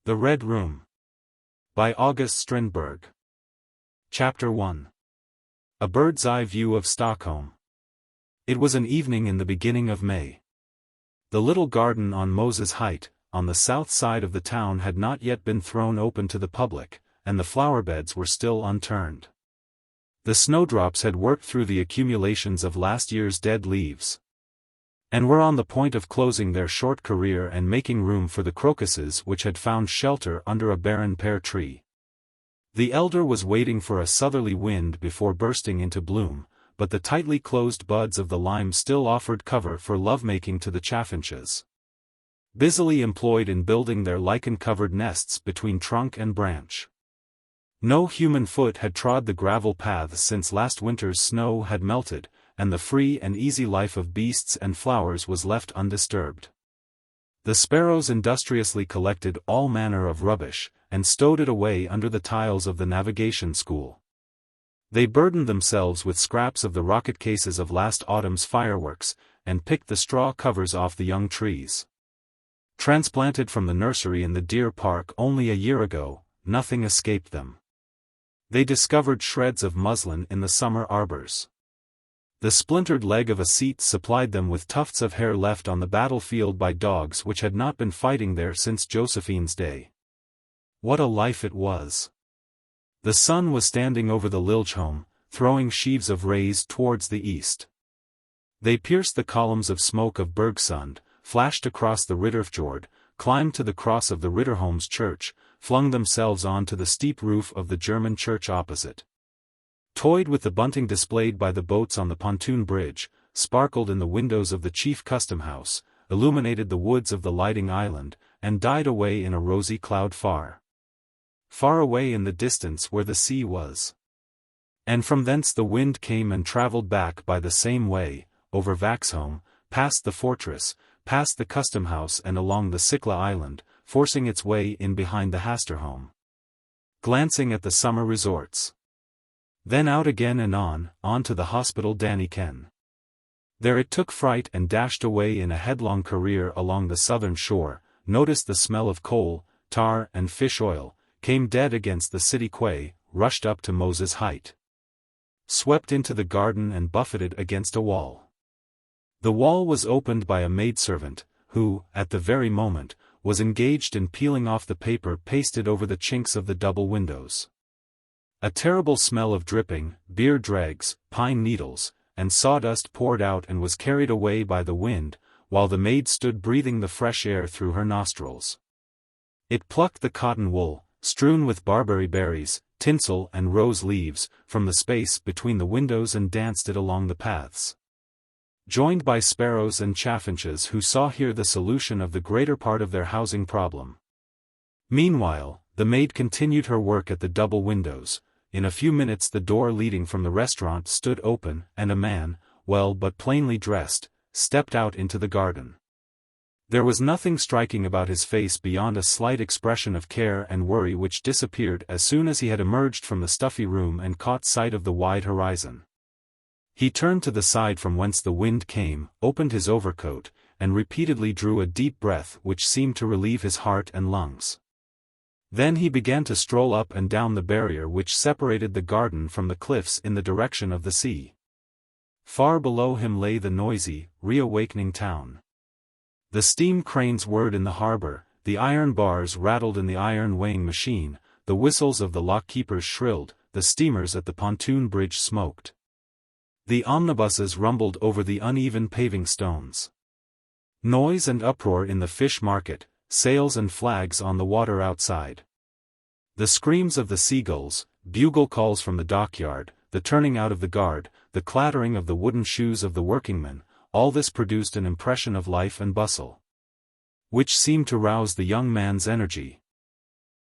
The Red Room. By August Strindberg. Chapter 1. A Bird's Eye View of Stockholm. It was an evening in the beginning of May. The little garden on Moses Height, on the south side of the town, had not yet been thrown open to the public, and the flower beds were still unturned. The snowdrops had worked through the accumulations of last year's dead leaves, and were on the point of closing their short career and making room for the crocuses which had found shelter under a barren pear tree. The elder was waiting for a southerly wind before bursting into bloom, but the tightly closed buds of the lime still offered cover for lovemaking to the chaffinches, busily employed in building their lichen-covered nests between trunk and branch. No human foot had trod the gravel paths since last winter's snow had melted, and the free and easy life of beasts and flowers was left undisturbed. The sparrows industriously collected all manner of rubbish, and stowed it away under the tiles of the navigation school. They burdened themselves with scraps of the rocket cases of last autumn's fireworks, and picked the straw covers off the young trees. Transplanted from the nursery in the Deer Park only a year ago, nothing escaped them. They discovered shreds of muslin in the summer arbors. The splintered leg of a seat supplied them with tufts of hair left on the battlefield by dogs which had not been fighting there since Josephine's day. What a life it was! The sun was standing over the Liljeholm, throwing sheaves of rays towards the east. They pierced the columns of smoke of Bergsund, flashed across the Ridderfjord, climbed to the cross of the Ridderholms church, flung themselves on to the steep roof of the German church opposite, toyed with the bunting displayed by the boats on the pontoon bridge, sparkled in the windows of the chief custom house, illuminated the woods of the lighting island, and died away in a rosy cloud far away in the distance where the sea was. And from thence the wind came and travelled back by the same way, over Vaxholm, past the fortress, past the custom house and along the Sickla island, forcing its way in behind the Hasterholm, glancing at the summer resorts. Then out again and on to the hospital Daniken. There it took fright and dashed away in a headlong career along the southern shore, noticed the smell of coal, tar and fish oil, came dead against the city quay, rushed up to Moses Height, swept into the garden and buffeted against a wall. The wall was opened by a maidservant, who, at the very moment, was engaged in peeling off the paper pasted over the chinks of the double windows. A terrible smell of dripping, beer dregs, pine needles, and sawdust poured out and was carried away by the wind, while the maid stood breathing the fresh air through her nostrils. It plucked the cotton wool, strewn with barberry berries, tinsel and rose leaves, from the space between the windows and danced it along the paths, joined by sparrows and chaffinches who saw here the solution of the greater part of their housing problem. Meanwhile, the maid continued her work at the double windows. In a few minutes the door leading from the restaurant stood open, and a man, well but plainly dressed, stepped out into the garden. There was nothing striking about his face beyond a slight expression of care and worry which disappeared as soon as he had emerged from the stuffy room and caught sight of the wide horizon. He turned to the side from whence the wind came, opened his overcoat, and repeatedly drew a deep breath which seemed to relieve his heart and lungs. Then he began to stroll up and down the barrier which separated the garden from the cliffs in the direction of the sea. Far below him lay the noisy, reawakening town. The steam cranes whirred in the harbor, the iron bars rattled in the iron weighing machine, the whistles of the lock-keepers shrilled, the steamers at the pontoon bridge smoked. The omnibuses rumbled over the uneven paving stones. Noise and uproar in the fish market, sails and flags on the water outside. The screams of the seagulls, bugle calls from the dockyard, the turning out of the guard, the clattering of the wooden shoes of the workingmen, all this produced an impression of life and bustle, which seemed to rouse the young man's energy.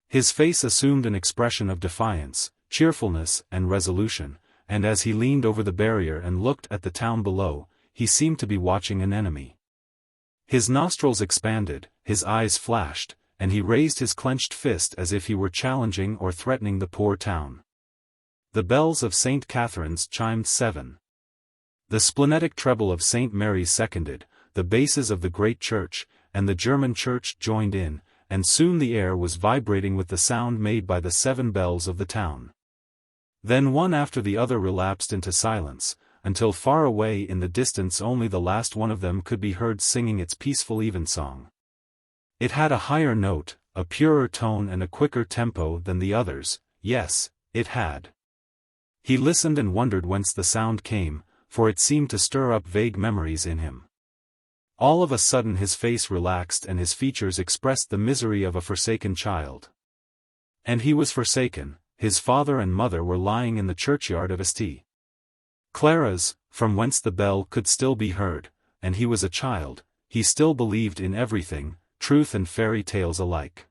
His face assumed an expression of defiance, cheerfulness and resolution, and as he leaned over the barrier and looked at the town below, he seemed to be watching an enemy. His nostrils expanded, his eyes flashed, and he raised his clenched fist as if he were challenging or threatening the poor town. The bells of St. Catherine's chimed 7. The splenetic treble of St. Mary's seconded, the basses of the great church, and the German church joined in, and soon the air was vibrating with the sound made by the 7 bells of the town. Then one after the other relapsed into silence, until far away in the distance only the last one of them could be heard singing its peaceful evensong. It had a higher note, a purer tone and a quicker tempo than the others, yes, it had. He listened and wondered whence the sound came, for it seemed to stir up vague memories in him. All of a sudden his face relaxed and his features expressed the misery of a forsaken child. And he was forsaken, his father and mother were lying in the churchyard of St. Clara's, from whence the bell could still be heard, and he was a child, he still believed in everything, truth and fairy tales alike.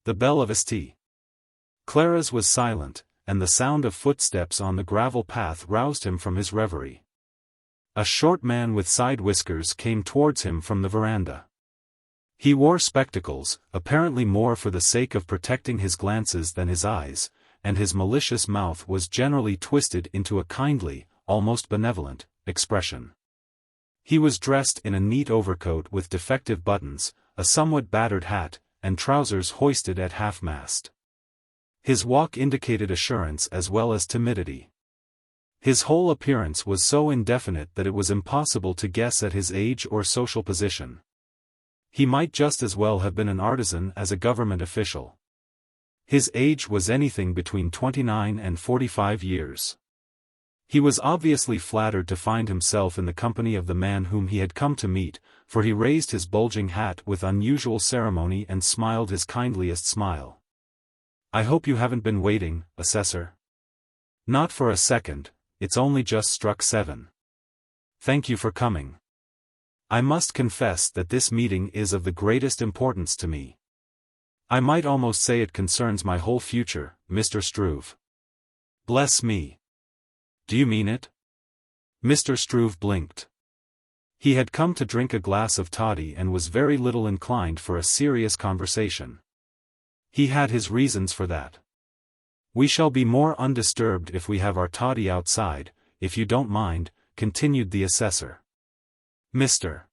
The bell of St. Clara's was silent, and the sound of footsteps on the gravel path roused him from his reverie. A short man with side whiskers came towards him from the veranda. He wore spectacles, apparently more for the sake of protecting his glances than his eyes, and his malicious mouth was generally twisted into a kindly, almost benevolent, expression. He was dressed in a neat overcoat with defective buttons, a somewhat battered hat, and trousers hoisted at half-mast. His walk indicated assurance as well as timidity. His whole appearance was so indefinite that it was impossible to guess at his age or social position. He might just as well have been an artisan as a government official. His age was anything between 29 and 45 years. He was obviously flattered to find himself in the company of the man whom he had come to meet, for he raised his bulging hat with unusual ceremony and smiled his kindliest smile. "I hope you haven't been waiting, Assessor?" "Not for a second, it's only just struck 7. Thank you for coming. I must confess that this meeting is of the greatest importance to me. I might almost say it concerns my whole future, Mr. Struve." "Bless me. Do you mean it?" Mr. Struve blinked. He had come to drink a glass of toddy and was very little inclined for a serious conversation. He had his reasons for that. "We shall be more undisturbed if we have our toddy outside, if you don't mind," continued the assessor. "Mr.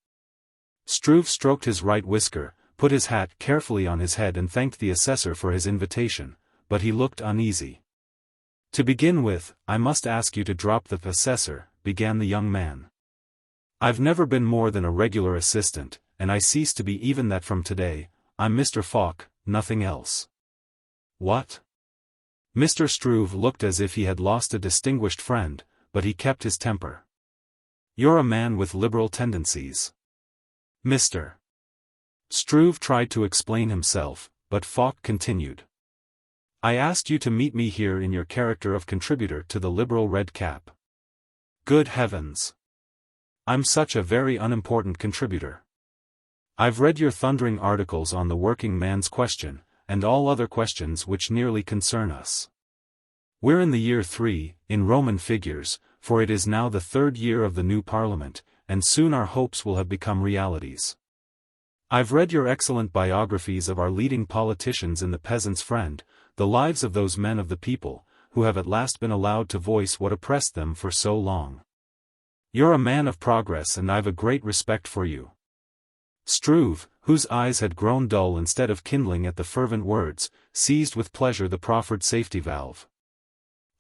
Struve stroked his right whisker, put his hat carefully on his head and thanked the assessor for his invitation, but he looked uneasy. "To begin with, I must ask you to drop the assessor," began the young man. "I've never been more than a regular assistant, and I cease to be even that from today. I'm Mr. Falk, nothing else." "What?" Mr. Struve looked as if he had lost a distinguished friend, but he kept his temper. "You're a man with liberal tendencies." Mr. Struve tried to explain himself, but Falk continued. "I asked you to meet me here in your character of contributor to the Liberal Red Cap." "Good heavens! I'm such a very unimportant contributor. I've read your thundering articles on the working man's question, and all other questions which nearly concern us. We're in the year 3, in Roman figures, for it is now the 3rd year of the new Parliament, and soon our hopes will have become realities. I've read your excellent biographies of our leading politicians in The Peasant's Friend, the lives of those men of the people, who have at last been allowed to voice what oppressed them for so long. You're a man of progress and I've a great respect for you." Struve, whose eyes had grown dull instead of kindling at the fervent words, seized with pleasure the proffered safety valve.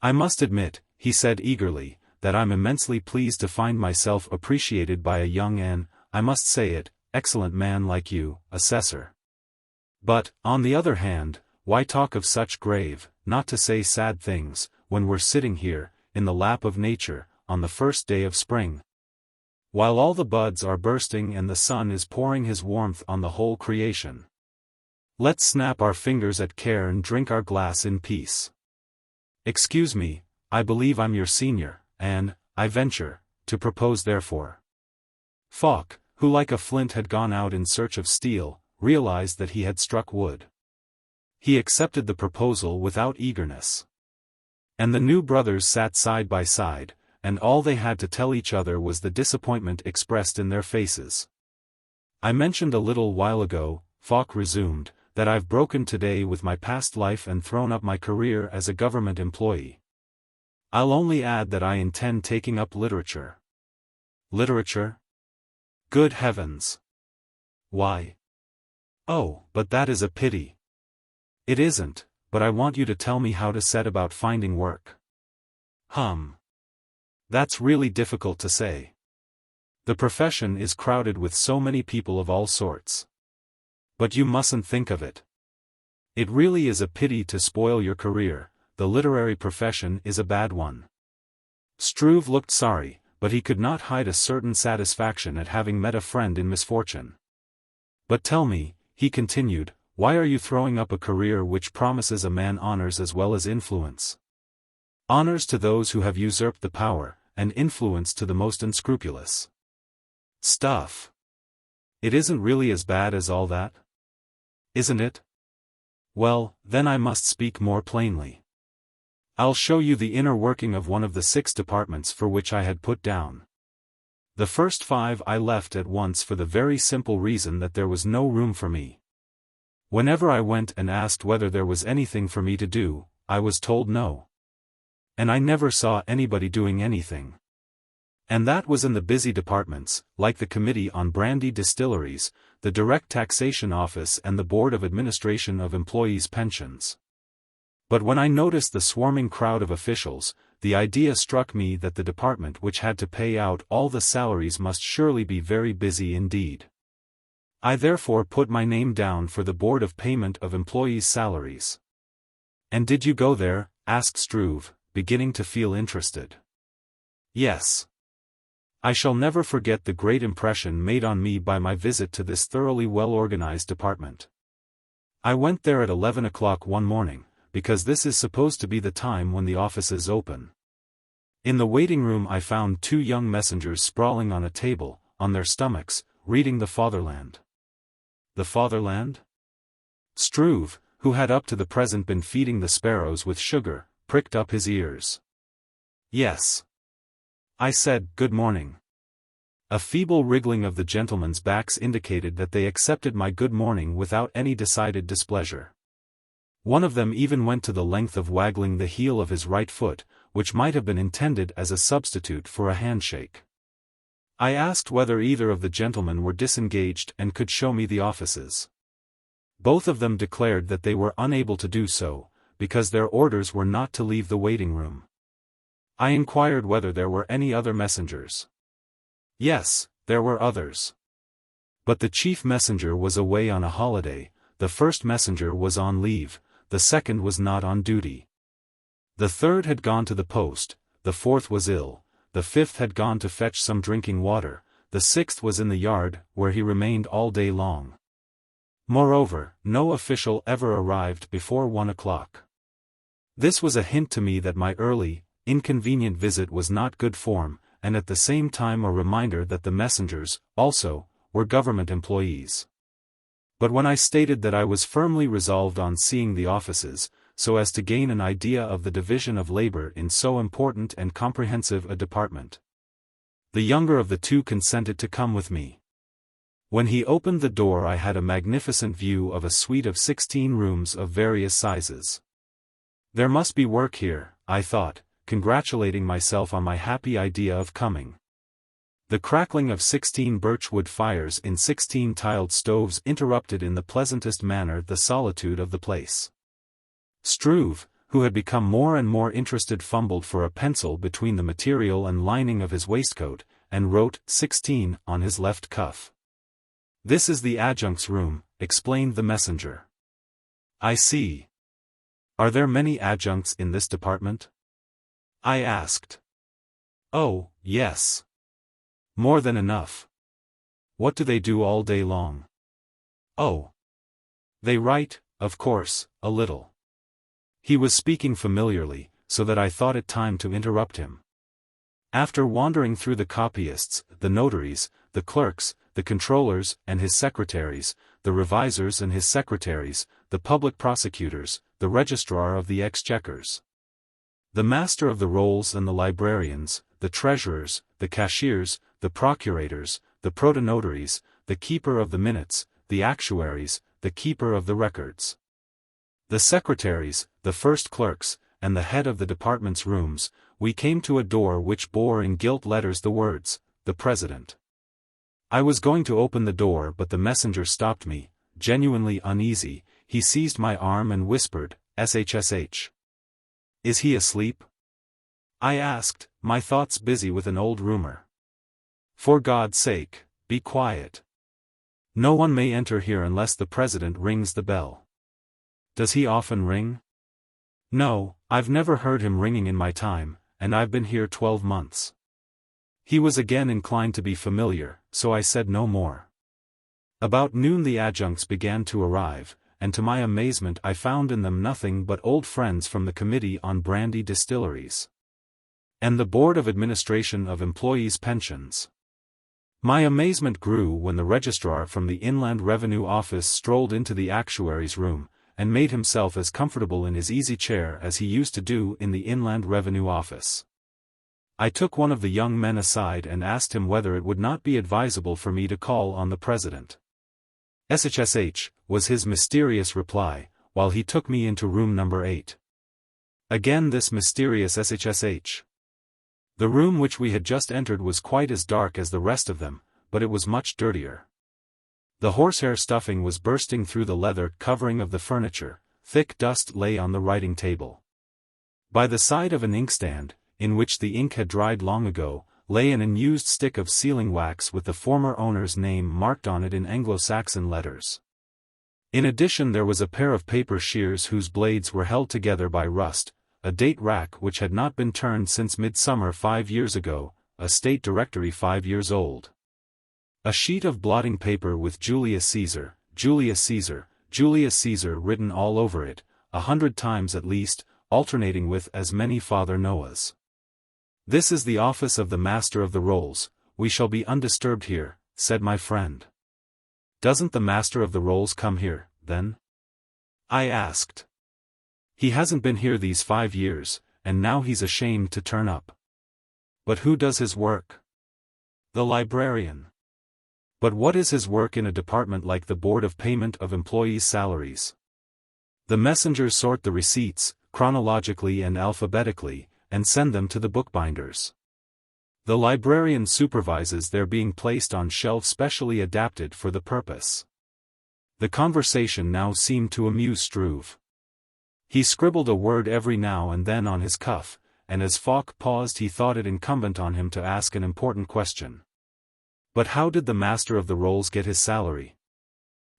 "I must admit," he said eagerly, "that I'm immensely pleased to find myself appreciated by a young and, I must say it, excellent man like you, Assessor. But, on the other hand, why talk of such grave, not to say sad things, when we're sitting here, in the lap of nature, on the first day of spring? While all the buds are bursting and the sun is pouring his warmth on the whole creation. Let's snap our fingers at care and drink our glass in peace. Excuse me, I believe I'm your senior, and, I venture, to propose therefore." Falk, who like a flint had gone out in search of steel, realized that he had struck wood. He accepted the proposal without eagerness. And the new brothers sat side by side, and all they had to tell each other was the disappointment expressed in their faces. "I mentioned a little while ago," Falk resumed, "that I've broken today with my past life and thrown up my career as a government employee. I'll only add that I intend taking up literature." "Literature? Good heavens! Why? Oh, but that is a pity. It isn't, but I want you to tell me how to set about finding work. That's really difficult to say. The profession is crowded with so many people of all sorts. But you mustn't think of it. It really is a pity to spoil your career. The literary profession is a bad one. Struve looked sorry, but he could not hide a certain satisfaction at having met a friend in misfortune. But tell me, he continued, why are you throwing up a career which promises a man honors as well as influence? Honors to those who have usurped the power, and influence to the most unscrupulous. Stuff. It isn't really as bad as all that? Isn't it? Well, then I must speak more plainly. I'll show you the inner working of one of the 6 departments for which I had put down. The first 5 I left at once for the very simple reason that there was no room for me. Whenever I went and asked whether there was anything for me to do, I was told no. And I never saw anybody doing anything. And that was in the busy departments, like the Committee on Brandy Distilleries, the Direct Taxation Office and the Board of Administration of Employees' Pensions. But when I noticed the swarming crowd of officials, the idea struck me that the department which had to pay out all the salaries must surely be very busy indeed. I therefore put my name down for the Board of Payment of Employees' Salaries. And did you go there? Asked Struve, beginning to feel interested. Yes. I shall never forget the great impression made on me by my visit to this thoroughly well-organized department. I went there at 11 o'clock one morning, because this is supposed to be the time when the offices open. In the waiting room I found 2 young messengers sprawling on a table, on their stomachs, reading the Fatherland. The Fatherland? Struve, who had up to the present been feeding the sparrows with sugar, pricked up his ears. Yes. I said, good morning. A feeble wriggling of the gentlemen's backs indicated that they accepted my good morning without any decided displeasure. One of them even went to the length of waggling the heel of his right foot, which might have been intended as a substitute for a handshake. I asked whether either of the gentlemen were disengaged and could show me the offices. Both of them declared that they were unable to do so, because their orders were not to leave the waiting room. I inquired whether there were any other messengers. Yes, there were others. But the chief messenger was away on a holiday, the first messenger was on leave, the second was not on duty. The third had gone to the post, the fourth was ill, the fifth had gone to fetch some drinking water, the sixth was in the yard, where he remained all day long. Moreover, no official ever arrived before 1 o'clock. This was a hint to me that my early, inconvenient visit was not good form, and at the same time a reminder that the messengers, also, were government employees. But when I stated that I was firmly resolved on seeing the offices, so as to gain an idea of the division of labor in so important and comprehensive a department, the younger of the 2 consented to come with me. When he opened the door I had a magnificent view of a suite of 16 rooms of various sizes. There must be work here, I thought, congratulating myself on my happy idea of coming. The crackling of 16 birchwood fires in 16 tiled stoves interrupted in the pleasantest manner the solitude of the place. Struve, who had become more and more interested, fumbled for a pencil between the material and lining of his waistcoat, and wrote 16 on his left cuff. This is the adjunct's room, explained the messenger. I see. Are there many adjuncts in this department? I asked. Oh, yes. More than enough. What do they do all day long? Oh. They write, of course, a little. He was speaking familiarly, so that I thought it time to interrupt him. After wandering through the copyists, the notaries, the clerks, the controllers and his secretaries, the revisers and his secretaries, the public prosecutors, the registrar of the exchequers, the master of the rolls and the librarians, the treasurers, the cashiers, the procurators, the protonotaries, the keeper of the minutes, the actuaries, the keeper of the records, the secretaries, the first clerks, and the head of the department's rooms, we came to a door which bore in gilt letters the words, "The President." I was going to open the door, but the messenger stopped me. genuinely uneasy, he seized my arm and whispered, "SHSH. Is he asleep?" I asked, my thoughts busy with an old rumor. "For God's sake, be quiet. No one may enter here unless the president rings the bell." "Does he often ring?" "No, I've never heard him ringing in my time, and I've been here 12 months. He was again inclined to be familiar, so I said no more. About noon the adjuncts began to arrive, and to my amazement I found in them nothing but old friends from the Committee on Brandy Distilleries and the Board of Administration of Employees' Pensions. My amazement grew when the registrar from the Inland Revenue Office strolled into the actuary's room, and made himself as comfortable in his easy chair as he used to do in the Inland Revenue Office. I took one of the young men aside and asked him whether it would not be advisable for me to call on the president. "SHSH," was his mysterious reply, while he took me into room number 8. Again this mysterious SHSH. The room which we had just entered was quite as dark as the rest of them, but it was much dirtier. The horsehair stuffing was bursting through the leather covering of the furniture, thick dust lay on the writing table. By the side of an inkstand, in which the ink had dried long ago, lay an unused stick of sealing wax with the former owner's name marked on it in Anglo-Saxon letters. In addition there was a pair of paper shears whose blades were held together by rust, a date rack which had not been turned since midsummer 5 years ago, a state directory 5 years old. A sheet of blotting paper with Julius Caesar, Julius Caesar, Julius Caesar written all over it, 100 times at least, alternating with as many Father Noahs. "This is the office of the Master of the Rolls, we shall be undisturbed here," said my friend. "Doesn't the Master of the Rolls come here, then?" I asked. "He hasn't been here these 5 years, and now he's ashamed to turn up." "But who does his work?" "The librarian." "But what is his work in a department like the Board of Payment of Employees' Salaries?" "The messengers sort the receipts, chronologically and alphabetically, and send them to the bookbinders. The librarian supervises their being placed on shelves specially adapted for the purpose." The conversation now seemed to amuse Struve. He scribbled a word every now and then on his cuff, and as Falk paused he thought it incumbent on him to ask an important question. "But how did the Master of the Rolls get his salary?"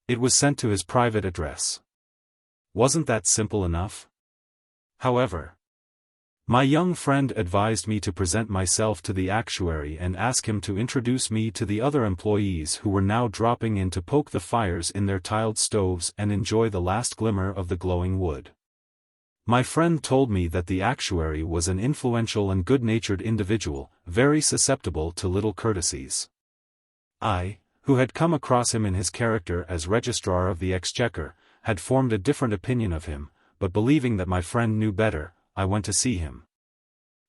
"It was sent to his private address." "Wasn't that simple enough?" "However, my young friend advised me to present myself to the actuary and ask him to introduce me to the other employees who were now dropping in to poke the fires in their tiled stoves and enjoy the last glimmer of the glowing wood. My friend told me that the actuary was an influential and good-natured individual, very susceptible to little courtesies. I, who had come across him in his character as Registrar of the Exchequer, had formed a different opinion of him, but believing that my friend knew better, I went to see him.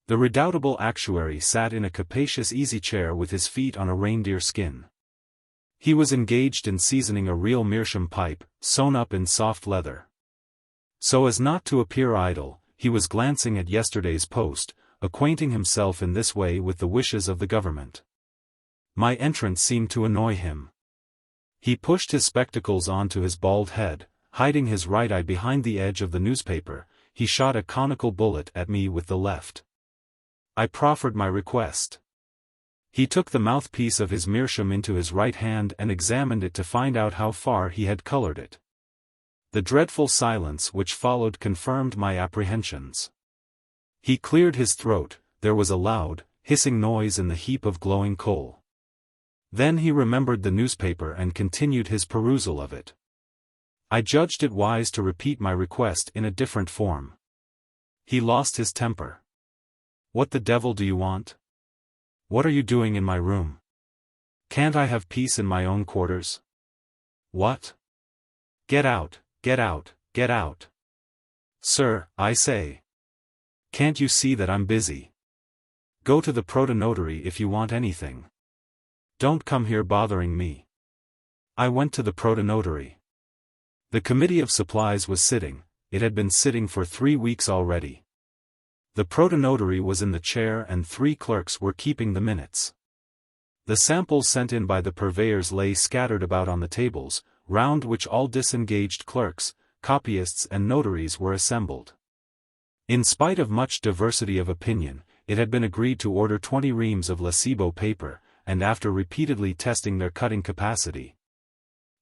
The redoubtable actuary sat in a capacious easy-chair with his feet on a reindeer skin. He was engaged in seasoning a real meerschaum pipe, sewn up in soft leather. So as not to appear idle, he was glancing at yesterday's Post, acquainting himself in this way with the wishes of the government. My entrance seemed to annoy him. He pushed his spectacles onto his bald head, hiding his right eye behind the edge of the newspaper. He shot a conical bullet at me with the left. I proffered my request. He took the mouthpiece of his meerschaum into his right hand and examined it to find out how far he had colored it. The dreadful silence which followed confirmed my apprehensions. He cleared his throat, there was a loud, hissing noise in the heap of glowing coal. Then he remembered the newspaper and continued his perusal of it. I judged it wise to repeat my request in a different form. He lost his temper. "What the devil do you want? What are you doing in my room? Can't I have peace in my own quarters? What? Get out, get out, get out. Sir, I say. Can't you see that I'm busy? Go to the protonotary if you want anything. Don't come here bothering me." I went to the protonotary. The Committee of Supplies was sitting, it had been sitting for 3 weeks already. The protonotary was in the chair and 3 clerks were keeping the minutes. The samples sent in by the purveyors lay scattered about on the tables, round which all disengaged clerks, copyists and notaries were assembled. In spite of much diversity of opinion, it had been agreed to order 20 reams of Lacebo paper, and after repeatedly testing their cutting capacity,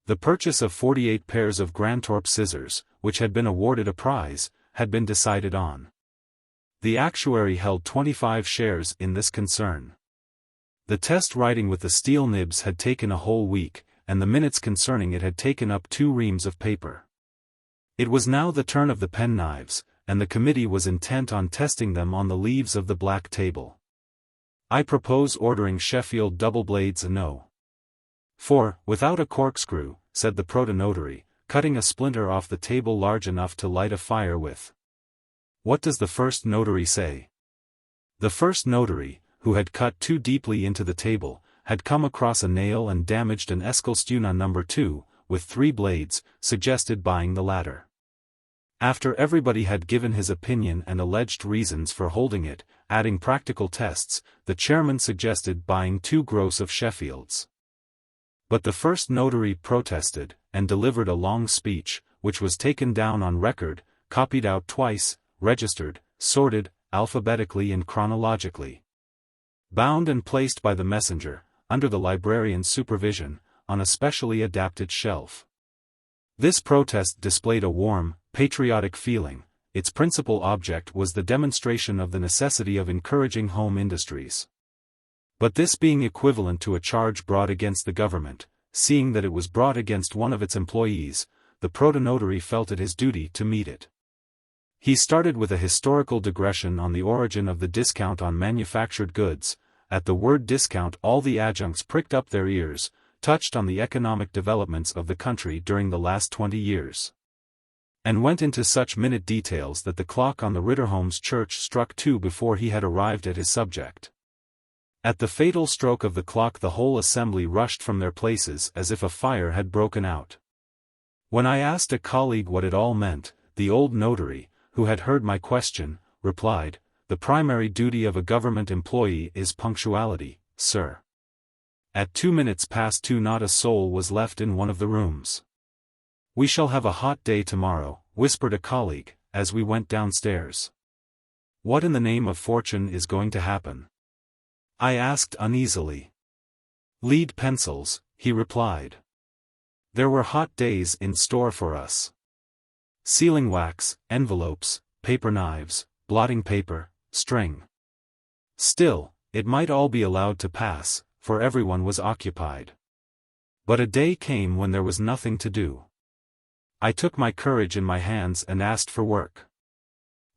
the purchase of 48 pairs of Grantorp scissors, which had been awarded a prize, had been decided on. The actuary held 25 shares in this concern. The test writing with the steel nibs had taken a whole week, and the minutes concerning it had taken up 2 reams of paper. It was now the turn of the penknives, and the committee was intent on testing them on the leaves of the black table. I propose ordering Sheffield double blades a no. For, without a corkscrew, said the protonotary, cutting a splinter off the table large enough to light a fire with. What does the first notary say? The first notary, who had cut too deeply into the table, had come across a nail and damaged an Eskilstuna No. 2, with 3 blades, suggested buying the latter. After everybody had given his opinion and alleged reasons for holding it, adding practical tests, the chairman suggested buying 2 gross of Sheffields. But the first notary protested, and delivered a long speech, which was taken down on record, copied out twice, registered, sorted, alphabetically and chronologically, bound and placed by the messenger, under the librarian's supervision, on a specially adapted shelf. This protest displayed a warm, patriotic feeling. Its principal object was the demonstration of the necessity of encouraging home industries. But this being equivalent to a charge brought against the government, seeing that it was brought against one of its employees, the protonotary felt it his duty to meet it. He started with a historical digression on the origin of the discount on manufactured goods. At the word discount all the adjuncts pricked up their ears, touched on the economic developments of the country during the last 20 years. And went into such minute details that the clock on the Ritterholms church struck 2 before he had arrived at his subject. At the fatal stroke of the clock the whole assembly rushed from their places as if a fire had broken out. When I asked a colleague what it all meant, the old notary, who had heard my question, replied, "The primary duty of a government employee is punctuality, sir." At 2 minutes past 2 not a soul was left in one of the rooms. "We shall have a hot day tomorrow," whispered a colleague, as we went downstairs. "What in the name of fortune is going to happen?" I asked uneasily. "Lead pencils," he replied. There were hot days in store for us. Sealing wax, envelopes, paper knives, blotting paper, string. Still, it might all be allowed to pass, for everyone was occupied. But a day came when there was nothing to do. I took my courage in my hands and asked for work.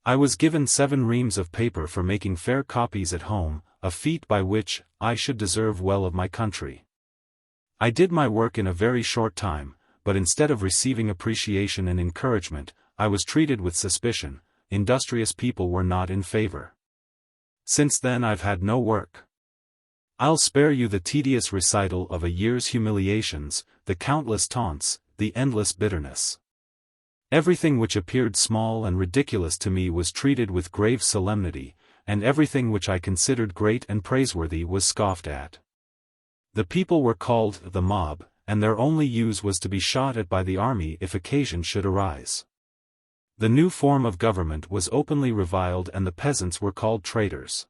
I was given 7 reams of paper for making fair copies at home, a feat by which I should deserve well of my country. I did my work in a very short time, but instead of receiving appreciation and encouragement, I was treated with suspicion. Industrious people were not in favor. Since then I've had no work. I'll spare you the tedious recital of a year's humiliations, the countless taunts, the endless bitterness. Everything which appeared small and ridiculous to me was treated with grave solemnity, and everything which I considered great and praiseworthy was scoffed at. The people were called the mob, and their only use was to be shot at by the army if occasion should arise. The new form of government was openly reviled and the peasants were called traitors.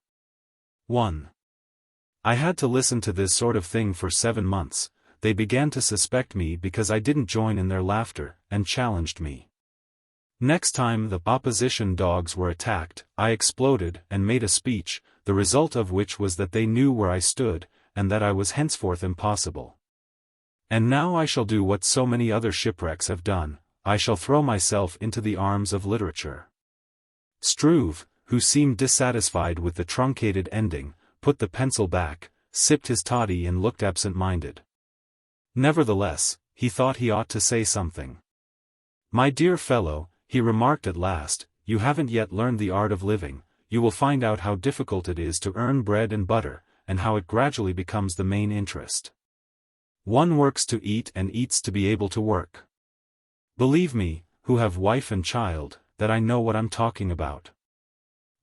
1. I had to listen to this sort of thing for 7 months. They began to suspect me because I didn't join in their laughter, and challenged me. Next time the opposition dogs were attacked, I exploded and made a speech, the result of which was that they knew where I stood, and that I was henceforth impossible. And now I shall do what so many other shipwrecks have done, I shall throw myself into the arms of literature. Struve, who seemed dissatisfied with the truncated ending, put the pencil back, sipped his toddy and looked absent-minded. Nevertheless, he thought he ought to say something. "My dear fellow," he remarked at last, "you haven't yet learned the art of living. You will find out how difficult it is to earn bread and butter, and how it gradually becomes the main interest. One works to eat and eats to be able to work. Believe me, who have wife and child, that I know what I'm talking about.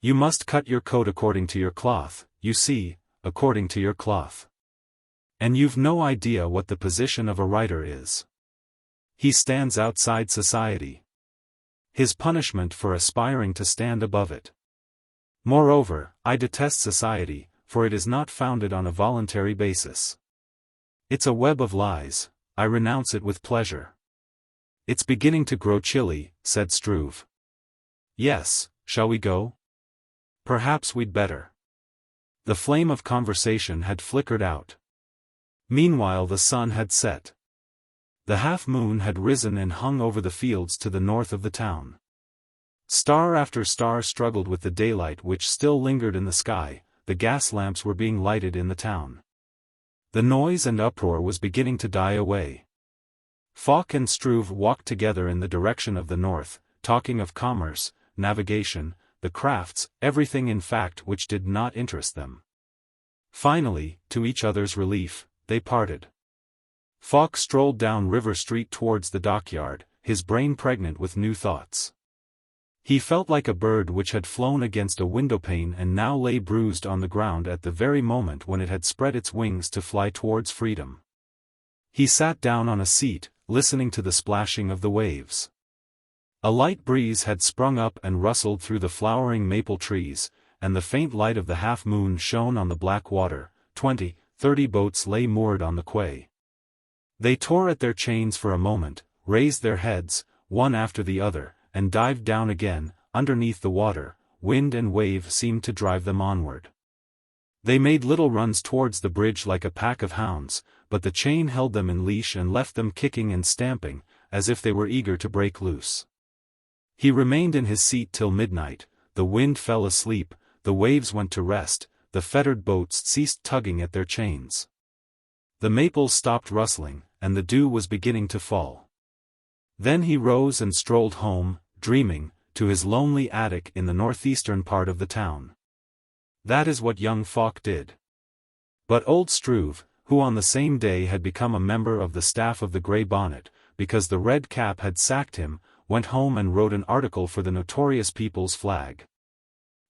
You must cut your coat according to your cloth, you see, according to your cloth. And you've no idea what the position of a writer is. He stands outside society. His punishment for aspiring to stand above it. Moreover, I detest society, for it is not founded on a voluntary basis. It's a web of lies. I renounce it with pleasure. It's beginning to grow chilly, said Struve. Yes, shall we go? Perhaps we'd better. The flame of conversation had flickered out. Meanwhile the sun had set. The half-moon had risen and hung over the fields to the north of the town. Star after star struggled with the daylight which still lingered in the sky. The gas lamps were being lighted in the town. The noise and uproar was beginning to die away. Falk and Struve walked together in the direction of the north, talking of commerce, navigation, the crafts, everything in fact which did not interest them. Finally, to each other's relief, they parted. Falk strolled down River Street towards the dockyard, his brain pregnant with new thoughts. He felt like a bird which had flown against a windowpane and now lay bruised on the ground at the very moment when it had spread its wings to fly towards freedom. He sat down on a seat, listening to the splashing of the waves. A light breeze had sprung up and rustled through the flowering maple trees, and the faint light of the half-moon shone on the black water. 20-30 boats lay moored on the quay. They tore at their chains for a moment, raised their heads, one after the other, and dived down again. Underneath the water, wind and wave seemed to drive them onward. They made little runs towards the bridge like a pack of hounds, but the chain held them in leash and left them kicking and stamping, as if they were eager to break loose. He remained in his seat till midnight. The wind fell asleep, the waves went to rest, the fettered boats ceased tugging at their chains. The maples stopped rustling, and the dew was beginning to fall. Then he rose and strolled home, dreaming, to his lonely attic in the northeastern part of the town. That is what young Falk did. But old Struve, who on the same day had become a member of the staff of the Grey Bonnet, because the Red Cap had sacked him, went home and wrote an article for the notorious People's Flag.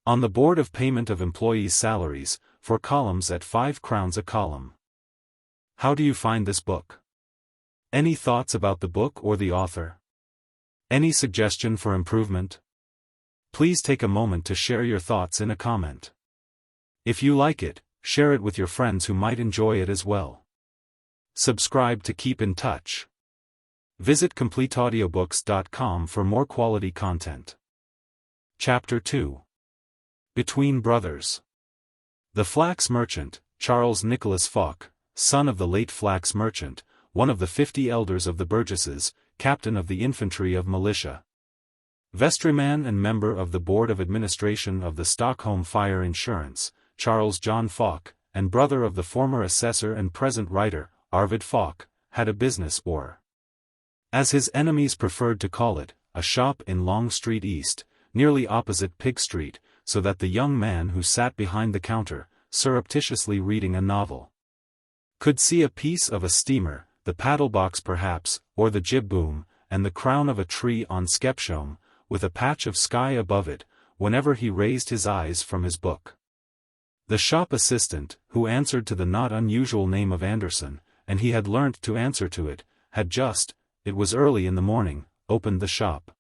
On the Board of Payment of Employees' Salaries, for columns at 5 crowns a column. How do you find this book? Any thoughts about the book or the author? Any suggestion for improvement? Please take a moment to share your thoughts in a comment. If you like it, share it with your friends who might enjoy it as well. Subscribe to keep in touch. Visit CompleteAudiobooks.com for more quality content. Chapter 2. Between Brothers. The flax merchant, Charles Nicholas Falk, son of the late flax merchant, one of the 50 elders of the Burgesses, captain of the infantry of militia, vestryman and member of the Board of Administration of the Stockholm Fire Insurance, Charles John Falk, and brother of the former assessor and present writer, Arvid Falk, had a business or, as his enemies preferred to call it, a shop in Long Street East, nearly opposite Pig Street, so that the young man who sat behind the counter, surreptitiously reading a novel, could see a piece of a steamer, the paddle-box perhaps, or the jib-boom, and the crown of a tree on Skepshome, with a patch of sky above it, whenever he raised his eyes from his book. The shop assistant, who answered to the not unusual name of Anderson, and he had learnt to answer to it, had just, it was early in the morning, opened the shop.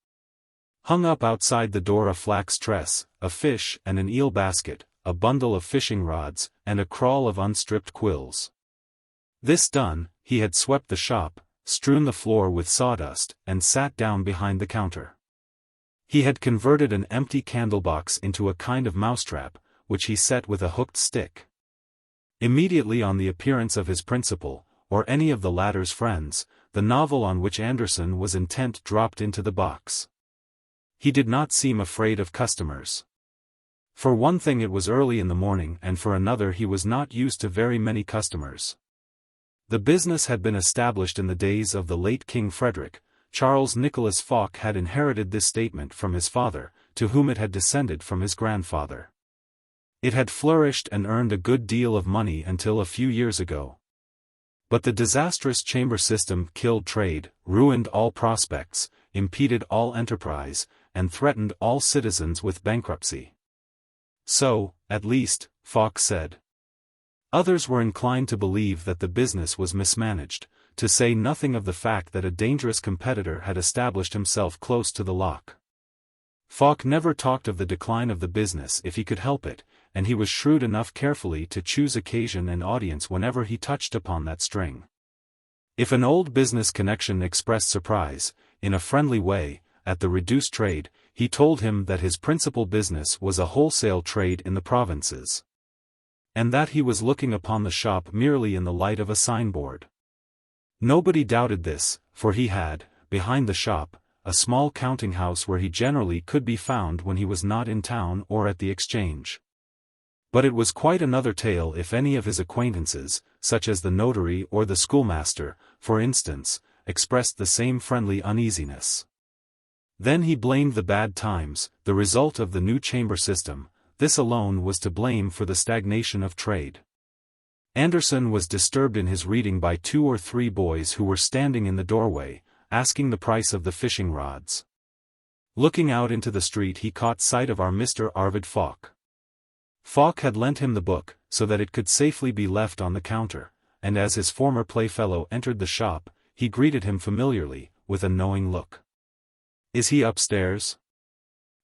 Hung up outside the door a flax tress, a fish and an eel basket, a bundle of fishing rods, and a crawl of unstripped quills. This done, he had swept the shop, strewn the floor with sawdust, and sat down behind the counter. He had converted an empty candlebox into a kind of mousetrap, which he set with a hooked stick. Immediately on the appearance of his principal, or any of the latter's friends, the novel on which Anderson was intent dropped into the box. He did not seem afraid of customers. For one thing it was early in the morning, and for another he was not used to very many customers. The business had been established in the days of the late King Frederick. Charles Nicholas Falk had inherited this statement from his father, to whom it had descended from his grandfather. It had flourished and earned a good deal of money until a few years ago. But the disastrous chamber system killed trade, ruined all prospects, impeded all enterprise, and threatened all citizens with bankruptcy. So, at least, Falk said. Others were inclined to believe that the business was mismanaged, to say nothing of the fact that a dangerous competitor had established himself close to the lock. Falk never talked of the decline of the business if he could help it, and he was shrewd enough carefully to choose occasion and audience whenever he touched upon that string. If an old business connection expressed surprise, in a friendly way, at the reduced trade, he told him that his principal business was a wholesale trade in the provinces, and that he was looking upon the shop merely in the light of a signboard. Nobody doubted this, for he had, behind the shop, a small counting-house where he generally could be found when he was not in town or at the exchange. But it was quite another tale if any of his acquaintances, such as the notary or the schoolmaster, for instance, expressed the same friendly uneasiness. Then he blamed the bad times, the result of the new chamber system. This alone was to blame for the stagnation of trade. Anderson was disturbed in his reading by 2 or 3 boys who were standing in the doorway, asking the price of the fishing rods. Looking out into the street he caught sight of our Mr. Arvid Falk. Falk had lent him the book, so that it could safely be left on the counter, and as his former playfellow entered the shop, he greeted him familiarly, with a knowing look. "Is he upstairs?"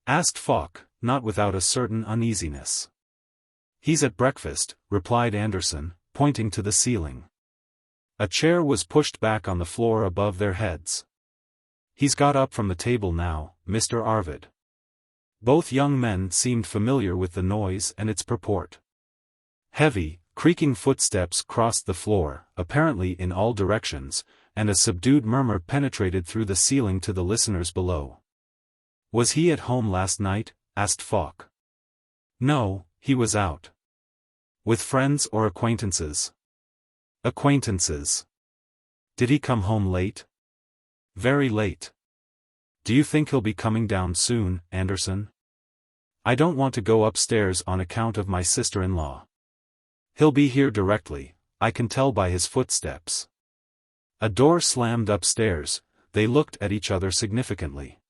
asked Falk, not without a certain uneasiness. "He's at breakfast," replied Anderson, pointing to the ceiling. A chair was pushed back on the floor above their heads. "He's got up from the table now, Mr. Arvid." Both young men seemed familiar with the noise and its purport. Heavy, creaking footsteps crossed the floor, apparently in all directions, and a subdued murmur penetrated through the ceiling to the listeners below. "Was he at home last night?" asked Falk. "No, he was out." "With friends or acquaintances?" "Acquaintances." "Did he come home late?" "Very late." "Do you think he'll be coming down soon, Anderson?" "I don't want to go upstairs on account of my sister-in-law." "He'll be here directly, I can tell by his footsteps." A door slammed upstairs. They looked at each other significantly.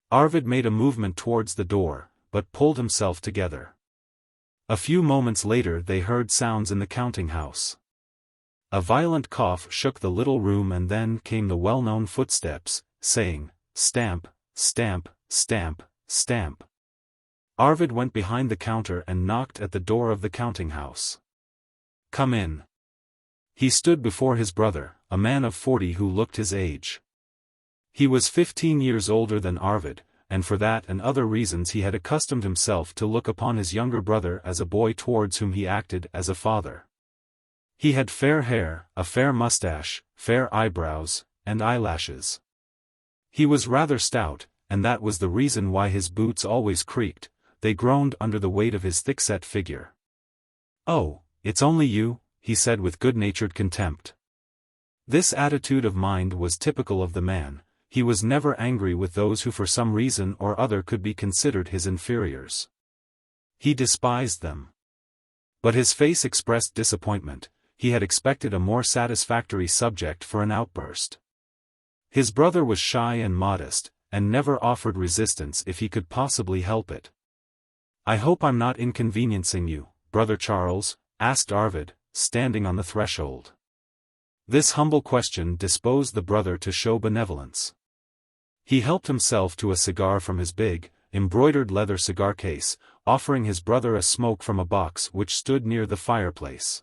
Arvid made a movement towards the door, but pulled himself together. A few moments later they heard sounds in the counting-house. A violent cough shook the little room and then came the well-known footsteps, saying, "Stamp, stamp, stamp, stamp." Arvid went behind the counter and knocked at the door of the counting-house. "Come in." He stood before his brother, a man of 40 who looked his age. He was 15 years older than Arvid, and for that and other reasons he had accustomed himself to look upon his younger brother as a boy towards whom he acted as a father. He had fair hair, a fair mustache, fair eyebrows, and eyelashes. He was rather stout, and that was the reason why his boots always creaked. They groaned under the weight of his thick-set figure. "Oh, it's only you," he said with good-natured contempt. This attitude of mind was typical of the man. He was never angry with those who for some reason or other could be considered his inferiors. He despised them. But his face expressed disappointment. He had expected a more satisfactory subject for an outburst. His brother was shy and modest, and never offered resistance if he could possibly help it. "I hope I'm not inconveniencing you, Brother Charles?" asked Arvid, standing on the threshold. This humble question disposed the brother to show benevolence. He helped himself to a cigar from his big, embroidered leather cigar case, offering his brother a smoke from a box which stood near the fireplace.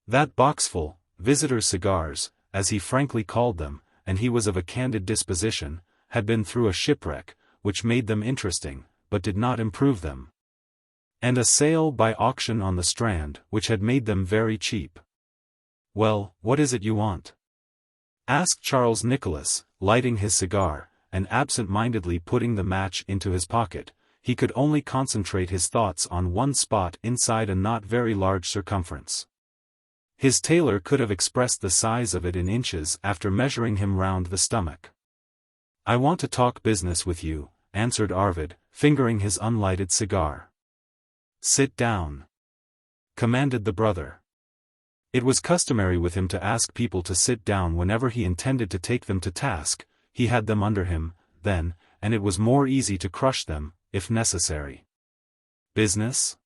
That boxful, visitors' cigars, as he frankly called them, and he was of a candid disposition, had been through a shipwreck, which made them interesting, but did not improve them. And a sale by auction on the Strand, which had made them very cheap. "Well, what is it you want?" asked Charles Nicholas, lighting his cigar, and absent-mindedly putting the match into his pocket. He could only concentrate his thoughts on one spot inside a not very large circumference. His tailor could have expressed the size of it in inches after measuring him round the stomach. "I want to talk business with you," answered Arvid, fingering his unlighted cigar. "Sit down," commanded the brother. It was customary with him to ask people to sit down whenever he intended to take them to task. He had them under him, then, and it was more easy to crush them, if necessary. "Business?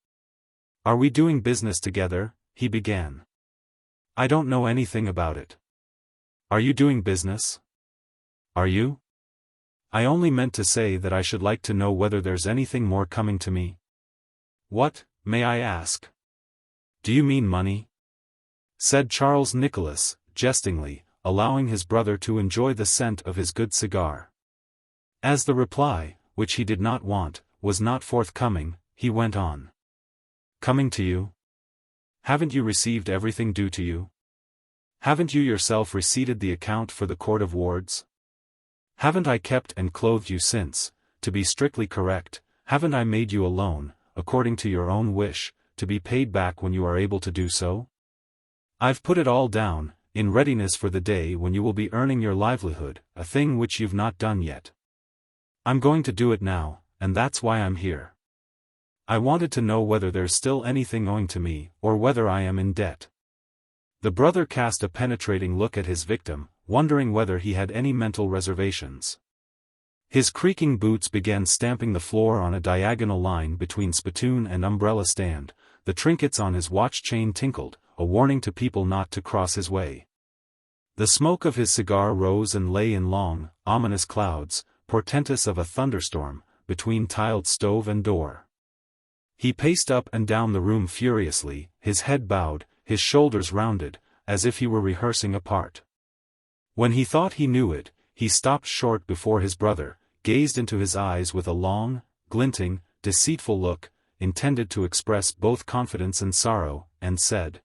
Are we doing business together?" he began. "I don't know anything about it." Are you doing business? Are you? I only meant to say that I should like to know whether there's anything more coming to me. What, may I ask? Do you mean money? Said Charles Nicholas, jestingly, allowing his brother to enjoy the scent of his good cigar. As the reply, which he did not want, was not forthcoming, he went on. Coming to you? Haven't you received everything due to you? Haven't you yourself receipted the account for the Court of Wards? Haven't I kept and clothed you since, to be strictly correct, haven't I made you a loan, according to your own wish, to be paid back when you are able to do so? I've put it all down, in readiness for the day when you will be earning your livelihood, a thing which you've not done yet. I'm going to do it now, and that's why I'm here. I wanted to know whether there's still anything owing to me, or whether I am in debt. The brother cast a penetrating look at his victim, wondering whether he had any mental reservations. His creaking boots began stamping the floor on a diagonal line between spittoon and umbrella stand, the trinkets on his watch chain tinkled, a warning to people not to cross his way. The smoke of his cigar rose and lay in long, ominous clouds, portentous of a thunderstorm, between tiled stove and door. He paced up and down the room furiously, his head bowed, his shoulders rounded, as if he were rehearsing a part. When he thought he knew it, he stopped short before his brother, gazed into his eyes with a long, glinting, deceitful look, intended to express both confidence and sorrow, and said,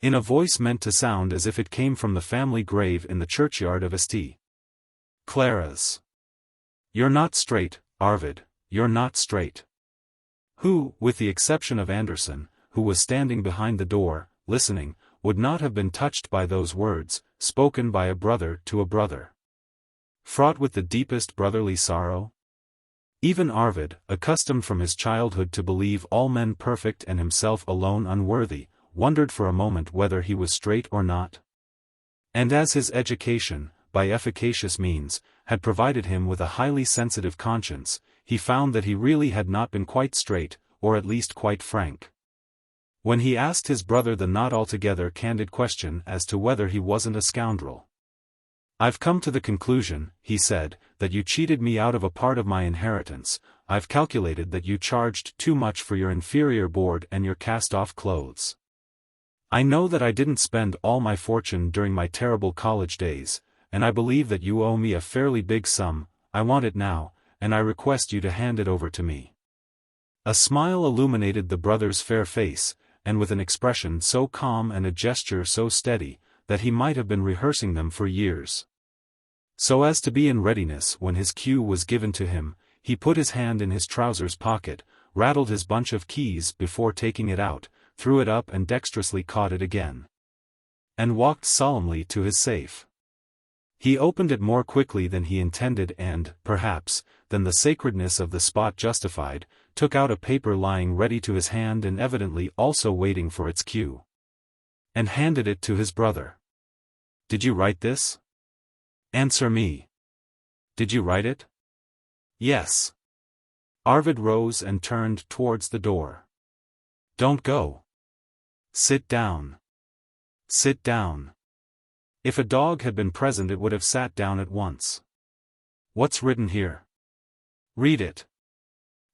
in a voice meant to sound as if it came from the family grave in the churchyard of St. Clara's. You're not straight, Arvid, you're not straight. Who, with the exception of Anderson, who was standing behind the door, listening, would not have been touched by those words, spoken by a brother to a brother. Fraught with the deepest brotherly sorrow? Even Arvid, accustomed from his childhood to believe all men perfect and himself alone unworthy, wondered for a moment whether he was straight or not. And as his education, by efficacious means, had provided him with a highly sensitive conscience, he found that he really had not been quite straight, or at least quite frank. When he asked his brother the not altogether candid question as to whether he wasn't a scoundrel. I've come to the conclusion, he said, that you cheated me out of a part of my inheritance. I've calculated that you charged too much for your inferior board and your cast-off clothes. I know that I didn't spend all my fortune during my terrible college days, and I believe that you owe me a fairly big sum. I want it now, and I request you to hand it over to me. A smile illuminated the brother's fair face, and with an expression so calm and a gesture so steady, that he might have been rehearsing them for years. So as to be in readiness when his cue was given to him, he put his hand in his trousers pocket, rattled his bunch of keys before taking it out, threw it up and dexterously caught it again. And walked solemnly to his safe. He opened it more quickly than he intended and, perhaps, than the sacredness of the spot justified, took out a paper lying ready to his hand and evidently also waiting for its cue. And handed it to his brother. Did you write this? Answer me. Did you write it? Yes. Arvid rose and turned towards the door. Don't go. Sit down. Sit down. If a dog had been present it would have sat down at once. What's written here? Read it.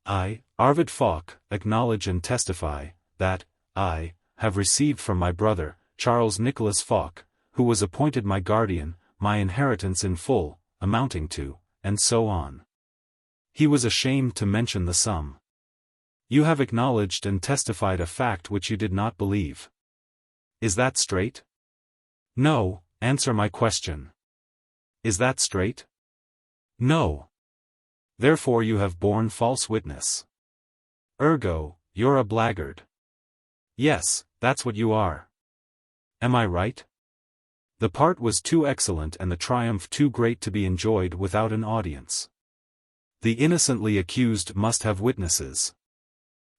I, Arvid Falk, acknowledge and testify, that, I, have received from my brother, Charles Nicholas Falk, who was appointed my guardian, my inheritance in full, amounting to, and so on. He was ashamed to mention the sum. You have acknowledged and testified a fact which you did not believe. Is that straight? No, answer my question. Is that straight? No. Therefore you have borne false witness. Ergo, you're a blackguard. Yes, that's what you are. Am I right? The part was too excellent and the triumph too great to be enjoyed without an audience. The innocently accused must have witnesses.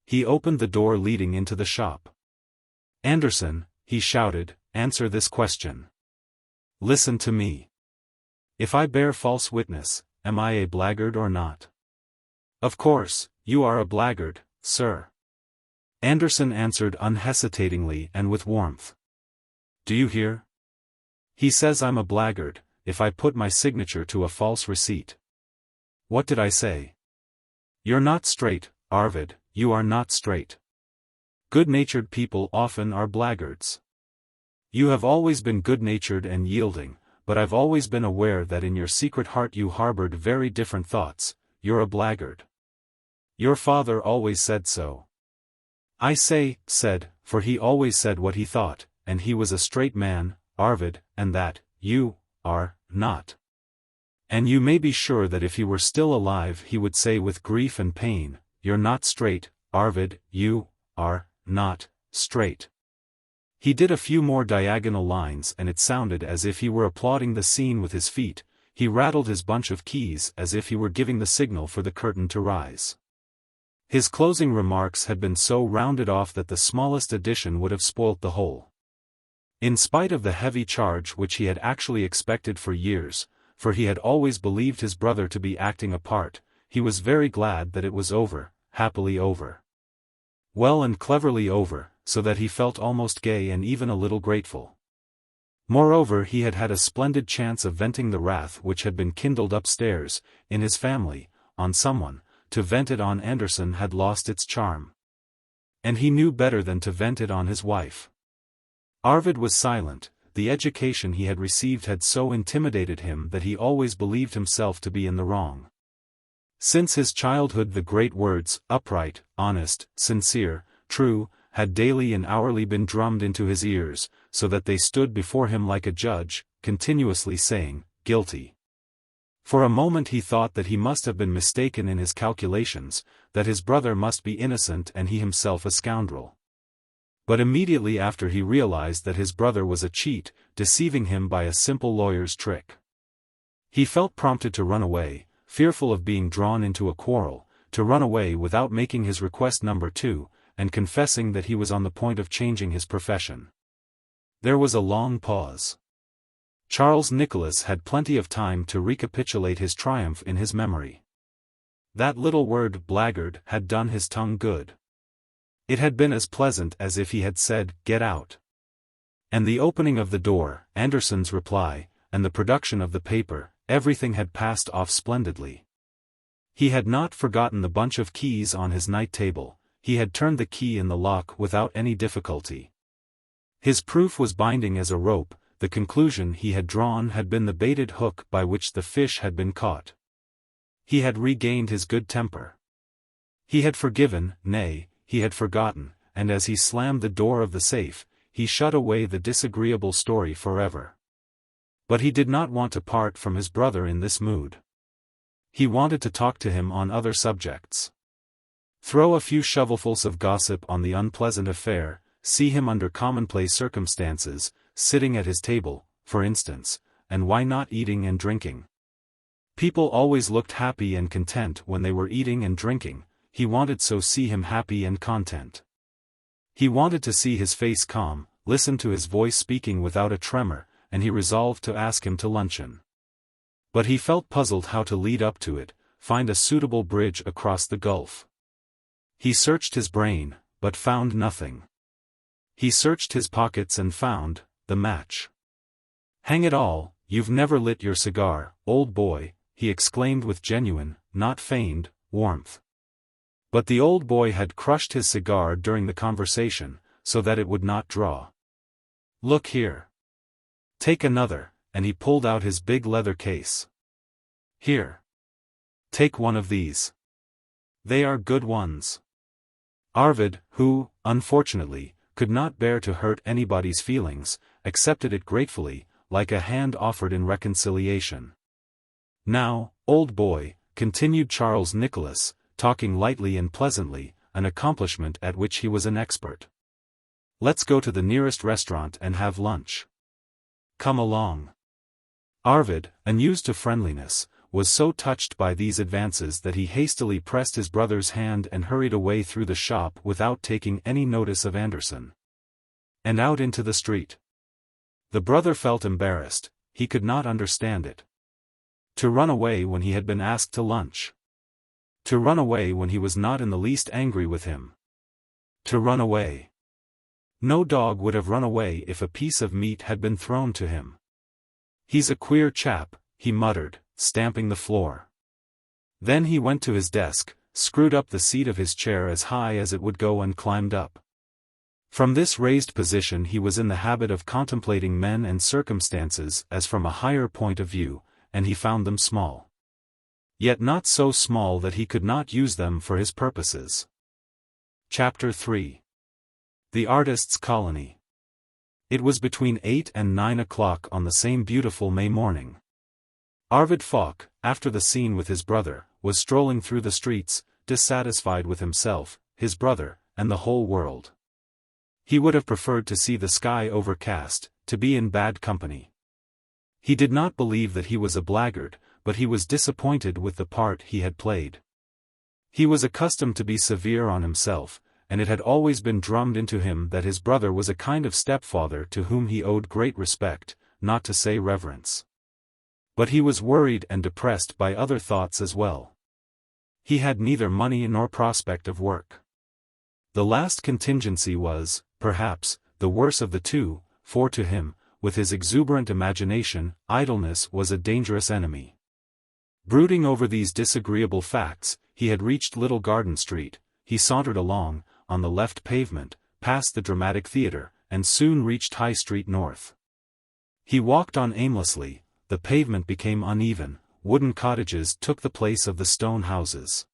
He opened the door leading into the shop. Anderson, he shouted, answer this question. Listen to me. If I bear false witness, am I a blackguard or not? Of course, you are a blackguard, sir. Anderson answered unhesitatingly and with warmth. Do you hear? He says I'm a blackguard, if I put my signature to a false receipt. What did I say? You're not straight, Arvid, you are not straight. Good-natured people often are blackguards. You have always been good-natured and yielding, but I've always been aware that in your secret heart you harbored very different thoughts. You're a blackguard. Your father always said so. I say, said, for he always said what he thought, and he was a straight man, Arvid, and that, you, are, not. And you may be sure that if he were still alive he would say with grief and pain, you're not straight, Arvid, you, are, not, straight. He did a few more diagonal lines and it sounded as if he were applauding the scene with his feet. He rattled his bunch of keys as if he were giving the signal for the curtain to rise. His closing remarks had been so rounded off that the smallest addition would have spoilt the whole. In spite of the heavy charge which he had actually expected for years, for he had always believed his brother to be acting a part, he was very glad that it was over, happily over. Well and cleverly over, so that he felt almost gay and even a little grateful. Moreover, he had had a splendid chance of venting the wrath which had been kindled upstairs, in his family, on someone. To vent it on Anderson had lost its charm. And he knew better than to vent it on his wife. Arvid was silent. The education he had received had so intimidated him that he always believed himself to be in the wrong. Since his childhood the great words, upright, honest, sincere, true, had daily and hourly been drummed into his ears, so that they stood before him like a judge, continuously saying, guilty. For a moment he thought that he must have been mistaken in his calculations, that his brother must be innocent and he himself a scoundrel. But immediately after he realized that his brother was a cheat, deceiving him by a simple lawyer's trick. He felt prompted to run away, fearful of being drawn into a quarrel, to run away without making his request number 2, and confessing that he was on the point of changing his profession. There was a long pause. Charles Nicholas had plenty of time to recapitulate his triumph in his memory. That little word blackguard had done his tongue good. It had been as pleasant as if he had said, get out. And the opening of the door, Anderson's reply, and the production of the paper, everything had passed off splendidly. He had not forgotten the bunch of keys on his night table. He had turned the key in the lock without any difficulty. His proof was binding as a rope. The conclusion he had drawn had been the baited hook by which the fish had been caught. He had regained his good temper. He had forgiven, nay, he had forgotten, and as he slammed the door of the safe, he shut away the disagreeable story forever. But he did not want to part from his brother in this mood. He wanted to talk to him on other subjects. Throw a few shovelfuls of gossip on the unpleasant affair, see him under commonplace circumstances, sitting at his table, for instance, and why not eating and drinking? People always looked happy and content when they were eating and drinking. He wanted so see him happy and content. He wanted to see his face calm, listen to his voice speaking without a tremor, and he resolved to ask him to luncheon. But he felt puzzled how to lead up to it, find a suitable bridge across the gulf. He searched his brain, but found nothing. He searched his pockets and found the match. Hang it all, you've never lit your cigar, old boy, he exclaimed with genuine, not feigned, warmth. But the old boy had crushed his cigar during the conversation, so that it would not draw. Look here. Take another, and he pulled out his big leather case. Here. Take one of these. They are good ones. Arvid, who, unfortunately, could not bear to hurt anybody's feelings, accepted it gratefully, like a hand offered in reconciliation. Now, old boy, continued Charles Nicholas, talking lightly and pleasantly, an accomplishment at which he was an expert. Let's go to the nearest restaurant and have lunch. Come along. Arvid, unused to friendliness, was so touched by these advances that he hastily pressed his brother's hand and hurried away through the shop without taking any notice of Anderson. And out into the street. The brother felt embarrassed, he could not understand it. To run away when he had been asked to lunch. To run away when he was not in the least angry with him. To run away. No dog would have run away if a piece of meat had been thrown to him. "He's a queer chap," he muttered, stamping the floor. Then he went to his desk, screwed up the seat of his chair as high as it would go and climbed up. From this raised position he was in the habit of contemplating men and circumstances as from a higher point of view, and he found them small. Yet not so small that he could not use them for his purposes. Chapter 3. The Artists' Colony. It was between 8 and 9 o'clock on the same beautiful May morning. Arvid Falk, after the scene with his brother, was strolling through the streets, dissatisfied with himself, his brother, and the whole world. He would have preferred to see the sky overcast, to be in bad company. He did not believe that he was a blackguard, but he was disappointed with the part he had played. He was accustomed to be severe on himself, and it had always been drummed into him that his brother was a kind of stepfather to whom he owed great respect, not to say reverence. But he was worried and depressed by other thoughts as well. He had neither money nor prospect of work. The last contingency was, perhaps, the worse of the two, for to him, with his exuberant imagination, idleness was a dangerous enemy. Brooding over these disagreeable facts, he had reached Little Garden Street. He sauntered along, on the left pavement, past the Dramatic Theatre, and soon reached High Street North. He walked on aimlessly, the pavement became uneven, wooden cottages took the place of the stone houses.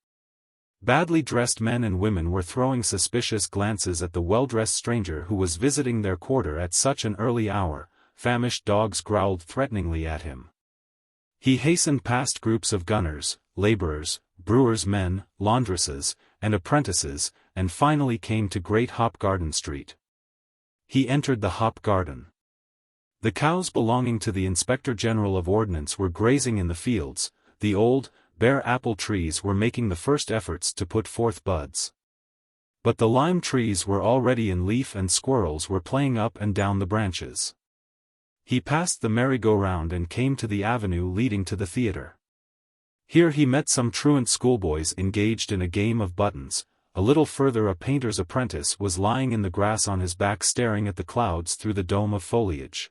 Badly dressed men and women were throwing suspicious glances at the well-dressed stranger who was visiting their quarter at such an early hour. Famished dogs growled threateningly at him. He hastened past groups of gunners, laborers, brewers' men, laundresses, and apprentices, and finally came to Great Hop Garden Street. He entered the hop garden. The cows belonging to the Inspector General of Ordnance were grazing in the fields, the old, bare apple trees were making the first efforts to put forth buds. But the lime trees were already in leaf and squirrels were playing up and down the branches. He passed the merry-go-round and came to the avenue leading to the theatre. Here he met some truant schoolboys engaged in a game of buttons. A little further a painter's apprentice was lying in the grass on his back staring at the clouds through the dome of foliage.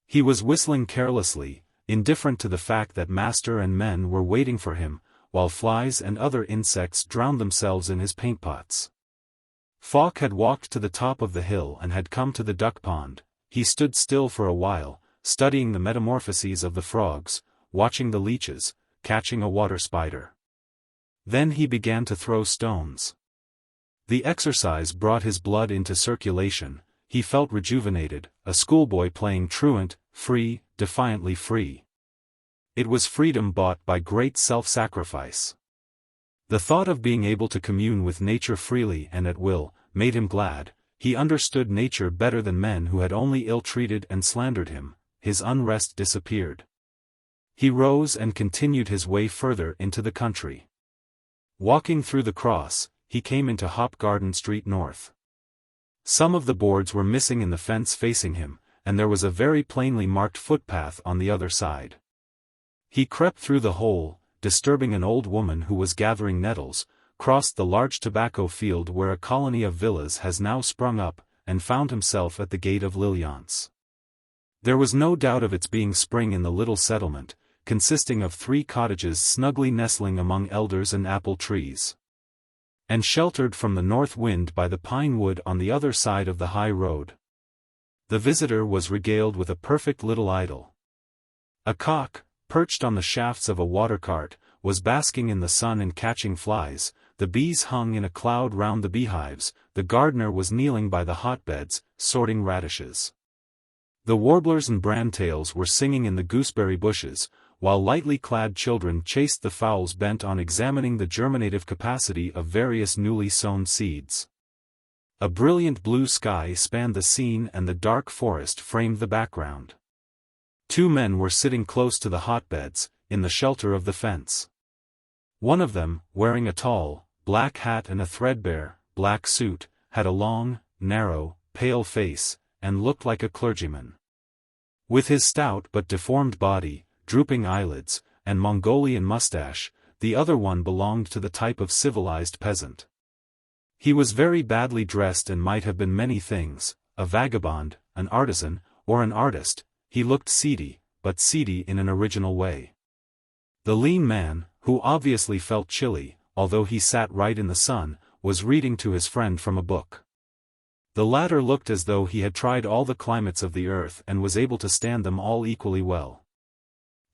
He was whistling carelessly, indifferent to the fact that master and men were waiting for him, while flies and other insects drowned themselves in his paint-pots. Falk had walked to the top of the hill and had come to the duck pond. He stood still for a while, studying the metamorphoses of the frogs, watching the leeches, catching a water spider. Then he began to throw stones. The exercise brought his blood into circulation, he felt rejuvenated, a schoolboy playing truant, free, defiantly free. It was freedom bought by great self-sacrifice. The thought of being able to commune with nature freely and at will, made him glad. He understood nature better than men who had only ill-treated and slandered him. His unrest disappeared. He rose and continued his way further into the country. Walking through the cross, he came into Hop Garden Street North. Some of the boards were missing in the fence facing him, and there was a very plainly marked footpath on the other side. He crept through the hole, disturbing an old woman who was gathering nettles, crossed the large tobacco field where a colony of villas has now sprung up, and found himself at the gate of Lillians. There was no doubt of its being spring in the little settlement, consisting of 3 cottages snugly nestling among elders and apple trees, and sheltered from the north wind by the pine wood on the other side of the high road. The visitor was regaled with a perfect little idyll. A cock, perched on the shafts of a water-cart, was basking in the sun and catching flies. The bees hung in a cloud round the beehives, the gardener was kneeling by the hotbeds, sorting radishes. The warblers and brantails were singing in the gooseberry bushes, while lightly clad children chased the fowls bent on examining the germinative capacity of various newly sown seeds. A brilliant blue sky spanned the scene and the dark forest framed the background. 2 men were sitting close to the hotbeds, in the shelter of the fence. One of them, wearing a tall, black hat and a threadbare, black suit, had a long, narrow, pale face, and looked like a clergyman. With his stout but deformed body, drooping eyelids, and Mongolian mustache, the other one belonged to the type of civilized peasant. He was very badly dressed and might have been many things, a vagabond, an artisan, or an artist. He looked seedy, but seedy in an original way. The lean man, who obviously felt chilly, although he sat right in the sun, was reading to his friend from a book. The latter looked as though he had tried all the climates of the earth and was able to stand them all equally well.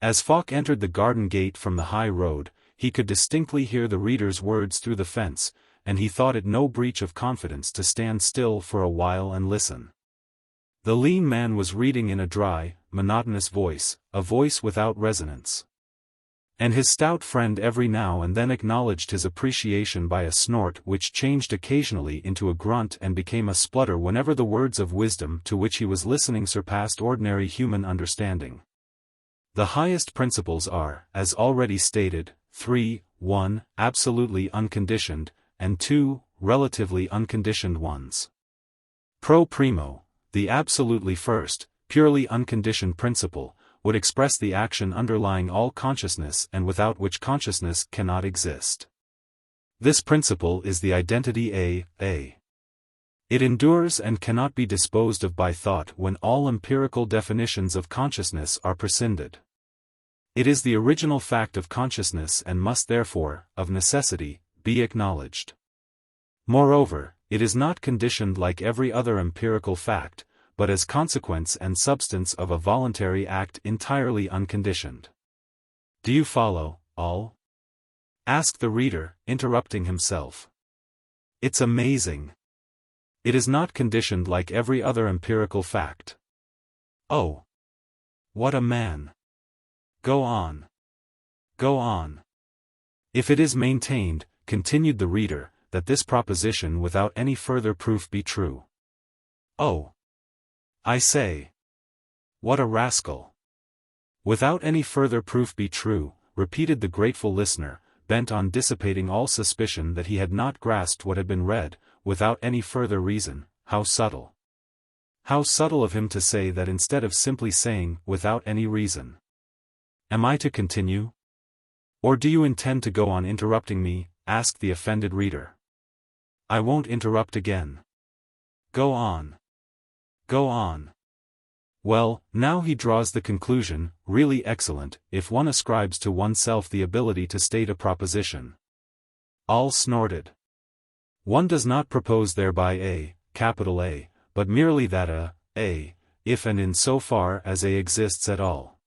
As Falk entered the garden gate from the high road, he could distinctly hear the reader's words through the fence, and he thought it no breach of confidence to stand still for a while and listen. The lean man was reading in a dry, monotonous voice, a voice without resonance. And his stout friend every now and then acknowledged his appreciation by a snort which changed occasionally into a grunt and became a splutter whenever the words of wisdom to which he was listening surpassed ordinary human understanding. The highest principles are, as already stated, 3, 1, absolutely unconditioned, and 2, relatively unconditioned ones. Pro primo, the absolutely first, purely unconditioned principle, would express the action underlying all consciousness and without which consciousness cannot exist. This principle is the identity A. It endures and cannot be disposed of by thought when all empirical definitions of consciousness are prescinded. It is the original fact of consciousness and must therefore, of necessity, be acknowledged. Moreover, it is not conditioned like every other empirical fact, but as consequence and substance of a voluntary act entirely unconditioned. Do you follow, all? Asked the reader, interrupting himself. It's amazing. It is not conditioned like every other empirical fact. Oh! What a man! Go on. Go on. If it is maintained, continued the reader, that this proposition without any further proof be true. Oh! I say. What a rascal. Without any further proof be true, repeated the grateful listener, bent on dissipating all suspicion that he had not grasped what had been read, without any further reason. How subtle. How subtle of him to say that instead of simply saying, without any reason. Am I to continue? Or do you intend to go on interrupting me? Asked the offended reader. I won't interrupt again. Go on. Go on. Well, now he draws the conclusion, really excellent, if one ascribes to oneself the ability to state a proposition. All snorted. One does not propose thereby capital A, but merely that a, if and in so far as A exists at all.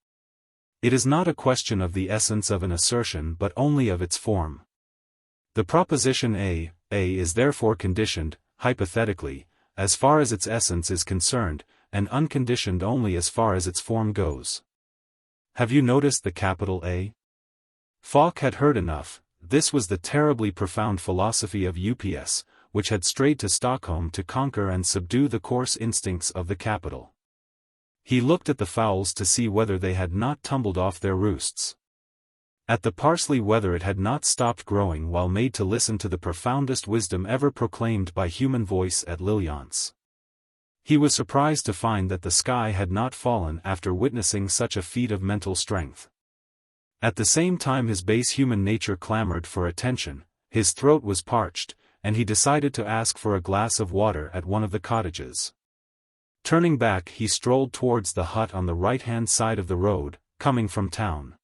It is not a question of the essence of an assertion but only of its form. The proposition A is therefore conditioned, hypothetically, as far as its essence is concerned, and unconditioned only as far as its form goes. Have you noticed the capital A? Falk had heard enough. This was the terribly profound philosophy of UPS, which had strayed to Stockholm to conquer and subdue the coarse instincts of the capital. He looked at the fowls to see whether they had not tumbled off their roosts. At the parsley whether it had not stopped growing while made to listen to the profoundest wisdom ever proclaimed by human voice at Lilliance. He was surprised to find that the sky had not fallen after witnessing such a feat of mental strength. At the same time his base human nature clamored for attention, his throat was parched, and he decided to ask for a glass of water at one of the cottages. Turning back he strolled towards the hut on the right-hand side of the road, coming from town.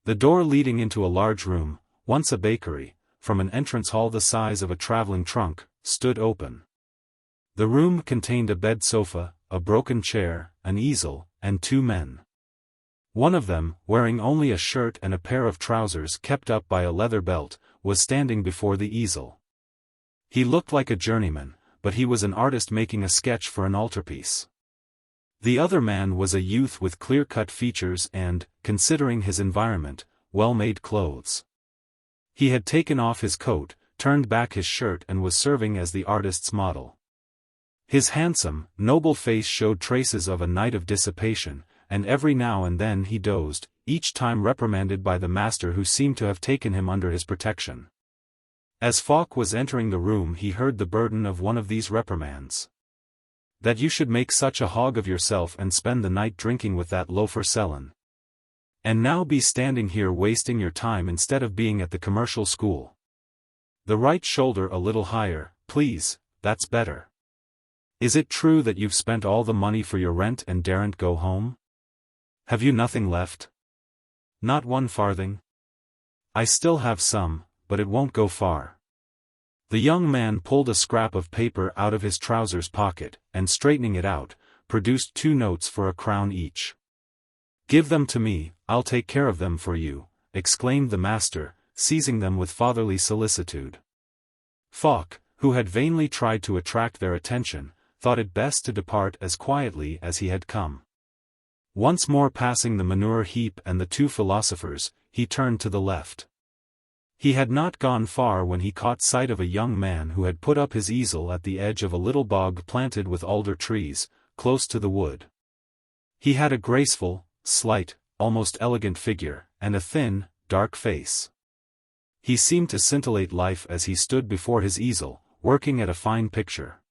The door leading into a large room, once a bakery, from an entrance hall the size of a traveling trunk, stood open. The room contained a bed sofa, a broken chair, an easel, and 2 men. One of them, wearing only a shirt and a pair of trousers kept up by a leather belt, was standing before the easel. He looked like a journeyman, but he was an artist making a sketch for an altarpiece. The other man was a youth with clear-cut features and, considering his environment, well-made clothes. He had taken off his coat, turned back his shirt and was serving as the artist's model. His handsome, noble face showed traces of a night of dissipation, and every now and then he dozed, each time reprimanded by the master who seemed to have taken him under his protection. As Falk was entering the room he heard the burden of one of these reprimands. That you should make such a hog of yourself and spend the night drinking with that loafer Sellen. And now be standing here wasting your time instead of being at the commercial school. The right shoulder a little higher, please, that's better. Is it true that you've spent all the money for your rent and daren't go home? Have you nothing left? Not 1 farthing? I still have some, but it won't go far. The young man pulled a scrap of paper out of his trousers pocket, and straightening it out, produced 2 notes for a crown each. Give them to me, I'll take care of them for you, exclaimed the master, seizing them with fatherly solicitude. Falk, who had vainly tried to attract their attention, thought it best to depart as quietly as he had come. Once more passing the manure heap and the 2 philosophers, he turned to the left. He had not gone far when he caught sight of a young man who had put up his easel at the edge of a little bog planted with alder trees, close to the wood. He had a graceful, slight, almost elegant figure, and a thin, dark face. He seemed to scintillate life as he stood before his easel, working at a fine picture.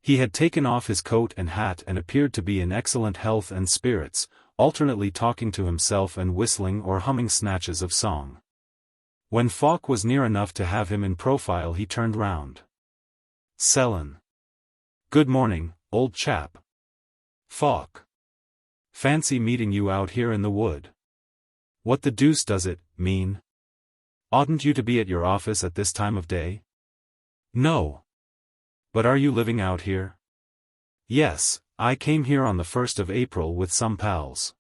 He had taken off his coat and hat and appeared to be in excellent health and spirits, alternately talking to himself and whistling or humming snatches of song. When Falk was near enough to have him in profile, he turned round. Sellen. Good morning, old chap. Falk. Fancy meeting you out here in the wood. What the deuce does it mean? Oughtn't you to be at your office at this time of day? No. But are you living out here? Yes, I came here on the 1st of April with some pals.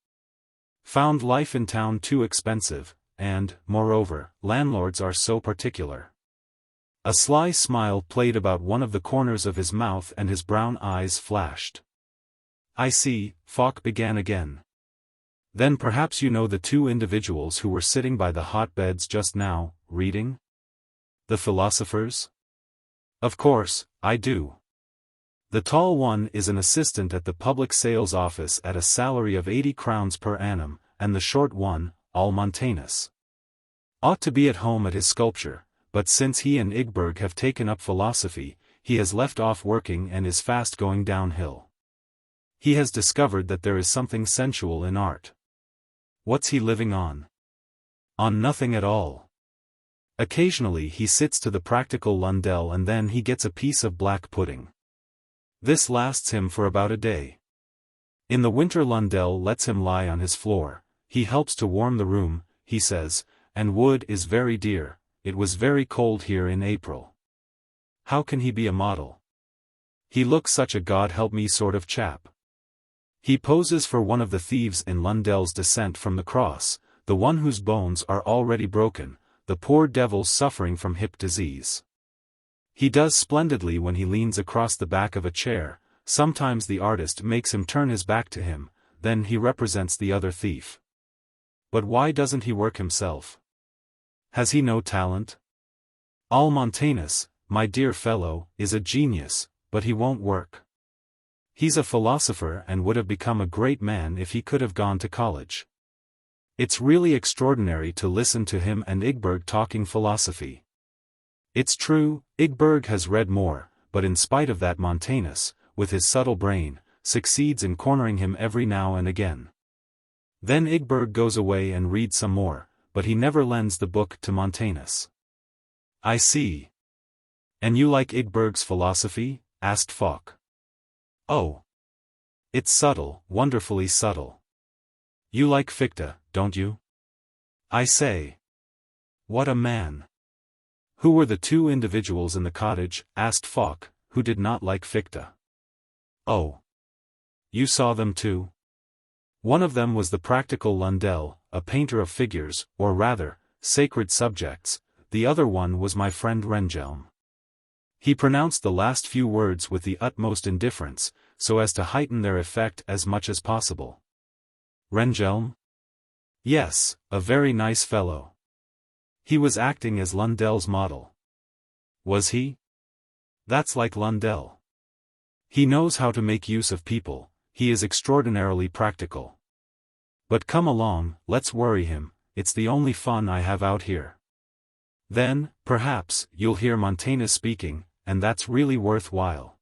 Found life in town too expensive, and, moreover, landlords are so particular. A sly smile played about one of the corners of his mouth and his brown eyes flashed. I see, Falk began again. Then perhaps you know the 2 individuals who were sitting by the hotbeds just now, reading? The philosophers? Of course, I do. The tall one is an assistant at the public sales office at a salary of 80 crowns per annum, and the short one, Olle Montanus, ought to be at home at his sculpture, but since he and Ygberg have taken up philosophy, he has left off working and is fast going downhill. He has discovered that there is something sensual in art. What's he living on? On nothing at all. Occasionally he sits to the practical Lundell and then he gets a piece of black pudding. This lasts him for about a day. In the winter Lundell lets him lie on his floor, he helps to warm the room, he says, and wood is very dear, it was very cold here in April. How can he be a model? He looks such a God-help-me sort of chap. He poses for one of the thieves in Lundell's Descent from the Cross, the one whose bones are already broken, the poor devil suffering from hip disease. He does splendidly when he leans across the back of a chair, sometimes the artist makes him turn his back to him, then he represents the other thief. But why doesn't he work himself? Has he no talent? Olle Montanus, my dear fellow, is a genius, but he won't work. He's a philosopher and would have become a great man if he could have gone to college. It's really extraordinary to listen to him and Ygberg talking philosophy. It's true, Ygberg has read more, but in spite of that Montanus, with his subtle brain, succeeds in cornering him every now and again. Then Ygberg goes away and reads some more, but he never lends the book to Montanus. I see. And you like Ygberg's philosophy? Asked Falk. Oh. It's subtle, wonderfully subtle. You like Fichte, don't you? I say. What a man. Who were the 2 individuals in the cottage? Asked Falk, who did not like Fichte. Oh. You saw them too? One of them was the practical Lundell, a painter of figures, or rather, sacred subjects, the other one was my friend Rehnhjelm. He pronounced the last few words with the utmost indifference, so as to heighten their effect as much as possible. Rehnhjelm? Yes, a very nice fellow. He was acting as Lundell's model. Was he? That's like Lundell. He knows how to make use of people, he is extraordinarily practical. But come along, let's worry him, it's the only fun I have out here. Then, perhaps, you'll hear Montanus speaking, and that's really worthwhile.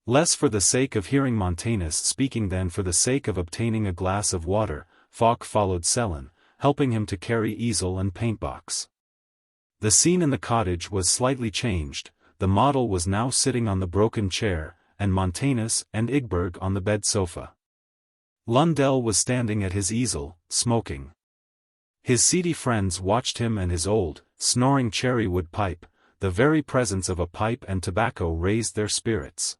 Less for the sake of hearing Montanus speaking than for the sake of obtaining a glass of water, Falk followed Sellen, helping him to carry easel and paintbox. The scene in the cottage was slightly changed, the model was now sitting on the broken chair, and Montanus and Ygberg on the bed sofa. Lundell was standing at his easel, smoking. His seedy friends watched him and his old, snoring cherry-wood pipe. The very presence of a pipe and tobacco raised their spirits.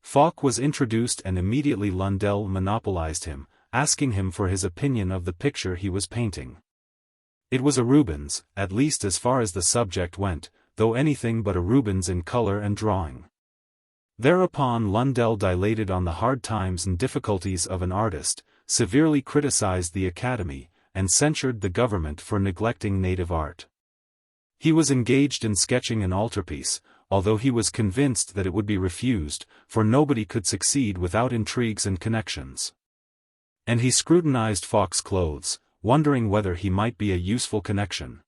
Falk was introduced and immediately Lundell monopolized him, asking him for his opinion of the picture he was painting. It was a Rubens, at least as far as the subject went, though anything but a Rubens in color and drawing. Thereupon Lundell dilated on the hard times and difficulties of an artist, severely criticized the Academy, and censured the government for neglecting native art. He was engaged in sketching an altarpiece, although he was convinced that it would be refused, for nobody could succeed without intrigues and connections. And he scrutinized Falk's clothes, wondering whether he might be a useful connection.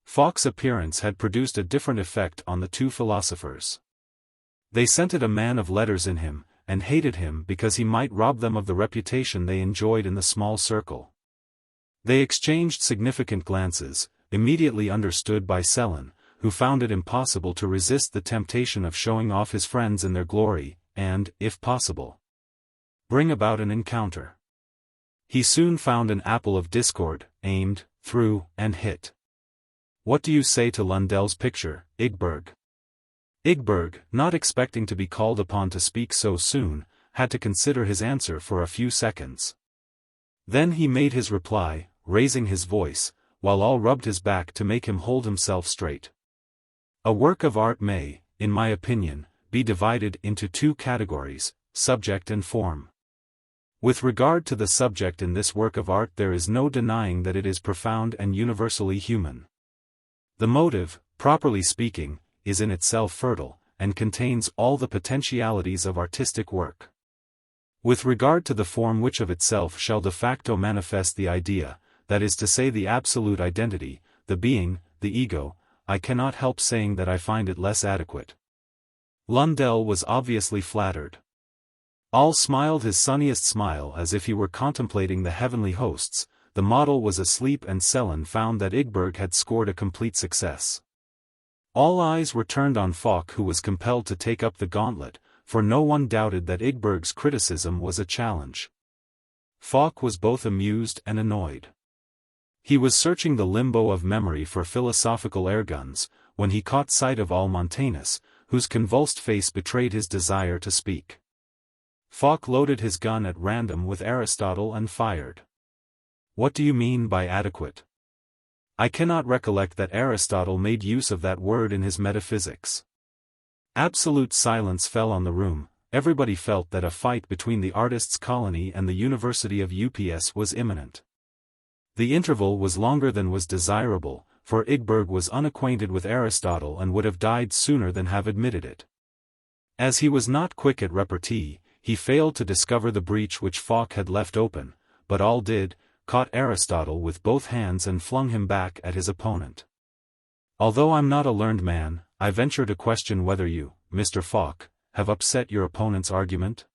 Falk's appearance had produced a different effect on the two philosophers. They scented a man of letters in him, and hated him because he might rob them of the reputation they enjoyed in the small circle. They exchanged significant glances, immediately understood by Sellen, who found it impossible to resist the temptation of showing off his friends in their glory, and, if possible, bring about an encounter. He soon found an apple of discord, aimed, threw, and hit. "What do you say to Lundell's picture, Ygberg?" Ygberg, not expecting to be called upon to speak so soon, had to consider his answer for a few seconds. Then he made his reply, raising his voice, while all rubbed his back to make him hold himself straight. A work of art may, in my opinion, be divided into two categories, subject and form. With regard to the subject in this work of art there is no denying that it is profound and universally human. The motive, properly speaking, is in itself fertile, and contains all the potentialities of artistic work. With regard to the form which of itself shall de facto manifest the idea, that is to say the absolute identity, the being, the ego, I cannot help saying that I find it less adequate. Lundell was obviously flattered. All smiled his sunniest smile as if he were contemplating the heavenly hosts. The model was asleep and Sellen found that Ygberg had scored a complete success. All eyes were turned on Falk, who was compelled to take up the gauntlet, for no one doubted that Ygberg's criticism was a challenge. Falk was both amused and annoyed. He was searching the limbo of memory for philosophical airguns, when he caught sight of Olle Montanus, whose convulsed face betrayed his desire to speak. Falk loaded his gun at random with Aristotle and fired. "What do you mean by adequate?" "I cannot recollect that Aristotle made use of that word in his Metaphysics." Absolute silence fell on the room. Everybody felt that a fight between the artists' colony and the University of UPS was imminent. The interval was longer than was desirable, for Ygberg was unacquainted with Aristotle and would have died sooner than have admitted it. As he was not quick at repartee, he failed to discover the breach which Falk had left open, but all did, caught Aristotle with both hands and flung him back at his opponent. "Although I'm not a learned man, I venture to question whether you, Mr. Falk, have upset your opponent's argument.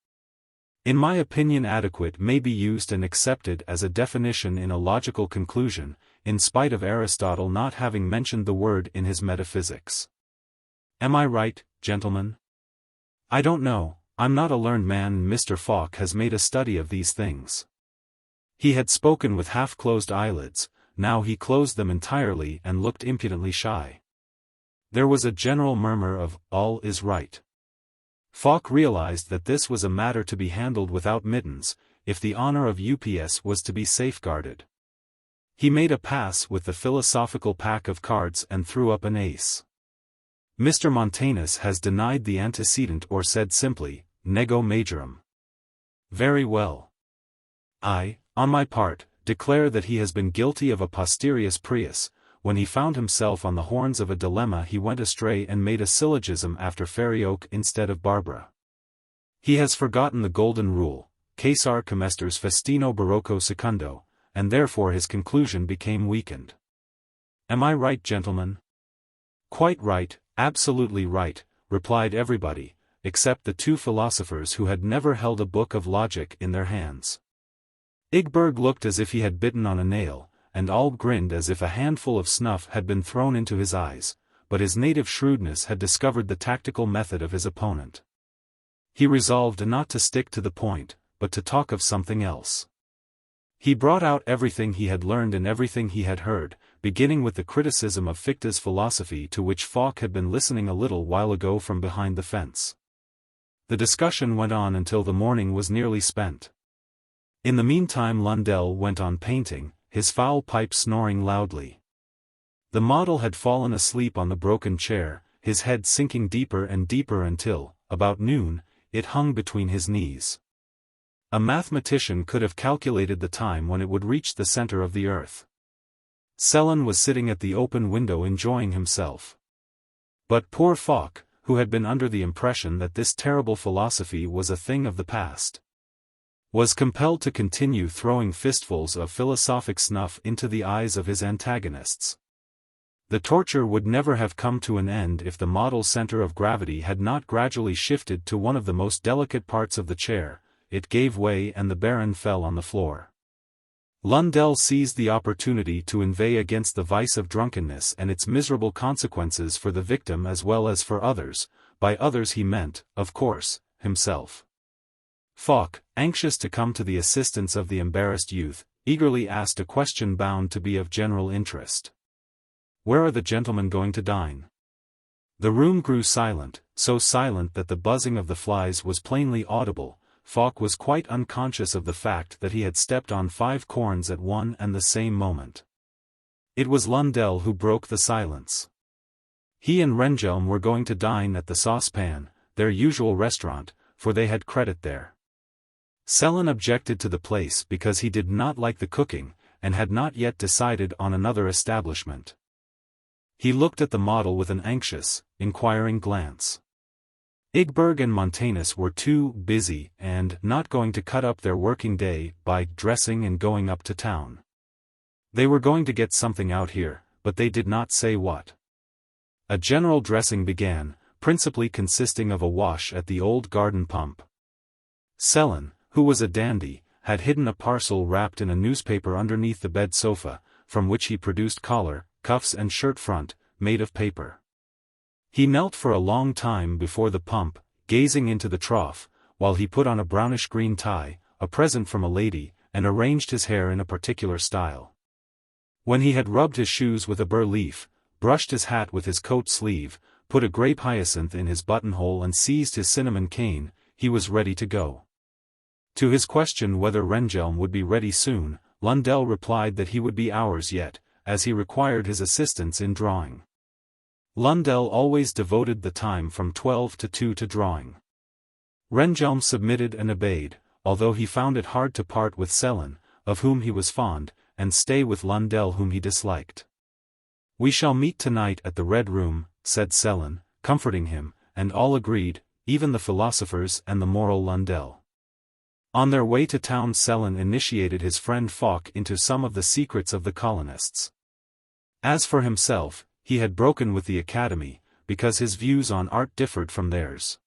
In my opinion adequate may be used and accepted as a definition in a logical conclusion, in spite of Aristotle not having mentioned the word in his Metaphysics. Am I right, gentlemen? I don't know, I'm not a learned man and Mr. Falk has made a study of these things." He had spoken with half-closed eyelids, now he closed them entirely and looked impudently shy. There was a general murmur of, "All is right." Falk realized that this was a matter to be handled without mittens, if the honor of UPS was to be safeguarded. He made a pass with the philosophical pack of cards and threw up an ace. Mr. Montanus has denied the antecedent or said simply, "Nego majorum." Very well. I, on my part, declare that he has been guilty of a posterius prius. When he found himself on the horns of a dilemma he went astray and made a syllogism after Ferrioque instead of Barbara. He has forgotten the golden rule, Caesar comesters festino barocco secundo, and therefore his conclusion became weakened. Am I right, gentlemen? Quite right, absolutely right, replied everybody, except the two philosophers who had never held a book of logic in their hands. Ygberg looked as if he had bitten on a nail, and all grinned as if a handful of snuff had been thrown into his eyes, but his native shrewdness had discovered the tactical method of his opponent. He resolved not to stick to the point, but to talk of something else. He brought out everything he had learned and everything he had heard, beginning with the criticism of Fichte's philosophy to which Falk had been listening a little while ago from behind the fence. The discussion went on until the morning was nearly spent. In the meantime Lundell went on painting, his foul pipe snoring loudly. The model had fallen asleep on the broken chair, his head sinking deeper and deeper until, about noon, it hung between his knees. A mathematician could have calculated the time when it would reach the center of the earth. Sellen was sitting at the open window enjoying himself. But poor Falk, who had been under the impression that this terrible philosophy was a thing of the past, was compelled to continue throwing fistfuls of philosophic snuff into the eyes of his antagonists. The torture would never have come to an end if the model center of gravity had not gradually shifted to one of the most delicate parts of the chair. It gave way and the Baron fell on the floor. Lundell seized the opportunity to inveigh against the vice of drunkenness and its miserable consequences for the victim as well as for others. By others he meant, of course, himself. Falk, anxious to come to the assistance of the embarrassed youth, eagerly asked a question bound to be of general interest. "Where are the gentlemen going to dine?" The room grew silent, so silent that the buzzing of the flies was plainly audible. Falk was quite unconscious of the fact that he had stepped on 5 corns at one and the same moment. It was Lundell who broke the silence. He and Rehnhjelm were going to dine at the Saucepan, their usual restaurant, for they had credit there. Sellen objected to the place because he did not like the cooking, and had not yet decided on another establishment. He looked at the model with an anxious, inquiring glance. Ygberg and Montanus were too busy and not going to cut up their working day by dressing and going up to town. They were going to get something out here, but they did not say what. A general dressing began, principally consisting of a wash at the old garden pump. Sellen, who was a dandy, had hidden a parcel wrapped in a newspaper underneath the bed sofa, from which he produced collar, cuffs and shirt front, made of paper. He knelt for a long time before the pump, gazing into the trough, while he put on a brownish-green tie, a present from a lady, and arranged his hair in a particular style. When he had rubbed his shoes with a bur leaf, brushed his hat with his coat sleeve, put a grape hyacinth in his buttonhole and seized his cinnamon cane, he was ready to go. To his question whether Rehnhjelm would be ready soon, Lundell replied that he would be hours yet, as he required his assistance in drawing. Lundell always devoted the time from 12 to 2 to drawing. Rehnhjelm submitted and obeyed, although he found it hard to part with Sellen, of whom he was fond, and stay with Lundell whom he disliked. "We shall meet tonight at the Red Room," said Sellen, comforting him, and all agreed, even the philosophers and the moral Lundell. On their way to town Sellen initiated his friend Falk into some of the secrets of the colonists. As for himself, he had broken with the academy, because his views on art differed from theirs.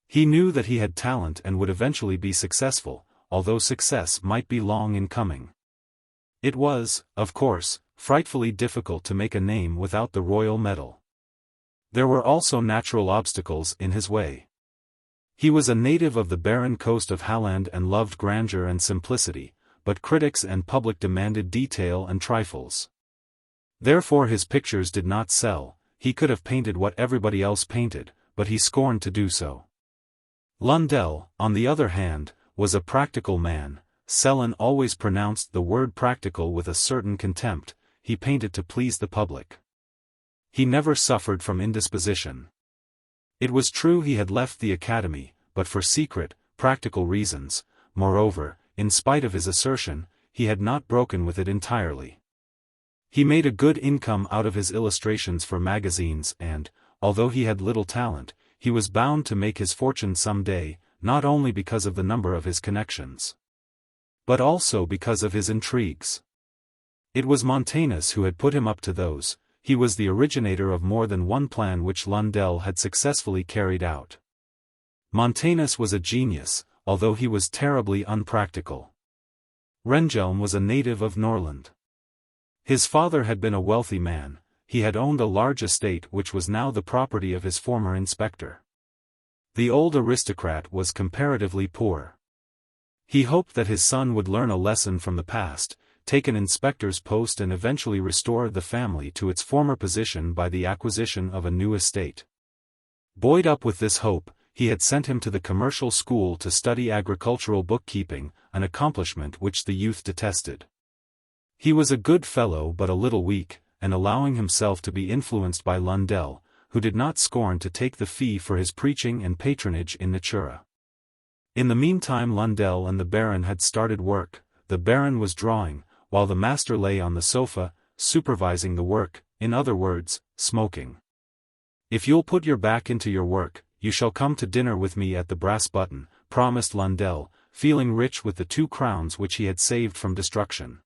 He knew that he had talent and would eventually be successful, although success might be long in coming. It was, of course, frightfully difficult to make a name without the royal medal. There were also natural obstacles in his way. He was a native of the barren coast of Halland and loved grandeur and simplicity, but critics and public demanded detail and trifles. Therefore his pictures did not sell. He could have painted what everybody else painted, but he scorned to do so. Lundell, on the other hand, was a practical man. Sellen always pronounced the word practical with a certain contempt. He painted to please the public. He never suffered from indisposition. It was true he had left the academy, but for secret, practical reasons. Moreover, in spite of his assertion, he had not broken with it entirely. He made a good income out of his illustrations for magazines and, although he had little talent, he was bound to make his fortune some day, not only because of the number of his connections, but also because of his intrigues. It was Montanus who had put him up to those. He was the originator of more than one plan which Lundell had successfully carried out. Montanus was a genius, although he was terribly unpractical. Rehnhjelm was a native of Norrland. His father had been a wealthy man. He had owned a large estate which was now the property of his former inspector. The old aristocrat was comparatively poor. He hoped that his son would learn a lesson from the past, take an inspector's post and eventually restore the family to its former position by the acquisition of a new estate. Buoyed up with this hope, he had sent him to the commercial school to study agricultural bookkeeping, an accomplishment which the youth detested. He was a good fellow but a little weak, and allowing himself to be influenced by Lundell, who did not scorn to take the fee for his preaching and patronage in Natura. In the meantime Lundell and the Baron had started work. The Baron was drawing, while the master lay on the sofa, supervising the work, in other words, smoking. "If you'll put your back into your work, you shall come to dinner with me at the Brass Button," promised Lundell, feeling rich with the 2 crowns which he had saved from destruction.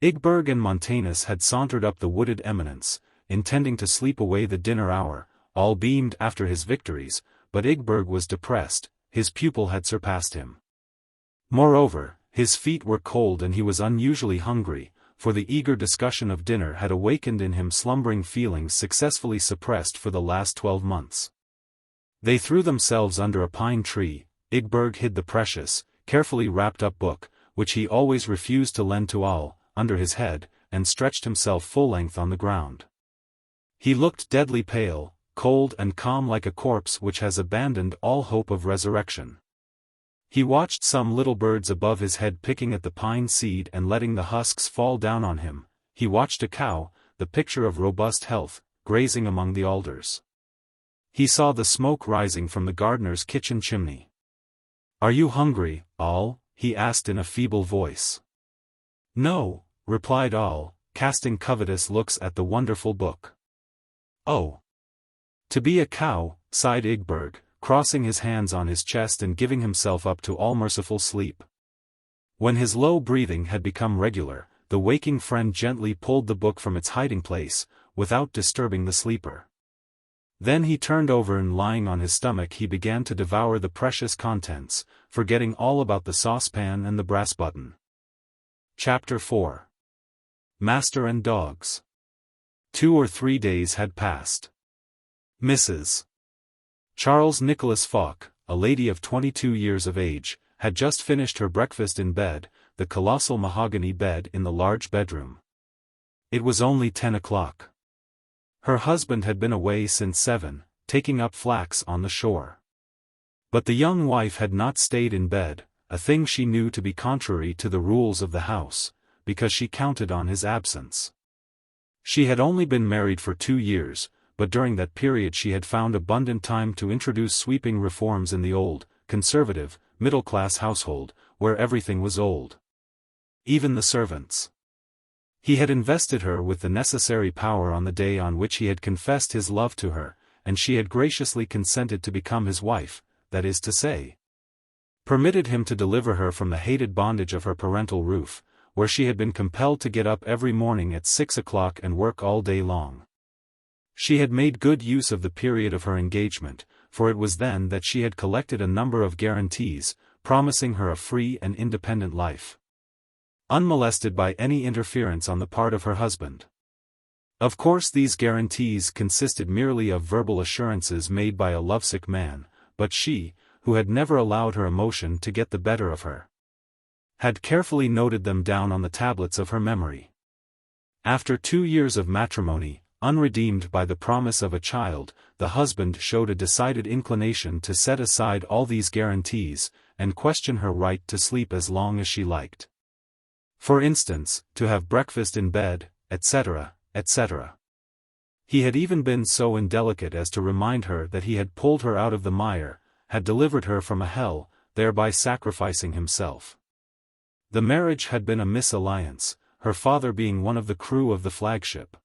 Ygberg and Montanus had sauntered up the wooded eminence, intending to sleep away the dinner hour. All beamed after his victories, but Ygberg was depressed. His pupil had surpassed him. Moreover, his feet were cold and he was unusually hungry, for the eager discussion of dinner had awakened in him slumbering feelings successfully suppressed for the last 12 months. They threw themselves under a pine tree. Ygberg hid the precious, carefully wrapped-up book, which he always refused to lend to Olle, under his head, and stretched himself full length on the ground. He looked deadly pale, cold and calm like a corpse which has abandoned all hope of resurrection. He watched some little birds above his head picking at the pine seed and letting the husks fall down on him. He watched a cow, the picture of robust health, grazing among the alders. He saw the smoke rising from the gardener's kitchen chimney. "Are you hungry, Olle?" he asked in a feeble voice. "No," replied Olle, casting covetous looks at the wonderful book. "Oh. To be a cow," sighed Ygberg, crossing his hands on his chest and giving himself up to all merciful sleep. When his low breathing had become regular, the waking friend gently pulled the book from its hiding place, without disturbing the sleeper. Then he turned over and lying on his stomach he began to devour the precious contents, forgetting all about the saucepan and the brass button. Chapter 4. Master and Dogs. 2 or 3 days had passed. Mrs. Charles Nicholas Falk, a lady of 22 years of age, had just finished her breakfast in bed, the colossal mahogany bed in the large bedroom. It was only 10 o'clock. Her husband had been away since 7, taking up flax on the shore. But the young wife had not stayed in bed, a thing she knew to be contrary to the rules of the house, because she counted on his absence. She had only been married for 2 years, but during that period she had found abundant time to introduce sweeping reforms in the old, conservative, middle-class household, where everything was old. Even the servants. He had invested her with the necessary power on the day on which he had confessed his love to her, and she had graciously consented to become his wife, that is to say, permitted him to deliver her from the hated bondage of her parental roof, where she had been compelled to get up every morning at 6 o'clock and work all day long. She had made good use of the period of her engagement, for it was then that she had collected a number of guarantees, promising her a free and independent life, unmolested by any interference on the part of her husband. Of course these guarantees consisted merely of verbal assurances made by a lovesick man, but she, who had never allowed her emotion to get the better of her, had carefully noted them down on the tablets of her memory. After 2 years of matrimony, unredeemed by the promise of a child, the husband showed a decided inclination to set aside all these guarantees, and question her right to sleep as long as she liked. For instance, to have breakfast in bed, etc., etc. He had even been so indelicate as to remind her that he had pulled her out of the mire, had delivered her from a hell, thereby sacrificing himself. The marriage had been a misalliance, her father being one of the crew of the flagship.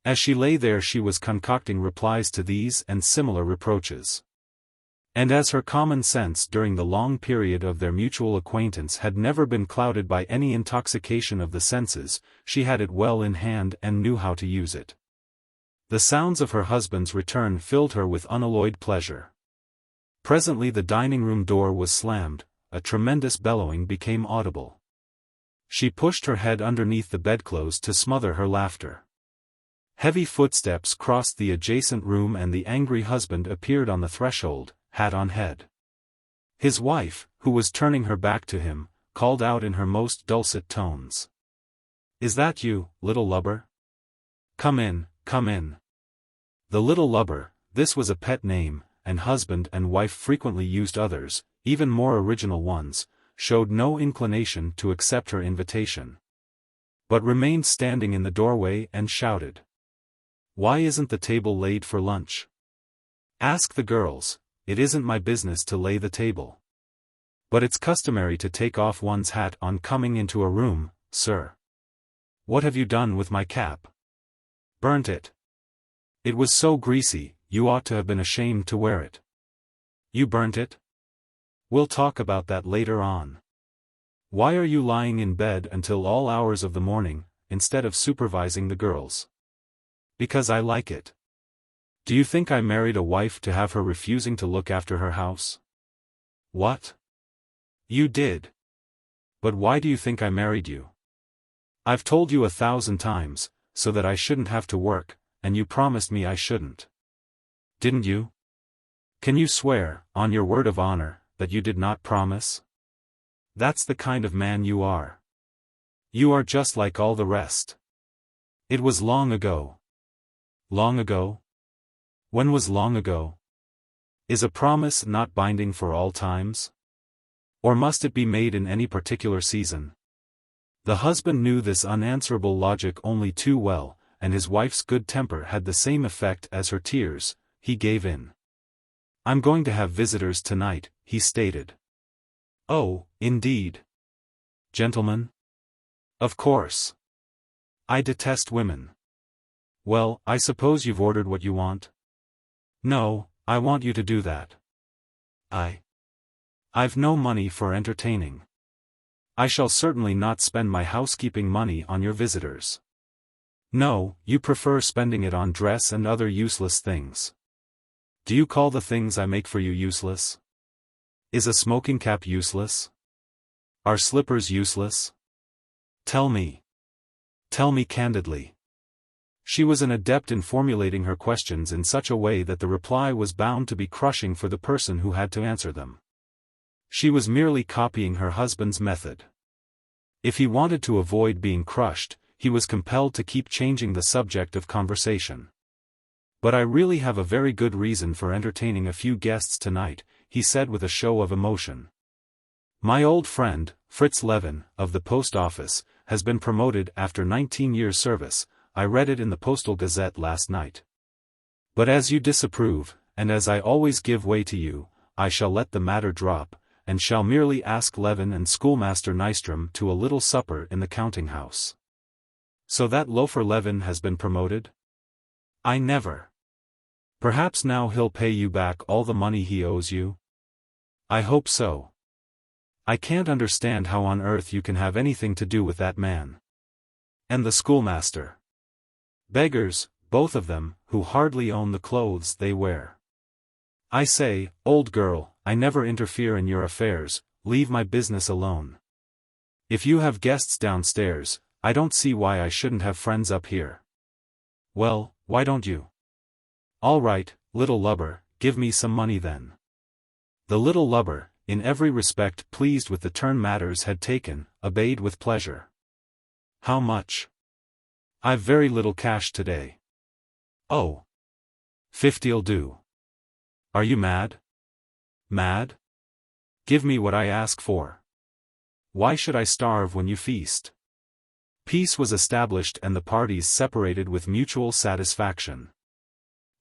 As she lay there she was concocting replies to these and similar reproaches. And as her common sense during the long period of their mutual acquaintance had never been clouded by any intoxication of the senses, she had it well in hand and knew how to use it. The sounds of her husband's return filled her with unalloyed pleasure. Presently the dining-room door was slammed, a tremendous bellowing became audible. She pushed her head underneath the bedclothes to smother her laughter. Heavy footsteps crossed the adjacent room and the angry husband appeared on the threshold, hat on head. His wife, who was turning her back to him, called out in her most dulcet tones. "Is that you, little lubber? Come in, come in." The little lubber, this was a pet name, and husband and wife frequently used others, even more original ones, showed no inclination to accept her invitation, but remained standing in the doorway and shouted, "Why isn't the table laid for lunch? Ask the girls. It isn't my business to lay the table. But it's customary to take off one's hat on coming into a room, sir. What have you done with my cap? Burnt it. It was so greasy, you ought to have been ashamed to wear it. You burnt it? We'll talk about that later on. Why are you lying in bed until all hours of the morning, instead of supervising the girls? Because I like it. Do you think I married a wife to have her refusing to look after her house? What? You did. But why do you think I married you? I've told you 1,000 times, so that I shouldn't have to work, and you promised me I shouldn't. Didn't you? Can you swear, on your word of honor, that you did not promise? That's the kind of man you are. You are just like all the rest. It was long ago. Long ago? When was long ago? Is a promise not binding for all times? Or must it be made in any particular season? The husband knew this unanswerable logic only too well, and his wife's good temper had the same effect as her tears. He gave in. "I'm going to have visitors tonight," he stated. "Oh, indeed. Gentlemen?" "Of course. I detest women." "Well, I suppose you've ordered what you want?" "No, I want you to do that." I've no money for entertaining. I shall certainly not spend my housekeeping money on your visitors." "No, you prefer spending it on dress and other useless things. Do you call the things I make for you useless? Is a smoking cap useless? Are slippers useless? Tell me. Tell me candidly." She was an adept in formulating her questions in such a way that the reply was bound to be crushing for the person who had to answer them. She was merely copying her husband's method. If he wanted to avoid being crushed, he was compelled to keep changing the subject of conversation. "But I really have a very good reason for entertaining a few guests tonight," he said with a show of emotion. "My old friend, Fritz Levin, of the post office, has been promoted after 19 years' service. I read it in the Postal Gazette last night. But as you disapprove, and as I always give way to you, I shall let the matter drop, and shall merely ask Levin and schoolmaster Nystrom to a little supper in the counting-house." "So that loafer Levin has been promoted?" "I never. Perhaps now he'll pay you back all the money he owes you?" "I hope so. I can't understand how on earth you can have anything to do with that man. And the schoolmaster. Beggars, both of them, who hardly own the clothes they wear. I say, old girl, I never interfere in your affairs, leave my business alone. If you have guests downstairs, I don't see why I shouldn't have friends up here." "Well, why don't you?" "All right, little lubber, give me some money then." The little lubber, in every respect pleased with the turn matters had taken, obeyed with pleasure. "How much?" "I've very little cash today." "Oh. 50'll do." "Are you mad?" "Mad? Give me what I ask for. Why should I starve when you feast?" Peace was established and the parties separated with mutual satisfaction.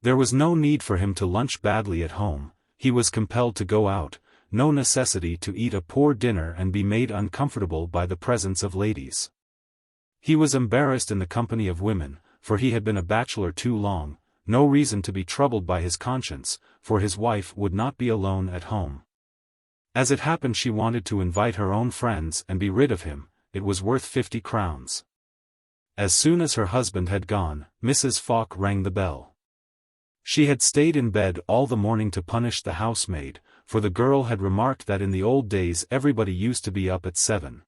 There was no need for him to lunch badly at home, he was compelled to go out, no necessity to eat a poor dinner and be made uncomfortable by the presence of ladies. He was embarrassed in the company of women, for he had been a bachelor too long, no reason to be troubled by his conscience, for his wife would not be alone at home. As it happened she wanted to invite her own friends and be rid of him, it was worth 50 crowns. As soon as her husband had gone, Mrs. Falk rang the bell. She had stayed in bed all the morning to punish the housemaid, for the girl had remarked that in the old days everybody used to be up at 7.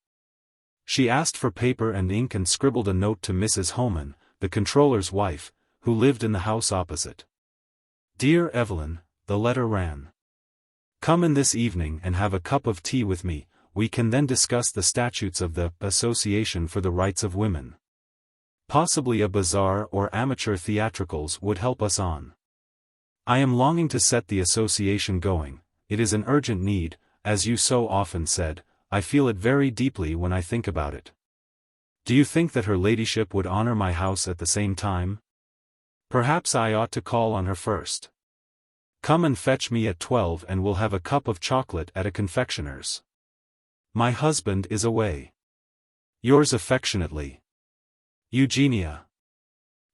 She asked for paper and ink and scribbled a note to Mrs. Homan, the controller's wife, who lived in the house opposite. "Dear Evelyn," the letter ran. Come in this evening and have a cup of tea with me, we can then discuss the statutes of the Association for the Rights of Women. Possibly a bazaar or amateur theatricals would help us on. I am longing to set the association going, it is an urgent need, as you so often said, I feel it very deeply when I think about it. Do you think that her ladyship would honor my house at the same time? Perhaps I ought to call on her first. Come and fetch me at 12 and we'll have a cup of chocolate at a confectioner's. My husband is away. Yours affectionately, Eugenia.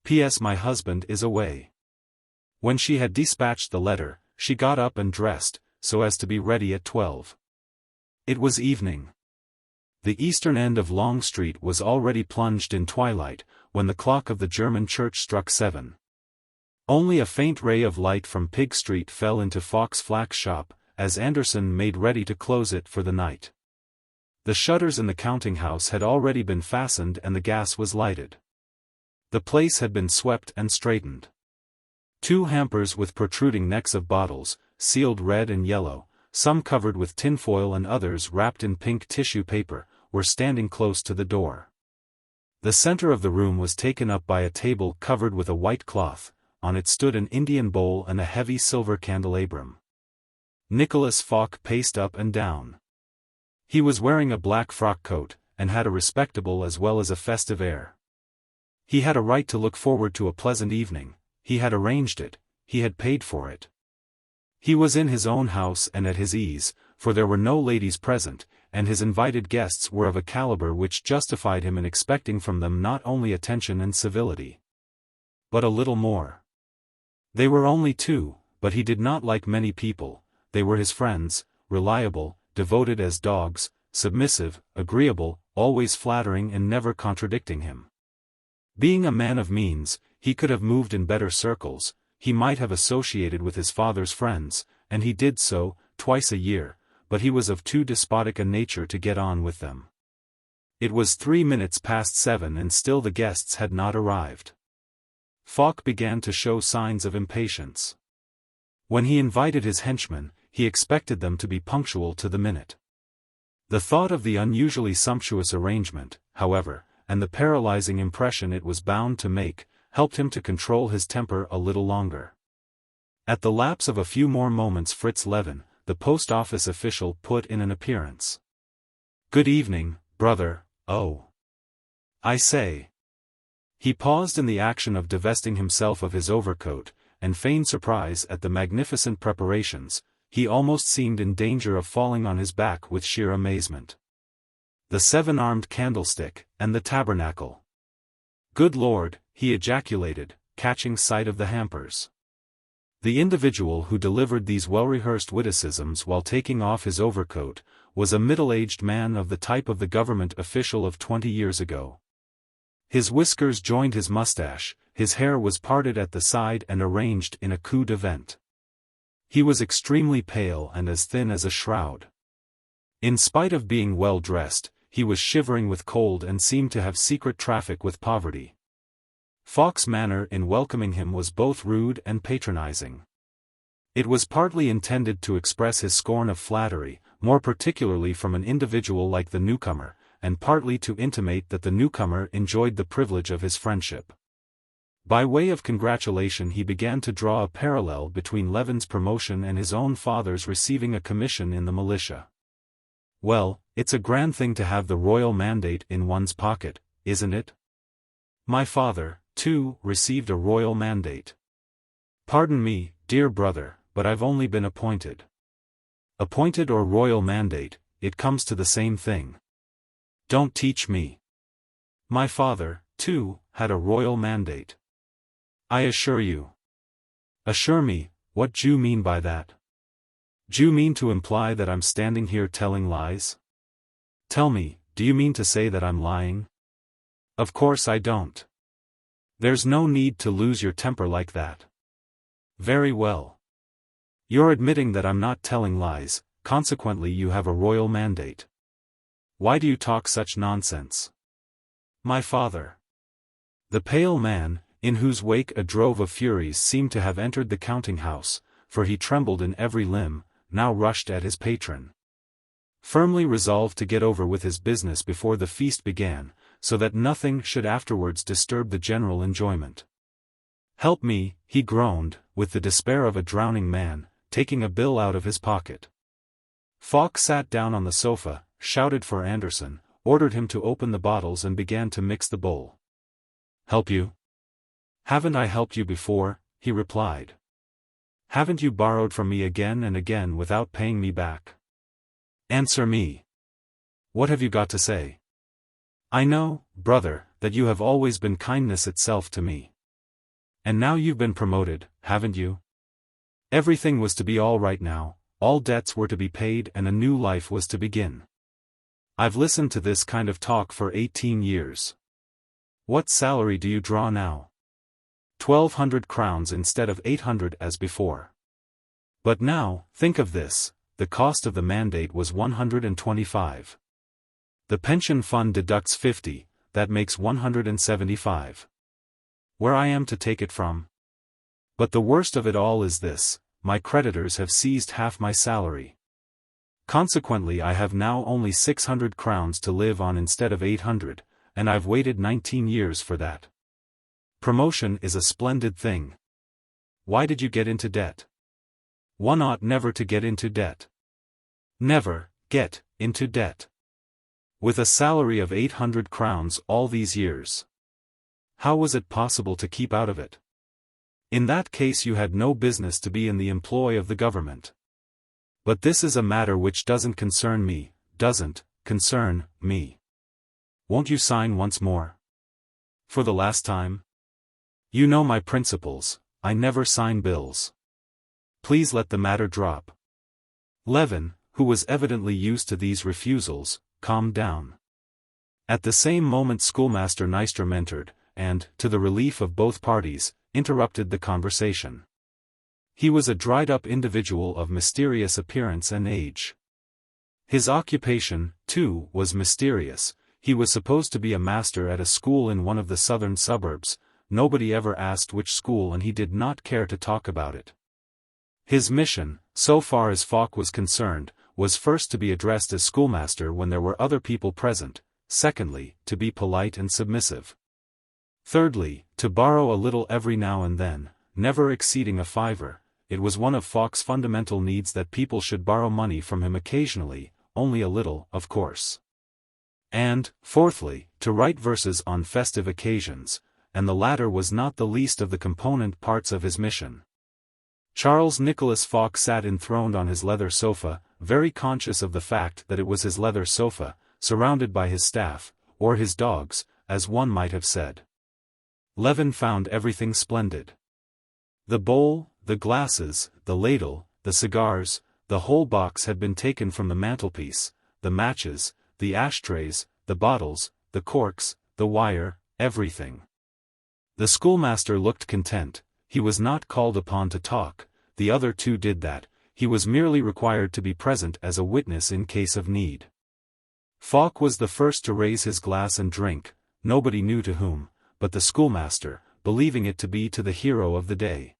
P.S. My husband is away. When she had dispatched the letter, she got up and dressed, so as to be ready at 12. It was evening. The eastern end of Long Street was already plunged in twilight, when the clock of the German church struck 7. Only a faint ray of light from Pig Street fell into Falk's flax shop, as Anderson made ready to close it for the night. The shutters in the counting-house had already been fastened and the gas was lighted. The place had been swept and straightened. 2 hampers with protruding necks of bottles, sealed red and yellow, some covered with tinfoil and others wrapped in pink tissue paper, were standing close to the door. The center of the room was taken up by a table covered with a white cloth, on it stood an Indian bowl and a heavy silver candelabrum. Nicholas Falk paced up and down. He was wearing a black frock coat, and had a respectable as well as a festive air. He had a right to look forward to a pleasant evening, he had arranged it, he had paid for it. He was in his own house and at his ease, for there were no ladies present, and his invited guests were of a caliber which justified him in expecting from them not only attention and civility, but a little more. They were only 2, but he did not like many people, they were his friends, reliable, devoted as dogs, submissive, agreeable, always flattering and never contradicting him. Being a man of means, he could have moved in better circles, he might have associated with his father's friends, and he did so, twice a year, but he was of too despotic a nature to get on with them. It was 3 minutes past 7 and still the guests had not arrived. Falk began to show signs of impatience. When he invited his henchmen, he expected them to be punctual to the minute. The thought of the unusually sumptuous arrangement, however, and the paralyzing impression it was bound to make, helped him to control his temper a little longer. At the lapse of a few more moments Fritz Levin, the post office official, put in an appearance. "Good evening, brother, oh. I say." He paused in the action of divesting himself of his overcoat, and feigned surprise at the magnificent preparations. He almost seemed in danger of falling on his back with sheer amazement. The 7-armed candlestick, and the tabernacle. "Good Lord," he ejaculated, catching sight of the hampers. The individual who delivered these well-rehearsed witticisms while taking off his overcoat, was a middle-aged man of the type of the government official of 20 years ago. His whiskers joined his mustache, his hair was parted at the side and arranged in a coup de vent. He was extremely pale and as thin as a shroud. In spite of being well dressed, he was shivering with cold and seemed to have secret traffic with poverty. Falk's manner in welcoming him was both rude and patronizing. It was partly intended to express his scorn of flattery, more particularly from an individual like the newcomer, and partly to intimate that the newcomer enjoyed the privilege of his friendship. By way of congratulation he began to draw a parallel between Levin's promotion and his own father's receiving a commission in the militia. "Well, it's a grand thing to have the royal mandate in one's pocket, isn't it? My father, too, received a royal mandate. Pardon me, dear brother, but I've only been appointed. Appointed or royal mandate, it comes to the same thing. Don't teach me. My father, too, had a royal mandate. I assure you." "Assure me, what do you mean by that? Do you mean to imply that I'm standing here telling lies? Tell me, do you mean to say that I'm lying?" "Of course I don't. There's no need to lose your temper like that." "Very well. You're admitting that I'm not telling lies, consequently you have a royal mandate. Why do you talk such nonsense?" "My father." The pale man, in whose wake a drove of furies seemed to have entered the counting-house, for he trembled in every limb, now rushed at his patron. Firmly resolved to get over with his business before the feast began, so that nothing should afterwards disturb the general enjoyment. "Help me," he groaned, with the despair of a drowning man, taking a bill out of his pocket. Falk sat down on the sofa, shouted for Anderson, ordered him to open the bottles and began to mix the bowl. "Help you? Haven't I helped you before?" he replied. "Haven't you borrowed from me again and again without paying me back? Answer me. What have you got to say? I know, brother, that you have always been kindness itself to me. And now you've been promoted, haven't you? Everything was to be all right now, all debts were to be paid and a new life was to begin. I've listened to this kind of talk for 18 years. What salary do you draw now? 1,200 crowns instead of 800 as before. But now, think of this, the cost of the mandate was 125. The pension fund deducts 50, that makes 175. Where I am to take it from? But the worst of it all is this, my creditors have seized half my salary. Consequently I have now only 600 crowns to live on instead of 800, and I've waited 19 years for that. Promotion is a splendid thing. Why did you get into debt? One ought never to get into debt. Never get into debt. With a salary of 800 crowns all these years. How was it possible to keep out of it? In that case you had no business to be in the employ of the government. But this is a matter which doesn't concern me, doesn't concern me. Won't you sign once more? For the last time? You know my principles, I never sign bills. Please let the matter drop. Levin, who was evidently used to these refusals, calmed down. At the same moment schoolmaster Nyström entered, and, to the relief of both parties, interrupted the conversation. He was a dried-up individual of mysterious appearance and age. His occupation, too, was mysterious. He was supposed to be a master at a school in one of the southern suburbs. Nobody ever asked which school and he did not care to talk about it. His mission, so far as Falk was concerned, was first to be addressed as schoolmaster when there were other people present, secondly, to be polite and submissive. Thirdly, to borrow a little every now and then, never exceeding a fiver. It was one of Falk's fundamental needs that people should borrow money from him occasionally, only a little, of course. And, fourthly, to write verses on festive occasions, and the latter was not the least of the component parts of his mission. Charles Nicholas Falk sat enthroned on his leather sofa, very conscious of the fact that it was his leather sofa, surrounded by his staff, or his dogs, as one might have said. Levin found everything splendid. The bowl, the glasses, the ladle, the cigars, the whole box had been taken from the mantelpiece, the matches, the ashtrays, the bottles, the corks, the wire, everything. The schoolmaster looked content. He was not called upon to talk, the other two did that, he was merely required to be present as a witness in case of need. Falk was the first to raise his glass and drink, nobody knew to whom, but the schoolmaster, believing it to be to the hero of the day,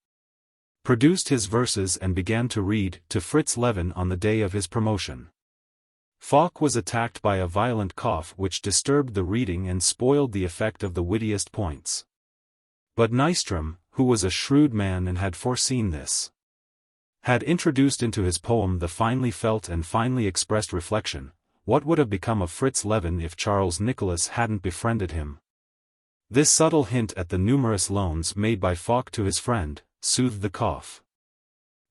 produced his verses and began to read to Fritz Levin on the day of his promotion. Falk was attacked by a violent cough which disturbed the reading and spoiled the effect of the wittiest points. But Nyström, who was a shrewd man and had foreseen this, had introduced into his poem the finely felt and finely expressed reflection, what would have become of Fritz Levin if Charles Nicholas hadn't befriended him? This subtle hint at the numerous loans made by Falk to his friend, soothed the cough.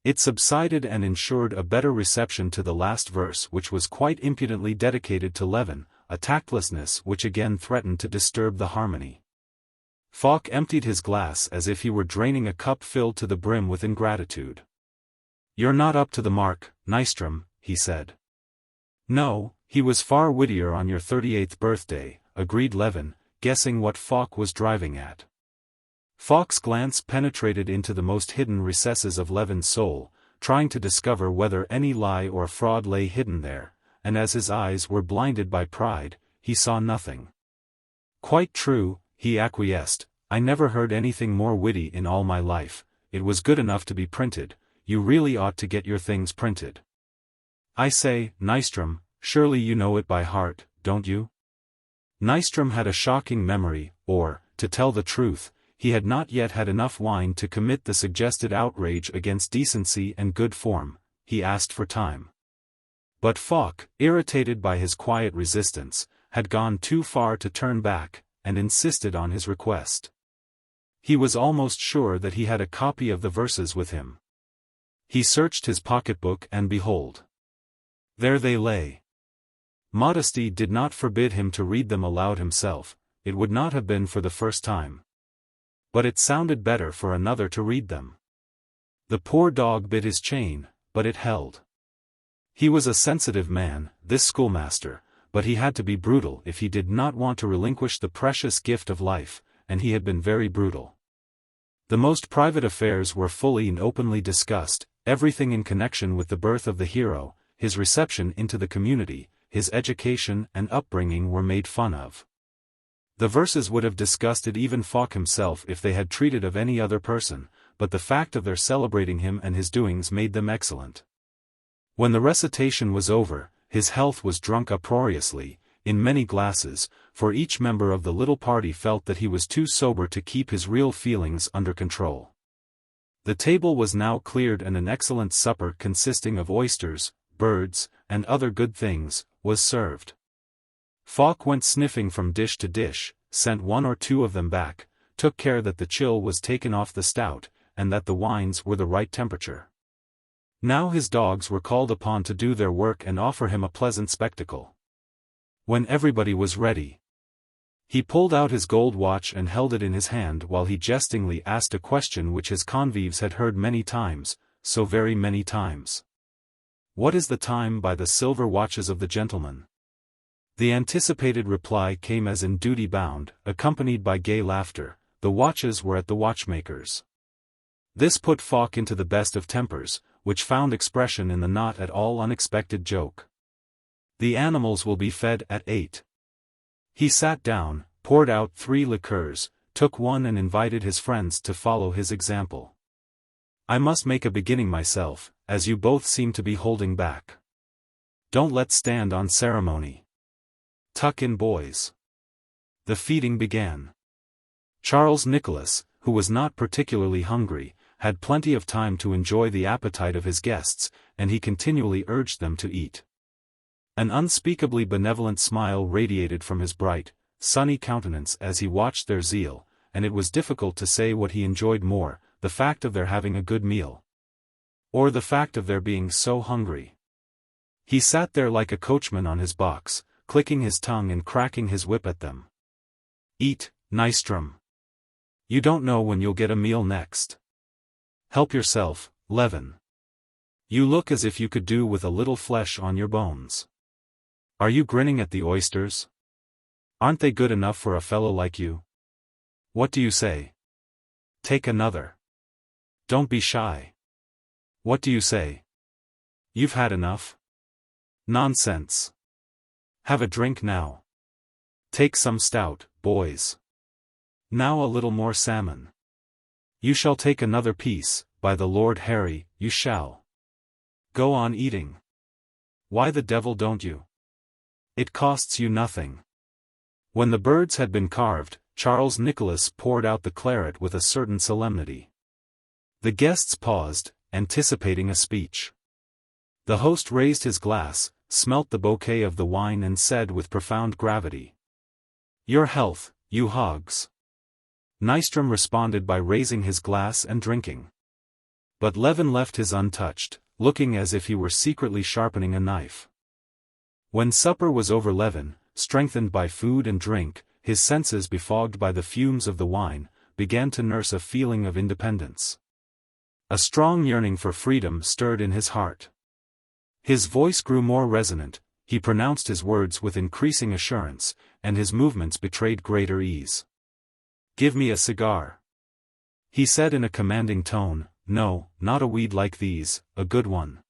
It subsided and ensured a better reception to the last verse which was quite impudently dedicated to Levin, a tactlessness which again threatened to disturb the harmony. Falk emptied his glass as if he were draining a cup filled to the brim with ingratitude. "You're not up to the mark, Nyström," he said. "No, he was far wittier on your 38th birthday," agreed Levin, guessing what Falk was driving at. Falk's glance penetrated into the most hidden recesses of Levin's soul, trying to discover whether any lie or fraud lay hidden there, and as his eyes were blinded by pride, he saw nothing. "Quite true," he acquiesced, "I never heard anything more witty in all my life. It was good enough to be printed. You really ought to get your things printed." I say, Nystrom, surely you know it by heart, don't you? Nystrom had a shocking memory, or, to tell the truth, he had not yet had enough wine to commit the suggested outrage against decency and good form. He asked for time. But Falk, irritated by his quiet resistance, had gone too far to turn back, and insisted on his request. He was almost sure that he had a copy of the verses with him. He searched his pocketbook and behold, there they lay. Modesty did not forbid him to read them aloud himself, it would not have been for the first time. But it sounded better for another to read them. The poor dog bit his chain, but it held. He was a sensitive man, this schoolmaster, but he had to be brutal if he did not want to relinquish the precious gift of life, and he had been very brutal. The most private affairs were fully and openly discussed, everything in connection with the birth of the hero, his reception into the community, his education and upbringing were made fun of. The verses would have disgusted even Falk himself if they had treated of any other person, but the fact of their celebrating him and his doings made them excellent. When the recitation was over, his health was drunk uproariously, in many glasses, for each member of the little party felt that he was too sober to keep his real feelings under control. The table was now cleared and an excellent supper consisting of oysters, birds, and other good things, was served. Falk went sniffing from dish to dish, sent one or two of them back, took care that the chill was taken off the stout, and that the wines were the right temperature. Now his dogs were called upon to do their work and offer him a pleasant spectacle. When everybody was ready, he pulled out his gold watch and held it in his hand while he jestingly asked a question which his convives had heard many times, so very many times. What is the time by the silver watches of the gentlemen? The anticipated reply came as in duty bound, accompanied by gay laughter. The watches were at the watchmaker's. This put Falk into the best of tempers, which found expression in the not at all unexpected joke. The animals will be fed at 8. He sat down, poured out 3 liqueurs, took one and invited his friends to follow his example. I must make a beginning myself, as you both seem to be holding back. Don't let's stand on ceremony. Tuck in, boys. The feeding began. Charles Nicholas, who was not particularly hungry, had plenty of time to enjoy the appetite of his guests, and he continually urged them to eat. An unspeakably benevolent smile radiated from his bright, sunny countenance as he watched their zeal, and it was difficult to say what he enjoyed more, the fact of their having a good meal, or the fact of their being so hungry. He sat there like a coachman on his box, clicking his tongue and cracking his whip at them. Eat, Nystrom. You don't know when you'll get a meal next. Help yourself, Levin. You look as if you could do with a little flesh on your bones. Are you grinning at the oysters? Aren't they good enough for a fellow like you? What do you say? Take another. Don't be shy. What do you say? You've had enough? Nonsense. Have a drink now. Take some stout, boys. Now a little more salmon. You shall take another piece, by the Lord Harry, you shall. Go on eating. Why the devil don't you? It costs you nothing. When the birds had been carved, Charles Nicholas poured out the claret with a certain solemnity. The guests paused, anticipating a speech. The host raised his glass, smelt the bouquet of the wine and said with profound gravity, "Your health, you hogs." Nystrom responded by raising his glass and drinking. But Levin left his untouched, looking as if he were secretly sharpening a knife. When supper was over, Levin, strengthened by food and drink, his senses befogged by the fumes of the wine, began to nurse a feeling of independence. A strong yearning for freedom stirred in his heart. His voice grew more resonant, he pronounced his words with increasing assurance, and his movements betrayed greater ease. "Give me a cigar," he said in a commanding tone. "No, not a weed like these, a good one."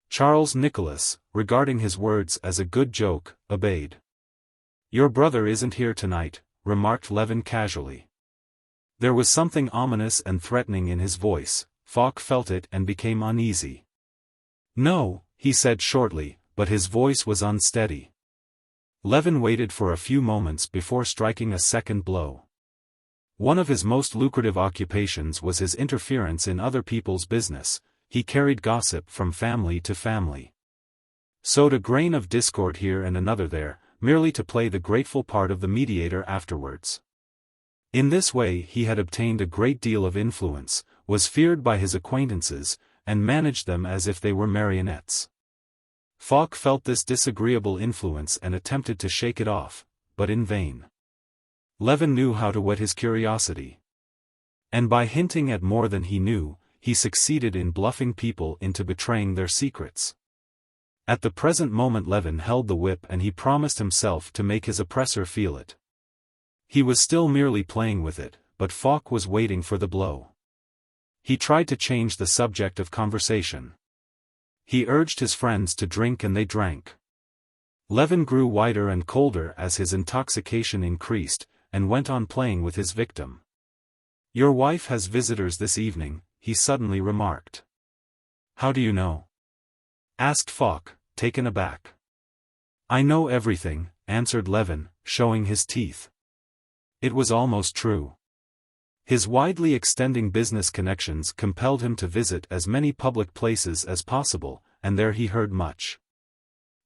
Charles Nicholas, regarding his words as a good joke, obeyed. "Your brother isn't here tonight," remarked Levin casually. There was something ominous and threatening in his voice. Falk felt it and became uneasy. "No," he said shortly, but his voice was unsteady. Levin waited for a few moments before striking a second blow. One of his most lucrative occupations was his interference in other people's business. He carried gossip from family to family. Sowed a grain of discord here and another there, merely to play the grateful part of the mediator afterwards. In this way he had obtained a great deal of influence, was feared by his acquaintances, and managed them as if they were marionettes. Falk felt this disagreeable influence and attempted to shake it off, but in vain. Levin knew how to whet his curiosity. And by hinting at more than he knew, he succeeded in bluffing people into betraying their secrets. At the present moment Levin held the whip and he promised himself to make his oppressor feel it. He was still merely playing with it, but Falk was waiting for the blow. He tried to change the subject of conversation. He urged his friends to drink and they drank. Levin grew whiter and colder as his intoxication increased, and went on playing with his victim. "Your wife has visitors this evening," he suddenly remarked. "How do you know?" asked Falk, taken aback. "I know everything," answered Levin, showing his teeth. It was almost true. His widely extending business connections compelled him to visit as many public places as possible, and there he heard much.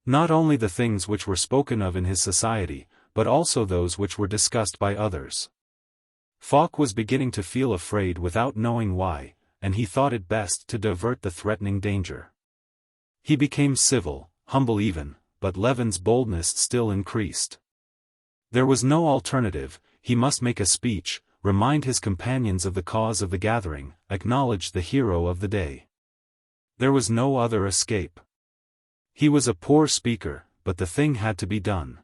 Not only the things which were spoken of in his society, but also those which were discussed by others. Falk was beginning to feel afraid without knowing why, and he thought it best to divert the threatening danger. He became civil, humble even, but Levin's boldness still increased. There was no alternative, he must make a speech, remind his companions of the cause of the gathering, acknowledge the hero of the day. There was no other escape. He was a poor speaker, but the thing had to be done.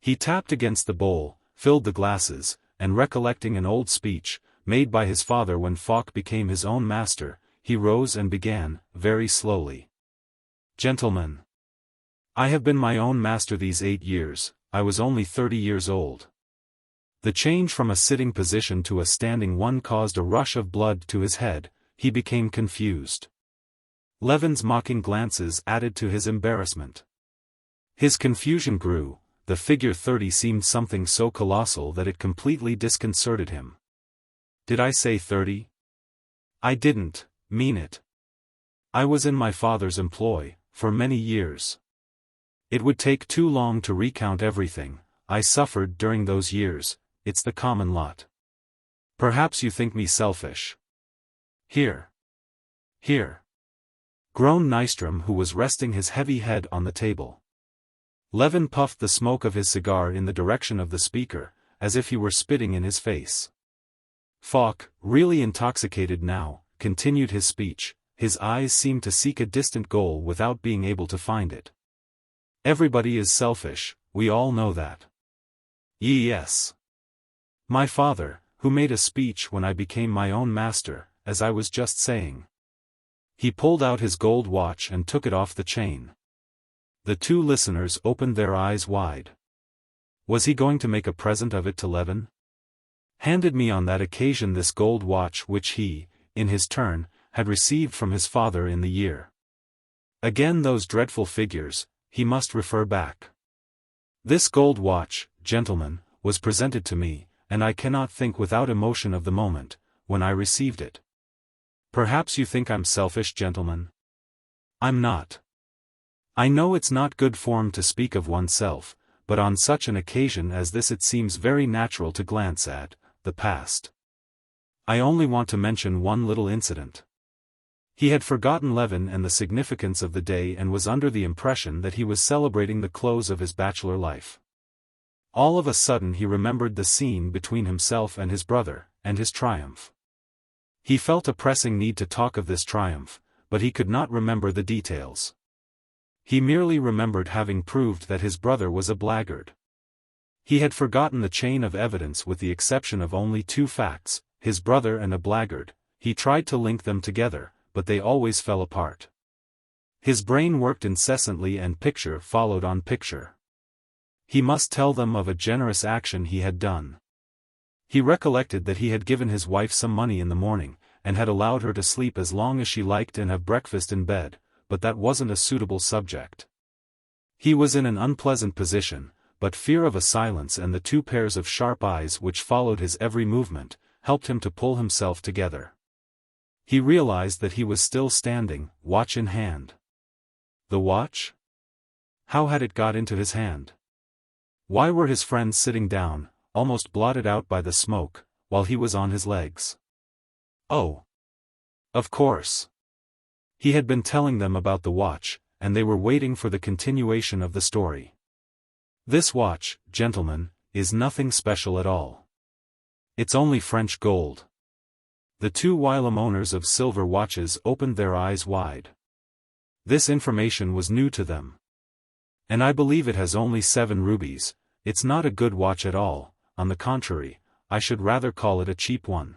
He tapped against the bowl, filled the glasses, and recollecting an old speech, made by his father when Falk became his own master, he rose and began, very slowly. "Gentlemen, I have been my own master these 8 years, I was only 30 years old. The change from a sitting position to a standing one caused a rush of blood to his head, he became confused." Levin's mocking glances added to his embarrassment. His confusion grew, the figure 30 seemed something so colossal that it completely disconcerted him. "Did I say 30? I didn't mean it. I was in my father's employ, for many years. It would take too long to recount everything I suffered during those years. It's the common lot. Perhaps you think me selfish." "Here. Here," groaned Nystrom, who was resting his heavy head on the table. Levin puffed the smoke of his cigar in the direction of the speaker, as if he were spitting in his face. Falk, really intoxicated now, continued his speech. His eyes seemed to seek a distant goal without being able to find it. "Everybody is selfish, we all know that. Yes. My father, who made a speech when I became my own master, as I was just saying." He pulled out his gold watch and took it off the chain. The two listeners opened their eyes wide. Was he going to make a present of it to Levin? Handed me on that occasion this gold watch which he, in his turn, had received from his father in the year. Again those dreadful figures, he must refer back. "This gold watch, gentlemen, was presented to me, and I cannot think without emotion of the moment, when I received it. Perhaps you think I'm selfish, gentlemen? I'm not. I know it's not good form to speak of oneself, but on such an occasion as this it seems very natural to glance at the past. I only want to mention one little incident." He had forgotten Levin and the significance of the day and was under the impression that he was celebrating the close of his bachelor life. All of a sudden he remembered the scene between himself and his brother, and his triumph. He felt a pressing need to talk of this triumph, but he could not remember the details. He merely remembered having proved that his brother was a blackguard. He had forgotten the chain of evidence with the exception of only 2 facts, his brother and a blackguard. He tried to link them together, but they always fell apart. His brain worked incessantly and picture followed on picture. He must tell them of a generous action he had done. He recollected that he had given his wife some money in the morning, and had allowed her to sleep as long as she liked and have breakfast in bed, but that wasn't a suitable subject. He was in an unpleasant position, but fear of a silence and the two pairs of sharp eyes which followed his every movement, helped him to pull himself together. He realized that he was still standing, watch in hand. The watch? How had it got into his hand? Why were his friends sitting down, almost blotted out by the smoke, while he was on his legs? Oh! Of course! He had been telling them about the watch, and they were waiting for the continuation of the story. This watch, gentlemen, is nothing special at all. It's only French gold. The two whilom owners of silver watches opened their eyes wide. This information was new to them. And I believe it has only 7 rubies. It's not a good watch at all, on the contrary, I should rather call it a cheap one.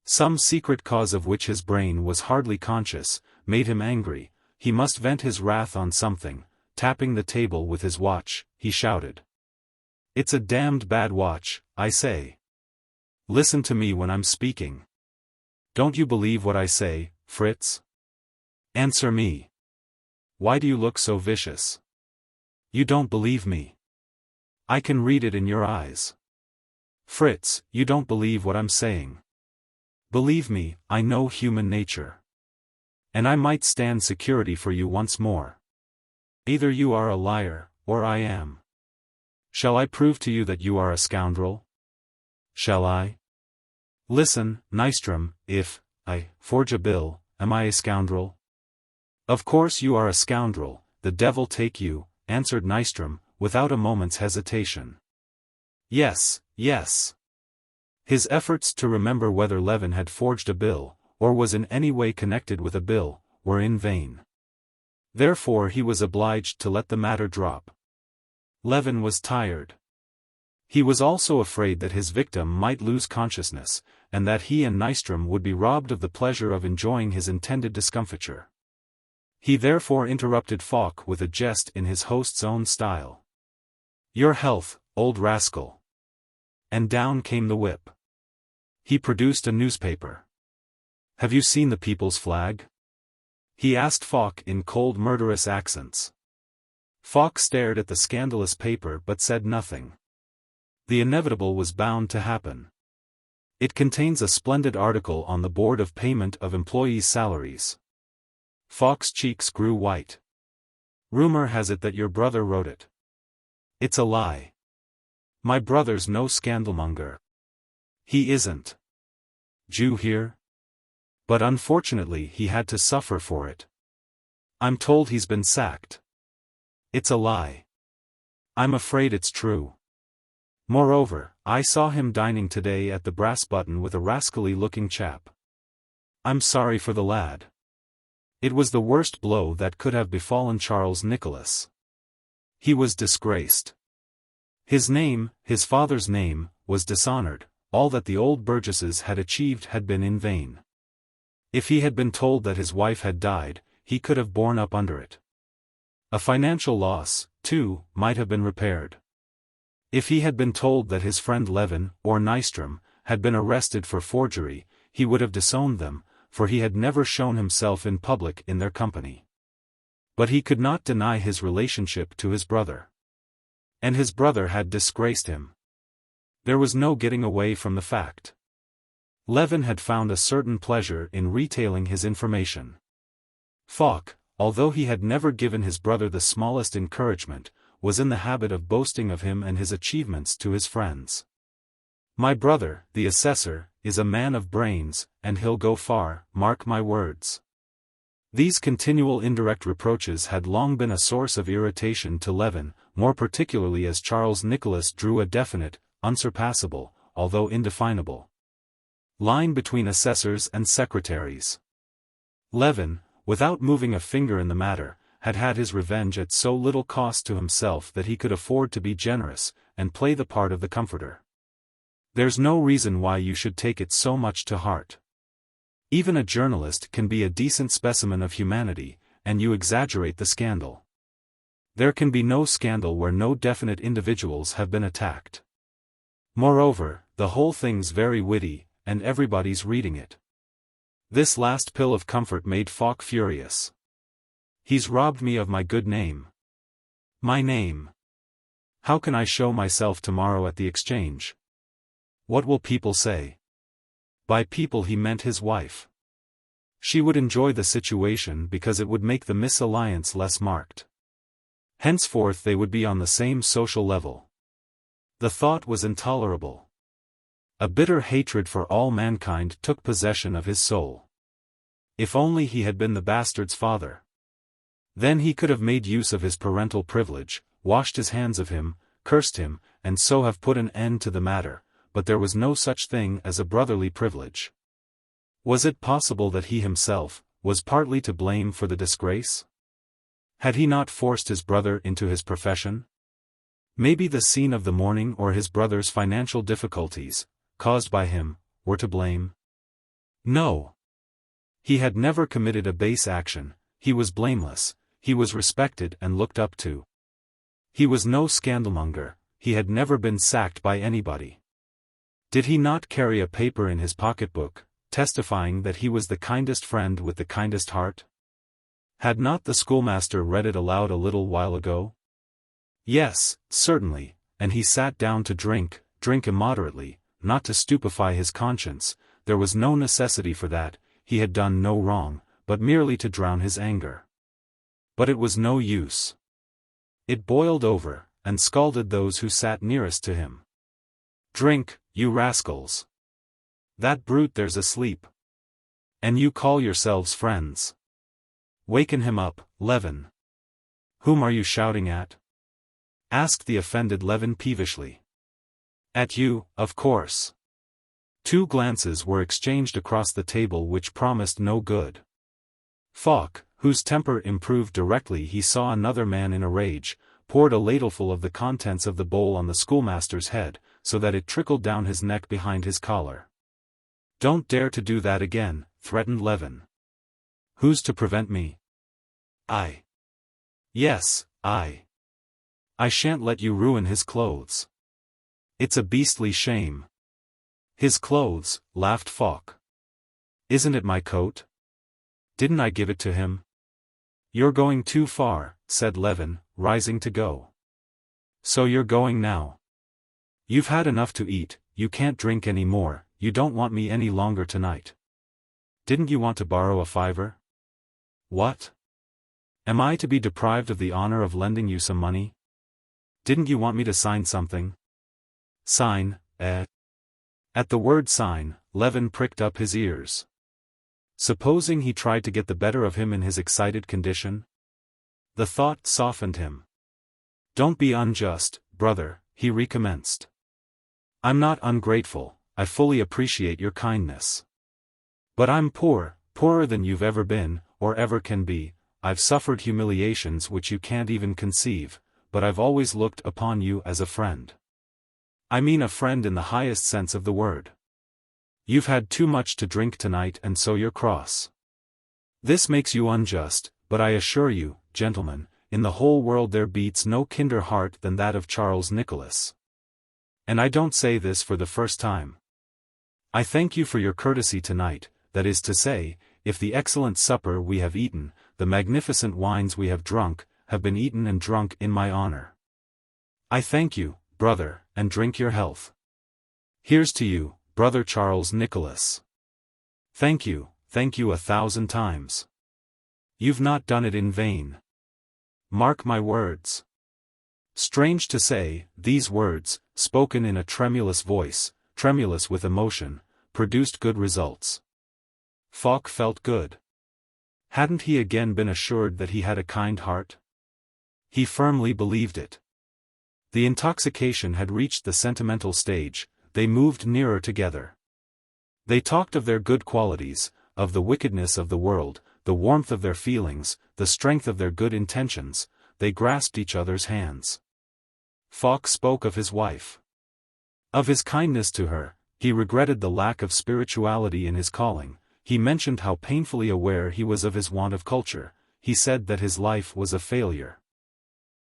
Some secret cause of which his brain was hardly conscious, made him angry. He must vent his wrath on something. Tapping the table with his watch, he shouted. "It's a damned bad watch, I say. Listen to me when I'm speaking. Don't you believe what I say, Fritz? Answer me. Why do you look so vicious? You don't believe me. I can read it in your eyes. Fritz, you don't believe what I'm saying. Believe me, I know human nature. And I might stand security for you once more. Either you are a liar, or I am. Shall I prove to you that you are a scoundrel? Shall I? Listen, Nystrom, if I forge a bill, am I a scoundrel? Of course you are a scoundrel, the devil take you, answered Nystrom, without a moment's hesitation. Yes, yes. His efforts to remember whether Levin had forged a bill, or was in any way connected with a bill, were in vain. Therefore he was obliged to let the matter drop. Levin was tired. He was also afraid that his victim might lose consciousness, and that he and Nystrom would be robbed of the pleasure of enjoying his intended discomfiture. He therefore interrupted Falk with a jest in his host's own style. "Your health, old rascal." And down came the whip. He produced a newspaper. "Have you seen the People's Flag?" he asked Falk in cold murderous accents. Falk stared at the scandalous paper but said nothing. The inevitable was bound to happen. It contains a splendid article on the board of payment of employees' salaries. Falk's cheeks grew white. "Rumor has it that your brother wrote it." "It's a lie. My brother's no scandalmonger." "He isn't. Jew here? But unfortunately he had to suffer for it. I'm told he's been sacked." "It's a lie. I'm afraid it's true. Moreover, I saw him dining today at the Brass Button with a rascally-looking chap. I'm sorry for the lad. It was the worst blow that could have befallen Charles Nicholas. He was disgraced. His name, his father's name, was dishonored. All that the old Burgesses had achieved had been in vain. If he had been told that his wife had died, he could have borne up under it. A financial loss, too, might have been repaired. If he had been told that his friend Levin, or Nystrom, had been arrested for forgery, he would have disowned them, for he had never shown himself in public in their company. But he could not deny his relationship to his brother. And his brother had disgraced him. There was no getting away from the fact. Levin had found a certain pleasure in retailing his information. Falk, although he had never given his brother the smallest encouragement, was in the habit of boasting of him and his achievements to his friends. "My brother, the assessor, is a man of brains, and he'll go far, mark my words." These continual indirect reproaches had long been a source of irritation to Levin, more particularly as Charles Nicholas drew a definite, unsurpassable, although indefinable line between assessors and secretaries. Levin, without moving a finger in the matter, had had his revenge at so little cost to himself that he could afford to be generous, and play the part of the comforter. There's no reason why you should take it so much to heart. Even a journalist can be a decent specimen of humanity, and you exaggerate the scandal. There can be no scandal where no definite individuals have been attacked. Moreover, the whole thing's very witty, and everybody's reading it. This last pill of comfort made Falk furious. He's robbed me of my good name. My name. How can I show myself tomorrow at the exchange? What will people say? By people he meant his wife. She would enjoy the situation because it would make the misalliance less marked. Henceforth they would be on the same social level. The thought was intolerable. A bitter hatred for all mankind took possession of his soul. If only he had been the bastard's father. Then he could have made use of his parental privilege, washed his hands of him, cursed him, and so have put an end to the matter, but there was no such thing as a brotherly privilege. Was it possible that he himself was partly to blame for the disgrace? Had he not forced his brother into his profession? Maybe the scene of the morning or his brother's financial difficulties, caused by him, were to blame? No. He had never committed a base action, he was blameless, he was respected and looked up to. He was no scandalmonger, he had never been sacked by anybody. Did he not carry a paper in his pocketbook, testifying that he was the kindest friend with the kindest heart? Had not the schoolmaster read it aloud a little while ago? Yes, certainly, and he sat down to drink immoderately, not to stupefy his conscience, there was no necessity for that, he had done no wrong, but merely to drown his anger. But it was no use. It boiled over, and scalded those who sat nearest to him. Drink, you rascals! That brute there's asleep. And you call yourselves friends. Waken him up, Levin. Whom are you shouting at? Asked the offended Levin peevishly. At you, of course. Two glances were exchanged across the table which promised no good. Falk, whose temper improved directly he saw another man in a rage, poured a ladleful of the contents of the bowl on the schoolmaster's head, so that it trickled down his neck behind his collar. Don't dare to do that again, threatened Levin. Who's to prevent me? I. Yes, I. I shan't let you ruin his clothes. It's a beastly shame. His clothes, laughed Falk. Isn't it my coat? Didn't I give it to him? You're going too far, said Levin, rising to go. So you're going now? You've had enough to eat, you can't drink any more, you don't want me any longer tonight. Didn't you want to borrow a fiver? What? Am I to be deprived of the honor of lending you some money? Didn't you want me to sign something? Sign, eh? At the word sign, Levin pricked up his ears. Supposing he tried to get the better of him in his excited condition? The thought softened him. Don't be unjust, brother, he recommenced. I'm not ungrateful, I fully appreciate your kindness. But I'm poor, poorer than you've ever been, or ever can be, I've suffered humiliations which you can't even conceive, but I've always looked upon you as a friend. I mean a friend in the highest sense of the word. You've had too much to drink tonight and so you're cross. This makes you unjust, but I assure you, gentlemen, in the whole world there beats no kinder heart than that of Charles Nicholas. And I don't say this for the first time. I thank you for your courtesy tonight, that is to say, if the excellent supper we have eaten, the magnificent wines we have drunk, have been eaten and drunk in my honor. I thank you, brother, and drink your health. Here's to you, brother Charles Nicholas. Thank you 1,000 times. You've not done it in vain. Mark my words. Strange to say, these words, spoken in a tremulous voice, tremulous with emotion, produced good results. Falk felt good. Hadn't he again been assured that he had a kind heart? He firmly believed it. The intoxication had reached the sentimental stage, they moved nearer together. They talked of their good qualities, of the wickedness of the world, the warmth of their feelings, the strength of their good intentions, they grasped each other's hands. Falk spoke of his wife. Of his kindness to her, he regretted the lack of spirituality in his calling, he mentioned how painfully aware he was of his want of culture, he said that his life was a failure.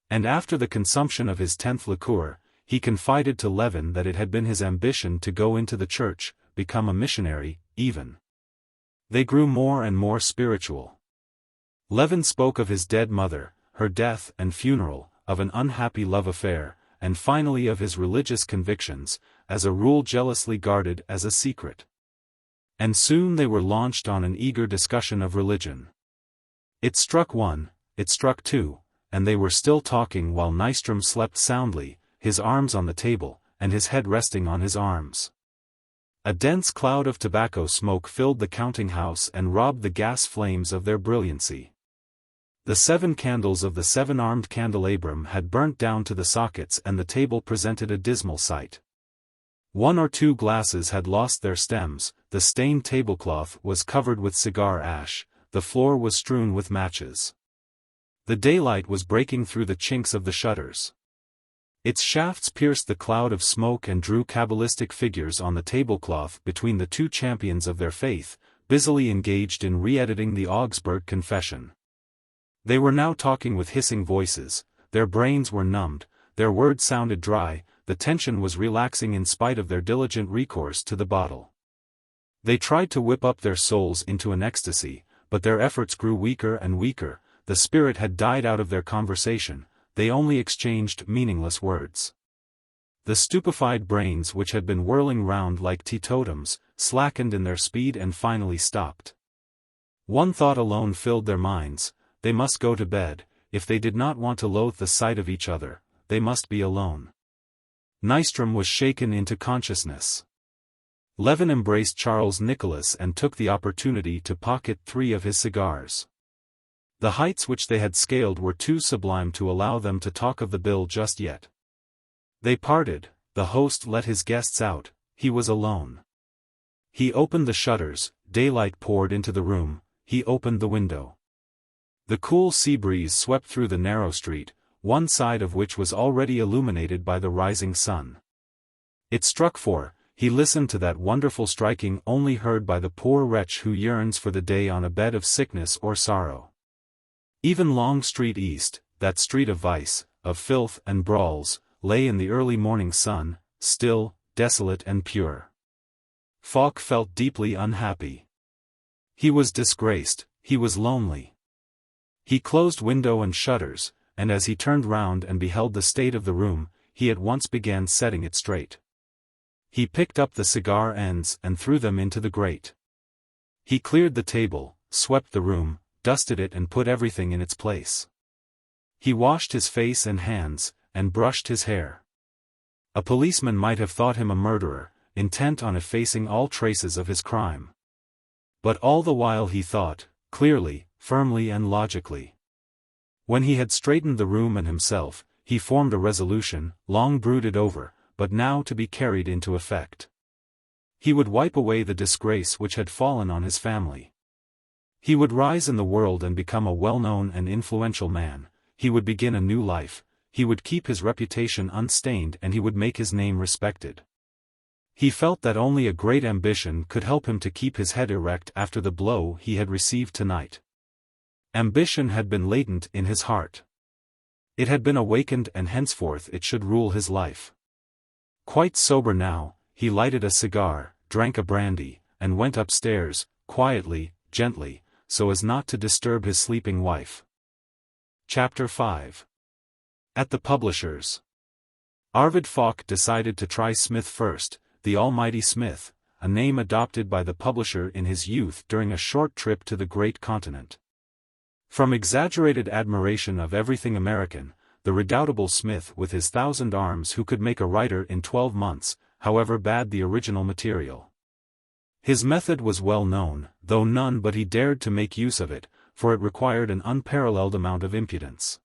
And after the consumption of his 10th liqueur, he confided to Levin that it had been his ambition to go into the church, become a missionary, even. They grew more and more spiritual. Levin spoke of his dead mother, her death and funeral, of an unhappy love affair, and finally of his religious convictions, as a rule jealously guarded as a secret. And soon they were launched on an eager discussion of religion. It struck one, it struck two, and they were still talking while Nystrom slept soundly, his arms on the table, and his head resting on his arms. A dense cloud of tobacco smoke filled the counting-house and robbed the gas flames of their brilliancy. The 7 candles of the 7-armed candelabrum had burnt down to the sockets and the table presented a dismal sight. 1 or 2 glasses had lost their stems, the stained tablecloth was covered with cigar ash, the floor was strewn with matches. The daylight was breaking through the chinks of the shutters. Its shafts pierced the cloud of smoke and drew cabalistic figures on the tablecloth between the 2 champions of their faith, busily engaged in re-editing the Augsburg Confession. They were now talking with hissing voices, their brains were numbed, their words sounded dry, the tension was relaxing in spite of their diligent recourse to the bottle. They tried to whip up their souls into an ecstasy, but their efforts grew weaker and weaker, the spirit had died out of their conversation, they only exchanged meaningless words. The stupefied brains which had been whirling round like teetotums, slackened in their speed and finally stopped. One thought alone filled their minds: they must go to bed, if they did not want to loathe the sight of each other, they must be alone. Nystrom was shaken into consciousness. Levin embraced Charles Nicholas and took the opportunity to pocket 3 of his cigars. The heights which they had scaled were too sublime to allow them to talk of the bill just yet. They parted, the host let his guests out, he was alone. He opened the shutters, daylight poured into the room, he opened the window. The cool sea breeze swept through the narrow street, one side of which was already illuminated by the rising sun. It struck 4, he listened to that wonderful striking only heard by the poor wretch who yearns for the day on a bed of sickness or sorrow. Even Long Street East, that street of vice, of filth and brawls, lay in the early morning sun, still, desolate and pure. Falk felt deeply unhappy. He was disgraced, he was lonely. He closed window and shutters, and as he turned round and beheld the state of the room, he at once began setting it straight. He picked up the cigar ends and threw them into the grate. He cleared the table, swept the room, dusted it and put everything in its place. He washed his face and hands, and brushed his hair. A policeman might have thought him a murderer, intent on effacing all traces of his crime. But all the while he thought, clearly, firmly and logically. When he had straightened the room and himself, he formed a resolution, long brooded over, but now to be carried into effect. He would wipe away the disgrace which had fallen on his family. He would rise in the world and become a well-known and influential man, he would begin a new life, he would keep his reputation unstained and he would make his name respected. He felt that only a great ambition could help him to keep his head erect after the blow he had received tonight. Ambition had been latent in his heart. It had been awakened and henceforth it should rule his life. Quite sober now, he lighted a cigar, drank a brandy, and went upstairs, quietly, gently, so as not to disturb his sleeping wife. Chapter 5. At the publishers. Arvid Falk decided to try Smith first, the Almighty Smith, a name adopted by the publisher in his youth during a short trip to the great continent. From exaggerated admiration of everything American, the redoubtable Smith with his 1,000 arms who could make a writer in 12 months, however bad the original material. His method was well known, though none but he dared to make use of it, for it required an unparalleled amount of impudence.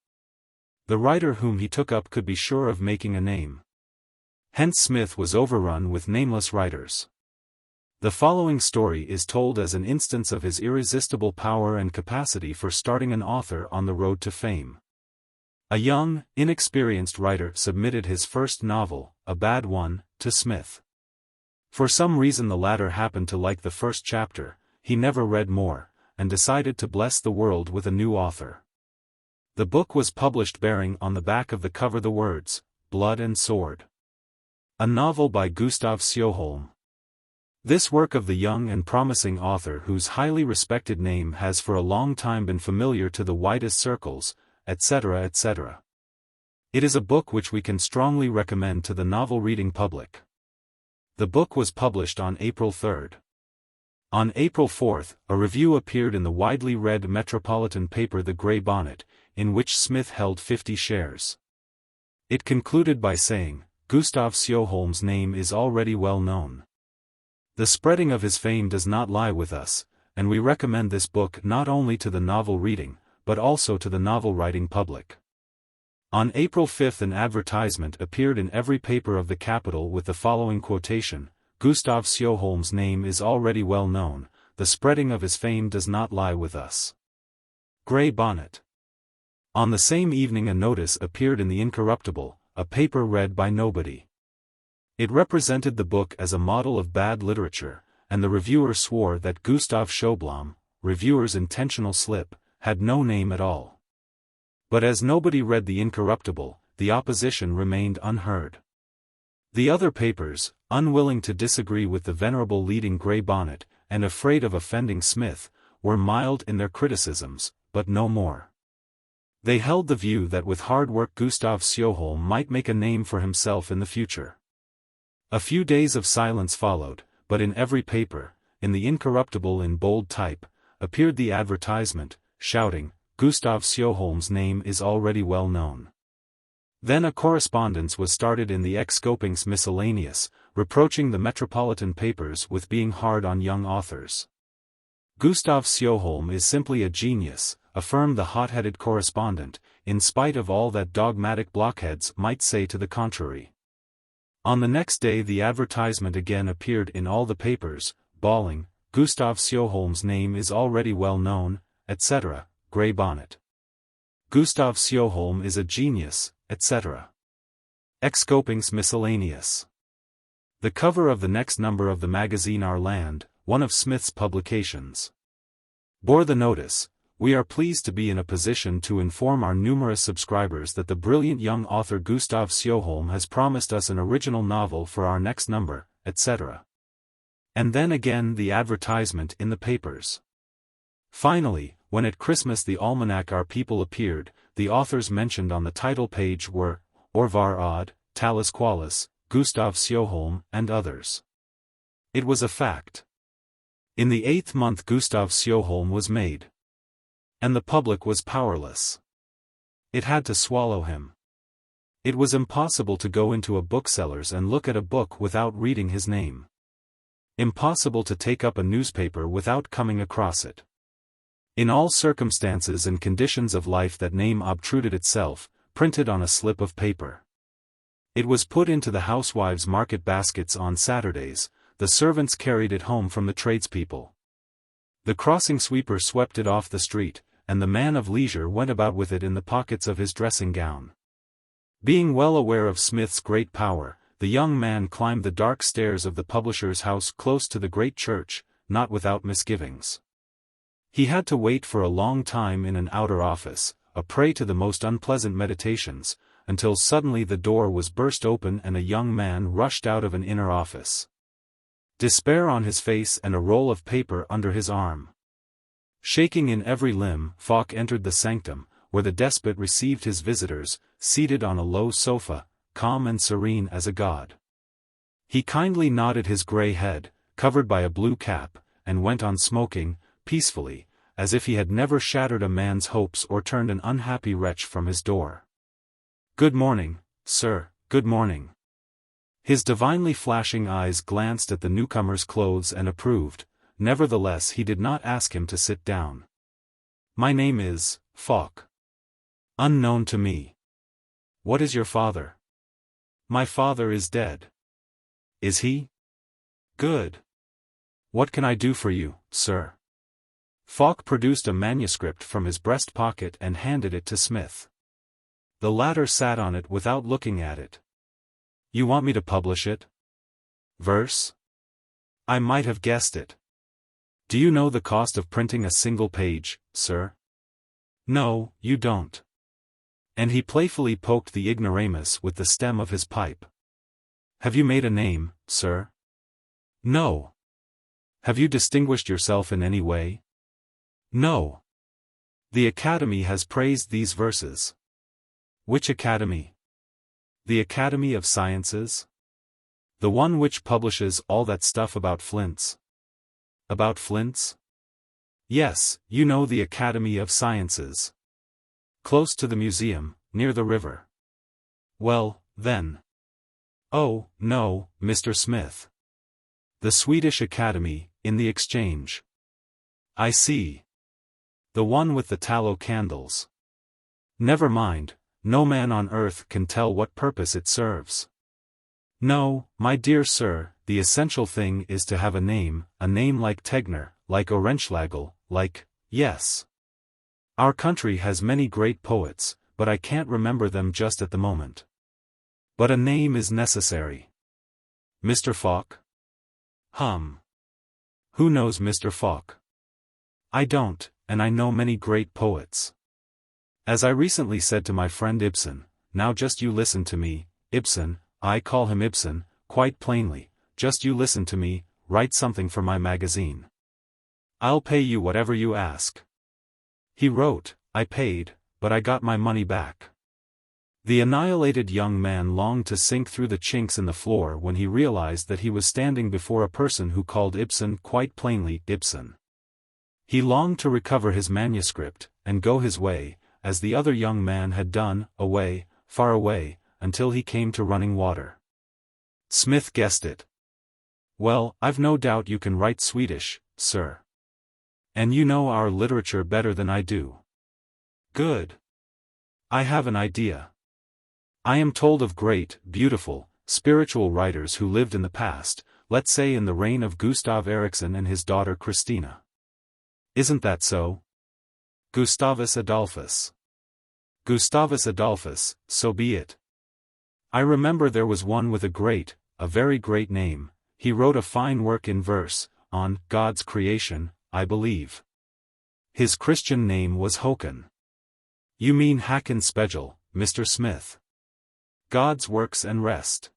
The writer whom he took up could be sure of making a name. Hence Smith was overrun with nameless writers. The following story is told as an instance of his irresistible power and capacity for starting an author on the road to fame. A young, inexperienced writer submitted his first novel, a bad one, to Smith. For some reason the latter happened to like the first chapter, he never read more, and decided to bless the world with a new author. The book was published bearing on the back of the cover the words, Blood and Sword. A novel by Gustav Sjöholm. This work of the young and promising author, whose highly respected name has for a long time been familiar to the widest circles, etc., etc. It is a book which we can strongly recommend to the novel-reading public. The book was published on April 3. On April 4, a review appeared in the widely read metropolitan paper The Grey Bonnet, in which Smith held 50 shares. It concluded by saying, "Gustav Sjöholm's name is already well known. The spreading of his fame does not lie with us, and we recommend this book not only to the novel-reading, but also to the novel-writing public." On April 5 an advertisement appeared in every paper of the capital with the following quotation, "Gustav Sjöholm's name is already well known, the spreading of his fame does not lie with us." Grey Bonnet. On the same evening a notice appeared in the Incorruptible, a paper read by nobody. It represented the book as a model of bad literature, and the reviewer swore that Gustav Sjöblom, reviewer's intentional slip, had no name at all. But as nobody read the Incorruptible, the opposition remained unheard. The other papers, unwilling to disagree with the venerable leading Grey Bonnet, and afraid of offending Smith, were mild in their criticisms, but no more. They held the view that with hard work Gustav Sjöholm might make a name for himself in the future. A few days of silence followed, but in every paper, in the Incorruptible in bold type, appeared the advertisement, shouting, "Gustav Sjöholm's name is already well known." Then a correspondence was started in the XVIII Miscellaneous, reproaching the metropolitan papers with being hard on young authors. "Gustav Sjöholm is simply a genius," affirmed the hot-headed correspondent, in spite of all that dogmatic blockheads might say to the contrary. On the next day the advertisement again appeared in all the papers, bawling, "Gustav Sjöholm's name is already well known, etc., Grey Bonnet. Gustav Sjöholm is a genius, etc." XVIII Miscellaneous. The cover of the next number of the magazine Our Land, one of Smith's publications, bore the notice, "We are pleased to be in a position to inform our numerous subscribers that the brilliant young author Gustav Sjöholm has promised us an original novel for our next number, etc." And then again the advertisement in the papers. Finally, when at Christmas the almanac Our People appeared, the authors mentioned on the title page were, Orvar Odd, Talus Qualis, Gustav Sjöholm, and others. It was a fact. In the 8th month Gustav Sjöholm was made. And the public was powerless. It had to swallow him. It was impossible to go into a bookseller's and look at a book without reading his name. Impossible to take up a newspaper without coming across it. In all circumstances and conditions of life that name obtruded itself, printed on a slip of paper. It was put into the housewives' market baskets on Saturdays, the servants carried it home from the tradespeople. The crossing sweeper swept it off the street, and the man of leisure went about with it in the pockets of his dressing gown. Being well aware of Smith's great power, the young man climbed the dark stairs of the publisher's house close to the great church, not without misgivings. He had to wait for a long time in an outer office, a prey to the most unpleasant meditations, until suddenly the door was burst open and a young man rushed out of an inner office. Despair on his face and a roll of paper under his arm. Shaking in every limb, Falk entered the sanctum, where the despot received his visitors, seated on a low sofa, calm and serene as a god. He kindly nodded his grey head, covered by a blue cap, and went on smoking, peacefully, as if he had never shattered a man's hopes or turned an unhappy wretch from his door. "Good morning, sir, good morning." His divinely flashing eyes glanced at the newcomer's clothes and approved, nevertheless he did not ask him to sit down. "My name is Falk. Unknown to me." "What is your father?" "My father is dead." "Is he? Good. What can I do for you, sir?" Falk produced a manuscript from his breast pocket and handed it to Smith. The latter sat on it without looking at it. "You want me to publish it? Verse? I might have guessed it. Do you know the cost of printing a single page, sir?" "No, you don't." And he playfully poked the ignoramus with the stem of his pipe. "Have you made a name, sir?" "No. Have you distinguished yourself in any way? No. The Academy has praised these verses. Which Academy? The Academy of Sciences? The one which publishes all that stuff about flints. About flints? Yes, you know the Academy of Sciences. Close to the museum, near the river. Well, then. Oh, no, Mr. Smith. The Swedish Academy, in the Exchange. I see. The one with the tallow candles. Never mind, no man on earth can tell what purpose it serves. No, my dear sir, the essential thing is to have a name like Tegner, like Oehrenschlägel, like, yes. Our country has many great poets, but I can't remember them just at the moment. But a name is necessary. Mr. Falk? Who knows Mr. Falk? I don't, and I know many great poets. As I recently said to my friend Ibsen, now just you listen to me, Ibsen, I call him Ibsen, quite plainly, just you listen to me, write something for my magazine. I'll pay you whatever you ask. He wrote, I paid, but I got my money back. The annihilated young man longed to sink through the chinks in the floor when he realized that he was standing before a person who called Ibsen quite plainly Ibsen. He longed to recover his manuscript, and go his way, as the other young man had done, away, far away, until he came to running water. Smith guessed it. Well, I've no doubt you can write Swedish, sir. And you know our literature better than I do. Good. I have an idea. I am told of great, beautiful, spiritual writers who lived in the past, let's say in the reign of Gustav Eriksson and his daughter Christina. Isn't that so? Gustavus Adolphus. Gustavus Adolphus, so be it. I remember there was one with a very great name. He wrote a fine work in verse, on God's creation, I believe. His Christian name was Håkan. You mean Håkan Spegel, Mr. Smith. God's Works and Rest.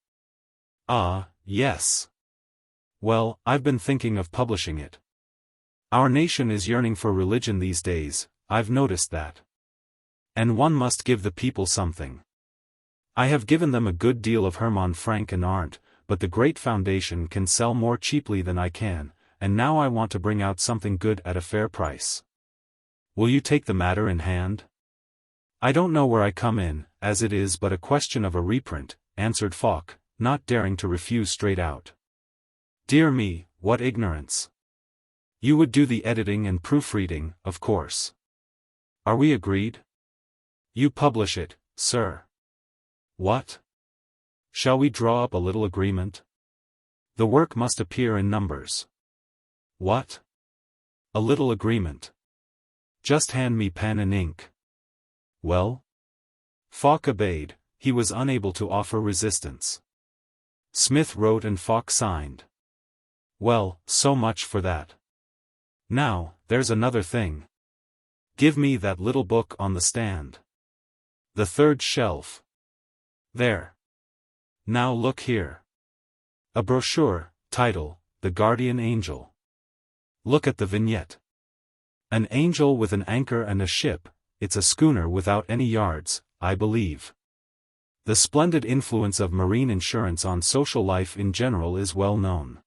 Ah, yes. Well, I've been thinking of publishing it. Our nation is yearning for religion these days, I've noticed that. And one must give the people something. I have given them a good deal of Hermann Frank and Arndt, but the great foundation can sell more cheaply than I can, and now I want to bring out something good at a fair price. Will you take the matter in hand? I don't know where I come in, as it is but a question of a reprint, answered Falk, not daring to refuse straight out. Dear me, what ignorance. You would do the editing and proofreading, of course. Are we agreed? You publish it, sir. What? Shall we draw up a little agreement? The work must appear in numbers. What? A little agreement. Just hand me pen and ink. Well? Falk obeyed, he was unable to offer resistance. Smith wrote and Falk signed. Well, so much for that. Now, there's another thing. Give me that little book on the stand. The third shelf. There. Now look here. A brochure, title, The Guardian Angel. Look at the vignette. An angel with an anchor and a ship, it's a schooner without any yards, I believe. The splendid influence of marine insurance on social life in general is well known.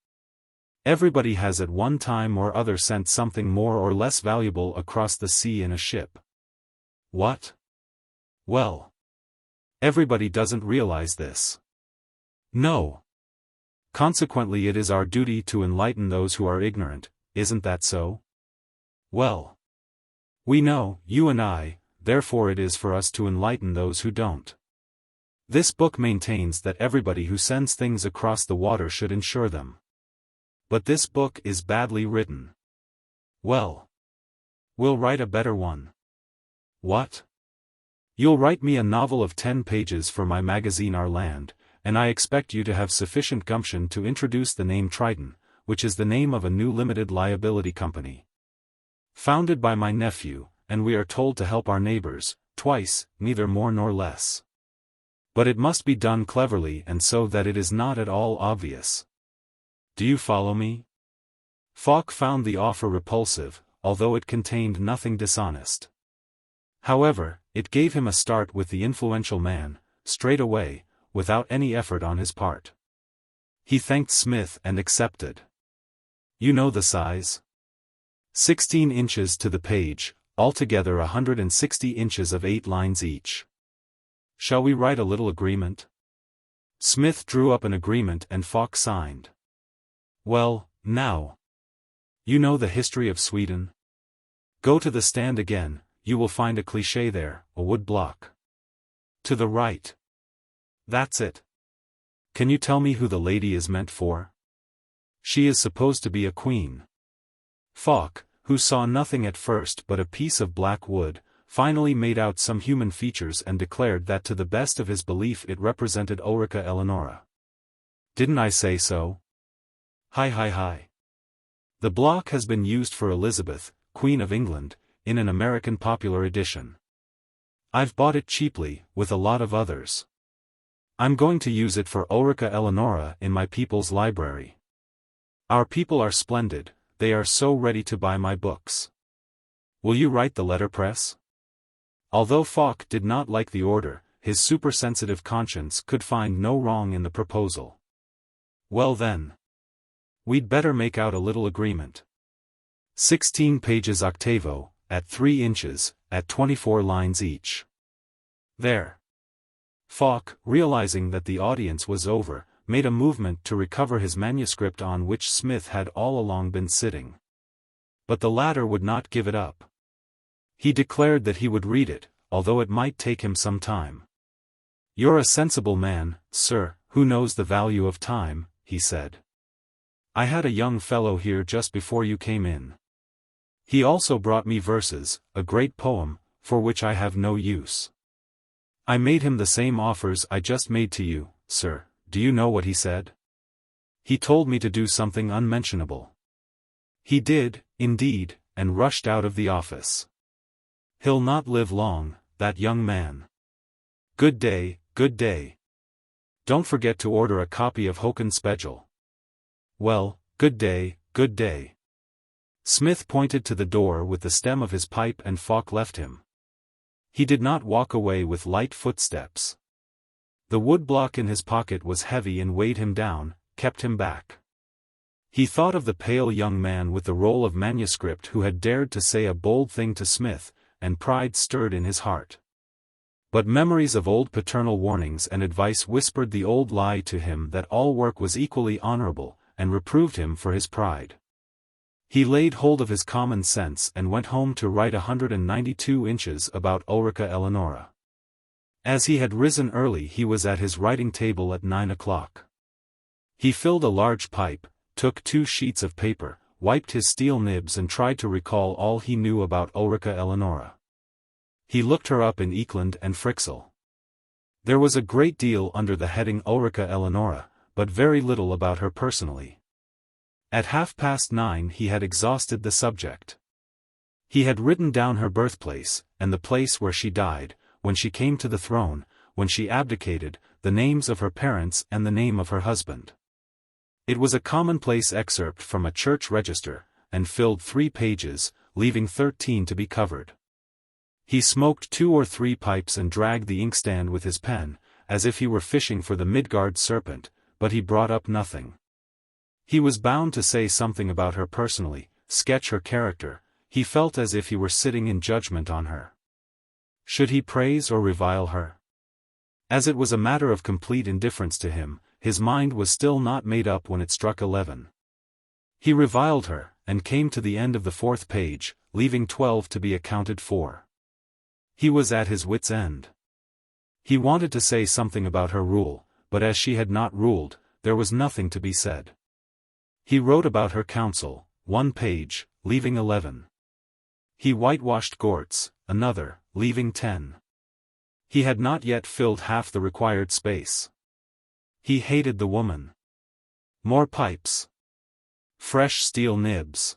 Everybody has at one time or other sent something more or less valuable across the sea in a ship. What? Well. Everybody doesn't realize this. No. Consequently it is our duty to enlighten those who are ignorant, isn't that so? Well. We know, you and I, therefore it is for us to enlighten those who don't. This book maintains that everybody who sends things across the water should insure them. But this book is badly written. Well. We'll write a better one. What? You'll write me a novel of 10 pages for my magazine Our Land, and I expect you to have sufficient gumption to introduce the name Triton, which is the name of a new limited liability company. Founded by my nephew, and we are told to help our neighbors, twice, neither more nor less. But it must be done cleverly and so that it is not at all obvious. Do you follow me? Falk found the offer repulsive, although it contained nothing dishonest. However, it gave him a start with the influential man, straight away, without any effort on his part. He thanked Smith and accepted. You know the size? 16 inches to the page, altogether 160 inches of 8 lines each. Shall we write a little agreement? Smith drew up an agreement and Falk signed. Well, now. You know the history of Sweden? Go to the stand again, you will find a cliché there, a wood block. To the right. That's it. Can you tell me who the lady is meant for? She is supposed to be a queen. Falk, who saw nothing at first but a piece of black wood, finally made out some human features and declared that to the best of his belief it represented Ulrika Eleonora. Didn't I say so? Hi. The block has been used for Elizabeth, Queen of England, in an American popular edition. I've bought it cheaply, with a lot of others. I'm going to use it for Ulrika Eleonora in my people's library. Our people are splendid, they are so ready to buy my books. Will you write the letterpress? Although Falk did not like the order, his supersensitive conscience could find no wrong in the proposal. Well then. We'd better make out a little agreement. 16 pages octavo, at 3 inches, at 24 lines each. There. Falk, realizing that the audience was over, made a movement to recover his manuscript on which Smith had all along been sitting. But the latter would not give it up. He declared that he would read it, although it might take him some time. You're a sensible man, sir, who knows the value of time, he said. I had a young fellow here just before you came in. He also brought me verses, a great poem, for which I have no use. I made him the same offers I just made to you, sir. Do you know what he said? He told me to do something unmentionable. He did, indeed, and rushed out of the office. He'll not live long, that young man. Good day, good day. Don't forget to order a copy of Håkan Spegel. Well, good day, good day. Smith pointed to the door with the stem of his pipe and Falk left him. He did not walk away with light footsteps. The woodblock in his pocket was heavy and weighed him down, kept him back. He thought of the pale young man with the roll of manuscript who had dared to say a bold thing to Smith, and pride stirred in his heart. But memories of old paternal warnings and advice whispered the old lie to him that all work was equally honorable, and reproved him for his pride. He laid hold of his common sense and went home to write 192 inches about Ulrika Eleonora. As he had risen early he was at his writing table at 9 o'clock. He filled a large pipe, took 2 sheets of paper, wiped his steel nibs and tried to recall all he knew about Ulrika Eleonora. He looked her up in Eklund and Fryxell. There was a great deal under the heading Ulrika Eleonora, but very little about her personally. At 9:30 he had exhausted the subject. He had written down her birthplace, and the place where she died, when she came to the throne, when she abdicated, the names of her parents and the name of her husband. It was a commonplace excerpt from a church register, and filled 3 pages, leaving 13 to be covered. He smoked 2 or 3 pipes and dragged the inkstand with his pen, as if he were fishing for the Midgard serpent, but he brought up nothing. He was bound to say something about her personally, sketch her character. He felt as if he were sitting in judgment on her. Should he praise or revile her? As it was a matter of complete indifference to him, his mind was still not made up when it struck 11. He reviled her, and came to the end of the 4th page, leaving 12 to be accounted for. He was at his wit's end. He wanted to say something about her rule, but as she had not ruled, there was nothing to be said. He wrote about her counsel, 1 page, leaving 11. He whitewashed Gortz, another, leaving 10. He had not yet filled half the required space. He hated the woman. More pipes. Fresh steel nibs.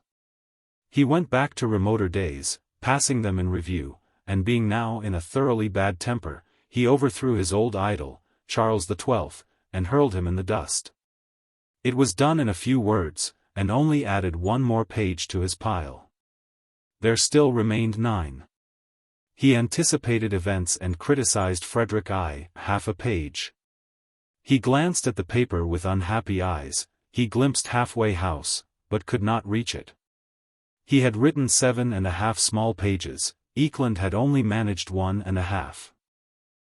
He went back to remoter days, passing them in review, and being now in a thoroughly bad temper, he overthrew his old idol, Charles XII, and hurled him in the dust. It was done in a few words, and only added one more page to his pile. There still remained 9. He anticipated events and criticized Frederick I, half a page. He glanced at the paper with unhappy eyes, he glimpsed Halfway House, but could not reach it. He had written 7.5 small pages, Ekeland had only managed 1.5.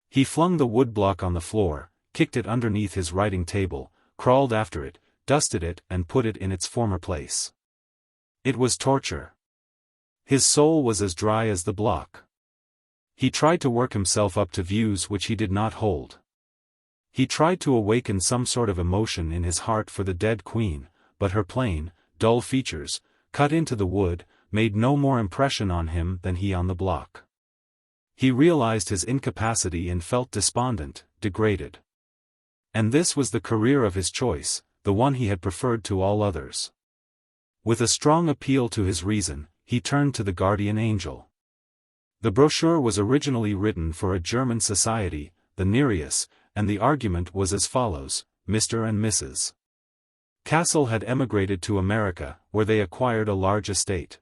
He flung the woodblock on the floor, kicked it underneath his writing table, crawled after it, dusted it and put it in its former place. It was torture. His soul was as dry as the block. He tried to work himself up to views which he did not hold. He tried to awaken some sort of emotion in his heart for the dead queen, but her plain, dull features, cut into the wood, made no more impression on him than he on the block. He realized his incapacity and felt despondent, degraded. And this was the career of his choice, the one he had preferred to all others. With a strong appeal to his reason, he turned to the guardian angel. The brochure was originally written for a German society, the Nereus, and the argument was as follows: Mr. and Mrs. Castle had emigrated to America, where they acquired a large estate.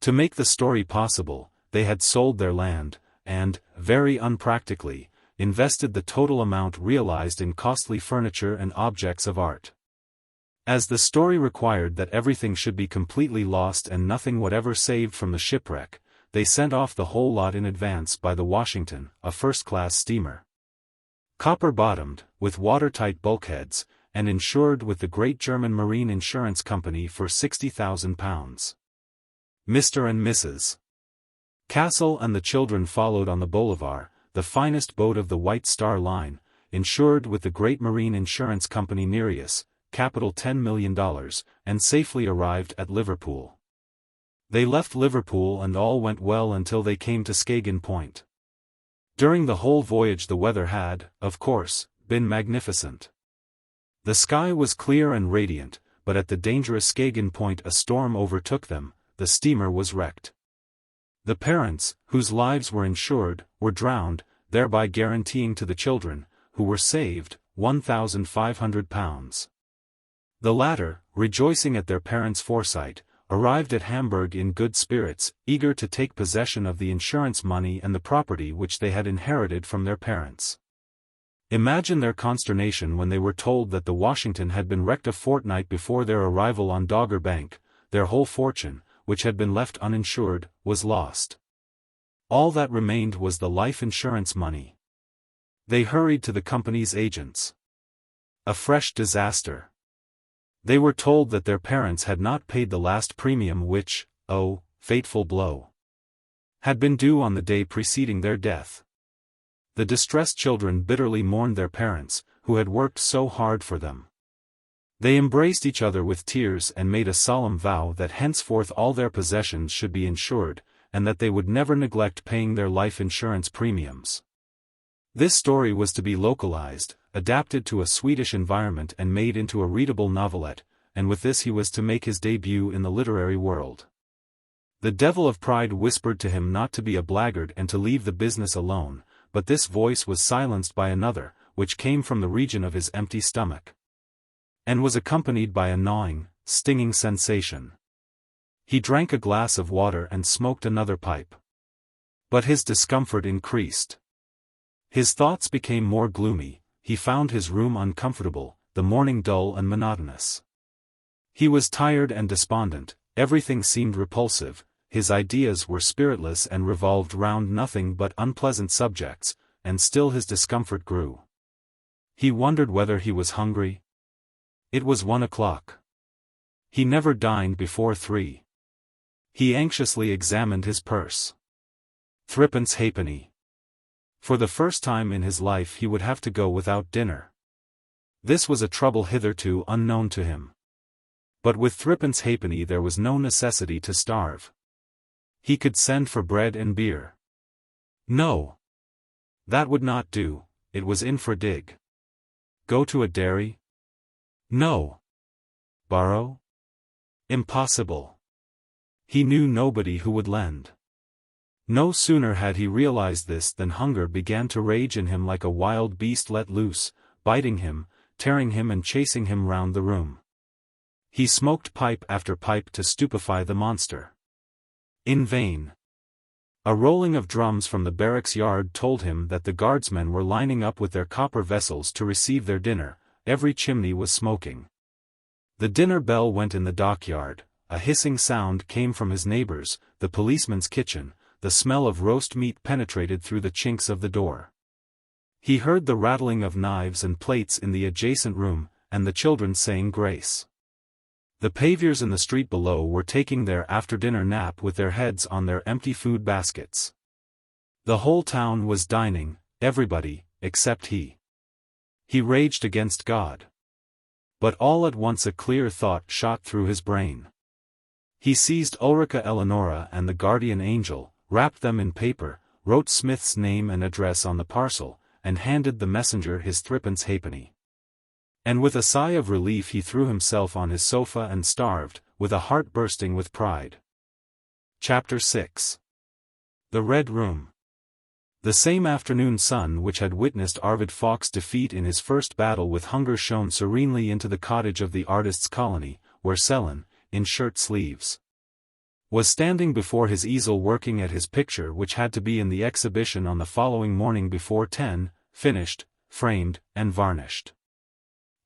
To make the story possible, they had sold their land, and, very unpractically, invested the total amount realized in costly furniture and objects of art. As the story required that everything should be completely lost and nothing whatever saved from the shipwreck, they sent off the whole lot in advance by the Washington, a first-class steamer. Copper-bottomed, with watertight bulkheads, and insured with the great German marine insurance company for £60,000. Mr. and Mrs. Castle and the children followed on the Bolivar, the finest boat of the White Star Line, insured with the great marine insurance company Nereus, capital $10 million, and safely arrived at Liverpool. They left Liverpool and all went well until they came to Skagen Point. During the whole voyage the weather had, of course, been magnificent. The sky was clear and radiant, but at the dangerous Skagen Point a storm overtook them, the steamer was wrecked. The parents, whose lives were insured, were drowned, thereby guaranteeing to the children, who were saved, £1,500. The latter, rejoicing at their parents' foresight, arrived at Hamburg in good spirits, eager to take possession of the insurance money and the property which they had inherited from their parents. Imagine their consternation when they were told that the Washington had been wrecked a fortnight before their arrival on Dogger Bank. Their whole fortune, which had been left uninsured, was lost. All that remained was the life insurance money. They hurried to the company's agents. A fresh disaster. They were told that their parents had not paid the last premium which, oh, fateful blow, had been due on the day preceding their death. The distressed children bitterly mourned their parents, who had worked so hard for them. They embraced each other with tears and made a solemn vow that henceforth all their possessions should be insured, and that they would never neglect paying their life insurance premiums. This story was to be localized, adapted to a Swedish environment and made into a readable novelette, and with this he was to make his debut in the literary world. The devil of pride whispered to him not to be a blackguard and to leave the business alone, but this voice was silenced by another, which came from the region of his empty stomach, and was accompanied by a gnawing, stinging sensation. He drank a glass of water and smoked another pipe. But his discomfort increased. His thoughts became more gloomy, he found his room uncomfortable, the morning dull and monotonous. He was tired and despondent, everything seemed repulsive, his ideas were spiritless and revolved round nothing but unpleasant subjects, and still his discomfort grew. He wondered whether he was hungry. It was 1 o'clock. He never dined before 3. He anxiously examined his purse. 3 halfpenny. For the first time in his life he would have to go without dinner. This was a trouble hitherto unknown to him. But with 3 halfpenny there was no necessity to starve. He could send for bread and beer. No. That would not do, it was infra-dig. Go to a dairy? No. Borrow? Impossible. He knew nobody who would lend. No sooner had he realized this than hunger began to rage in him like a wild beast let loose, biting him, tearing him and chasing him round the room. He smoked pipe after pipe to stupefy the monster. In vain. A rolling of drums from the barracks yard told him that the guardsmen were lining up with their copper vessels to receive their dinner. Every chimney was smoking. The dinner bell went in the dockyard, a hissing sound came from his neighbors, the policeman's kitchen, the smell of roast meat penetrated through the chinks of the door. He heard the rattling of knives and plates in the adjacent room, and the children saying grace. The paviours in the street below were taking their after-dinner nap with their heads on their empty food baskets. The whole town was dining, everybody, except he. He raged against God. But all at once a clear thought shot through his brain. He seized Ulrica Eleonora and the guardian angel, wrapped them in paper, wrote Smith's name and address on the parcel, and handed the messenger his threepence halfpenny. And with a sigh of relief he threw himself on his sofa and starved, with a heart bursting with pride. Chapter 6. The Red Room. The same afternoon sun which had witnessed Arvid Falk's defeat in his first battle with hunger shone serenely into the cottage of the artists' colony, where Sellen, in shirt-sleeves, was standing before his easel working at his picture which had to be in the exhibition on the following morning before 10, finished, framed, and varnished.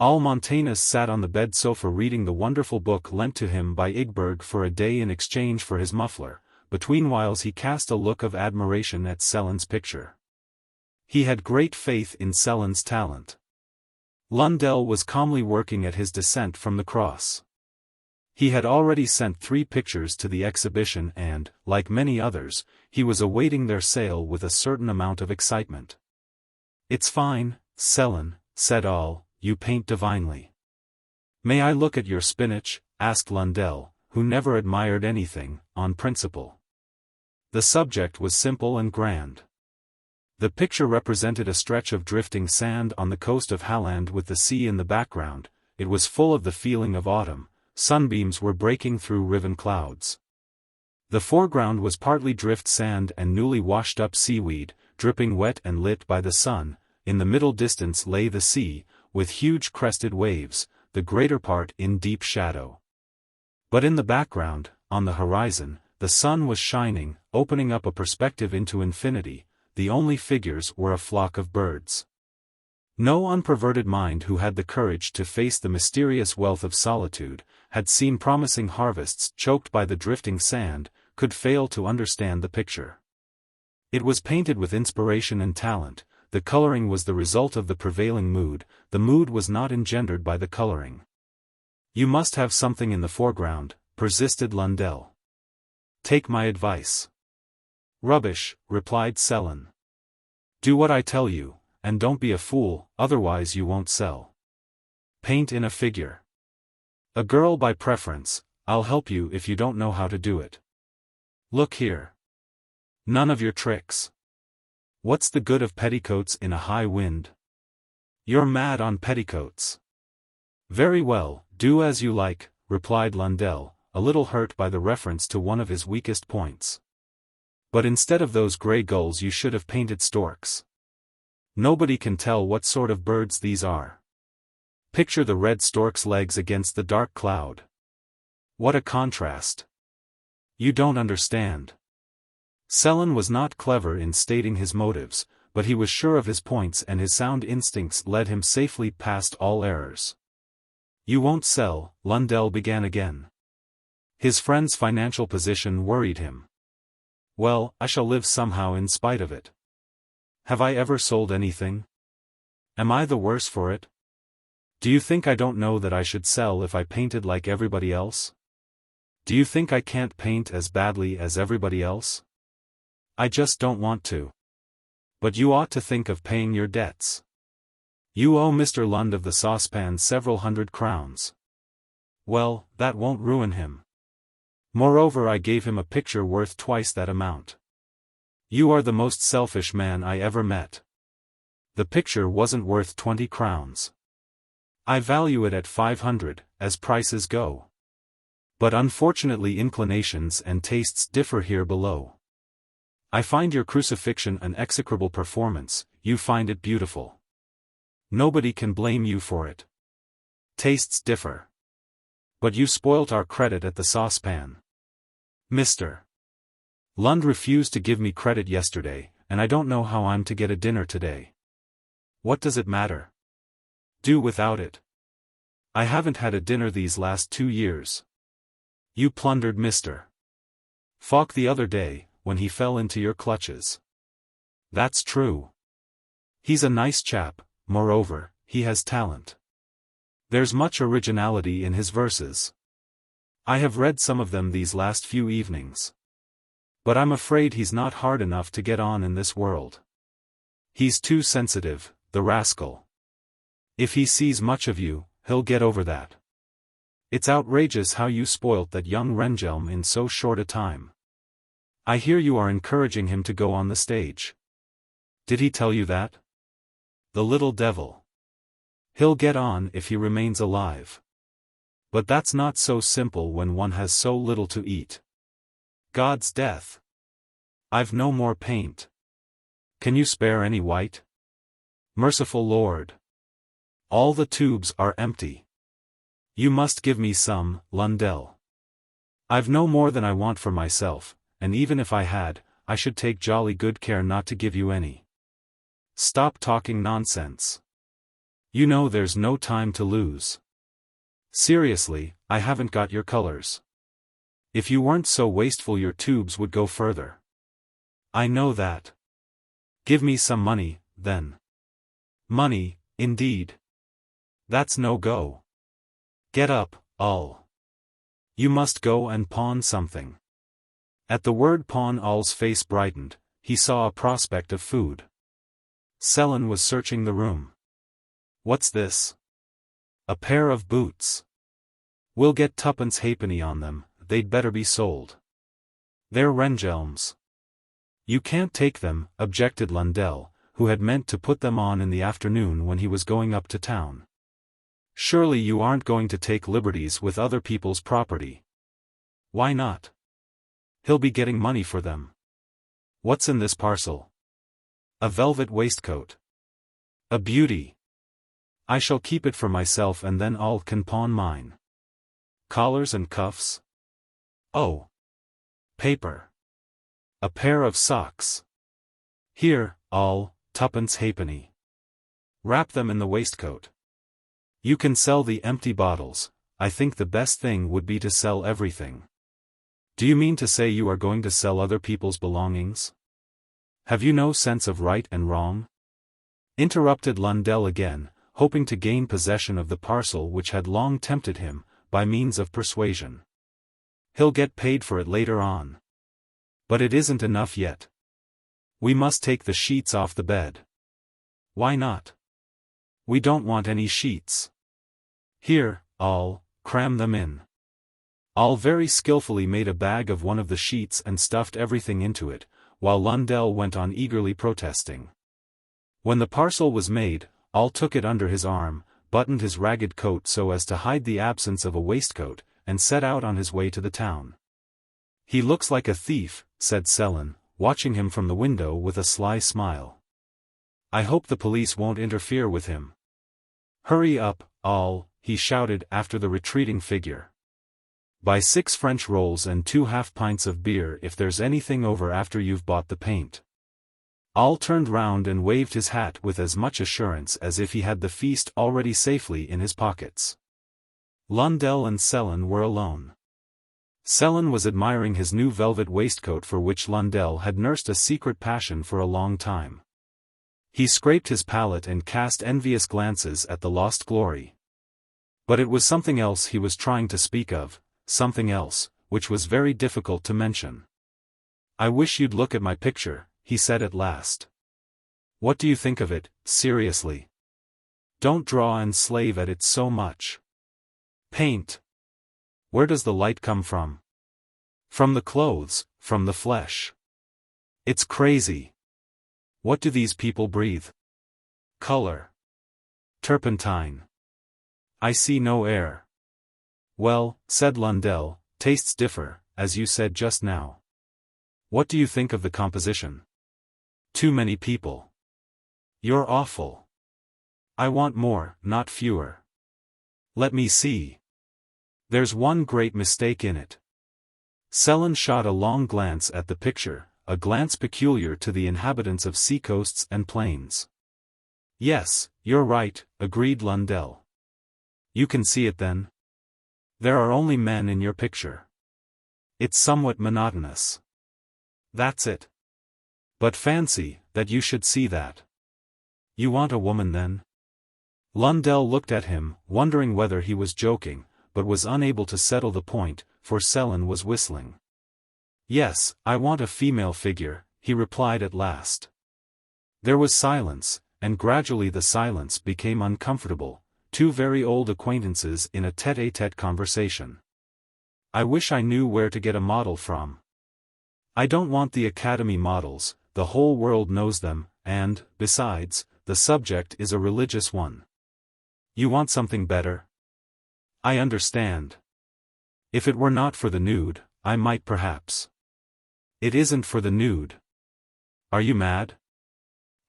Olle Montanus sat on the bed sofa reading the wonderful book lent to him by Ygberg for a day in exchange for his muffler. Between whiles he cast a look of admiration at Sellen's picture. He had great faith in Sellen's talent. Lundell was calmly working at his descent from the cross. He had already sent 3 pictures to the exhibition and, like many others, he was awaiting their sale with a certain amount of excitement. "It's fine, Sellen," said Olle, "you paint divinely." "May I look at your spinach?" asked Lundell, who never admired anything, on principle. The subject was simple and grand. The picture represented a stretch of drifting sand on the coast of Halland with the sea in the background. It was full of the feeling of autumn. Sunbeams were breaking through riven clouds. The foreground was partly drift sand and newly washed-up seaweed, dripping wet and lit by the sun. In the middle distance lay the sea, with huge crested waves, the greater part in deep shadow. But in the background, on the horizon, the sun was shining, opening up a perspective into infinity. The only figures were a flock of birds. No unperverted mind who had the courage to face the mysterious wealth of solitude, had seen promising harvests choked by the drifting sand, could fail to understand the picture. It was painted with inspiration and talent. The coloring was the result of the prevailing mood, the mood was not engendered by the coloring. "You must have something in the foreground," persisted Lundell. "Take my advice." "Rubbish," replied Sellen. "Do what I tell you, and don't be a fool, otherwise you won't sell. Paint in a figure. A girl by preference. I'll help you if you don't know how to do it. Look here. None of your tricks. What's the good of petticoats in a high wind? You're mad on petticoats." "Very well, do as you like," replied Lundell, a little hurt by the reference to one of his weakest points. "But instead of those grey gulls you should have painted storks. Nobody can tell what sort of birds these are. Picture the red stork's legs against the dark cloud. What a contrast. You don't understand." Sellen was not clever in stating his motives, but he was sure of his points and his sound instincts led him safely past all errors. "You won't sell," Lundell began again. His friend's financial position worried him. "Well, I shall live somehow in spite of it. Have I ever sold anything? Am I the worse for it? Do you think I don't know that I should sell if I painted like everybody else? Do you think I can't paint as badly as everybody else? I just don't want to. But you ought to think of paying your debts. You owe Mr. Lund of the saucepan several hundred crowns. Well, that won't ruin him. Moreover, I gave him a picture worth twice that amount. You are the most selfish man I ever met. The picture wasn't worth 20 crowns. I value it at 500, as prices go. But unfortunately inclinations and tastes differ here below. I find your crucifixion an execrable performance, you find it beautiful. Nobody can blame you for it. Tastes differ. But you spoilt our credit at the saucepan. Mr. Lund refused to give me credit yesterday, and I don't know how I'm to get a dinner today. What does it matter? Do without it. I haven't had a dinner these last 2 years. You plundered Mr. Falk the other day, when he fell into your clutches. That's true. He's a nice chap, moreover, he has talent. There's much originality in his verses. I have read some of them these last few evenings. But I'm afraid he's not hard enough to get on in this world. He's too sensitive, the rascal. If he sees much of you, he'll get over that. It's outrageous how you spoilt that young Rehnhjelm in so short a time. I hear you are encouraging him to go on the stage. Did he tell you that? The little devil. He'll get on if he remains alive. But that's not so simple when one has so little to eat. God's death. I've no more paint. Can you spare any white? Merciful Lord. All the tubes are empty. You must give me some, Lundell. I've no more than I want for myself, and even if I had, I should take jolly good care not to give you any. Stop talking nonsense. You know there's no time to lose. Seriously, I haven't got your colors. If you weren't so wasteful your tubes would go further. I know that. Give me some money, then. Money, indeed. That's no go. Get up, Ull. You must go and pawn something. At the word pawn Ull's face brightened, he saw a prospect of food. Sellen was searching the room. What's this? A pair of boots. We'll get tuppence halfpenny on them, they'd better be sold. They're Rehnhjelm's. You can't take them, objected Lundell, who had meant to put them on in the afternoon when he was going up to town. Surely you aren't going to take liberties with other people's property. Why not? He'll be getting money for them. What's in this parcel? A velvet waistcoat. A beauty. I shall keep it for myself and then Ull can pawn mine. Collars and cuffs? Oh. Paper. A pair of socks. Here, Ull, tuppence halfpenny. Wrap them in the waistcoat. You can sell the empty bottles, I think the best thing would be to sell everything. Do you mean to say you are going to sell other people's belongings? Have you no sense of right and wrong? Interrupted Lundell again, hoping to gain possession of the parcel which had long tempted him, by means of persuasion. He'll get paid for it later on. But it isn't enough yet. We must take the sheets off the bed. Why not? We don't want any sheets. Here, Ull, cram them in. Ull very skillfully made a bag of one of the sheets and stuffed everything into it, while Lundell went on eagerly protesting. When the parcel was made, Ull took it under his arm, buttoned his ragged coat so as to hide the absence of a waistcoat, and set out on his way to the town. He looks like a thief, said Sellen, watching him from the window with a sly smile. I hope the police won't interfere with him. Hurry up, Ull, he shouted after the retreating figure. Buy 6 French rolls and 2 half-pints of beer if there's anything over after you've bought the paint. Ull turned round and waved his hat with as much assurance as if he had the feast already safely in his pockets. Lundell and Sellen were alone. Sellen was admiring his new velvet waistcoat for which Lundell had nursed a secret passion for a long time. He scraped his palate and cast envious glances at the lost glory. But it was something else he was trying to speak of, something else, which was very difficult to mention. I wish you'd look at my picture, he said at last. What do you think of it, seriously? Don't draw and slave at it so much. Paint. Where does the light come from? From the clothes, from the flesh. It's crazy. What do these people breathe? Color. Turpentine. I see no air. Well, said Lundell, tastes differ, as you said just now. What do you think of the composition? Too many people. You're awful. I want more, not fewer. Let me see. There's one great mistake in it. Sellen shot a long glance at the picture, a glance peculiar to the inhabitants of seacoasts and plains. Yes, you're right, agreed Lundell. You can see it then? There are only men in your picture. It's somewhat monotonous. That's it. But fancy, that you should see that. You want a woman then? Lundell looked at him, wondering whether he was joking, but was unable to settle the point, for Sellen was whistling. Yes, I want a female figure, he replied at last. There was silence, and gradually the silence became uncomfortable, two very old acquaintances in a tête-à-tête conversation. I wish I knew where to get a model from. I don't want the Academy models, the whole world knows them, and, besides, the subject is a religious one. You want something better? I understand. If it were not for the nude, I might perhaps. It isn't for the nude. Are you mad?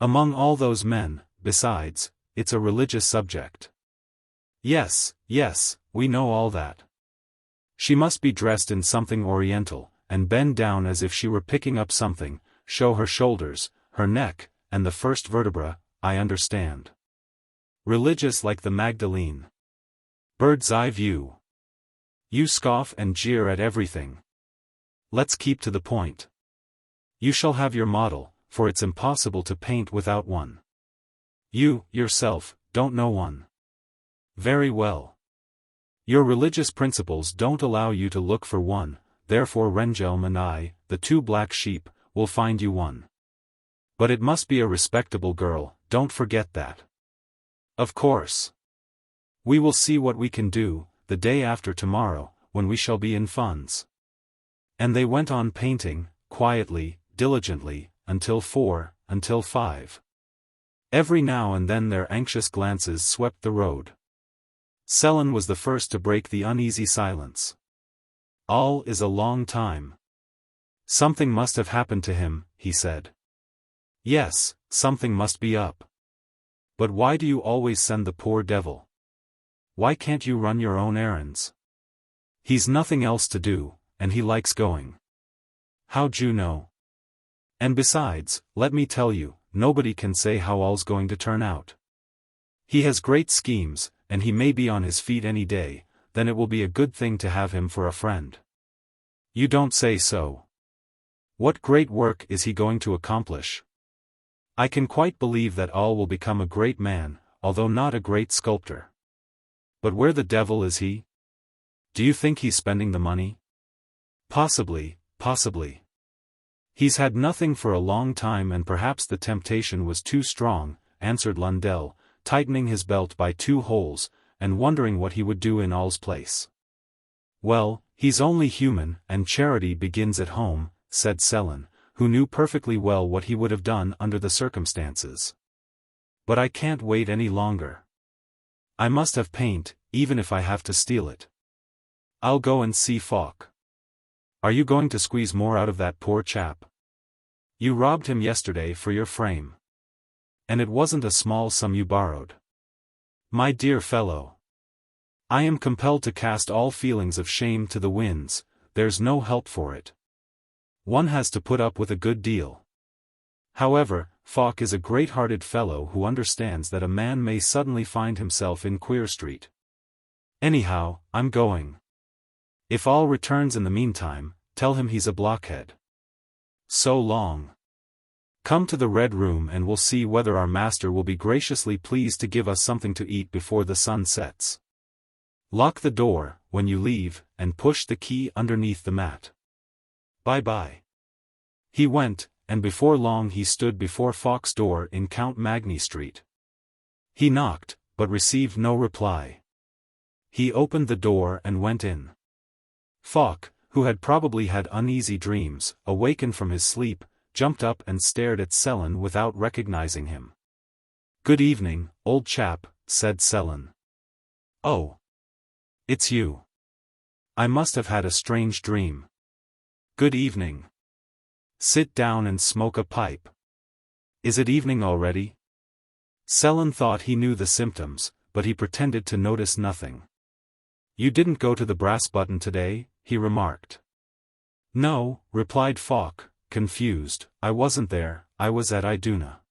Among all those men, besides, it's a religious subject. Yes, we know all that. She must be dressed in something oriental, and bend down as if she were picking up something, show her shoulders, her neck, and the first vertebra, I understand. Religious like the Magdalene. Bird's eye view. You scoff and jeer at everything. Let's keep to the point. You shall have your model, for it's impossible to paint without one. You, yourself, don't know one. Very well. Your religious principles don't allow you to look for one, therefore Rehnhjelm and I, the two black sheep, will find you one. But it must be a respectable girl, don't forget that. Of course. We will see what we can do, the day after tomorrow, when we shall be in funds. And they went on painting, quietly, diligently, until 4, until 5. Every now and then their anxious glances swept the road. Sellen was the first to break the uneasy silence. All is a long time. Something must have happened to him, he said. Yes, something must be up. But why do you always send the poor devil? Why can't you run your own errands? He's nothing else to do, and he likes going. How'd you know? And besides, let me tell you, nobody can say how all's going to turn out. He has great schemes, and he may be on his feet any day, then it will be a good thing to have him for a friend. You don't say so. What great work is he going to accomplish? I can quite believe that All will become a great man, although not a great sculptor. But where the devil is he? Do you think he's spending the money? Possibly. He's had nothing for a long time and perhaps the temptation was too strong, answered Lundell, tightening his belt by 2 holes, and wondering what he would do in All's place. Well, he's only human, and charity begins at home, said Sellen, who knew perfectly well what he would have done under the circumstances. But I can't wait any longer. I must have paint, even if I have to steal it. I'll go and see Falk. Are you going to squeeze more out of that poor chap? You robbed him yesterday for your frame. And it wasn't a small sum you borrowed. My dear fellow. I am compelled to cast all feelings of shame to the winds, there's no help for it. One has to put up with a good deal. However, Falk is a great-hearted fellow who understands that a man may suddenly find himself in Queer Street. Anyhow, I'm going. If All returns in the meantime, tell him he's a blockhead. So long. Come to the Red Room and we'll see whether our master will be graciously pleased to give us something to eat before the sun sets. Lock the door, when you leave, and push the key underneath the mat. Bye-bye. He went, and before long he stood before Falk's door in Count Magny Street. He knocked, but received no reply. He opened the door and went in. Falk, who had probably had uneasy dreams, awakened from his sleep, jumped up and stared at Sellen without recognizing him. Good evening, old chap, said Sellen. Oh. It's you. I must have had a strange dream. Good evening. Sit down and smoke a pipe. Is it evening already? Sellen thought he knew the symptoms, but he pretended to notice nothing. "You didn't go to the Brass Button today?" he remarked. "No," replied Falk, confused, "I wasn't there, I was at Iduna."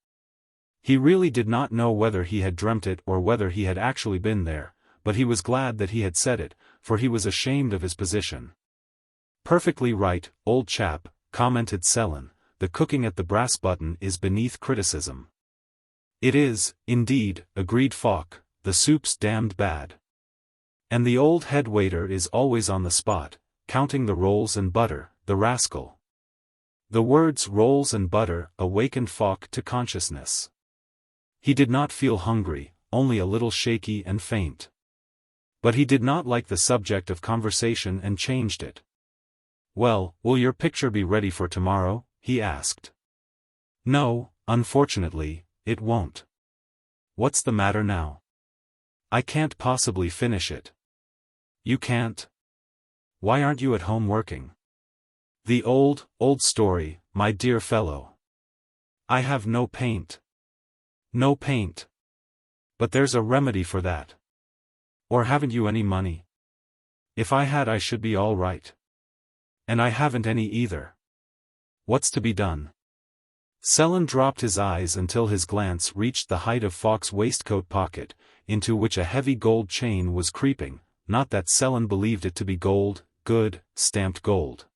He really did not know whether he had dreamt it or whether he had actually been there, but he was glad that he had said it, for he was ashamed of his position. "Perfectly right, old chap," commented Sellen, "the cooking at the Brass Button is beneath criticism." "It is, indeed," agreed Falk, "the soup's damned bad. And the old head waiter is always on the spot, counting the rolls and butter, the rascal." The words rolls and butter awakened Falk to consciousness. He did not feel hungry, only a little shaky and faint. But he did not like the subject of conversation and changed it. "Well, will your picture be ready for tomorrow?" he asked. "No, unfortunately, it won't." "What's the matter now?" "I can't possibly finish it." "You can't? Why aren't you at home working?" "The old story, my dear fellow. I have no paint." "No paint? But there's a remedy for that. Or haven't you any money?" "If I had I should be all right. And I haven't any either." "What's to be done?" Sellen dropped his eyes until his glance reached the height of Falk's waistcoat pocket, into which a heavy gold chain was creeping, not that Sellen believed it to be gold, good, stamped gold.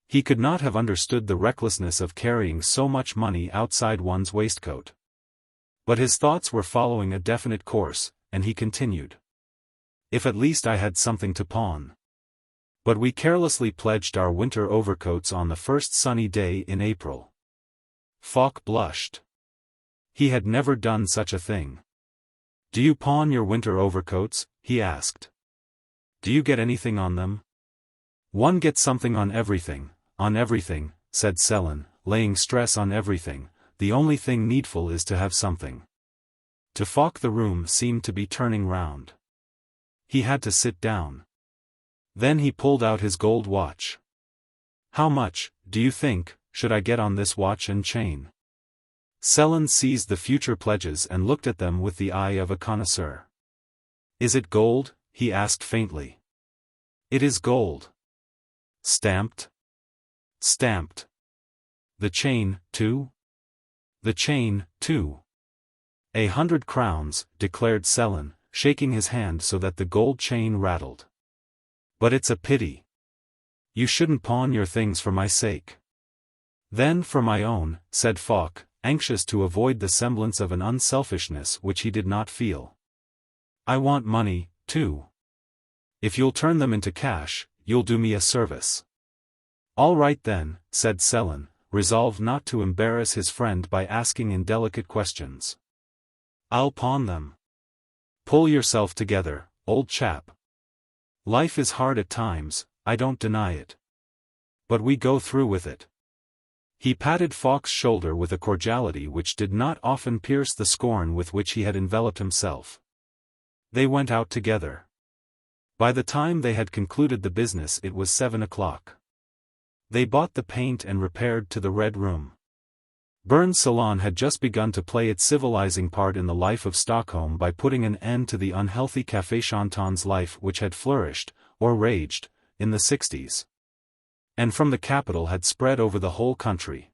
He could not have understood the recklessness of carrying so much money outside one's waistcoat. But his thoughts were following a definite course, and he continued. "If at least I had something to pawn. But we carelessly pledged our winter overcoats on the first sunny day in April." Falk blushed. He had never done such a thing. "Do you pawn your winter overcoats?" he asked. "Do you get anything on them?" "One gets something on everything," said Sellen, laying stress on everything. "The only thing needful is to have something." To Falk the room seemed to be turning round. He had to sit down. Then he pulled out his gold watch. "How much, do you think, should I get on this watch and chain?" Sellen seized the future pledges and looked at them with the eye of a connoisseur. "Is it gold?" he asked faintly. "It is gold." "Stamped?" "Stamped." "The chain, too?" "The chain, too." 100 crowns, declared Sellen, shaking his hand so that the gold chain rattled. "But it's a pity. You shouldn't pawn your things for my sake." "Then for my own," said Falk, anxious to avoid the semblance of an unselfishness which he did not feel. "I want money, too. If you'll turn them into cash, you'll do me a service." "All right then," said Sellen, resolved not to embarrass his friend by asking indelicate questions. "I'll pawn them." "Pull yourself together, old chap. Life is hard at times, I don't deny it. But we go through with it." He patted Falk's shoulder with a cordiality which did not often pierce the scorn with which he had enveloped himself. They went out together. By the time they had concluded the business it was 7 o'clock. They bought the paint and repaired to the Red Room. Bern's salon had just begun to play its civilizing part in the life of Stockholm by putting an end to the unhealthy café chantant's life which had flourished, or raged, in the 60s. And from the capital had spread over the whole country.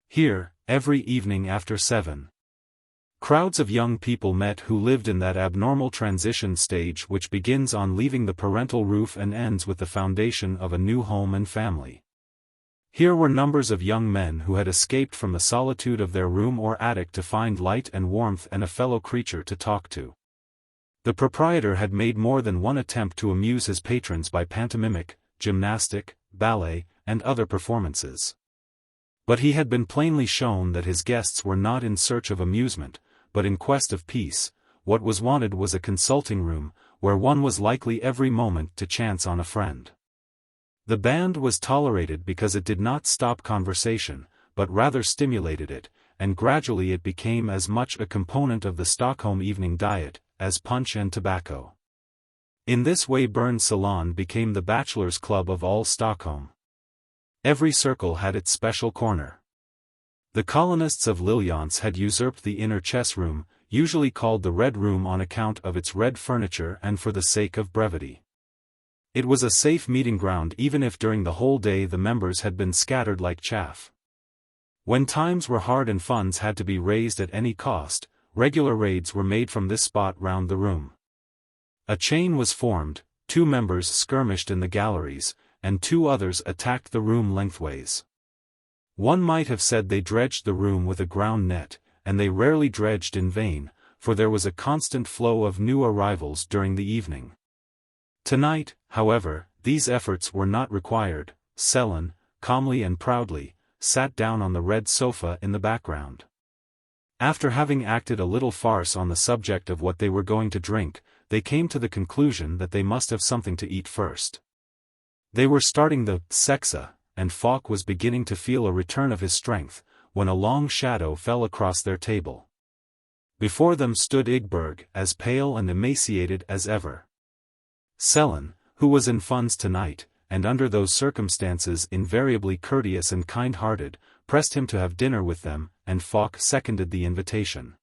Here, every evening after 7, crowds of young people met who lived in that abnormal transition stage which begins on leaving the parental roof and ends with the foundation of a new home and family. Here were numbers of young men who had escaped from the solitude of their room or attic to find light and warmth and a fellow creature to talk to. The proprietor had made more than one attempt to amuse his patrons by pantomimic, gymnastic, ballet, and other performances. But he had been plainly shown that his guests were not in search of amusement, but in quest of peace. What was wanted was a consulting room, where one was likely every moment to chance on a friend. The band was tolerated because it did not stop conversation, but rather stimulated it, and gradually it became as much a component of the Stockholm evening diet as punch and tobacco. In this way Bern's salon became the bachelors' club of all Stockholm. Every circle had its special corner. The colonists of Liljans had usurped the inner chess room, usually called the Red Room on account of its red furniture and for the sake of brevity. It was a safe meeting ground even if during the whole day the members had been scattered like chaff. When times were hard and funds had to be raised at any cost, regular raids were made from this spot round the room. A chain was formed, 2 members skirmished in the galleries, and 2 others attacked the room lengthways. One might have said they dredged the room with a ground net, and they rarely dredged in vain, for there was a constant flow of new arrivals during the evening. Tonight, however, these efforts were not required. Sellen, calmly and proudly, sat down on the red sofa in the background. After having acted a little farce on the subject of what they were going to drink, they came to the conclusion that they must have something to eat first. They were starting the sexa, and Falk was beginning to feel a return of his strength, when a long shadow fell across their table. Before them stood Ygberg, as pale and emaciated as ever. Sellen, who was in funds tonight, and under those circumstances invariably courteous and kind-hearted, pressed him to have dinner with them, and Falk seconded the invitation.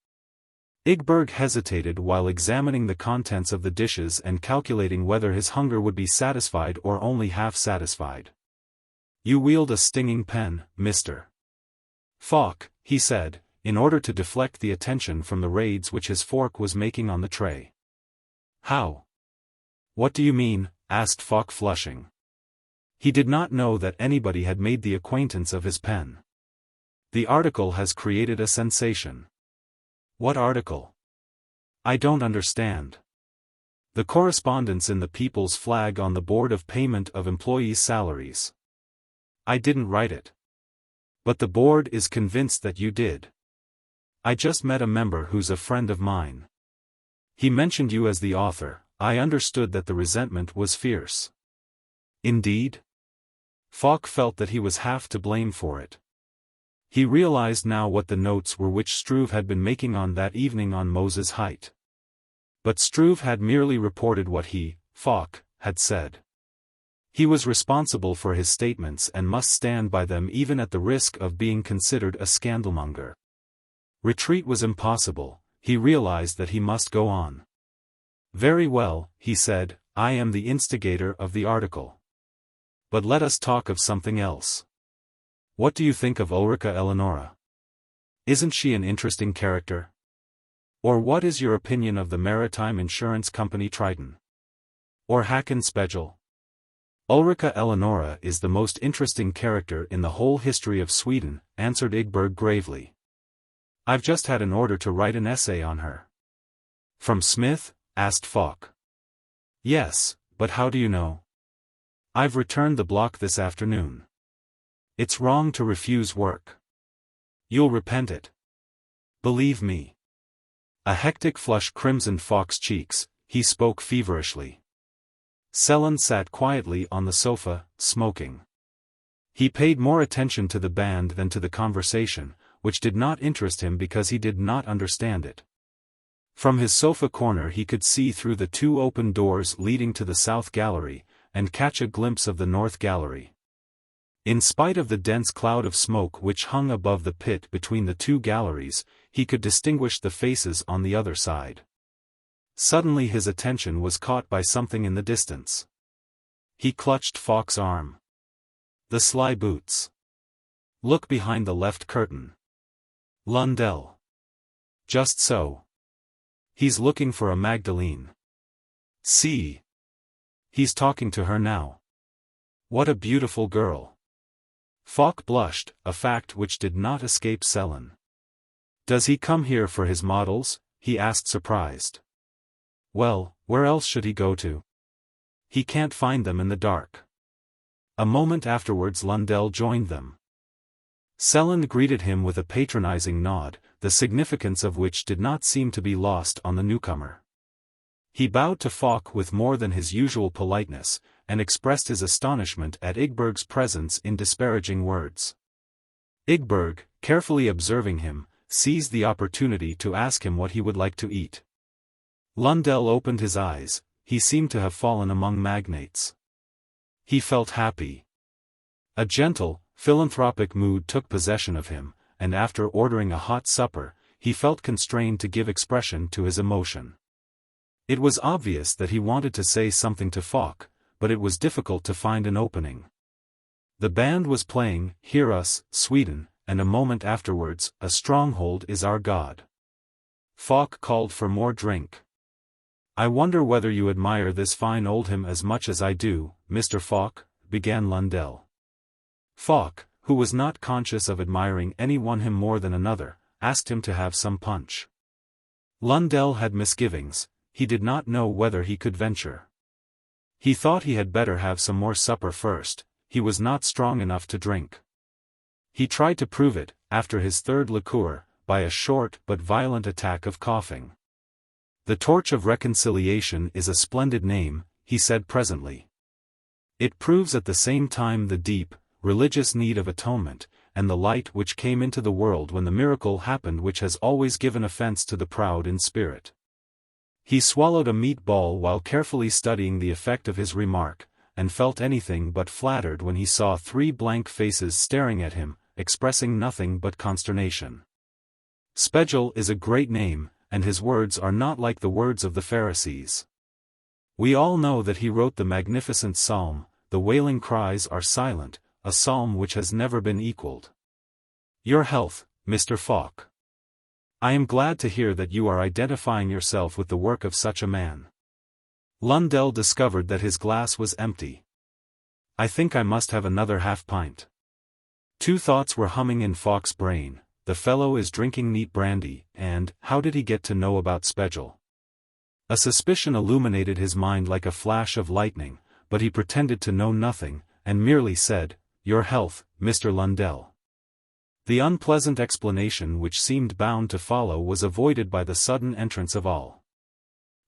Ygberg hesitated while examining the contents of the dishes and calculating whether his hunger would be satisfied or only half satisfied. "You wield a stinging pen, Mr. Falk," he said, in order to deflect the attention from the raids which his fork was making on the tray. "How? What do you mean?" asked Falk, flushing. He did not know that anybody had made the acquaintance of his pen. "The article has created a sensation." "What article? I don't understand." "The correspondence in the People's Flag on the Board of Payment of Employees' Salaries." "I didn't write it." "But the board is convinced that you did." "I just met a member who's a friend of mine. He mentioned you as the author. I understood that the resentment was fierce." "Indeed?" Falk felt that he was half to blame for it. He realized now what the notes were which Struve had been making on that evening on Moses Height. But Struve had merely reported what he, Falk, had said. He was responsible for his statements and must stand by them even at the risk of being considered a scandalmonger. Retreat was impossible. He realized that he must go on. "Very well," he said, "I am the instigator of the article. But let us talk of something else. What do you think of Ulrika Eleonora? Isn't she an interesting character? Or what is your opinion of the maritime insurance company Triton? Or Hacken Spegel?" "Ulrika Eleonora is the most interesting character in the whole history of Sweden," answered Ygberg gravely. "I've just had an order to write an essay on her." "From Smith?" asked Falk. "Yes, but how do you know?" "I've returned the block this afternoon. It's wrong to refuse work. You'll repent it. Believe me." A hectic flush crimsoned Falk's cheeks. He spoke feverishly. Sellen sat quietly on the sofa, smoking. He paid more attention to the band than to the conversation, which did not interest him because he did not understand it. From his sofa corner he could see through the 2 open doors leading to the South Gallery, and catch a glimpse of the North Gallery. In spite of the dense cloud of smoke which hung above the pit between the 2 galleries, he could distinguish the faces on the other side. Suddenly his attention was caught by something in the distance. He clutched Falk's arm. "The sly boots. Look behind the left curtain. Lundell. Just so. He's looking for a Magdalene. See. He's talking to her now. What a beautiful girl." Falk blushed, a fact which did not escape Sellen. "Does he come here for his models?" he asked, surprised. "Well, where else should he go to? He can't find them in the dark." A moment afterwards Lundell joined them. Sellen greeted him with a patronizing nod, the significance of which did not seem to be lost on the newcomer. He bowed to Falk with more than his usual politeness, and expressed his astonishment at Ygberg's presence in disparaging words. Ygberg, carefully observing him, seized the opportunity to ask him what he would like to eat. Lundell opened his eyes. He seemed to have fallen among magnates. He felt happy. A gentle, philanthropic mood took possession of him, and after ordering a hot supper, he felt constrained to give expression to his emotion. It was obvious that he wanted to say something to Falk, but it was difficult to find an opening. The band was playing, "Hear Us, Sweden," and a moment afterwards, "A Stronghold is Our God." Falk called for more drink. "I wonder whether you admire this fine old hymn as much as I do, Mr. Falk," began Lundell. Falk, who was not conscious of admiring any one hymn more than another, asked him to have some punch. Lundell had misgivings. He did not know whether he could venture. He thought he had better have some more supper first. He was not strong enough to drink. He tried to prove it, after his third liqueur, by a short but violent attack of coughing. "The Torch of Reconciliation is a splendid name," he said presently. "It proves at the same time the deep, religious need of atonement, and the light which came into the world when the miracle happened which has always given offense to the proud in spirit." He swallowed a meat ball while carefully studying the effect of his remark, and felt anything but flattered when he saw 3 blank faces staring at him, expressing nothing but consternation. Spegel is a great name, and his words are not like the words of the Pharisees. We all know that he wrote the magnificent psalm, "The wailing cries are silent," a psalm which has never been equaled. Your health, Mr. Falk. I am glad to hear that you are identifying yourself with the work of such a man. Lundell discovered that his glass was empty. I think I must have another half-pint. 2 thoughts were humming in Falk's brain: the fellow is drinking neat brandy, and how did he get to know about Spegel? A suspicion illuminated his mind like a flash of lightning, but he pretended to know nothing, and merely said, "Your health, Mr. Lundell." The unpleasant explanation which seemed bound to follow was avoided by the sudden entrance of Olle.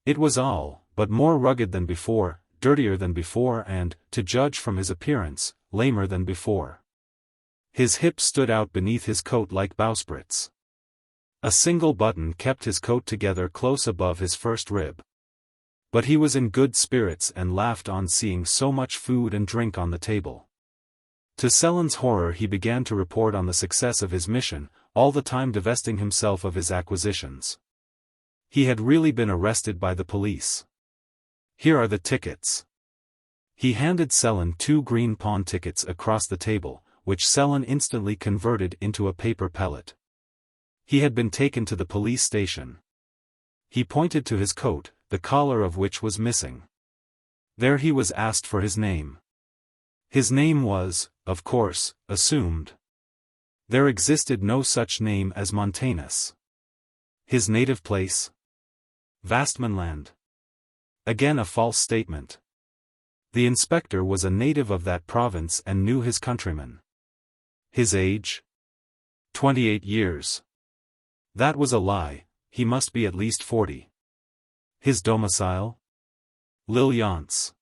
It was Olle, but more rugged than before, dirtier than before and, to judge from his appearance, lamer than before. His hips stood out beneath his coat like bowsprits. A single button kept his coat together close above his first rib. But he was in good spirits and laughed on seeing so much food and drink on the table. To Sellen's horror he began to report on the success of his mission, all the time divesting himself of his acquisitions. He had really been arrested by the police. "Here are the tickets." He handed Sellen 2 green pawn tickets across the table, which Sellen instantly converted into a paper pellet. He had been taken to the police station. He pointed to his coat, the collar of which was missing. There he was asked for his name. His name was, of course, assumed. There existed no such name as Montanus. His native place? Vastmanland. Again a false statement. The inspector was a native of that province and knew his countrymen. His age? 28 years. That was a lie, he must be at least 40. His domicile? Lille-Yance.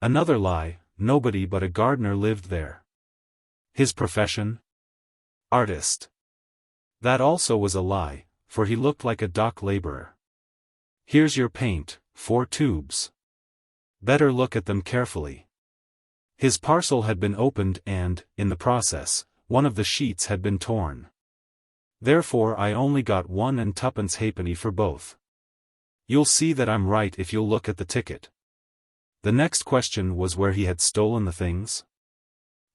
Another lie, nobody but a gardener lived there. His profession? Artist. That also was a lie, for he looked like a dock laborer. Here's your paint, 4 tubes. Better look at them carefully. His parcel had been opened and, in the process, one of the sheets had been torn. Therefore I only got 1 and 2 halfpenny for both. You'll see that I'm right if you'll look at the ticket. The next question was where he had stolen the things.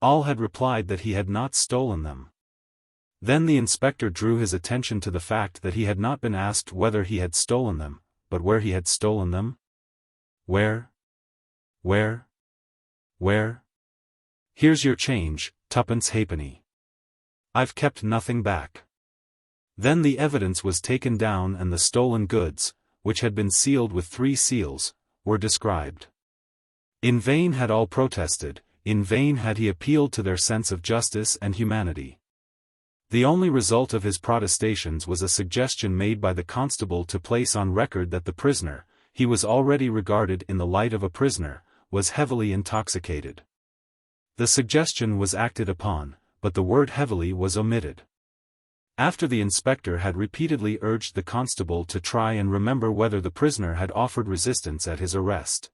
Olle had replied that he had not stolen them. Then the inspector drew his attention to the fact that he had not been asked whether he had stolen them, but where he had stolen them. Where? Where? Where? Here's your change, 2 halfpenny. I've kept nothing back. Then the evidence was taken down and the stolen goods, which had been sealed with 3 seals, were described. In vain had Olle protested, in vain had he appealed to their sense of justice and humanity. The only result of his protestations was a suggestion made by the constable to place on record that the prisoner, he was already regarded in the light of a prisoner, was heavily intoxicated. The suggestion was acted upon, but the word heavily was omitted. After the inspector had repeatedly urged the constable to try and remember whether the prisoner had offered resistance at his arrest,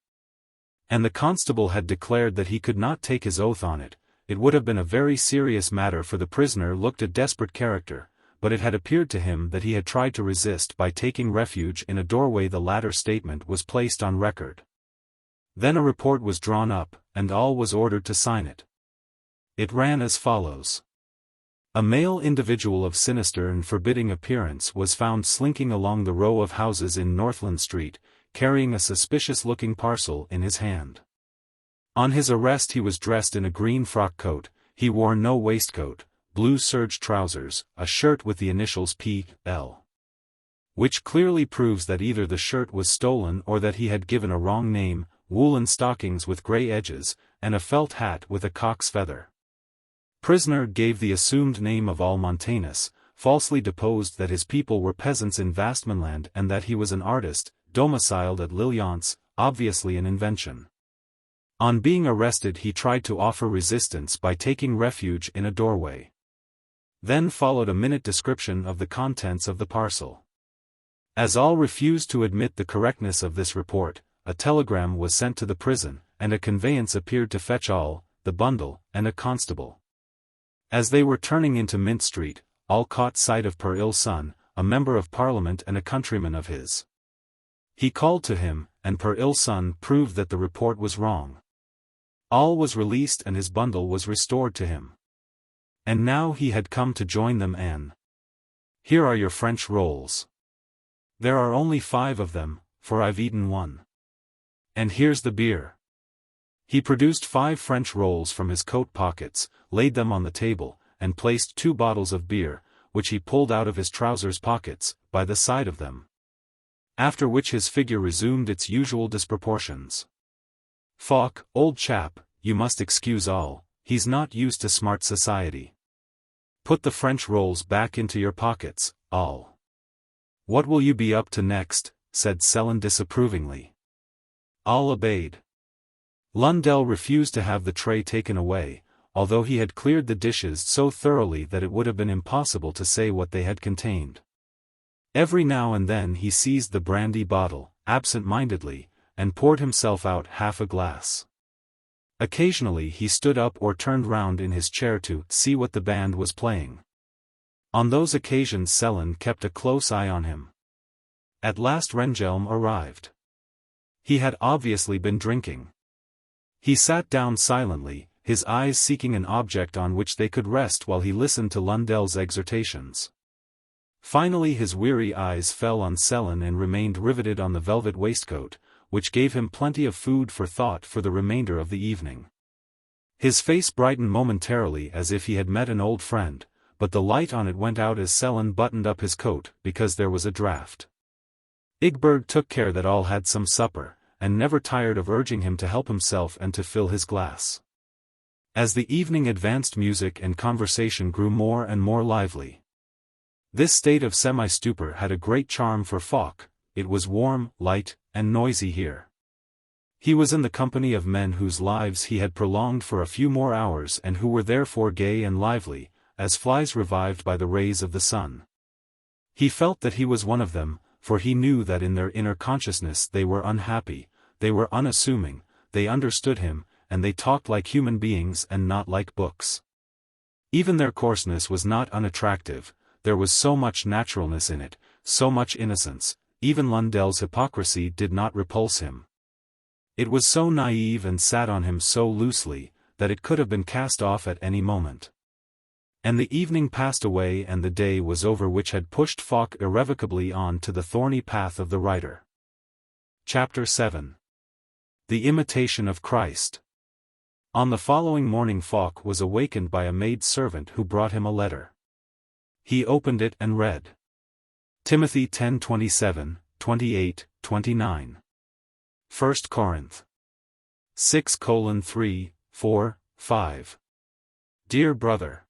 and the constable had declared that he could not take his oath on it, it would have been a very serious matter for the prisoner looked a desperate character, but it had appeared to him that he had tried to resist by taking refuge in a doorway. The latter statement was placed on record. Then a report was drawn up, and all was ordered to sign it. It ran as follows. A male individual of sinister and forbidding appearance was found slinking along the row of houses in Northland Street, carrying a suspicious-looking parcel in his hand. On his arrest he was dressed in a green frock coat, he wore no waistcoat, blue serge trousers, a shirt with the initials P.L. which clearly proves that either the shirt was stolen or that he had given a wrong name, woolen stockings with grey edges, and a felt hat with a cock's feather. Prisoner gave the assumed name of Olle Montanus, falsely deposed that his people were peasants in Västmanland and that he was an artist, domiciled at Lillejans, obviously an invention. On being arrested he tried to offer resistance by taking refuge in a doorway. Then followed a minute description of the contents of the parcel. As all refused to admit the correctness of this report, a telegram was sent to the prison, and a conveyance appeared to fetch all, the bundle, and a constable. As they were turning into Mint Street, all caught sight of Per Ill's son, a member of Parliament and a countryman of his. He called to him, and Per Ill's son proved that the report was wrong. All was released and his bundle was restored to him. And now he had come to join them and here are your French rolls. There are only 5 of them, for I've eaten one. And here's the beer. He produced 5 French rolls from his coat pockets, laid them on the table, and placed 2 bottles of beer, which he pulled out of his trousers pockets, by the side of them. After which his figure resumed its usual disproportions. Falk, old chap, you must excuse all, he's not used to smart society. Put the French rolls back into your pockets, all. What will you be up to next? Said Sellen disapprovingly. All obeyed. Lundell refused to have the tray taken away, although he had cleared the dishes so thoroughly that it would have been impossible to say what they had contained. Every now and then he seized the brandy bottle, absent-mindedly, and poured himself out half a glass. Occasionally he stood up or turned round in his chair to see what the band was playing. On those occasions Sellen kept a close eye on him. At last Rehnhjelm arrived. He had obviously been drinking. He sat down silently, his eyes seeking an object on which they could rest while he listened to Lundell's exhortations. Finally his weary eyes fell on Sellen and remained riveted on the velvet waistcoat, which gave him plenty of food for thought for the remainder of the evening. His face brightened momentarily as if he had met an old friend, but the light on it went out as Sellen buttoned up his coat, because there was a draught. Ygberg took care that all had some supper, and never tired of urging him to help himself and to fill his glass. As the evening advanced music and conversation grew more and more lively. This state of semi-stupor had a great charm for Falk, it was warm, light, and noisy here. He was in the company of men whose lives he had prolonged for a few more hours and who were therefore gay and lively, as flies revived by the rays of the sun. He felt that he was one of them, for he knew that in their inner consciousness they were unhappy, they were unassuming, they understood him, and they talked like human beings and not like books. Even their coarseness was not unattractive, there was so much naturalness in it, so much innocence, even Lundell's hypocrisy did not repulse him. It was so naive and sat on him so loosely, that it could have been cast off at any moment. And the evening passed away and the day was over which had pushed Falk irrevocably on to the thorny path of the writer. Chapter 7. The Imitation of Christ. On the following morning Falk was awakened by a maid-servant who brought him a letter. He opened it and read. Timothy 10:27, 28, 29. 1 Corinth 6:3, 4, 5. Dear brother.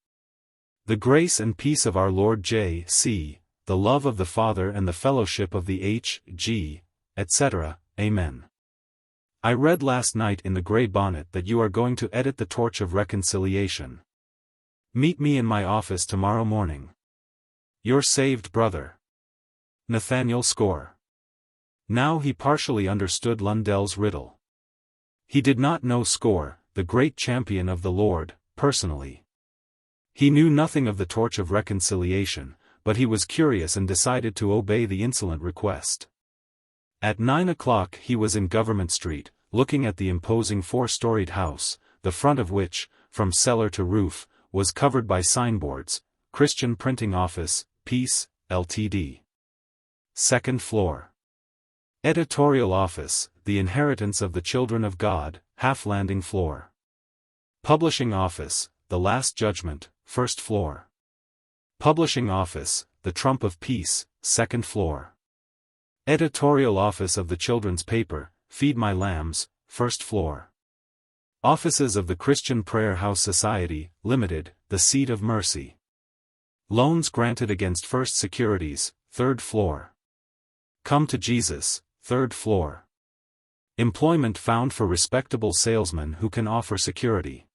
The grace and peace of our Lord J.C., the love of the Father and the fellowship of the H.G., etc., Amen. I read last night in the Grey Bonnet that you are going to edit the Torch of Reconciliation. Meet me in my office tomorrow morning. Your saved brother. Nathaniel Score. Now he partially understood Lundell's riddle. He did not know Score, the great champion of the Lord, personally. He knew nothing of the Torch of Reconciliation, but he was curious and decided to obey the insolent request. At 9 o'clock he was in Government Street, looking at the imposing four-storied house, the front of which, from cellar to roof, was covered by signboards: Christian Printing Office, Peace, Ltd. Second floor. Editorial Office, The Inheritance of the Children of God, half-landing floor. Publishing Office, The Last Judgment, first floor. Publishing Office, The Trump of Peace, second floor. Editorial Office of the children's paper, Feed My Lambs, first floor. Offices of the Christian Prayer House Society, Limited, The Seat of Mercy. Loans granted against First Securities, third floor. Come to Jesus, third floor. Employment found for respectable salesmen who can offer security.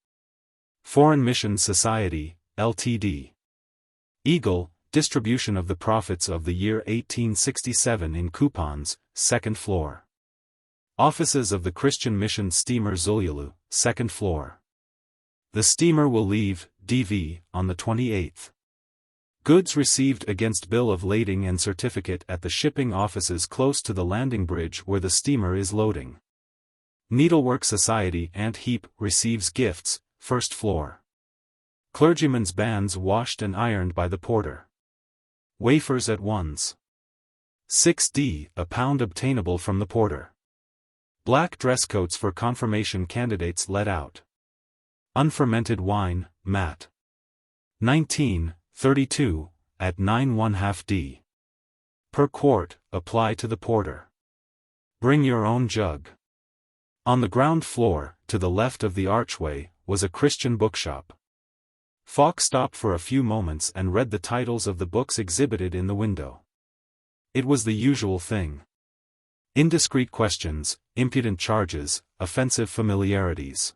Foreign Missions Society, Ltd. Eagle, distribution of the profits of the year 1867 in coupons, second floor. Offices of the Christian Mission Steamer Zululu, second floor. The steamer will leave, DV, on the 28th. Goods received against bill of lading and certificate at the shipping offices close to the landing bridge where the steamer is loading. Needlework Society Ant Heap receives gifts, first floor. Clergymen's bands washed and ironed by the porter. Wafers at ones. 6d, a pound obtainable from the porter. Black dress coats for confirmation candidates let out. Unfermented wine, Matt. 19.32, at 9 1/2 d. Per quart, apply to the porter. Bring your own jug. On the ground floor, to the left of the archway, was a Christian bookshop. Falk stopped for a few moments and read the titles of the books exhibited in the window. It was the usual thing. Indiscreet questions, impudent charges, offensive familiarities.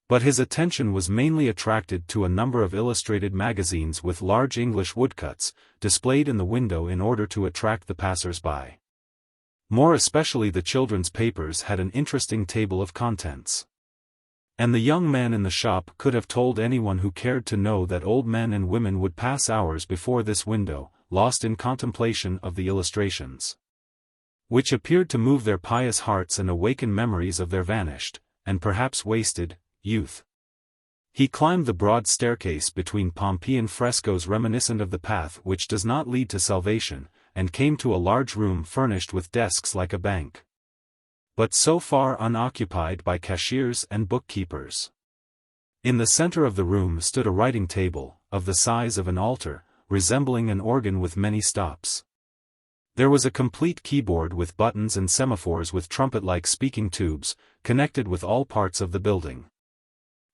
But his attention was mainly attracted to a number of illustrated magazines with large English woodcuts, displayed in the window in order to attract the passers-by. More especially the children's papers had an interesting table of contents. And the young man in the shop could have told anyone who cared to know that old men and women would pass hours before this window, lost in contemplation of the illustrations, which appeared to move their pious hearts and awaken memories of their vanished, and perhaps wasted, youth. He climbed the broad staircase between Pompeian frescoes reminiscent of the path which does not lead to salvation, and came to a large room furnished with desks like a bank, but so far unoccupied by cashiers and bookkeepers. In the center of the room stood a writing table, of the size of an altar, resembling an organ with many stops. There was a complete keyboard with buttons and semaphores with trumpet-like speaking tubes, connected with all parts of the building.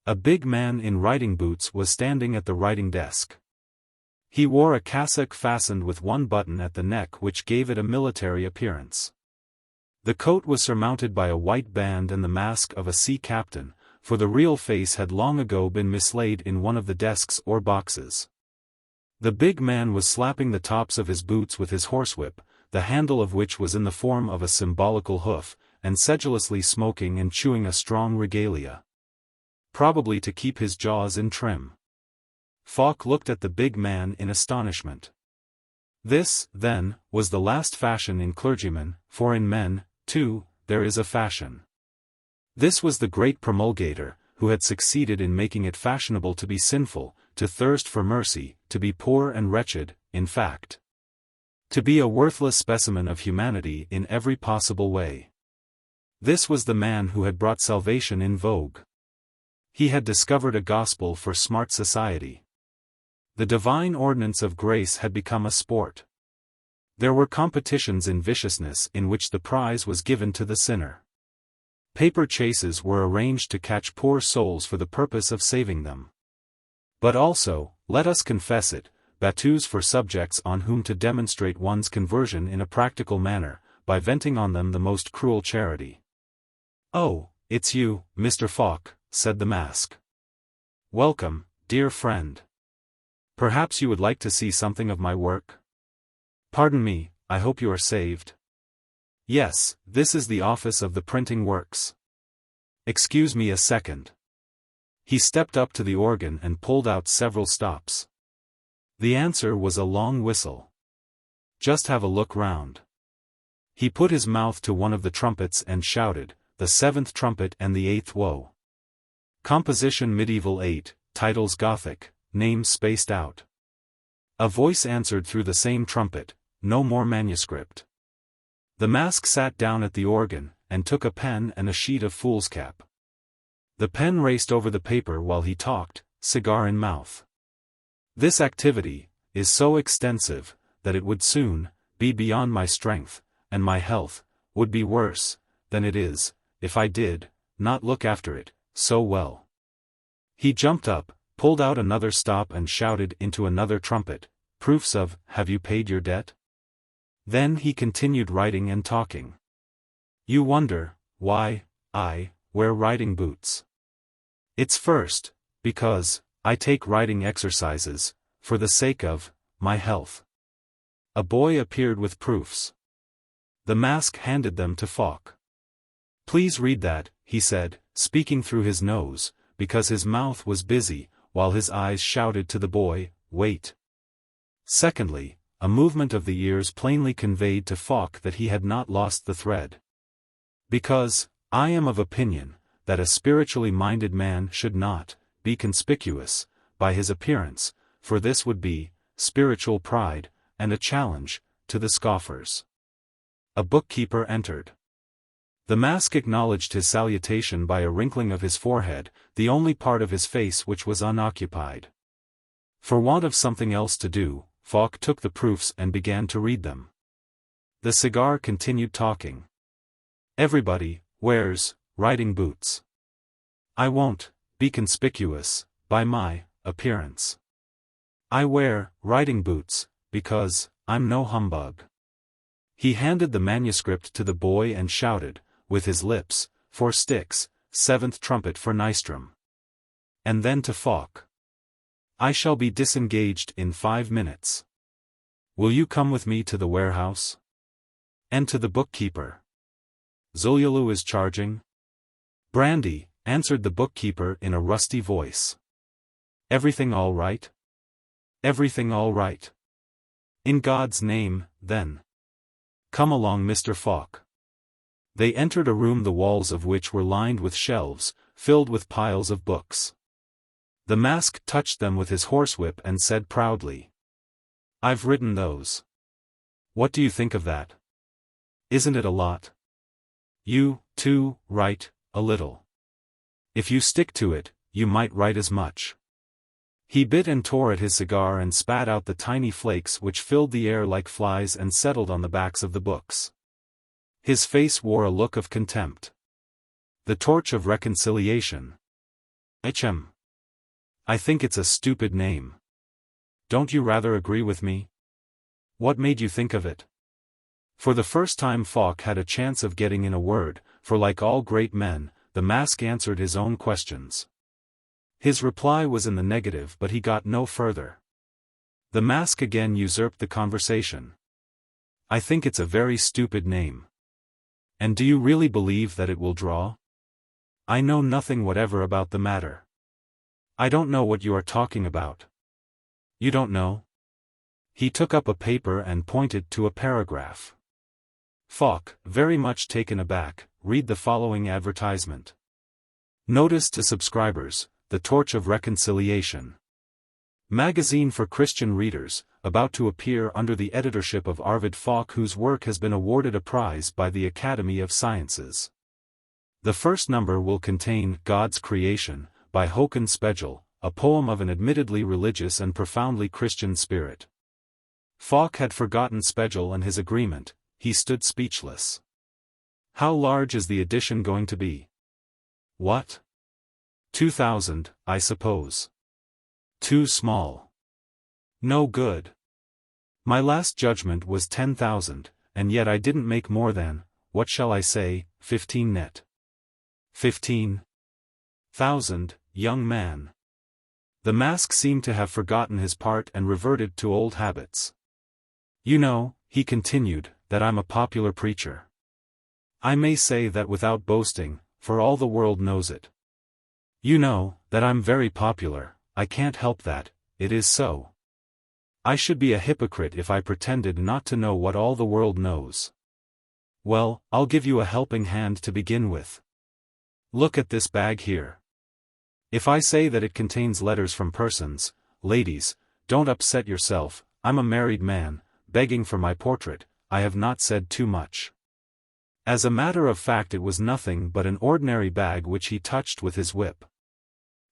A big man in riding boots was standing at the writing desk. He wore a cassock fastened with one button at the neck which gave it a military appearance. The coat was surmounted by a white band and the mask of a sea captain, for the real face had long ago been mislaid in one of the desks or boxes. The big man was slapping the tops of his boots with his horsewhip, the handle of which was in the form of a symbolical hoof, and sedulously smoking and chewing a strong regalia, probably to keep his jaws in trim. Falk looked at the big man in astonishment. This, then, was the last fashion in clergymen, for in men, too, there is a fashion. This was the great promulgator, who had succeeded in making it fashionable to be sinful, to thirst for mercy, to be poor and wretched, in fact, to be a worthless specimen of humanity in every possible way. This was the man who had brought salvation in vogue. He had discovered a gospel for smart society. The divine ordinance of grace had become a sport. There were competitions in viciousness in which the prize was given to the sinner. Paper chases were arranged to catch poor souls for the purpose of saving them. But also, let us confess it, battues for subjects on whom to demonstrate one's conversion in a practical manner, by venting on them the most cruel charity. "Oh, it's you, Mr. Falk," said the mask. "Welcome, dear friend. Perhaps you would like to see something of my work? Pardon me, I hope you are saved. Yes, this is the office of the printing works. Excuse me a second." He stepped up to the organ and pulled out several stops. The answer was a long whistle. Just have a look round. He put his mouth to one of the trumpets and shouted, "The seventh trumpet and the eighth woe." Composition medieval 8, titles Gothic, names spaced out. A voice answered through the same trumpet, "No more manuscript." The mask sat down at the organ, and took a pen and a sheet of foolscap. The pen raced over the paper while he talked, cigar in mouth. "This activity is so extensive that it would soon be beyond my strength, and my health would be worse than it is, if I did not look after it so well." He jumped up, pulled out another stop and shouted into another trumpet, "Proofs of, have you paid your debt?" Then he continued writing and talking. "You wonder why I wear riding boots. It's first, because I take riding exercises, for the sake of my health." A boy appeared with proofs. The mask handed them to Falk. "Please read that," he said, speaking through his nose, because his mouth was busy, while his eyes shouted to the boy, "Wait." Secondly, a movement of the ears plainly conveyed to Falk that he had not lost the thread. "Because I am of opinion that a spiritually minded man should not be conspicuous by his appearance, for this would be spiritual pride, and a challenge to the scoffers." A bookkeeper entered. The mask acknowledged his salutation by a wrinkling of his forehead, the only part of his face which was unoccupied. For want of something else to do, Falk took the proofs and began to read them. The cigar continued talking. "Everybody wears riding boots. I won't be conspicuous by my appearance. I wear riding boots because I'm no humbug." He handed the manuscript to the boy and shouted, with his lips, "For Styx, seventh trumpet for Nystrom." And then to Falk, "I shall be disengaged in 5 minutes. Will you come with me to the warehouse?" And to the bookkeeper, "Zululu is charging?" "Brandy," answered the bookkeeper in a rusty voice. "Everything all right?" "Everything all right." "In God's name, then. Come along, Mr. Falk." They entered a room the walls of which were lined with shelves, filled with piles of books. The mask touched them with his horsewhip and said proudly, "I've written those. What do you think of that? Isn't it a lot? You, too, write a little. If you stick to it, you might write as much." He bit and tore at his cigar and spat out the tiny flakes which filled the air like flies and settled on the backs of the books. His face wore a look of contempt. "The Torch of Reconciliation. XVIII. I think it's a stupid name. Don't you rather agree with me? What made you think of it?" For the first time Falk had a chance of getting in a word, for like all great men, the mask answered his own questions. His reply was in the negative, but he got no further. The mask again usurped the conversation. "I think it's a very stupid name. And do you really believe that it will draw? I know nothing whatever about the matter. I don't know what you are talking about." "You don't know?" He took up a paper and pointed to a paragraph. Falk, very much taken aback, read the following advertisement. "Notice to subscribers, The Torch of Reconciliation. Magazine for Christian readers, about to appear under the editorship of Arvid Falk, whose work has been awarded a prize by the Academy of Sciences. The first number will contain God's Creation, by Håkan Spegel, a poem of an admittedly religious and profoundly Christian spirit." Falk had forgotten Spegel and his agreement. He stood speechless. "How large is the edition going to be?" "What? 2,000, I suppose. Too small. No good. My last judgment was 10,000, and yet I didn't make more than, what shall I say, 15 net." 15,000, young man. The mask seemed to have forgotten his part and reverted to old habits. "You know," he continued, "that I'm a popular preacher. I may say that without boasting, for all the world knows it. You know, that I'm very popular. I can't help that, it is so. I should be a hypocrite if I pretended not to know what all the world knows. Well, I'll give you a helping hand to begin with. Look at this bag here. If I say that it contains letters from persons, ladies, don't upset yourself, I'm a married man, begging for my portrait, I have not said too much. As a matter of fact, it was nothing but an ordinary bag which he touched with his whip.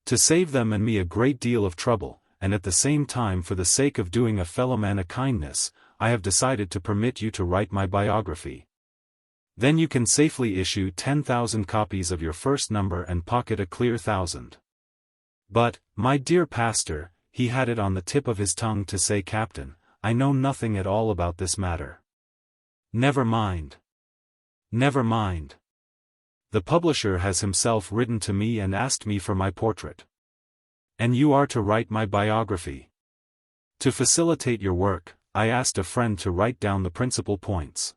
To save them and me a great deal of trouble, and at the same time for the sake of doing a fellow man a kindness, I have decided to permit you to write my biography. Then you can safely issue 10,000 copies of your first number and pocket a clear 1,000. But, my dear pastor, he had it on the tip of his tongue to say, Captain, I know nothing at all about this matter. Never mind. Never mind. The publisher has himself written to me and asked me for my portrait. And you are to write my biography. To facilitate your work, I asked a friend to write down the principal points.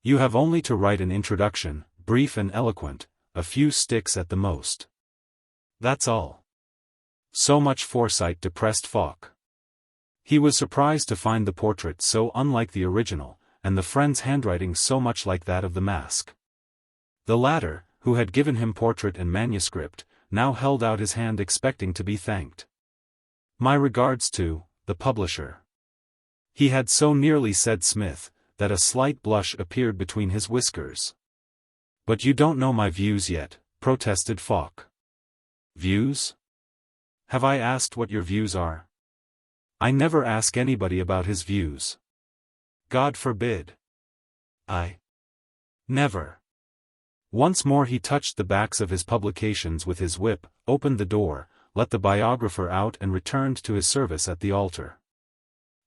You have only to write an introduction, brief and eloquent, a few sticks at the most. That's all. So much foresight depressed Falk. He was surprised to find the portrait so unlike the original, and the friend's handwriting so much like that of the mask. The latter, who had given him portrait and manuscript, now held out his hand expecting to be thanked. My regards to the publisher. He had so nearly said Smith, that a slight blush appeared between his whiskers. But you don't know my views yet, protested Falk. Views? Have I asked what your views are? I never ask anybody about his views. God forbid. I never. Once more he touched the backs of his publications with his whip, opened the door, let the biographer out and returned to his service at the altar.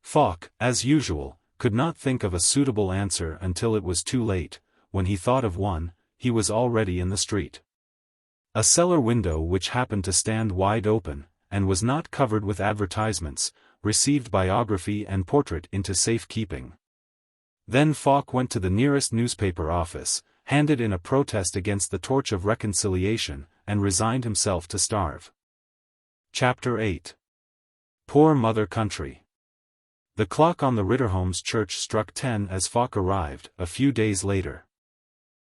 Falk, as usual, could not think of a suitable answer until it was too late. When he thought of one, he was already in the street. A cellar window which happened to stand wide open, and was not covered with advertisements, received biography and portrait into safe keeping. Then Falk went to the nearest newspaper office, handed in a protest against the torch of reconciliation, and resigned himself to starve. Chapter 8. Poor Mother Country. The clock on the Ritterholms church struck 10 as Falk arrived, a few days later,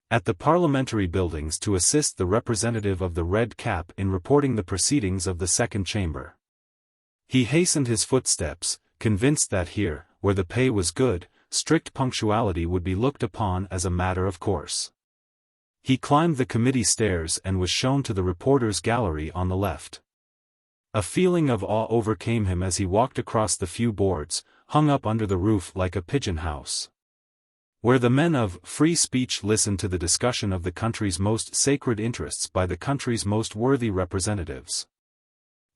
at the parliamentary buildings to assist the representative of the Red Cap in reporting the proceedings of the second chamber. He hastened his footsteps, convinced that here, where the pay was good, strict punctuality would be looked upon as a matter of course. He climbed the committee stairs and was shown to the reporters' gallery on the left. A feeling of awe overcame him as he walked across the few boards, hung up under the roof like a pigeon house, where the men of free speech listened to the discussion of the country's most sacred interests by the country's most worthy representatives.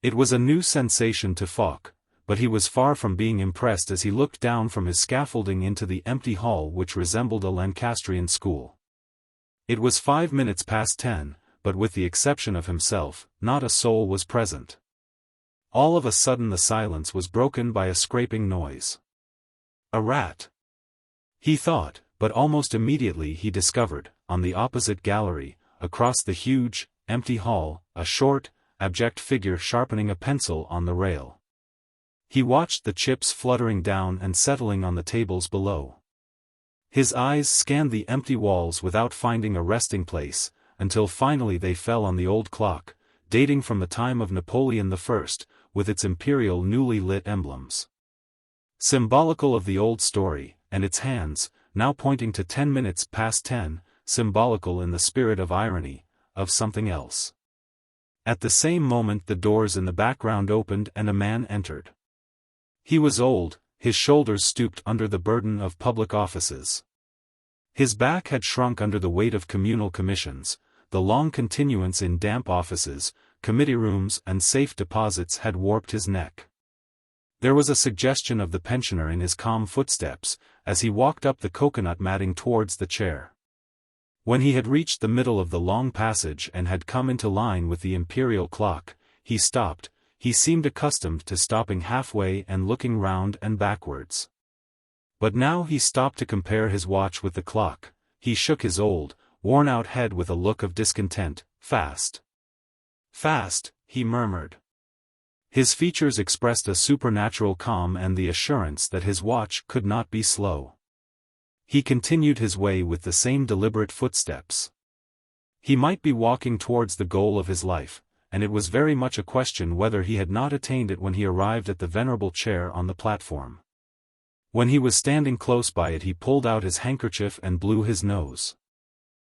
It was a new sensation to Falk, but he was far from being impressed as he looked down from his scaffolding into the empty hall which resembled a Lancastrian school. It was 5 minutes past 10, but with the exception of himself, not a soul was present. All of a sudden the silence was broken by a scraping noise. A rat, he thought, but almost immediately he discovered, on the opposite gallery, across the huge, empty hall, a short, abject figure sharpening a pencil on the rail. He watched the chips fluttering down and settling on the tables below. His eyes scanned the empty walls without finding a resting place, until finally they fell on the old clock, dating from the time of Napoleon I, with its imperial newly lit emblems. Symbolical of the old story, and its hands, now pointing to 10 minutes past 10, symbolical in the spirit of irony, of something else. At the same moment the doors in the background opened and a man entered. He was old, his shoulders stooped under the burden of public offices. His back had shrunk under the weight of communal commissions, the long continuance in damp offices, committee rooms and safe deposits had warped his neck. There was a suggestion of the pensioner in his calm footsteps, as he walked up the coconut matting towards the chair. When he had reached the middle of the long passage and had come into line with the imperial clock, he stopped. He seemed accustomed to stopping halfway and looking round and backwards. But now he stopped to compare his watch with the clock. He shook his old, worn-out head with a look of discontent. Fast. Fast, he murmured. His features expressed a supernatural calm and the assurance that his watch could not be slow. He continued his way with the same deliberate footsteps. He might be walking towards the goal of his life, and it was very much a question whether he had not attained it when he arrived at the venerable chair on the platform. When he was standing close by it he pulled out his handkerchief and blew his nose.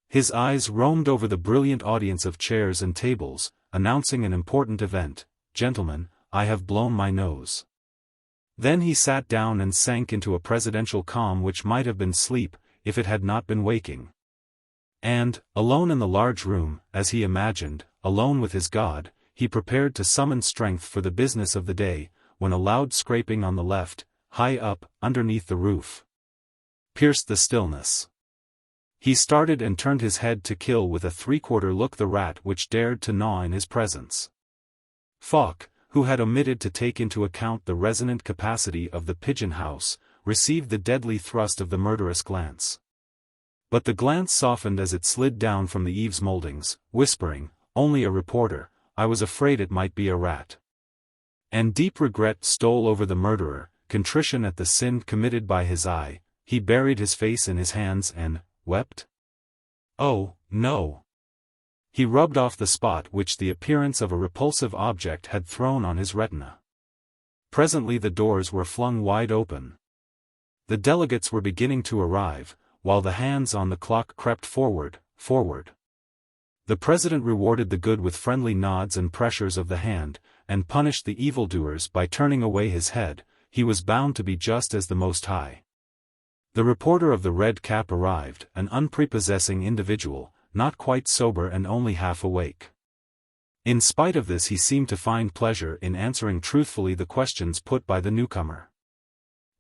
His eyes roamed over the brilliant audience of chairs and tables, announcing an important event. "Gentlemen, I have blown my nose." Then he sat down and sank into a presidential calm which might have been sleep, if it had not been waking. And, alone in the large room, as he imagined, alone with his God, he prepared to summon strength for the business of the day, when a loud scraping on the left, high up, underneath the roof, pierced the stillness. He started and turned his head to kill with a three-quarter look the rat which dared to gnaw in his presence. Falk, who had omitted to take into account the resonant capacity of the pigeon house, received the deadly thrust of the murderous glance. But the glance softened as it slid down from the eaves moldings, whispering, "Only a reporter, I was afraid it might be a rat." And deep regret stole over the murderer, contrition at the sin committed by his eye. He buried his face in his hands and wept? Oh, no! He rubbed off the spot which the appearance of a repulsive object had thrown on his retina. Presently the doors were flung wide open. The delegates were beginning to arrive, while the hands on the clock crept forward. The president rewarded the good with friendly nods and pressures of the hand, and punished the evildoers by turning away his head. He was bound to be just as the Most High. The reporter of the red cap arrived, an unprepossessing individual, not quite sober and only half awake. In spite of this he seemed to find pleasure in answering truthfully the questions put by the newcomer.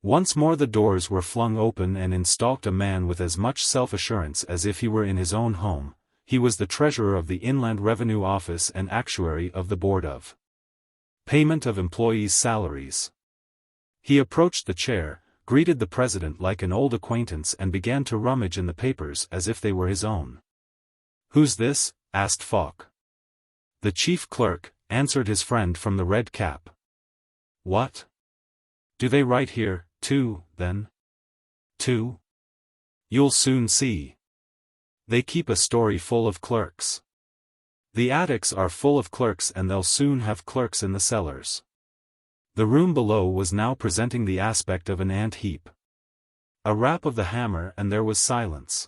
Once more the doors were flung open and in stalked a man with as much self-assurance as if he were in his own home. He was the treasurer of the Inland Revenue Office and actuary of the Board of Payment of Employees' Salaries. He approached the chair, greeted the president like an old acquaintance and began to rummage in the papers as if they were his own. "Who's this?" asked Falk. "The chief clerk," answered his friend from the red cap. "What? Do they write here, too, then?" "Too? You'll soon see. They keep a story full of clerks. The attics are full of clerks and they'll soon have clerks in the cellars." The room below was now presenting the aspect of an ant heap. A rap of the hammer and there was silence.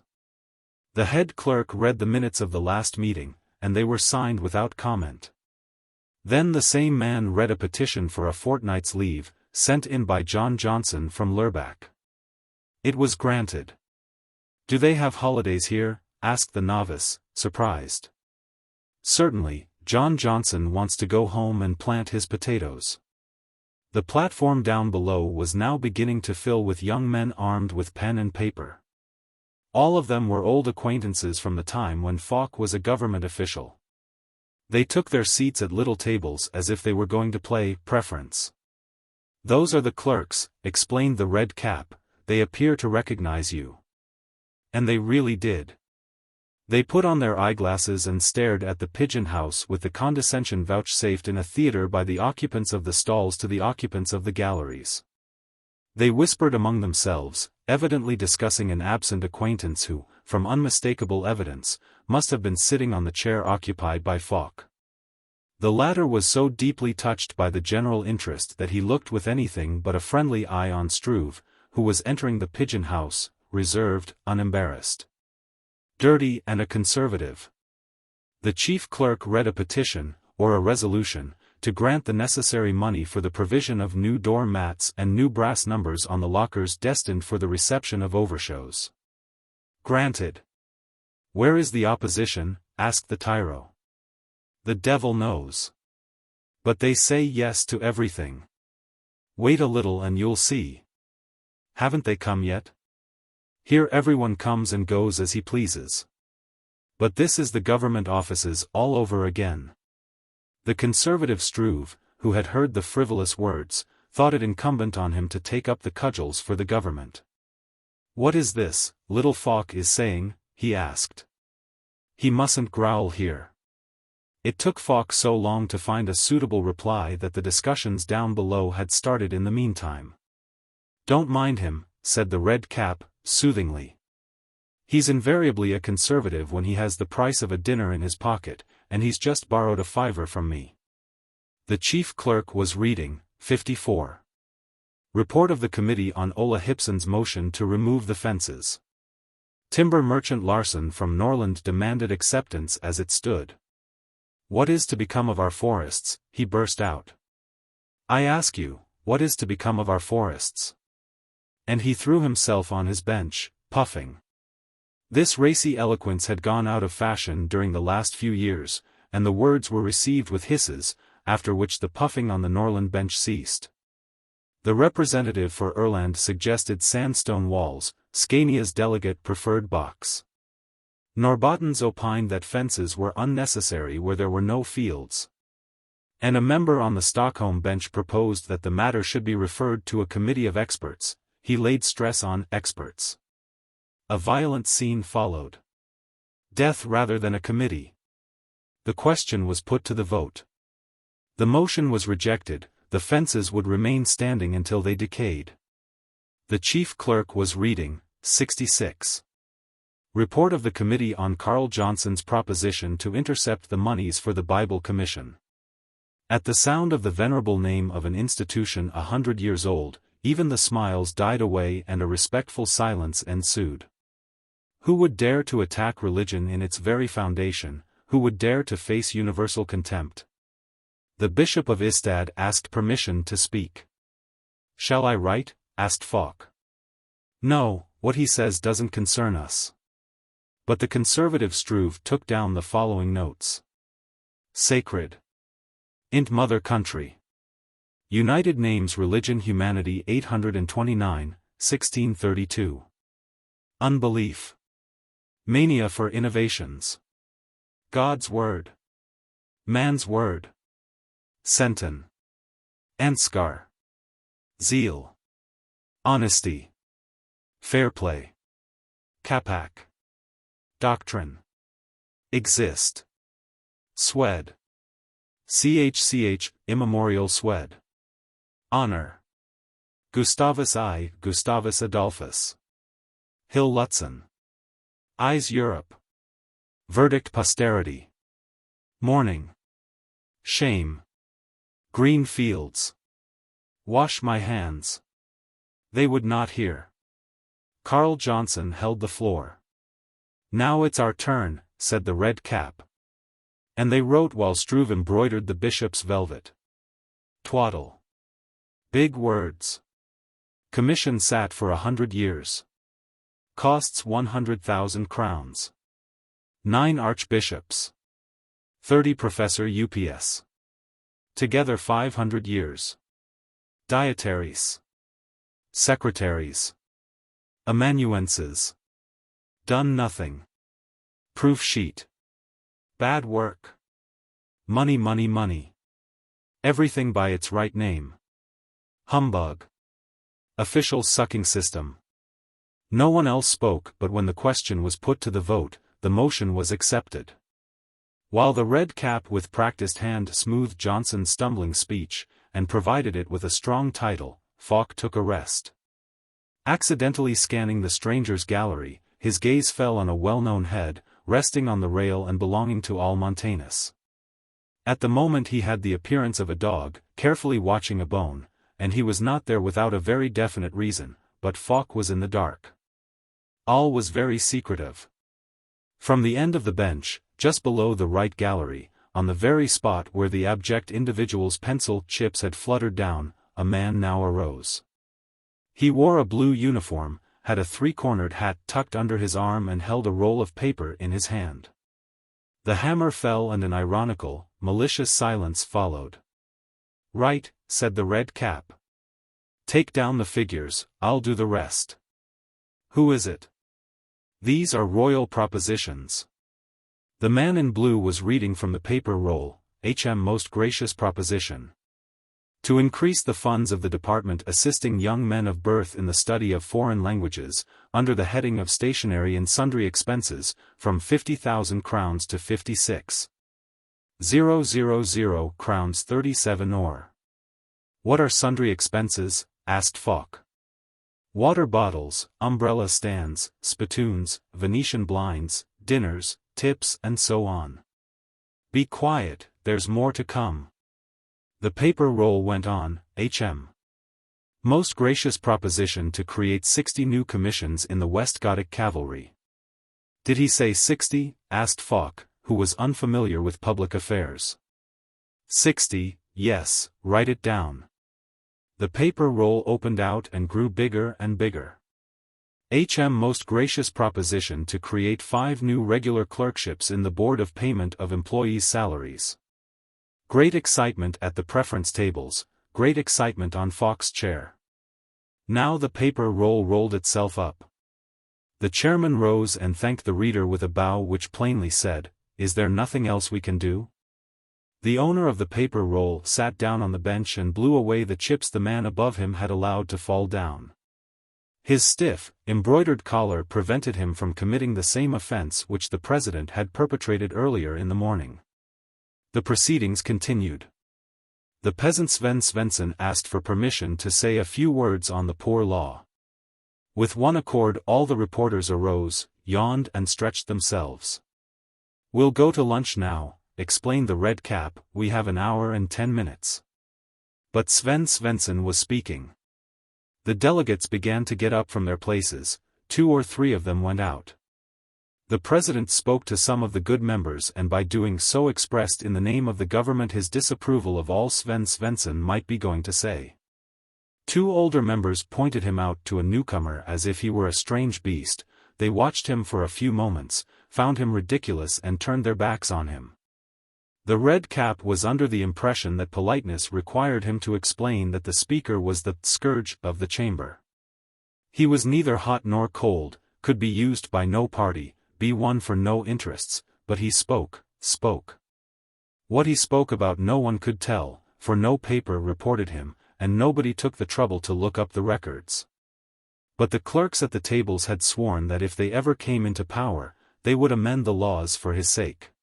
The head clerk read the minutes of the last meeting, and they were signed without comment. Then the same man read a petition for a fortnight's leave, sent in by John Johnson from Lurbach. It was granted. "Do they have holidays here?" asked the novice, surprised. "Certainly, John Johnson wants to go home and plant his potatoes." The platform down below was now beginning to fill with young men armed with pen and paper. All of them were old acquaintances from the time when Falk was a government official. They took their seats at little tables as if they were going to play preference. "Those are the clerks," explained the red cap, "they appear to recognize you." And they really did. They put on their eyeglasses and stared at the pigeon house with the condescension vouchsafed in a theater by the occupants of the stalls to the occupants of the galleries. They whispered among themselves, evidently discussing an absent acquaintance who, from unmistakable evidence, must have been sitting on the chair occupied by Falk. The latter was so deeply touched by the general interest that he looked with anything but a friendly eye on Struve, who was entering the pigeon house, reserved, unembarrassed, dirty and a conservative. The chief clerk read a petition, or a resolution, to grant the necessary money for the provision of new door mats and new brass numbers on the lockers destined for the reception of overshows. "Granted." "Where is the opposition?" asked the tyro. "The devil knows. But they say yes to everything. Wait a little and you'll see. Haven't they come yet? Here everyone comes and goes as he pleases. But this is the government offices all over again." The conservative Struve, who had heard the frivolous words, thought it incumbent on him to take up the cudgels for the government. "What is this, little Falk is saying?" he asked. "He mustn't growl here. It took Falk so long to find a suitable reply that the discussions down below had started in the meantime. "Don't mind him," said the red cap, soothingly. "He's invariably a conservative when he has the price of a dinner in his pocket, and he's just borrowed a fiver from me." The chief clerk was reading, 54. Report of the Committee on Olle Hipson's motion to remove the fences. Timber merchant Larsson from Norrland demanded acceptance as it stood. "What is to become of our forests?" he burst out. "I ask you, what is to become of our forests?" And he threw himself on his bench, puffing. This racy eloquence had gone out of fashion during the last few years, and the words were received with hisses, after which the puffing on the Norrland bench ceased. The representative for Erland suggested sandstone walls, Scania's delegate preferred box. Norrbottens opined that fences were unnecessary where there were no fields. And a member on the Stockholm bench proposed that the matter should be referred to a committee of experts. He laid stress on experts. A violent scene followed. Death rather than a committee. The question was put to the vote. The motion was rejected. The fences would remain standing until they decayed. The chief clerk was reading, 66. Report of the Committee on Carl Johnson's proposition to intercept the moneys for the Bible Commission. At the sound of the venerable name of an institution 100 years old, even the smiles died away and a respectful silence ensued. Who would dare to attack religion in its very foundation? Who would dare to face universal contempt? The Bishop of Ystad asked permission to speak. "Shall I write?" asked Falk. "No, what he says doesn't concern us." But the conservative Struve took down the following notes. Sacred. Int Mother Country. United Names Religion Humanity 829, 1632. Unbelief. Mania for Innovations. God's Word. Man's Word. Sentin. Ansgar. Zeal. Honesty. Fair play. Capac. Doctrine. Exist. Swed. Immemorial Swed. Honor. Gustavus I. Gustavus Adolphus. Hill Lutzen. Eyes Europe. Verdict Posterity. Mourning. Shame. Green fields. Wash my hands. They would not hear. Carl Johnson held the floor. "Now it's our turn," said the red cap. And they wrote while Struve embroidered the bishop's velvet. Twaddle. Big words. Commission sat for 100 years. Costs 100,000 crowns. 9 archbishops. 30 professor UPS. Together 500 years. Dietaries. Secretaries. Amanuenses. Done nothing. Proof sheet. Bad work. Money, money, money. Everything by its right name. Humbug. Official sucking system. No one else spoke, but when the question was put to the vote, the motion was accepted. While the red cap with practiced hand smoothed Johnson's stumbling speech, and provided it with a strong title, Falk took a rest. Accidentally scanning the stranger's gallery, his gaze fell on a well-known head, resting on the rail and belonging to Olle Montanus. At the moment he had the appearance of a dog, carefully watching a bone, and he was not there without a very definite reason, but Falk was in the dark. Olle was very secretive. From the end of the bench, just below the right gallery, on the very spot where the abject individual's pencil chips had fluttered down, a man now arose. He wore a blue uniform, had a 3-cornered hat tucked under his arm and held a roll of paper in his hand. The hammer fell and an ironical, malicious silence followed. "Right," said the red cap. "Take down the figures, I'll do the rest." "Who is it?" "These are royal propositions." The man in blue was reading from the paper roll, "HM Most Gracious Proposition. To increase the funds of the department assisting young men of birth in the study of foreign languages, under the heading of stationery and sundry expenses, from 50,000 crowns to 56. 000 crowns 37 or. What are sundry expenses? Asked Falk. Water bottles, umbrella stands, spittoons, Venetian blinds, dinners, tips and so on. Be quiet, there's more to come. The paper roll went on, H.M. Most gracious proposition to create 60 new commissions in the West Gothic Cavalry. Did he say 60? Asked Falk, who was unfamiliar with public affairs. 60, yes, write it down. The paper roll opened out and grew bigger and bigger. H.M. Most gracious proposition to create 5 new regular clerkships in the Board of Payment of Employees' Salaries. Great excitement at the preference tables, great excitement on Falk's chair. Now the paper roll rolled itself up. The chairman rose and thanked the reader with a bow which plainly said, "Is there nothing else we can do?" The owner of the paper roll sat down on the bench and blew away the chips the man above him had allowed to fall down. His stiff, embroidered collar prevented him from committing the same offense which the president had perpetrated earlier in the morning. The proceedings continued. The peasant Sven Svensson asked for permission to say a few words on the poor law. With one accord all the reporters arose, yawned and stretched themselves. "We'll go to lunch now," explained the red cap, "we have an hour and 10 minutes. But Sven Svensson was speaking. The delegates began to get up from their places, 2 or 3 of them went out. The president spoke to some of the good members and by doing so expressed in the name of the government his disapproval of all Sven Svensson might be going to say. 2 older members pointed him out to a newcomer as if he were a strange beast. They watched him for a few moments, found him ridiculous and turned their backs on him. The red cap was under the impression that politeness required him to explain that the speaker was the scourge of the chamber. He was neither hot nor cold, could be used by no party, be won for no interests, but he spoke. What he spoke about no one could tell, for no paper reported him, and nobody took the trouble to look up the records. But the clerks at the tables had sworn that if they ever came into power, they would amend the laws for his sake.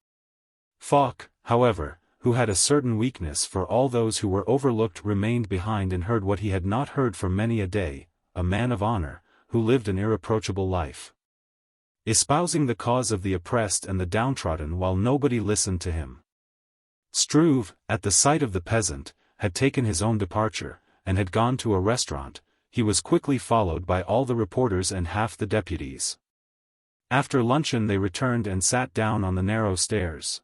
Falk, however, who had a certain weakness for all those who were overlooked, remained behind and heard what he had not heard for many a day, a man of honor, who lived an irreproachable life, espousing the cause of the oppressed and the downtrodden while nobody listened to him. Struve, at the sight of the peasant, had taken his own departure, and had gone to a restaurant. He was quickly followed by all the reporters and half the deputies. After luncheon they returned and sat down on the narrow stairs.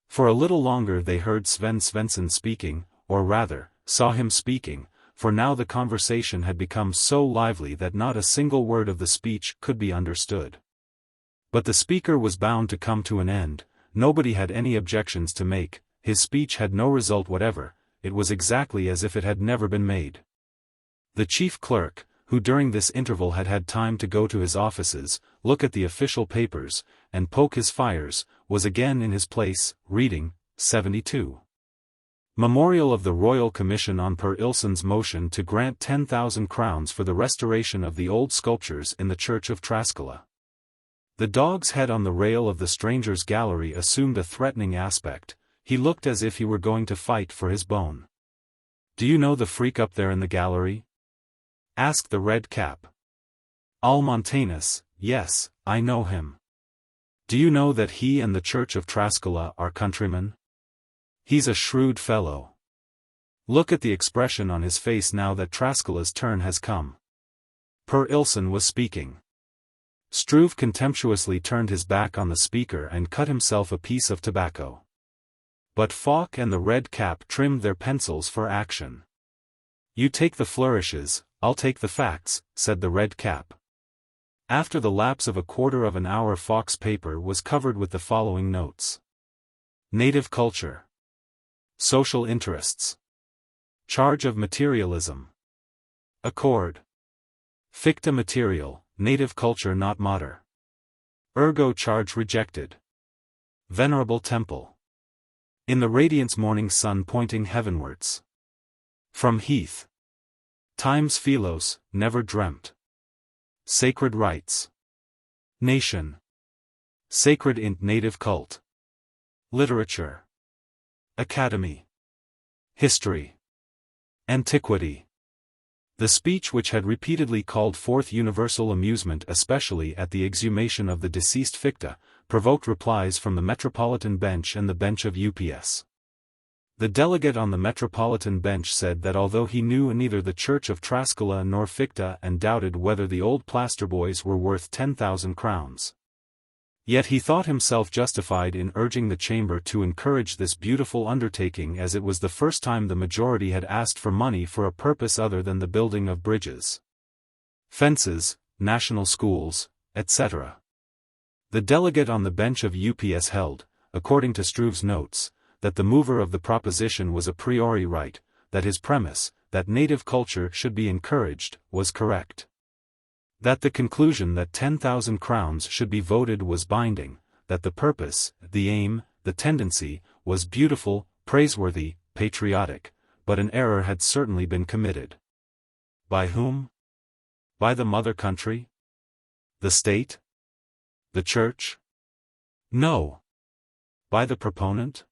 For a little longer they heard Sven Svensson speaking, or rather, saw him speaking, for now the conversation had become so lively that not a single word of the speech could be understood. But the speaker was bound to come to an end, nobody had any objections to make, his speech had no result whatever, it was exactly as if it had never been made. The chief clerk, who during this interval had had time to go to his offices, look at the official papers, and poke his fires, was again in his place, reading, 72. Memorial of the Royal Commission on Per Ilsson's motion to grant 10,000 crowns for the restoration of the old sculptures in the Church of Traskala. The dog's head on the rail of the stranger's gallery assumed a threatening aspect. He looked as if he were going to fight for his bone. "Do you know the freak up there in the gallery?" asked the red cap. "Olle Montanus, yes, I know him." "Do you know that he and the Church of Traskala are countrymen?" "He's a shrewd fellow. Look at the expression on his face now that Traskala's turn has come." Per Ilsson was speaking. Struve contemptuously turned his back on the speaker and cut himself a piece of tobacco. But Falk and the red cap trimmed their pencils for action. "You take the flourishes, I'll take the facts," said the red cap. After the lapse of a quarter of an hour Falk's paper was covered with the following notes. Native culture. Social interests. Charge of materialism. Accord. Ficta material, native culture not mater. Ergo charge rejected. Venerable temple. In the radiance morning sun pointing heavenwards. From Heath. Times Philos, never dreamt. Sacred rites. Nation. Sacred int native cult. Literature. Academy. History. Antiquity. The speech, which had repeatedly called forth universal amusement especially at the exhumation of the deceased Fichte, provoked replies from the Metropolitan Bench and the Bench of UPS. The delegate on the Metropolitan Bench said that although he knew neither the Church of Trascala nor Fichte and doubted whether the old plasterboys were worth 10,000 crowns, yet he thought himself justified in urging the Chamber to encourage this beautiful undertaking, as it was the first time the majority had asked for money for a purpose other than the building of bridges, fences, national schools, etc. The delegate on the Bench of UPS held, according to Struve's notes, that the mover of the proposition was a priori right, that his premise, that native culture should be encouraged, was correct. That the conclusion that 10,000 crowns should be voted was binding, that the purpose, the aim, the tendency, was beautiful, praiseworthy, patriotic, but an error had certainly been committed. By whom? By the mother country? The state? The church? No. By the proponent?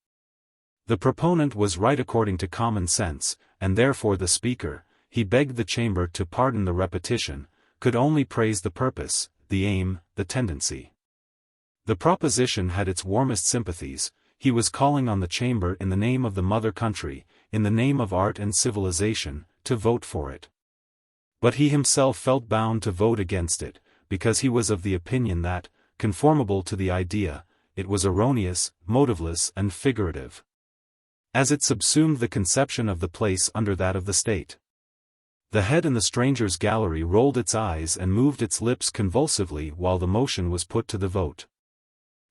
The proponent was right according to common sense, and therefore the speaker, he begged the Chamber to pardon the repetition, could only praise the purpose, the aim, the tendency. The proposition had its warmest sympathies. He was calling on the Chamber in the name of the mother country, in the name of art and civilization, to vote for it. But he himself felt bound to vote against it, because he was of the opinion that, conformable to the idea, it was erroneous, motiveless and figurative, as it subsumed the conception of the place under that of the state. The head in the stranger's gallery rolled its eyes and moved its lips convulsively while the motion was put to the vote.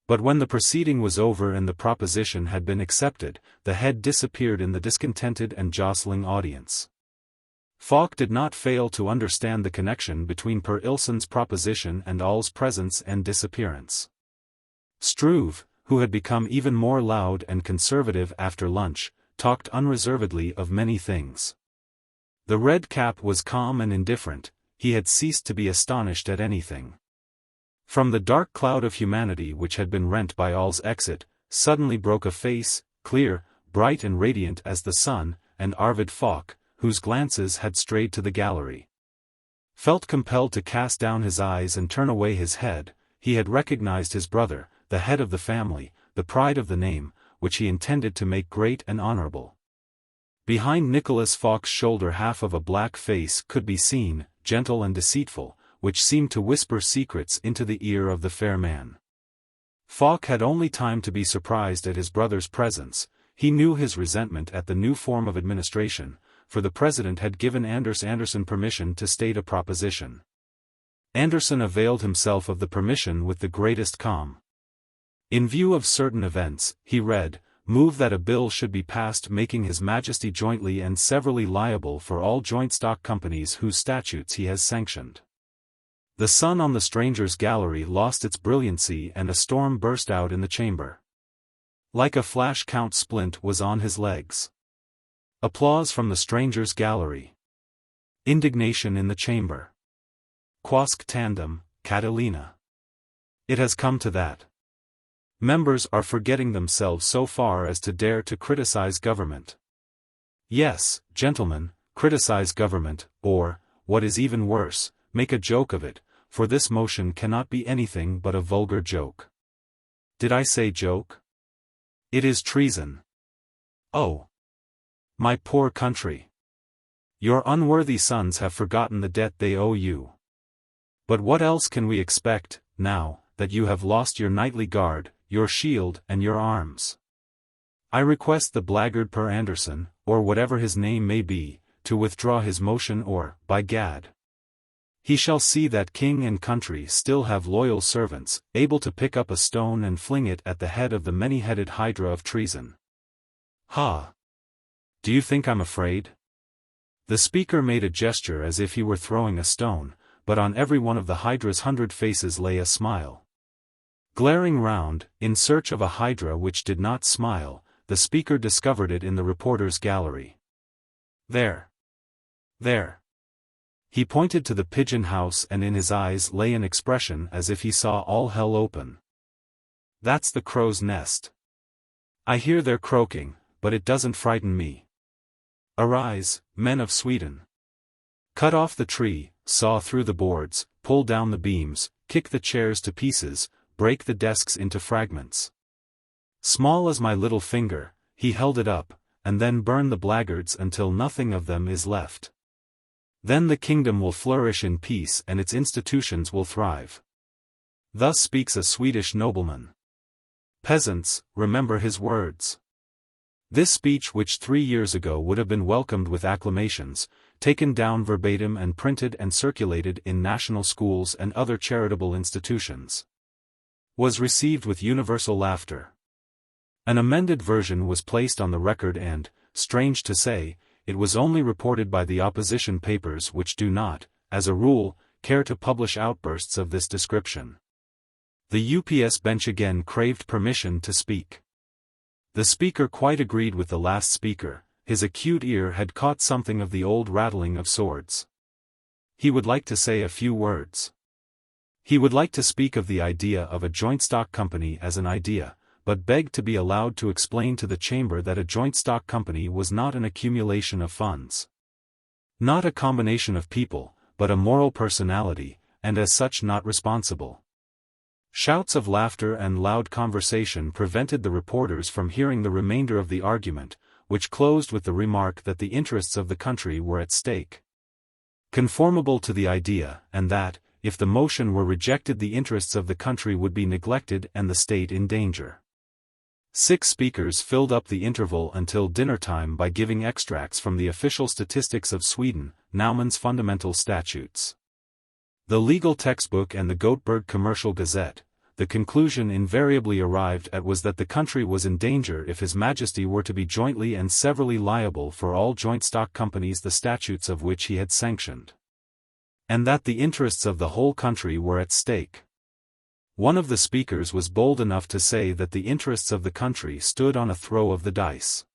But when the proceeding was over and the proposition had been accepted, the head disappeared in the discontented and jostling audience. Falk did not fail to understand the connection between Per Ilsson's proposition and All's presence and disappearance. Struve, who had become even more loud and conservative after lunch, talked unreservedly of many things. The red cap was calm and indifferent, he had ceased to be astonished at anything. From the dark cloud of humanity which had been rent by All's exit, suddenly broke a face, clear, bright and radiant as the sun, and Arvid Falk, whose glances had strayed to the gallery, felt compelled to cast down his eyes and turn away his head. He had recognized his brother, the head of the family, the pride of the name, which he intended to make great and honorable. Behind Nicholas Falk's shoulder half of a black face could be seen, gentle and deceitful, which seemed to whisper secrets into the ear of the fair man. Falk had only time to be surprised at his brother's presence. He knew his resentment at the new form of administration, for the president had given Anderson permission to state a proposition. Anderson availed himself of the permission with the greatest calm. In view of certain events, he read, "Move that a bill should be passed making His Majesty jointly and severally liable for all joint stock companies whose statutes he has sanctioned." The sun on the stranger's gallery lost its brilliancy and a storm burst out in the chamber. Like a flash Count Splint was on his legs. Applause from the stranger's gallery. Indignation in the chamber. Quosque tandem, Catalina. It has come to that. Members are forgetting themselves so far as to dare to criticize government. Yes, gentlemen, criticize government, or, what is even worse, make a joke of it, for this motion cannot be anything but a vulgar joke. Did I say joke? It is treason. Oh, my poor country! Your unworthy sons have forgotten the debt they owe you. But what else can we expect, now, that you have lost your knightly guard, your shield and your arms? I request the blackguard Per Anderson, or whatever his name may be, to withdraw his motion or, by gad, he shall see that king and country still have loyal servants, able to pick up a stone and fling it at the head of the many-headed hydra of treason. Ha! Do you think I'm afraid? The speaker made a gesture as if he were throwing a stone, but on every one of the hydra's 100 faces lay a smile. Glaring round, in search of a hydra which did not smile, the speaker discovered it in the reporter's gallery. There. There. He pointed to the pigeon house and in his eyes lay an expression as if he saw all hell open. That's the crow's nest. I hear their croaking, but it doesn't frighten me. Arise, men of Sweden. Cut off the tree, saw through the boards, pull down the beams, kick the chairs to pieces, break the desks into fragments. Small as my little finger, he held it up, and then burn the blackguards until nothing of them is left. Then the kingdom will flourish in peace and its institutions will thrive. Thus speaks a Swedish nobleman. Peasants, remember his words. This speech, which 3 years ago would have been welcomed with acclamations, taken down verbatim and printed and circulated in national schools and other charitable institutions, was received with universal laughter. An amended version was placed on the record and, strange to say, it was only reported by the opposition papers which do not, as a rule, care to publish outbursts of this description. The UPS bench again craved permission to speak. The speaker quite agreed with the last speaker, his acute ear had caught something of the old rattling of swords. He would like to say a few words. He would like to speak of the idea of a joint stock company as an idea, but begged to be allowed to explain to the chamber that a joint stock company was not an accumulation of funds. Not a combination of people, but a moral personality, and as such not responsible. Shouts of laughter and loud conversation prevented the reporters from hearing the remainder of the argument, which closed with the remark that the interests of the country were at stake. Conformable to the idea, and that, if the motion were rejected, the interests of the country would be neglected and the state in danger. 6 speakers filled up the interval until dinner time by giving extracts from the official statistics of Sweden, Naumann's fundamental statutes, the legal textbook and the Göteborg Commercial Gazette. The conclusion invariably arrived at was that the country was in danger if His Majesty were to be jointly and severally liable for all joint stock companies the statutes of which he had sanctioned, and that the interests of the whole country were at stake. One of the speakers was bold enough to say that the interests of the country stood on a throw of the dice.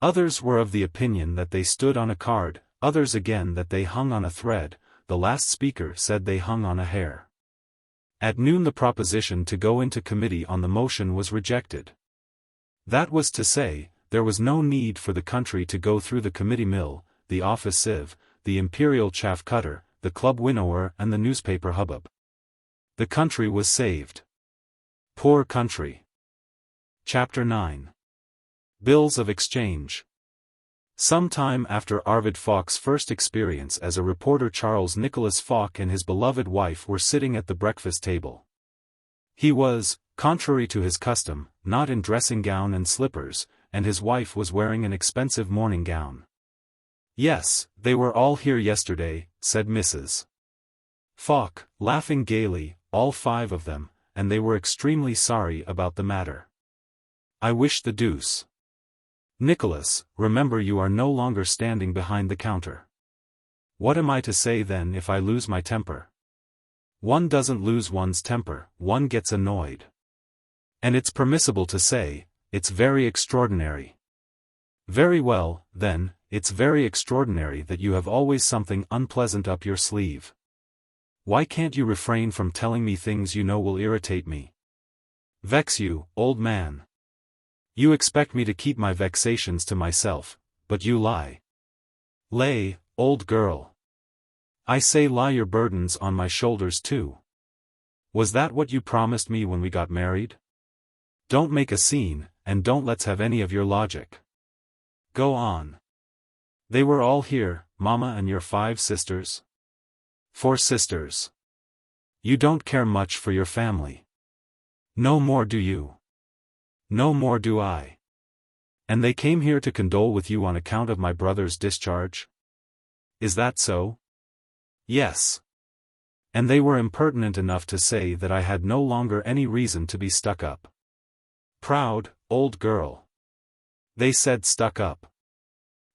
Others were of the opinion that they stood on a card, others again that they hung on a thread. The last speaker said they hung on a hair. At noon the proposition to go into committee on the motion was rejected. That was to say, there was no need for the country to go through the committee mill, the office sieve, the imperial chaff cutter, the club winnower and the newspaper hubbub. The country was saved. Poor country. Chapter 9. Bills of Exchange. Some time after Arvid Falk's first experience as a reporter, Charles Nicholas Falk and his beloved wife were sitting at the breakfast table. He was, contrary to his custom, not in dressing gown and slippers, and his wife was wearing an expensive morning gown. "Yes, they were all here yesterday," said Mrs. Falk, laughing gaily, "all 5 of them, and they were extremely sorry about the matter. I wish the deuce. Nicholas, remember you are no longer standing behind the counter. What am I to say then if I lose my temper? One doesn't lose one's temper, one gets annoyed. And it's permissible to say, it's very extraordinary. Very well, then, it's very extraordinary that you have always something unpleasant up your sleeve. Why can't you refrain from telling me things you know will irritate me? Vex you, old man. You expect me to keep my vexations to myself, but you lie. Lay, old girl. I say, lie your burdens on my shoulders too. Was that what you promised me when we got married? Don't make a scene, and don't let's have any of your logic. Go on. They were all here, Mama and your 5 sisters? 4 sisters. You don't care much for your family. No more do you. No more do I. And they came here to condole with you on account of my brother's discharge? Is that so? Yes. And they were impertinent enough to say that I had no longer any reason to be stuck up. Proud, old girl. They said stuck up.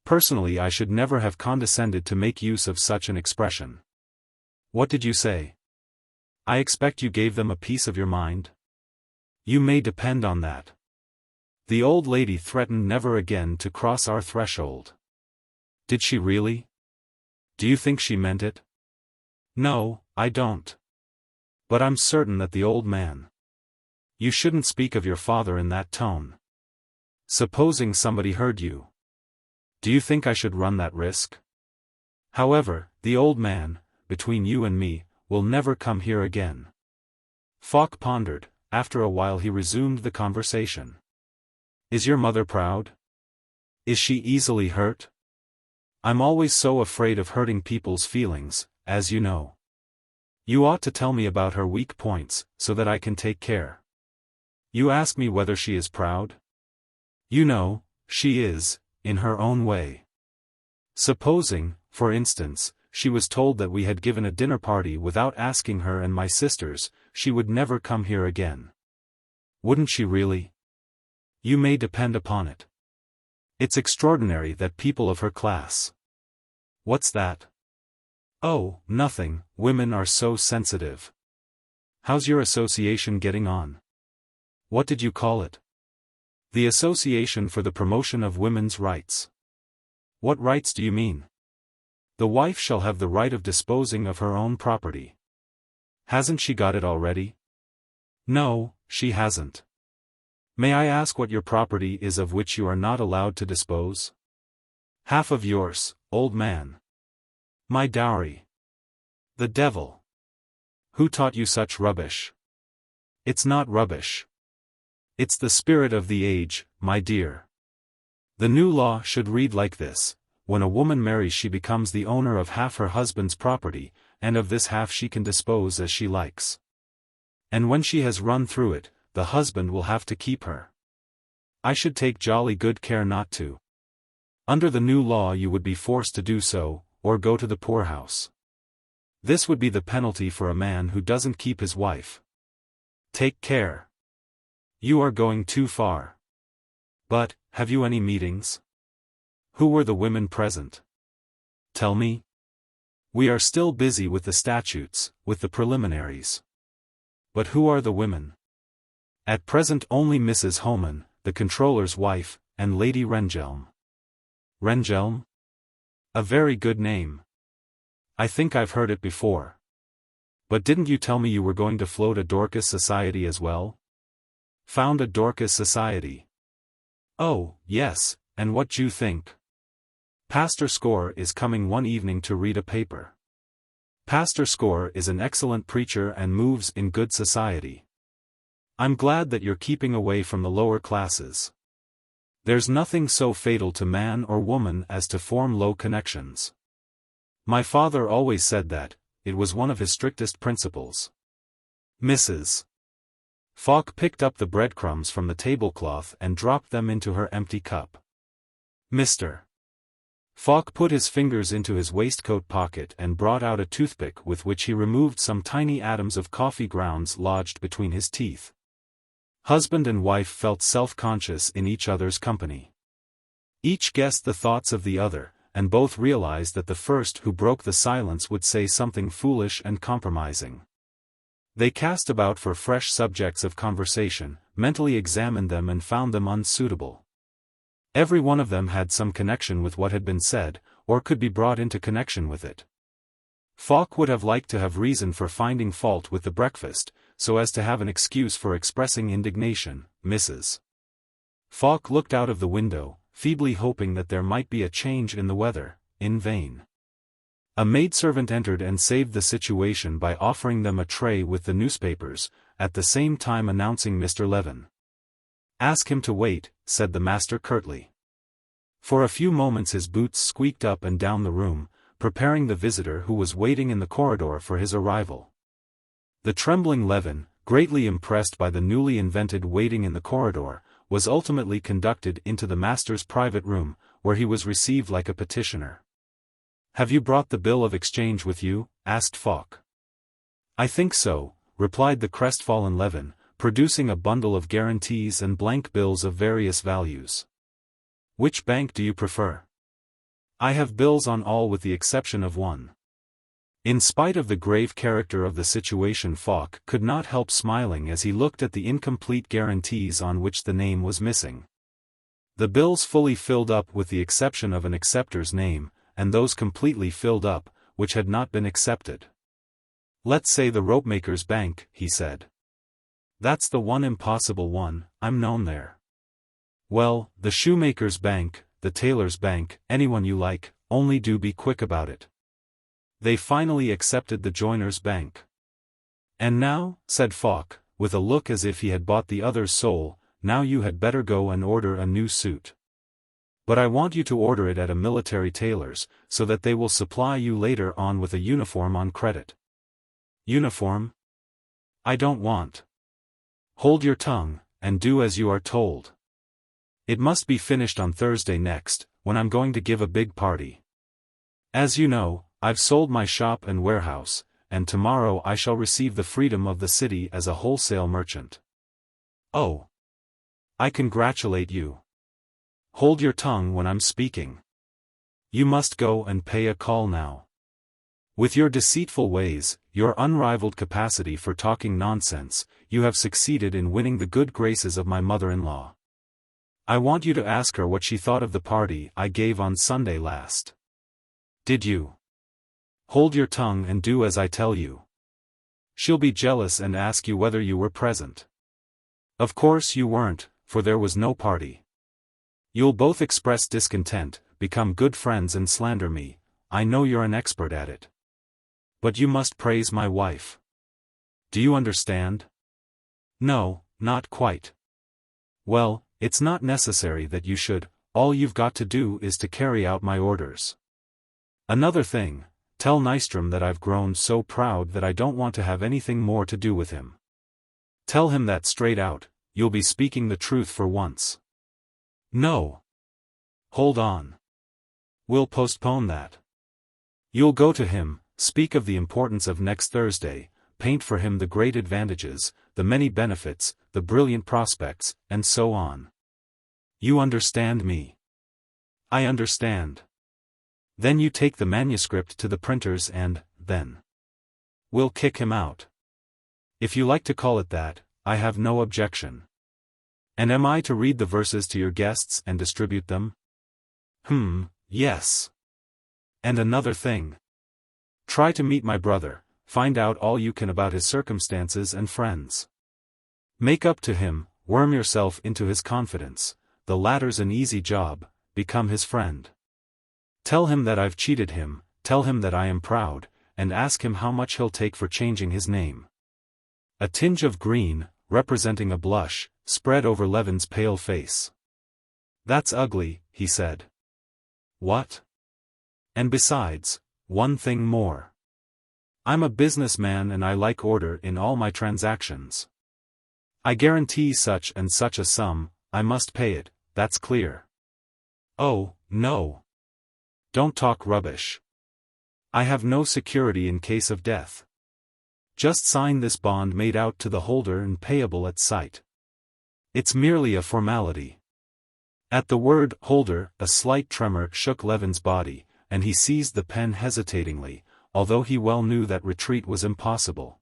Personally, I should never have condescended to make use of such an expression. What did you say? I expect you gave them a piece of your mind? You may depend on that. The old lady threatened never again to cross our threshold. Did she really? Do you think she meant it? No, I don't. But I'm certain that the old man. You shouldn't speak of your father in that tone. Supposing somebody heard you. Do you think I should run that risk? However, the old man, between you and me, will never come here again. Falk pondered. After a while he resumed the conversation. Is your mother proud? Is she easily hurt? I'm always so afraid of hurting people's feelings, as you know. You ought to tell me about her weak points, so that I can take care. You ask me whether she is proud? You know, she is, in her own way. Supposing, for instance, she was told that we had given a dinner party without asking her and my sisters, she would never come here again. Wouldn't she really? You may depend upon it. It's extraordinary that people of her class. What's that? Oh, nothing, women are so sensitive. How's your association getting on? What did you call it? The Association for the Promotion of Women's Rights. What rights do you mean? The wife shall have the right of disposing of her own property. Hasn't she got it already? No, she hasn't. May I ask what your property is of which you are not allowed to dispose? Half of yours, old man. My dowry. The devil. Who taught you such rubbish? It's not rubbish. It's the spirit of the age, my dear. The new law should read like this: when a woman marries she becomes the owner of half her husband's property, and of this half she can dispose as she likes. And when she has run through it, the husband will have to keep her. I should take jolly good care not to. Under the new law you would be forced to do so, or go to the poorhouse. This would be the penalty for a man who doesn't keep his wife. Take care. You are going too far. But, have you any meetings? Who were the women present? Tell me. We are still busy with the statutes, with the preliminaries. But who are the women? At present only Mrs. Homan, the controller's wife, and Lady Rehnhjelm. Rehnhjelm? A very good name. I think I've heard it before. But didn't you tell me you were going to float a Dorcas society as well? Found a Dorcas society. Oh, yes, and what do you think? Pastor Score is coming one evening to read a paper. Pastor Score is an excellent preacher and moves in good society. I'm glad that you're keeping away from the lower classes. There's nothing so fatal to man or woman as to form low connections. My father always said that, it was one of his strictest principles. Mrs. Falk picked up the breadcrumbs from the tablecloth and dropped them into her empty cup. Mr. Falk put his fingers into his waistcoat pocket and brought out a toothpick with which he removed some tiny atoms of coffee grounds lodged between his teeth. Husband and wife felt self-conscious in each other's company. Each guessed the thoughts of the other, and both realized that the first who broke the silence would say something foolish and compromising. They cast about for fresh subjects of conversation, mentally examined them and found them unsuitable. Every one of them had some connection with what had been said, or could be brought into connection with it. Falk would have liked to have reason for finding fault with the breakfast, so as to have an excuse for expressing indignation. Mrs. Falk looked out of the window, feebly hoping that there might be a change in the weather. In vain. A maidservant entered and saved the situation by offering them a tray with the newspapers, at the same time announcing Mr. Levin. Ask him to wait, said the master curtly. For a few moments his boots squeaked up and down the room, preparing the visitor who was waiting in the corridor for his arrival. The trembling Levin, greatly impressed by the newly invented waiting in the corridor, was ultimately conducted into the master's private room, where he was received like a petitioner. Have you brought the bill of exchange with you? Asked Falk. I think so, replied the crestfallen Levin, producing a bundle of guarantees and blank bills of various values. Which bank do you prefer? I have bills on all with the exception of one. In spite of the grave character of the situation, Falk could not help smiling as he looked at the incomplete guarantees on which the name was missing. The bills fully filled up with the exception of an acceptor's name, and those completely filled up, which had not been accepted. Let's say the ropemaker's bank, he said. That's the one impossible one, I'm known there. Well, the shoemaker's bank, the tailor's bank, anyone you like, only do be quick about it. They finally accepted the joiner's bank. And now, said Falk, with a look as if he had bought the other's soul, now you had better go and order a new suit. But I want you to order it at a military tailor's, so that they will supply you later on with a uniform on credit. Uniform? I don't want. Hold your tongue, and do as you are told. It must be finished on Thursday next, when I'm going to give a big party. As you know, I've sold my shop and warehouse, and tomorrow I shall receive the freedom of the city as a wholesale merchant. Oh! I congratulate you. Hold your tongue when I'm speaking. You must go and pay a call now. With your deceitful ways, your unrivaled capacity for talking nonsense, you have succeeded in winning the good graces of my mother-in-law. I want you to ask her what she thought of the party I gave on Sunday last. Did you? Hold your tongue and do as I tell you. She'll be jealous and ask you whether you were present. Of course you weren't, for there was no party. You'll both express discontent, become good friends and slander me. I know you're an expert at it. But you must praise my wife. Do you understand? No, not quite. Well, it's not necessary that you should, all you've got to do is to carry out my orders. Another thing, tell Nystrom that I've grown so proud that I don't want to have anything more to do with him. Tell him that straight out, you'll be speaking the truth for once. No. Hold on. We'll postpone that. You'll go to him, speak of the importance of next Thursday, paint for him the great advantages, the many benefits, the brilliant prospects, and so on. You understand me? I understand. Then you take the manuscript to the printers and, then, we'll kick him out. If you like to call it that, I have no objection. And am I to read the verses to your guests and distribute them? Yes. And another thing. Try to meet my brother, find out all you can about his circumstances and friends. Make up to him, worm yourself into his confidence, the latter's an easy job, become his friend. Tell him that I've cheated him, tell him that I am proud, and ask him how much he'll take for changing his name. A tinge of green, representing a blush, spread over Levin's pale face. That's ugly, he said. What? And besides, one thing more. I'm a businessman and I like order in all my transactions. I guarantee such and such a sum, I must pay it, that's clear. Oh, no. Don't talk rubbish. I have no security in case of death. Just sign this bond made out to the holder and payable at sight. It's merely a formality. At the word holder, a slight tremor shook Levin's body, and he seized the pen hesitatingly, although he well knew that retreat was impossible.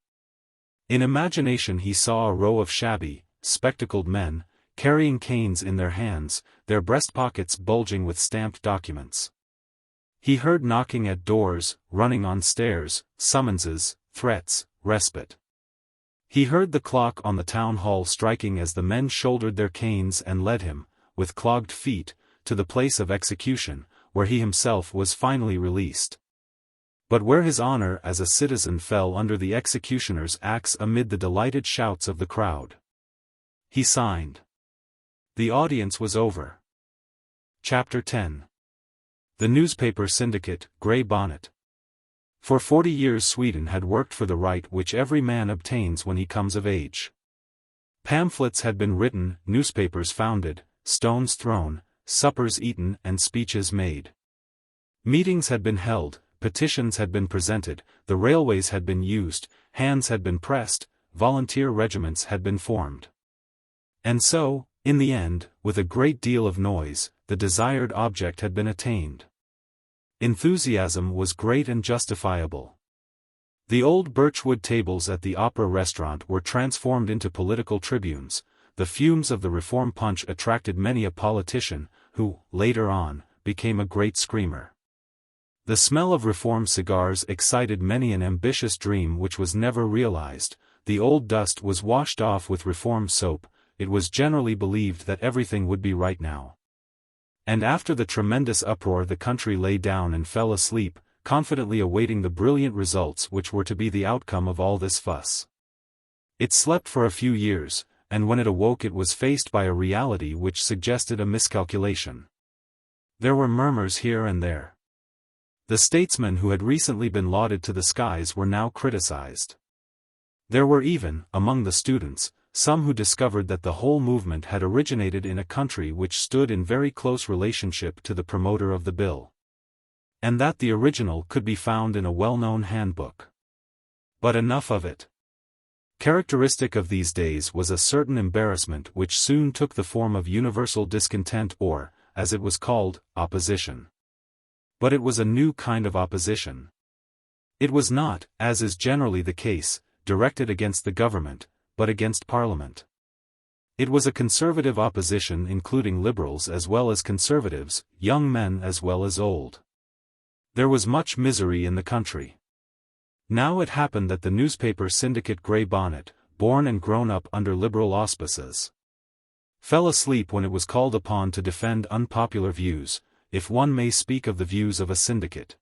In imagination he saw a row of shabby, spectacled men, carrying canes in their hands, their breast pockets bulging with stamped documents. He heard knocking at doors, running on stairs, summonses, threats, respite. He heard the clock on the town hall striking as the men shouldered their canes and led him, with clogged feet, to the place of execution, where he himself was finally released. But where his honor as a citizen fell under the executioner's axe amid the delighted shouts of the crowd. He signed. The audience was over. Chapter 10. The newspaper syndicate, Grey Bonnet. For 40 years Sweden had worked for the right which every man obtains when he comes of age. Pamphlets had been written, newspapers founded, stones thrown, suppers eaten and speeches made. Meetings had been held, petitions had been presented, the railways had been used, hands had been pressed, volunteer regiments had been formed. And so, in the end, with a great deal of noise, the desired object had been attained. Enthusiasm was great and justifiable. The old birchwood tables at the opera restaurant were transformed into political tribunes, the fumes of the reform punch attracted many a politician, who, later on, became a great screamer. The smell of reform cigars excited many an ambitious dream which was never realized, the old dust was washed off with reform soap, it was generally believed that everything would be right now. And after the tremendous uproar the country lay down and fell asleep, confidently awaiting the brilliant results which were to be the outcome of all this fuss. It slept for a few years, and when it awoke it was faced by a reality which suggested a miscalculation. There were murmurs here and there. The statesmen who had recently been lauded to the skies were now criticized. There were even, among the students, some who discovered that the whole movement had originated in a country which stood in very close relationship to the promoter of the bill. And that the original could be found in a well-known handbook. But enough of it. Characteristic of these days was a certain embarrassment which soon took the form of universal discontent or, as it was called, opposition. But it was a new kind of opposition. It was not, as is generally the case, directed against the government, but against Parliament. It was a conservative opposition including liberals as well as conservatives, young men as well as old. There was much misery in the country. Now it happened that the newspaper syndicate Grey Bonnet, born and grown up under liberal auspices, fell asleep when it was called upon to defend unpopular views, if one may speak of the views of a syndicate.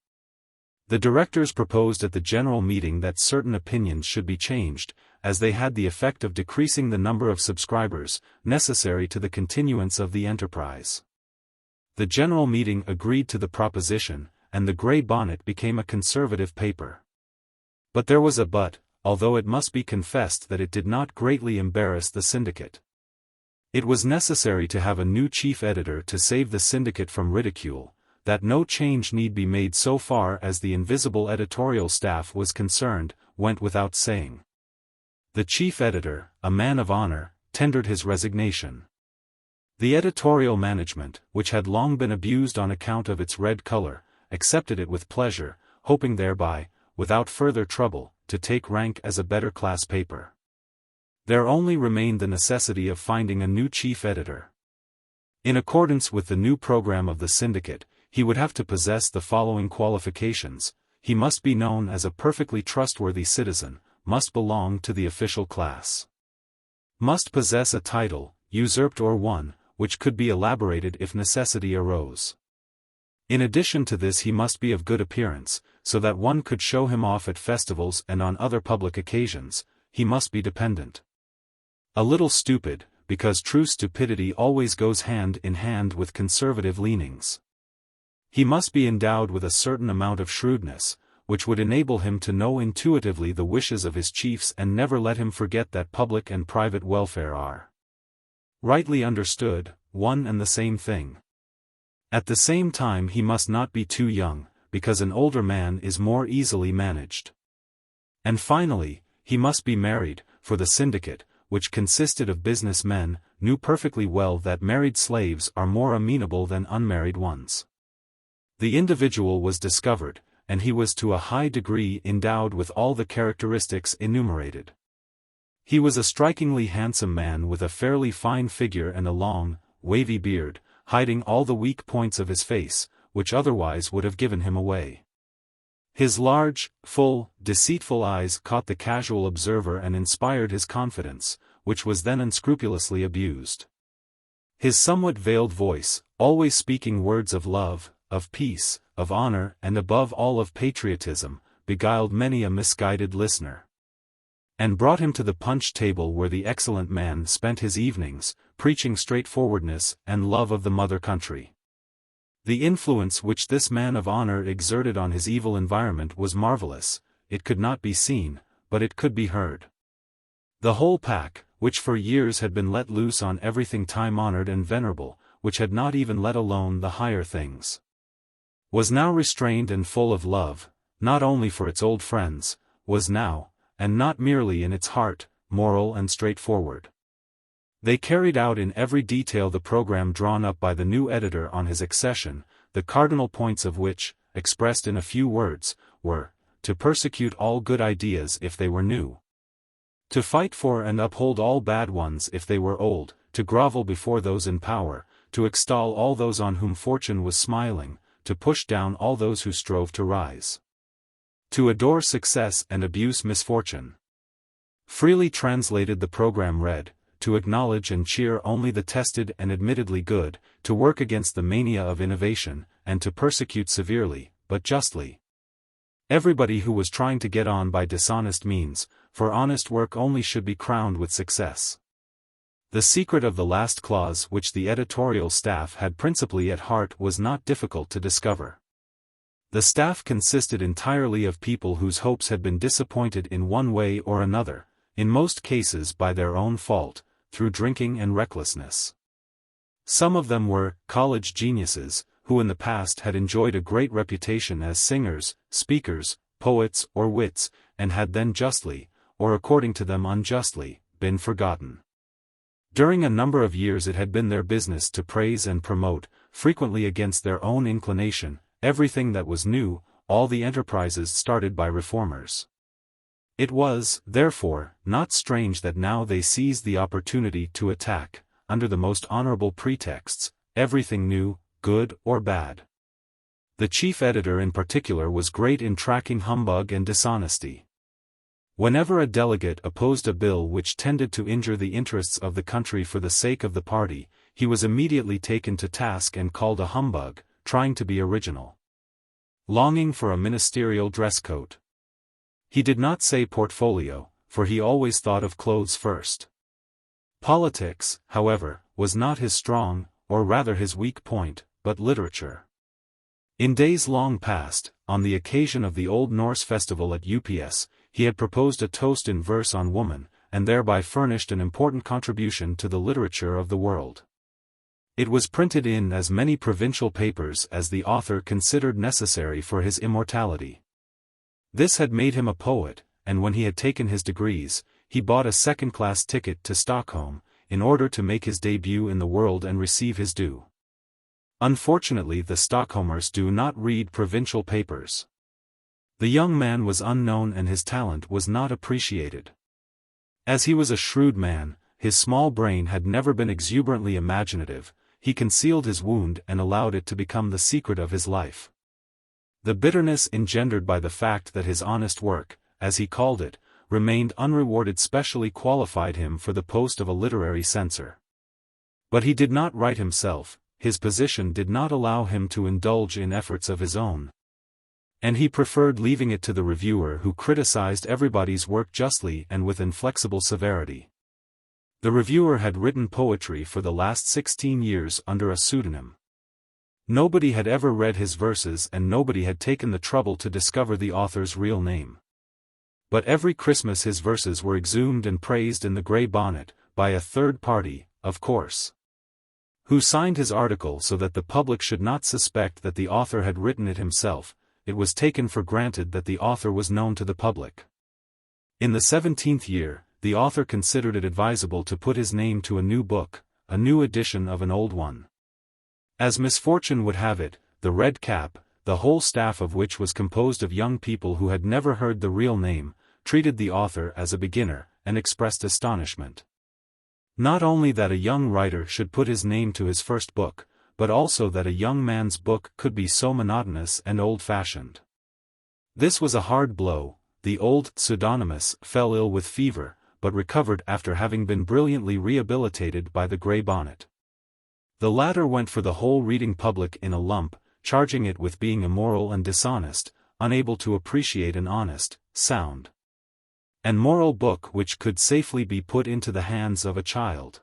The directors proposed at the general meeting that certain opinions should be changed, as they had the effect of decreasing the number of subscribers, necessary to the continuance of the enterprise. The general meeting agreed to the proposition, and the Grey Bonnet became a conservative paper. But there was a but, although it must be confessed that it did not greatly embarrass the syndicate. It was necessary to have a new chief editor to save the syndicate from ridicule, that no change need be made so far as the invisible editorial staff was concerned, went without saying. The chief editor, a man of honor, tendered his resignation. The editorial management, which had long been abused on account of its red color, accepted it with pleasure, hoping thereby, without further trouble, to take rank as a better class paper. There only remained the necessity of finding a new chief editor. In accordance with the new program of the syndicate, he would have to possess the following qualifications: he must be known as a perfectly trustworthy citizen, must belong to the official class, must possess a title, usurped or one, which could be elaborated if necessity arose. In addition to this he must be of good appearance, so that one could show him off at festivals and on other public occasions. He must be dependent. A little stupid, because true stupidity always goes hand in hand with conservative leanings. He must be endowed with a certain amount of shrewdness, which would enable him to know intuitively the wishes of his chiefs and never let him forget that public and private welfare are, rightly understood, one and the same thing. At the same time he must not be too young, because an older man is more easily managed. And finally, he must be married, for the syndicate, which consisted of business men, knew perfectly well that married slaves are more amenable than unmarried ones. The individual was discovered, and he was to a high degree endowed with all the characteristics enumerated. He was a strikingly handsome man with a fairly fine figure and a long, wavy beard, hiding all the weak points of his face, which otherwise would have given him away. His large, full, deceitful eyes caught the casual observer and inspired his confidence, which was then unscrupulously abused. His somewhat veiled voice, always speaking words of love, of peace, of honor and above all of patriotism, beguiled many a misguided listener, and brought him to the punch table where the excellent man spent his evenings, preaching straightforwardness and love of the mother country. The influence which this man of honor exerted on his evil environment was marvelous. It could not be seen, but it could be heard. The whole pack, which for years had been let loose on everything time-honored and venerable, which had not even let alone the higher things, was now restrained and full of love, not only for its old friends, was now, and not merely in its heart, moral and straightforward. They carried out in every detail the program drawn up by the new editor on his accession, the cardinal points of which, expressed in a few words, were, to persecute all good ideas if they were new, to fight for and uphold all bad ones if they were old, to grovel before those in power, to extol all those on whom fortune was smiling, to push down all those who strove to rise, to adore success and abuse misfortune. Freely translated, the program read, to acknowledge and cheer only the tested and admittedly good, to work against the mania of innovation, and to persecute severely, but justly, everybody who was trying to get on by dishonest means, for honest work only should be crowned with success. The secret of the last clause which the editorial staff had principally at heart was not difficult to discover. The staff consisted entirely of people whose hopes had been disappointed in one way or another, in most cases by their own fault, through drinking and recklessness. Some of them were college geniuses, who in the past had enjoyed a great reputation as singers, speakers, poets or wits, and had then justly, or according to them unjustly, been forgotten. During a number of years it had been their business to praise and promote, frequently against their own inclination, everything that was new, all the enterprises started by reformers. It was, therefore, not strange that now they seized the opportunity to attack, under the most honorable pretexts, everything new, good or bad. The chief editor in particular was great in tracking humbug and dishonesty. Whenever a delegate opposed a bill which tended to injure the interests of the country for the sake of the party, he was immediately taken to task and called a humbug, trying to be original, longing for a ministerial dress coat. He did not say portfolio, for he always thought of clothes first. Politics, however, was not his strong, or rather his weak point, but literature. In days long past, on the occasion of the Old Norse festival at UPS, he had proposed a toast in verse on woman, and thereby furnished an important contribution to the literature of the world. It was printed in as many provincial papers as the author considered necessary for his immortality. This had made him a poet, and when he had taken his degrees, he bought a second-class ticket to Stockholm, in order to make his debut in the world and receive his due. Unfortunately the Stockholmers do not read provincial papers. The young man was unknown and his talent was not appreciated. As he was a shrewd man, his small brain had never been exuberantly imaginative, he concealed his wound and allowed it to become the secret of his life. The bitterness engendered by the fact that his honest work, as he called it, remained unrewarded specially qualified him for the post of a literary censor. But he did not write himself, his position did not allow him to indulge in efforts of his own. And he preferred leaving it to the reviewer who criticized everybody's work justly and with inflexible severity. The reviewer had written poetry for the last 16 years under a pseudonym. Nobody had ever read his verses and nobody had taken the trouble to discover the author's real name. But every Christmas his verses were exhumed and praised in the Grey Bonnet, by a third party, of course, who signed his article so that the public should not suspect that the author had written it himself. It was taken for granted that the author was known to the public. In the 17th year, the author considered it advisable to put his name to a new book, a new edition of an old one. As misfortune would have it, the Red Cap, the whole staff of which was composed of young people who had never heard the real name, treated the author as a beginner, and expressed astonishment. Not only that a young writer should put his name to his first book, but also that a young man's book could be so monotonous and old-fashioned. This was a hard blow. The old pseudonymous fell ill with fever, but recovered after having been brilliantly rehabilitated by the Grey Bonnet. The latter went for the whole reading public in a lump, charging it with being immoral and dishonest, unable to appreciate an honest, sound, and moral book which could safely be put into the hands of a child.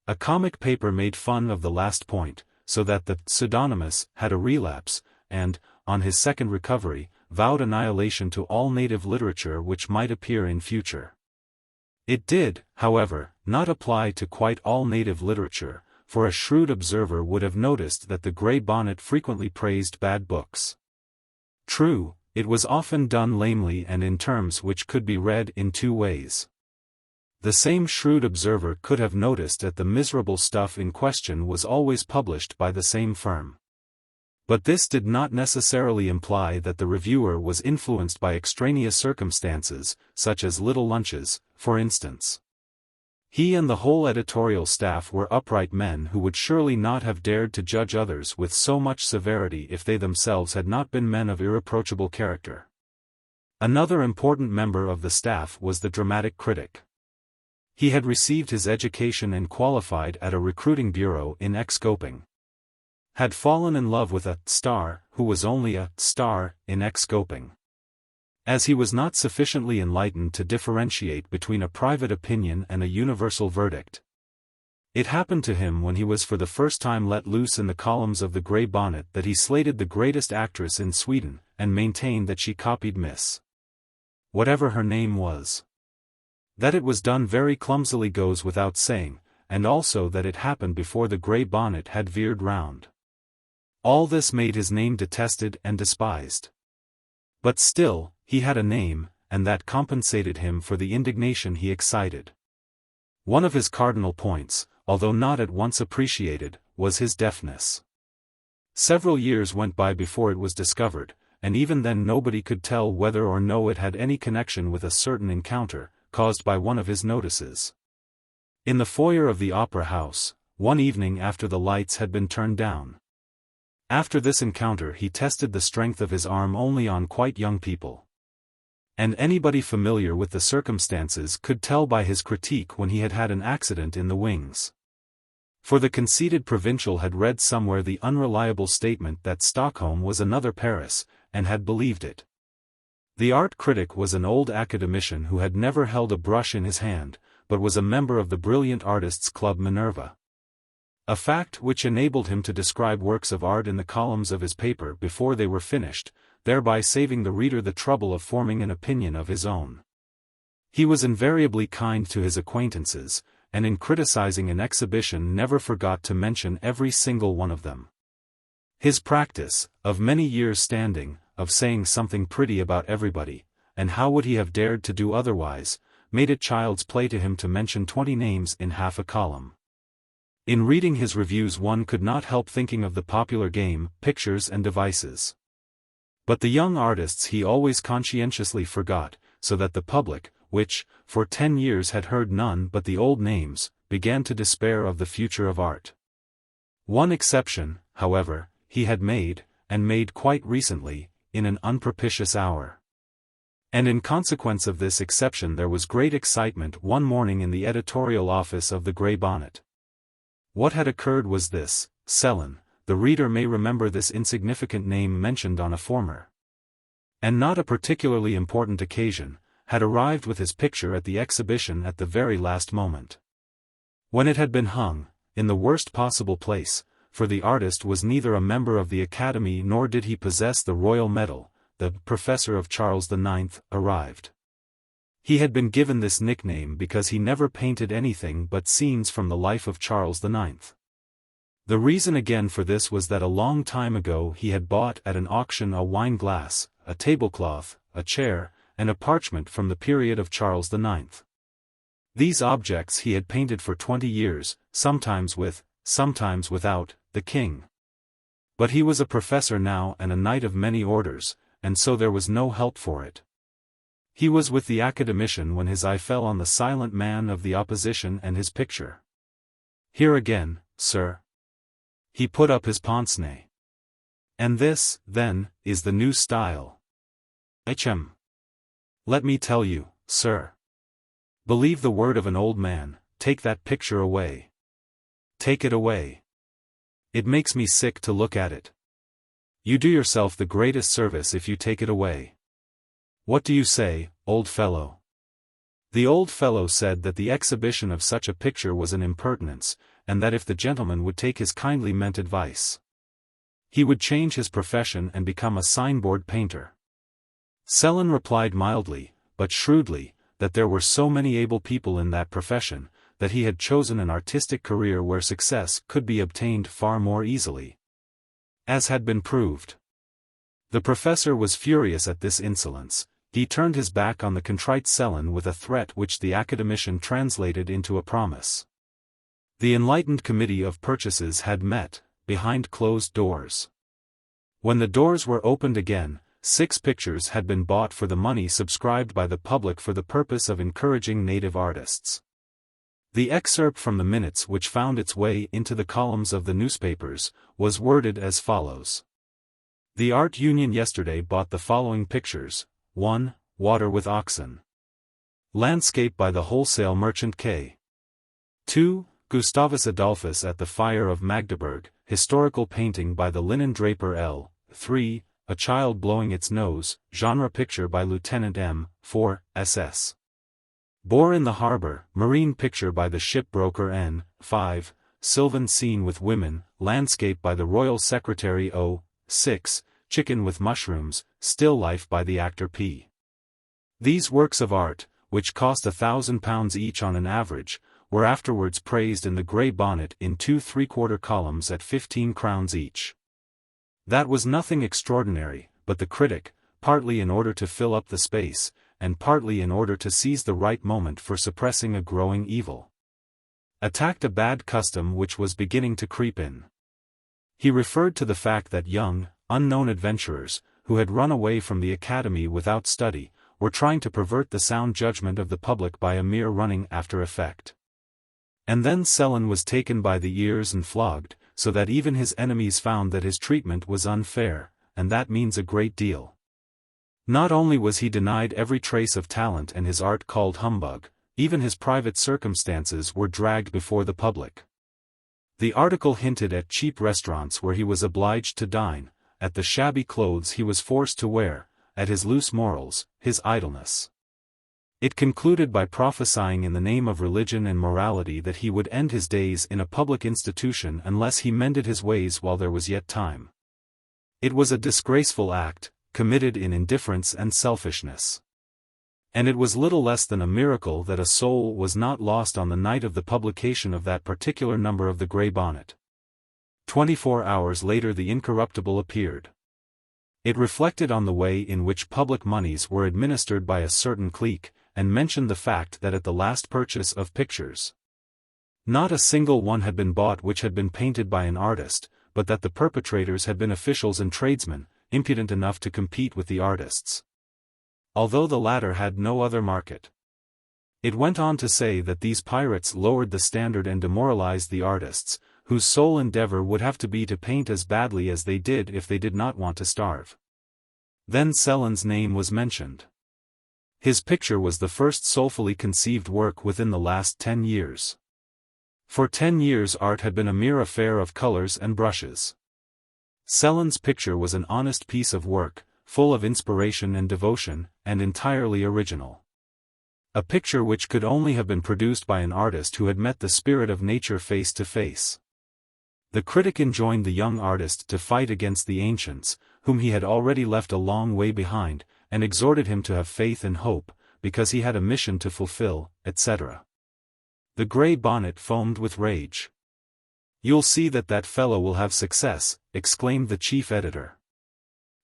A comic paper made fun of the last point, so that the pseudonymous had a relapse, and, on his second recovery, vowed annihilation to all native literature which might appear in future. It did, however, not apply to quite all native literature, for a shrewd observer would have noticed that the Grey Bonnet frequently praised bad books. True, it was often done lamely and in terms which could be read in two ways. The same shrewd observer could have noticed that the miserable stuff in question was always published by the same firm. But this did not necessarily imply that the reviewer was influenced by extraneous circumstances, such as little lunches, for instance. He and the whole editorial staff were upright men who would surely not have dared to judge others with so much severity if they themselves had not been men of irreproachable character. Another important member of the staff was the dramatic critic. He had received his education and qualified at a recruiting bureau in XVIII. Had fallen in love with a star who was only a star in XVIII. As he was not sufficiently enlightened to differentiate between a private opinion and a universal verdict. It happened to him when he was for the first time let loose in the columns of the Grey Bonnet that he slated the greatest actress in Sweden, and maintained that she copied Miss whatever her name was. That it was done very clumsily goes without saying, and also that it happened before the Grey Bonnet had veered round. All this made his name detested and despised. But still, he had a name, and that compensated him for the indignation he excited. One of his cardinal points, although not at once appreciated, was his deafness. Several years went by before it was discovered, and even then nobody could tell whether or no it had any connection with a certain encounter, caused by one of his notices. In the foyer of the opera house, one evening after the lights had been turned down. After this encounter he tested the strength of his arm only on quite young people. And anybody familiar with the circumstances could tell by his critique when he had had an accident in the wings. For the conceited provincial had read somewhere the unreliable statement that Stockholm was another Paris, and had believed it. The art critic was an old academician who had never held a brush in his hand, but was a member of the brilliant artists' club Minerva. A fact which enabled him to describe works of art in the columns of his paper before they were finished, thereby saving the reader the trouble of forming an opinion of his own. He was invariably kind to his acquaintances, and in criticizing an exhibition never forgot to mention every single one of them. His practice, of many years' standing, of saying something pretty about everybody, and how would he have dared to do otherwise, made it child's play to him to mention 20 names in half a column. In reading his reviews one could not help thinking of the popular game, Pictures and Devices. But the young artists he always conscientiously forgot, so that the public, which, for 10 years had heard none but the old names, began to despair of the future of art. One exception, however, he had made, and made quite recently, in an unpropitious hour. And in consequence of this exception there was great excitement one morning in the editorial office of the Grey Bonnet. What had occurred was this: Sellen, the reader may remember this insignificant name mentioned on a former, and not a particularly important occasion, had arrived with his picture at the exhibition at the very last moment. When it had been hung, in the worst possible place, for the artist was neither a member of the Academy nor did he possess the royal medal, the professor of Charles IX, arrived. He had been given this nickname because he never painted anything but scenes from the life of Charles IX. The reason again for this was that a long time ago he had bought at an auction a wine glass, a tablecloth, a chair, and a parchment from the period of Charles IX. These objects he had painted for 20 years, sometimes with, sometimes without, the king. But he was a professor now and a knight of many orders, and so there was no help for it. He was with the academician when his eye fell on the silent man of the opposition and his picture. Here again, sir. He put up his pince-nez. And this, then, is the new style. XVIII. Let me tell you, sir. Believe the word of an old man, take that picture away. Take it away. It makes me sick to look at it. You do yourself the greatest service if you take it away. What do you say, old fellow? The old fellow said that the exhibition of such a picture was an impertinence, and that if the gentleman would take his kindly meant advice, he would change his profession and become a signboard painter. Sellen replied mildly, but shrewdly, that there were so many able people in that profession, that he had chosen an artistic career where success could be obtained far more easily, as had been proved. The professor was furious at this insolence. He turned his back on the contrite Sellen with a threat which the academician translated into a promise. The enlightened committee of purchases had met, behind closed doors. When the doors were opened again, 6 pictures had been bought for the money subscribed by the public for the purpose of encouraging native artists. The excerpt from the minutes which found its way into the columns of the newspapers, was worded as follows. The Art Union yesterday bought the following pictures: 1. Water with Oxen. Landscape by the wholesale merchant K. 2. Gustavus Adolphus at the fire of Magdeburg, historical painting by the linen draper L. 3. A child blowing its nose, genre picture by Lieutenant M. 4. SS. Boar in the harbor, marine picture by the shipbroker N. 5. Sylvan scene with women, landscape by the royal secretary O. 6. Chicken with mushrooms, still life by the actor P. These works of art, which cost £1,000 each on an average, were afterwards praised in the Grey Bonnet in 2 3/4 columns at 15 crowns each. That was nothing extraordinary, but the critic, partly in order to fill up the space, and partly in order to seize the right moment for suppressing a growing evil, attacked a bad custom which was beginning to creep in. He referred to the fact that young, unknown adventurers, who had run away from the academy without study, were trying to pervert the sound judgment of the public by a mere running after effect. And then Sellen was taken by the ears and flogged, so that even his enemies found that his treatment was unfair, and that means a great deal. Not only was he denied every trace of talent and his art called humbug, even his private circumstances were dragged before the public. The article hinted at cheap restaurants where he was obliged to dine, at the shabby clothes he was forced to wear, at his loose morals, his idleness. It concluded by prophesying in the name of religion and morality that he would end his days in a public institution unless he mended his ways while there was yet time. It was a disgraceful act, committed in indifference and selfishness. And it was little less than a miracle that a soul was not lost on the night of the publication of that particular number of the Grey Bonnet. 24 hours later the Incorruptible appeared. It reflected on the way in which public moneys were administered by a certain clique, and mentioned the fact that at the last purchase of pictures, not a single one had been bought which had been painted by an artist, but that the perpetrators had been officials and tradesmen, impudent enough to compete with the artists, although the latter had no other market. It went on to say that these pirates lowered the standard and demoralized the artists, whose sole endeavor would have to be to paint as badly as they did if they did not want to starve. Then Sellen's name was mentioned. His picture was the first soulfully conceived work within the last 10 years. For 10 years art had been a mere affair of colors and brushes. Sellen's picture was an honest piece of work, full of inspiration and devotion, and entirely original. A picture which could only have been produced by an artist who had met the spirit of nature face to face. The critic enjoined the young artist to fight against the ancients, whom he had already left a long way behind, and exhorted him to have faith and hope, because he had a mission to fulfill, etc. The Grey Bonnet foamed with rage. "You'll see that that fellow will have success," exclaimed the chief editor.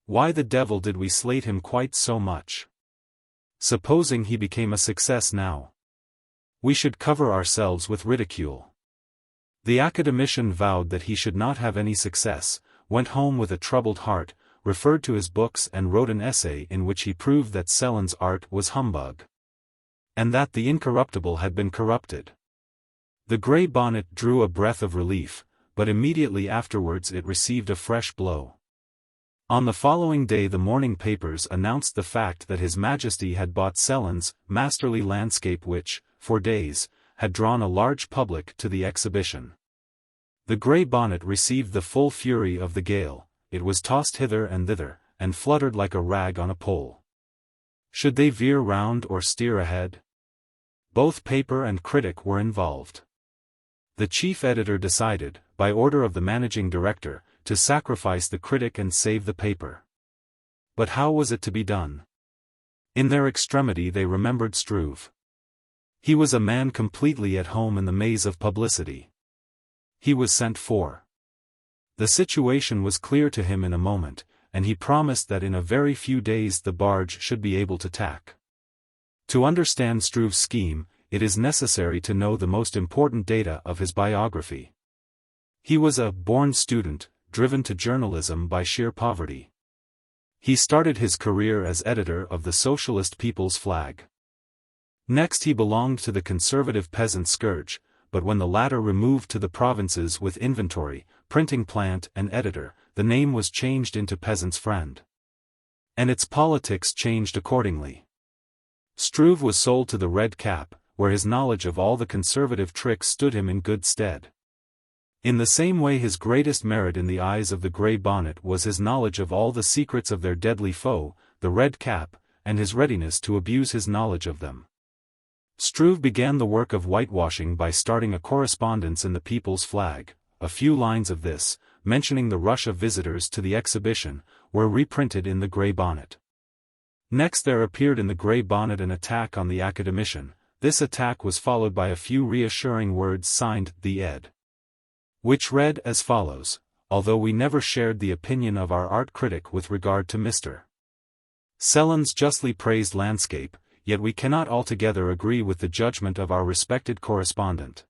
"Why the devil did we slate him quite so much? Supposing he became a success now? We should cover ourselves with ridicule." The academician vowed that he should not have any success, went home with a troubled heart, referred to his books and wrote an essay in which he proved that Sellen's art was humbug, and that the Incorruptible had been corrupted. The Grey Bonnet drew a breath of relief, but immediately afterwards it received a fresh blow. On the following day the morning papers announced the fact that His Majesty had bought Sellen's masterly landscape which, for days, had drawn a large public to the exhibition. The Grey Bonnet received the full fury of the gale, it was tossed hither and thither, and fluttered like a rag on a pole. Should they veer round or steer ahead? Both paper and critic were involved. The chief editor decided, by order of the managing director, to sacrifice the critic and save the paper. But how was it to be done? In their extremity they remembered Struve. He was a man completely at home in the maze of publicity. He was sent for. The situation was clear to him in a moment, and he promised that in a very few days the barge should be able to tack. To understand Struve's scheme, it is necessary to know the most important data of his biography. He was a born student, driven to journalism by sheer poverty. He started his career as editor of the Socialist People's Flag. Next he belonged to the conservative Peasant Scourge, but when the latter removed to the provinces with inventory, printing plant and editor, the name was changed into Peasant's Friend. And its politics changed accordingly. Struve was sold to the Red Cap, where his knowledge of all the conservative tricks stood him in good stead. In the same way his greatest merit in the eyes of the Grey Bonnet was his knowledge of all the secrets of their deadly foe, the Red Cap, and his readiness to abuse his knowledge of them. Struve began the work of whitewashing by starting a correspondence in the People's Flag. A few lines of this, mentioning the rush of visitors to the exhibition, were reprinted in the Grey Bonnet. Next there appeared in the Grey Bonnet an attack on the academician. This attack was followed by a few reassuring words signed "The Ed." Which read as follows: although we never shared the opinion of our art critic with regard to Mr. Sellen's justly praised landscape, yet we cannot altogether agree with the judgment of our respected correspondent.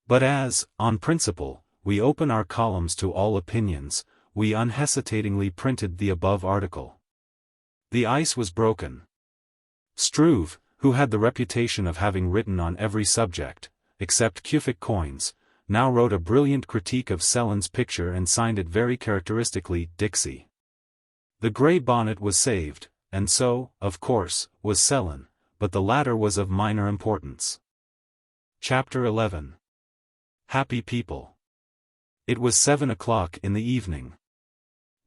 But as, on principle, we open our columns to all opinions, we unhesitatingly printed the above article. The ice was broken. Struve, who had the reputation of having written on every subject, except cufic coins, now wrote a brilliant critique of Sellen's picture and signed it very characteristically Dixie. The Grey Bonnet was saved, and so, of course, was Sellen, but the latter was of minor importance. Chapter 11. Happy People. It was 7 o'clock in the evening.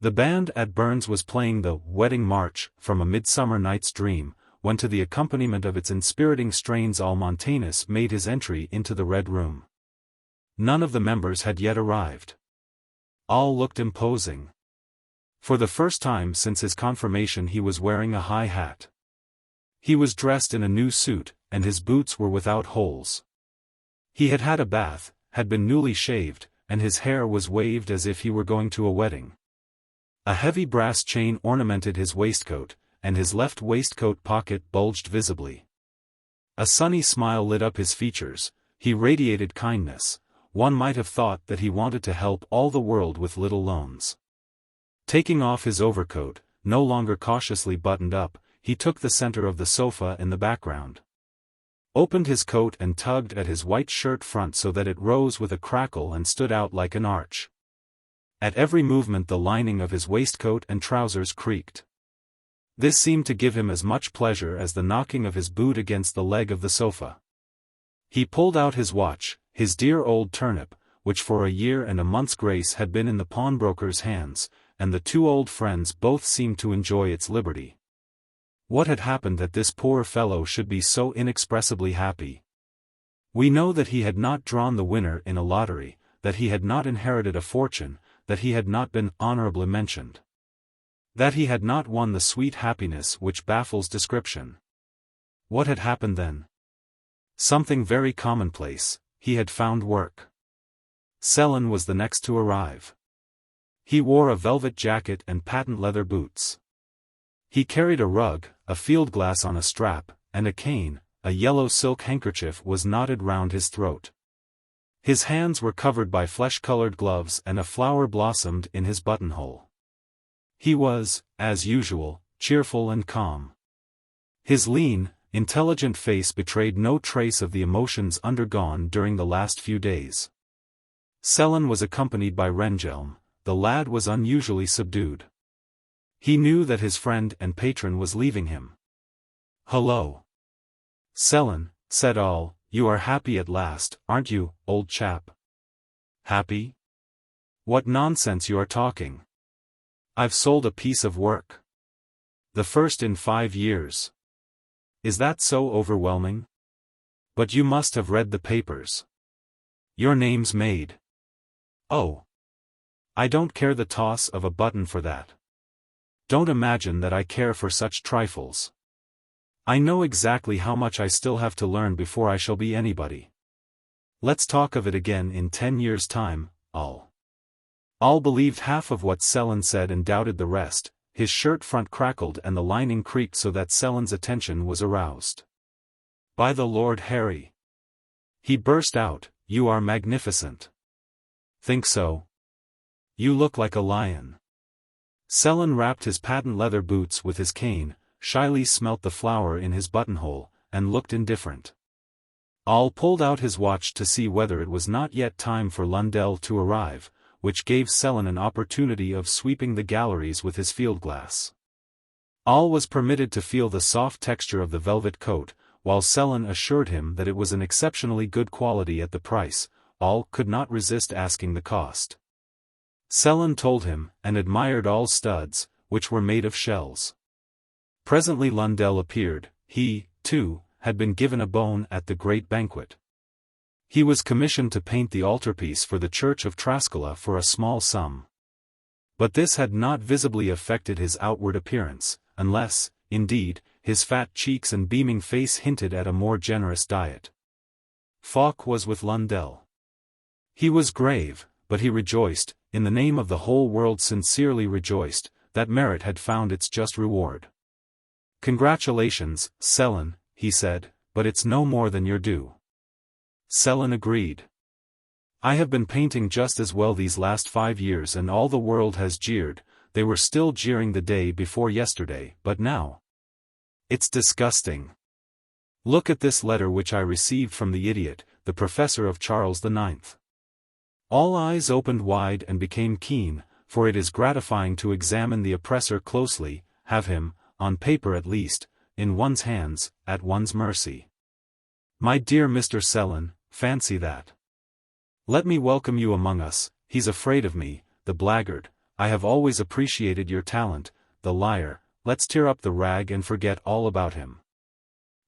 The band at Burns was playing the Wedding March from A Midsummer Night's Dream, when to the accompaniment of its inspiriting strains Olle Montanus made his entry into the Red Room. None of the members had yet arrived. All looked imposing. For the first time since his confirmation he was wearing a high hat. He was dressed in a new suit, and his boots were without holes. He had had a bath, had been newly shaved, and his hair was waved as if he were going to a wedding. A heavy brass chain ornamented his waistcoat, and his left waistcoat pocket bulged visibly. A sunny smile lit up his features, he radiated kindness. One might have thought that he wanted to help all the world with little loans. Taking off his overcoat, no longer cautiously buttoned up, he took the center of the sofa in the background. Opened his coat and tugged at his white shirt front so that it rose with a crackle and stood out like an arch. At every movement the lining of his waistcoat and trousers creaked. This seemed to give him as much pleasure as the knocking of his boot against the leg of the sofa. He pulled out his watch, his dear old turnip, which for a year and a month's grace had been in the pawnbroker's hands, and the two old friends both seemed to enjoy its liberty. What had happened that this poor fellow should be so inexpressibly happy? We know that he had not drawn the winner in a lottery, that he had not inherited a fortune, that he had not been honorably mentioned. That he had not won the sweet happiness which baffles description. What had happened then? Something very commonplace. He had found work. Sellen was the next to arrive. He wore a velvet jacket and patent leather boots. He carried a rug, a field glass on a strap, and a cane. A yellow silk handkerchief was knotted round his throat. His hands were covered by flesh-colored gloves and a flower blossomed in his buttonhole. He was, as usual, cheerful and calm. His lean, intelligent face betrayed no trace of the emotions undergone during the last few days. Sellen was accompanied by Rehnhjelm. The lad was unusually subdued. He knew that his friend and patron was leaving him. "Hullo, Sellen," said Olle, "you are happy at last, aren't you, old chap?" "Happy? What nonsense you are talking. I've sold a piece of work. The first in 5 years. Is that so overwhelming? But you must have read the papers. Your name's made." "Oh. I don't care the toss of a button for that. Don't imagine that I care for such trifles. I know exactly how much I still have to learn before I shall be anybody. Let's talk of it again in 10 years' time, Olle." Olle believed half of what Sellen said and doubted the rest. His shirt front crackled and the lining creaked so that Sellen's attention was aroused. "By the Lord Harry!" he burst out, "you are magnificent." "Think so? You look like a lion." Sellen wrapped his patent leather boots with his cane, shyly smelt the flower in his buttonhole, and looked indifferent. Olle pulled out his watch to see whether it was not yet time for Lundell to arrive, which gave Sellen an opportunity of sweeping the galleries with his field-glass. Olle was permitted to feel the soft texture of the velvet coat, while Sellen assured him that it was an exceptionally good quality at the price. Olle could not resist asking the cost. Sellen told him, and admired Olle's studs, which were made of shells. Presently Lundell appeared. He, too, had been given a bone at the great banquet. He was commissioned to paint the altarpiece for the church of Trascala for a small sum. But this had not visibly affected his outward appearance, unless, indeed, his fat cheeks and beaming face hinted at a more generous diet. Falk was with Lundell. He was grave, but he rejoiced, in the name of the whole world sincerely rejoiced, that merit had found its just reward. "Congratulations, Sellen," he said, "but it's no more than your due." Sellen agreed. "I have been painting just as well these last 5 years and all the world has jeered. They were still jeering the day before yesterday, but now. It's disgusting. Look at this letter which I received from the idiot, the professor of Charles IX. All eyes opened wide and became keen, for it is gratifying to examine the oppressor closely, have him, on paper at least, in one's hands, at one's mercy. My dear Mr. Sellen, fancy that. Let me welcome you among us. He's afraid of me, the blackguard. I have always appreciated your talent, the liar. Let's tear up the rag and forget all about him."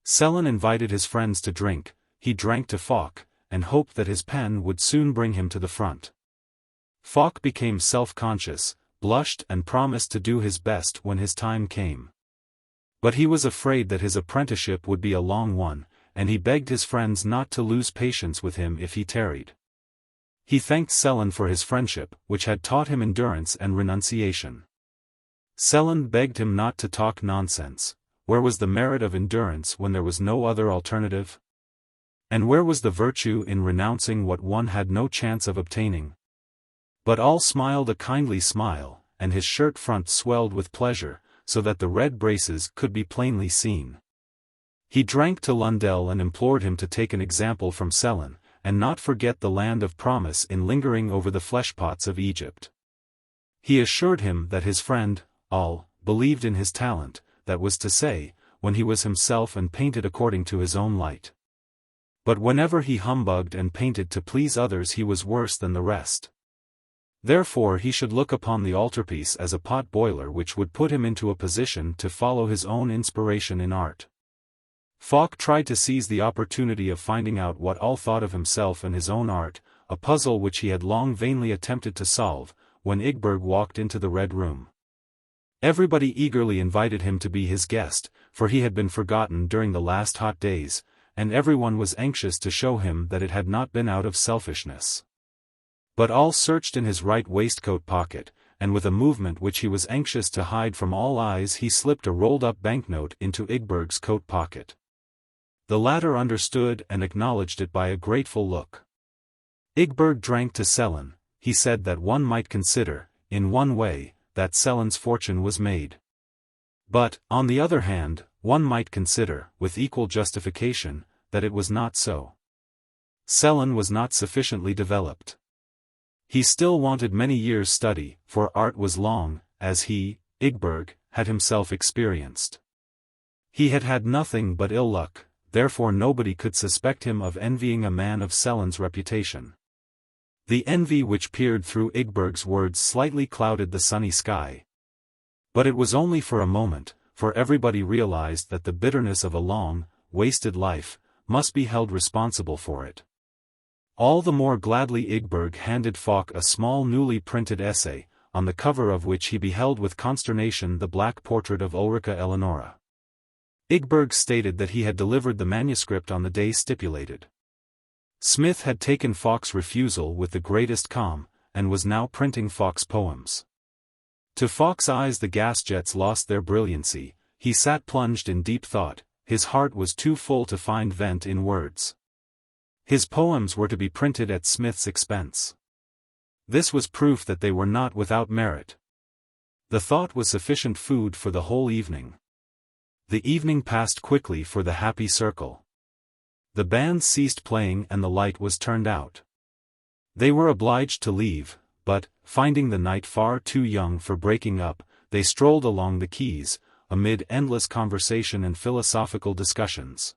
Sellen invited his friends to drink. He drank to Falk, and hoped that his pen would soon bring him to the front. Falk became self-conscious, blushed and promised to do his best when his time came. But he was afraid that his apprenticeship would be a long one, and he begged his friends not to lose patience with him if he tarried. He thanked Sellen for his friendship, which had taught him endurance and renunciation. Sellen begged him not to talk nonsense. Where was the merit of endurance when there was no other alternative? And where was the virtue in renouncing what one had no chance of obtaining? But Olle smiled a kindly smile, and his shirt front swelled with pleasure, so that the red braces could be plainly seen. He drank to Lundell and implored him to take an example from Sellen, and not forget the land of promise in lingering over the fleshpots of Egypt. He assured him that his friend, Olle, believed in his talent, that was to say, when he was himself and painted according to his own light. But whenever he humbugged and painted to please others he was worse than the rest. Therefore he should look upon the altarpiece as a pot-boiler which would put him into a position to follow his own inspiration in art. Falk tried to seize the opportunity of finding out what Olle thought of himself and his own art, a puzzle which he had long vainly attempted to solve, when Ygberg walked into the Red Room. Everybody eagerly invited him to be his guest, for he had been forgotten during the last hot days, and everyone was anxious to show him that it had not been out of selfishness. But Olle searched in his right waistcoat pocket, and with a movement which he was anxious to hide from all eyes he slipped a rolled-up banknote into Ygberg's coat pocket. The latter understood and acknowledged it by a grateful look. Ygberg drank to Sellen. He said that one might consider, in one way, that Sellen's fortune was made. But, on the other hand, one might consider, with equal justification, that it was not so. Sellen was not sufficiently developed. He still wanted many years' study, for art was long, as he, Ygberg, had himself experienced. He had had nothing but ill luck, therefore nobody could suspect him of envying a man of Sellen's reputation. The envy which peered through Ygberg's words slightly clouded the sunny sky. But it was only for a moment, for everybody realized that the bitterness of a long, wasted life, must be held responsible for it. All the more gladly Ygberg handed Falk a small newly printed essay, on the cover of which he beheld with consternation the black portrait of Ulrica Eleonora. Ygberg stated that he had delivered the manuscript on the day stipulated. Smith had taken Falk's refusal with the greatest calm, and was now printing Falk's poems. To Falk's eyes the gas jets lost their brilliancy. He sat plunged in deep thought, his heart was too full to find vent in words. His poems were to be printed at Smith's expense. This was proof that they were not without merit. The thought was sufficient food for the whole evening. The evening passed quickly for the happy circle. The band ceased playing and the light was turned out. They were obliged to leave, but, finding the night far too young for breaking up, they strolled along the quays, amid endless conversation and philosophical discussions.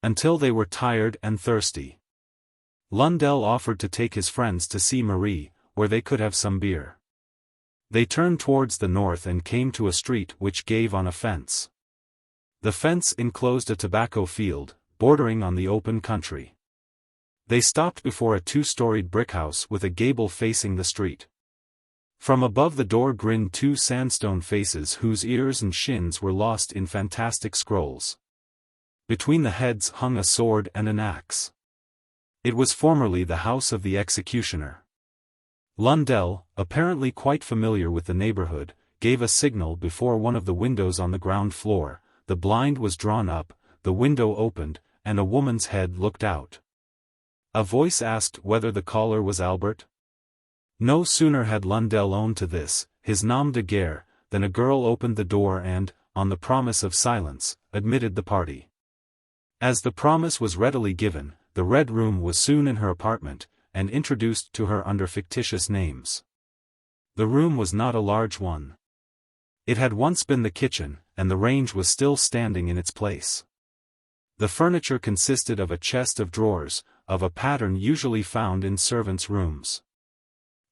Until they were tired and thirsty. Lundell offered to take his friends to see Marie, where they could have some beer. They turned towards the north and came to a street which gave on a fence. The fence enclosed a tobacco field, bordering on the open country. They stopped before a two-storied brick house with a gable facing the street. From above the door grinned two sandstone faces whose ears and shins were lost in fantastic scrolls. Between the heads hung a sword and an axe. It was formerly the house of the executioner. Lundell, apparently quite familiar with the neighborhood, gave a signal before one of the windows on the ground floor. The blind was drawn up, the window opened, and a woman's head looked out. A voice asked whether the caller was Albert. No sooner had Lundell owned to this, his nom de guerre, than a girl opened the door and, on the promise of silence, admitted the party. As the promise was readily given, the Red Room was soon in her apartment, and introduced to her under fictitious names. The room was not a large one. It had once been the kitchen, and the range was still standing in its place. The furniture consisted of a chest of drawers, of a pattern usually found in servants' rooms.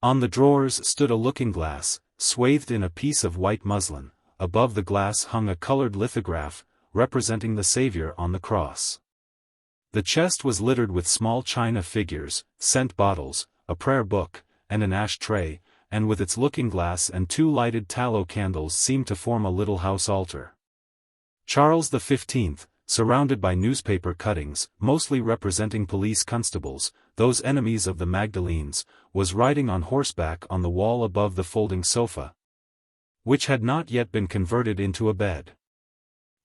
On the drawers stood a looking-glass, swathed in a piece of white muslin. Above the glass hung a colored lithograph, representing the Savior on the cross. The chest was littered with small china figures, scent bottles, a prayer book, and an ash tray, and with its looking-glass and two lighted tallow candles seemed to form a little house altar. Charles XV, surrounded by newspaper cuttings, mostly representing police constables, those enemies of the Magdalenes, was riding on horseback on the wall above the folding sofa, which had not yet been converted into a bed.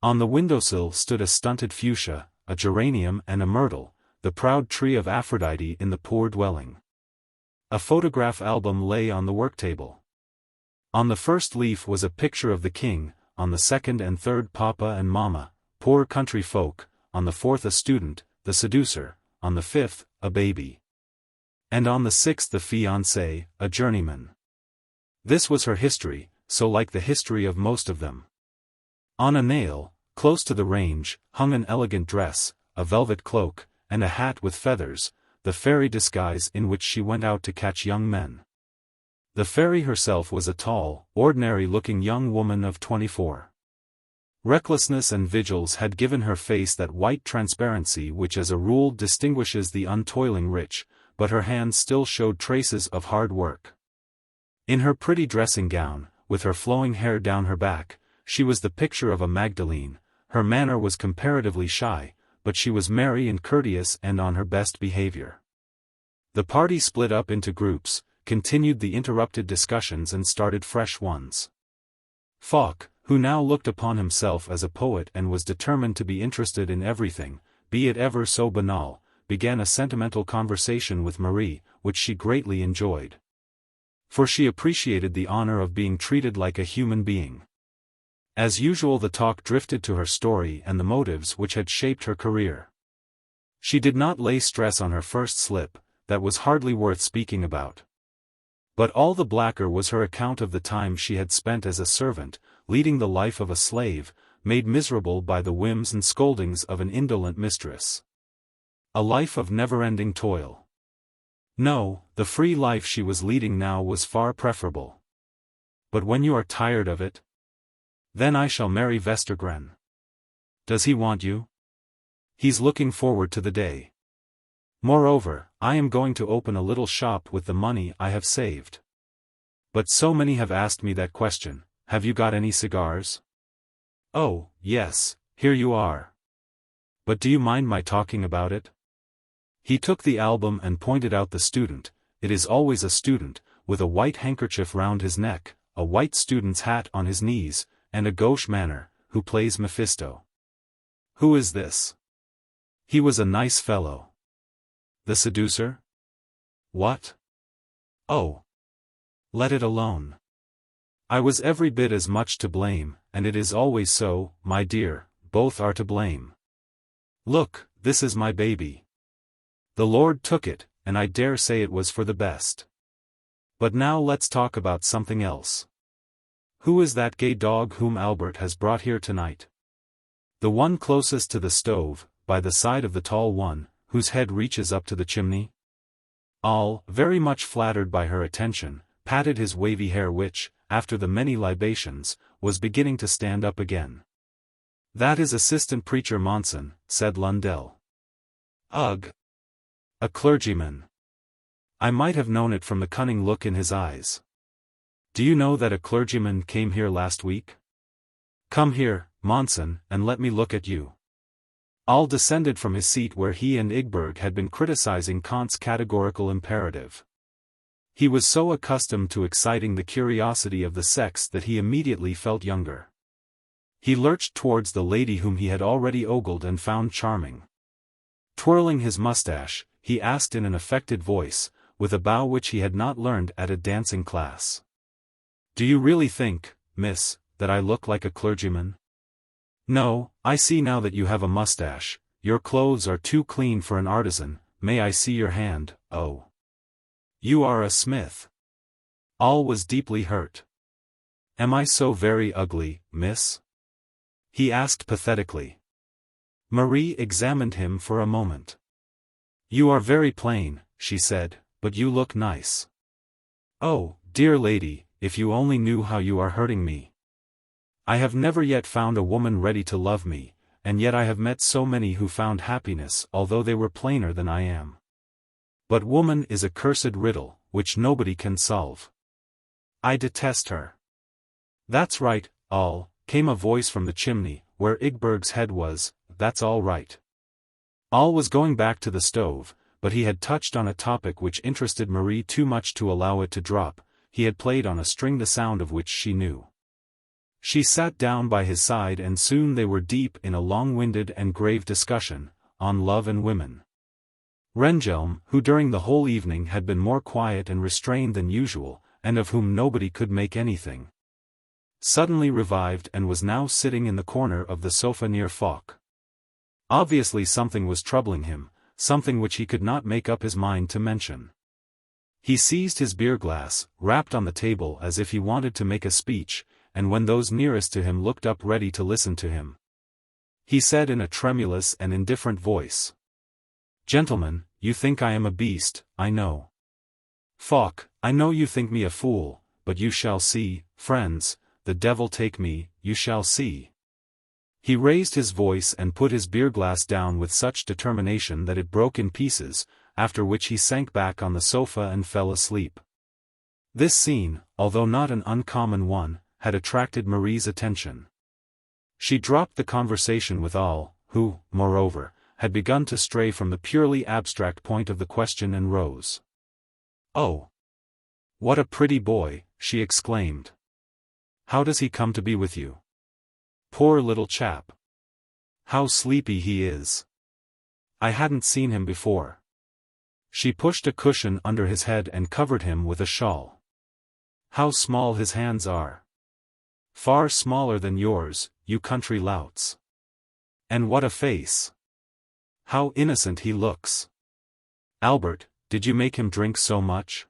On the windowsill stood a stunted fuchsia, a geranium and a myrtle, the proud tree of Aphrodite in the poor dwelling. A photograph album lay on the worktable. On the first leaf was a picture of the king, on the second and third Papa and Mama, poor country folk, on the fourth a student, the seducer, on the fifth, a baby. And on the sixth the fiancé, a journeyman. This was her history, so like the history of most of them. On a nail, close to the range, hung an elegant dress, a velvet cloak, and a hat with feathers, the fairy disguise in which she went out to catch young men. The fairy herself was a tall, ordinary-looking young woman of 24. Recklessness and vigils had given her face that white transparency which as a rule distinguishes the untoiling rich, but her hands still showed traces of hard work. In her pretty dressing gown, with her flowing hair down her back, she was the picture of a Magdalene. Her manner was comparatively shy, but she was merry and courteous and on her best behavior. The party split up into groups, continued the interrupted discussions and started fresh ones. Falk, who now looked upon himself as a poet and was determined to be interested in everything, be it ever so banal, began a sentimental conversation with Marie, which she greatly enjoyed. For she appreciated the honor of being treated like a human being. As usual the talk drifted to her story and the motives which had shaped her career. She did not lay stress on her first slip, that was hardly worth speaking about. But all the blacker was her account of the time she had spent as a servant, leading the life of a slave, made miserable by the whims and scoldings of an indolent mistress. A life of never-ending toil. No, the free life she was leading now was far preferable. But when you are tired of it, then I shall marry Vestergren. Does he want you? He's looking forward to the day. Moreover, I am going to open a little shop with the money I have saved. But so many have asked me that question, have you got any cigars? Oh, yes, here you are. But do you mind my talking about it? He took the album and pointed out the student. It is always a student, with a white handkerchief round his neck, a white student's hat on his knees, and a gauche manner, who plays Mephisto. Who is this? He was a nice fellow. The seducer? What? Oh. Let it alone. I was every bit as much to blame, and it is always so, my dear, both are to blame. Look, this is my baby. The Lord took it, and I dare say it was for the best. But now let's talk about something else. Who is that gay dog whom Albert has brought here tonight? The one closest to the stove, by the side of the tall one, whose head reaches up to the chimney? All, very much flattered by her attention, patted his wavy hair which, after the many libations, was beginning to stand up again. That is Assistant Preacher Monson, said Lundell. Ugh! A clergyman. I might have known it from the cunning look in his eyes. Do you know that a clergyman came here last week? Come here, Monson, and let me look at you. All descended from his seat where he and Ygberg had been criticizing Kant's categorical imperative. He was so accustomed to exciting the curiosity of the sex that he immediately felt younger. He lurched towards the lady whom he had already ogled and found charming. Twirling his mustache, he asked in an affected voice, with a bow which he had not learned at a dancing class. Do you really think, miss, that I look like a clergyman? No, I see now that you have a mustache. Your clothes are too clean for an artisan. May I see your hand? Oh. You are a smith. All was deeply hurt. Am I so very ugly, miss? He asked pathetically. Marie examined him for a moment. You are very plain, she said, but you look nice. Oh, dear lady, if you only knew how you are hurting me. I have never yet found a woman ready to love me, and yet I have met so many who found happiness although they were plainer than I am. But woman is a cursed riddle, which nobody can solve. I detest her. That's right, all, came a voice from the chimney, where Ygberg's head was. That's all right. All was going back to the stove, but he had touched on a topic which interested Marie too much to allow it to drop. He had played on a string the sound of which she knew. She sat down by his side and soon they were deep in a long-winded and grave discussion, on love and women. Rehnhjelm, who during the whole evening had been more quiet and restrained than usual, and of whom nobody could make anything, suddenly revived and was now sitting in the corner of the sofa near Falk. Obviously something was troubling him, something which he could not make up his mind to mention. He seized his beer glass, rapped on the table as if he wanted to make a speech, and when those nearest to him looked up ready to listen to him, he said in a tremulous and indifferent voice, Gentlemen, you think I am a beast, I know. Falk, I know you think me a fool, but you shall see, friends, the devil take me, you shall see. He raised his voice and put his beer glass down with such determination that it broke in pieces, after which he sank back on the sofa and fell asleep. This scene, although not an uncommon one, had attracted Marie's attention. She dropped the conversation with All, who, moreover, had begun to stray from the purely abstract point of the question and rose. Oh! What a pretty boy, she exclaimed. How does he come to be with you? Poor little chap. How sleepy he is. I hadn't seen him before. She pushed a cushion under his head and covered him with a shawl. How small his hands are. Far smaller than yours, you country louts. And what a face. How innocent he looks. Albert, did you make him drink so much?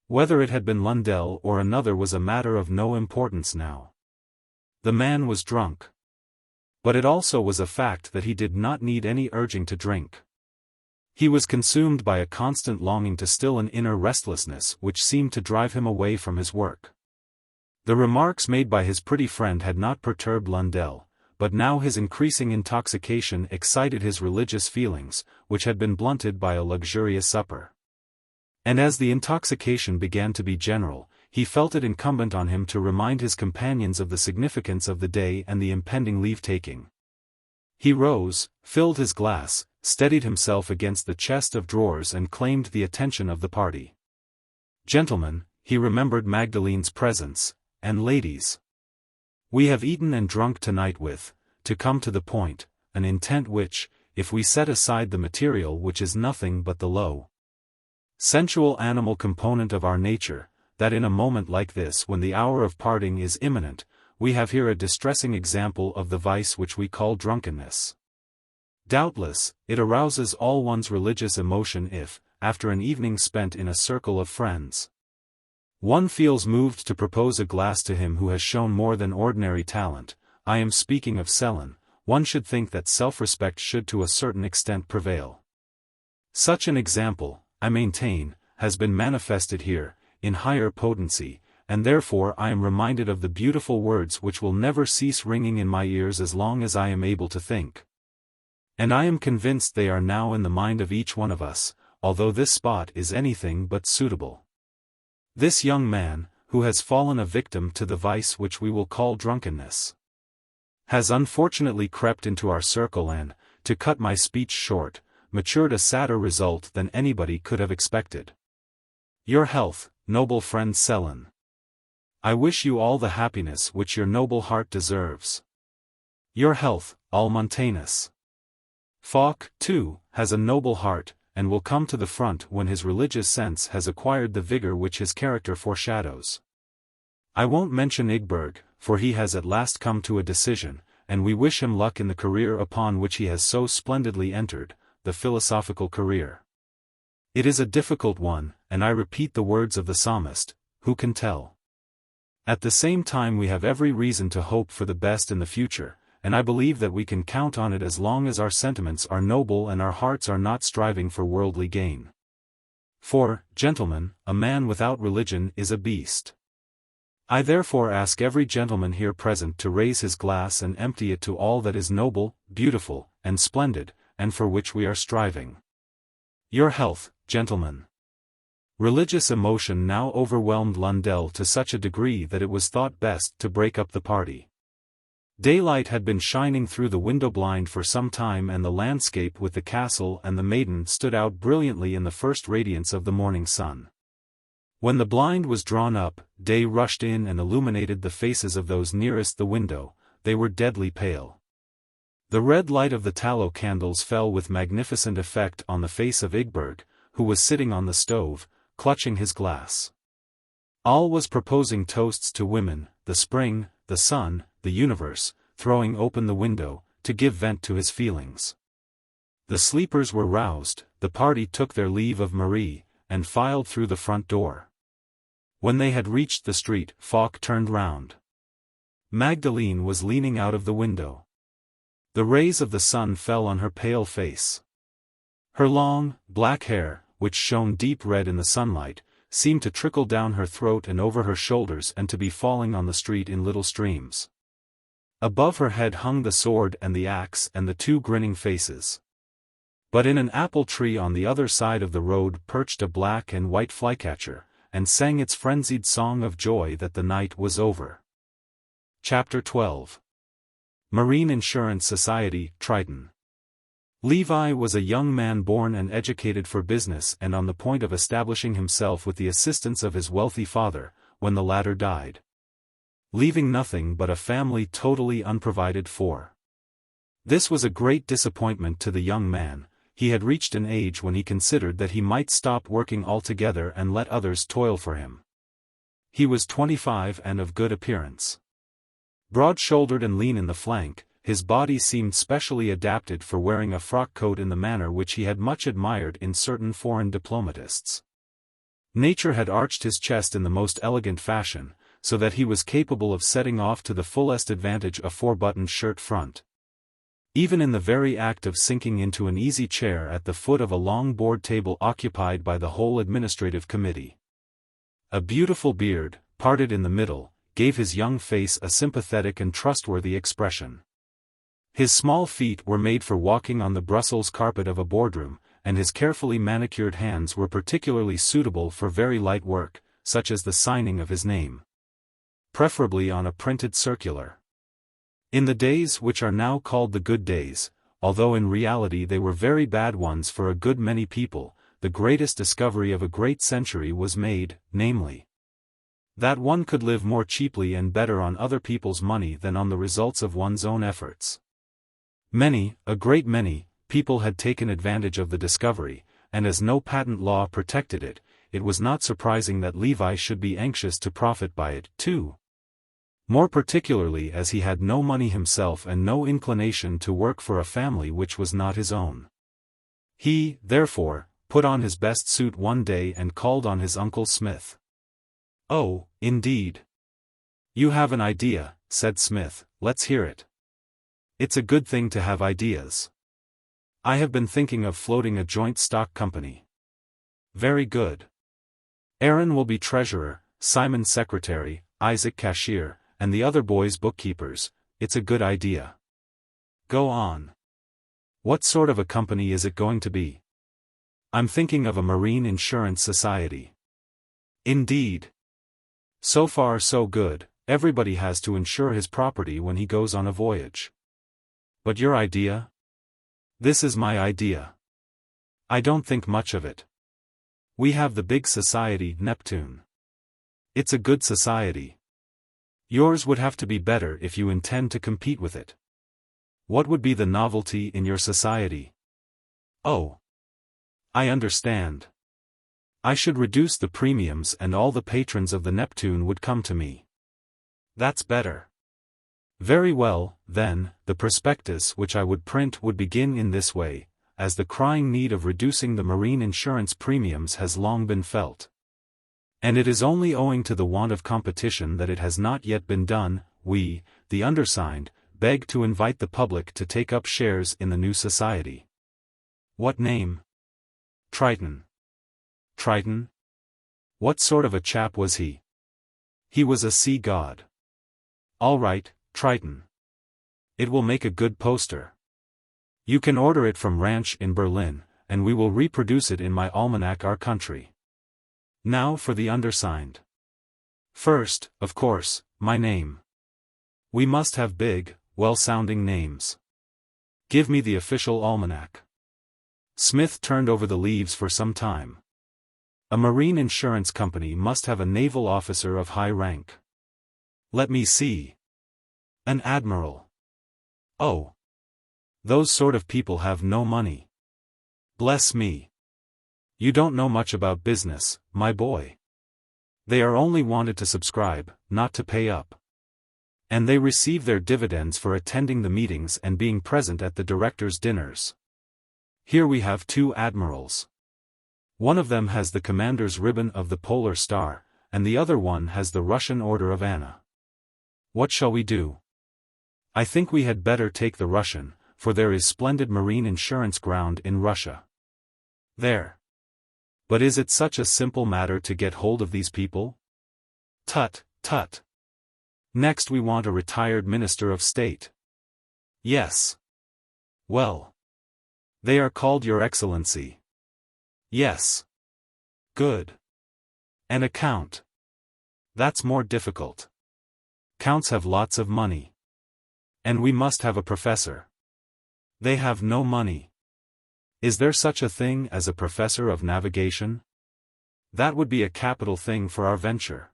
Whether it had been Lundell or another was a matter of no importance now. The man was drunk. But it also was a fact that he did not need any urging to drink. He was consumed by a constant longing to still an inner restlessness which seemed to drive him away from his work. The remarks made by his pretty friend had not perturbed Lundell, but now his increasing intoxication excited his religious feelings, which had been blunted by a luxurious supper. And as the intoxication began to be general, he felt it incumbent on him to remind his companions of the significance of the day and the impending leave-taking. He rose, filled his glass, steadied himself against the chest of drawers and claimed the attention of the party. Gentlemen, he remembered Magdalene's presence, and ladies. We have eaten and drunk tonight with, to come to the point, an intent which, if we set aside the material which is nothing but the low, sensual animal component of our nature, that in a moment like this when the hour of parting is imminent, we have here a distressing example of the vice which we call drunkenness. Doubtless, it arouses all one's religious emotion if, after an evening spent in a circle of friends, One feels moved to propose a glass to him who has shown more than ordinary talent. I am speaking of Sellen. One should think that self-respect should to a certain extent prevail. Such an example, I maintain, has been manifested here, in higher potency, and therefore I am reminded of the beautiful words which will never cease ringing in my ears as long as I am able to think. And I am convinced they are now in the mind of each one of us, although this spot is anything but suitable. This young man, who has fallen a victim to the vice which we will call drunkenness, has unfortunately crept into our circle and, to cut my speech short, matured a sadder result than anybody could have expected. Your health, noble friend Sellen. I wish you all the happiness which your noble heart deserves. Your health, Olle Montanus. Falk, too, has a noble heart, and will come to the front when his religious sense has acquired the vigor which his character foreshadows. I won't mention Ygberg, for he has at last come to a decision, and we wish him luck in the career upon which he has so splendidly entered, the philosophical career. It is a difficult one, and I repeat the words of the psalmist, who can tell? At the same time we have every reason to hope for the best in the future, and I believe that we can count on it as long as our sentiments are noble and our hearts are not striving for worldly gain. For, gentlemen, a man without religion is a beast. I therefore ask every gentleman here present to raise his glass and empty it to all that is noble, beautiful, and splendid, and for which we are striving. Your health, gentlemen. Religious emotion now overwhelmed Lundell to such a degree that it was thought best to break up the party. Daylight had been shining through the window blind for some time and the landscape with the castle and the maiden stood out brilliantly in the first radiance of the morning sun. When the blind was drawn up, day rushed in and illuminated the faces of those nearest the window. They were deadly pale. The red light of the tallow candles fell with magnificent effect on the face of Ygberg, who was sitting on the stove, clutching his glass. All was proposing toasts to women, the spring, the sun, the universe, throwing open the window, to give vent to his feelings. The sleepers were roused, the party took their leave of Marie, and filed through the front door. When they had reached the street, Falk turned round. Magdalene was leaning out of the window. The rays of the sun fell on her pale face. Her long, black hair, which shone deep red in the sunlight, seemed to trickle down her throat and over her shoulders and to be falling on the street in little streams. Above her head hung the sword and the axe and the two grinning faces. But in an apple tree on the other side of the road perched a black and white flycatcher, and sang its frenzied song of joy that the night was over. Chapter 12. Marine Insurance Society, Triton. Levi was a young man born and educated for business and on the point of establishing himself with the assistance of his wealthy father, when the latter died, leaving nothing but a family totally unprovided for. This was a great disappointment to the young man. He had reached an age when he considered that he might stop working altogether and let others toil for him. He was 25 and of good appearance. Broad-shouldered and lean in the flank, his body seemed specially adapted for wearing a frock coat in the manner which he had much admired in certain foreign diplomatists. Nature had arched his chest in the most elegant fashion, so that he was capable of setting off to the fullest advantage a four-buttoned shirt front. Even in the very act of sinking into an easy chair at the foot of a long board table occupied by the whole administrative committee. A beautiful beard, parted in the middle, gave his young face a sympathetic and trustworthy expression. His small feet were made for walking on the Brussels carpet of a boardroom, and his carefully manicured hands were particularly suitable for very light work, such as the signing of his name, preferably on a printed circular. In the days which are now called the good days, although in reality they were very bad ones for a good many people, the greatest discovery of a great century was made, namely, that one could live more cheaply and better on other people's money than on the results of one's own efforts. Many, a great many, people had taken advantage of the discovery, and as no patent law protected it, it was not surprising that Levi should be anxious to profit by it, too. More particularly as he had no money himself and no inclination to work for a family which was not his own. He, therefore, put on his best suit one day and called on his uncle Smith. Oh, indeed. You have an idea, said Smith, let's hear it. It's a good thing to have ideas. I have been thinking of floating a joint stock company. Very good. Aaron will be treasurer, Simon secretary, Isaac cashier, and the other boys bookkeepers. It's a good idea. Go on. What sort of a company is it going to be? I'm thinking of a marine insurance society. Indeed. So far so good, everybody has to insure his property when he goes on a voyage. But your idea? This is my idea. I don't think much of it. We have the big society, Neptune. It's a good society. Yours would have to be better if you intend to compete with it. What would be the novelty in your society? Oh. I understand. I should reduce the premiums and all the patrons of the Neptune would come to me. That's better. Very well, then, the prospectus which I would print would begin in this way, as the crying need of reducing the marine insurance premiums has long been felt. And it is only owing to the want of competition that it has not yet been done. We, the undersigned, beg to invite the public to take up shares in the new society. What name? Triton. Triton? What sort of a chap was he? He was a sea god. All right, Triton. It will make a good poster. You can order it from Ranch in Berlin, and we will reproduce it in my almanac Our Country. Now for the undersigned. First, of course, my name. We must have big, well-sounding names. Give me the official almanac. Smith turned over the leaves for some time. A marine insurance company must have a naval officer of high rank. Let me see. An admiral. Oh. Those sort of people have no money. Bless me. You don't know much about business, my boy. They are only wanted to subscribe, not to pay up. And they receive their dividends for attending the meetings and being present at the directors' dinners. Here we have two admirals. One of them has the commander's ribbon of the Polar Star, and the other one has the Russian Order of Anna. What shall we do? I think we had better take the Russian, for there is splendid marine insurance ground in Russia. There. But is it such a simple matter to get hold of these people? Tut, tut. Next we want a retired minister of state. Yes. Well. They are called Your Excellency. Yes. Good. An count. That's more difficult. Counts have lots of money. And we must have a professor. They have no money. Is there such a thing as a professor of navigation? That would be a capital thing for our venture.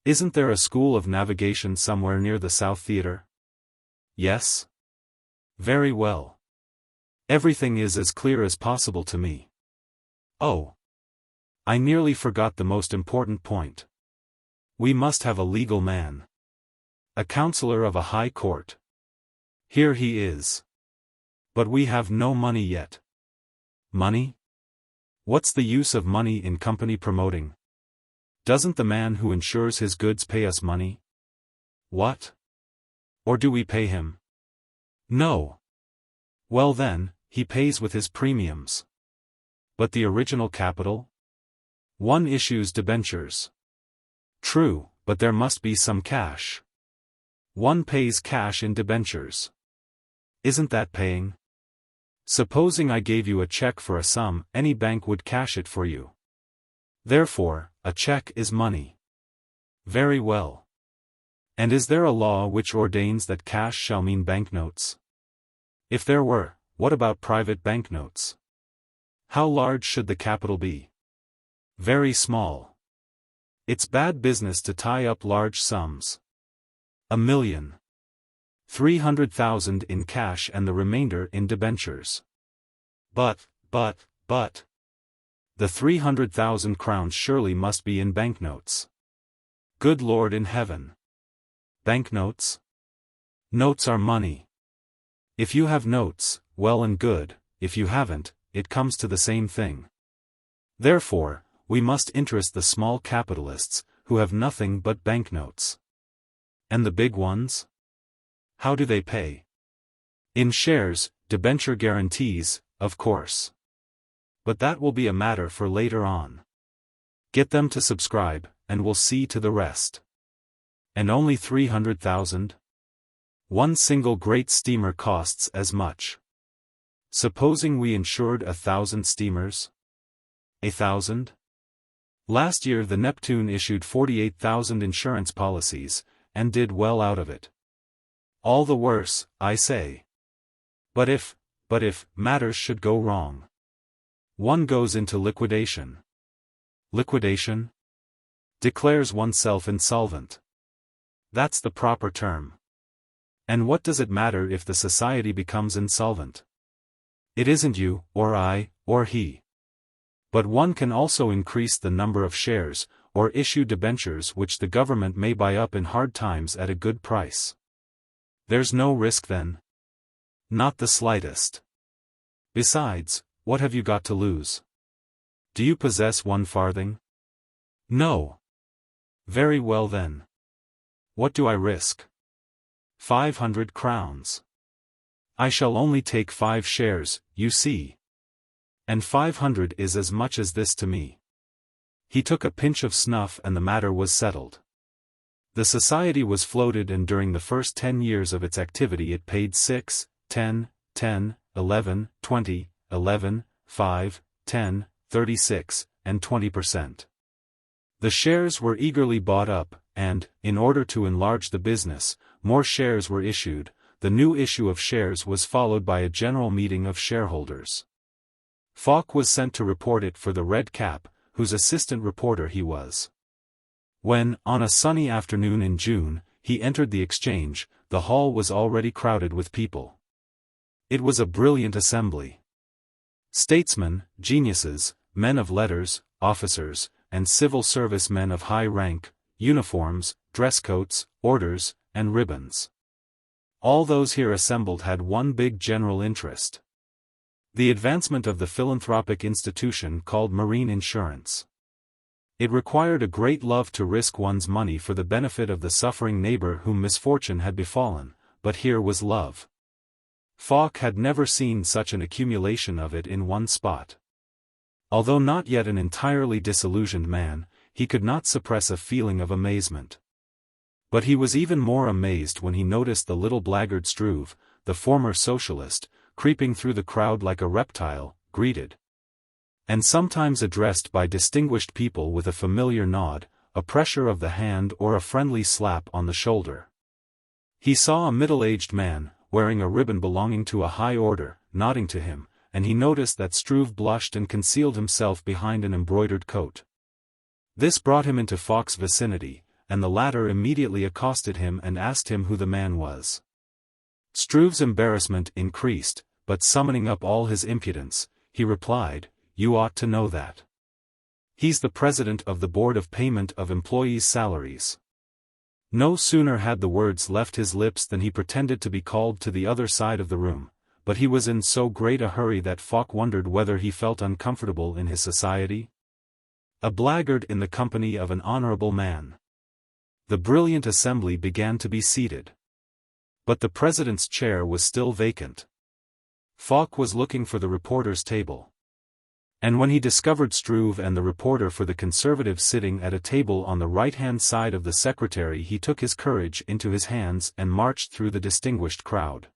Isn't there a school of navigation somewhere near the South Theatre? Yes? Very well. Everything is as clear as possible to me. Oh. I nearly forgot the most important point. We must have a legal man. A counselor of a high court. Here he is. But we have no money yet. Money? What's the use of money in company promoting? Doesn't the man who insures his goods pay us money? What? Or do we pay him? No. Well then, he pays with his premiums. But the original capital? One issues debentures. True, but there must be some cash. One pays cash in debentures. Isn't that paying? Supposing I gave you a check for a sum, any bank would cash it for you. Therefore, a check is money. Very well. And is there a law which ordains that cash shall mean banknotes? If there were, what about private banknotes? How large should the capital be? Very small. It's bad business to tie up large sums. 1,000,000. 300,000 in cash and the remainder in debentures. But. The 300,000 crowns surely must be in banknotes. Good Lord in heaven. Banknotes? Notes are money. If you have notes, well and good, if you haven't, it comes to the same thing. Therefore, we must interest the small capitalists, who have nothing but banknotes. And the big ones? How do they pay? In shares, debenture guarantees, of course. But that will be a matter for later on. Get them to subscribe, and we'll see to the rest. And only 300,000? One single great steamer costs as much. Supposing we insured 1,000 steamers? 1,000? Last year the Neptune issued 48,000 insurance policies, and did well out of it. All the worse, I say. But if matters should go wrong. One goes into liquidation. Liquidation? Declares oneself insolvent. That's the proper term. And what does it matter if the society becomes insolvent? It isn't you, or I, or he. But one can also increase the number of shares, or issue debentures which the government may buy up in hard times at a good price. There's no risk then? Not the slightest. Besides, what have you got to lose? Do you possess 1 farthing? No. Very well then. What do I risk? 500 crowns. I shall only take 5 shares, you see. And 500 is as much as this to me. He took a pinch of snuff and the matter was settled. The society was floated, and during the first 10 years of its activity it paid 6, 10, 10, 11, 20, 11, 5, 10, 36, and 20%. The shares were eagerly bought up, and, in order to enlarge the business, more shares were issued. The new issue of shares was followed by a general meeting of shareholders. Falk was sent to report it for the Red Cap, whose assistant reporter he was. When, on a sunny afternoon in June, he entered the exchange, the hall was already crowded with people. It was a brilliant assembly. Statesmen, geniuses, men of letters, officers, and civil service men of high rank, uniforms, dress coats, orders, and ribbons. All those here assembled had one big general interest: the advancement of the philanthropic institution called marine insurance. It required a great love to risk one's money for the benefit of the suffering neighbor whom misfortune had befallen, but here was love. Falk had never seen such an accumulation of it in one spot. Although not yet an entirely disillusioned man, he could not suppress a feeling of amazement. But he was even more amazed when he noticed the little blackguard Struve, the former socialist, creeping through the crowd like a reptile, greeted, and sometimes addressed by distinguished people with a familiar nod, a pressure of the hand or a friendly slap on the shoulder. He saw a middle-aged man, wearing a ribbon belonging to a high order, nodding to him, and he noticed that Struve blushed and concealed himself behind an embroidered coat. This brought him into Falk's vicinity, and the latter immediately accosted him and asked him who the man was. Struve's embarrassment increased, but summoning up all his impudence, he replied, "You ought to know that. He's the president of the Board of Payment of Employees' Salaries." No sooner had the words left his lips than he pretended to be called to the other side of the room, but he was in so great a hurry that Falk wondered whether he felt uncomfortable in his society. A blackguard in the company of an honorable man. The brilliant assembly began to be seated. But the president's chair was still vacant. Falk was looking for the reporter's table. And when he discovered Struve and the reporter for the Conservatives sitting at a table on the right-hand side of the secretary, he took his courage into his hands and marched through the distinguished crowd.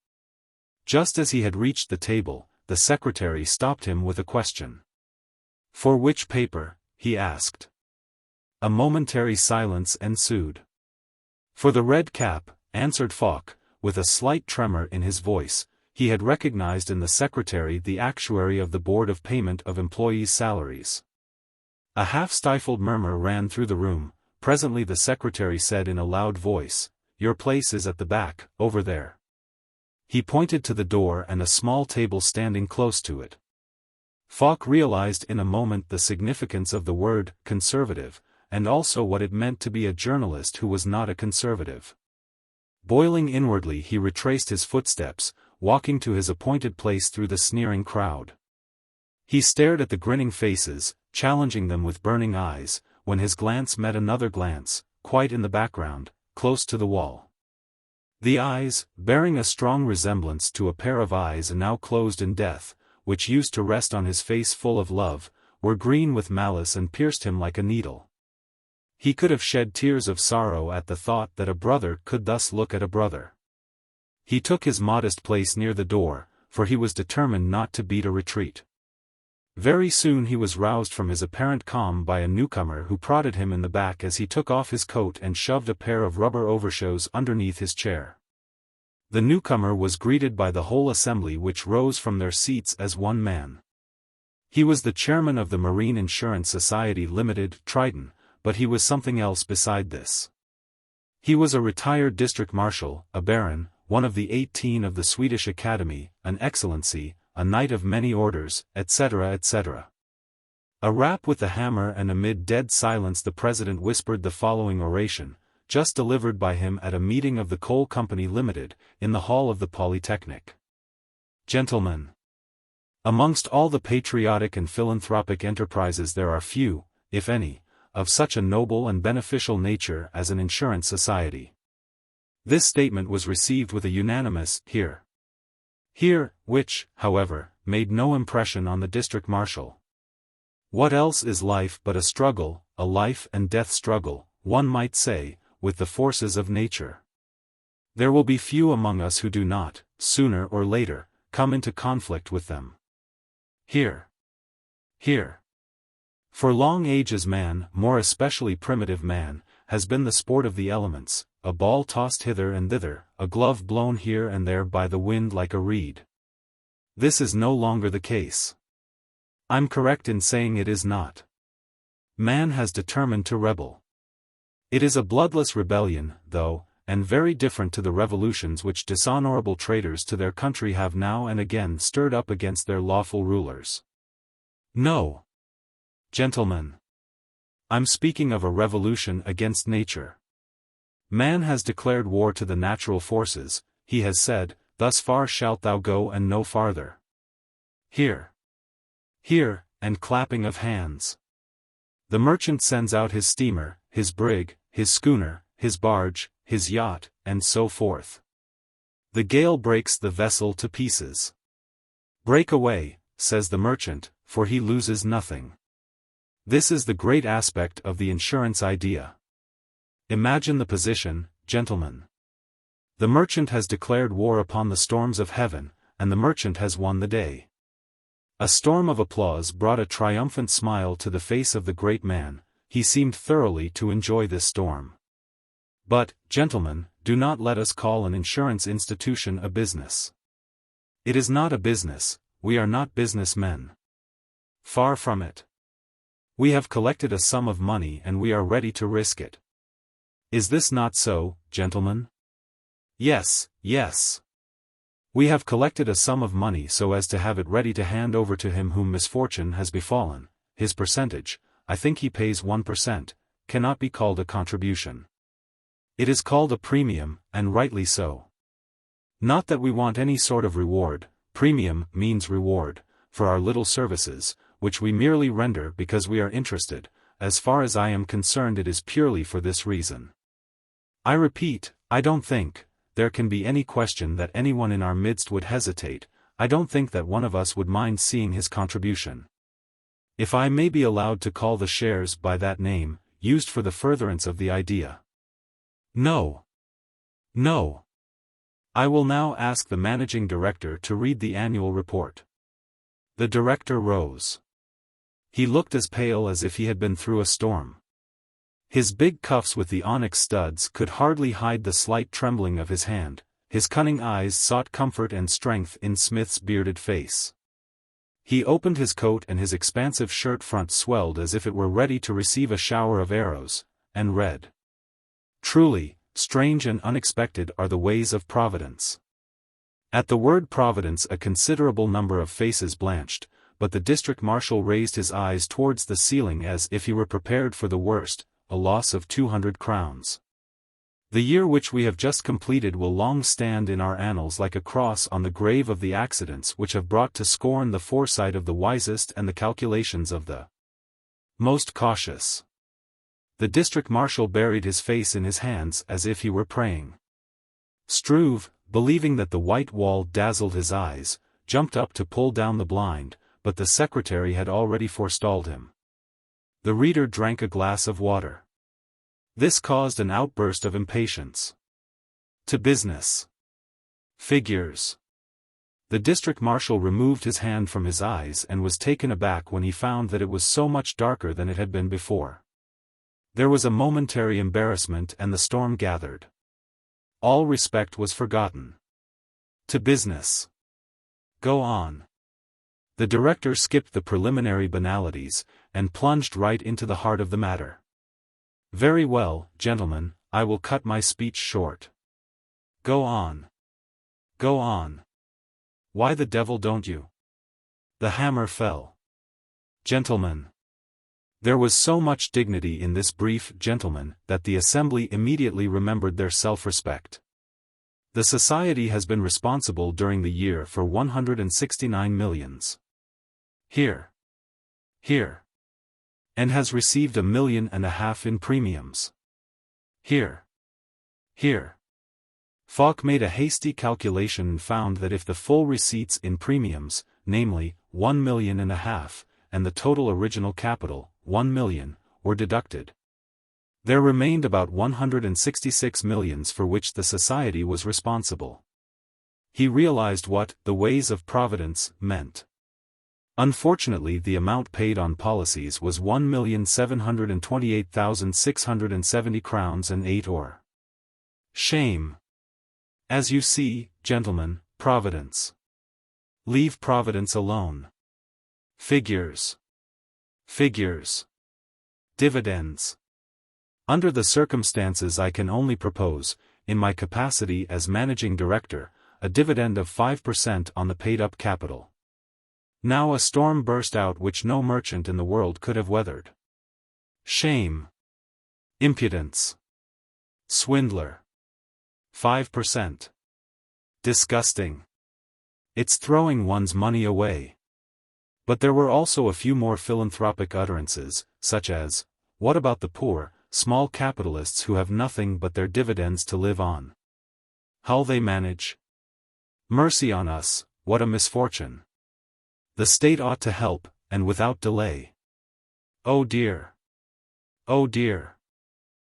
Just as he had reached the table, the secretary stopped him with a question. "For which paper?" he asked. A momentary silence ensued. "For the Red Cap," answered Falk, with a slight tremor in his voice. He had recognized in the secretary the actuary of the Board of Payment of Employees' Salaries. A half-stifled murmur ran through the room. Presently the secretary said in a loud voice, "Your place is at the back, over there." He pointed to the door and a small table standing close to it. Falk realized in a moment the significance of the word conservative, and also what it meant to be a journalist who was not a conservative. Boiling inwardly, he retraced his footsteps, walking to his appointed place through the sneering crowd. He stared at the grinning faces, challenging them with burning eyes, when his glance met another glance, quite in the background, close to the wall. The eyes, bearing a strong resemblance to a pair of eyes now closed in death, which used to rest on his face full of love, were green with malice and pierced him like a needle. He could have shed tears of sorrow at the thought that a brother could thus look at a brother. He took his modest place near the door, for he was determined not to beat a retreat. Very soon he was roused from his apparent calm by a newcomer who prodded him in the back as he took off his coat and shoved a pair of rubber overshoes underneath his chair. The newcomer was greeted by the whole assembly, which rose from their seats as one man. He was the chairman of the Marine Insurance Society Limited, Triton, but he was something else beside this. He was a retired district marshal, a baron, one of the 18 of the Swedish Academy, an excellency, a knight of many orders, etc., etc. A rap with the hammer, and amid dead silence the president whispered the following oration, just delivered by him at a meeting of the Coal Company Limited, in the hall of the Polytechnic. Gentlemen, amongst all the patriotic and philanthropic enterprises there are few, if any, of such a noble and beneficial nature as an insurance society. This statement was received with a unanimous "Hear, hear," which, however, made no impression on the district marshal. What else is life but a struggle, a life and death struggle, one might say, with the forces of nature? There will be few among us who do not, sooner or later, come into conflict with them. Hear, hear. For long ages man, more especially primitive man, has been the sport of the elements, a ball tossed hither and thither, a glove blown here and there by the wind like a reed. This is no longer the case. I'm correct in saying it is not. Man has determined to rebel. It is a bloodless rebellion, though, and very different to the revolutions which dishonorable traitors to their country have now and again stirred up against their lawful rulers. No, gentlemen. I'm speaking of a revolution against nature. Man has declared war to the natural forces. He has said, "Thus far shalt thou go and no farther." Hear, hear, and clapping of hands. The merchant sends out his steamer, his brig, his schooner, his barge, his yacht, and so forth. The gale breaks the vessel to pieces. "Break away," says the merchant, for he loses nothing. This is the great aspect of the insurance idea. Imagine the position, gentlemen. The merchant has declared war upon the storms of heaven, and the merchant has won the day. A storm of applause brought a triumphant smile to the face of the great man. He seemed thoroughly to enjoy this storm. But, gentlemen, do not let us call an insurance institution a business. It is not a business. We are not businessmen. Far from it. We have collected a sum of money and we are ready to risk it. Is this not so, gentlemen? Yes, yes. We have collected a sum of money so as to have it ready to hand over to him whom misfortune has befallen. His percentage, I think he pays 1%, cannot be called a contribution. It is called a premium, and rightly so. Not that we want any sort of reward. Premium means reward, for our little services, which we merely render because we are interested. As far as I am concerned, it is purely for this reason. I repeat, I don't think there can be any question that anyone in our midst would hesitate. I don't think that one of us would mind seeing his contribution. If I may be allowed to call the shares by that name, used for the furtherance of the idea. No. No. I will now ask the managing director to read the annual report. The director rose. He looked as pale as if he had been through a storm. His big cuffs with the onyx studs could hardly hide the slight trembling of his hand. His cunning eyes sought comfort and strength in Smith's bearded face. He opened his coat and his expansive shirt front swelled as if it were ready to receive a shower of arrows, and read. Truly, strange and unexpected are the ways of Providence. At the word Providence a considerable number of faces blanched, but the district marshal raised his eyes towards the ceiling as if he were prepared for the worst, a loss of 200 crowns. The year which we have just completed will long stand in our annals like a cross on the grave of the accidents which have brought to scorn the foresight of the wisest and the calculations of the most cautious. The district marshal buried his face in his hands as if he were praying. Struve, believing that the white wall dazzled his eyes, jumped up to pull down the blind, but the secretary had already forestalled him. The reader drank a glass of water. This caused an outburst of impatience. To business. Figures. The district marshal removed his hand from his eyes and was taken aback when he found that it was so much darker than it had been before. There was a momentary embarrassment and the storm gathered. All respect was forgotten. To business. Go on. The director skipped the preliminary banalities, and plunged right into the heart of the matter. Very well, gentlemen, I will cut my speech short. Go on. Go on. Why the devil don't you? The hammer fell. Gentlemen. There was so much dignity in this brief gentleman that the assembly immediately remembered their self-respect. The society has been responsible during the year for 169 millions. Here. Here. And has received 1.5 million in premiums. Here. Here. Falk made a hasty calculation and found that if the full receipts in premiums, namely, 1.5 million, and the total original capital, 1 million, were deducted, there remained about 166 millions for which the society was responsible. He realized what the ways of Providence meant. Unfortunately, the amount paid on policies was 1,728,670 crowns and 8 or. Shame. As you see, gentlemen, Providence. Leave Providence alone. Figures. Figures. Dividends. Under the circumstances I can only propose, in my capacity as managing director, a dividend of 5% on the paid-up capital. Now a storm burst out which no merchant in the world could have weathered. Shame. Impudence. Swindler. 5%. Disgusting. It's throwing one's money away. But there were also a few more philanthropic utterances, such as, what about the poor, small capitalists who have nothing but their dividends to live on? How'll they manage? Mercy on us, what a misfortune. The state ought to help, and without delay. Oh dear. Oh dear.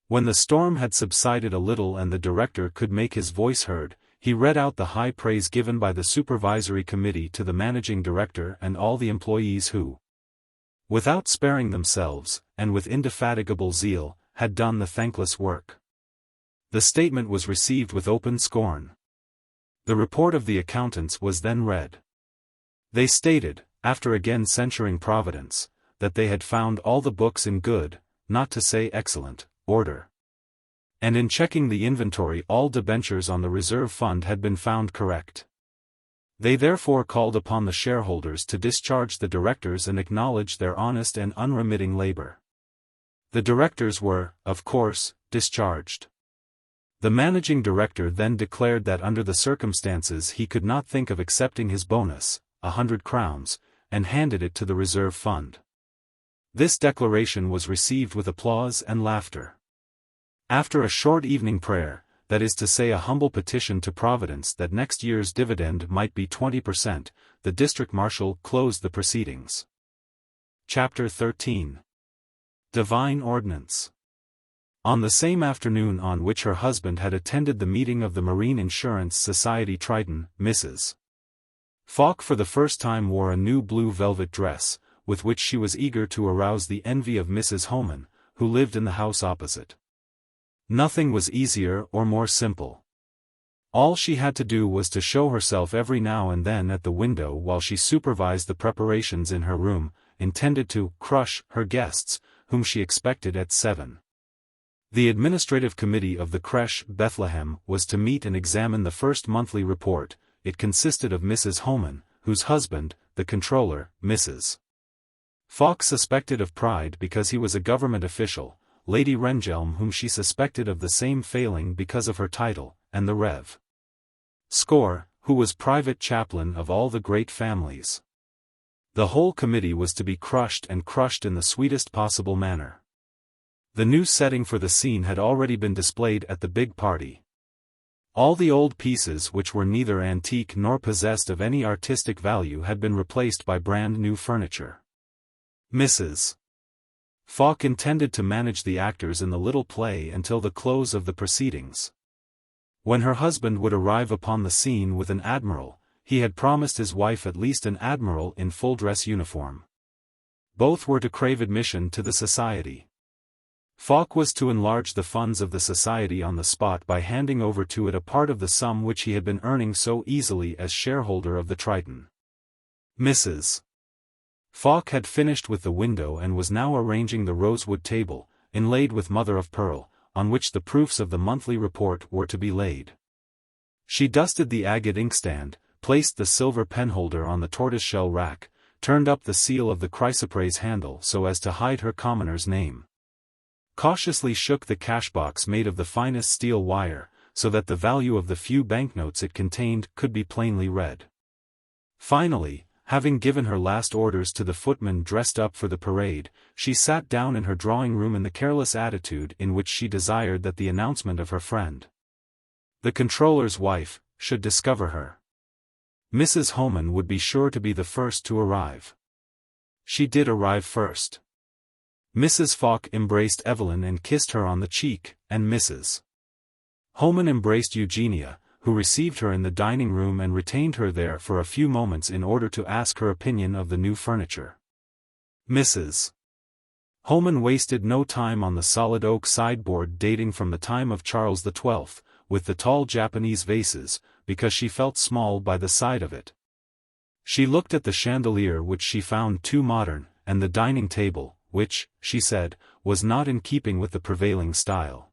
When the storm had subsided a little and the director could make his voice heard, he read out the high praise given by the supervisory committee to the managing director and all the employees who, without sparing themselves, and with indefatigable zeal, had done the thankless work. The statement was received with open scorn. The report of the accountants was then read. They stated, after again censuring Providence, that they had found all the books in good, not to say excellent, order. And in checking the inventory all debentures on the reserve fund had been found correct. They therefore called upon the shareholders to discharge the directors and acknowledge their honest and unremitting labor. The directors were, of course, discharged. The managing director then declared that under the circumstances he could not think of accepting his bonus, 100 crowns, and handed it to the reserve fund. This declaration was received with applause and laughter. After a short evening prayer, that is to say a humble petition to Providence that next year's dividend might be 20%, the district marshal closed the proceedings. Chapter 13. Divine Ordinance. On the same afternoon on which her husband had attended the meeting of the Marine Insurance Society Triton, Mrs. Falk for the first time wore a new blue velvet dress, with which she was eager to arouse the envy of Mrs. Homan, who lived in the house opposite. Nothing was easier or more simple. All she had to do was to show herself every now and then at the window while she supervised the preparations in her room, intended to crush her guests, whom she expected at 7. The administrative committee of the crèche Bethlehem was to meet and examine the first monthly report. It consisted of Mrs. Homan, whose husband, the controller, Mrs. Falk suspected of pride because he was a government official, Lady Rehnhjelm whom she suspected of the same failing because of her title, and the Rev. Score, who was private chaplain of all the great families. The whole committee was to be crushed and crushed in the sweetest possible manner. The new setting for the scene had already been displayed at the big party. All the old pieces which were neither antique nor possessed of any artistic value had been replaced by brand new furniture. Mrs. Falk intended to manage the actors in the little play until the close of the proceedings. When her husband would arrive upon the scene with an admiral, he had promised his wife at least an admiral in full dress uniform. Both were to crave admission to the society. Falk was to enlarge the funds of the society on the spot by handing over to it a part of the sum which he had been earning so easily as shareholder of the Triton. Mrs. Falk had finished with the window and was now arranging the rosewood table, inlaid with mother-of-pearl, on which the proofs of the monthly report were to be laid. She dusted the agate inkstand, placed the silver penholder on the tortoiseshell rack, turned up the seal of the chrysoprase handle so as to hide her commoner's name, cautiously shook the cashbox made of the finest steel wire, so that the value of the few banknotes it contained could be plainly read. Finally, having given her last orders to the footman dressed up for the parade, she sat down in her drawing-room in the careless attitude in which she desired that the announcement of her friend, the controller's wife, should discover her. Mrs. Homan would be sure to be the first to arrive. She did arrive first. Mrs. Falk embraced Evelyn and kissed her on the cheek, and Mrs. Homan embraced Eugenia, who received her in the dining room and retained her there for a few moments in order to ask her opinion of the new furniture. Mrs. Homan wasted no time on the solid oak sideboard dating from the time of Charles XII, with the tall Japanese vases, because she felt small by the side of it. She looked at the chandelier which she found too modern, and the dining table, which, she said, was not in keeping with the prevailing style.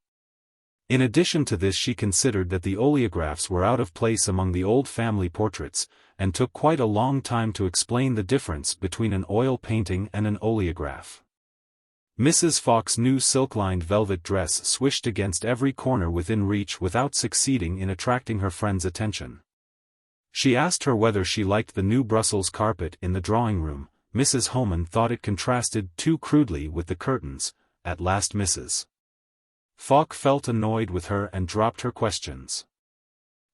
In addition to this, she considered that the oleographs were out of place among the old family portraits, and took quite a long time to explain the difference between an oil painting and an oleograph. Mrs. Falk's new silk-lined velvet dress swished against every corner within reach without succeeding in attracting her friend's attention. She asked her whether she liked the new Brussels carpet in the drawing-room. Mrs. Homan thought it contrasted too crudely with the curtains. At last Mrs. Falk felt annoyed with her and dropped her questions.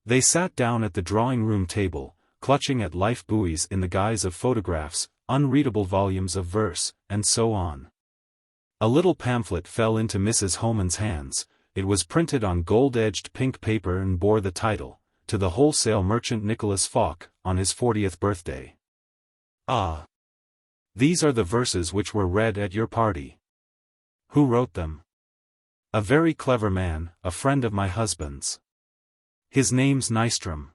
They sat down at the drawing-room table, clutching at life buoys in the guise of photographs, unreadable volumes of verse, and so on. A little pamphlet fell into Mrs. Homan's hands. It was printed on gold-edged pink paper and bore the title, "To the Wholesale Merchant Nicholas Falk, on his 40th birthday." "Ah! These are the verses which were read at your party. Who wrote them?" "A very clever man, a friend of my husband's. His name's Nystrom."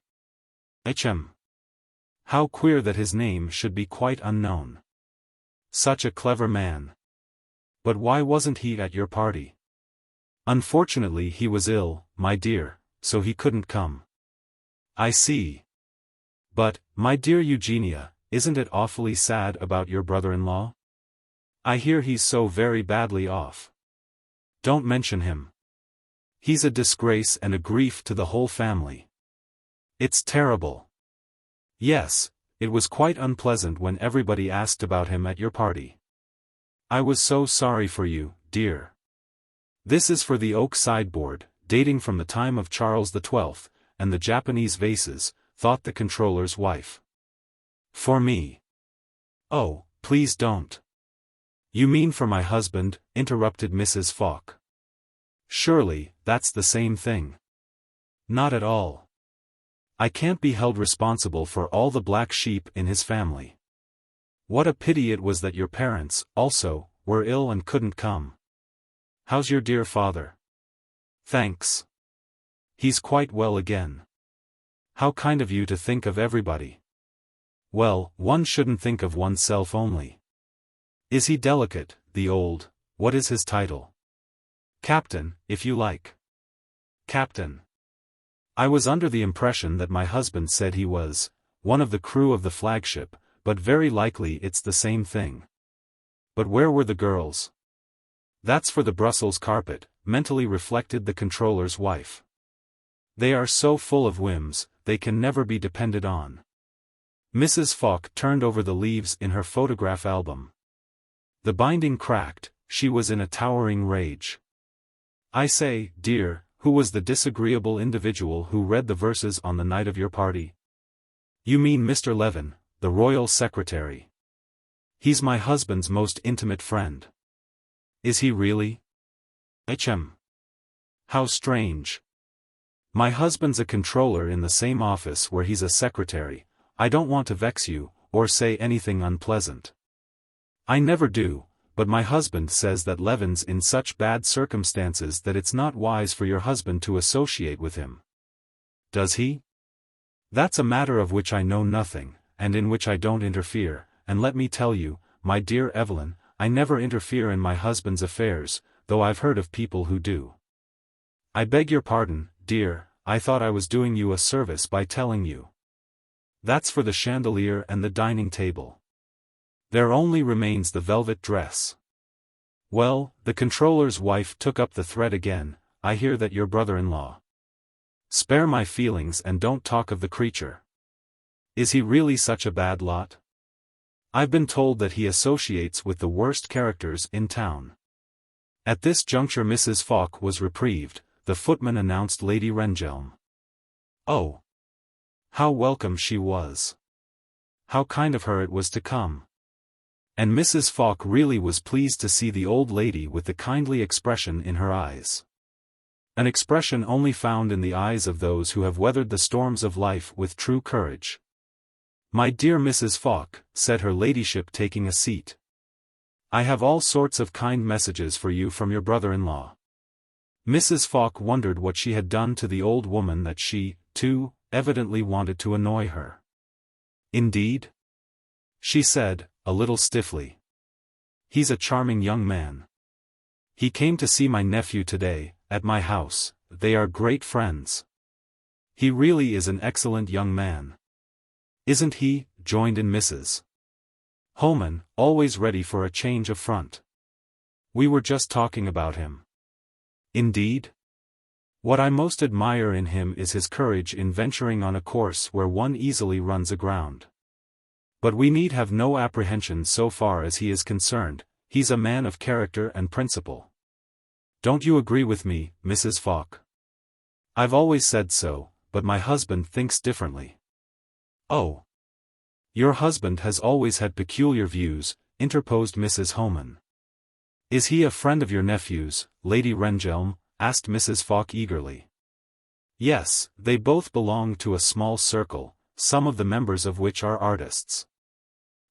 "Hm. How queer that his name should be quite unknown. Such a clever man. But why wasn't he at your party?" "Unfortunately he was ill, my dear, so he couldn't come." "I see. But, my dear Eugenia, isn't it awfully sad about your brother-in-law? I hear he's so very badly off." "Don't mention him. He's a disgrace and a grief to the whole family. It's terrible." "Yes, it was quite unpleasant when everybody asked about him at your party. I was so sorry for you, dear." This is for the oak sideboard, dating from the time of Charles XII, and the Japanese vases, thought the controller's wife. "For me." "Oh, please don't." "You mean for my husband," interrupted Mrs. Falk. "Surely, that's the same thing." "Not at all. I can't be held responsible for all the black sheep in his family. What a pity it was that your parents, also, were ill and couldn't come. How's your dear father?" "Thanks. He's quite well again." "How kind of you to think of everybody." "Well, one shouldn't think of oneself only." "Is he delicate, the old, what is his title?" "Captain, if you like." "Captain. I was under the impression that my husband said he was one of the crew of the flagship, but very likely it's the same thing. But where were the girls?" "That's for the Brussels carpet," mentally reflected the controller's wife. "They are so full of whims, they can never be depended on." Mrs. Falk turned over the leaves in her photograph album. The binding cracked, she was in a towering rage. "I say, dear, who was the disagreeable individual who read the verses on the night of your party?" "You mean Mr. Levin, the royal secretary. He's my husband's most intimate friend." "Is he really? How strange. My husband's a controller in the same office where he's a secretary. I don't want to vex you, or say anything unpleasant. I never do, but my husband says that Levin's in such bad circumstances that it's not wise for your husband to associate with him." "Does he?" "That's a matter of which I know nothing, and in which I don't interfere, and let me tell you, my dear Evelyn, I never interfere in my husband's affairs, though I've heard of people who do." "I beg your pardon, dear, I thought I was doing you a service by telling you. That's for the chandelier and the dining table. There only remains the velvet dress." "Well," the controller's wife took up the thread again, "I hear that your brother-in-law—" "Spare my feelings and don't talk of the creature. Is he really such a bad lot? I've been told that he associates with the worst characters in town." At this juncture Mrs. Falk was reprieved. The footman announced Lady Rehnhjelm. Oh! How welcome she was! How kind of her it was to come! And Mrs. Falk really was pleased to see the old lady with the kindly expression in her eyes. An expression only found in the eyes of those who have weathered the storms of life with true courage. "My dear Mrs. Falk," said her ladyship taking a seat, "I have all sorts of kind messages for you from your brother-in-law." Mrs. Falk wondered what she had done to the old woman that she, too, evidently wanted to annoy her. "Indeed?" she said, a little stiffly. "He's a charming young man. He came to see my nephew today, at my house. They are great friends. He really is an excellent young man." "Isn't he?" joined in Mrs. Homan, always ready for a change of front. "We were just talking about him." "Indeed? What I most admire in him is his courage in venturing on a course where one easily runs aground. But we need have no apprehensions so far as he is concerned. He's a man of character and principle. Don't you agree with me, Mrs. Falk?" "I've always said so, but my husband thinks differently." "Oh! Your husband has always had peculiar views," interposed Mrs. Homan. "Is he a friend of your nephew's, Lady Rehnhjelm?" asked Mrs. Falk eagerly. "Yes, they both belong to a small circle, some of the members of which are artists.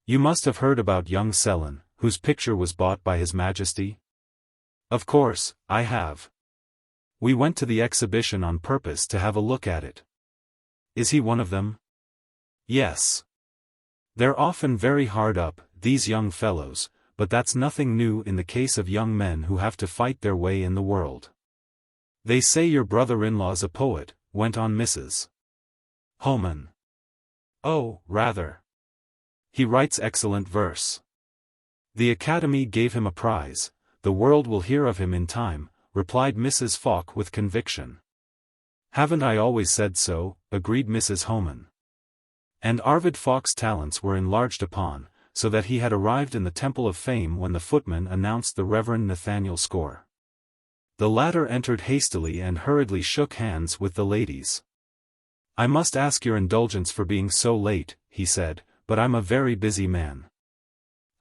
You must have heard about young Sellen, whose picture was bought by His Majesty?" "Of course, I have. We went to the exhibition on purpose to have a look at it." "Is he one of them?" "Yes. They're often very hard up, these young fellows, but that's nothing new in the case of young men who have to fight their way in the world." "They say your brother-in-law's a poet," went on Mrs. Homan. "Oh, rather. He writes excellent verse. The Academy gave him a prize. The world will hear of him in time," replied Mrs. Falk with conviction. "Haven't I always said so?" agreed Mrs. Homan. And Arvid Falk's talents were enlarged upon, so that he had arrived in the Temple of Fame when the footman announced the Reverend Nathaniel Score. The latter entered hastily and hurriedly shook hands with the ladies. "I must ask your indulgence for being so late," he said, "but I'm a very busy man.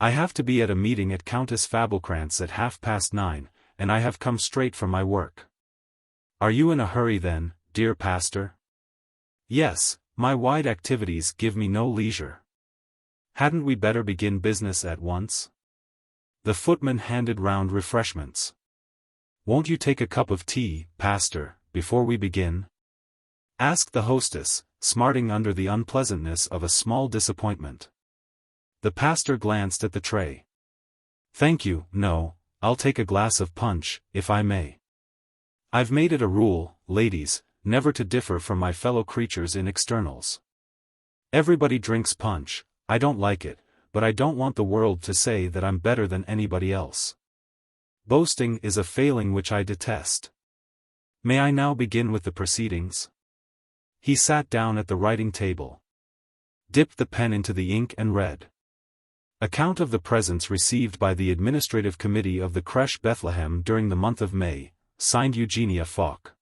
I have to be at a meeting at Countess Fabelkrantz at 9:30, and I have come straight from my work." "Are you in a hurry then, dear pastor?" "Yes, my wide activities give me no leisure." "Hadn't we better begin business at once?" The footman handed round refreshments. "Won't you take a cup of tea, pastor, before we begin?" asked the hostess, smarting under the unpleasantness of a small disappointment. The pastor glanced at the tray. "Thank you, no, I'll take a glass of punch, if I may. I've made it a rule, ladies, never to differ from my fellow creatures in externals. Everybody drinks punch. I don't like it, but I don't want the world to say that I'm better than anybody else. Boasting is a failing which I detest. May I now begin with the proceedings?" He sat down at the writing table, dipped the pen into the ink and read. Account of the presents received by the Administrative Committee of the Crèche Bethlehem during the month of May, signed Eugenia Falk.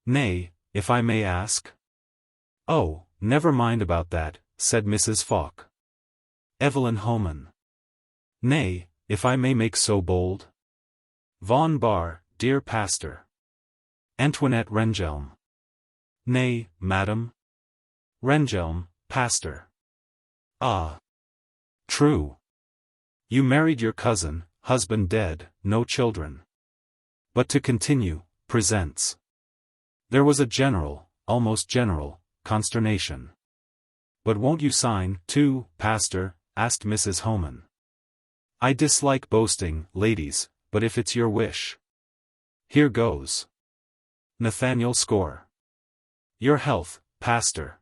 Nay, if I may ask? Oh, never mind about that, said Mrs. Falk. Evelyn Homan. Nay, if I may make so bold? Von Bar, dear Pastor. Antoinette Rehnhjelm. Nay, Madam. Rehnhjelm, Pastor. Ah. True. You married your cousin, husband dead, no children. But to continue, presents. There was a general, almost general, consternation. But won't you sign, too, Pastor? Asked Mrs. Homan. I dislike boasting, ladies, but if it's your wish. Here goes. Nathaniel Score. Your health, Pastor.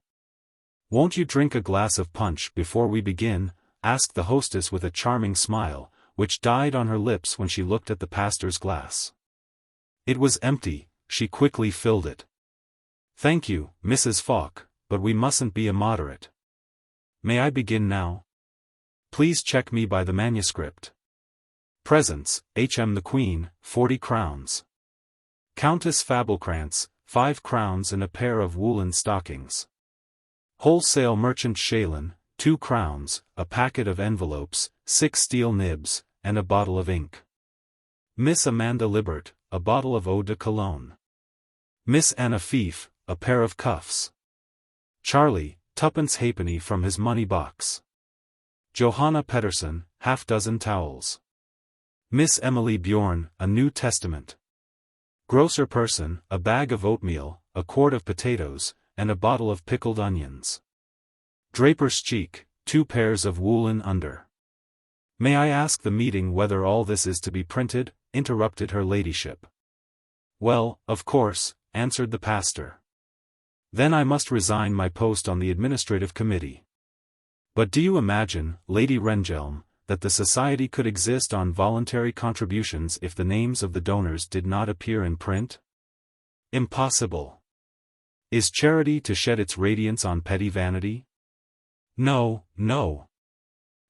Won't you drink a glass of punch before we begin? Asked the hostess with a charming smile, which died on her lips when she looked at the pastor's glass. It was empty, she quickly filled it. Thank you, Mrs. Falk, but we mustn't be immoderate. May I begin now? Please check me by the manuscript. Presents, H.M. the Queen, 40 crowns. Countess Fabelkrantz, 5 crowns and a pair of woolen stockings. Wholesale merchant Sellen, 2 crowns, a packet of envelopes, 6 steel nibs, and a bottle of ink. Miss Amanda Libert, a bottle of eau de cologne. Miss Anna Fief, a pair of cuffs. Charlie, 2 halfpenny from his money box. Johanna Pettersson, half-dozen towels. Miss Emily Bjorn, a New Testament. Grocer Person, a bag of oatmeal, a quart of potatoes, and a bottle of pickled onions. Draper's Cheek, 2 pairs of woolen under. May I ask the meeting whether all this is to be printed? Interrupted her ladyship. Well, of course, answered the pastor. Then I must resign my post on the administrative committee. But do you imagine, Lady Rehnhjelm, that the society could exist on voluntary contributions if the names of the donors did not appear in print? Impossible. Is charity to shed its radiance on petty vanity? No, no.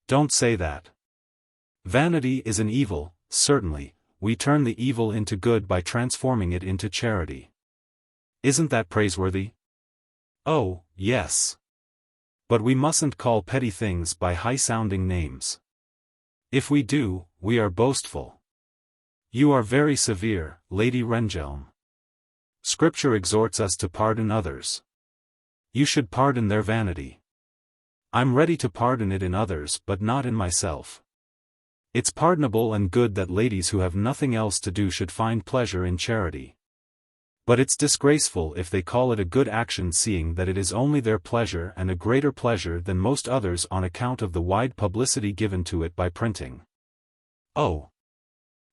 Don't say that. Vanity is an evil, certainly, we turn the evil into good by transforming it into charity. Isn't that praiseworthy? Oh, yes. But we mustn't call petty things by high-sounding names. If we do, we are boastful. You are very severe, Lady Rehnhjelm. Scripture exhorts us to pardon others. You should pardon their vanity. I'm ready to pardon it in others but not in myself. It's pardonable and good that ladies who have nothing else to do should find pleasure in charity. But it's disgraceful if they call it a good action, seeing that it is only their pleasure and a greater pleasure than most others on account of the wide publicity given to it by printing. Oh!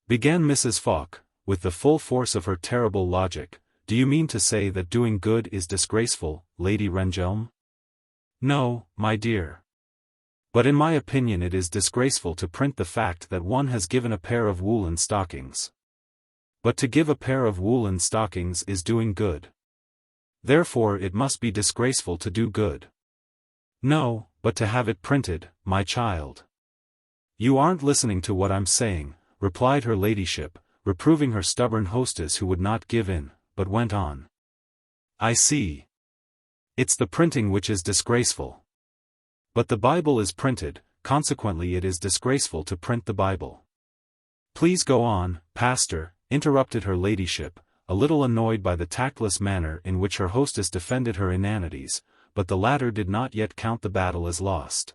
Began Mrs. Falk, with the full force of her terrible logic, do you mean to say that doing good is disgraceful, Lady Rehnhjelm? No, my dear. But in my opinion it is disgraceful to print the fact that one has given a pair of woolen stockings. But to give a pair of woolen stockings is doing good. Therefore it must be disgraceful to do good. No, but to have it printed, my child. You aren't listening to what I'm saying, replied her ladyship, reproving her stubborn hostess who would not give in, but went on. I see. It's the printing which is disgraceful. But the Bible is printed, consequently it is disgraceful to print the Bible. Please go on, Pastor, interrupted her ladyship, a little annoyed by the tactless manner in which her hostess defended her inanities, but the latter did not yet count the battle as lost.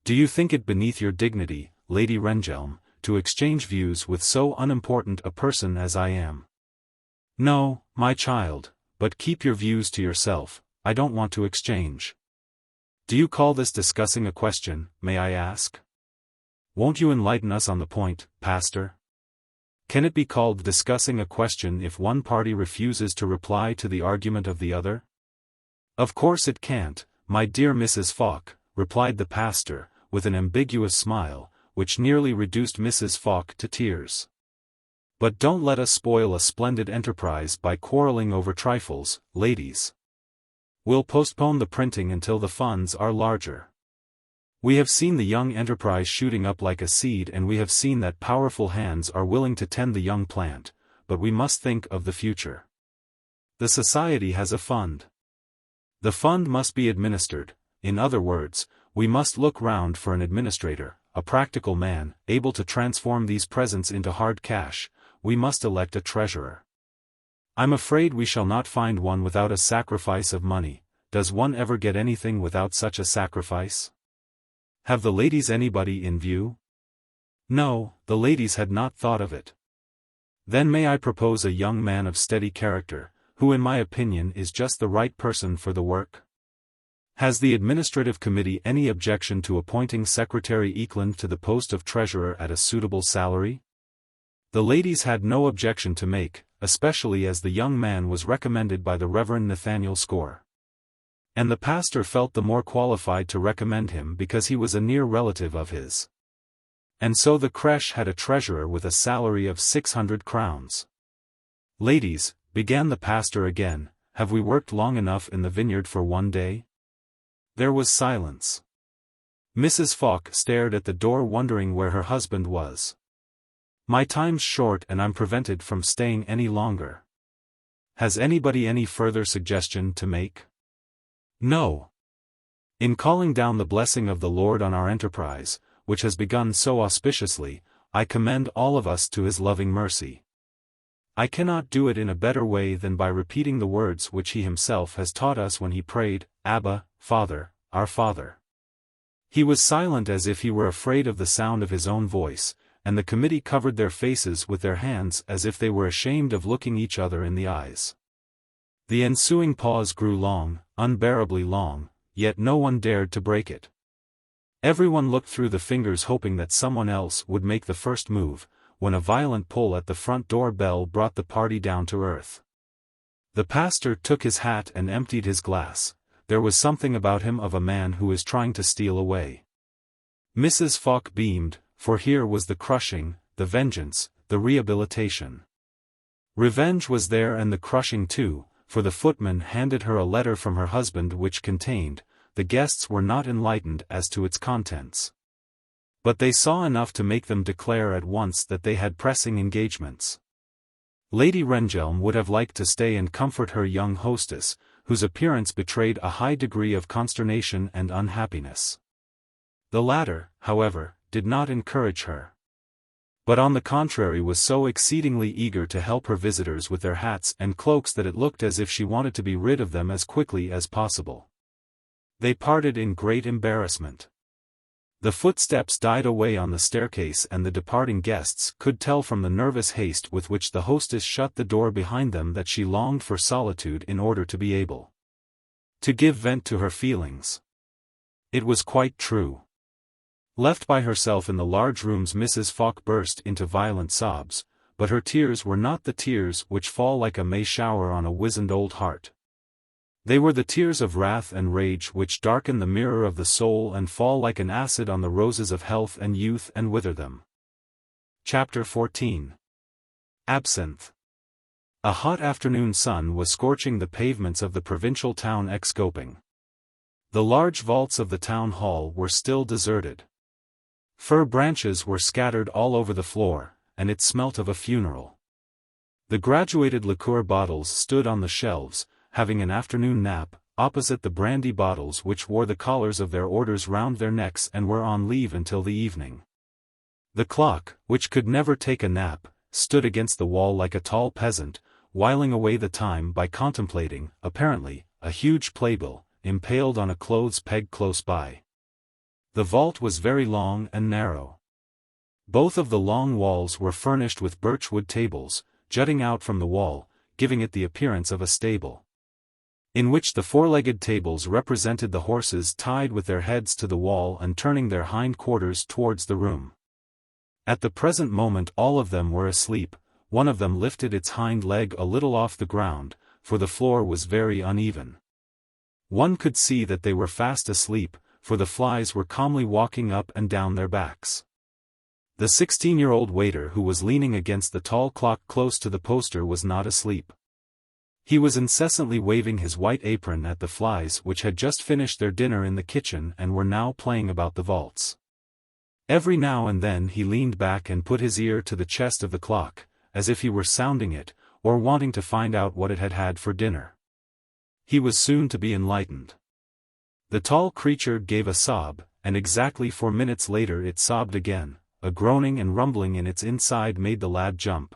Do you think it beneath your dignity, Lady Rehnhjelm, to exchange views with so unimportant a person as I am? No, my child, but keep your views to yourself, I don't want to exchange. Do you call this discussing a question, may I ask? Won't you enlighten us on the point, Pastor? Can it be called discussing a question if one party refuses to reply to the argument of the other? Of course it can't, my dear Mrs. Falk, replied the pastor, with an ambiguous smile, which nearly reduced Mrs. Falk to tears. But don't let us spoil a splendid enterprise by quarreling over trifles, ladies. We'll postpone the printing until the funds are larger. We have seen the young enterprise shooting up like a seed, and we have seen that powerful hands are willing to tend the young plant, but we must think of the future. The society has a fund. The fund must be administered. In other words, we must look round for an administrator, a practical man, able to transform these presents into hard cash. We must elect a treasurer. I'm afraid we shall not find one without a sacrifice of money. Does one ever get anything without such a sacrifice? Have the ladies anybody in view? No, the ladies had not thought of it. Then may I propose a young man of steady character, who in my opinion is just the right person for the work? Has the administrative committee any objection to appointing Secretary Eklund to the post of treasurer at a suitable salary? The ladies had no objection to make, especially as the young man was recommended by the Reverend Nathaniel Score. And the pastor felt the more qualified to recommend him because he was a near relative of his. And so the crèche had a treasurer with a salary of 600 crowns. Ladies, began the pastor again, have we worked long enough in the vineyard for one day? There was silence. Mrs. Falk stared at the door wondering where her husband was. My time's short and I'm prevented from staying any longer. Has anybody any further suggestion to make? No. In calling down the blessing of the Lord on our enterprise, which has begun so auspiciously, I commend all of us to his loving mercy. I cannot do it in a better way than by repeating the words which he himself has taught us when he prayed, Abba, Father, our Father. He was silent as if he were afraid of the sound of his own voice, and the committee covered their faces with their hands as if they were ashamed of looking each other in the eyes. The ensuing pause grew long, unbearably long, yet no one dared to break it. Everyone looked through the fingers hoping that someone else would make the first move, when a violent pull at the front door bell brought the party down to earth. The pastor took his hat and emptied his glass. There was something about him of a man who is trying to steal away. Mrs. Falk beamed, for here was the crushing, the vengeance, the rehabilitation. Revenge was there and the crushing too, for the footman handed her a letter from her husband which contained, the guests were not enlightened as to its contents. But they saw enough to make them declare at once that they had pressing engagements. Lady Rehnhjelm would have liked to stay and comfort her young hostess, whose appearance betrayed a high degree of consternation and unhappiness. The latter, however, did not encourage her. But on the contrary was so exceedingly eager to help her visitors with their hats and cloaks that it looked as if she wanted to be rid of them as quickly as possible. They parted in great embarrassment. The footsteps died away on the staircase and the departing guests could tell from the nervous haste with which the hostess shut the door behind them that she longed for solitude in order to be able to give vent to her feelings. It was quite true. Left by herself in the large rooms, Mrs. Falk burst into violent sobs, but her tears were not the tears which fall like a May shower on a wizened old heart. They were the tears of wrath and rage which darken the mirror of the soul and fall like an acid on the roses of health and youth and wither them. Chapter 14. Absinthe. A hot afternoon sun was scorching the pavements of the provincial town XVIII. The large vaults of the town hall were still deserted. Fir branches were scattered all over the floor, and it smelt of a funeral. The graduated liqueur bottles stood on the shelves, having an afternoon nap, opposite the brandy bottles which wore the collars of their orders round their necks and were on leave until the evening. The clock, which could never take a nap, stood against the wall like a tall peasant, whiling away the time by contemplating, apparently, a huge playbill, impaled on a clothes peg close by. The vault was very long and narrow. Both of the long walls were furnished with birchwood tables, jutting out from the wall, giving it the appearance of a stable, in which the four-legged tables represented the horses tied with their heads to the wall and turning their hind quarters towards the room. At the present moment all of them were asleep. One of them lifted its hind leg a little off the ground, for the floor was very uneven. One could see that they were fast asleep, for the flies were calmly walking up and down their backs. The 16-year-old waiter who was leaning against the tall clock close to the poster was not asleep. He was incessantly waving his white apron at the flies which had just finished their dinner in the kitchen and were now playing about the vaults. Every now and then he leaned back and put his ear to the chest of the clock, as if he were sounding it, or wanting to find out what it had had for dinner. He was soon to be enlightened. The tall creature gave a sob, and exactly 4 minutes later it sobbed again. A groaning and rumbling in its inside made the lad jump.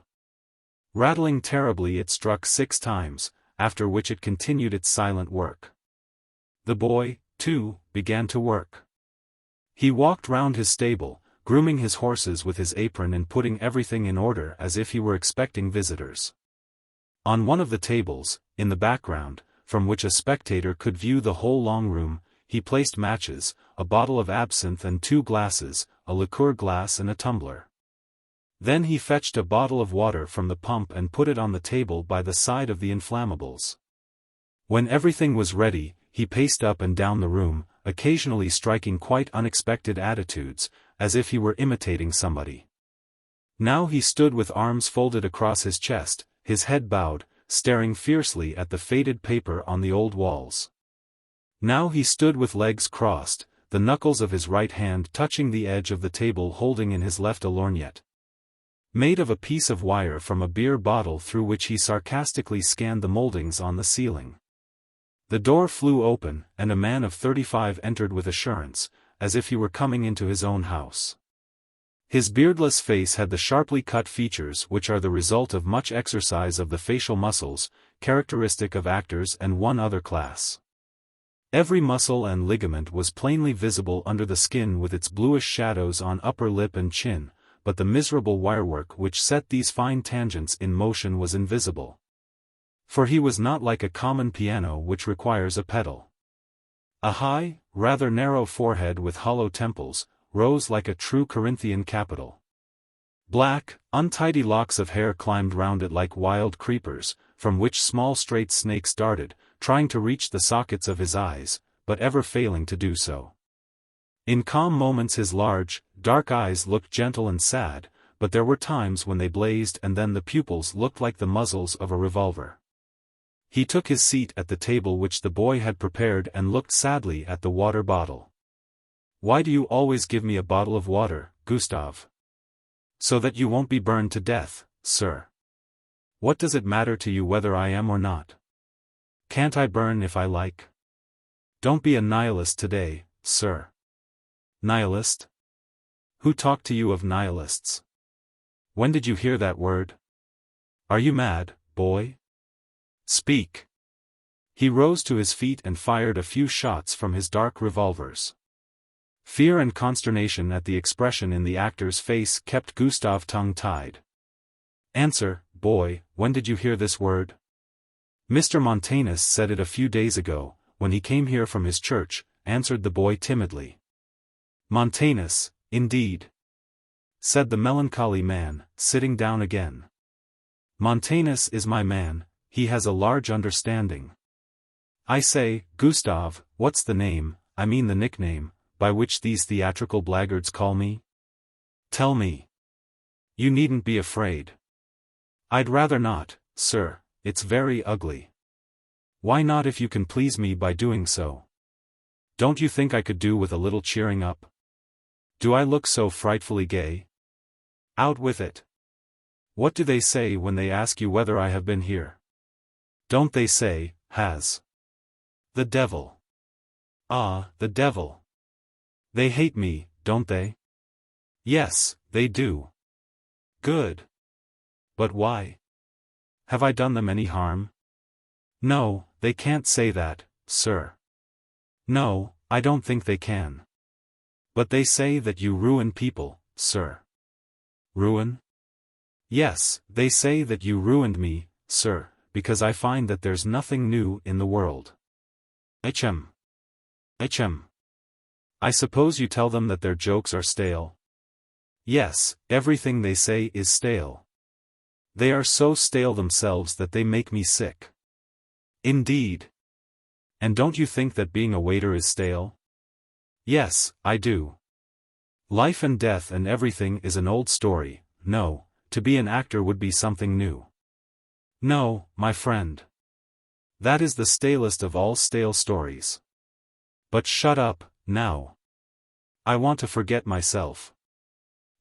Rattling terribly it struck 6 times, after which it continued its silent work. The boy, too, began to work. He walked round his stable, grooming his horses with his apron and putting everything in order as if he were expecting visitors. On one of the tables, in the background, from which a spectator could view the whole long room, he placed matches, a bottle of absinthe and 2 glasses, a liqueur glass and a tumbler. Then he fetched a bottle of water from the pump and put it on the table by the side of the inflammables. When everything was ready, he paced up and down the room, occasionally striking quite unexpected attitudes, as if he were imitating somebody. Now he stood with arms folded across his chest, his head bowed, staring fiercely at the faded paper on the old walls. Now he stood with legs crossed, the knuckles of his right hand touching the edge of the table, holding in his left a lorgnette, made of a piece of wire from a beer bottle, through which he sarcastically scanned the moldings on the ceiling. The door flew open, and a man of 35 entered with assurance, as if he were coming into his own house. His beardless face had the sharply cut features which are the result of much exercise of the facial muscles, characteristic of actors and one other class. Every muscle and ligament was plainly visible under the skin with its bluish shadows on upper lip and chin, but the miserable wirework which set these fine tangents in motion was invisible. For he was not like a common piano which requires a pedal. A high, rather narrow forehead with hollow temples, rose like a true Corinthian capital. Black, untidy locks of hair climbed round it like wild creepers, from which small straight snakes darted, trying to reach the sockets of his eyes, but ever failing to do so. In calm moments his large, dark eyes looked gentle and sad, but there were times when they blazed and then the pupils looked like the muzzles of a revolver. He took his seat at the table which the boy had prepared and looked sadly at the water bottle. "Why do you always give me a bottle of water, Gustav?" "So that you won't be burned to death, sir." "What does it matter to you whether I am or not? Can't I burn if I like?" "Don't be a nihilist today, sir." "Nihilist? Who talked to you of nihilists? When did you hear that word? Are you mad, boy? Speak." He rose to his feet and fired a few shots from his dark revolvers. Fear and consternation at the expression in the actor's face kept Gustav tongue-tied. "Answer, boy, when did you hear this word?" "Mr. Montanus said it a few days ago, when he came here from his church," answered the boy timidly. "Montanus, indeed," said the melancholy man, sitting down again. "Montanus is my man, he has a large understanding. I say, Gustav, what's the name, I mean the nickname, by which these theatrical blackguards call me? Tell me. You needn't be afraid." "I'd rather not, sir, it's very ugly." "Why not, if you can please me by doing so? Don't you think I could do with a little cheering up? Do I look so frightfully gay? Out with it. What do they say when they ask you whether I have been here? Don't they say, 'Has the devil?' Ah, the devil. They hate me, don't they?" "Yes, they do." "Good. But why? Have I done them any harm?" "No, they can't say that, sir." "No, I don't think they can. But they say that you ruin people, sir." "Ruin?" "Yes, they say that you ruined me, sir, because I find that there's nothing new in the world." XVIII. XVIII. "I suppose you tell them that their jokes are stale?" "Yes, everything they say is stale. They are so stale themselves that they make me sick." "Indeed. And don't you think that being a waiter is stale?" "Yes, I do. Life and death and everything is an old story. No, to be an actor would be something new." "No, my friend. That is the stalest of all stale stories. But shut up, now. I want to forget myself.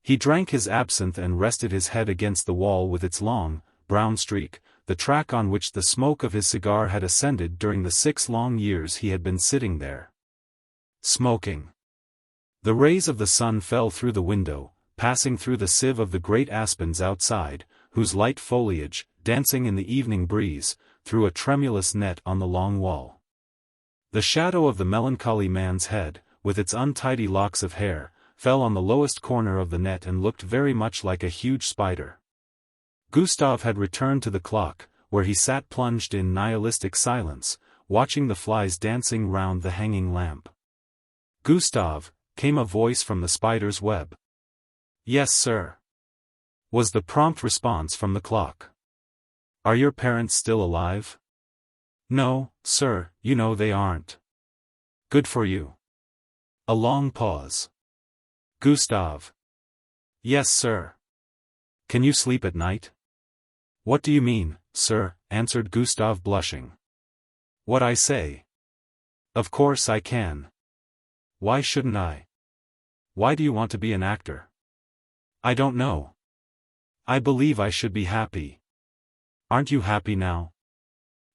He drank his absinthe and rested his head against the wall with its long, brown streak, the track on which the smoke of his cigar had ascended during the 6 long years he had been sitting there, smoking. The rays of the sun fell through the window, passing through the sieve of the great aspens outside, whose light foliage, dancing in the evening breeze, threw a tremulous net on the long wall. The shadow of the melancholy man's head, with its untidy locks of hair, fell on the lowest corner of the net and looked very much like a huge spider. Gustave had returned to the clock, where he sat plunged in nihilistic silence, watching the flies dancing round the hanging lamp. "Gustave," came a voice from the spider's web. "Yes, sir," was the prompt response from the clock. "Are your parents still alive?" "No, sir, you know they aren't." "Good for you." A long pause. "Gustave." "Yes, sir." "Can you sleep at night?" "What do you mean, sir?" answered Gustave blushing. "What I say." "Of course I can. Why shouldn't I? Why do you want to be an actor?" "I don't know. I believe I should be happy." "Aren't you happy now?"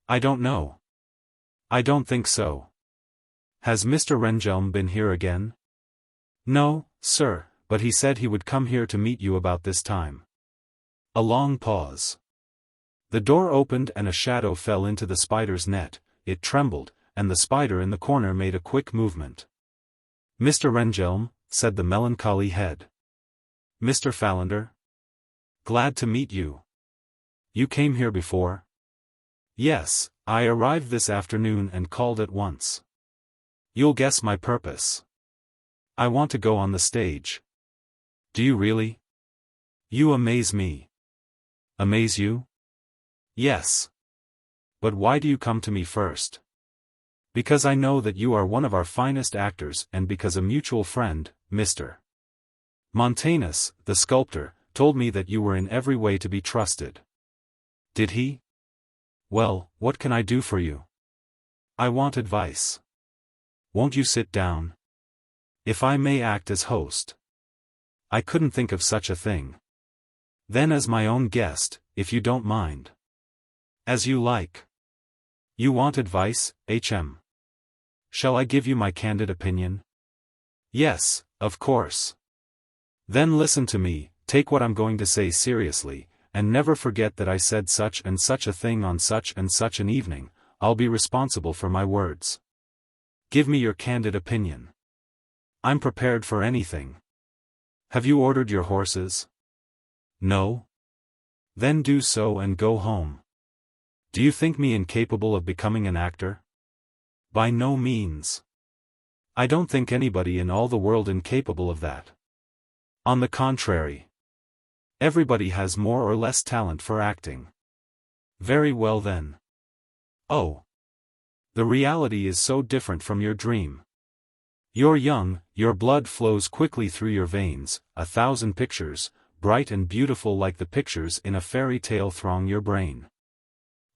"I don't know. I don't think so." "Has Mr. Rehnhjelm been here again?" "No, sir, but he said he would come here to meet you about this time." A long pause. The door opened and a shadow fell into the spider's net. It trembled, and the spider in the corner made a quick movement. "Mr. Rehnhjelm," said the melancholy head. "Mr. Fallender? Glad to meet you. You came here before?" "Yes, I arrived this afternoon and called at once." "You'll guess my purpose. I want to go on the stage." "Do you really? You amaze me." "Amaze you?" "Yes. But why do you come to me first?" "Because I know that you are one of our finest actors and because a mutual friend, Mr. Montanus, the sculptor, told me that you were in every way to be trusted." "Did he? Well, what can I do for you?" "I want advice." "Won't you sit down?" "If I may act as host." "I couldn't think of such a thing." "Then as my own guest, if you don't mind." "As you like." "You want advice, H.M. Shall I give you my candid opinion?" "Yes, of course." "Then listen to me, take what I'm going to say seriously, and never forget that I said such and such a thing on such and such an evening. I'll be responsible for my words. Give me your candid opinion. I'm prepared for anything." "Have you ordered your horses?" "No." "Then do so and go home." "Do you think me incapable of becoming an actor?" "By no means. I don't think anybody in all the world incapable of that. On the contrary. Everybody has more or less talent for acting." "Very well then." "Oh. The reality is so different from your dream. You're young, your blood flows quickly through your veins, 1,000 pictures, bright and beautiful like the pictures in a fairy tale throng your brain.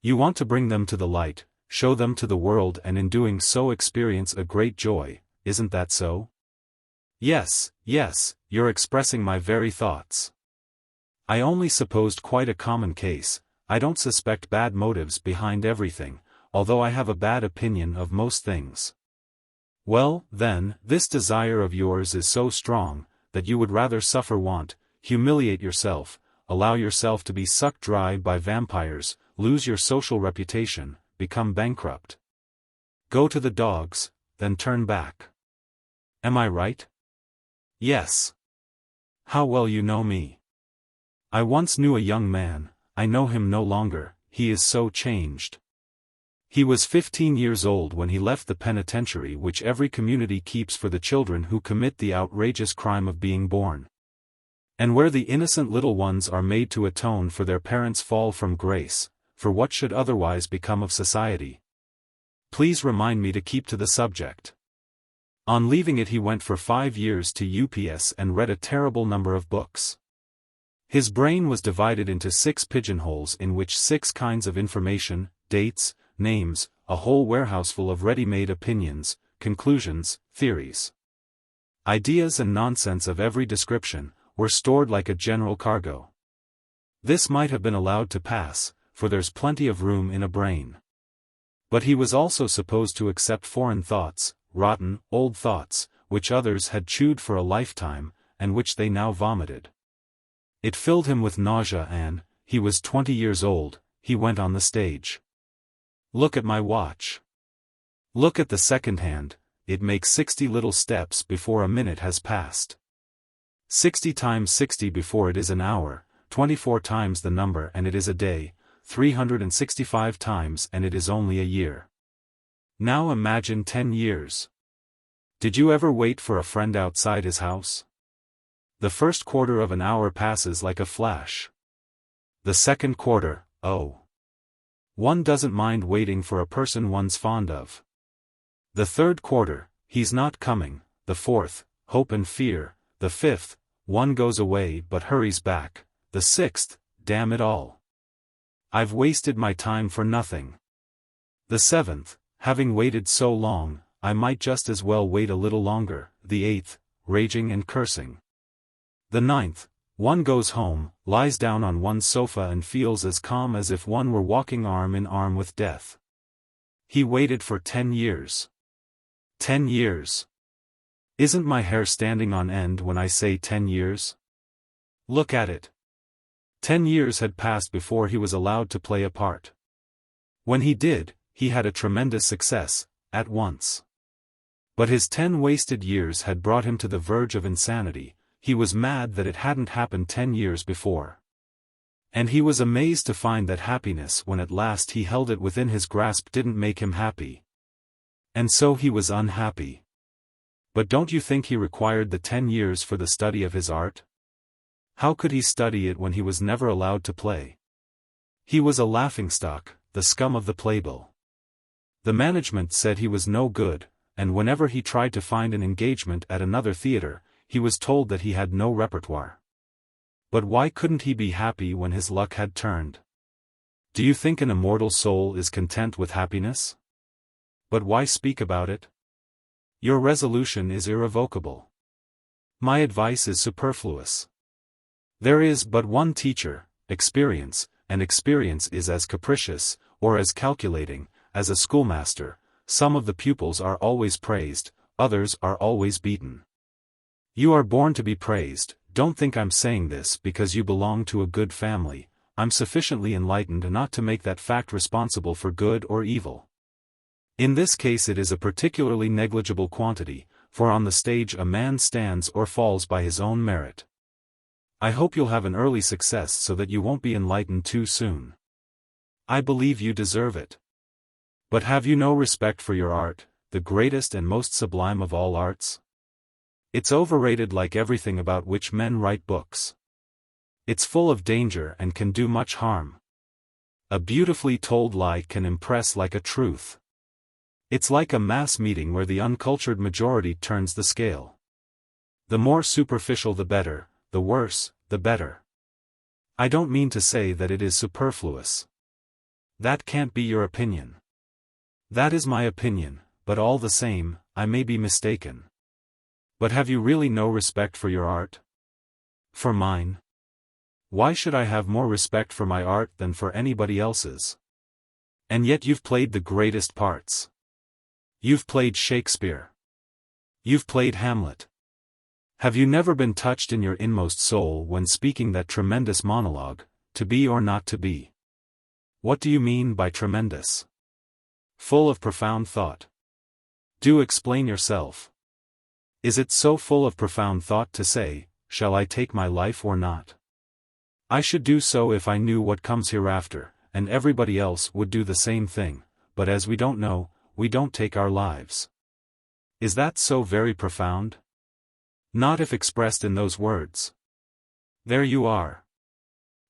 You want to bring them to the light, show them to the world and in doing so experience a great joy, isn't that so?" "Yes, yes, you're expressing my very thoughts." "I only supposed quite a common case. I don't suspect bad motives behind everything, although I have a bad opinion of most things." "Well, then, this desire of yours is so strong, that you would rather suffer want, humiliate yourself, allow yourself to be sucked dry by vampires, lose your social reputation, become bankrupt. Go to the dogs, then turn back. Am I right?" "Yes." "How well you know me." "I once knew a young man, I know him no longer, he is so changed. He was 15 years old when he left the penitentiary which every community keeps for the children who commit the outrageous crime of being born. And where the innocent little ones are made to atone for their parents' fall from grace, for what should otherwise become of society? Please remind me to keep to the subject." On leaving it he went for 5 years to UPS and read a terrible number of books. His brain was divided into 6 pigeonholes in which 6 kinds of information, dates, names, a whole warehouseful of ready-made opinions, conclusions, theories. Ideas and nonsense of every description, were stored like a general cargo. This might have been allowed to pass, for there's plenty of room in a brain. But he was also supposed to accept foreign thoughts, rotten, old thoughts, which others had chewed for a lifetime, and which they now vomited. It filled him with nausea and, he was 20 years old, he went on the stage. Look at my watch. Look at the second hand, it makes 60 little steps before a minute has passed. 60 times 60 before it is an hour, 24 times the number and it is a day, 365 times and it is only a year. Now imagine 10 years. Did you ever wait for a friend outside his house? The first quarter of an hour passes like a flash. The second quarter, oh. One doesn't mind waiting for a person one's fond of. The third quarter, he's not coming. The fourth, hope and fear. The fifth, one goes away but hurries back. The sixth, damn it all. I've wasted my time for nothing. The seventh, having waited so long, I might just as well wait a little longer. The eighth, raging and cursing. The ninth, one goes home, lies down on one's sofa and feels as calm as if one were walking arm in arm with death. He waited for 10 years. 10 years. Isn't my hair standing on end when I say 10 years? Look at it. 10 years had passed before he was allowed to play a part. When he did, he had a tremendous success, at once. But his 10 wasted years had brought him to the verge of insanity. He was mad that it hadn't happened 10 years before. And he was amazed to find that happiness when at last he held it within his grasp didn't make him happy. And so he was unhappy. But don't you think he required the 10 years for the study of his art? How could he study it when he was never allowed to play? He was a laughingstock, the scum of the playbill. The management said he was no good, and whenever he tried to find an engagement at another theater, he was told that he had no repertoire. But why couldn't he be happy when his luck had turned? Do you think an immortal soul is content with happiness? But why speak about it? Your resolution is irrevocable. My advice is superfluous. There is but one teacher, experience, and experience is as capricious, or as calculating, as a schoolmaster. Some of the pupils are always praised, others are always beaten. You are born to be praised. Don't think I'm saying this because you belong to a good family. I'm sufficiently enlightened not to make that fact responsible for good or evil. In this case it is a particularly negligible quantity, for on the stage a man stands or falls by his own merit. I hope you'll have an early success so that you won't be enlightened too soon. I believe you deserve it. But have you no respect for your art, the greatest and most sublime of all arts? It's overrated like everything about which men write books. It's full of danger and can do much harm. A beautifully told lie can impress like a truth. It's like a mass meeting where the uncultured majority turns the scale. The more superficial the better, the worse, the better. I don't mean to say that it is superfluous. That can't be your opinion. That is my opinion, but all the same, I may be mistaken. But have you really no respect for your art? For mine? Why should I have more respect for my art than for anybody else's? And yet you've played the greatest parts. You've played Shakespeare. You've played Hamlet. Have you never been touched in your inmost soul when speaking that tremendous monologue, to be or not to be? What do you mean by tremendous? Full of profound thought. Do explain yourself. Is it so full of profound thought to say, shall I take my life or not? I should do so if I knew what comes hereafter, and everybody else would do the same thing, but as we don't know, we don't take our lives. Is that so very profound? Not if expressed in those words. There you are.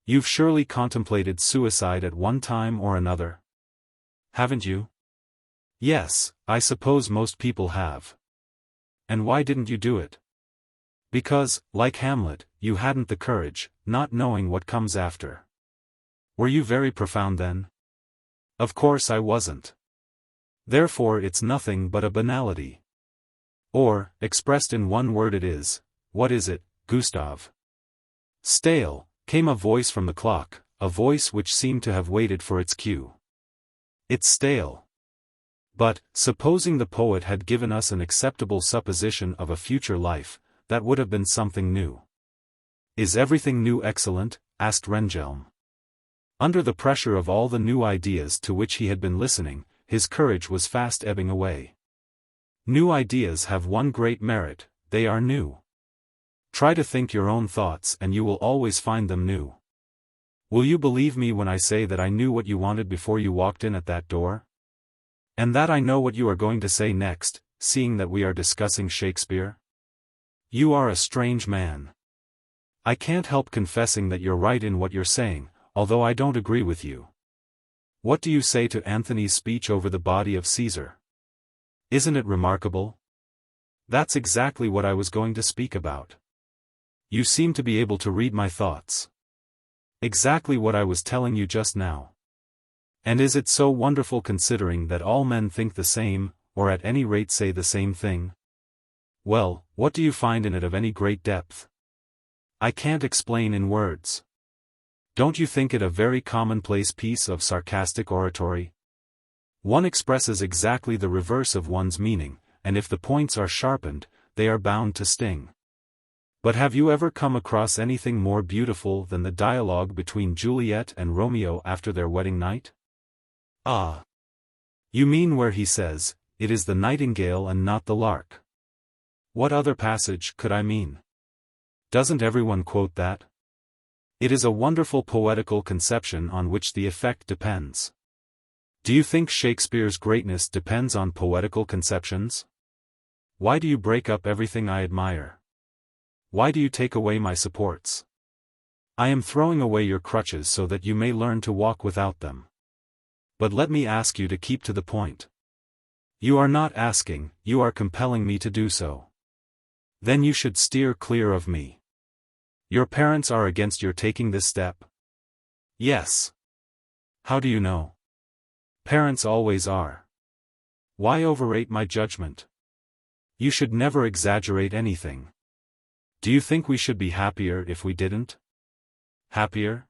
You've surely contemplated suicide at one time or another. Haven't you? Yes, I suppose most people have. And why didn't you do it? Because, like Hamlet, you hadn't the courage, not knowing what comes after. Were you very profound then? Of course I wasn't. Therefore it's nothing but a banality. Or, expressed in one word it is, what is it, Gustav? Stale, came a voice from the clock, a voice which seemed to have waited for its cue. It's stale. But, supposing the poet had given us an acceptable supposition of a future life, that would have been something new. Is everything new excellent? Asked Rehnhjelm. Under the pressure of all the new ideas to which he had been listening, his courage was fast ebbing away. New ideas have one great merit, they are new. Try to think your own thoughts and you will always find them new. Will you believe me when I say that I knew what you wanted before you walked in at that door? And that I know what you are going to say next, seeing that we are discussing Shakespeare? You are a strange man. I can't help confessing that you're right in what you're saying, although I don't agree with you. What do you say to Antony's speech over the body of Caesar? Isn't it remarkable? That's exactly what I was going to speak about. You seem to be able to read my thoughts. Exactly what I was telling you just now. And is it so wonderful considering that all men think the same, or at any rate say the same thing? Well, what do you find in it of any great depth? I can't explain in words. Don't you think it a very commonplace piece of sarcastic oratory? One expresses exactly the reverse of one's meaning, and if the points are sharpened, they are bound to sting. But have you ever come across anything more beautiful than the dialogue between Juliet and Romeo after their wedding night? Ah! You mean where he says, "It is the nightingale and not the lark." What other passage could I mean? Doesn't everyone quote that? It is a wonderful poetical conception on which the effect depends. Do you think Shakespeare's greatness depends on poetical conceptions? Why do you break up everything I admire? Why do you take away my supports? I am throwing away your crutches so that you may learn to walk without them. But let me ask you to keep to the point. You are not asking, you are compelling me to do so. Then you should steer clear of me. Your parents are against your taking this step? Yes. How do you know? Parents always are. Why overrate my judgment? You should never exaggerate anything. Do you think we should be happier if we didn't? Happier?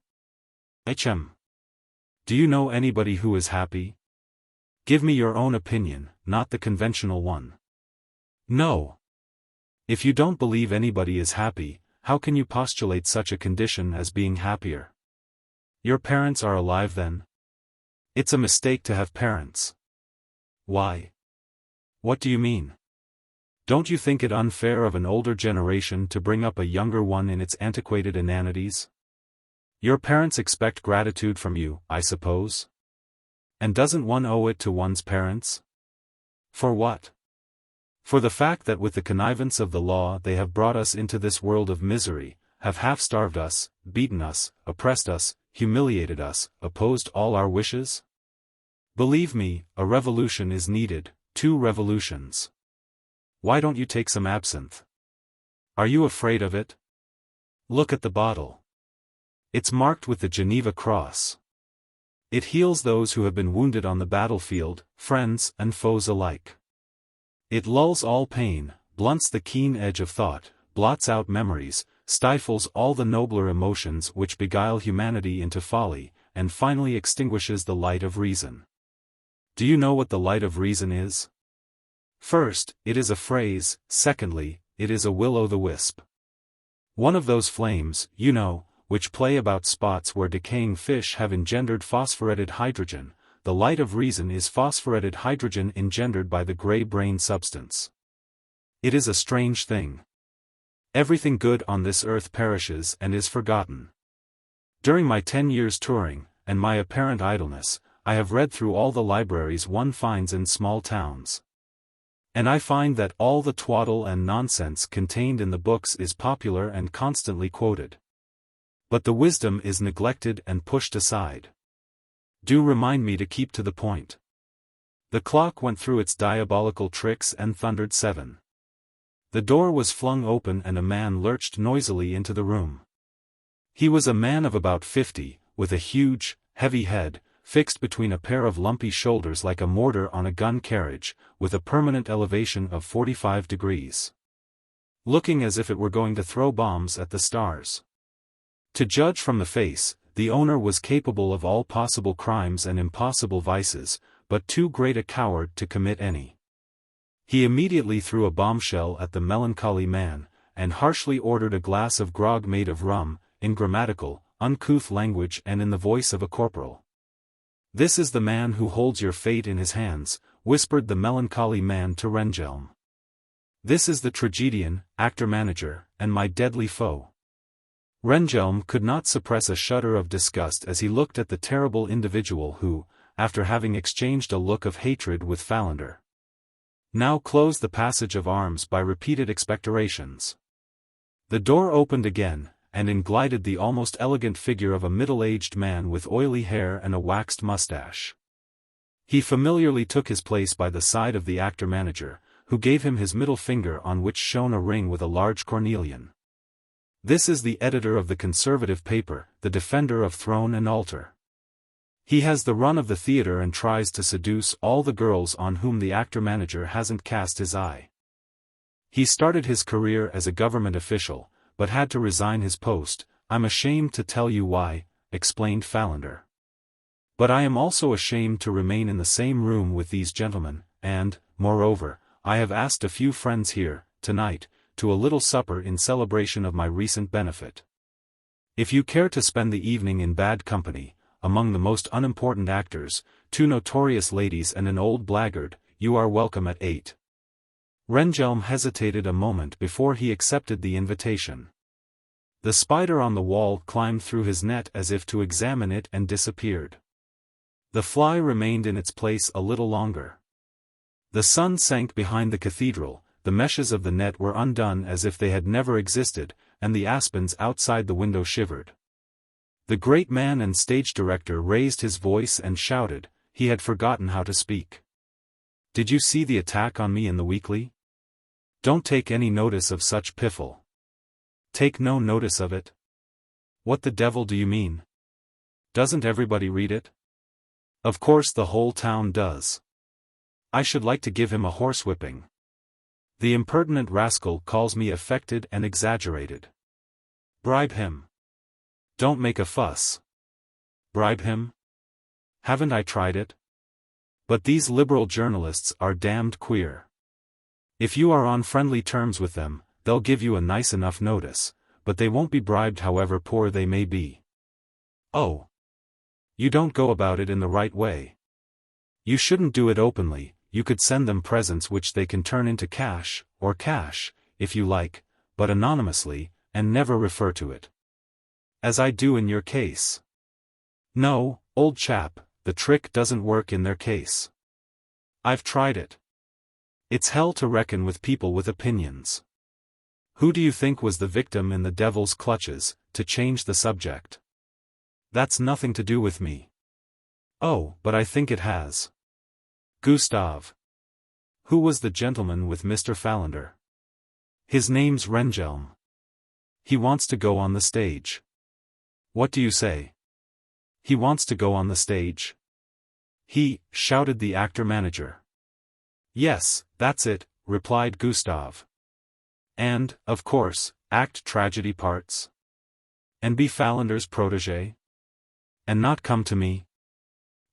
XVIII. Do you know anybody who is happy? Give me your own opinion, not the conventional one. No. If you don't believe anybody is happy, how can you postulate such a condition as being happier? Your parents are alive then? It's a mistake to have parents. Why? What do you mean? Don't you think it unfair of an older generation to bring up a younger one in its antiquated inanities? Your parents expect gratitude from you, I suppose? And doesn't one owe it to one's parents? For what? For the fact that with the connivance of the law they have brought us into this world of misery, have half-starved us, beaten us, oppressed us, humiliated us, opposed all our wishes? Believe me, a revolution is needed, 2 revolutions. Why don't you take some absinthe? Are you afraid of it? Look at the bottle. It's marked with the Geneva Cross. It heals those who have been wounded on the battlefield, friends and foes alike. It lulls all pain, blunts the keen edge of thought, blots out memories, stifles all the nobler emotions which beguile humanity into folly, and finally extinguishes the light of reason. Do you know what the light of reason is? First, it is a phrase, secondly, it is a will-o'-the-wisp. One of those flames, you know, which play about spots where decaying fish have engendered phosphoretted hydrogen. The light of reason is phosphoretted hydrogen engendered by the grey brain substance. It is a strange thing. Everything good on this earth perishes and is forgotten. During my 10 years touring, and my apparent idleness, I have read through all the libraries one finds in small towns. And I find that all the twaddle and nonsense contained in the books is popular and constantly quoted. But the wisdom is neglected and pushed aside. Do remind me to keep to the point. The clock went through its diabolical tricks and thundered 7. The door was flung open and a man lurched noisily into the room. He was a man of about 50, with a huge, heavy head, fixed between a pair of lumpy shoulders like a mortar on a gun carriage, with a permanent elevation of 45 degrees. Looking as if it were going to throw bombs at the stars. To judge from the face, the owner was capable of all possible crimes and impossible vices, but too great a coward to commit any. He immediately threw a bombshell at the melancholy man, and harshly ordered a glass of grog made of rum, in grammatical, uncouth language and in the voice of a corporal. "This is the man who holds your fate in his hands," whispered the melancholy man to Rehnhjelm. "This is the tragedian, actor-manager, and my deadly foe." Rehnhjelm could not suppress a shudder of disgust as he looked at the terrible individual who, after having exchanged a look of hatred with Fallender, now closed the passage of arms by repeated expectorations. The door opened again, and in glided the almost elegant figure of a middle-aged man with oily hair and a waxed mustache. He familiarly took his place by the side of the actor-manager, who gave him his middle finger on which shone a ring with a large cornelian. "This is the editor of the conservative paper, the defender of throne and altar. He has the run of the theater and tries to seduce all the girls on whom the actor-manager hasn't cast his eye. He started his career as a government official, but had to resign his post. I'm ashamed to tell you why," explained Fallender. "But I am also ashamed to remain in the same room with these gentlemen, and, moreover, I have asked a few friends here, tonight, to a little supper in celebration of my recent benefit. If you care to spend the evening in bad company, among the most unimportant actors, 2 notorious ladies and an old blackguard, you are welcome at 8. Rehnhjelm hesitated a moment before he accepted the invitation. The spider on the wall climbed through his net as if to examine it and disappeared. The fly remained in its place a little longer. The sun sank behind the cathedral, the meshes of the net were undone as if they had never existed, and the aspens outside the window shivered. The great man and stage director raised his voice and shouted. He had forgotten how to speak. "Did you see the attack on me in the weekly? Don't take any notice of such piffle." "Take no notice of it? What the devil do you mean? Doesn't everybody read it?" "Of course the whole town does. I should like to give him a horsewhipping. The impertinent rascal calls me affected and exaggerated. Bribe him. Don't make a fuss. Bribe him? Haven't I tried it? But these liberal journalists are damned queer. If you are on friendly terms with them, they'll give you a nice enough notice, but they won't be bribed however poor they may be." "Oh. You don't go about it in the right way. You shouldn't do it openly. You could send them presents which they can turn into cash, or cash, if you like, but anonymously, and never refer to it. As I do in your case." "No, old chap, the trick doesn't work in their case. I've tried it. It's hell to reckon with people with opinions. Who do you think was the victim in the devil's clutches, to change the subject?" "That's nothing to do with me." "Oh, but I think it has. Gustav. Who was the gentleman with Mr. Fallender?" "His name's Rehnhjelm. He wants to go on the stage." "What do you say? He wants to go on the stage?" Shouted the actor-manager. "Yes, that's it," replied Gustav. "And, of course, act tragedy parts? And be Fallender's protégé? And not come to me?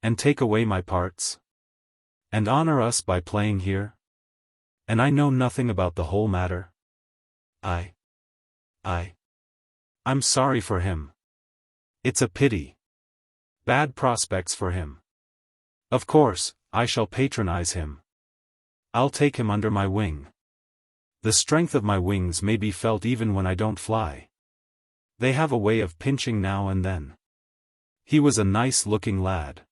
And take away my parts? And honor us by playing here? And I know nothing about the whole matter? I'm sorry for him. It's a pity. Bad prospects for him. Of course, I shall patronize him. I'll take him under my wing. The strength of my wings may be felt even when I don't fly. They have a way of pinching now and then. He was a nice-looking lad.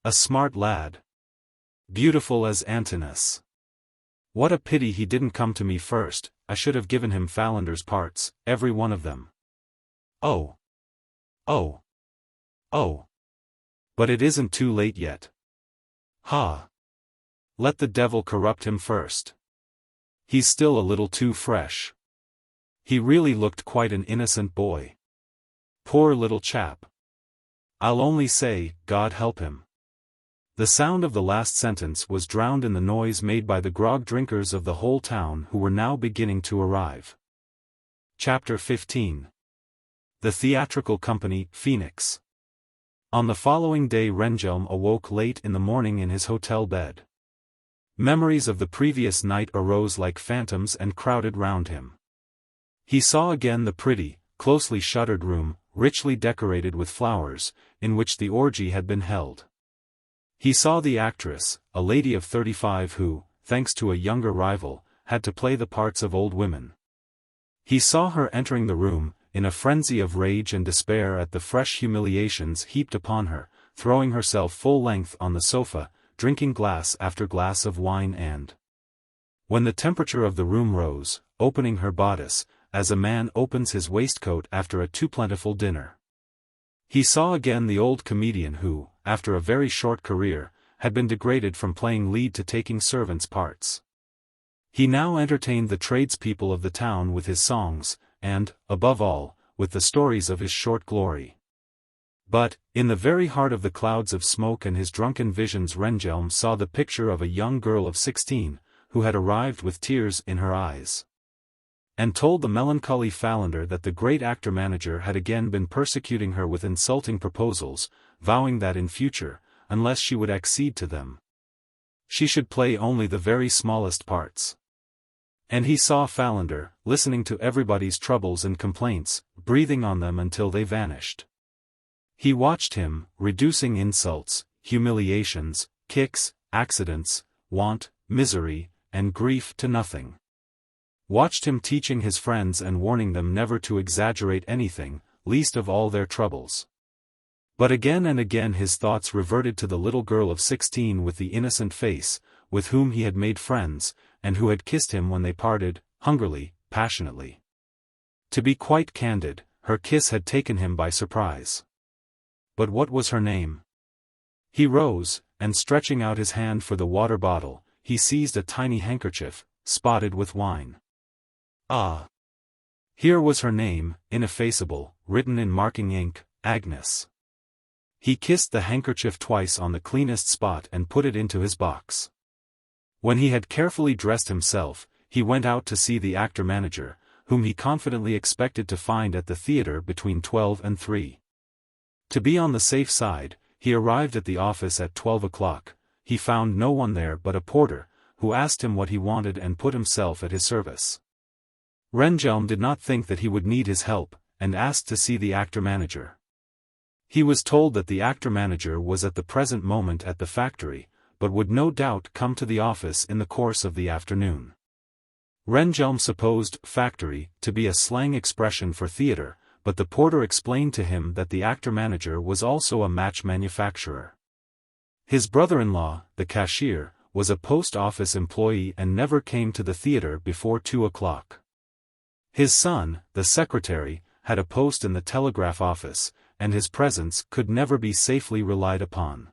A smart lad. Beautiful as Antinous. What a pity he didn't come to me first. I should have given him Fallender's parts, every one of them." Oh. But it isn't too late yet. Ha! Let the devil corrupt him first. He's still a little too fresh. He really looked quite an innocent boy. Poor little chap. I'll only say, God help him. The sound of the last sentence was drowned in the noise made by the grog drinkers of the whole town who were now beginning to arrive. Chapter 15. The Theatrical Company, Phoenix. On the following day Rehnhjelm awoke late in the morning in his hotel bed. Memories of the previous night arose like phantoms and crowded round him. He saw again the pretty, closely shuttered room, richly decorated with flowers, in which the orgy had been held. He saw the actress, a lady of 35 who, thanks to a younger rival, had to play the parts of old women. He saw her entering the room, in a frenzy of rage and despair at the fresh humiliations heaped upon her, throwing herself full length on the sofa, drinking glass after glass of wine and, when the temperature of the room rose, opening her bodice, as a man opens his waistcoat after a too plentiful dinner. He saw again the old comedian who, after a very short career, had been degraded from playing lead to taking servants' parts. He now entertained the tradespeople of the town with his songs, and, above all, with the stories of his short glory. But, in the very heart of the clouds of smoke and his drunken visions Rehnhjelm saw the picture of a young girl of 16, who had arrived with tears in her eyes, and told the melancholy Fallender that the great actor-manager had again been persecuting her with insulting proposals, vowing that in future, unless she would accede to them, she should play only the very smallest parts. And he saw Fallender, listening to everybody's troubles and complaints, breathing on them until they vanished. He watched him, reducing insults, humiliations, kicks, accidents, want, misery, and grief to nothing. Watched him teaching his friends and warning them never to exaggerate anything, least of all their troubles. But again and again his thoughts reverted to the little girl of 16 with the innocent face, with whom he had made friends, and who had kissed him when they parted, hungrily, passionately. To be quite candid, her kiss had taken him by surprise. But what was her name? He rose, and stretching out his hand for the water bottle, he seized a tiny handkerchief, spotted with wine. Ah! Here was her name, ineffaceable, written in marking ink, Agnes. He kissed the handkerchief twice on the cleanest spot and put it into his box. When he had carefully dressed himself, he went out to see the actor-manager, whom he confidently expected to find at the theatre between 12 and 3. To be on the safe side, he arrived at the office at 12 o'clock. He found no one there but a porter, who asked him what he wanted and put himself at his service. Rehnhjelm did not think that he would need his help, and asked to see the actor-manager. He was told that the actor-manager was at the present moment at the factory, but would no doubt come to the office in the course of the afternoon. Rehnhjelm supposed factory to be a slang expression for theatre, but the porter explained to him that the actor-manager was also a match manufacturer. His brother-in-law, the cashier, was a post-office employee and never came to the theatre before 2 o'clock. His son, the secretary, had a post in the telegraph office, and his presence could never be safely relied upon.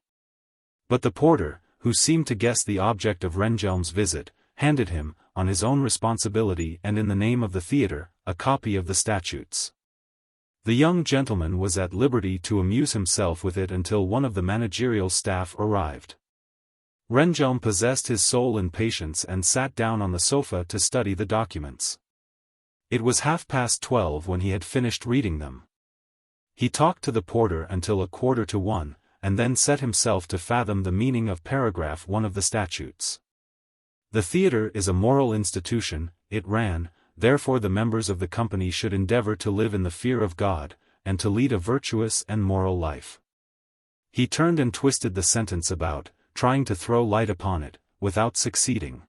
But the porter, who seemed to guess the object of Rehnhjelm's visit, handed him, on his own responsibility and in the name of the theatre, a copy of the statutes. The young gentleman was at liberty to amuse himself with it until one of the managerial staff arrived. Rehnhjelm possessed his soul in patience and sat down on the sofa to study the documents. It was 12:30 when he had finished reading them. He talked to the porter until 1:45, and then set himself to fathom the meaning of paragraph 1 of the statutes. The theatre is a moral institution, it ran, therefore the members of the company should endeavor to live in the fear of God, and to lead a virtuous and moral life. He turned and twisted the sentence about, trying to throw light upon it, without succeeding.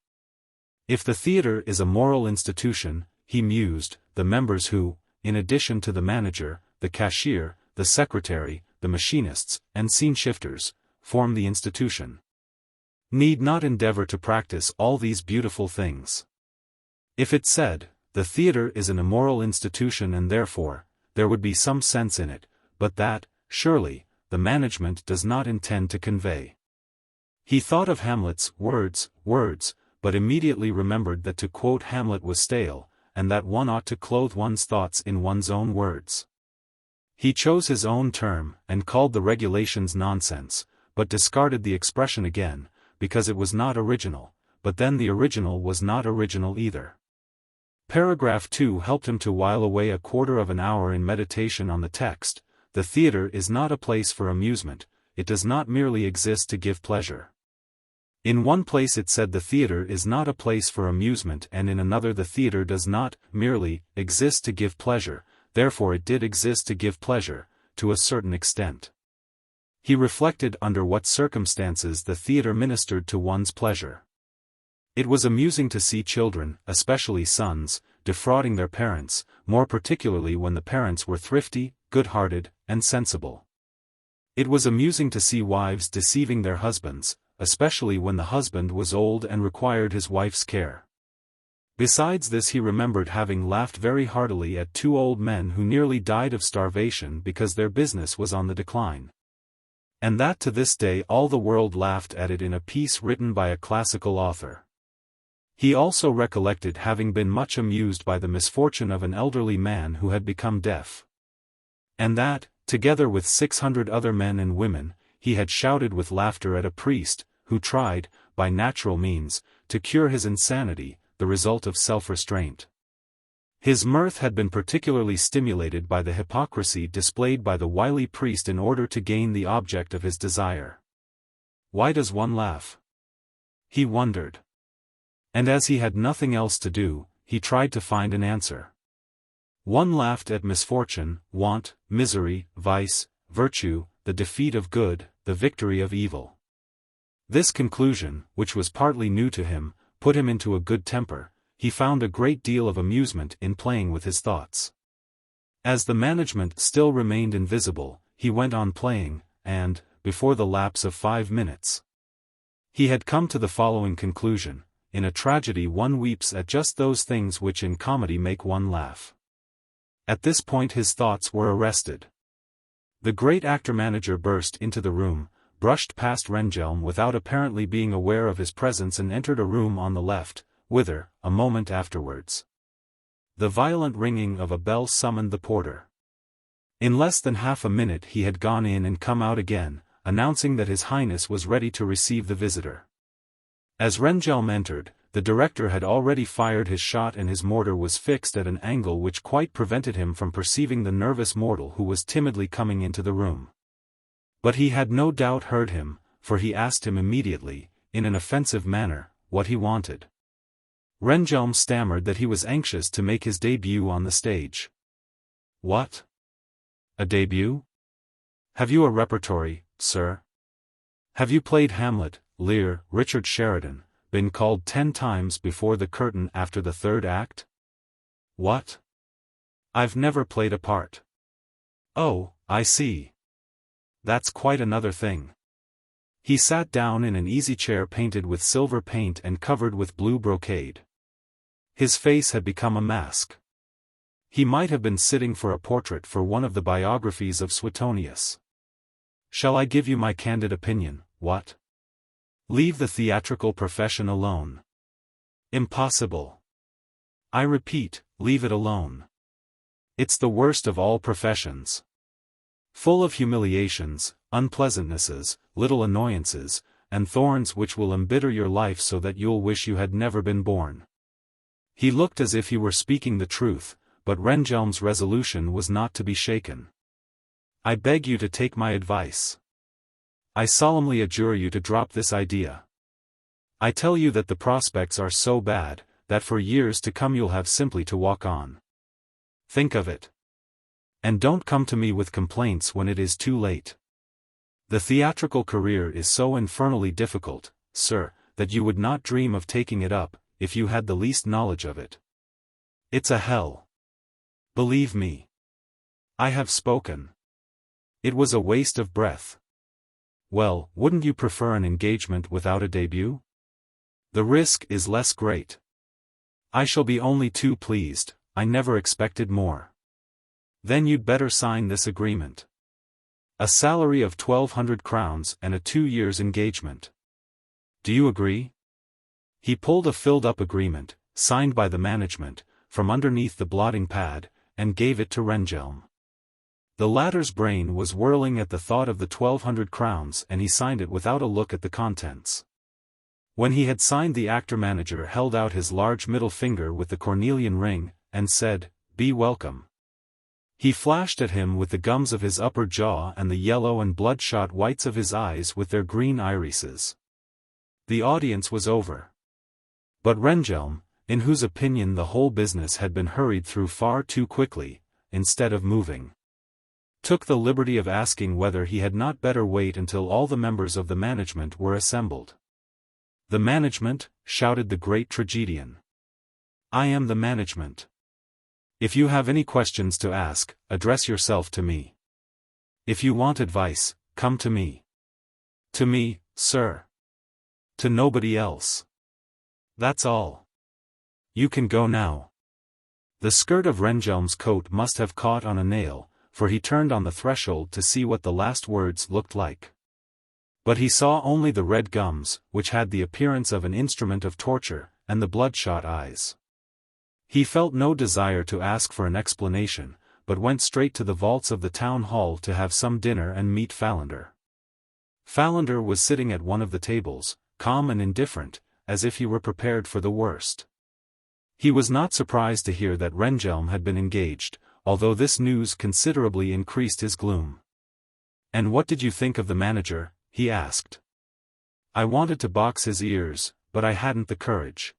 If the theatre is a moral institution, he mused, the members who, in addition to the manager, the cashier, the secretary, the machinists, and scene-shifters, form the institution, need not endeavor to practice all these beautiful things. If it said, the theatre is an immoral institution and therefore, there would be some sense in it, but that, surely, the management does not intend to convey. He thought of Hamlet's words, but immediately remembered that to quote Hamlet was stale, and that one ought to clothe one's thoughts in one's own words. He chose his own term, and called the regulations nonsense, but discarded the expression again, because it was not original, but then the original was not original either. Paragraph 2 helped him to while away a quarter of an hour in meditation on the text: the theatre is not a place for amusement, it does not merely exist to give pleasure. In one place it said the theatre is not a place for amusement, and in another the theatre does not merely exist to give pleasure, therefore it did exist to give pleasure, to a certain extent. He reflected under what circumstances the theatre ministered to one's pleasure. It was amusing to see children, especially sons, defrauding their parents, more particularly when the parents were thrifty, good-hearted, and sensible. It was amusing to see wives deceiving their husbands, especially when the husband was old and required his wife's care. Besides this, he remembered having laughed very heartily at 2 old men who nearly died of starvation because their business was on the decline. And that to this day all the world laughed at it in a piece written by a classical author. He also recollected having been much amused by the misfortune of an elderly man who had become deaf. And that, together with 600 other men and women, he had shouted with laughter at a priest, who tried, by natural means, to cure his insanity, the result of self-restraint. His mirth had been particularly stimulated by the hypocrisy displayed by the wily priest in order to gain the object of his desire. Why does one laugh? He wondered. And as he had nothing else to do, he tried to find an answer. One laughed at misfortune, want, misery, vice, virtue, the defeat of good, the victory of evil. This conclusion, which was partly new to him, put him into a good temper. He found a great deal of amusement in playing with his thoughts. As the management still remained invisible, he went on playing, and, before the lapse of 5 minutes, he had come to the following conclusion: in a tragedy one weeps at just those things which in comedy make one laugh. At this point his thoughts were arrested. The great actor-manager burst into the room, brushed past Rehnhjelm without apparently being aware of his presence, and entered a room on the left, whither, a moment afterwards, the violent ringing of a bell summoned the porter. In less than half a minute he had gone in and come out again, announcing that His Highness was ready to receive the visitor. As Rehnhjelm entered, the director had already fired his shot, and his mortar was fixed at an angle which quite prevented him from perceiving the nervous mortal who was timidly coming into the room. But he had no doubt heard him, for he asked him immediately, in an offensive manner, what he wanted. Rehnhjelm stammered that he was anxious to make his debut on the stage. What? A debut? Have you a repertory, sir? Have you played Hamlet, Lear, Richard Sheridan, been called 10 times before the curtain after the 3rd act? What? I've never played a part. Oh, I see. That's quite another thing. He sat down in an easy chair painted with silver paint and covered with blue brocade. His face had become a mask. He might have been sitting for a portrait for one of the biographies of Suetonius. Shall I give you my candid opinion, what? Leave the theatrical profession alone. Impossible. I repeat, leave it alone. It's the worst of all professions. Full of humiliations, unpleasantnesses, little annoyances, and thorns which will embitter your life so that you'll wish you had never been born. He looked as if he were speaking the truth, but Rehnhjelm's resolution was not to be shaken. I beg you to take my advice. I solemnly adjure you to drop this idea. I tell you that the prospects are so bad, that for years to come you'll have simply to walk on. Think of it. And don't come to me with complaints when it is too late. The theatrical career is so infernally difficult, sir, that you would not dream of taking it up, if you had the least knowledge of it. It's a hell. Believe me. I have spoken. It was a waste of breath. Well, wouldn't you prefer an engagement without a debut? The risk is less great. I shall be only too pleased, I never expected more. Then you'd better sign this agreement. A salary of 1,200 crowns and a 2 years engagement. Do you agree? He pulled a filled-up agreement, signed by the management, from underneath the blotting pad, and gave it to Rehnhjelm. The latter's brain was whirling at the thought of the 1,200 crowns, and he signed it without a look at the contents. When he had signed, the actor-manager held out his large middle finger with the cornelian ring, and said, "Be welcome." He flashed at him with the gums of his upper jaw and the yellow and bloodshot whites of his eyes with their green irises. The audience was over. But Rehnhjelm, in whose opinion the whole business had been hurried through far too quickly, instead of moving, took the liberty of asking whether he had not better wait until all the members of the management were assembled. "The management?" shouted the great tragedian. "I am the management. If you have any questions to ask, address yourself to me. If you want advice, come to me." "To me, sir. To nobody else. That's all. You can go now." The skirt of Rehnhjelm's coat must have caught on a nail, for he turned on the threshold to see what the last words looked like. But he saw only the red gums, which had the appearance of an instrument of torture, and the bloodshot eyes. He felt no desire to ask for an explanation, but went straight to the vaults of the town hall to have some dinner and meet Fallender. Fallender was sitting at one of the tables, calm and indifferent, as if he were prepared for the worst. He was not surprised to hear that Rehnhjelm had been engaged, although this news considerably increased his gloom. "And what did you think of the manager?" he asked. "I wanted to box his ears, but I hadn't the courage."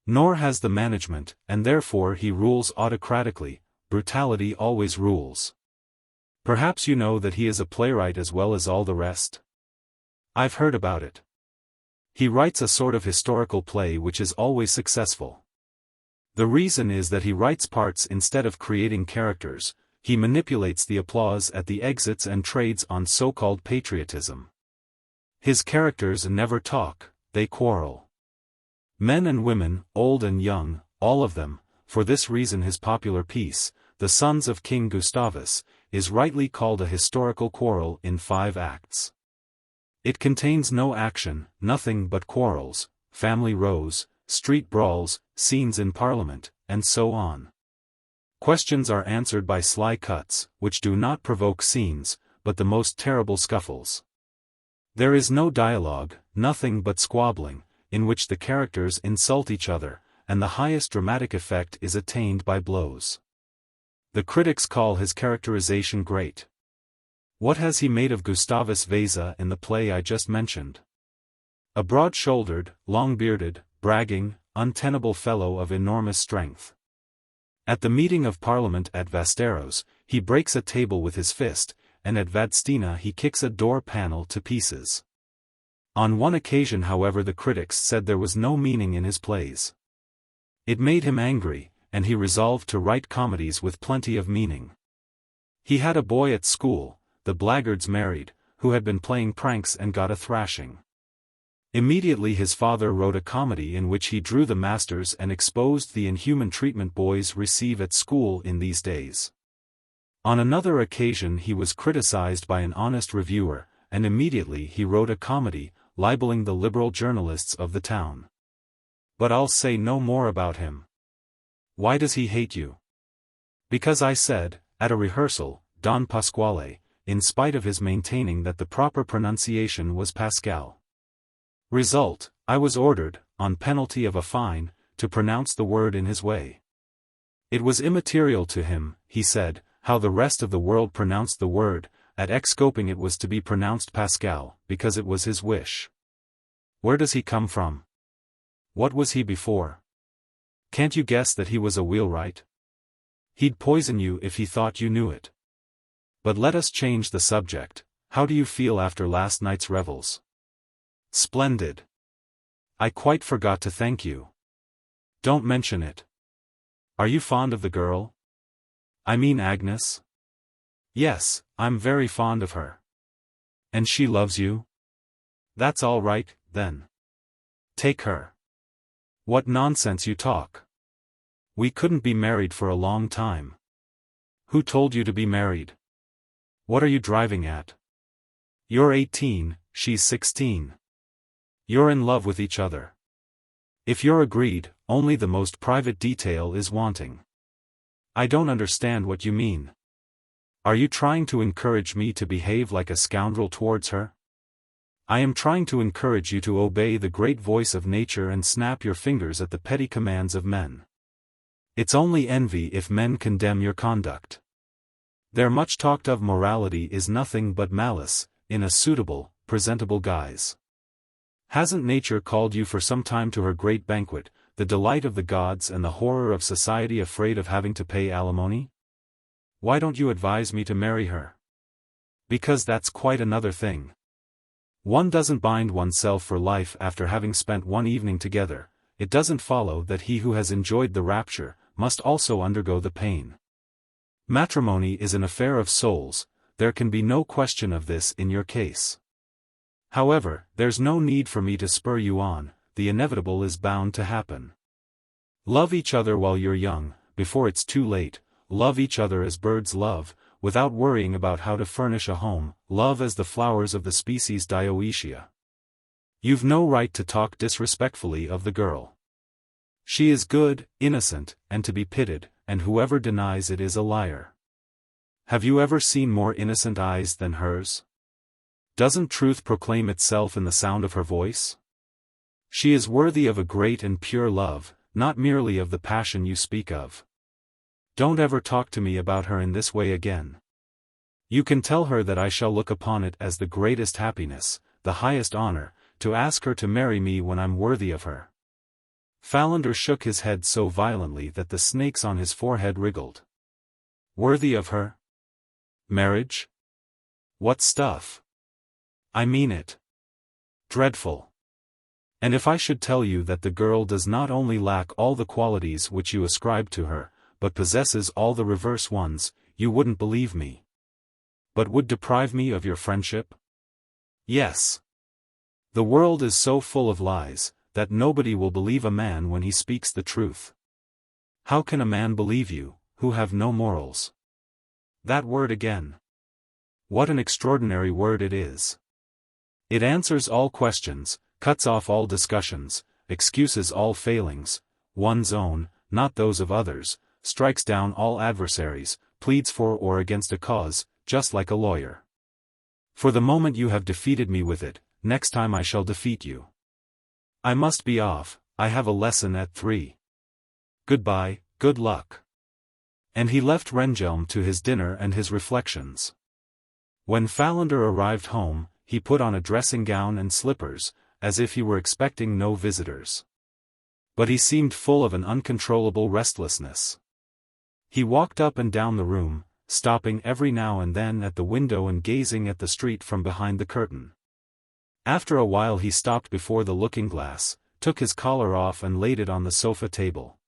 "Nor has the management, and therefore he rules autocratically. Brutality always rules. Perhaps you know that he is a playwright as well as all the rest?" "I've heard about it. He writes a sort of historical play which is always successful. The reason is that he writes parts instead of creating characters. He manipulates the applause at the exits and trades on so-called patriotism. His characters never talk, they quarrel. Men and women, old and young, all of them. For this reason his popular piece, The Sons of King Gustavus, is rightly called a historical quarrel in 5 acts. It contains no action, nothing but quarrels, family rows, street brawls, scenes in Parliament, and so on. Questions are answered by sly cuts, which do not provoke scenes, but the most terrible scuffles. There is no dialogue, nothing but squabbling, in which the characters insult each other, and the highest dramatic effect is attained by blows. The critics call his characterization great. What has he made of Gustavus Vasa in the play I just mentioned? A broad-shouldered, long-bearded, bragging, untenable fellow of enormous strength. At the meeting of Parliament at Västerås, he breaks a table with his fist, and at Vadstena he kicks a door panel to pieces. On one occasion, however, the critics said there was no meaning in his plays. It made him angry, and he resolved to write comedies with plenty of meaning. He had a boy at school, the blackguards married, who had been playing pranks and got a thrashing. Immediately his father wrote a comedy in which he drew the masters and exposed the inhuman treatment boys receive at school in these days. On another occasion he was criticized by an honest reviewer, and immediately he wrote a comedy, libeling the liberal journalists of the town. But I'll say no more about him. Why does he hate you? Because I said, at a rehearsal, Don Pasquale, in spite of his maintaining that the proper pronunciation was Pascal. Result, I was ordered, on penalty of a fine, to pronounce the word in his way. It was immaterial to him, he said, how the rest of the world pronounced the word. At XVIII it was to be pronounced Pascal, because it was his wish. Where does he come from? What was he before? Can't you guess that he was a wheelwright? He'd poison you if he thought you knew it. But let us change the subject. How do you feel after last night's revels? Splendid. I quite forgot to thank you. Don't mention it. Are you fond of the girl? I mean Agnes? Yes, I'm very fond of her. And she loves you? That's all right, then. Take her. What nonsense you talk. We couldn't be married for a long time. Who told you to be married? What are you driving at? You're 18, she's 16. You're in love with each other. If you're agreed, only the most private detail is wanting. I don't understand what you mean. Are you trying to encourage me to behave like a scoundrel towards her? I am trying to encourage you to obey the great voice of nature and snap your fingers at the petty commands of men. It's only envy if men condemn your conduct. Their much talked of morality is nothing but malice, in a suitable, presentable guise. Hasn't nature called you for some time to her great banquet, the delight of the gods and the horror of society afraid of having to pay alimony? Why don't you advise me to marry her? Because that's quite another thing. One doesn't bind oneself for life after having spent one evening together. It doesn't follow that he who has enjoyed the rapture must also undergo the pain. Matrimony is an affair of souls, there can be no question of this in your case. However, there's no need for me to spur you on, the inevitable is bound to happen. Love each other while you're young, before it's too late, love each other as birds love, without worrying about how to furnish a home, love as the flowers of the species Dioecia. You've no right to talk disrespectfully of the girl. She is good, innocent, and to be pitied, and whoever denies it is a liar. Have you ever seen more innocent eyes than hers? Doesn't truth proclaim itself in the sound of her voice? She is worthy of a great and pure love, not merely of the passion you speak of. Don't ever talk to me about her in this way again. You can tell her that I shall look upon it as the greatest happiness, the highest honor, to ask her to marry me when I'm worthy of her. Fallender shook his head so violently that the snakes on his forehead wriggled. Worthy of her? Marriage? What stuff! I mean it. Dreadful. And if I should tell you that the girl does not only lack all the qualities which you ascribe to her, but possesses all the reverse ones, you wouldn't believe me. But would deprive me of your friendship? Yes. The world is so full of lies, that nobody will believe a man when he speaks the truth. How can a man believe you, who have no morals? That word again. What an extraordinary word it is. It answers all questions, cuts off all discussions, excuses all failings, one's own, not those of others, strikes down all adversaries, pleads for or against a cause, just like a lawyer. For the moment you have defeated me with it, next time I shall defeat you. I must be off, I have a lesson at 3. Goodbye, good luck. And he left Rehnhjelm to his dinner and his reflections. When Fallender arrived home, he put on a dressing gown and slippers, as if he were expecting no visitors. But he seemed full of an uncontrollable restlessness. He walked up and down the room, stopping every now and then at the window and gazing at the street from behind the curtain. After a while he stopped before the looking-glass, took his collar off and laid it on the sofa table.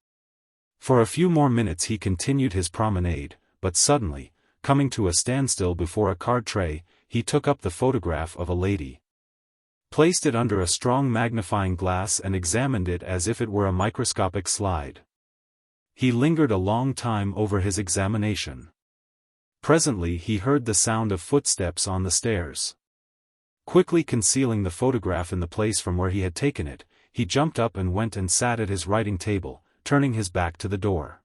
For a few more minutes he continued his promenade, but suddenly, coming to a standstill before a card tray, he took up the photograph of a lady, placed it under a strong magnifying glass and examined it as if it were a microscopic slide. He lingered a long time over his examination. Presently he heard the sound of footsteps on the stairs. Quickly concealing the photograph in the place from where he had taken it, he jumped up and went and sat at his writing table, turning his back to the door.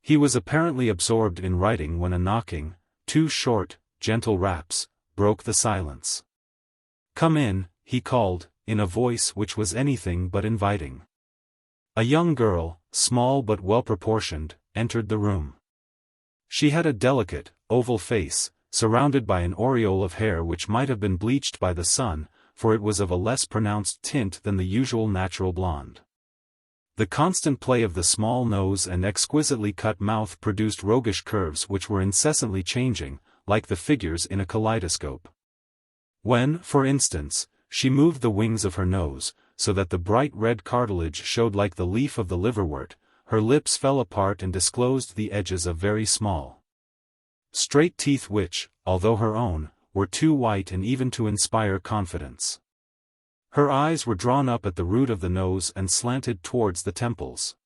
He was apparently absorbed in writing when a knocking, 2 short, gentle raps, broke the silence. "Come in," he called, in a voice which was anything but inviting. A young girl, small but well-proportioned, entered the room. She had a delicate, oval face, surrounded by an aureole of hair which might have been bleached by the sun, for it was of a less pronounced tint than the usual natural blonde. The constant play of the small nose and exquisitely cut mouth produced roguish curves which were incessantly changing, like the figures in a kaleidoscope. When, for instance, she moved the wings of her nose, so that the bright red cartilage showed like the leaf of the liverwort, her lips fell apart and disclosed the edges of very small, straight teeth which, although her own, were too white and even to inspire confidence. Her eyes were drawn up at the root of the nose and slanted towards the temples.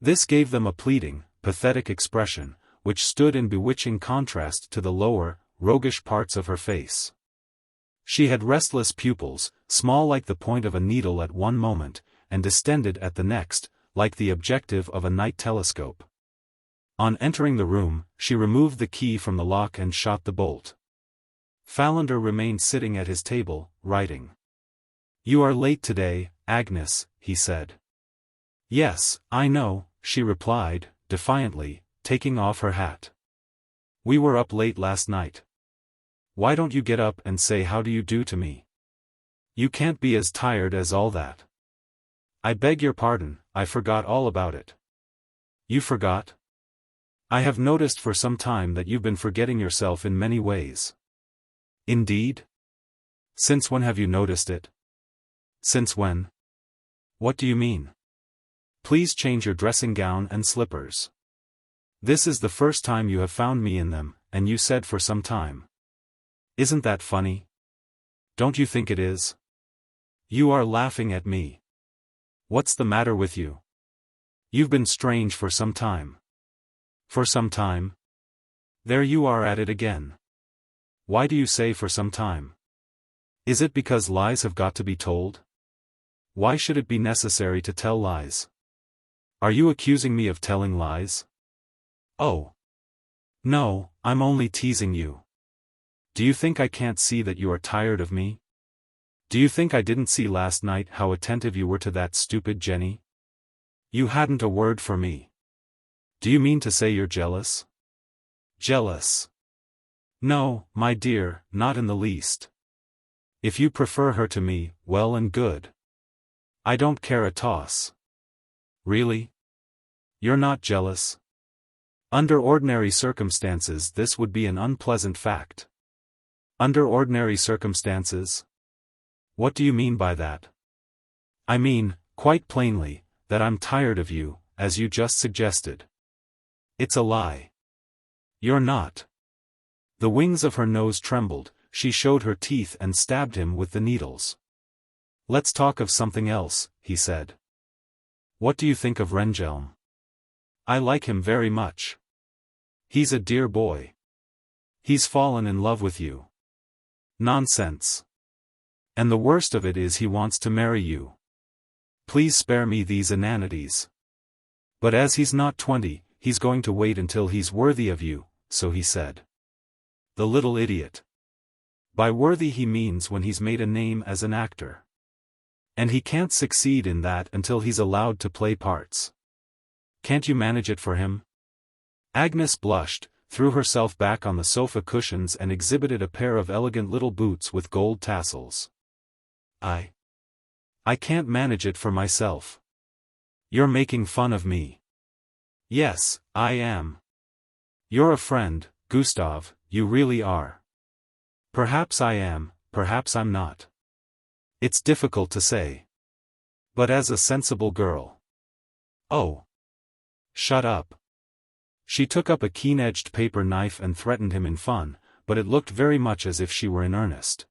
This gave them a pleading, pathetic expression, which stood in bewitching contrast to the lower, roguish parts of her face. She had restless pupils, small like the point of a needle at one moment, and distended at the next, like the objective of a night telescope. On entering the room, she removed the key from the lock and shot the bolt. Fallender remained sitting at his table, writing. "You are late today, Agnes," he said. "Yes, I know," she replied, defiantly, taking off her hat. "We were up late last night. Why don't you get up and say how do you do to me? You can't be as tired as all that." "I beg your pardon, I forgot all about it." "You forgot? I have noticed for some time that you've been forgetting yourself in many ways." "Indeed? Since when have you noticed it?" "Since when? What do you mean?" "Please change your dressing gown and slippers. This is the first time you have found me in them, and you said for some time. Isn't that funny? Don't you think it is? You are laughing at me. What's the matter with you? You've been strange for some time." "For some time? There you are at it again. Why do you say for some time? Is it because lies have got to be told? Why should it be necessary to tell lies? Are you accusing me of telling lies?" "Oh. No, I'm only teasing you. Do you think I can't see that you are tired of me? Do you think I didn't see last night how attentive you were to that stupid Jenny? You hadn't a word for me. Do you mean to say you're jealous?" "Jealous? No, my dear, not in the least. If you prefer her to me, well and good. I don't care a toss." "Really? You're not jealous?" "Under ordinary circumstances this would be an unpleasant fact." "Under ordinary circumstances? What do you mean by that?" "I mean, quite plainly, that I'm tired of you, as you just suggested." "It's a lie. You're not." The wings of her nose trembled, she showed her teeth and stabbed him with the needles. "Let's talk of something else," he said. "What do you think of Rehnhjelm?" "I like him very much. He's a dear boy." "He's fallen in love with you." "Nonsense. And the worst of it is he wants to marry you." "Please spare me these inanities." "But as he's not 20, he's going to wait until he's worthy of you," so he said. The little idiot. By worthy he means when he's made a name as an actor. And he can't succeed in that until he's allowed to play parts. Can't you manage it for him?" Agnes blushed, threw herself back on the sofa cushions and exhibited a pair of elegant little boots with gold tassels. I can't manage it for myself." "You're making fun of me." "Yes, I am. You're a friend, Gustav, you really are." "Perhaps I am, perhaps I'm not. It's difficult to say. But as a sensible girl." "Oh. Shut up." She took up a keen-edged paper knife and threatened him in fun, but it looked very much as if she were in earnest.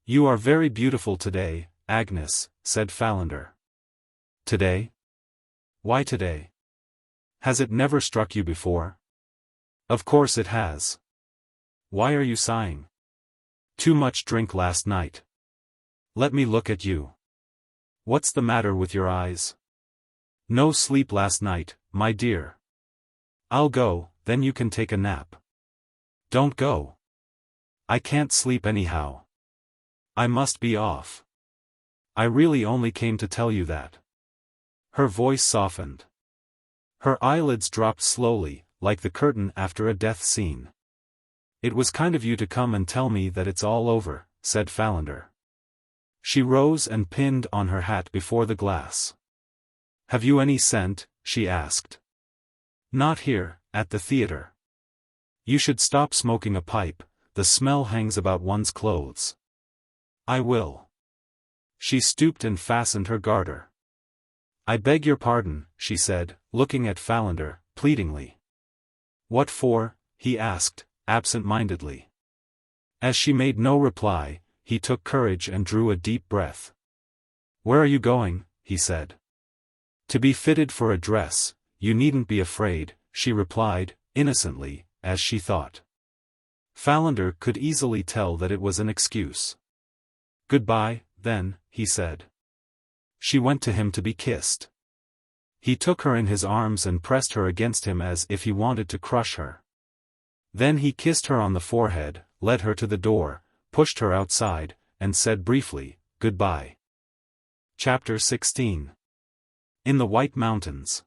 "You are very beautiful today, Agnes," said Fallender. "Today? Why today? Has it never struck you before?" "Of course it has. Why are you sighing?" "Too much drink last night." "Let me look at you. What's the matter with your eyes?" "No sleep last night, my dear." "I'll go, then you can take a nap." "Don't go. I can't sleep anyhow. I must be off. I really only came to tell you that." Her voice softened. Her eyelids dropped slowly, like the curtain after a death scene. "It was kind of you to come and tell me that it's all over," said Fallender. She rose and pinned on her hat before the glass. "Have you any scent?" she asked. "Not here, at the theater. You should stop smoking a pipe, the smell hangs about one's clothes." "I will." She stooped and fastened her garter. "I beg your pardon," she said, looking at Fallender, pleadingly. "What for?" he asked, absent-mindedly. As she made no reply, he took courage and drew a deep breath. "Where are you going?" he said. "To be fitted for a dress. You needn't be afraid," she replied, innocently, as she thought. Fallender could easily tell that it was an excuse. "Goodbye, then," he said. She went to him to be kissed. He took her in his arms and pressed her against him as if he wanted to crush her. Then he kissed her on the forehead, led her to the door, pushed her outside, and said briefly, "Goodbye." Chapter 16. In the White Mountains.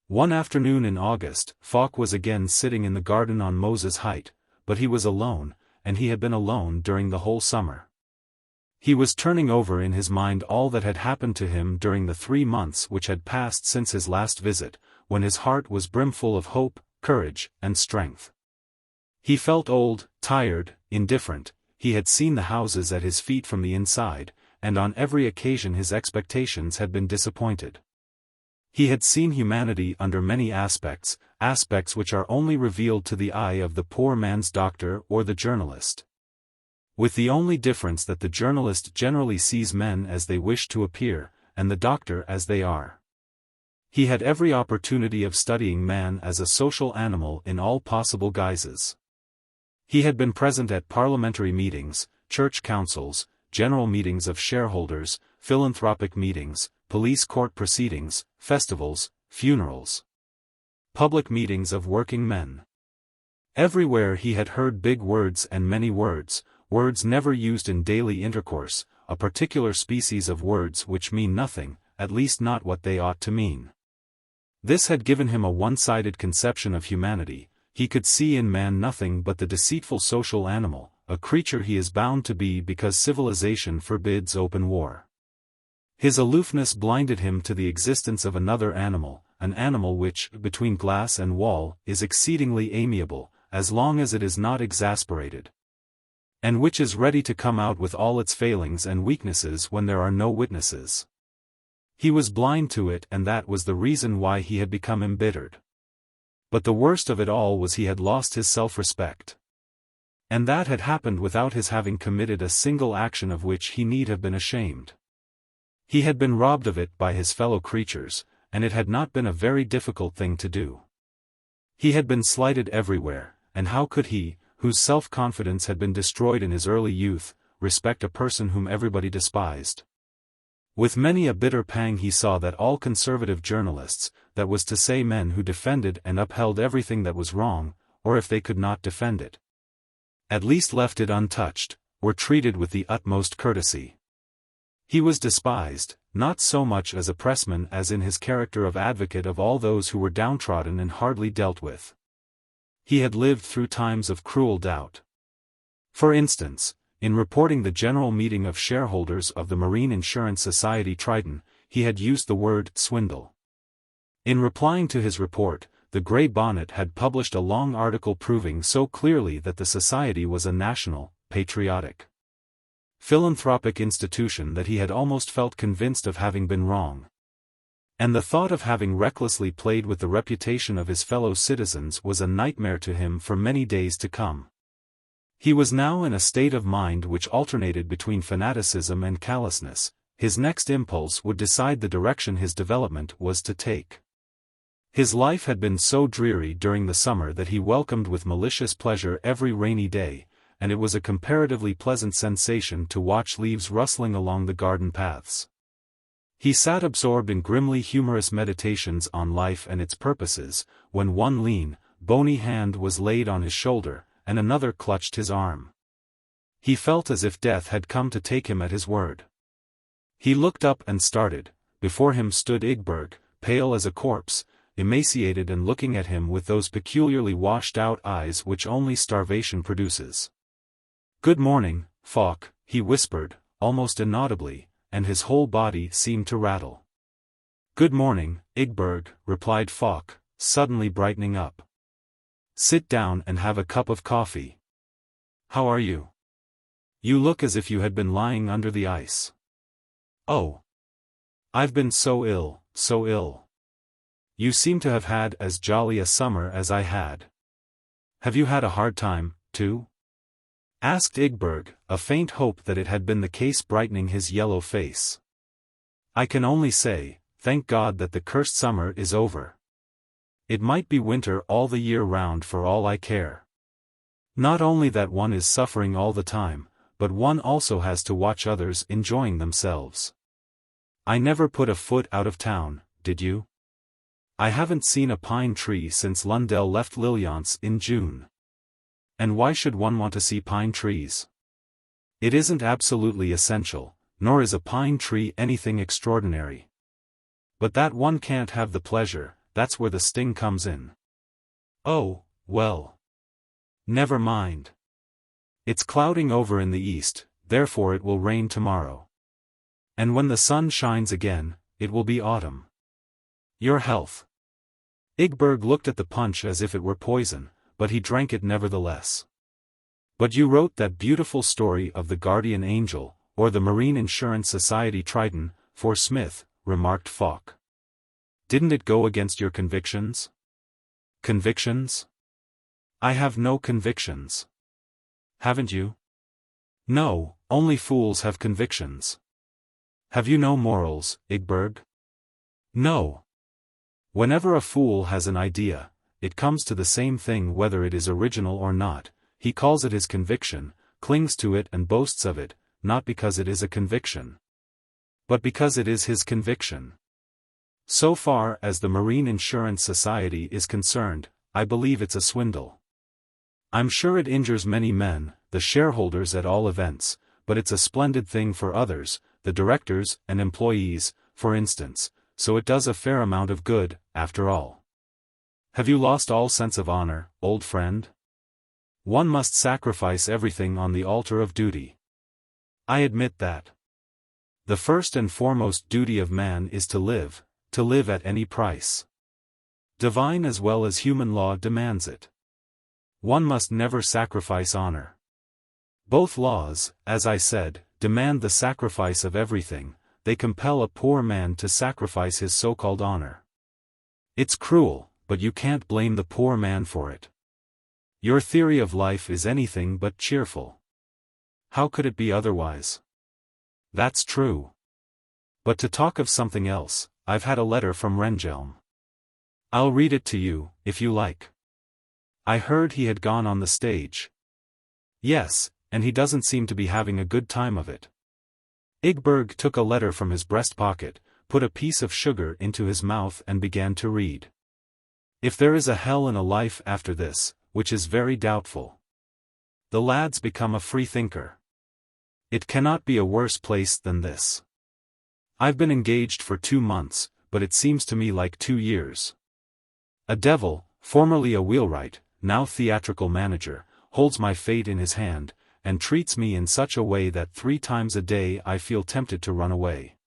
One afternoon in August, Falk was again sitting in the garden on Moses Height, but he was alone, and he had been alone during the whole summer. He was turning over in his mind all that had happened to him during the 3 months which had passed since his last visit, when his heart was brimful of hope, courage, and strength. He felt old, tired, indifferent. He had seen the houses at his feet from the inside, and on every occasion his expectations had been disappointed. He had seen humanity under many aspects, aspects which are only revealed to the eye of the poor man's doctor or the journalist. With the only difference that the journalist generally sees men as they wish to appear, and the doctor as they are. He had every opportunity of studying man as a social animal in all possible guises. He had been present at parliamentary meetings, church councils, general meetings of shareholders, philanthropic meetings, police court proceedings, festivals, funerals, public meetings of working men. Everywhere he had heard big words and many words, words never used in daily intercourse, a particular species of words which mean nothing, at least not what they ought to mean. This had given him a one-sided conception of humanity. He could see in man nothing but the deceitful social animal, a creature he is bound to be because civilization forbids open war. His aloofness blinded him to the existence of another animal, an animal which, between glass and wall, is exceedingly amiable, as long as it is not exasperated, and which is ready to come out with all its failings and weaknesses when there are no witnesses. He was blind to it, and that was the reason why he had become embittered. But the worst of it all was he had lost his self-respect. And that had happened without his having committed a single action of which he need have been ashamed. He had been robbed of it by his fellow creatures, and it had not been a very difficult thing to do. He had been slighted everywhere, and how could he, whose self-confidence had been destroyed in his early youth, respect a person whom everybody despised? With many a bitter pang he saw that all conservative journalists, that was to say men who defended and upheld everything that was wrong, or if they could not defend it, at least left it untouched, were treated with the utmost courtesy. He was despised, not so much as a pressman as in his character of advocate of all those who were downtrodden and hardly dealt with. He had lived through times of cruel doubt. For instance, in reporting the general meeting of shareholders of the Marine Insurance Society Triton, he had used the word swindle. In replying to his report, the Grey Bonnet had published a long article proving so clearly that the society was a national, patriotic, philanthropic institution that he had almost felt convinced of having been wrong. And the thought of having recklessly played with the reputation of his fellow citizens was a nightmare to him for many days to come. He was now in a state of mind which alternated between fanaticism and callousness. His next impulse would decide the direction his development was to take. His life had been so dreary during the summer that he welcomed with malicious pleasure every rainy day, and it was a comparatively pleasant sensation to watch leaves rustling along the garden paths. He sat absorbed in grimly humorous meditations on life and its purposes, when one lean, bony hand was laid on his shoulder, and another clutched his arm. He felt as if death had come to take him at his word. He looked up and started. Before him stood Ygberg, pale as a corpse, emaciated and looking at him with those peculiarly washed-out eyes which only starvation produces. "Good morning, Falk," he whispered, almost inaudibly, and his whole body seemed to rattle. "Good morning, Ygberg," replied Falk, suddenly brightening up. "Sit down and have a cup of coffee. How are you? You look as if you had been lying under the ice." "Oh. I've been so ill, so ill." "You seem to have had as jolly a summer as I had. Have you had a hard time, too?" asked Ygberg, a faint hope that it had been the case brightening his yellow face. "I can only say, thank God that the cursed summer is over. It might be winter all the year round for all I care. Not only that one is suffering all the time, but one also has to watch others enjoying themselves. I never put a foot out of town, did you?" I haven't seen a pine tree since Lundell left Lilliance in June. And why should one want to see pine trees? It isn't absolutely essential, nor is a pine tree anything extraordinary. But that one can't have the pleasure, that's where the sting comes in. Oh, well. Never mind. It's clouding over in the east, therefore it will rain tomorrow. And when the sun shines again, it will be autumn. Your health. Ygberg looked at the punch as if it were poison, but he drank it nevertheless. But you wrote that beautiful story of the guardian angel, or the Marine Insurance Society Triton, for Smith, remarked Falk. Didn't it go against your convictions? Convictions? I have no convictions. Haven't you? No, only fools have convictions. Have you no morals, Ygberg? No. Whenever a fool has an idea, it comes to the same thing whether it is original or not. He calls it his conviction, clings to it and boasts of it, not because it is a conviction, but because it is his conviction. So far as the Marine Insurance Society is concerned, I believe it's a swindle. I'm sure it injures many men, the shareholders at all events, but it's a splendid thing for others, the directors and employees, for instance, so it does a fair amount of good, after all. Have you lost all sense of honor, old friend? One must sacrifice everything on the altar of duty. I admit that. The first and foremost duty of man is to live at any price. Divine as well as human law demands it. One must never sacrifice honor. Both laws, as I said, demand the sacrifice of everything. They compel a poor man to sacrifice his so-called honor. It's cruel, but you can't blame the poor man for it. Your theory of life is anything but cheerful. How could it be otherwise? That's true. But to talk of something else, I've had a letter from Rehnhjelm. I'll read it to you, if you like. I heard he had gone on the stage. Yes, and he doesn't seem to be having a good time of it. Ygberg took a letter from his breast pocket, put a piece of sugar into his mouth and began to read. If there is a hell and a life after this, which is very doubtful. The lad's become a freethinker. It cannot be a worse place than this. I've been engaged for 2 months, but it seems to me like 2 years. A devil, formerly a wheelwright, now theatrical manager, holds my fate in his hand, and treats me in such a way that 3 times a day I feel tempted to run away.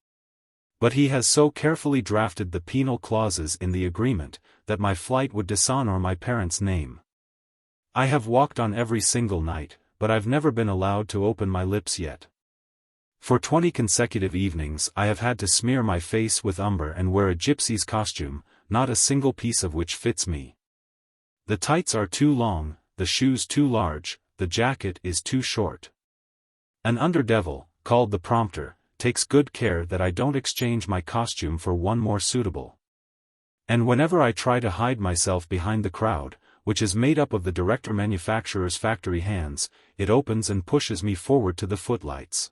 But he has so carefully drafted the penal clauses in the agreement, that my flight would dishonor my parents' name. I have walked on every single night, but I've never been allowed to open my lips yet. For 20 consecutive evenings I have had to smear my face with umber and wear a gypsy's costume, not a single piece of which fits me. The tights are too long, the shoes too large, the jacket is too short. An underdevil, called the prompter, takes good care that I don't exchange my costume for one more suitable. And whenever I try to hide myself behind the crowd, which is made up of the director-manufacturer's factory hands, it opens and pushes me forward to the footlights.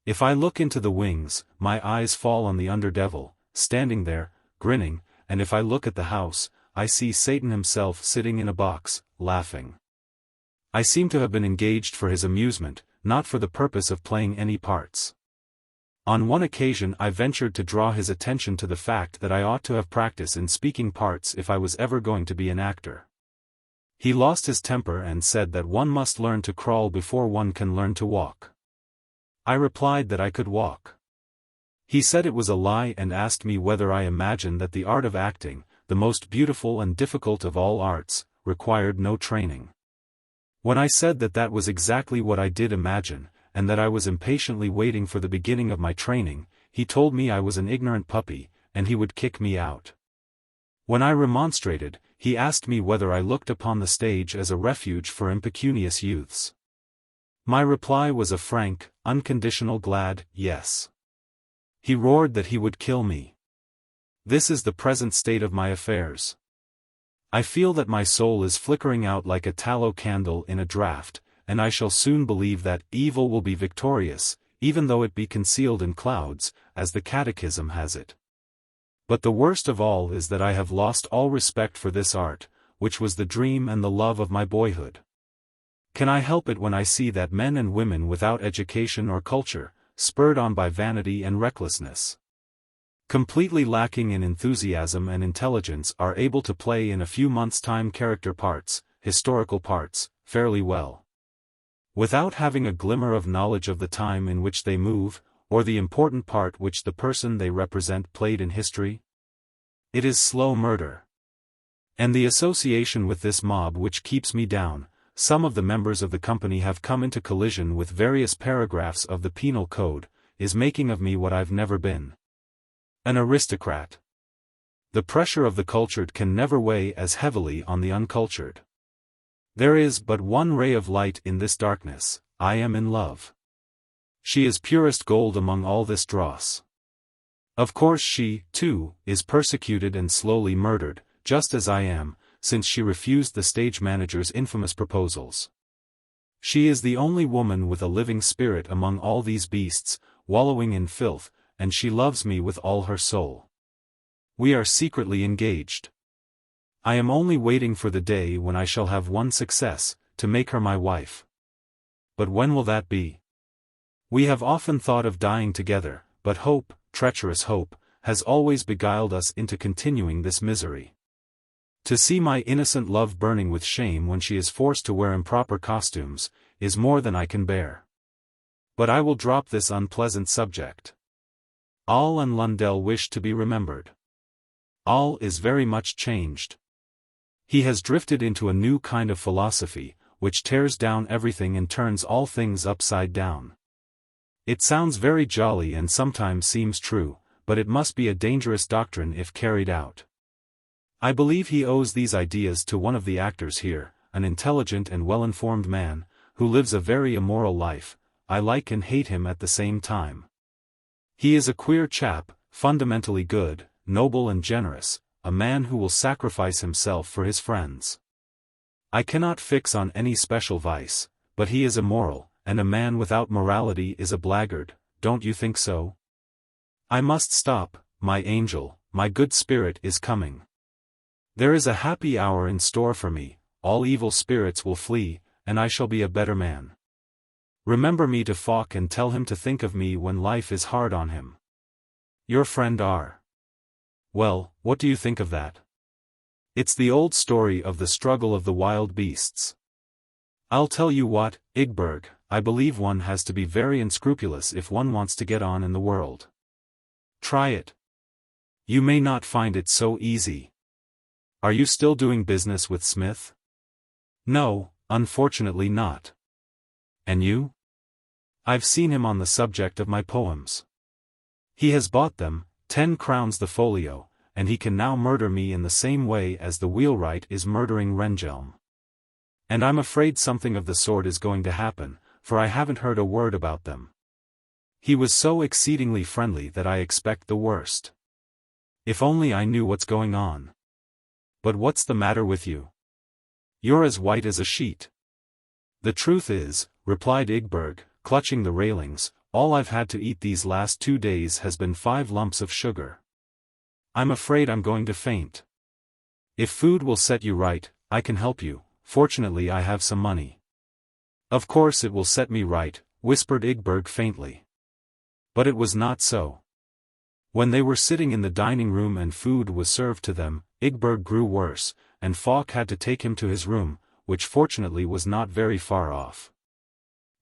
If I look into the wings, my eyes fall on the underdevil, standing there, grinning, and if I look at the house, I see Satan himself sitting in a box, laughing. I seem to have been engaged for his amusement, not for the purpose of playing any parts. On one occasion I ventured to draw his attention to the fact that I ought to have practice in speaking parts if I was ever going to be an actor. He lost his temper and said that one must learn to crawl before one can learn to walk. I replied that I could walk. He said it was a lie and asked me whether I imagined that the art of acting, the most beautiful and difficult of all arts, required no training. When I said that that was exactly what I did imagine, and that I was impatiently waiting for the beginning of my training, he told me I was an ignorant puppy, and he would kick me out. When I remonstrated, he asked me whether I looked upon the stage as a refuge for impecunious youths. My reply was a frank, unconditional glad yes. He roared that he would kill me. This is the present state of my affairs. I feel that my soul is flickering out like a tallow candle in a draught, and I shall soon believe that evil will be victorious, even though it be concealed in clouds, as the Catechism has it. But the worst of all is that I have lost all respect for this art, which was the dream and the love of my boyhood. Can I help it when I see that men and women without education or culture, spurred on by vanity and recklessness, completely lacking in enthusiasm and intelligence, are able to play in a few months' time character parts, historical parts, fairly well, without having a glimmer of knowledge of the time in which they move, or the important part which the person they represent played in history? It is slow murder. And the association with this mob which keeps me down. Some of the members of the company have come into collision with various paragraphs of the penal code, is making of me what I've never been. An aristocrat. The pressure of the cultured can never weigh as heavily on the uncultured. There is but one ray of light in this darkness. I am in love. She is purest gold among all this dross. Of course she, too, is persecuted and slowly murdered, just as I am, since she refused the stage manager's infamous proposals. She is the only woman with a living spirit among all these beasts, wallowing in filth, and she loves me with all her soul. We are secretly engaged. I am only waiting for the day when I shall have won success, to make her my wife. But when will that be? We have often thought of dying together, but hope, treacherous hope, has always beguiled us into continuing this misery. To see my innocent love burning with shame when she is forced to wear improper costumes, is more than I can bear. But I will drop this unpleasant subject. Olle and Lundell wish to be remembered. Olle is very much changed. He has drifted into a new kind of philosophy, which tears down everything and turns all things upside down. It sounds very jolly and sometimes seems true, but it must be a dangerous doctrine if carried out. I believe he owes these ideas to one of the actors here, an intelligent and well-informed man, who lives a very immoral life. I like and hate him at the same time. He is a queer chap, fundamentally good, noble and generous, a man who will sacrifice himself for his friends. I cannot fix on any special vice, but he is immoral, and a man without morality is a blackguard, don't you think so? I must stop, my angel, my good spirit is coming. There is a happy hour in store for me, all evil spirits will flee, and I shall be a better man. Remember me to Falk and tell him to think of me when life is hard on him. Your friend R. Well, what do you think of that? It's the old story of the struggle of the wild beasts. I'll tell you what, Ygberg, I believe one has to be very unscrupulous if one wants to get on in the world. Try it. You may not find it so easy. Are you still doing business with Smith? No, unfortunately not. And you? I've seen him on the subject of my poems. He has bought them, 10 crowns the folio, and he can now murder me in the same way as the wheelwright is murdering Rehnhjelm. And I'm afraid something of the sort is going to happen, for I haven't heard a word about them. He was so exceedingly friendly that I expect the worst. If only I knew what's going on. But what's the matter with you? You're as white as a sheet. The truth is, replied Ygberg, clutching the railings, all I've had to eat these last 2 days has been 5 lumps of sugar. I'm afraid I'm going to faint. If food will set you right, I can help you, fortunately I have some money. Of course it will set me right, whispered Ygberg faintly. But it was not so. When they were sitting in the dining room and food was served to them, Ygberg grew worse, and Falk had to take him to his room, which fortunately was not very far off.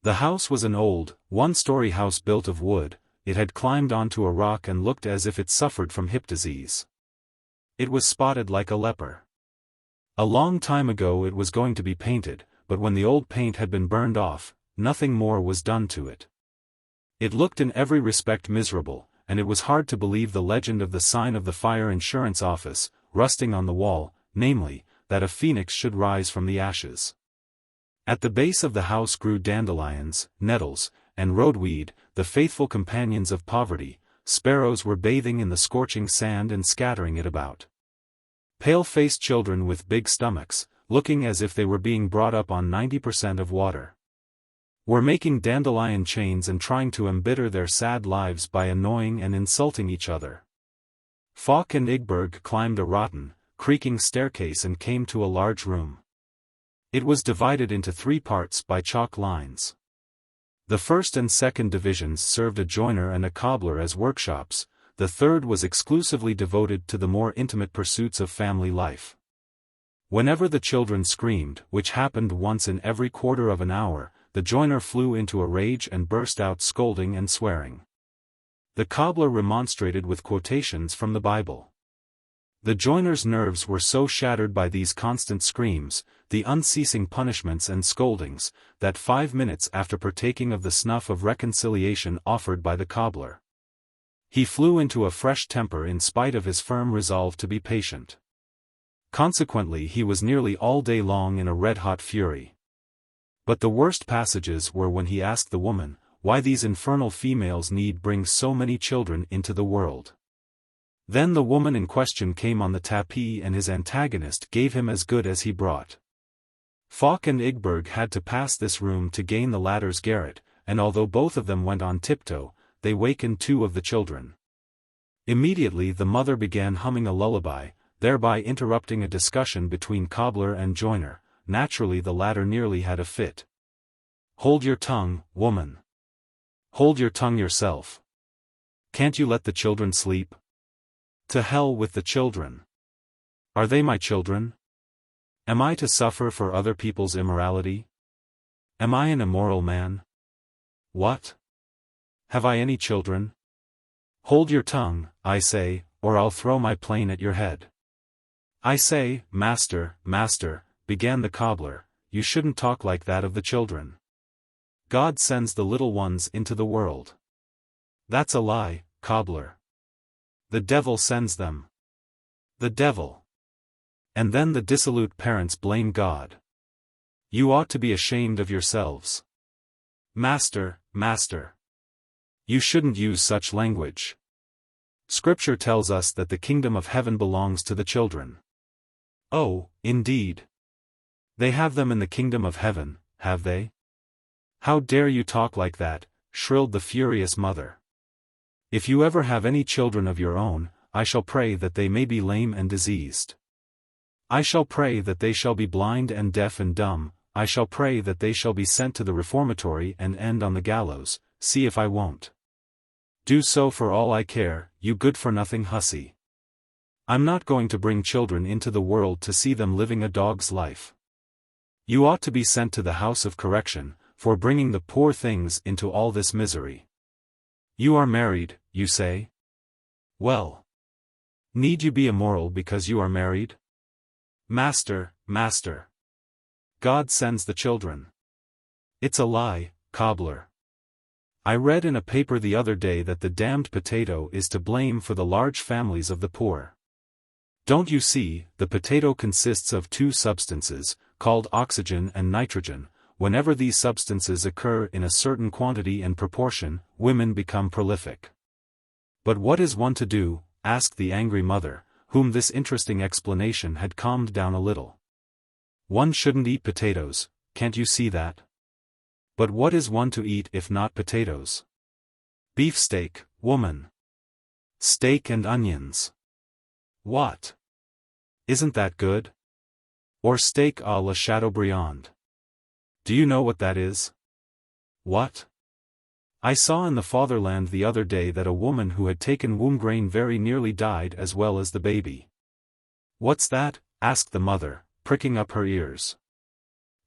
The house was an old, one-story house built of wood. It had climbed onto a rock and looked as if it suffered from hip disease. It was spotted like a leper. A long time ago it was going to be painted, but when the old paint had been burned off, nothing more was done to it. It looked in every respect miserable, and it was hard to believe the legend of the sign of the fire insurance office, rusting on the wall, namely, that a phoenix should rise from the ashes. At the base of the house grew dandelions, nettles, and roadweed, the faithful companions of poverty. Sparrows were bathing in the scorching sand and scattering it about. Pale-faced children with big stomachs, looking as if they were being brought up on 90% of water, were making dandelion chains and trying to embitter their sad lives by annoying and insulting each other. Falk and Ygberg climbed a rotten, creaking staircase and came to a large room. It was divided into 3 parts by chalk lines. The first and second divisions served a joiner and a cobbler as workshops, the third was exclusively devoted to the more intimate pursuits of family life. Whenever the children screamed, which happened once in every quarter of an hour, the joiner flew into a rage and burst out scolding and swearing. The cobbler remonstrated with quotations from the Bible. The joiner's nerves were so shattered by these constant screams, the unceasing punishments and scoldings, that 5 minutes after partaking of the snuff of reconciliation offered by the cobbler, he flew into a fresh temper in spite of his firm resolve to be patient. Consequently he was nearly all day long in a red-hot fury. But the worst passages were when he asked the woman, why these infernal females need bring so many children into the world. Then the woman in question came on the tapis and his antagonist gave him as good as he brought. Falk and Ygberg had to pass this room to gain the latter's garret, and although both of them went on tiptoe, they wakened 2 of the children. Immediately the mother began humming a lullaby, thereby interrupting a discussion between cobbler and joiner. Naturally the latter nearly had a fit. "Hold your tongue, woman. Hold your tongue yourself. Can't you let the children sleep? To hell with the children. Are they my children? Am I to suffer for other people's immorality? Am I an immoral man? What? Have I any children? Hold your tongue, I say, or I'll throw my plane at your head." "I say, master, master," began the cobbler, "you shouldn't talk like that of the children. God sends the little ones into the world." "That's a lie, cobbler. The devil sends them." "The devil. And then the dissolute parents blame God. You ought to be ashamed of yourselves." "Master, master. You shouldn't use such language. Scripture tells us that the kingdom of heaven belongs to the children." "Oh, indeed. They have them in the kingdom of heaven, have they?" "How dare you talk like that?" shrilled the furious mother. "If you ever have any children of your own, I shall pray that they may be lame and diseased. I shall pray that they shall be blind and deaf and dumb, I shall pray that they shall be sent to the reformatory and end on the gallows, see if I won't. Do so for all I care, you good-for-nothing hussy. I'm not going to bring children into the world to see them living a dog's life. You ought to be sent to the house of correction, for bringing the poor things into all this misery. You are married, you say? Well, need you be immoral because you are married? Master, master. God sends the children. It's a lie, cobbler. I read in a paper the other day that the damned potato is to blame for the large families of the poor. Don't you see, the potato consists of 2 substances, called oxygen and nitrogen. Whenever these substances occur in a certain quantity and proportion, women become prolific. But what is one to do? Asked the angry mother, whom this interesting explanation had calmed down a little. One shouldn't eat potatoes, can't you see that? But what is one to eat if not potatoes? Beefsteak, woman. Steak and onions. What? Isn't that good? Or steak à la Chateaubriand. Do you know what that is? What? I saw in the Fatherland the other day that a woman who had taken womb grain very nearly died as well as the baby. What's that? Asked the mother, pricking up her ears.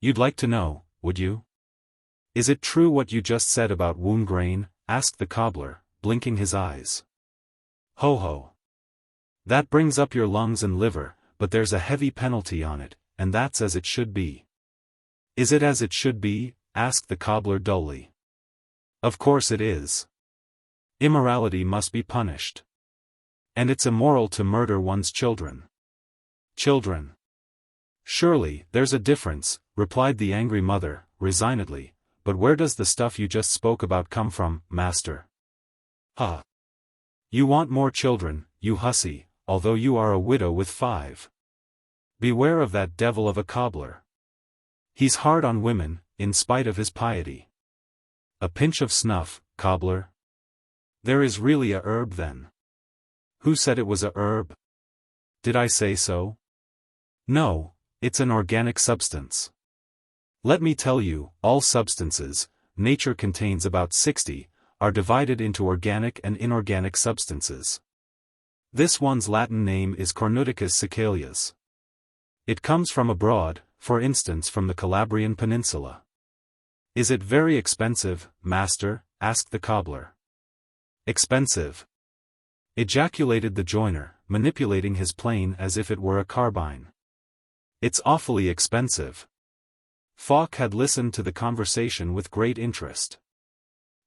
You'd like to know, would you? Is it true what you just said about womb grain? Asked the cobbler, blinking his eyes. Ho ho. That brings up your lungs and liver, but there's a heavy penalty on it, and that's as it should be. Is it as it should be? Asked the cobbler dully. Of course it is. Immorality must be punished. And it's immoral to murder one's children. Children. Surely, there's a difference, replied the angry mother, resignedly, but where does the stuff you just spoke about come from, master? Huh. You want more children, you hussy, although you are a widow with 5. Beware of that devil of a cobbler. He's hard on women, in spite of his piety. A pinch of snuff, cobbler? There is really a herb then. Who said it was a herb? Did I say so? No, it's an organic substance. Let me tell you, all substances, nature contains about 60, are divided into organic and inorganic substances. This one's Latin name is Cornuticus cicaleus. It comes from abroad, for instance from the Calabrian peninsula. Is it very expensive, master? Asked the cobbler. Expensive? Ejaculated the joiner, manipulating his plane as if it were a carbine. It's awfully expensive. Falk had listened to the conversation with great interest.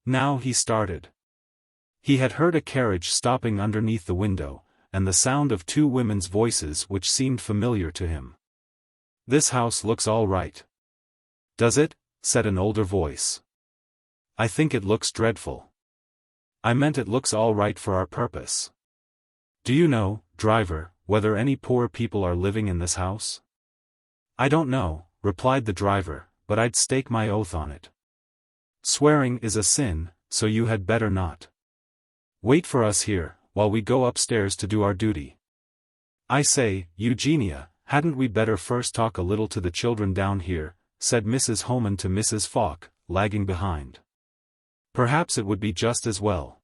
Now he started. He had heard a carriage stopping underneath the window, and the sound of two women's voices which seemed familiar to him. This house looks all right. Does it? Said an older voice. I think it looks dreadful. I meant it looks all right for our purpose. Do you know, driver, whether any poor people are living in this house? I don't know, replied the driver, but I'd stake my oath on it. Swearing is a sin, so you had better not. Wait for us here, while we go upstairs to do our duty. I say, Eugenia, hadn't we better first talk a little to the children down here, said Mrs. Homan to Mrs. Falk, lagging behind. Perhaps it would be just as well.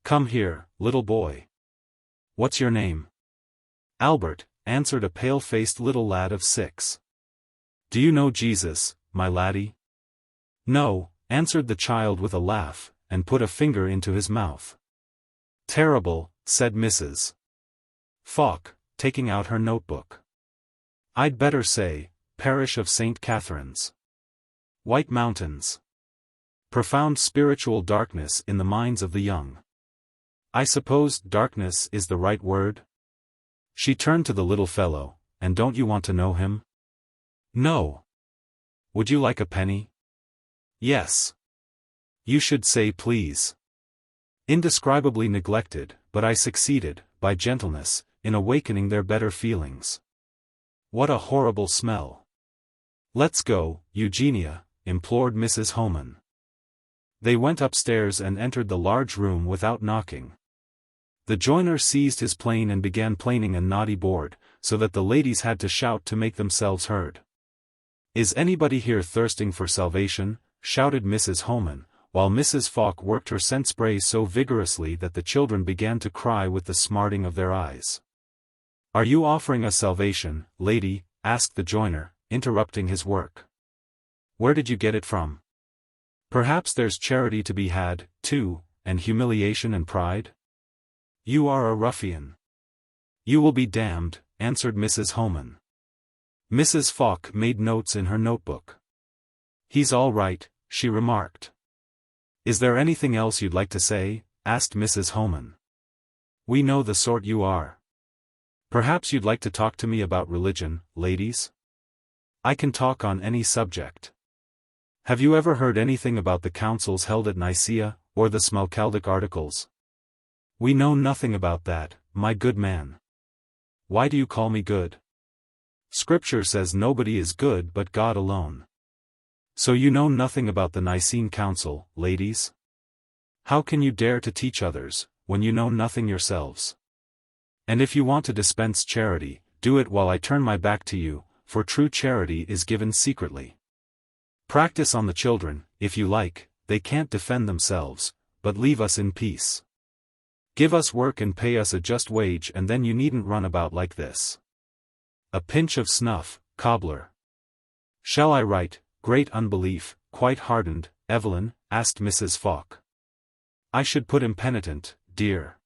Come here, little boy. What's your name? Albert, answered a pale-faced little lad of 6. Do you know Jesus, my laddie? No, answered the child with a laugh, and put a finger into his mouth. Terrible, said Mrs. Falk, taking out her notebook. I'd better say, Parish of St. Catherine's. White Mountains. Profound spiritual darkness in the minds of the young. I suppose darkness is the right word? She turned to the little fellow, and don't you want to know him? No. Would you like a penny? Yes. You should say please. Indescribably neglected, but I succeeded, by gentleness, in awakening their better feelings. What a horrible smell. Let's go, Eugenia, implored Mrs. Homan. They went upstairs and entered the large room without knocking. The joiner seized his plane and began planing a knotty board, so that the ladies had to shout to make themselves heard. Is anybody here thirsting for salvation? Shouted Mrs. Homan, while Mrs. Falk worked her scent spray so vigorously that the children began to cry with the smarting of their eyes. Are you offering us salvation, lady? Asked the joiner, interrupting his work. Where did you get it from? Perhaps there's charity to be had, too, and humiliation and pride? You are a ruffian. You will be damned, answered Mrs. Homan. Mrs. Falk made notes in her notebook. He's all right, she remarked. Is there anything else you'd like to say? Asked Mrs. Homan. We know the sort you are. Perhaps you'd like to talk to me about religion, ladies? I can talk on any subject. Have you ever heard anything about the councils held at Nicaea, or the Smalcaldic Articles? We know nothing about that, my good man. Why do you call me good? Scripture says nobody is good but God alone. So you know nothing about the Nicene Council, ladies? How can you dare to teach others, when you know nothing yourselves? And if you want to dispense charity, do it while I turn my back to you, for true charity is given secretly. Practice on the children, if you like, they can't defend themselves, but leave us in peace. Give us work and pay us a just wage and then you needn't run about like this. A pinch of snuff, cobbler. Shall I write, great unbelief, quite hardened, Evelyn? Asked Mrs. Falk. I should put impenitent, dear.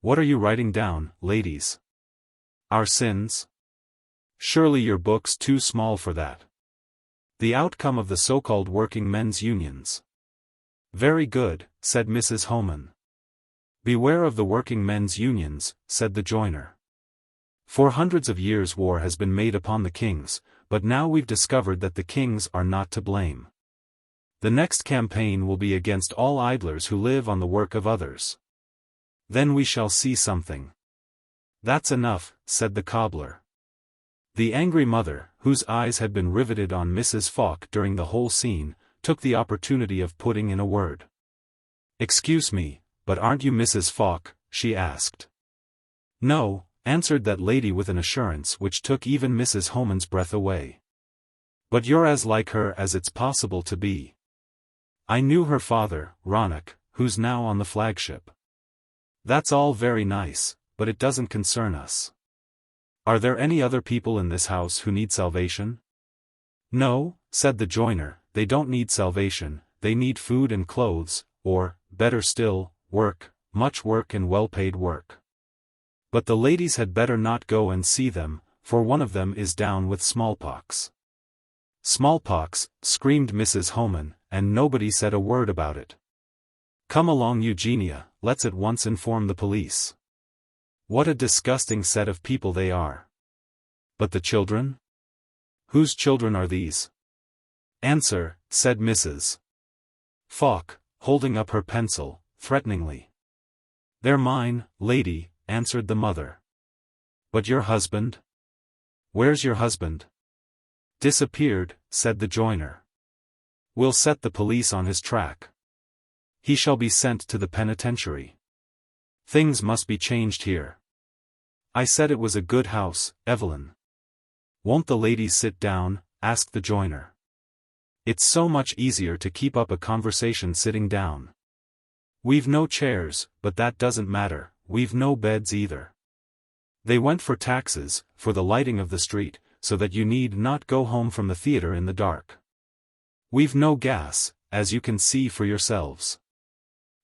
What are you writing down, ladies? Our sins? Surely your book's too small for that. The outcome of the so-called working men's unions. Very good, said Mrs. Homan. Beware of the working men's unions, said the joiner. For hundreds of years war has been made upon the kings, but now we've discovered that the kings are not to blame. The next campaign will be against all idlers who live on the work of others. Then we shall see something. That's enough, said the cobbler. The angry mother, whose eyes had been riveted on Mrs. Falk during the whole scene, took the opportunity of putting in a word. Excuse me, but aren't you Mrs. Falk? She asked. No, answered that lady with an assurance which took even Mrs. Homan's breath away. But you're as like her as it's possible to be. I knew her father, Ronak, who's now on the flagship. That's all very nice, but it doesn't concern us. Are there any other people in this house who need salvation? No, said the joiner, they don't need salvation, they need food and clothes, or, better still, work, much work and well-paid work. But the ladies had better not go and see them, for one of them is down with smallpox. Smallpox, screamed Mrs. Homan, and nobody said a word about it. Come along, Eugenia, let's at once inform the police. What a disgusting set of people they are. But the children? Whose children are these? Answer, said Mrs. Falk, holding up her pencil, threateningly. They're mine, lady, answered the mother. But your husband? Where's your husband? Disappeared, said the joiner. We'll set the police on his track. He shall be sent to the penitentiary. Things must be changed here. I said it was a good house, Evelyn. Won't the ladies sit down? Asked the joiner. It's so much easier to keep up a conversation sitting down. We've no chairs, but that doesn't matter, we've no beds either. They went for taxes, for the lighting of the street, so that you need not go home from the theater in the dark. We've no gas, as you can see for yourselves.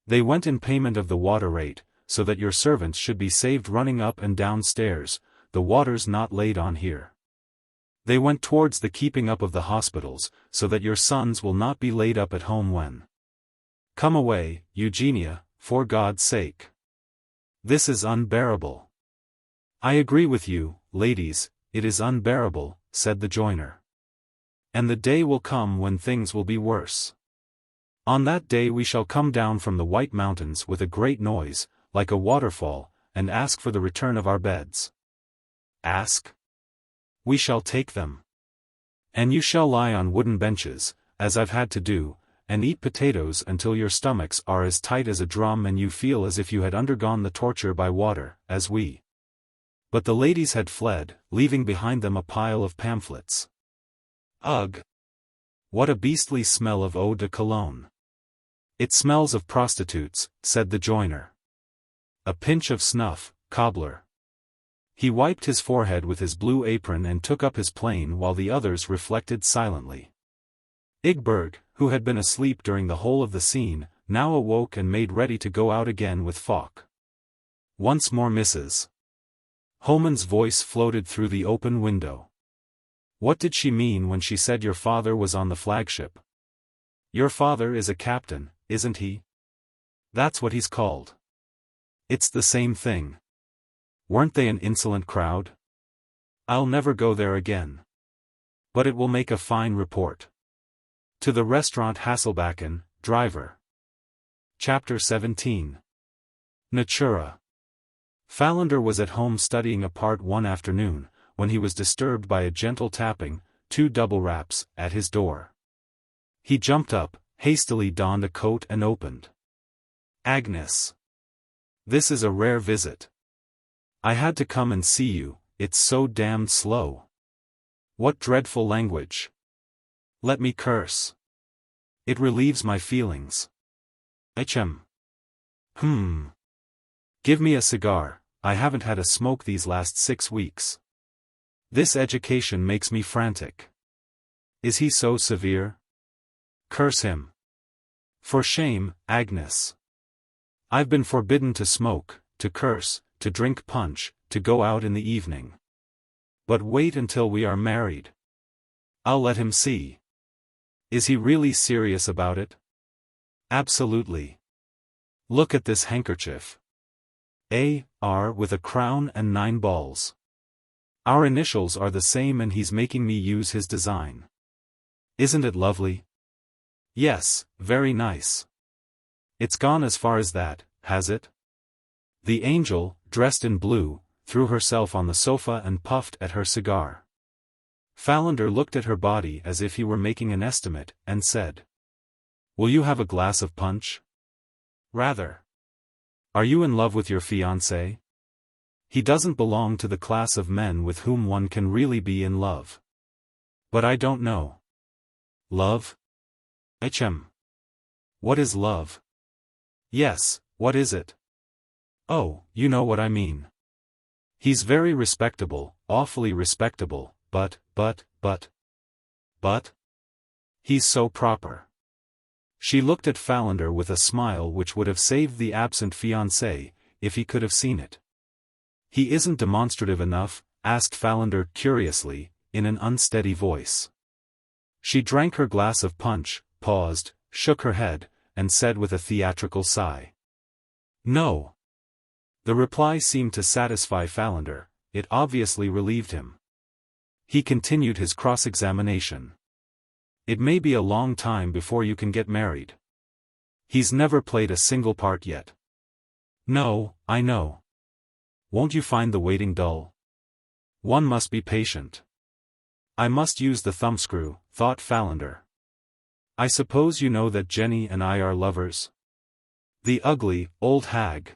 They went in payment of the water rate, so that your servants should be saved running up and down stairs, the water's not laid on here. They went towards the keeping up of the hospitals, so that your sons will not be laid up at home when. Come away, Eugenia, for God's sake. This is unbearable. I agree with you, ladies, it is unbearable, said the joiner. And the day will come when things will be worse. On that day we shall come down from the White Mountains with a great noise, like a waterfall, and ask for the return of our beds. Ask? We shall take them. And you shall lie on wooden benches, as I've had to do, and eat potatoes until your stomachs are as tight as a drum and you feel as if you had undergone the torture by water, as we. But the ladies had fled, leaving behind them a pile of pamphlets. Ugh! What a beastly smell of eau de cologne. It smells of prostitutes, said the joiner. A pinch of snuff, cobbler. He wiped his forehead with his blue apron and took up his plane while the others reflected silently. Ygberg, who had been asleep during the whole of the scene, now awoke and made ready to go out again with Falk. Once more Mrs. Homan's voice floated through the open window. What did she mean when she said your father was on the flagship? Your father is a captain, isn't he? That's what he's called. It's the same thing. Weren't they an insolent crowd? I'll never go there again. But it will make a fine report. To the restaurant Hasselbacken, driver. Chapter 17. Natura. Fallender was at home studying a part one afternoon, when he was disturbed by a gentle tapping, 2 double raps, at his door. He jumped up, hastily donned a coat and opened. Agnes. This is a rare visit. I had to come and see you, it's so damned slow. What dreadful language. Let me curse. It relieves my feelings. Give me a cigar, I haven't had a smoke these last 6 weeks. This education makes me frantic. Is he so severe? Curse him. For shame, Agnes. I've been forbidden to smoke, to curse, to drink punch, to go out in the evening. But wait until we are married. I'll let him see. Is he really serious about it? Absolutely. Look at this handkerchief. A.R. with a crown and 9 balls. Our initials are the same and he's making me use his design. Isn't it lovely? Yes, very nice. It's gone as far as that, has it? The angel, dressed in blue, threw herself on the sofa and puffed at her cigar. Fallender looked at her body as if he were making an estimate, and said, "Will you have a glass of punch?" "Rather." "Are you in love with your fiancé?" He doesn't belong to the class of men with whom one can really be in love. But I don't know. Love? What is love? Yes, what is it? Oh, you know what I mean. He's very respectable, awfully respectable, but. He's so proper. She looked at Fallender with a smile which would have saved the absent fiancé, if he could have seen it. He isn't demonstrative enough? Asked Fallender curiously, in an unsteady voice. She drank her glass of punch, paused, shook her head, and said with a theatrical sigh. No. The reply seemed to satisfy Fallender, it obviously relieved him. He continued his cross-examination. It may be a long time before you can get married. He's never played a single part yet. No, I know. Won't you find the waiting dull? One must be patient. I must use the thumbscrew, thought Fallender. I suppose you know that Jenny and I are lovers? The ugly, old hag.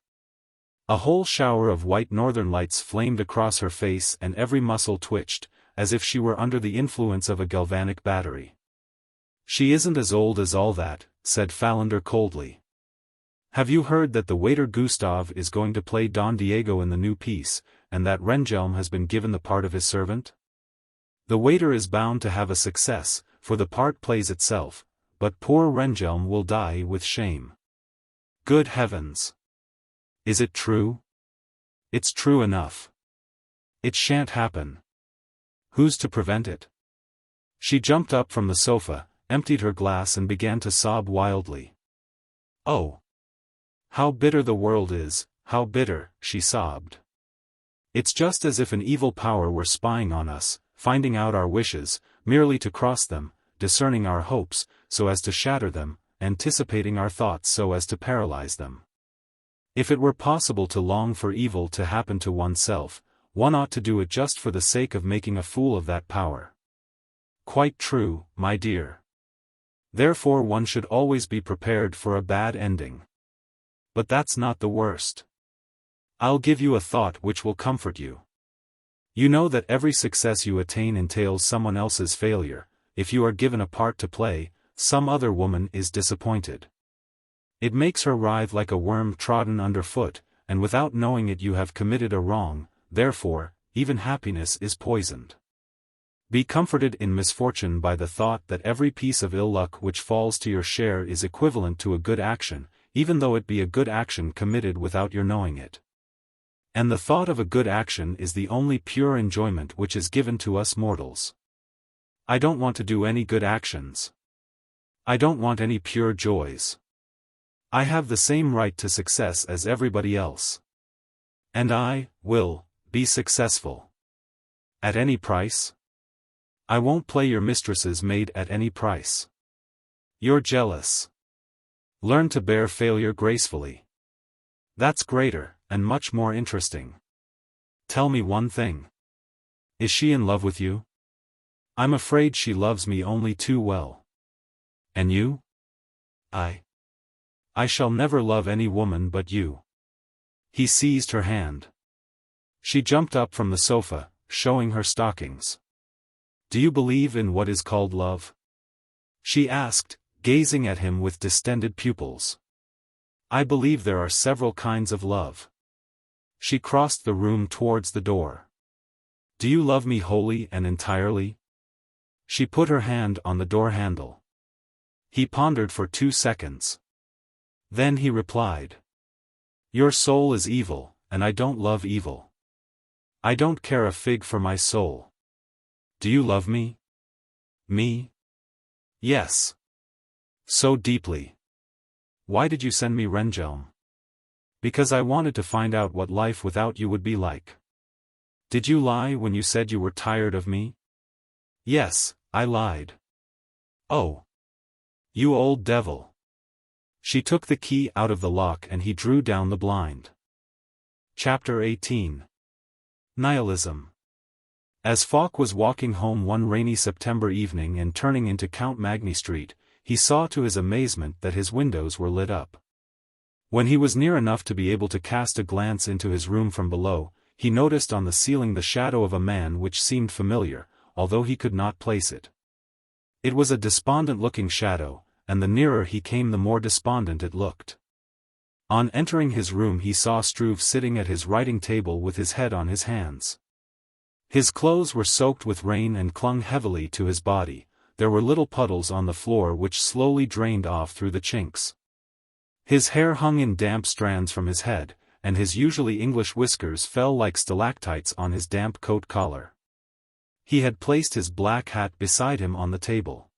A whole shower of white northern lights flamed across her face and every muscle twitched, as if she were under the influence of a galvanic battery. She isn't as old as all that, said Fallender coldly. Have you heard that the waiter Gustav is going to play Don Diego in the new piece, and that Rehnhjelm has been given the part of his servant? The waiter is bound to have a success, for the part plays itself, but poor Rehnhjelm will die with shame. Good heavens! Is it true? It's true enough. It shan't happen. Who's to prevent it? She jumped up from the sofa, emptied her glass and began to sob wildly. Oh! How bitter the world is, how bitter, she sobbed. It's just as if an evil power were spying on us, finding out our wishes, merely to cross them, discerning our hopes, so as to shatter them, anticipating our thoughts so as to paralyze them. If it were possible to long for evil to happen to oneself, one ought to do it just for the sake of making a fool of that power. Quite true, my dear. Therefore one should always be prepared for a bad ending. But that's not the worst. I'll give you a thought which will comfort you. You know that every success you attain entails someone else's failure. If you are given a part to play, some other woman is disappointed. It makes her writhe like a worm trodden underfoot, and without knowing it you have committed a wrong, therefore, even happiness is poisoned. Be comforted in misfortune by the thought that every piece of ill luck which falls to your share is equivalent to a good action, even though it be a good action committed without your knowing it. And the thought of a good action is the only pure enjoyment which is given to us mortals. I don't want to do any good actions. I don't want any pure joys. I have the same right to success as everybody else. And I will be successful. At any price? I won't play your mistress's maid at any price. You're jealous. Learn to bear failure gracefully. That's greater, and much more interesting. Tell me one thing. Is she in love with you? I'm afraid she loves me only too well. And you? I shall never love any woman but you. He seized her hand. She jumped up from the sofa, showing her stockings. Do you believe in what is called love? She asked, gazing at him with distended pupils. I believe there are several kinds of love. She crossed the room towards the door. Do you love me wholly and entirely? She put her hand on the door handle. He pondered for 2 seconds. Then he replied. Your soul is evil, and I don't love evil. I don't care a fig for my soul. Do you love me? Me? Yes. So deeply. Why did you send me Rehnhjelm? Because I wanted to find out what life without you would be like. Did you lie when you said you were tired of me? Yes, I lied. Oh. You old devil. She took the key out of the lock and he drew down the blind. Chapter 18. Nihilism. As Falk was walking home one rainy September evening and turning into Count Magny Street, he saw to his amazement that his windows were lit up. When he was near enough to be able to cast a glance into his room from below, he noticed on the ceiling the shadow of a man which seemed familiar, although he could not place it. It was a despondent-looking shadow, and the nearer he came the more despondent it looked. On entering his room he saw Struve sitting at his writing table with his head on his hands. His clothes were soaked with rain and clung heavily to his body. There were little puddles on the floor which slowly drained off through the chinks. His hair hung in damp strands from his head, and his usually English whiskers fell like stalactites on his damp coat collar. He had placed his black hat beside him on the table.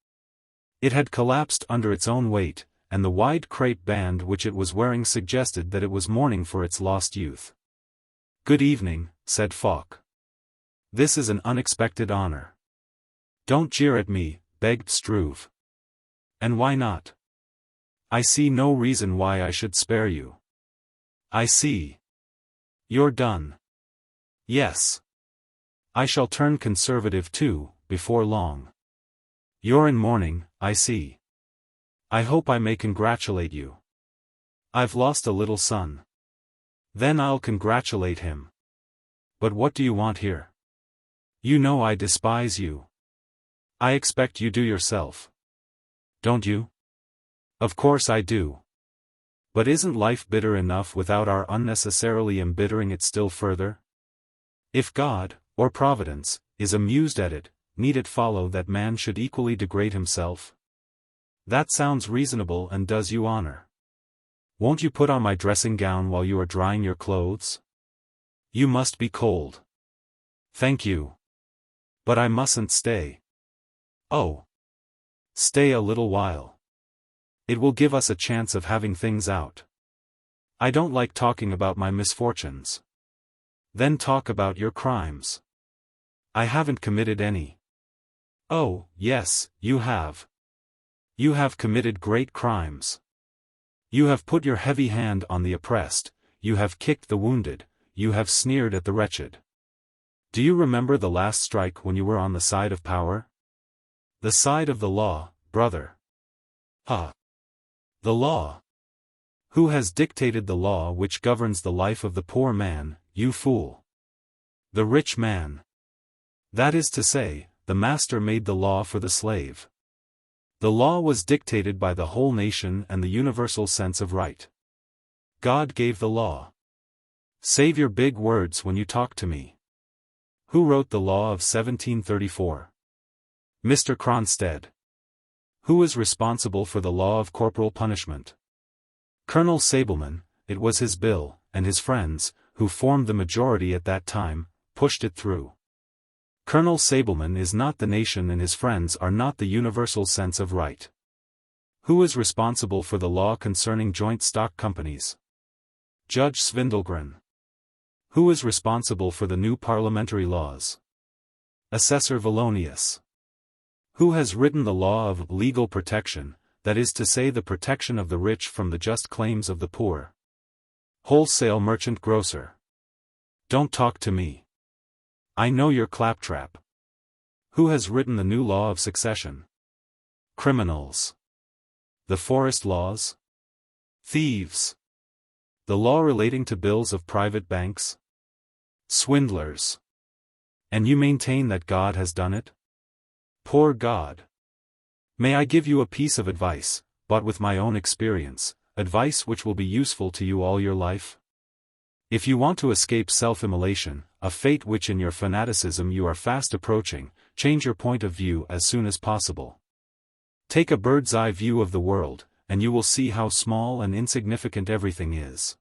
It had collapsed under its own weight, and the wide crape band which it was wearing suggested that it was mourning for its lost youth. "Good evening," said Falk. "This is an unexpected honor." "Don't jeer at me," begged Struve. "And why not? I see no reason why I should spare you." "I see. You're done." "Yes. I shall turn conservative too, before long." "You're in mourning, I see. I hope I may congratulate you." "I've lost a little son." "Then I'll congratulate him. But what do you want here? You know I despise you." "I expect you do yourself." "Don't you?" "Of course I do. But isn't life bitter enough without our unnecessarily embittering it still further? If God, or Providence, is amused at it, need it follow that man should equally degrade himself? That sounds reasonable and does you honor. Won't you put on my dressing gown while you are drying your clothes? You must be cold." "Thank you. But I mustn't stay." "Oh. Stay a little while. It will give us a chance of having things out. I don't like talking about my misfortunes." "Then talk about your crimes." "I haven't committed any." "Oh, yes, you have. You have committed great crimes. You have put your heavy hand on the oppressed, you have kicked the wounded, you have sneered at the wretched. Do you remember the last strike when you were on the side of power? The side of the law, brother." "Huh. The law? Who has dictated the law which governs the life of the poor man, you fool?" "The rich man. That is to say, the master made the law for the slave. The law was dictated by the whole nation and the universal sense of right. God gave the law. Save your big words when you talk to me. Who wrote the law of 1734? Mr. Cronstead. Who is responsible for the law of corporal punishment? Colonel Sableman. It was his bill, and his friends, who formed the majority at that time, pushed it through. Colonel Sableman is not the nation and his friends are not the universal sense of right. Who is responsible for the law concerning joint stock companies? Judge Svindelgren. Who is responsible for the new parliamentary laws? Assessor Valonius. Who has written the law of legal protection, that is to say the protection of the rich from the just claims of the poor? Wholesale merchant grocer. Don't talk to me. I know your claptrap. Who has written the new law of succession? Criminals. The forest laws? Thieves. The law relating to bills of private banks? Swindlers. And you maintain that God has done it? Poor God. May I give you a piece of advice, bought with my own experience, advice which will be useful to you all your life? If you want to escape self-immolation, a fate which in your fanaticism you are fast approaching, change your point of view as soon as possible. Take a bird's-eye view of the world, and you will see how small and insignificant everything is.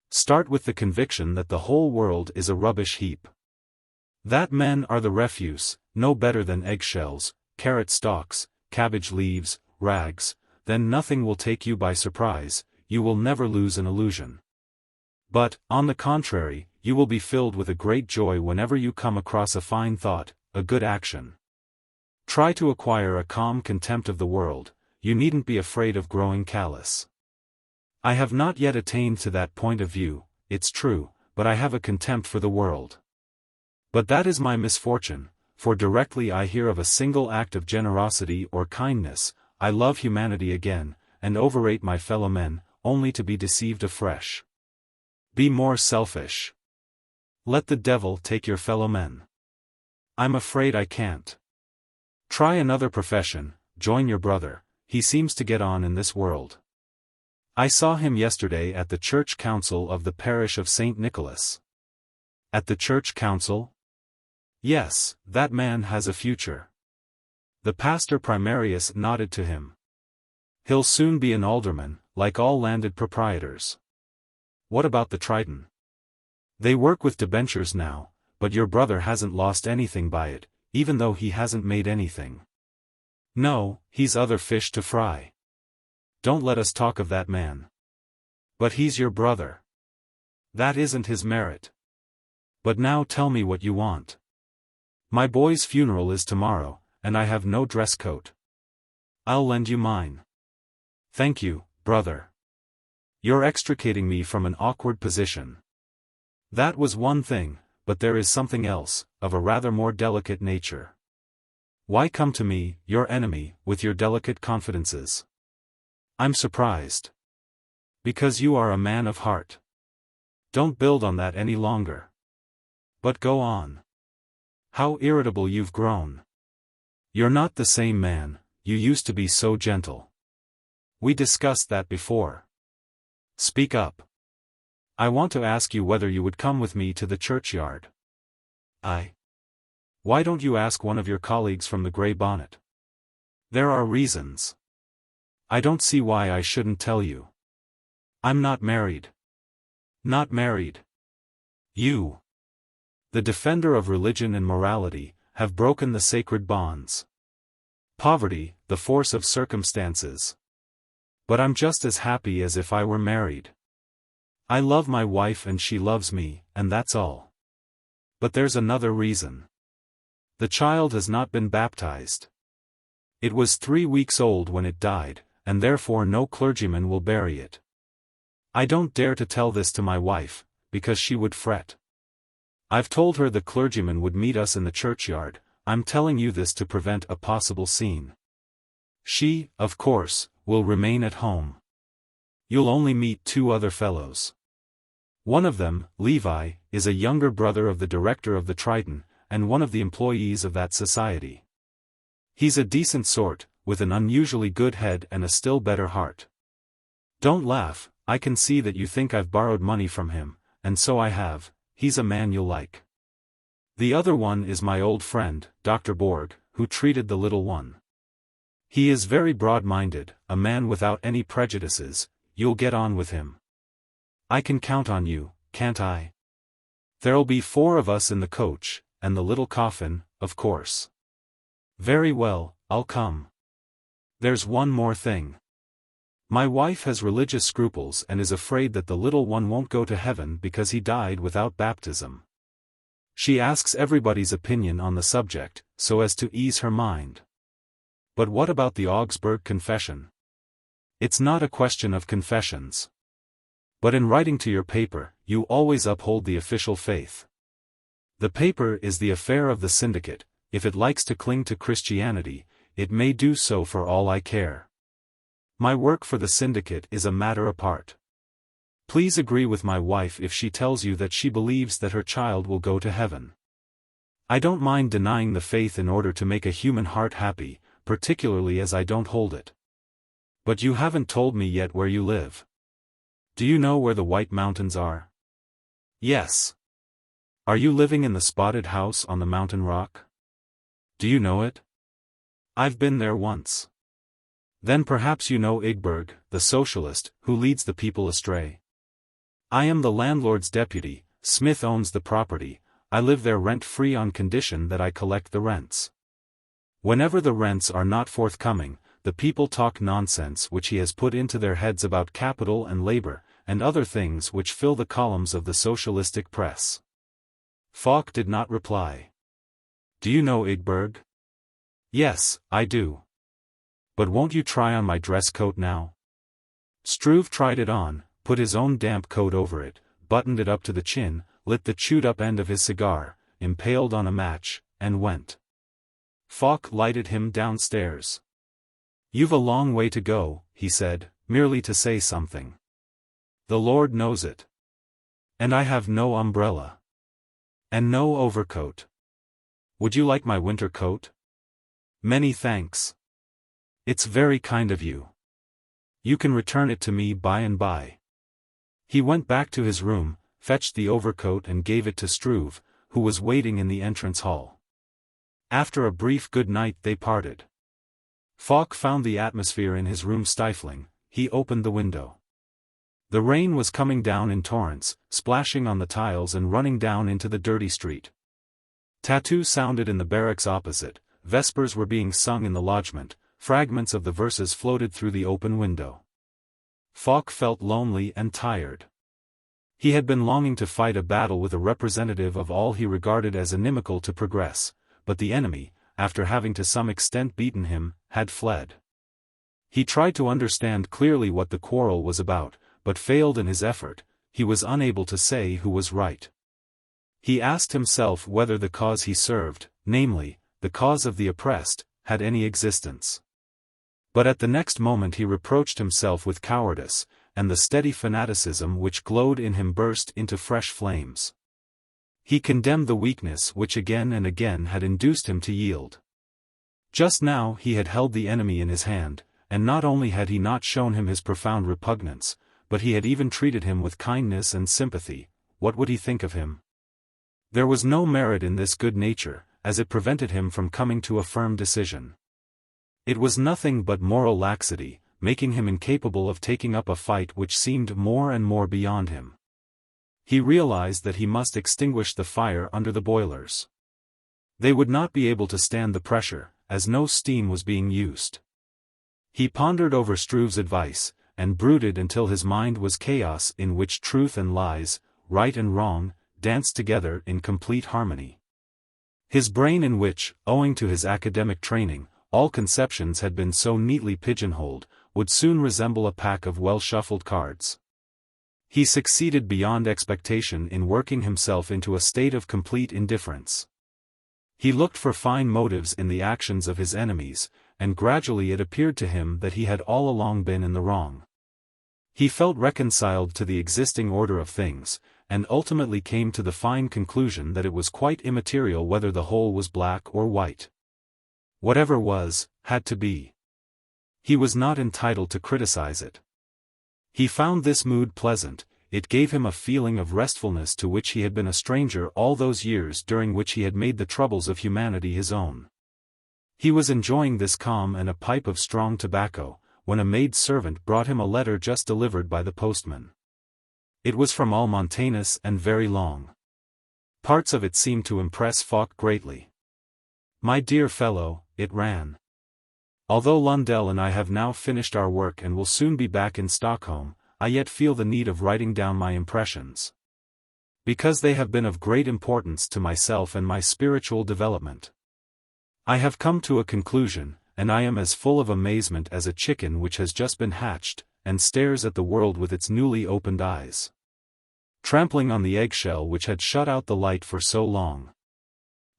Start with the conviction that the whole world is a rubbish heap. That men are the refuse, no better than eggshells, carrot stalks, cabbage leaves, rags, then nothing will take you by surprise, you will never lose an illusion. But, on the contrary, you will be filled with a great joy whenever you come across a fine thought, a good action. Try to acquire a calm contempt of the world, you needn't be afraid of growing callous. I have not yet attained to that point of view, it's true, but I have a contempt for the world. But that is my misfortune, for directly I hear of a single act of generosity or kindness, I love humanity again, and overrate my fellow men, only to be deceived afresh. Be more selfish. Let the devil take your fellow men. I'm afraid I can't. Try another profession, join your brother, he seems to get on in this world. I saw him yesterday at the church council of the parish of St. Nicholas. At the church council? Yes, that man has a future. The pastor primarius nodded to him. He'll soon be an alderman, like all landed proprietors. What about the Triton? They work with debentures now, but your brother hasn't lost anything by it, even though he hasn't made anything. No, he's other fish to fry. Don't let us talk of that man. But he's your brother. That isn't his merit. But now tell me what you want. My boy's funeral is tomorrow, and I have no dress coat. I'll lend you mine. Thank you, brother. You're extricating me from an awkward position. That was one thing, but there is something else, of a rather more delicate nature. Why come to me, your enemy, with your delicate confidences? I'm surprised. Because you are a man of heart. Don't build on that any longer. But go on. How irritable you've grown. You're not the same man, you used to be so gentle. We discussed that before. Speak up. I want to ask you whether you would come with me to the churchyard. Why don't you ask one of your colleagues from the Grey Bonnet? There are reasons. I don't see why I shouldn't tell you. I'm not married. Not married. You, the defender of religion and morality, have broken the sacred bonds. Poverty, the force of circumstances. But I'm just as happy as if I were married. I love my wife and she loves me, and that's all. But there's another reason. The child has not been baptized. It was 3 weeks old when it died, and therefore no clergyman will bury it. I don't dare to tell this to my wife, because she would fret. I've told her the clergyman would meet us in the churchyard. I'm telling you this to prevent a possible scene. She, of course, will remain at home. You'll only meet 2 other fellows. One of them, Levi, is a younger brother of the director of the Triton, and one of the employees of that society. He's a decent sort, with an unusually good head and a still better heart. Don't laugh, I can see that you think I've borrowed money from him, and so I have. He's a man you'll like. The other one is my old friend, Dr. Borg, who treated the little one. He is very broad-minded, a man without any prejudices. You'll get on with him. I can count on you, can't I? There'll be 4 of us in the coach, and the little coffin, of course. Very well, I'll come. There's one more thing. My wife has religious scruples and is afraid that the little one won't go to heaven because he died without baptism. She asks everybody's opinion on the subject, so as to ease her mind. But what about the Augsburg Confession? It's not a question of confessions. But in writing to your paper, you always uphold the official faith. The paper is the affair of the Syndicate. If it likes to cling to Christianity, it may do so for all I care. My work for the Syndicate is a matter apart. Please agree with my wife if she tells you that she believes that her child will go to heaven. I don't mind denying the faith in order to make a human heart happy, particularly as I don't hold it. But you haven't told me yet where you live. Do you know where the White Mountains are? Yes. Are you living in the spotted house on the mountain rock? Do you know it? I've been there once. Then perhaps you know Ygberg, the socialist, who leads the people astray. I am the landlord's deputy. Smith owns the property. I live there rent-free on condition that I collect the rents. Whenever the rents are not forthcoming, the people talk nonsense which he has put into their heads about capital and labor, and other things which fill the columns of the socialistic press. Falk did not reply. Do you know Ygberg? Yes, I do. But won't you try on my dress coat now? Struve tried it on, put his own damp coat over it, buttoned it up to the chin, lit the chewed-up end of his cigar, impaled on a match, and went. Falk lighted him downstairs. You've a long way to go, he said, merely to say something. The Lord knows it. And I have no umbrella. And no overcoat. Would you like my winter coat? Many thanks. It's very kind of you. You can return it to me by and by. He went back to his room, fetched the overcoat and gave it to Struve, who was waiting in the entrance hall. After a brief good night they parted. Falk found the atmosphere in his room stifling. He opened the window. The rain was coming down in torrents, splashing on the tiles and running down into the dirty street. Tattoo sounded in the barracks opposite, vespers were being sung in the lodgment, fragments of the verses floated through the open window. Falk felt lonely and tired. He had been longing to fight a battle with a representative of all he regarded as inimical to progress, but the enemy, after having to some extent beaten him, had fled. He tried to understand clearly what the quarrel was about, but failed in his effort. He was unable to say who was right. He asked himself whether the cause he served, namely, the cause of the oppressed, had any existence. But at the next moment he reproached himself with cowardice, and the steady fanaticism which glowed in him burst into fresh flames. He condemned the weakness which again and again had induced him to yield. Just now he had held the enemy in his hand, and not only had he not shown him his profound repugnance, but he had even treated him with kindness and sympathy. What would he think of him? There was no merit in this good nature, as it prevented him from coming to a firm decision. It was nothing but moral laxity, making him incapable of taking up a fight which seemed more and more beyond him. He realized that he must extinguish the fire under the boilers. They would not be able to stand the pressure, as no steam was being used. He pondered over Struve's advice, and brooded until his mind was chaos in which truth and lies, right and wrong, danced together in complete harmony. His brain in which, owing to his academic training, all conceptions had been so neatly pigeonholed, would soon resemble a pack of well-shuffled cards. He succeeded beyond expectation in working himself into a state of complete indifference. He looked for fine motives in the actions of his enemies, and gradually it appeared to him that he had all along been in the wrong. He felt reconciled to the existing order of things, and ultimately came to the fine conclusion that it was quite immaterial whether the whole was black or white. Whatever was, had to be. He was not entitled to criticize it. He found this mood pleasant. It gave him a feeling of restfulness to which he had been a stranger all those years during which he had made the troubles of humanity his own. He was enjoying this calm and a pipe of strong tobacco, when a maid-servant brought him a letter just delivered by the postman. It was from Olle Montanus and very long. Parts of it seemed to impress Falk greatly. "My dear fellow," it ran. "Although Lundell and I have now finished our work and will soon be back in Stockholm, I yet feel the need of writing down my impressions. Because they have been of great importance to myself and my spiritual development. I have come to a conclusion, and I am as full of amazement as a chicken which has just been hatched, and stares at the world with its newly opened eyes, trampling on the eggshell which had shut out the light for so long.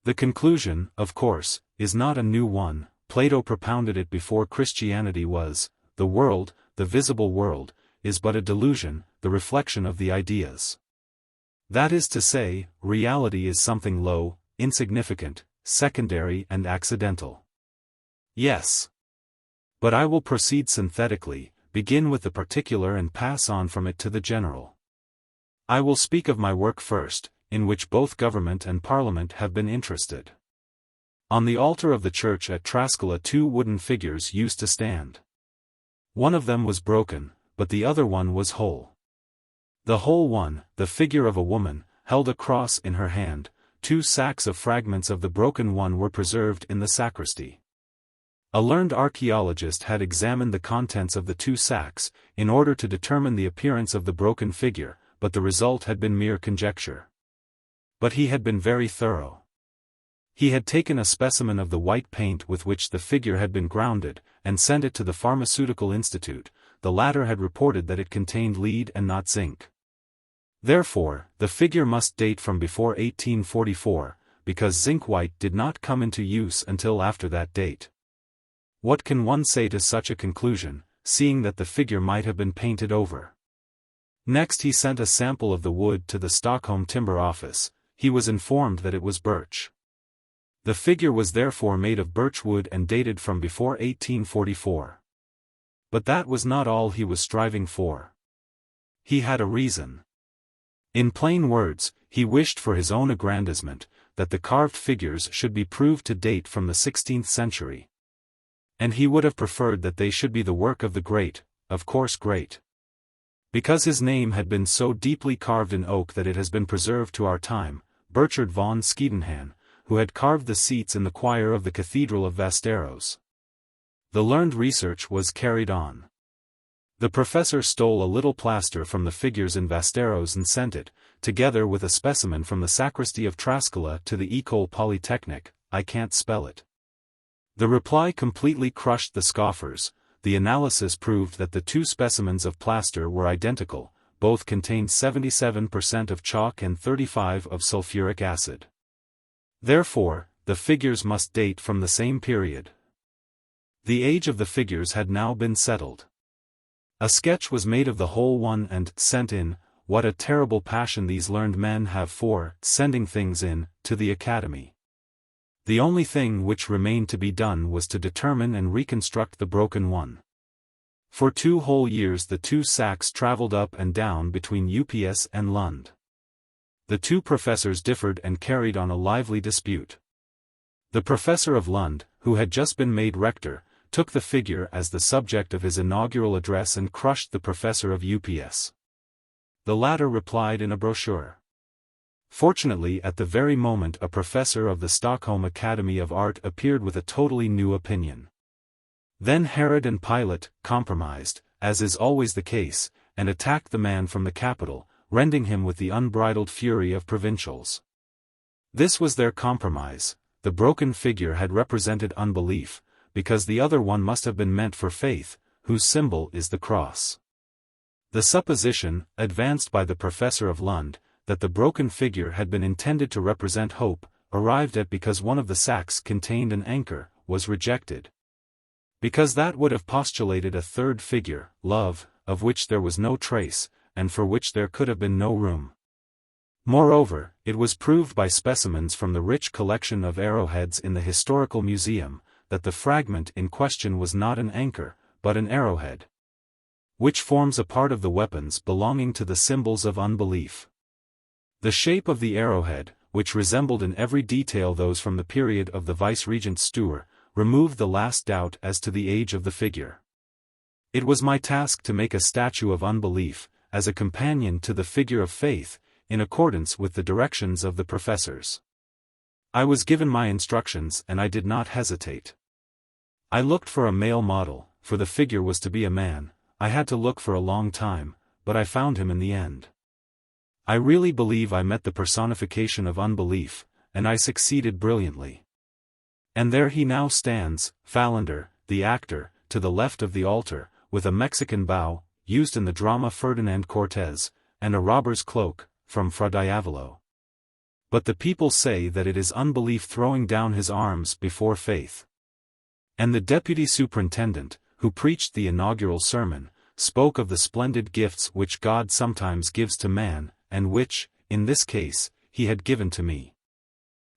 The conclusion, of course, is not a new one. Plato propounded it before Christianity was. The world, the visible world, is but a delusion, the reflection of the ideas. That is to say, reality is something low, insignificant, secondary and accidental. Yes. But I will proceed synthetically, begin with the particular and pass on from it to the general. I will speak of my work first, in which both government and parliament have been interested. On the altar of the church at Trascala 2 wooden figures used to stand. One of them was broken, but the other one was whole. The whole one, the figure of a woman, held a cross in her hand. 2 sacks of fragments of the broken one were preserved in the sacristy. A learned archaeologist had examined the contents of the 2 sacks, in order to determine the appearance of the broken figure, but the result had been mere conjecture. But he had been very thorough. He had taken a specimen of the white paint with which the figure had been grounded, and sent it to the Pharmaceutical Institute. The latter had reported that it contained lead and not zinc. Therefore, the figure must date from before 1844, because zinc white did not come into use until after that date. What can one say to such a conclusion, seeing that the figure might have been painted over? Next he sent a sample of the wood to the Stockholm timber office. he was informed that it was birch. The figure was therefore made of birch wood and dated from before 1844. But that was not all he was striving for. He had a reason. In plain words, he wished for his own aggrandizement, that the carved figures should be proved to date from the 16th century. And he would have preferred that they should be the work of the great, of course great. Because his name had been so deeply carved in oak that it has been preserved to our time, Burchard von Schiedenhan, who had carved the seats in the choir of the Cathedral of Västerås. The learned research was carried on. The professor stole a little plaster from the figures in Västerås and sent it, together with a specimen from the sacristy of Traskala, to the École Polytechnique. I can't spell it. The reply completely crushed the scoffers. The analysis proved that the two specimens of plaster were identical, both contained 77% of chalk and 35% of sulfuric acid. Therefore, the figures must date from the same period. The age of the figures had now been settled. A sketch was made of the whole one and sent in. What a terrible passion these learned men have for sending things in to the Academy. The only thing which remained to be done was to determine and reconstruct the broken one. For 2 whole years the two sacks travelled up and down between UPS and Lund. The two professors differed and carried on a lively dispute. The professor of Lund, who had just been made rector, took the figure as the subject of his inaugural address and crushed the professor of UPS. The latter replied in a brochure. Fortunately, at the very moment a professor of the Stockholm Academy of Art appeared with a totally new opinion. Then Herod and Pilate compromised, as is always the case, and attacked the man from the capital, rending him with the unbridled fury of provincials. This was their compromise. The broken figure had represented unbelief, because the other one must have been meant for faith, whose symbol is the cross. The supposition, advanced by the professor of Lund, that the broken figure had been intended to represent hope, arrived at because one of the sacks contained an anchor, was rejected. Because that would have postulated a third figure, love, of which there was no trace, and for which there could have been no room. Moreover, it was proved by specimens from the rich collection of arrowheads in the Historical Museum, that the fragment in question was not an anchor, but an arrowhead, which forms a part of the weapons belonging to the symbols of unbelief. The shape of the arrowhead, which resembled in every detail those from the period of the Vice-Regent Sture, removed the last doubt as to the age of the figure. It was my task to make a statue of unbelief, as a companion to the figure of faith, in accordance with the directions of the professors. I was given my instructions and I did not hesitate. I looked for a male model, for the figure was to be a man. I had to look for a long time, but I found him in the end. I really believe I met the personification of unbelief, and I succeeded brilliantly. And there he now stands, Falander, the actor, to the left of the altar, with a Mexican bow, used in the drama Ferdinand Cortez, and a robber's cloak, from Fra Diavolo. But the people say that it is unbelief throwing down his arms before faith. And the deputy superintendent, who preached the inaugural sermon, spoke of the splendid gifts which God sometimes gives to man, and which, in this case, he had given to me.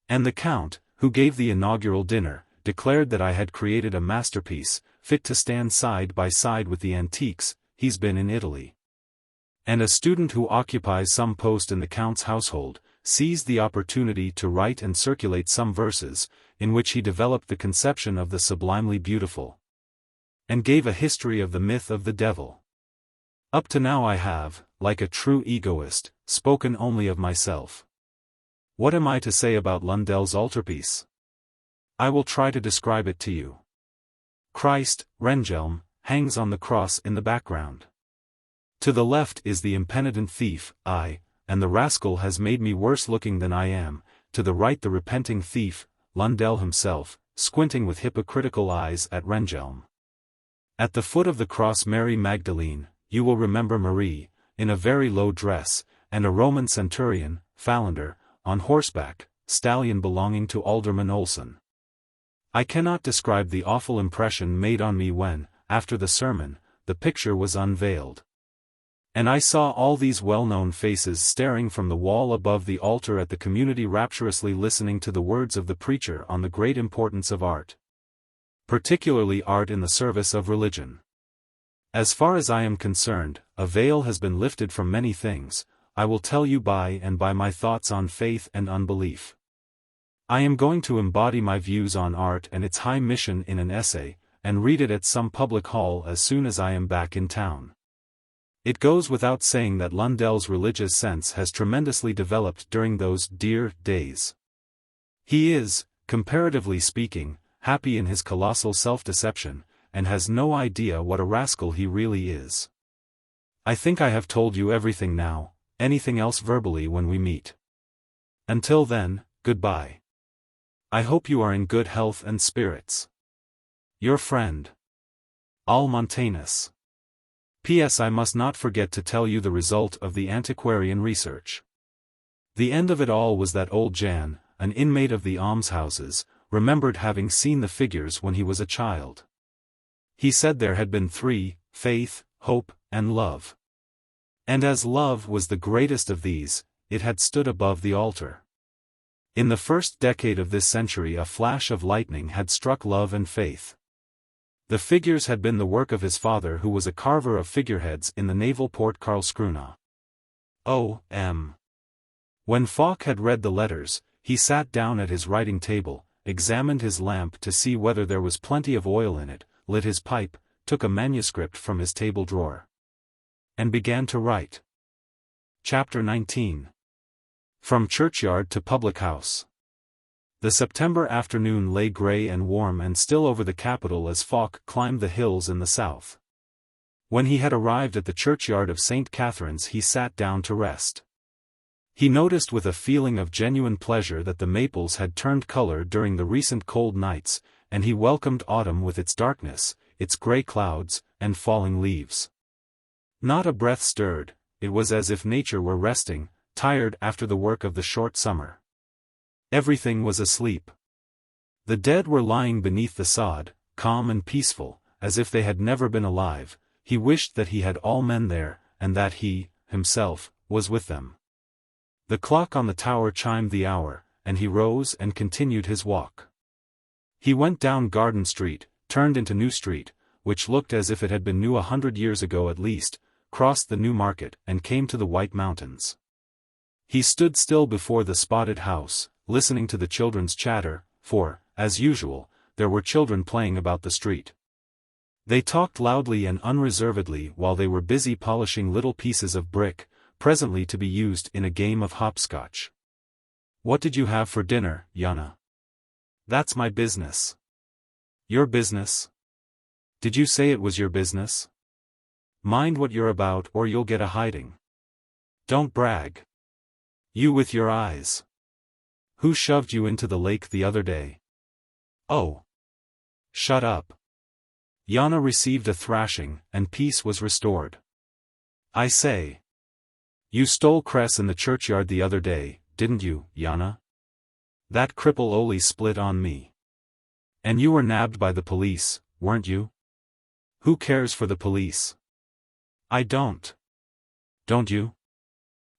And the count, who gave the inaugural dinner, declared that I had created a masterpiece, fit to stand side by side with the antiques. He's been in Italy. And a student who occupies some post in the count's household, seized the opportunity to write and circulate some verses, in which he developed the conception of the sublimely beautiful, and gave a history of the myth of the devil. Up to now I have, like a true egoist, spoken only of myself. What am I to say about Lundell's altarpiece? I will try to describe it to you. Christ, Rehnhjelm, hangs on the cross in the background. To the left is the impenitent thief, I, and the rascal has made me worse looking than I am. To the right the repenting thief, Lundell himself, squinting with hypocritical eyes at Rehnhjelm. At the foot of the cross Mary Magdalene, you will remember Marie, in a very low dress, and a Roman centurion, Falander, on horseback, stallion belonging to Alderman Olsen. I cannot describe the awful impression made on me when, after the sermon, the picture was unveiled. And I saw all these well-known faces staring from the wall above the altar at the community, rapturously listening to the words of the preacher on the great importance of art. Particularly art in the service of religion. As far as I am concerned, a veil has been lifted from many things. I will tell you by and by my thoughts on faith and unbelief. I am going to embody my views on art and its high mission in an essay, and read it at some public hall as soon as I am back in town. It goes without saying that Lundell's religious sense has tremendously developed during those dear days. He is, comparatively speaking, happy in his colossal self-deception, and has no idea what a rascal he really is. I think I have told you everything now, anything else verbally when we meet. Until then, goodbye. I hope you are in good health and spirits. Your friend, Olle Montanus. P.S. I must not forget to tell you the result of the antiquarian research. The end of it all was that old Jan, an inmate of the almshouses, remembered having seen the figures when he was a child. He said there had been three: faith, hope, and love. And as love was the greatest of these, it had stood above the altar. In the first decade of this century a flash of lightning had struck love and faith. The figures had been the work of his father, who was a carver of figureheads in the naval port Karlskrona. O.M. When Falk had read the letters, he sat down at his writing table, examined his lamp to see whether there was plenty of oil in it, lit his pipe, took a manuscript from his table drawer, and began to write. Chapter 19. From Churchyard to Public House. The September afternoon lay grey and warm and still over the capital as Falk climbed the hills in the south. When he had arrived at the churchyard of St. Catherine's he sat down to rest. He noticed with a feeling of genuine pleasure that the maples had turned color during the recent cold nights, and he welcomed autumn with its darkness, its grey clouds, and falling leaves. Not a breath stirred. It was as if nature were resting, tired after the work of the short summer. Everything was asleep. The dead were lying beneath the sod, calm and peaceful, as if they had never been alive. He wished that he had all men there, and that he, himself, was with them. The clock on the tower chimed the hour, and he rose and continued his walk. He went down Garden Street, turned into New Street, which looked as if it had been new 100 years ago at least, crossed the New Market, and came to the White Mountains. He stood still before the spotted house, listening to the children's chatter, for, as usual, there were children playing about the street. They talked loudly and unreservedly while they were busy polishing little pieces of brick, presently to be used in a game of hopscotch. "What did you have for dinner, Jana?" "That's my business." "Your business? Did you say it was your business? Mind what you're about or you'll get a hiding. Don't brag. You with your eyes. Who shoved you into the lake the other day?" "Oh. Shut up." Jana received a thrashing, and peace was restored. "I say. You stole cress in the churchyard the other day, didn't you, Jana? That cripple Ole split on me. And you were nabbed by the police, weren't you? Who cares for the police? I don't. Don't you?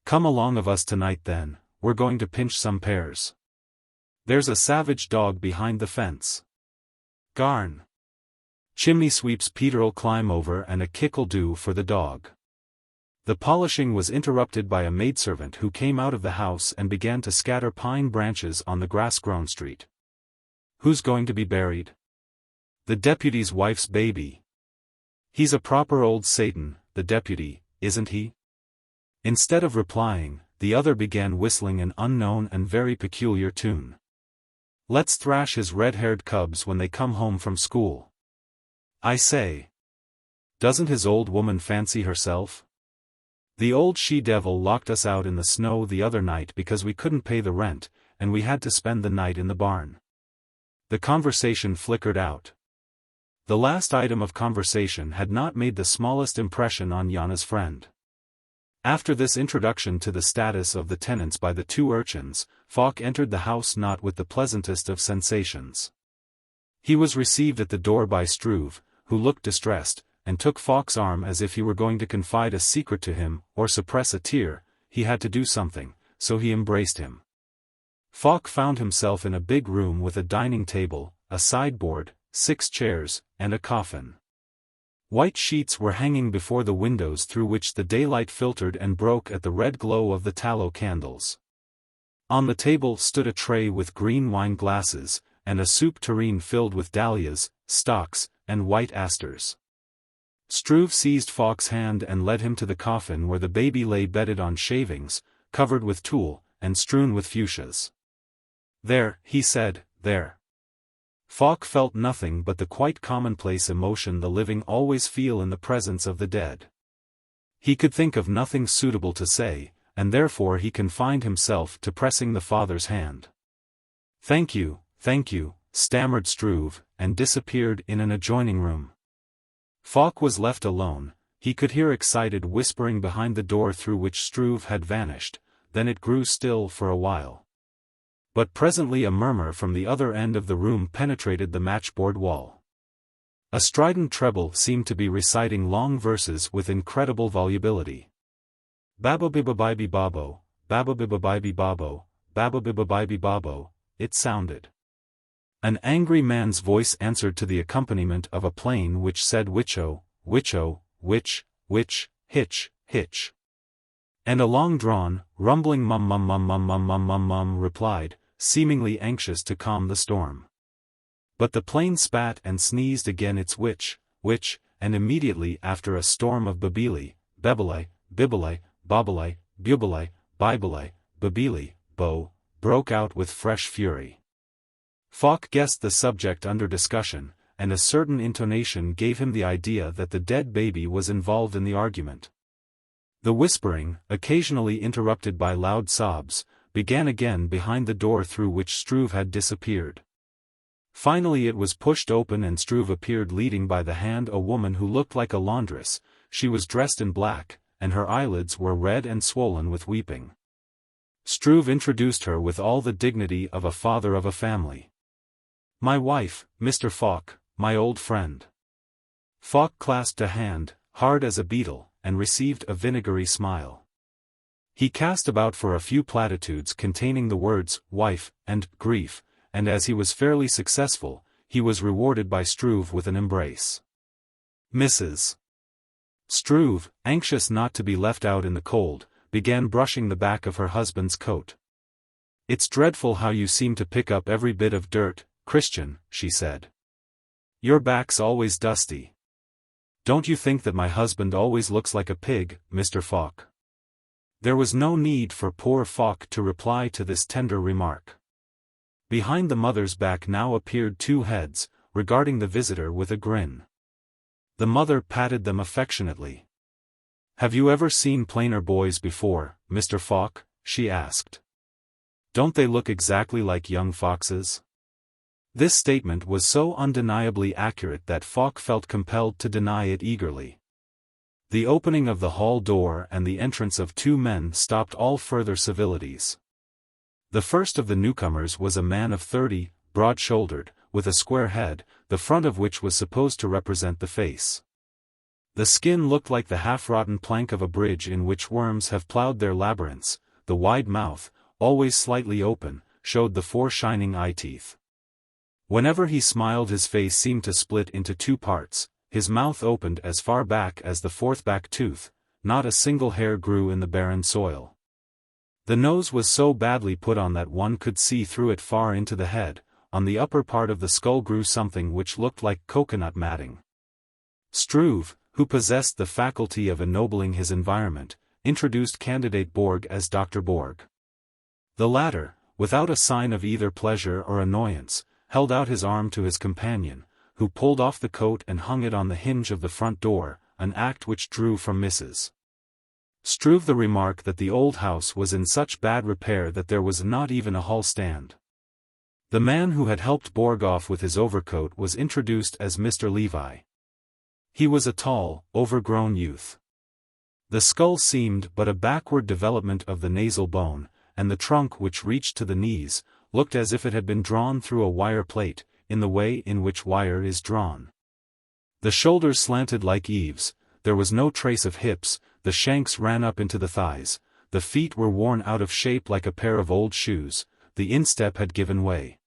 Come along of us tonight then, we're going to pinch some pears. There's a savage dog behind the fence. Garn. Chimney sweeps Peter'll climb over and a kick'll do for the dog." The polishing was interrupted by a maidservant who came out of the house and began to scatter pine branches on the grass-grown street. "Who's going to be buried?" "The deputy's wife's baby. He's a proper old Satan, the deputy, isn't he?" Instead of replying, the other began whistling an unknown and very peculiar tune. "Let's thrash his red-haired cubs when they come home from school. I say. Doesn't his old woman fancy herself? The old she-devil locked us out in the snow the other night because we couldn't pay the rent, and we had to spend the night in the barn." The conversation flickered out. The last item of conversation had not made the smallest impression on Jana's friend. After this introduction to the status of the tenants by the two urchins, Falk entered the house not with the pleasantest of sensations. He was received at the door by Struve, who looked distressed, and took Falk's arm as if he were going to confide a secret to him, or suppress a tear. He had to do something, so he embraced him. Falk found himself in a big room with a dining table, a sideboard, 6 chairs, and a coffin. White sheets were hanging before the windows through which the daylight filtered and broke at the red glow of the tallow candles. On the table stood a tray with green wine glasses, and a soup tureen filled with dahlias, stocks, and white asters. Struve seized Falk's hand and led him to the coffin where the baby lay bedded on shavings, covered with tulle, and strewn with fuchsias. "There," he said, "there." Falk felt nothing but the quite commonplace emotion the living always feel in the presence of the dead. He could think of nothing suitable to say, and therefore he confined himself to pressing the father's hand. thank you," stammered Struve, and disappeared in an adjoining room. Falk was left alone. He could hear excited whispering behind the door through which Struve had vanished, then it grew still for a while. But presently a murmur from the other end of the room penetrated the matchboard wall. A strident treble seemed to be reciting long verses with incredible volubility. "Babbo-bibbo-bibby-bobbo, babbo-bibbo-bibby-bobbo, babbo-bibbo-bibby-bobbo," it sounded. An angry man's voice answered to the accompaniment of a plane which said "Whicho, whicho, which, hitch, hitch." And a long-drawn, rumbling mum replied, seemingly anxious to calm the storm. But the plane spat and sneezed again its which, and immediately after a storm of babili, bebele, bibele, bobele, bubele, bibele, babili, bo, broke out with fresh fury. Falk guessed the subject under discussion, and a certain intonation gave him the idea that the dead baby was involved in the argument. The whispering, occasionally interrupted by loud sobs, began again behind the door through which Struve had disappeared. Finally it was pushed open and Struve appeared leading by the hand a woman who looked like a laundress. She was dressed in black, and her eyelids were red and swollen with weeping. Struve introduced her with all the dignity of a father of a family. "My wife, Mr. Falk, my old friend." Falk clasped a hand, hard as a beetle, and received a vinegary smile. He cast about for a few platitudes containing the words "wife" and "grief," and as he was fairly successful, he was rewarded by Struve with an embrace. "Mrs." Struve, anxious not to be left out in the cold, began brushing the back of her husband's coat. "It's dreadful how you seem to pick up every bit of dirt, Christian," she said. "Your back's always dusty. Don't you think that my husband always looks like a pig, Mr. Falk?" There was no need for poor Falk to reply to this tender remark. Behind the mother's back now appeared 2 heads, regarding the visitor with a grin. The mother patted them affectionately. "Have you ever seen plainer boys before, Mr. Falk?" she asked. "Don't they look exactly like young foxes?" This statement was so undeniably accurate that Falk felt compelled to deny it eagerly. The opening of the hall door and the entrance of 2 men stopped all further civilities. The first of the newcomers was a man of 30, broad-shouldered, with a square head, the front of which was supposed to represent the face. The skin looked like the half-rotten plank of a bridge in which worms have ploughed their labyrinths. The wide mouth, always slightly open, showed the 4 shining eye-teeth. Whenever he smiled his face seemed to split into 2 parts. His mouth opened as far back as the 4th back tooth, not a single hair grew in the barren soil. The nose was so badly put on that one could see through it far into the head. On the upper part of the skull grew something which looked like coconut matting. Struve, who possessed the faculty of ennobling his environment, introduced candidate Borg as Dr. Borg. The latter, without a sign of either pleasure or annoyance, held out his arm to his companion, who pulled off the coat and hung it on the hinge of the front door, an act which drew from Mrs. Struve the remark that the old house was in such bad repair that there was not even a hall stand. The man who had helped Borg off with his overcoat was introduced as Mr. Levi. He was a tall, overgrown youth. The skull seemed but a backward development of the nasal bone, and the trunk which reached to the knees, looked as if it had been drawn through a wire plate, in the way in which wire is drawn. The shoulders slanted like eaves, there was no trace of hips, the shanks ran up into the thighs, the feet were worn out of shape like a pair of old shoes, the instep had given way.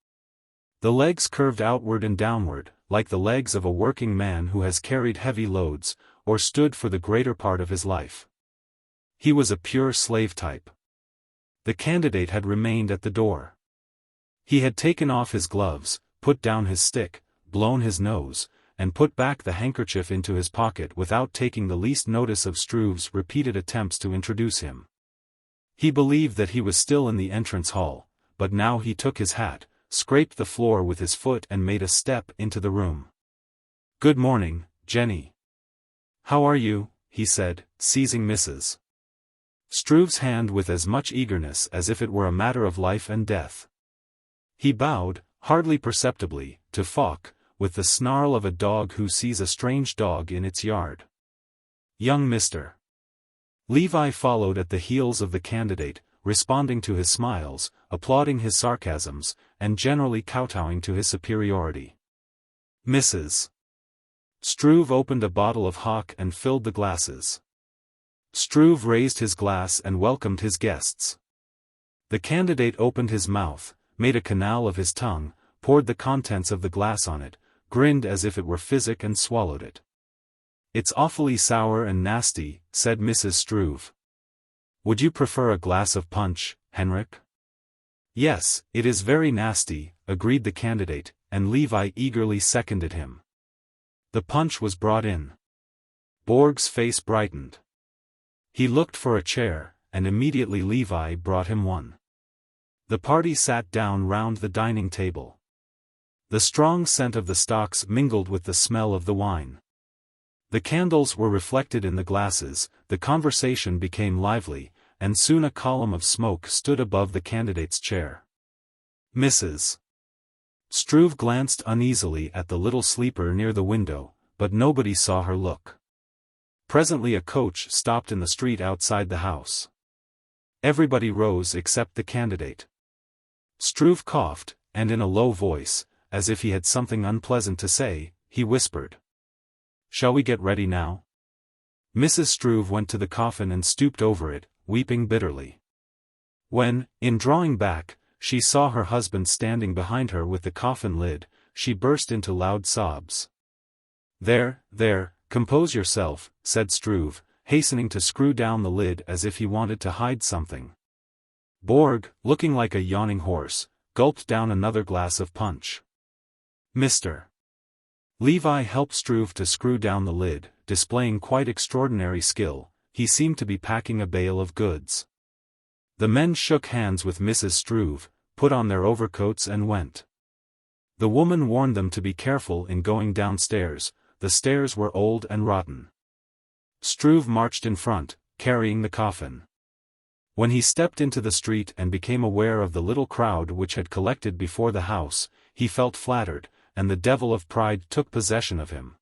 The legs curved outward and downward, like the legs of a working man who has carried heavy loads, or stood for the greater part of his life. He was a pure slave type. The candidate had remained at the door. He had taken off his gloves, put down his stick, blown his nose, and put back the handkerchief into his pocket without taking the least notice of Struve's repeated attempts to introduce him. He believed that he was still in the entrance hall, but now he took his hat, scraped the floor with his foot and made a step into the room. "Good morning, Jenny. How are you?" he said, seizing Mrs. Struve's hand with as much eagerness as if it were a matter of life and death. He bowed, hardly perceptibly, to Falk, with the snarl of a dog who sees a strange dog in its yard. "Young Mr. Levi followed at the heels of the candidate, responding to his smiles, applauding his sarcasms, and generally kowtowing to his superiority. Mrs. Struve opened a bottle of hock and filled the glasses. Struve raised his glass and welcomed his guests. The candidate opened his mouth, made a canal of his tongue, poured the contents of the glass on it, grinned as if it were physic and swallowed it. "It's awfully sour and nasty," said Mrs. Struve. "Would you prefer a glass of punch, Henrik?" "Yes, it is very nasty," agreed the candidate, and Levi eagerly seconded him. The punch was brought in. Borg's face brightened. He looked for a chair, and immediately Levi brought him one. The party sat down round the dining table. The strong scent of the stocks mingled with the smell of the wine. The candles were reflected in the glasses, the conversation became lively, and soon a column of smoke stood above the candidate's chair. Mrs. Struve glanced uneasily at the little sleeper near the window, but nobody saw her look. Presently a coach stopped in the street outside the house. Everybody rose except the candidate. Struve coughed, and in a low voice, as if he had something unpleasant to say, he whispered, "Shall we get ready now?" Mrs. Struve went to the coffin and stooped over it, weeping bitterly. When, in drawing back, she saw her husband standing behind her with the coffin lid, she burst into loud sobs. There, compose yourself," said Struve, hastening to screw down the lid as if he wanted to hide something. Borg, looking like a yawning horse, gulped down another glass of punch. Mr. Levi helped Struve to screw down the lid, displaying quite extraordinary skill. He seemed to be packing a bale of goods. The men shook hands with Mrs. Struve, put on their overcoats and went. The woman warned them to be careful in going downstairs, the stairs were old and rotten. Struve marched in front, carrying the coffin. When he stepped into the street and became aware of the little crowd which had collected before the house, he felt flattered, and the devil of pride took possession of him.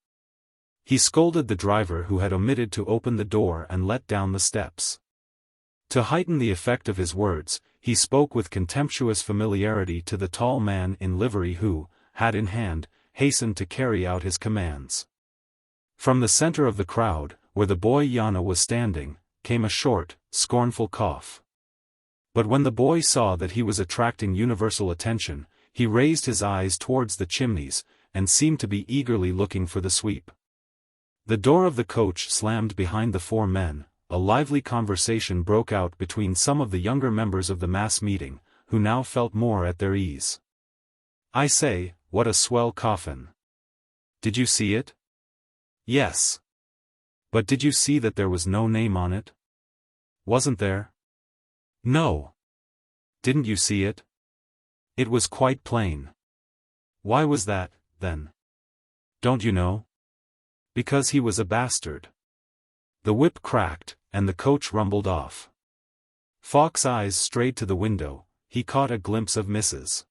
He scolded the driver who had omitted to open the door and let down the steps. To heighten the effect of his words, he spoke with contemptuous familiarity to the tall man in livery who, hat in hand, hastened to carry out his commands. From the center of the crowd, where the boy Yana was standing, came a short, scornful cough. But when the boy saw that he was attracting universal attention, he raised his eyes towards the chimneys, and seemed to be eagerly looking for the sweep. The door of the coach slammed behind the four men. A lively conversation broke out between some of the younger members of the mass meeting, who now felt more at their ease. "I say, what a swell coffin. Did you see it?" "Yes." "But did you see that there was no name on it?" "Wasn't there?" "No." "Didn't you see it?" "It was quite plain." "Why was that, then?" "Don't you know?" "Because he was a bastard." The whip cracked, and the coach rumbled off. Falk's eyes strayed to the window. He caught a glimpse of Mrs.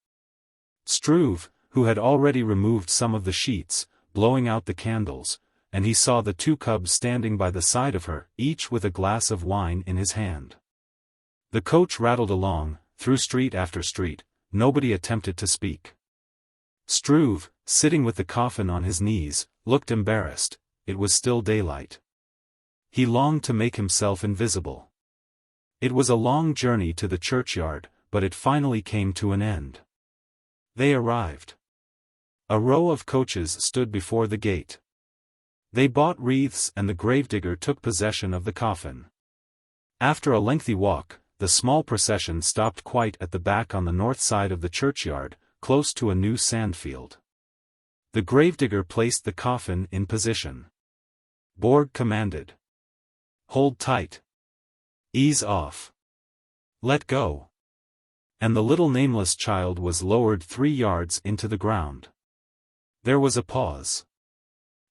Struve, who had already removed some of the sheets, blowing out the candles, and he saw the two cubs standing by the side of her, each with a glass of wine in his hand. The coach rattled along, through street after street. Nobody attempted to speak. Struve, sitting with the coffin on his knees, looked embarrassed. It was still daylight. He longed to make himself invisible. It was a long journey to the churchyard, but it finally came to an end. They arrived. A row of coaches stood before the gate. They bought wreaths and the gravedigger took possession of the coffin. After a lengthy walk, the small procession stopped quite at the back on the north side of the churchyard, close to a new sandfield. The gravedigger placed the coffin in position. Borg commanded. "Hold tight. Ease off. Let go." And the little nameless child was lowered 3 yards into the ground. There was a pause.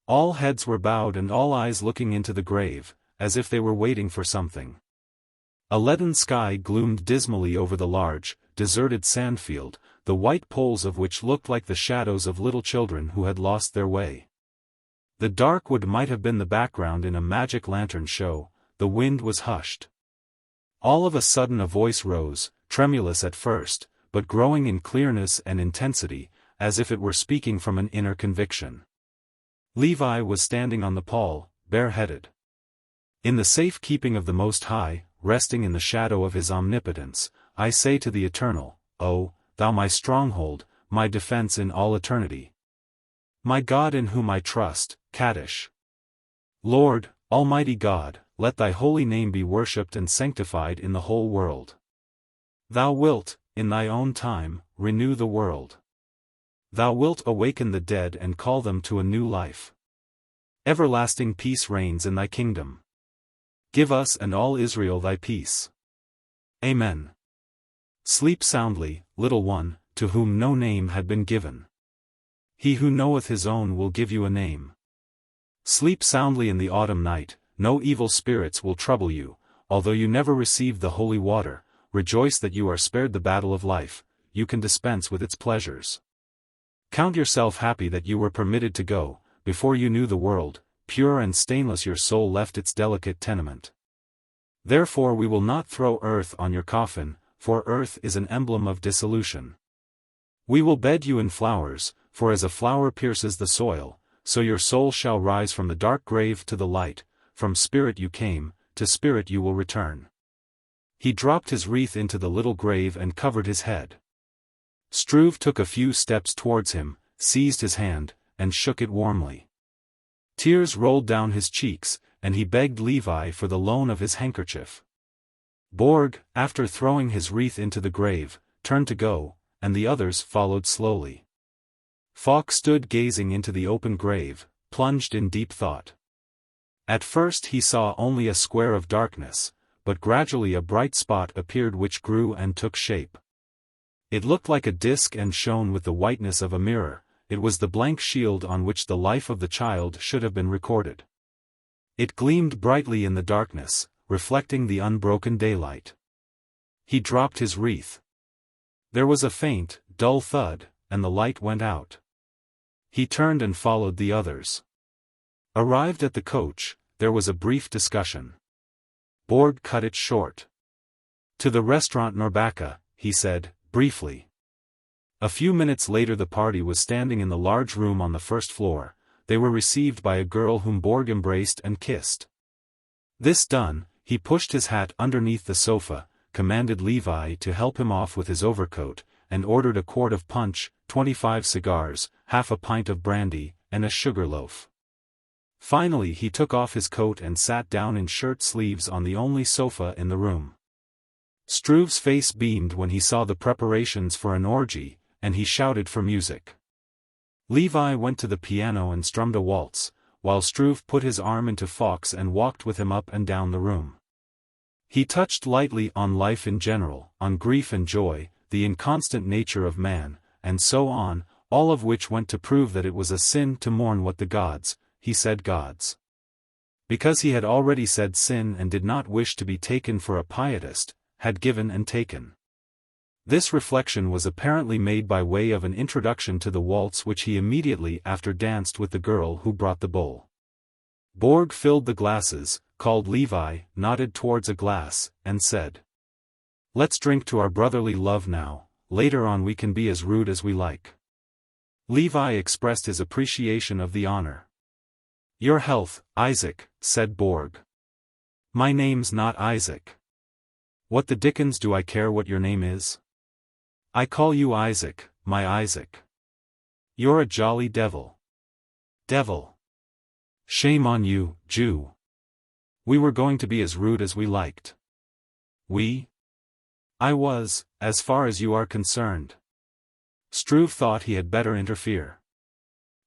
All heads were bowed and all eyes looking into the grave, as if they were waiting for something. A leaden sky gloomed dismally over the large, deserted sandfield, the white poles of which looked like the shadows of little children who had lost their way. The dark wood might have been the background in a magic lantern show. The wind was hushed. All of a sudden a voice rose, tremulous at first, but growing in clearness and intensity, as if it were speaking from an inner conviction. Levi was standing on the pall, bareheaded. In the safe keeping of the Most High, resting in the shadow of his omnipotence, I say to the Eternal, O, thou my stronghold, my defense in all eternity. My God in whom I trust, Kaddish. Lord, Almighty God, let thy holy name be worshipped and sanctified in the whole world. Thou wilt, in thy own time, renew the world. Thou wilt awaken the dead and call them to a new life. Everlasting peace reigns in thy kingdom. Give us and all Israel thy peace. Amen. Sleep soundly, little one, to whom no name had been given. He who knoweth his own will give you a name. Sleep soundly in the autumn night, no evil spirits will trouble you, although you never received the holy water, rejoice that you are spared the battle of life, you can dispense with its pleasures. Count yourself happy that you were permitted to go, before you knew the world, pure and stainless your soul left its delicate tenement. Therefore we will not throw earth on your coffin, for earth is an emblem of dissolution. We will bed you in flowers, for as a flower pierces the soil, so your soul shall rise from the dark grave to the light, from spirit you came, to spirit you will return. He dropped his wreath into the little grave and covered his head. Struve took a few steps towards him, seized his hand, and shook it warmly. Tears rolled down his cheeks, and he begged Levi for the loan of his handkerchief. Borg, after throwing his wreath into the grave, turned to go, and the others followed slowly. Falk stood gazing into the open grave, plunged in deep thought. At first he saw only a square of darkness, but gradually a bright spot appeared which grew and took shape. It looked like a disk and shone with the whiteness of a mirror. It was the blank shield on which the life of the child should have been recorded. It gleamed brightly in the darkness, reflecting the unbroken daylight. He dropped his wreath. There was a faint, dull thud, and the light went out. He turned and followed the others. Arrived at the coach, there was a brief discussion. Borg cut it short. "To the restaurant Norrbacka," he said, briefly. A few minutes later the party was standing in the large room on the first floor. They were received by a girl whom Borg embraced and kissed. This done, he pushed his hat underneath the sofa, commanded Levi to help him off with his overcoat, and ordered a quart of punch, 25 cigars, half a pint of brandy, and a sugar loaf. Finally he took off his coat and sat down in shirt sleeves on the only sofa in the room. Struve's face beamed when he saw the preparations for an orgy, and he shouted for music. Levi went to the piano and strummed a waltz, while Struve put his arm into Falk's and walked with him up and down the room. He touched lightly on life in general, on grief and joy, the inconstant nature of man, and so on, all of which went to prove that it was a sin to mourn what the gods, he said gods. Because he had already said sin and did not wish to be taken for a pietist, had given and taken. This reflection was apparently made by way of an introduction to the waltz which he immediately after danced with the girl who brought the bowl. Borg filled the glasses, called Levi, nodded towards a glass, and said, "Let's drink to our brotherly love now, later on we can be as rude as we like." Levi expressed his appreciation of the honor. Your health, Isaac, said Borg. My name's not Isaac. What the dickens do I care what your name is? I call you Isaac, my Isaac. You're a jolly devil. Devil. Shame on you, Jew. We were going to be as rude as we liked. We? I was, as far as you are concerned. Struve thought he had better interfere.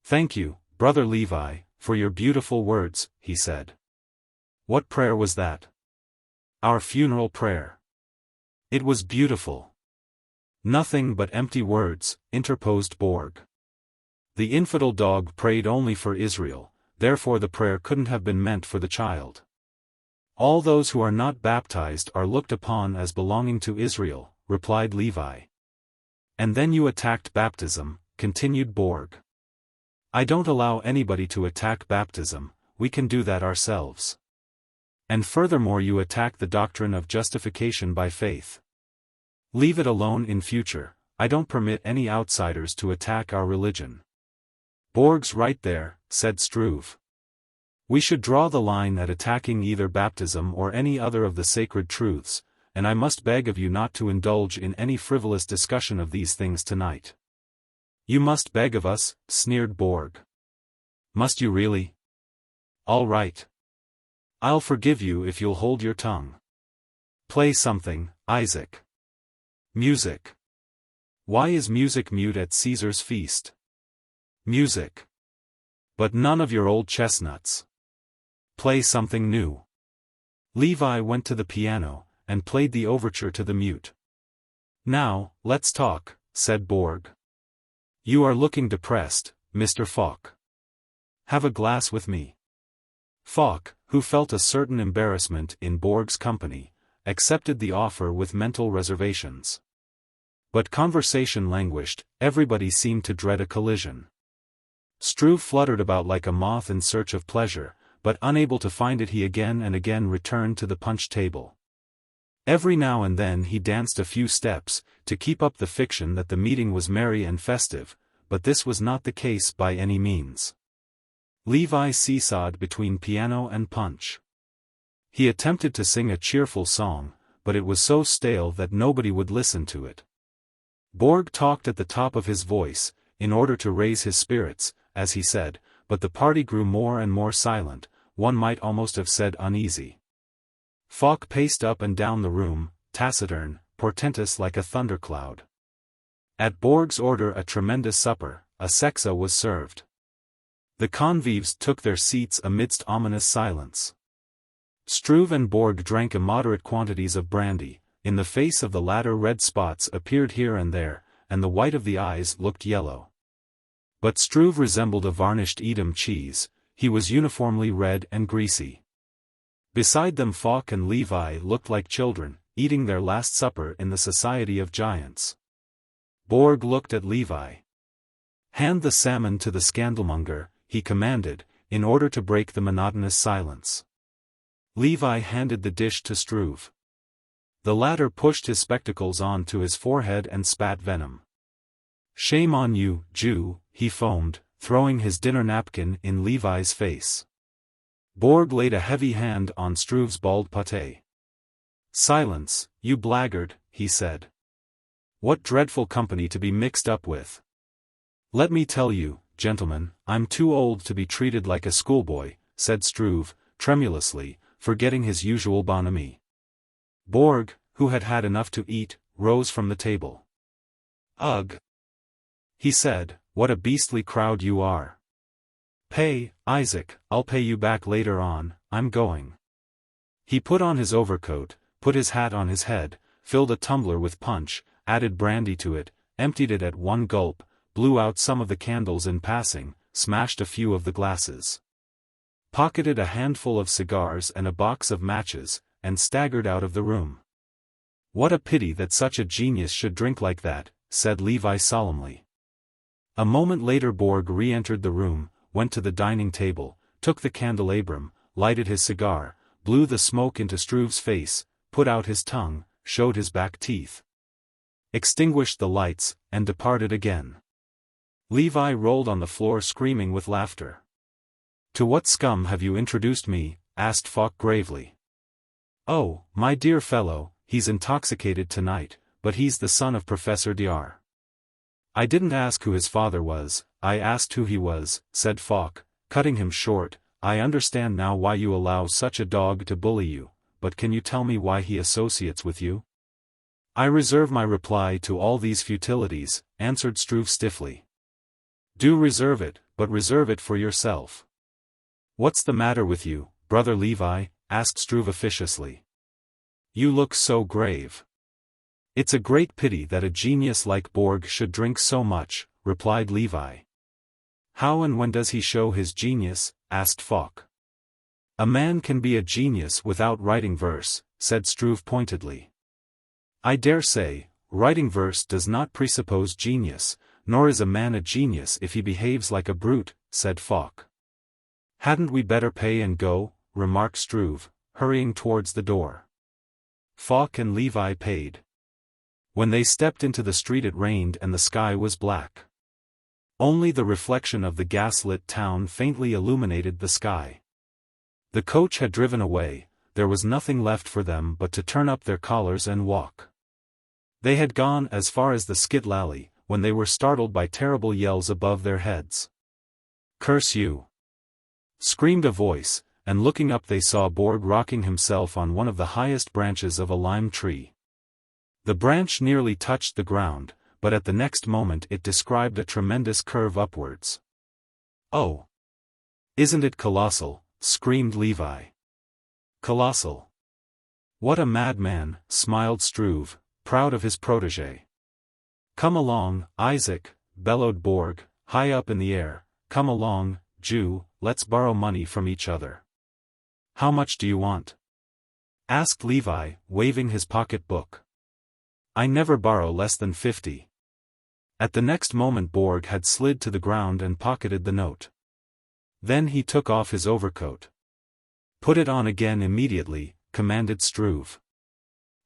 Thank you, Brother Levi, for your beautiful words, he said. What prayer was that? Our funeral prayer. It was beautiful. Nothing but empty words, interposed Borg. The infidel dog prayed only for Israel, therefore the prayer couldn't have been meant for the child. All those who are not baptized are looked upon as belonging to Israel, replied Levi. And then you attacked baptism, continued Borg. I don't allow anybody to attack baptism, we can do that ourselves. And furthermore you attack the doctrine of justification by faith. Leave it alone in future, I don't permit any outsiders to attack our religion. Borg's right there, said Struve. We should draw the line at attacking either baptism or any other of the sacred truths, and I must beg of you not to indulge in any frivolous discussion of these things tonight. You must beg of us, sneered Borg. Must you really? All right. I'll forgive you if you'll hold your tongue. Play something, Isaac. Music. Why is music mute at Caesar's feast? Music. But none of your old chestnuts. Play something new. Levi went to the piano, and played the overture to the mute. Now, let's talk, said Borg. You are looking depressed, Mr. Falk. Have a glass with me. Falk, who felt a certain embarrassment in Borg's company, accepted the offer with mental reservations. But conversation languished, everybody seemed to dread a collision. Struve fluttered about like a moth in search of pleasure, but unable to find it he again and again returned to the punch table. Every now and then he danced a few steps, to keep up the fiction that the meeting was merry and festive, but this was not the case by any means. Levi seesawed between piano and punch. He attempted to sing a cheerful song, but it was so stale that nobody would listen to it. Borg talked at the top of his voice, in order to raise his spirits, as he said, but the party grew more and more silent, one might almost have said uneasy. Falk paced up and down the room, taciturn, portentous like a thundercloud. At Borg's order a tremendous supper, a sexa was served. The convives took their seats amidst ominous silence. Struve and Borg drank immoderate quantities of brandy, in the face of the latter red spots appeared here and there, and the white of the eyes looked yellow. But Struve resembled a varnished Edam cheese, he was uniformly red and greasy. Beside them Falk and Levi looked like children, eating their last supper in the society of giants. Borg looked at Levi. Hand the salmon to the scandalmonger, he commanded, in order to break the monotonous silence. Levi handed the dish to Struve. The latter pushed his spectacles on to his forehead and spat venom. Shame on you, Jew, he foamed, throwing his dinner napkin in Levi's face. Borg laid a heavy hand on Struve's bald pate. Silence, you blackguard, he said. What dreadful company to be mixed up with. Let me tell you, gentlemen, I'm too old to be treated like a schoolboy, said Struve, tremulously, forgetting his usual bonhomie. Borg, who had had enough to eat, rose from the table. Ugh! He said, what a beastly crowd you are. Pay, Isaac, I'll pay you back later on, I'm going. He put on his overcoat, put his hat on his head, filled a tumbler with punch, added brandy to it, emptied it at one gulp, blew out some of the candles in passing, smashed a few of the glasses. Pocketed a handful of cigars and a box of matches, and staggered out of the room. What a pity that such a genius should drink like that, said Levi solemnly. A moment later Borg re-entered the room, went to the dining table, took the candelabrum, lighted his cigar, blew the smoke into Struve's face, put out his tongue, showed his back teeth. Extinguished the lights, and departed again. Levi rolled on the floor screaming with laughter. To what scum have you introduced me? Asked Falk gravely. Oh, my dear fellow, he's intoxicated tonight, but he's the son of Professor Dr. I didn't ask who his father was, I asked who he was, said Falk, cutting him short. I understand now why you allow such a dog to bully you, but can you tell me why he associates with you? I reserve my reply to all these futilities, answered Struve stiffly. Do reserve it, but reserve it for yourself. What's the matter with you, brother Levi? Asked Struve officiously. You look so grave. It's a great pity that a genius like Borg should drink so much, replied Levi. How and when does he show his genius? Asked Falk. A man can be a genius without writing verse, said Struve pointedly. I dare say, writing verse does not presuppose genius, nor is a man a genius if he behaves like a brute, said Falk. Hadn't we better pay and go? Remarked Struve, hurrying towards the door. Falk and Levi paid. When they stepped into the street it rained and the sky was black. Only the reflection of the gas-lit town faintly illuminated the sky. The coach had driven away, there was nothing left for them but to turn up their collars and walk. They had gone as far as the skittle alley, when they were startled by terrible yells above their heads. Curse you! Screamed a voice, and looking up they saw Borg rocking himself on one of the highest branches of a lime tree. The branch nearly touched the ground, but at the next moment it described a tremendous curve upwards. Oh! Isn't it colossal? Screamed Levi. Colossal! What a madman, smiled Struve, proud of his protégé. Come along, Isaac, bellowed Borg, high up in the air, come along, Jew, let's borrow money from each other. How much do you want? Asked Levi, waving his pocket-book. I never borrow less than 50. At the next moment Borg had slid to the ground and pocketed the note. Then he took off his overcoat. Put it on again immediately, commanded Struve.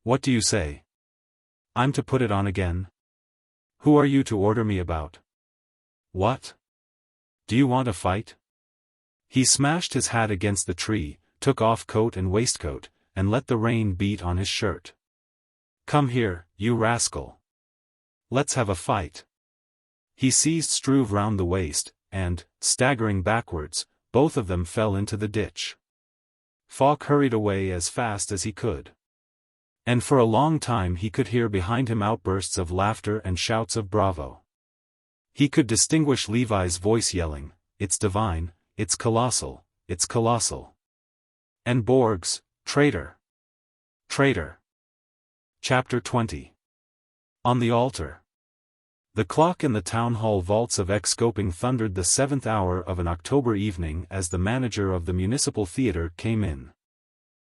What do you say? I'm to put it on again? Who are you to order me about? What? Do you want a fight? He smashed his hat against the tree, took off coat and waistcoat, and let the rain beat on his shirt. Come here, you rascal. Let's have a fight. He seized Struve round the waist, and, staggering backwards, both of them fell into the ditch. Falk hurried away as fast as he could. And for a long time he could hear behind him outbursts of laughter and shouts of bravo. He could distinguish Levi's voice yelling, "It's divine, it's colossal, it's colossal." And Borg's, "Traitor! Traitor!" Chapter 20. On the altar. The clock in the town hall vaults of XVIII thundered the 7th hour of an October evening as the manager of the municipal theatre came in.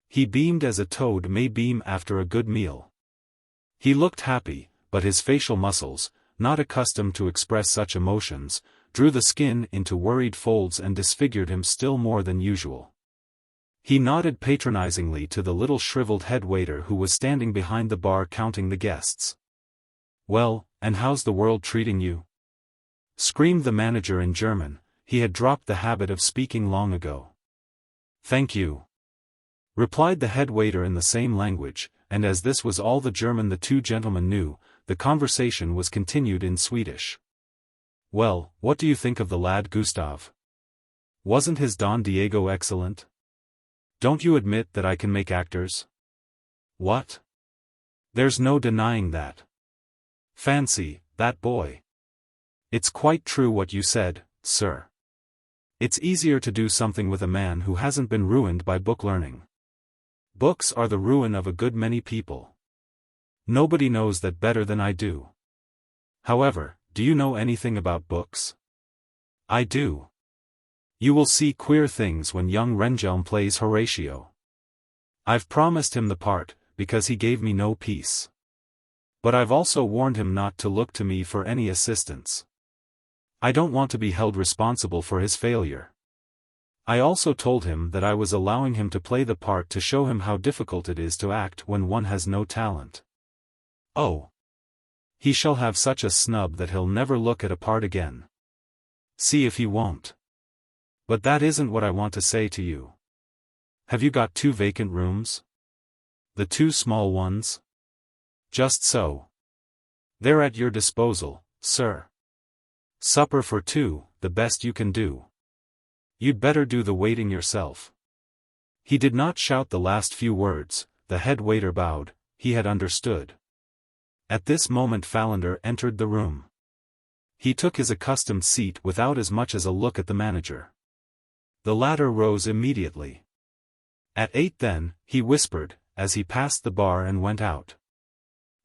He beamed as a toad may beam after a good meal. He looked happy, but his facial muscles, not accustomed to express such emotions, drew the skin into worried folds and disfigured him still more than usual. He nodded patronizingly to the little shriveled head waiter who was standing behind the bar counting the guests. Well, and how's the world treating you? Screamed the manager in German. He had dropped the habit of speaking long ago. Thank you, replied the head waiter in the same language, and as this was all the German the two gentlemen knew, the conversation was continued in Swedish. Well, what do you think of the lad Gustav? Wasn't his Don Diego excellent? Don't you admit that I can make actors? What? There's no denying that. Fancy, that boy. It's quite true what you said, sir. It's easier to do something with a man who hasn't been ruined by book learning. Books are the ruin of a good many people. Nobody knows that better than I do. However, do you know anything about books? I do. You will see queer things when young Rehnhjelm plays Horatio. I've promised him the part, because he gave me no peace. But I've also warned him not to look to me for any assistance. I don't want to be held responsible for his failure. I also told him that I was allowing him to play the part to show him how difficult it is to act when one has no talent. Oh! He shall have such a snub that he'll never look at a part again. See if he won't. But that isn't what I want to say to you. Have you got 2 vacant rooms? The 2 small ones? Just so. They're at your disposal, sir. Supper for 2, the best you can do. You'd better do the waiting yourself. He did not shout the last few words. The head waiter bowed. He had understood. At this moment Fallender entered the room. He took his accustomed seat without as much as a look at the manager. The latter rose immediately. At 8 then, he whispered, as he passed the bar and went out.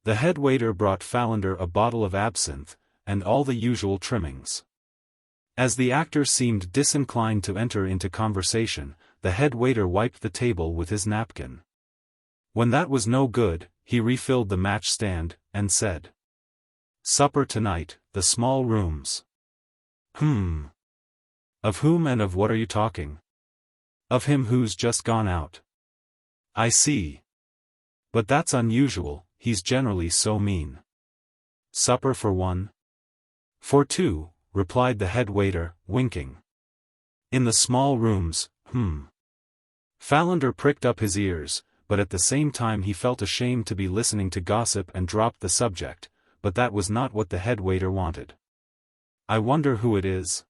The head waiter brought Fallender a bottle of absinthe, and all the usual trimmings. As the actor seemed disinclined to enter into conversation, the head waiter wiped the table with his napkin. When that was no good, he refilled the match stand, and said, "Supper tonight, the small rooms." Of whom and of what are you talking? Of him who's just gone out. I see. But that's unusual, he's generally so mean. Supper for 1? For 2, replied the head waiter, winking. In the small rooms, Fallender pricked up his ears, but at the same time he felt ashamed to be listening to gossip and dropped the subject, but that was not what the head waiter wanted. I wonder who it is.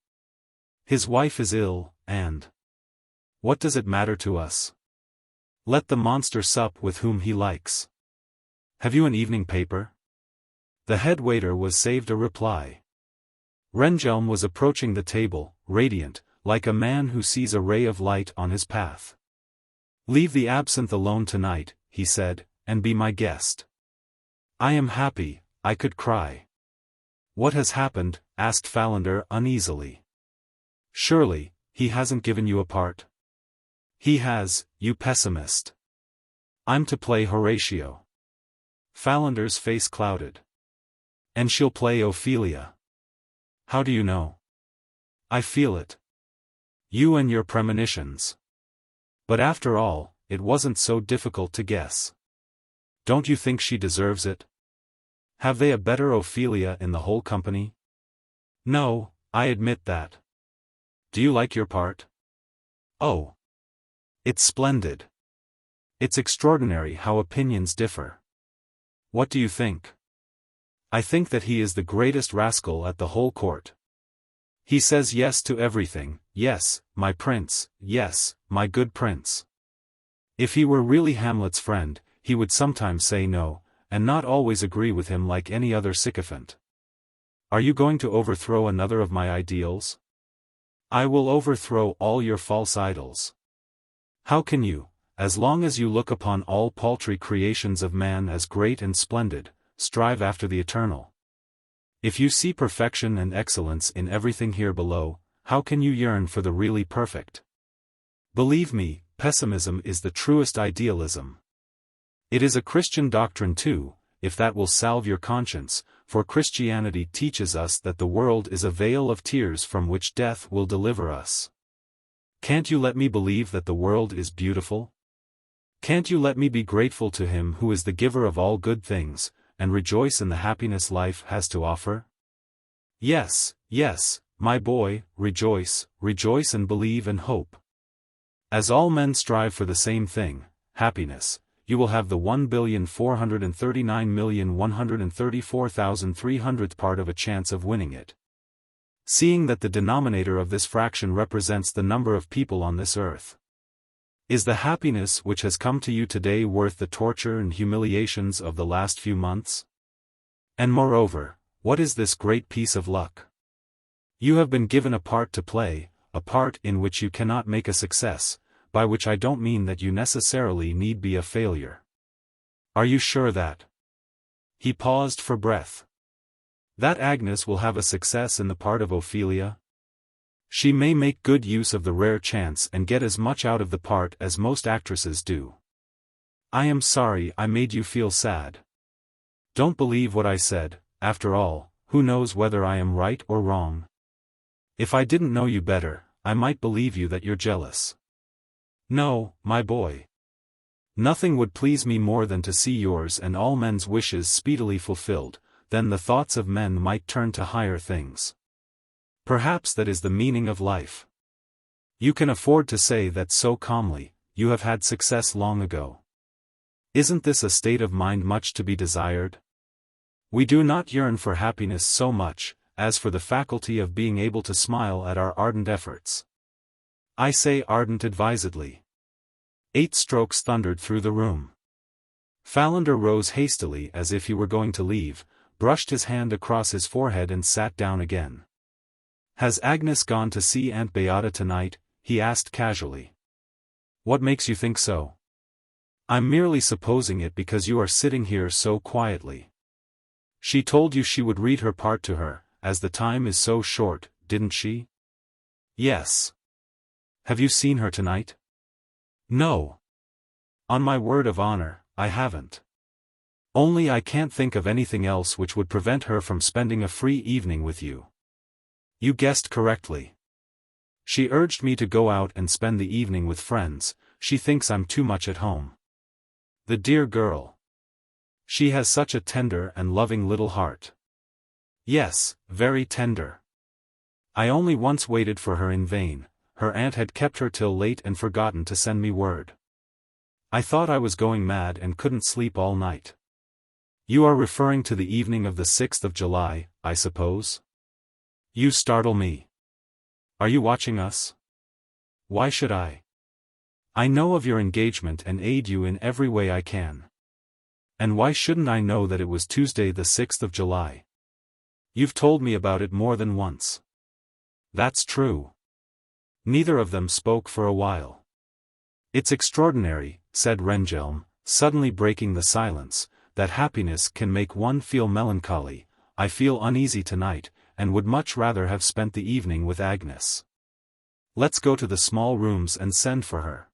His wife is ill, and what does it matter to us? Let the monster sup with whom he likes. Have you an evening paper? The head waiter was saved a reply. Rehnhjelm was approaching the table, radiant, like a man who sees a ray of light on his path. Leave the absinthe alone tonight, he said, and be my guest. I am happy, I could cry. What has happened? Asked Fallender uneasily. Surely, he hasn't given you a part? He has, you pessimist. I'm to play Horatio. Fallender's face clouded. And she'll play Ophelia. How do you know? I feel it. You and your premonitions. But after all, it wasn't so difficult to guess. Don't you think she deserves it? Have they a better Ophelia in the whole company? No, I admit that. Do you like your part? Oh. It's splendid. It's extraordinary how opinions differ. What do you think? I think that he is the greatest rascal at the whole court. He says yes to everything, yes, my prince, yes, my good prince. If he were really Hamlet's friend, he would sometimes say no, and not always agree with him like any other sycophant. Are you going to overthrow another of my ideals? I will overthrow all your false idols. How can you, as long as you look upon all paltry creations of man as great and splendid, strive after the eternal? If you see perfection and excellence in everything here below, how can you yearn for the really perfect? Believe me, pessimism is the truest idealism. It is a Christian doctrine too, if that will salve your conscience, for Christianity teaches us that the world is a vale of tears from which death will deliver us. Can't you let me believe that the world is beautiful? Can't you let me be grateful to Him who is the giver of all good things, and rejoice in the happiness life has to offer? Yes, yes, my boy, rejoice, rejoice and believe and hope. As all men strive for the same thing, happiness, you will have the 1,439,134,300th part of a chance of winning it. Seeing that the denominator of this fraction represents the number of people on this earth. Is the happiness which has come to you today worth the torture and humiliations of the last few months? And moreover, what is this great piece of luck? You have been given a part to play, a part in which you cannot make a success, by which I don't mean that you necessarily need be a failure. Are you sure that? He paused for breath. That Agnes will have a success in the part of Ophelia? She may make good use of the rare chance and get as much out of the part as most actresses do. I am sorry I made you feel sad. Don't believe what I said, after all, who knows whether I am right or wrong? If I didn't know you better, I might believe you that you're jealous. No, my boy. Nothing would please me more than to see yours and all men's wishes speedily fulfilled, then the thoughts of men might turn to higher things. Perhaps that is the meaning of life. You can afford to say that so calmly, you have had success long ago. Isn't this a state of mind much to be desired? We do not yearn for happiness so much, as for the faculty of being able to smile at our ardent efforts. I say ardent advisedly. 8 strokes thundered through the room. Fallender rose hastily as if he were going to leave, brushed his hand across his forehead and sat down again. Has Agnes gone to see Aunt Beata tonight? He asked casually. What makes you think so? I'm merely supposing it because you are sitting here so quietly. She told you she would read her part to her, as the time is so short, didn't she? Yes. Have you seen her tonight? No. On my word of honor, I haven't. Only I can't think of anything else which would prevent her from spending a free evening with you. You guessed correctly. She urged me to go out and spend the evening with friends. She thinks I'm too much at home. The dear girl. She has such a tender and loving little heart. Yes, very tender. I only once waited for her in vain. Her aunt had kept her till late and forgotten to send me word. I thought I was going mad and couldn't sleep all night. You are referring to the evening of the 6th of July, I suppose? You startle me. Are you watching us? Why should I? I know of your engagement and aid you in every way I can. And why shouldn't I know that it was Tuesday the 6th of July? You've told me about it more than once. That's true. Neither of them spoke for a while. It's extraordinary, said Rehnhjelm, suddenly breaking the silence, that happiness can make one feel melancholy. I feel uneasy tonight, and would much rather have spent the evening with Agnes. Let's go to the small rooms and send for her.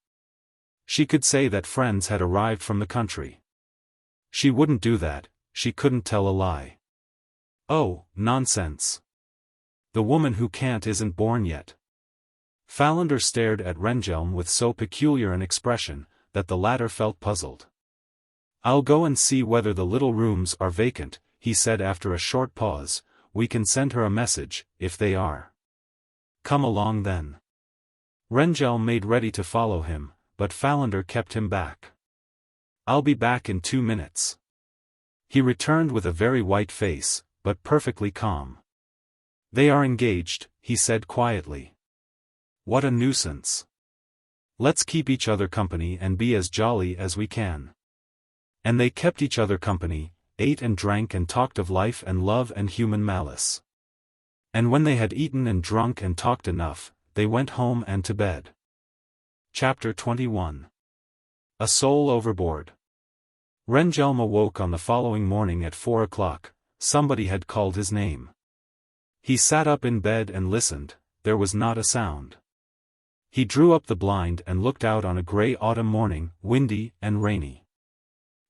She could say that friends had arrived from the country. She wouldn't do that, she couldn't tell a lie. Oh, nonsense. The woman who can't isn't born yet. Fallender stared at Rehnhjelm with so peculiar an expression, that the latter felt puzzled. I'll go and see whether the little rooms are vacant, he said after a short pause. We can send her a message, if they are. Come along then. Rehnhjelm made ready to follow him, but Fallender kept him back. I'll be back in 2 minutes. He returned with a very white face, but perfectly calm. They are engaged, he said quietly. What a nuisance. Let's keep each other company and be as jolly as we can. And they kept each other company, ate and drank and talked of life and love and human malice. And when they had eaten and drunk and talked enough, they went home and to bed. Chapter 21. A Soul Overboard. Rehnhjelm awoke on the following morning at 4 o'clock. Somebody had called his name. He sat up in bed and listened. There was not a sound. He drew up the blind and looked out on a grey autumn morning, windy and rainy.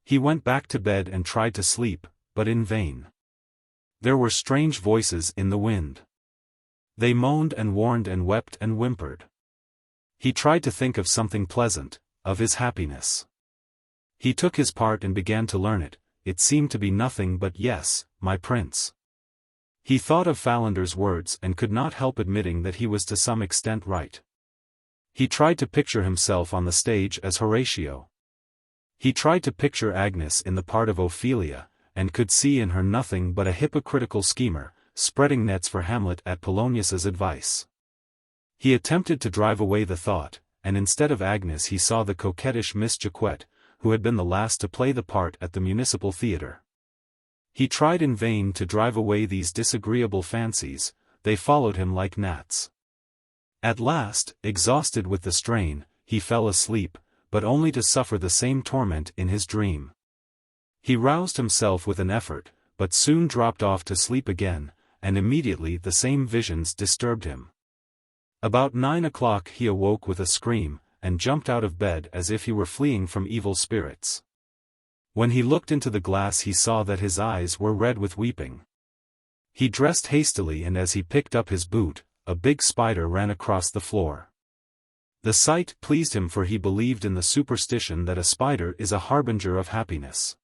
He went back to bed and tried to sleep, but in vain. There were strange voices in the wind. They moaned and warned and wept and whimpered. He tried to think of something pleasant, of his happiness. He took his part and began to learn it. It seemed to be nothing but yes, my prince. He thought of Fallender's words and could not help admitting that he was to some extent right. He tried to picture himself on the stage as Horatio. He tried to picture Agnes in the part of Ophelia, and could see in her nothing but a hypocritical schemer, spreading nets for Hamlet at Polonius's advice. He attempted to drive away the thought, and instead of Agnes he saw the coquettish Miss Checkmate, who had been the last to play the part at the municipal theatre. He tried in vain to drive away these disagreeable fancies, they followed him like gnats. At last, exhausted with the strain, he fell asleep, but only to suffer the same torment in his dream. He roused himself with an effort, but soon dropped off to sleep again, and immediately the same visions disturbed him. About 9 o'clock he awoke with a scream, and jumped out of bed as if he were fleeing from evil spirits. When he looked into the glass he saw that his eyes were red with weeping. He dressed hastily, and as he picked up his boot, a big spider ran across the floor. The sight pleased him, for he believed in the superstition that a spider is a harbinger of happiness.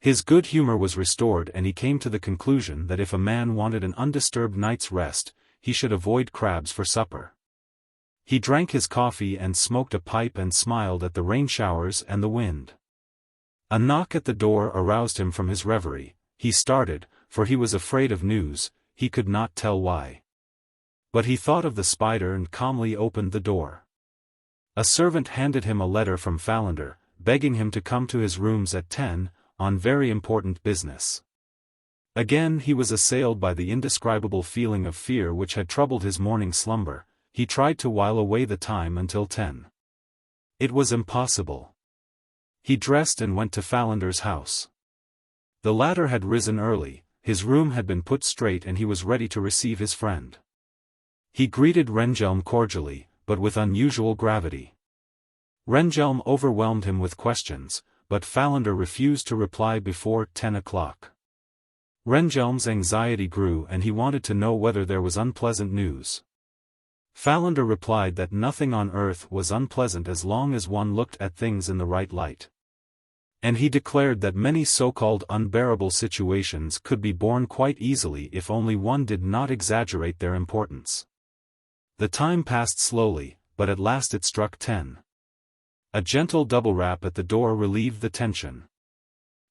His good humor was restored, and he came to the conclusion that if a man wanted an undisturbed night's rest, he should avoid crabs for supper. He drank his coffee and smoked a pipe and smiled at the rain showers and the wind. A knock at the door aroused him from his reverie. He started, for he was afraid of news, he could not tell why. But he thought of the spider and calmly opened the door. A servant handed him a letter from Fallender, begging him to come to his rooms at 10, on very important business. Again he was assailed by the indescribable feeling of fear which had troubled his morning slumber. He tried to while away the time until 10. It was impossible. He dressed and went to Fallender's house. The latter had risen early, his room had been put straight and he was ready to receive his friend. He greeted Rehnhjelm cordially, but with unusual gravity. Rehnhjelm overwhelmed him with questions, but Fallender refused to reply before 10 o'clock. Rehnhjelm's anxiety grew and he wanted to know whether there was unpleasant news. Fallender replied that nothing on earth was unpleasant as long as one looked at things in the right light. And he declared that many so-called unbearable situations could be borne quite easily if only one did not exaggerate their importance. The time passed slowly, but at last it struck 10. A gentle double rap at the door relieved the tension.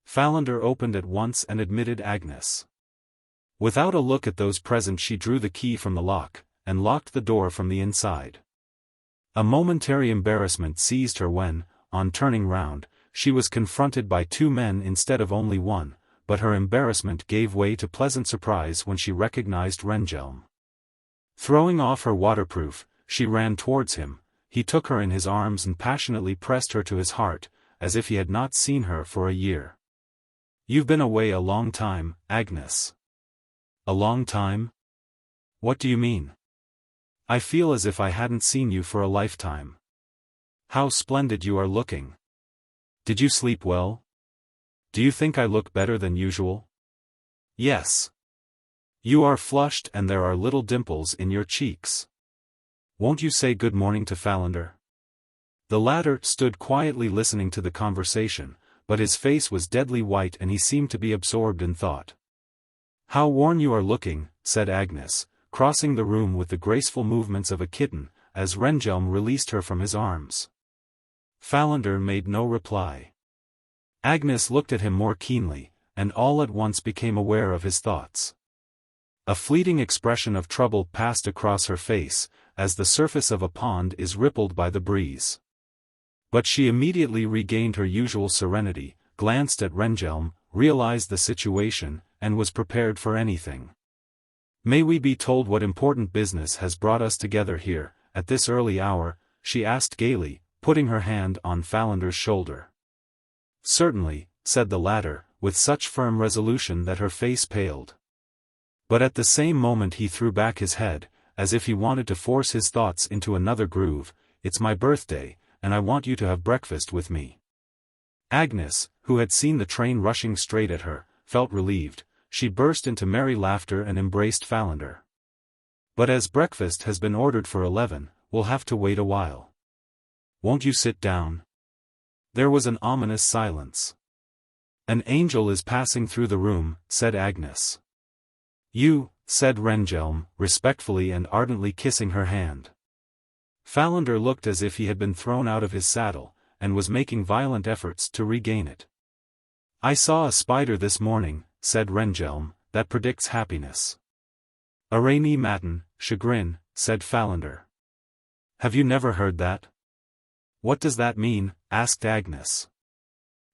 Fallender opened at once and admitted Agnes. Without a look at those present she drew the key from the lock, and locked the door from the inside. A momentary embarrassment seized her when, on turning round, she was confronted by two men instead of only one, but her embarrassment gave way to pleasant surprise when she recognized Rehnhjelm. Throwing off her waterproof, she ran towards him. He took her in his arms and passionately pressed her to his heart, as if he had not seen her for a year. "You've been away a long time, Agnes." "A long time? What do you mean? I feel as if I hadn't seen you for a lifetime. How splendid you are looking. Did you sleep well? Do you think I look better than usual?" "Yes. You are flushed and there are little dimples in your cheeks. Won't you say good morning to Fallender?" The latter stood quietly listening to the conversation, but his face was deadly white and he seemed to be absorbed in thought. "How worn you are looking," said Agnes, crossing the room with the graceful movements of a kitten, as Rehnhjelm released her from his arms. Fallender made no reply. Agnes looked at him more keenly, and all at once became aware of his thoughts. A fleeting expression of trouble passed across her face, as the surface of a pond is rippled by the breeze. But she immediately regained her usual serenity, glanced at Rehnhjelm, realized the situation, and was prepared for anything. "May we be told what important business has brought us together here, at this early hour?" she asked gaily, putting her hand on Fallender's shoulder. "Certainly," said the latter, with such firm resolution that her face paled. But at the same moment he threw back his head, as if he wanted to force his thoughts into another groove. "It's my birthday, and I want you to have breakfast with me." Agnes, who had seen the train rushing straight at her, felt relieved. She burst into merry laughter and embraced Fallender. "But as breakfast has been ordered for 11, we'll have to wait a while. Won't you sit down?" There was an ominous silence. "An angel is passing through the room," said Agnes. "You," said Rehnhjelm, respectfully and ardently kissing her hand. Fallender looked as if he had been thrown out of his saddle, and was making violent efforts to regain it. "I saw a spider this morning," said Rehnhjelm, "that predicts happiness." "A rainy matin, chagrin," said Fallender. "Have you never heard that?" "What does that mean?" asked Agnes.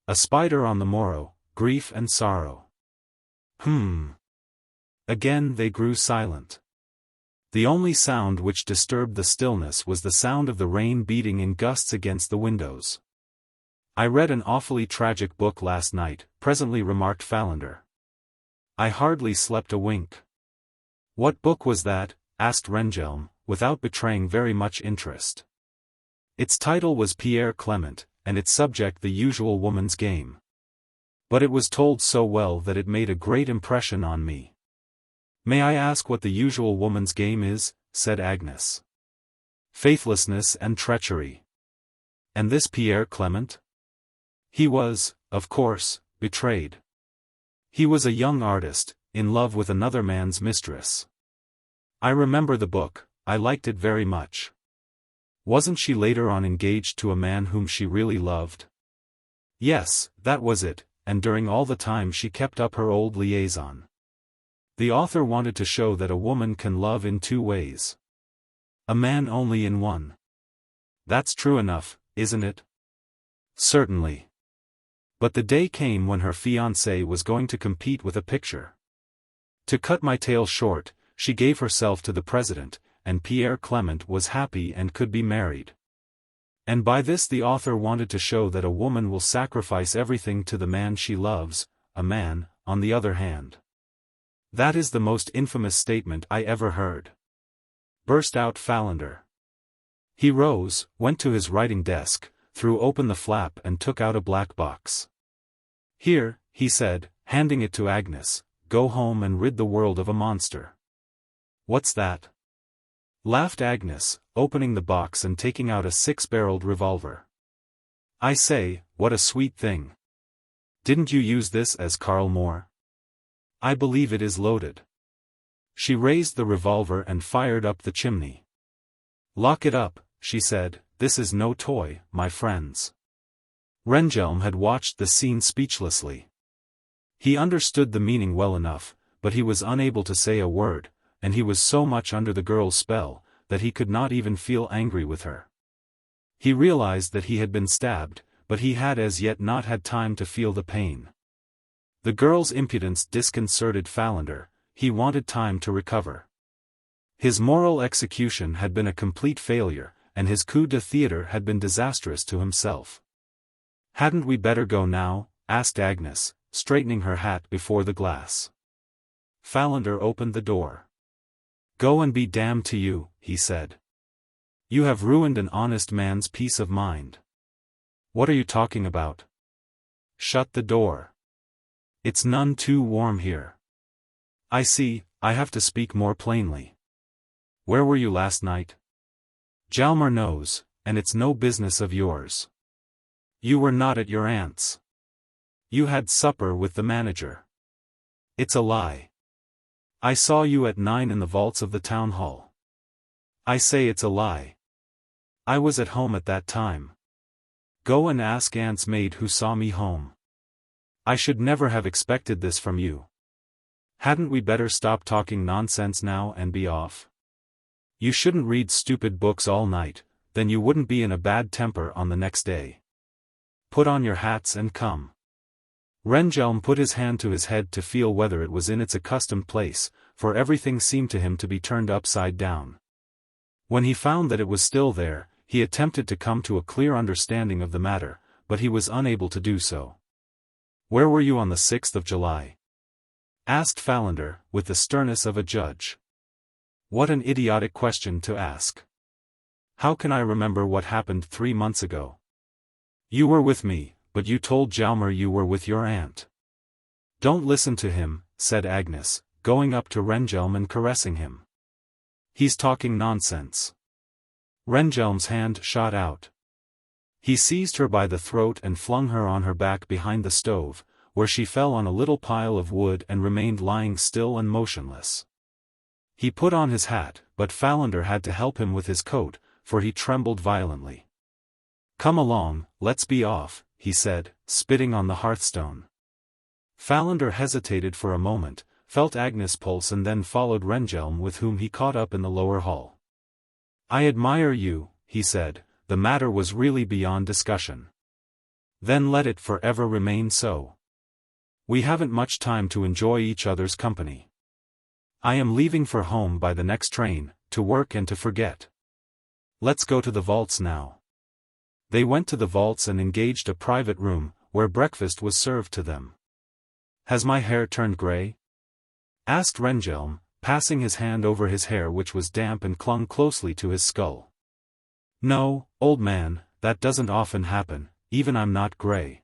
"A spider on the morrow, grief and sorrow." Again they grew silent. The only sound which disturbed the stillness was the sound of the rain beating in gusts against the windows. "I read an awfully tragic book last night," presently remarked Fallender. "I hardly slept a wink." "What book was that?" asked Rehnhjelm, without betraying very much interest. "Its title was Pierre Clement, and its subject the usual woman's game. But it was told so well that it made a great impression on me." "May I ask what the usual woman's game is?" said Agnes. "Faithlessness and treachery." "And this Pierre Clement?" "He was, of course, betrayed. He was a young artist, in love with another man's mistress. I remember the book, I liked it very much. Wasn't she later on engaged to a man whom she really loved? Yes, that was it, and during all the time she kept up her old liaison. The author wanted to show that a woman can love in two ways. A man only in one. That's true enough, isn't it? Certainly. But the day came when her fiancé was going to compete with a picture. To cut my tale short, she gave herself to the president, and Pierre Clement was happy and could be married. And by this the author wanted to show that a woman will sacrifice everything to the man she loves, a man, on the other hand. That is the most infamous statement I ever heard. Burst out Fallender. He rose, went to his writing desk, threw open the flap and took out a black box. Here, he said, handing it to Agnes, go home and rid the world of a monster. What's that? Laughed Agnes, opening the box and taking out a 6-barreled revolver. I say, what a sweet thing. Didn't you use this as Karl Moore? I believe it is loaded. She raised the revolver and fired up the chimney. Lock it up, she said, this is no toy, my friends. Rehnhjelm had watched the scene speechlessly. He understood the meaning well enough, but he was unable to say a word, and he was so much under the girl's spell, that he could not even feel angry with her. He realized that he had been stabbed, but he had as yet not had time to feel the pain. The girl's impudence disconcerted Fallender, he wanted time to recover. His moral execution had been a complete failure, and his coup de theatre had been disastrous to himself. Hadn't we better go now? Asked Agnes, straightening her hat before the glass. Fallender opened the door. Go and be damned to you, he said. You have ruined an honest man's peace of mind. What are you talking about? Shut the door. It's none too warm here. I see, I have to speak more plainly. Where were you last night? Hjalmar knows, and it's no business of yours. You were not at your aunt's. You had supper with the manager. It's a lie. I saw you at 9 in the vaults of the town hall. I say it's a lie. I was at home at that time. Go and ask Aunt's maid who saw me home. I should never have expected this from you. Hadn't we better stop talking nonsense now and be off? You shouldn't read stupid books all night, then you wouldn't be in a bad temper on the next day. Put on your hats and come. Rehnhjelm put his hand to his head to feel whether it was in its accustomed place, for everything seemed to him to be turned upside down. When he found that it was still there, he attempted to come to a clear understanding of the matter, but he was unable to do so. Where were you on the 6th of July? Asked Fallender, with the sternness of a judge. What an idiotic question to ask. How can I remember what happened 3 months ago? You were with me, but you told Hjalmar you were with your aunt. Don't listen to him, said Agnes, going up to Rehnhjelm and caressing him. He's talking nonsense. Rehnhjelm's hand shot out. He seized her by the throat and flung her on her back behind the stove, where she fell on a little pile of wood and remained lying still and motionless. He put on his hat, but Fallender had to help him with his coat, for he trembled violently. Come along, let's be off, he said, spitting on the hearthstone. Fallender hesitated for a moment, felt Agnes' pulse and then followed Rehnhjelm, with whom he caught up in the lower hall. I admire you, he said, the matter was really beyond discussion. Then let it forever remain so. We haven't much time to enjoy each other's company. I am leaving for home by the next train, to work and to forget. Let's go to the vaults now. They went to the vaults and engaged a private room, where breakfast was served to them. Has my hair turned grey? Asked Rehnhjelm, passing his hand over his hair, which was damp and clung closely to his skull. No, old man, that doesn't often happen, even I'm not grey.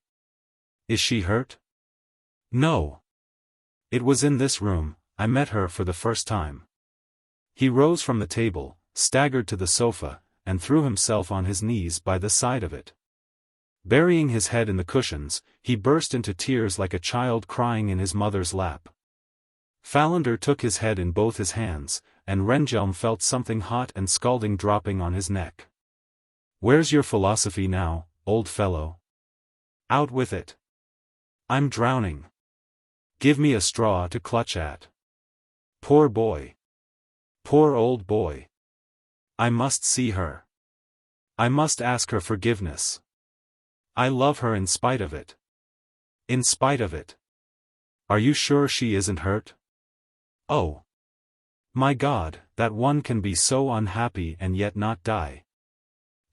Is she hurt? No. It was in this room, I met her for the first time. He rose from the table, staggered to the sofa, and threw himself on his knees by the side of it. Burying his head in the cushions, he burst into tears like a child crying in his mother's lap. Fallender took his head in both his hands, and Rehnhjelm felt something hot and scalding dropping on his neck. Where's your philosophy now, old fellow? Out with it. I'm drowning. Give me a straw to clutch at. Poor boy. Poor old boy. I must see her. I must ask her forgiveness. I love her in spite of it. In spite of it. Are you sure she isn't hurt? Oh. My God, that one can be so unhappy and yet not die.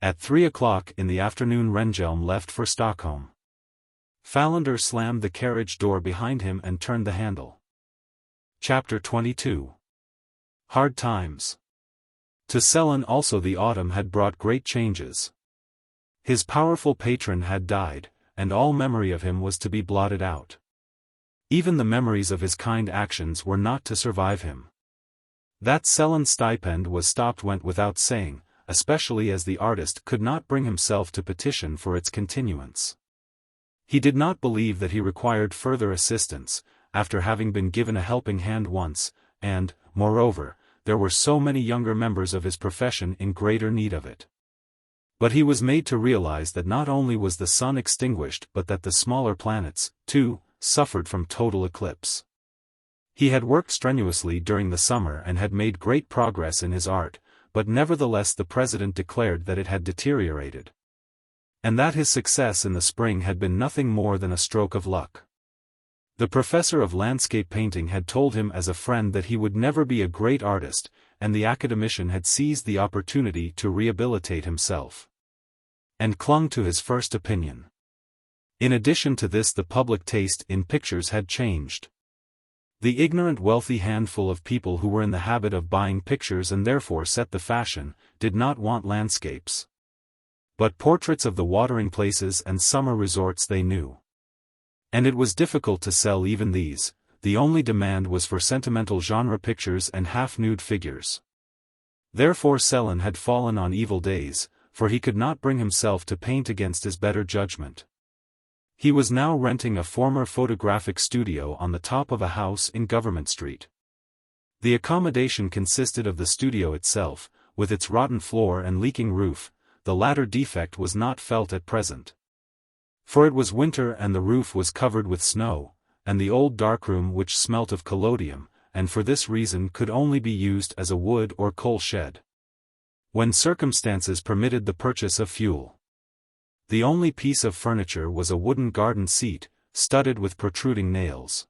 At 3 o'clock in the afternoon Rehnhjelm left for Stockholm. Falander slammed the carriage door behind him and turned the handle. Chapter 22. Hard Times. To Sellen also the autumn had brought great changes. His powerful patron had died, and all memory of him was to be blotted out. Even the memories of his kind actions were not to survive him. That Sellen stipend was stopped went without saying, especially as the artist could not bring himself to petition for its continuance. He did not believe that he required further assistance, after having been given a helping hand once, and, moreover, there were so many younger members of his profession in greater need of it. But he was made to realize that not only was the sun extinguished but that the smaller planets, too, suffered from total eclipse. He had worked strenuously during the summer and had made great progress in his art, but nevertheless the president declared that it had deteriorated. And that his success in the spring had been nothing more than a stroke of luck. The professor of landscape painting had told him as a friend that he would never be a great artist, and the academician had seized the opportunity to rehabilitate himself. And clung to his first opinion. In addition to this, the public taste in pictures had changed. The ignorant wealthy handful of people who were in the habit of buying pictures and therefore set the fashion, did not want landscapes. But portraits of the watering places and summer resorts they knew. And it was difficult to sell even these, the only demand was for sentimental genre pictures and half-nude figures. Therefore Sellen had fallen on evil days, for he could not bring himself to paint against his better judgment. He was now renting a former photographic studio on the top of a house in Government Street. The accommodation consisted of the studio itself, with its rotten floor and leaking roof. The latter defect was not felt at present. For it was winter and the roof was covered with snow, and the old darkroom which smelt of collodium, and for this reason could only be used as a wood or coal shed. When circumstances permitted the purchase of fuel. The only piece of furniture was a wooden garden seat, studded with protruding nails.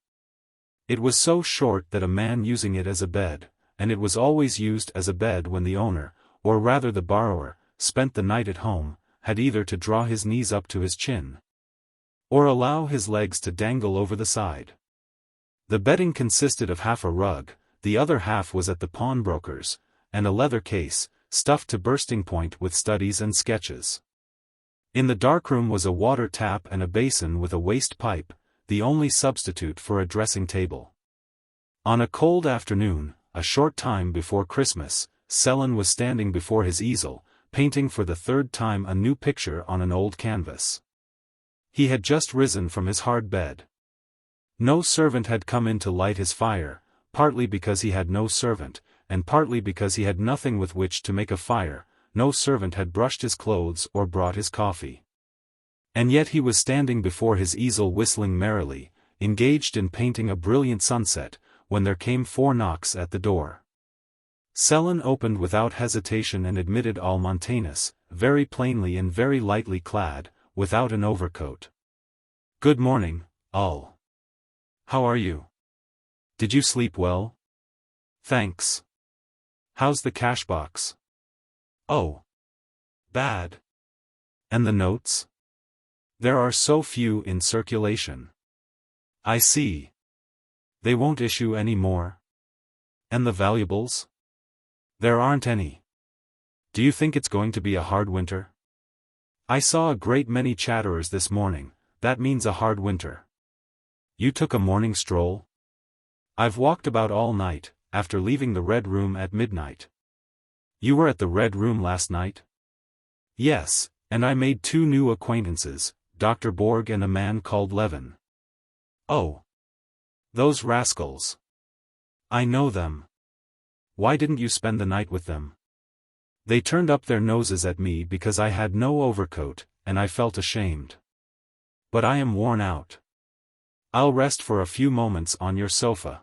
It was so short that a man using it as a bed, and it was always used as a bed when the owner, or rather the borrower, spent the night at home, had either to draw his knees up to his chin, or allow his legs to dangle over the side. The bedding consisted of half a rug, the other half was at the pawnbroker's, and a leather case, stuffed to bursting point with studies and sketches. In the darkroom was a water tap and a basin with a waste pipe, the only substitute for a dressing table. On a cold afternoon, a short time before Christmas, Sellen was standing before his easel, painting for the third time a new picture on an old canvas. He had just risen from his hard bed. No servant had come in to light his fire, partly because he had no servant, and partly because he had nothing with which to make a fire. No servant had brushed his clothes or brought his coffee. And yet he was standing before his easel whistling merrily, engaged in painting a brilliant sunset, when there came 4 knocks at the door. Sellen opened without hesitation and admitted Olle Montanus, very plainly and very lightly clad, without an overcoat. "Good morning, Olle. How are you? Did you sleep well?" "Thanks. How's the cash box?" "Oh. Bad. And the notes? There are so few in circulation." "I see. They won't issue any more? And the valuables?" "There aren't any. Do you think it's going to be a hard winter?" "I saw a great many chatterers this morning, that means a hard winter." "You took a morning stroll?" "I've walked about all night, after leaving the Red Room at midnight." "You were at the Red Room last night?" "Yes, and I made 2 new acquaintances, Dr. Borg and a man called Levin." "Oh. Those rascals. I know them. Why didn't you spend the night with them?" They turned up their noses at me because I had no overcoat, and I felt ashamed. But I am worn out. I'll rest for a few moments on your sofa.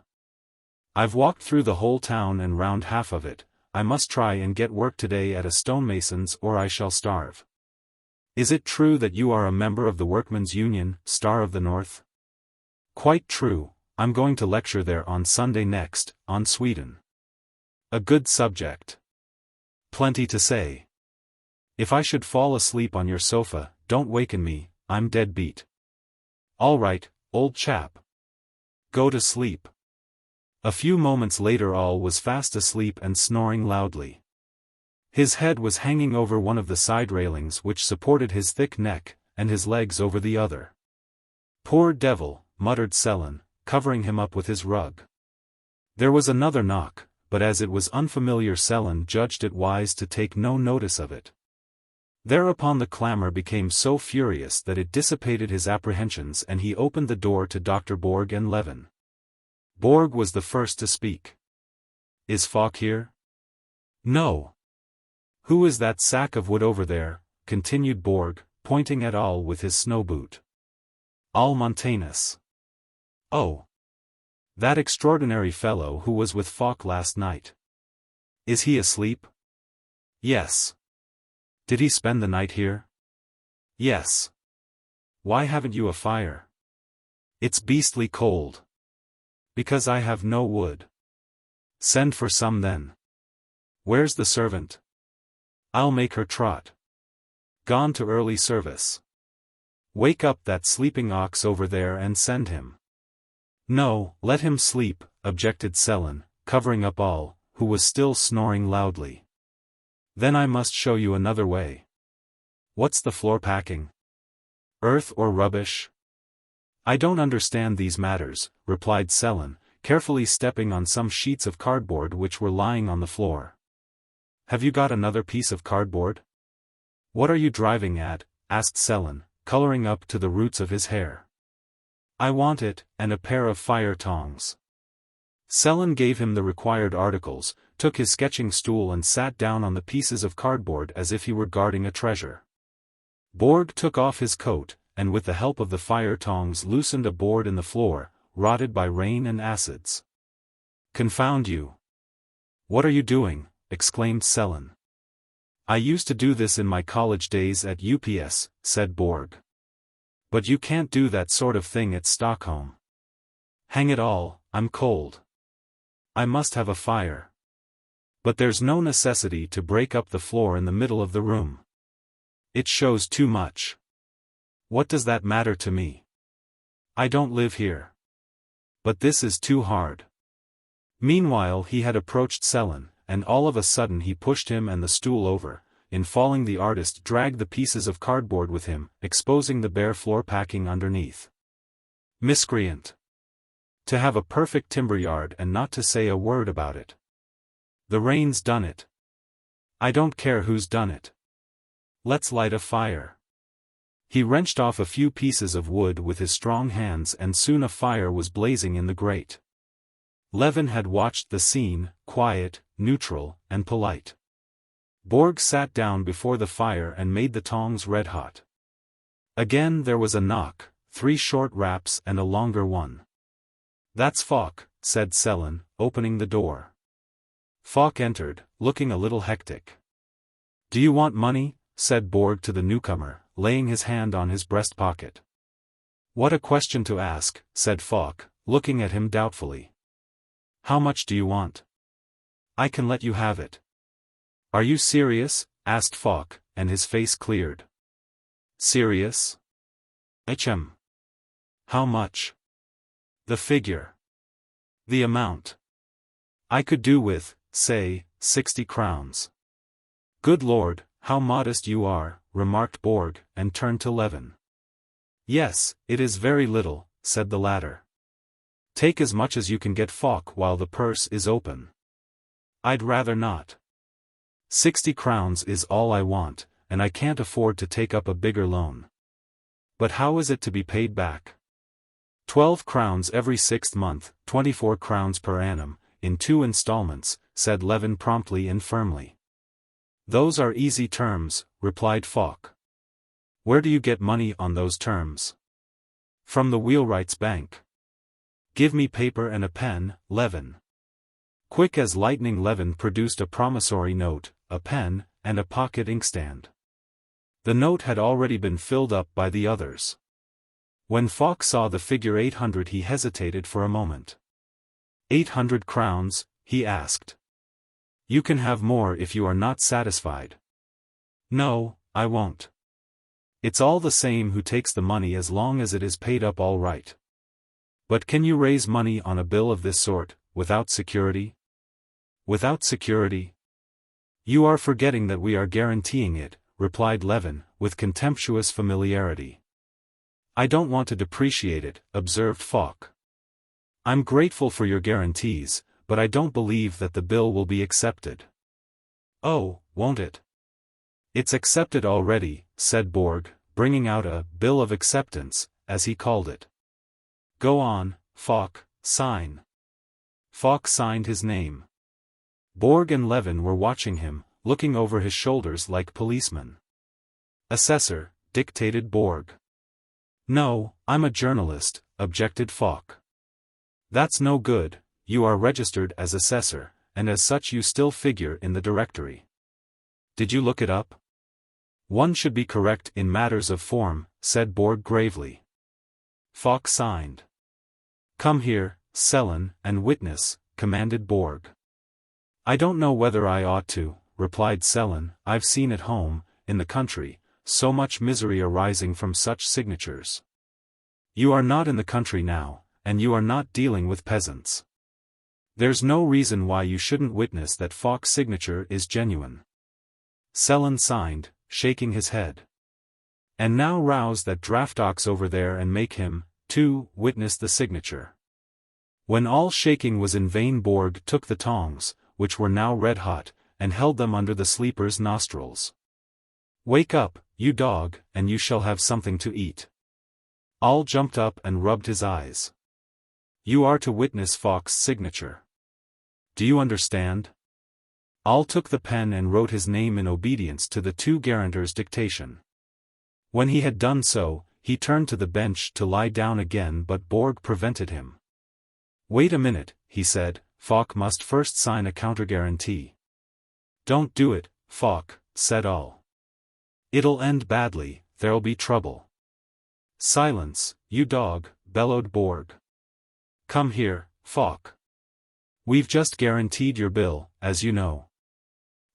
I've walked through the whole town and round half of it. I must try and get work today at a stonemason's or I shall starve. Is it true that you are a member of the Workmen's Union, Star of the North? Quite true, I'm going to lecture there on Sunday next, on Sweden. A good subject. Plenty to say. If I should fall asleep on your sofa, don't waken me, I'm dead beat. All right, old chap. Go to sleep. A few moments later Olle was fast asleep and snoring loudly. His head was hanging over one of the side railings which supported his thick neck, and his legs over the other. Poor devil, muttered Sellen, covering him up with his rug. There was another knock, but as it was unfamiliar Sellen judged it wise to take no notice of it. Thereupon the clamor became so furious that it dissipated his apprehensions and he opened the door to Dr. Borg and Levin. Borg was the first to speak. Is Falk here? No. Who is that sack of wood over there? Continued Borg, pointing at Olle with his snow boot. Olle Montanus. Oh. That extraordinary fellow who was with Falk last night. Is he asleep? Yes. Did he spend the night here? Yes. Why haven't you a fire? It's beastly cold. Because I have no wood. Send for some then. Where's the servant? I'll make her trot. Gone to early service. Wake up that sleeping ox over there and send him. No, let him sleep, objected Sellen, covering up Olle, who was still snoring loudly. Then I must show you another way. What's the floor packing? Earth or rubbish? I don't understand these matters, replied Sellen, carefully stepping on some sheets of cardboard which were lying on the floor. Have you got another piece of cardboard? What are you driving at? Asked Sellen, coloring up to the roots of his hair. I want it, and a pair of fire tongs. Sellen gave him the required articles, took his sketching stool and sat down on the pieces of cardboard as if he were guarding a treasure. Borg took off his coat, and with the help of the fire tongs loosened a board in the floor, rotted by rain and acids. Confound you! What are you doing? Exclaimed Sellen. I used to do this in my college days at UPS, said Borg. But you can't do that sort of thing at Stockholm. Hang it all, I'm cold. I must have a fire. But there's no necessity to break up the floor in the middle of the room. It shows too much. What does that matter to me? I don't live here. But this is too hard. Meanwhile he had approached Sellen, and all of a sudden he pushed him and the stool over. In falling the artist dragged the pieces of cardboard with him, exposing the bare floor packing underneath. Miscreant! To have a perfect timber yard and not to say a word about it. The rain's done it. I don't care who's done it. Let's light a fire. He wrenched off a few pieces of wood with his strong hands and soon a fire was blazing in the grate. Levin had watched the scene, quiet, neutral, and polite. Borg sat down before the fire and made the tongs red-hot. Again there was a knock, 3 short raps and a longer one. That's Falk, said Sellen, opening the door. Falk entered, looking a little hectic. Do you want money? Said Borg to the newcomer, laying his hand on his breast pocket. What a question to ask, said Falk, looking at him doubtfully. How much do you want? I can let you have it. Are you serious? Asked Falk, and his face cleared. Serious? XVIII. How much? The figure. The amount. I could do with, say, 60 crowns. Good Lord, how modest you are, remarked Borg, and turned to Levin. Yes, it is very little, said the latter. Take as much as you can get, Falk, while the purse is open. I'd rather not. 60 crowns is all I want, and I can't afford to take up a bigger loan. But how is it to be paid back? 12 crowns every 6th month, 24 crowns per annum, in 2 installments, said Levin promptly and firmly. Those are easy terms, replied Falk. Where do you get money on those terms? From the wheelwright's bank. Give me paper and a pen, Levin. Quick as lightning Levin produced a promissory note, a pen, and a pocket inkstand. The note had already been filled up by the others. When Falk saw the figure 800 he hesitated for a moment. 800 crowns, he asked. You can have more if you are not satisfied. No, I won't. It's all the same who takes the money as long as it is paid up all right. But can you raise money on a bill of this sort, without security? Without security? You are forgetting that we are guaranteeing it, replied Levin, with contemptuous familiarity. I don't want to depreciate it, observed Falk. I'm grateful for your guarantees, but I don't believe that the bill will be accepted. Oh, won't it? It's accepted already, said Borg, bringing out a bill of acceptance, as he called it. Go on, Falk, sign. Falk signed his name. Borg and Levin were watching him, looking over his shoulders like policemen. Assessor, dictated Borg. No, I'm a journalist, objected Falk. That's no good, you are registered as assessor, and as such you still figure in the directory. Did you look it up? One should be correct in matters of form, said Borg gravely. Falk signed. Come here, Sellen, and witness, commanded Borg. I don't know whether I ought to, replied Sellen. I've seen at home, in the country, so much misery arising from such signatures. You are not in the country now, and you are not dealing with peasants. There's no reason why you shouldn't witness that Falk's signature is genuine. Sellen signed, shaking his head. And now rouse that draft ox over there and make him, too, witness the signature. When all shaking was in vain Borg took the tongs, which were now red hot, and held them under the sleeper's nostrils. Wake up, you dog, and you shall have something to eat. All jumped up and rubbed his eyes. You are to witness Falk's signature. Do you understand? All took the pen and wrote his name in obedience to the two guarantors' dictation. When he had done so, he turned to the bench to lie down again, but Borg prevented him. Wait a minute, he said, Falk must first sign a counter-guarantee. Don't do it, Falk, said All. It'll end badly, there'll be trouble. Silence, you dog, bellowed Borg. Come here, Falk. We've just guaranteed your bill, as you know.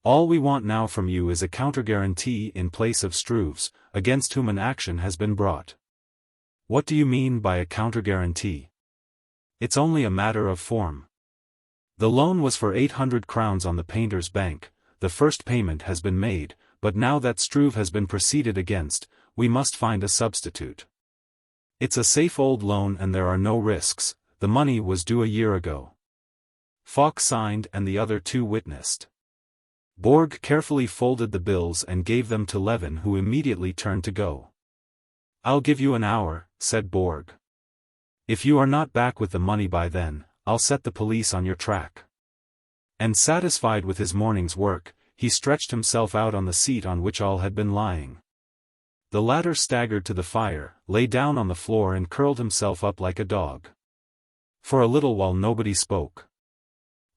All we want now from you is a counter-guarantee in place of Struve's, against whom an action has been brought. What do you mean by a counter-guarantee? It's only a matter of form. The loan was for 800 crowns on the painter's bank, the first payment has been made, but now that Struve has been proceeded against, we must find a substitute. It's a safe old loan and there are no risks, the money was due a year ago. Falk signed and the other two witnessed. Borg carefully folded the bills and gave them to Levin, who immediately turned to go. I'll give you an hour, said Borg. If you are not back with the money by then, I'll set the police on your track. And satisfied with his morning's work, he stretched himself out on the seat on which All had been lying. The latter staggered to the fire, lay down on the floor and curled himself up like a dog. For a little while nobody spoke.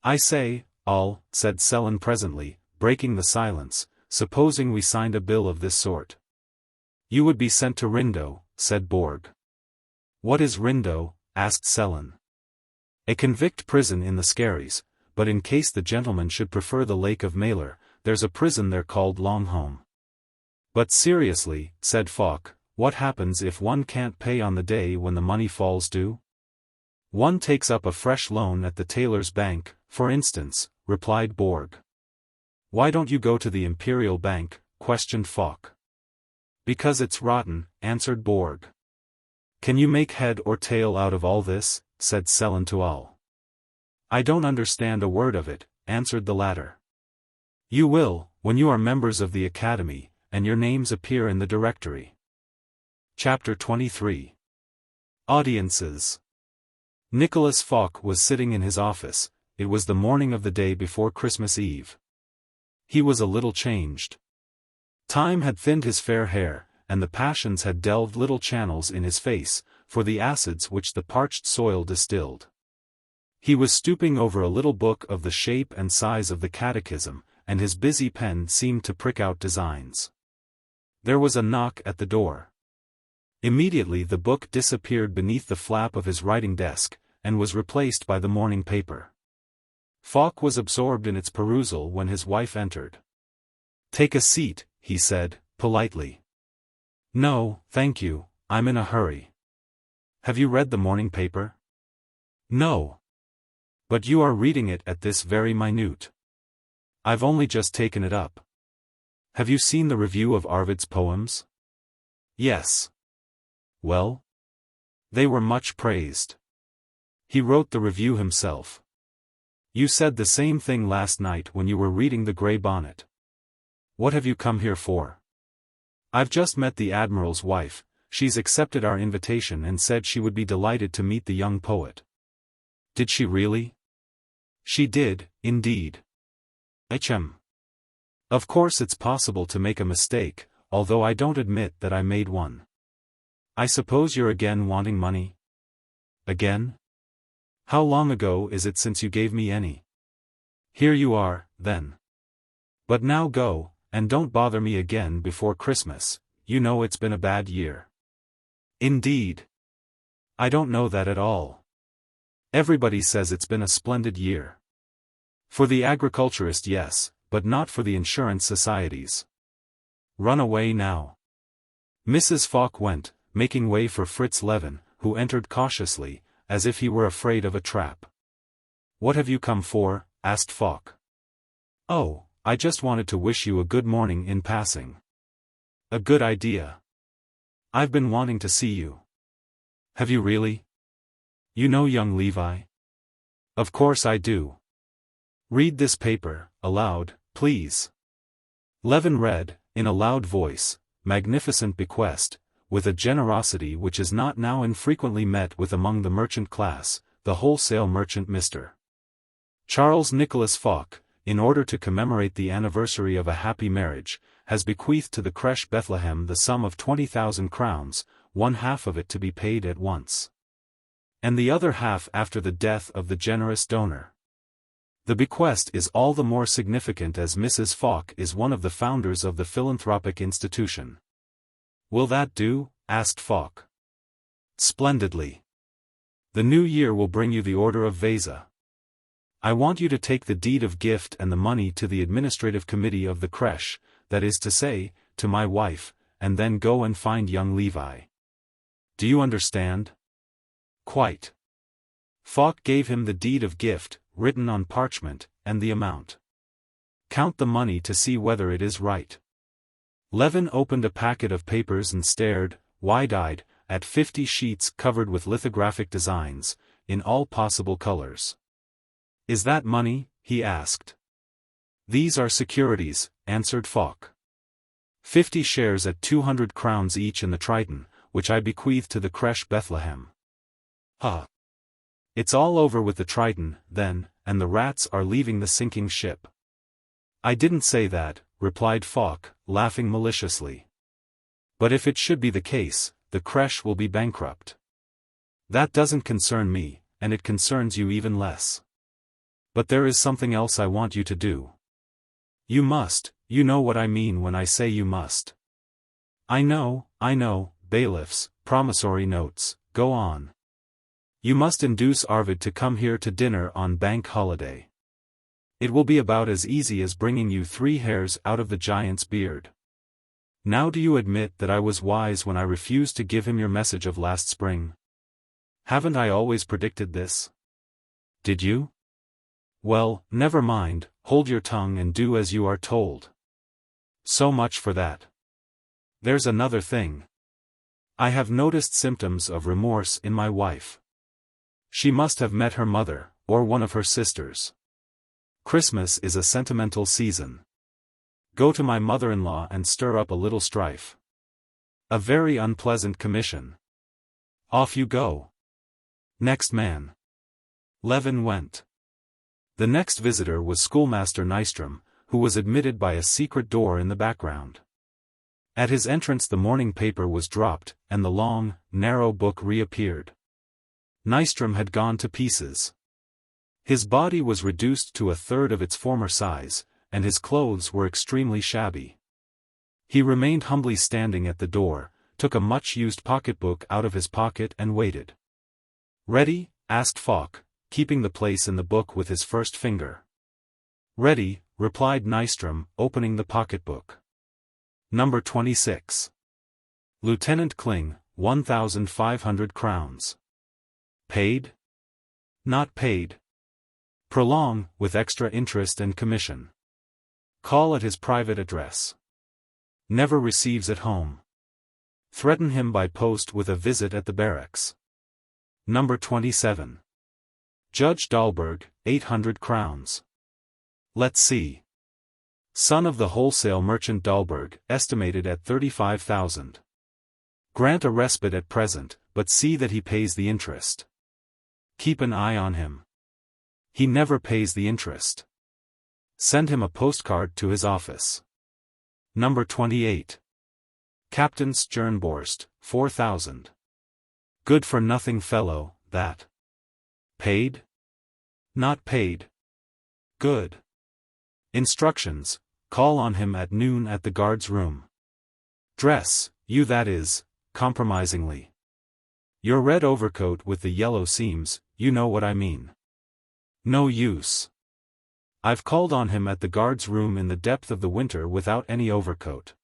I say, All, said Sellen presently, breaking the silence, supposing we signed a bill of this sort. You would be sent to Rindo, said Borg. What is Rindo? Asked Sellen. A convict prison in the Skerries, but in case the gentleman should prefer the Lake of Malur, there's a prison there called Longholm. But seriously, said Falk, what happens if one can't pay on the day when the money falls due? One takes up a fresh loan at the tailor's bank, for instance, replied Borg. Why don't you go to the Imperial Bank? Questioned Falk. Because it's rotten, answered Borg. Can you make head or tail out of all this? Said Sellen to All. I don't understand a word of it, answered the latter. You will, when you are members of the Academy, and your names appear in the directory. Chapter 23. Audiences. Nicholas Falk was sitting in his office. It was the morning of the day before Christmas Eve. He was a little changed. Time had thinned his fair hair, and the passions had delved little channels in his face, for the acids which the parched soil distilled. He was stooping over a little book of the shape and size of the Catechism, and his busy pen seemed to prick out designs. There was a knock at the door. Immediately the book disappeared beneath the flap of his writing desk, and was replaced by the morning paper. Falk was absorbed in its perusal when his wife entered. "Take a seat," he said, politely. "No, thank you, I'm in a hurry." "Have you read the morning paper?" "No." "But you are reading it at this very minute." "I've only just taken it up." "Have you seen the review of Arvid's poems?" "Yes." "Well?" "They were much praised." "He wrote the review himself." "You said the same thing last night when you were reading The Grey Bonnet." "What have you come here for?" "I've just met the Admiral's wife. She's accepted our invitation and said she would be delighted to meet the young poet." "Did she really?" "She did, indeed." XVIII. Of course it's possible to make a mistake, although I don't admit that I made one. "I suppose you're again wanting money?" "Again? How long ago is it since you gave me any?" "Here you are, then. But now go, and don't bother me again before Christmas. You know it's been a bad year." "Indeed? I don't know that at all. Everybody says it's been a splendid year. For the agriculturist, yes, but not for the insurance societies." "Run away now." Mrs. Falk went, making way for Fritz Levin, who entered cautiously, as if he were afraid of a trap. "What have you come for?" asked Falk. "Oh, I just wanted to wish you a good morning in passing." "A good idea. I've been wanting to see you." "Have you really? You know young Levi?" "Of course I do." "Read this paper, aloud, please." Levin read, in a loud voice, "Magnificent bequest," with a generosity which is not now infrequently met with among the merchant class, the wholesale merchant Mr. Charles Nicholas Falk, in order to commemorate the anniversary of a happy marriage, has bequeathed to the Crèche Bethlehem the sum of 20,000 crowns, one half of it to be paid at once, and the other half after the death of the generous donor. The bequest is all the more significant as Mrs. Falk is one of the founders of the philanthropic institution. "Will that do?" asked Falk. "Splendidly. The new year will bring you the Order of VIII. I want you to take the deed of gift and the money to the administrative committee of the crèche, that is to say, to my wife, and then go and find young Levi. Do you understand?" "Quite." Falk gave him the deed of gift, written on parchment, and the amount. "Count the money to see whether it is right." Levin opened a packet of papers and stared, wide-eyed, at 50 sheets covered with lithographic designs, in all possible colors. "Is that money?" he asked. "These are securities," answered Falk. 50 shares at 200 crowns each in the Triton, which I bequeath to the Crèche Bethlehem." "Huh. It's all over with the Triton, then, and the rats are leaving the sinking ship." "I didn't say that," replied Falk, laughing maliciously. "But if it should be the case, the crèche will be bankrupt." "That doesn't concern me, and it concerns you even less. But there is something else I want you to do. You must, you know what I mean when I say you must." I know, bailiffs, promissory notes, go on." "You must induce Arvid to come here to dinner on bank holiday. It will be about as easy as bringing you 3 hairs out of the giant's beard. Now do you admit that I was wise when I refused to give him your message of last spring? Haven't I always predicted this?" "Did you? Well, never mind, hold your tongue and do as you are told." "So much for that. There's another thing. I have noticed symptoms of remorse in my wife. She must have met her mother, or one of her sisters. Christmas is a sentimental season. Go to my mother-in-law and stir up a little strife. A very unpleasant commission. Off you go. Next man." Levin went. The next visitor was schoolmaster Nystrom, who was admitted by a secret door in the background. At his entrance the morning paper was dropped, and the long, narrow book reappeared. Nystrom had gone to pieces. His body was reduced to a third of its former size, and his clothes were extremely shabby. He remained humbly standing at the door, took a much-used pocketbook out of his pocket and waited. "Ready?" asked Falk, keeping the place in the book with his first finger. "Ready," replied Nystrom, opening the pocketbook. Number 26. Lieutenant Kling, 1,500 crowns. Paid? Not paid. Prolong, with extra interest and commission. Call at his private address. Never receives at home. Threaten him by post with a visit at the barracks. Number 27. Judge Dahlberg, 800 crowns. Let's see. Son of the wholesale merchant Dahlberg, estimated at 35,000. Grant a respite at present, but see that he pays the interest. Keep an eye on him. He never pays the interest. Send him a postcard to his office. Number 28. Captain Stjernborst, 4,000. Good-for-nothing fellow, that. Paid? Not paid. Good. Instructions: call on him at noon at the guard's room. Dress, you that is, compromisingly. Your red overcoat with the yellow seams, you know what I mean. No use. I've called on him at the guard's room in the depth of the winter without any overcoat.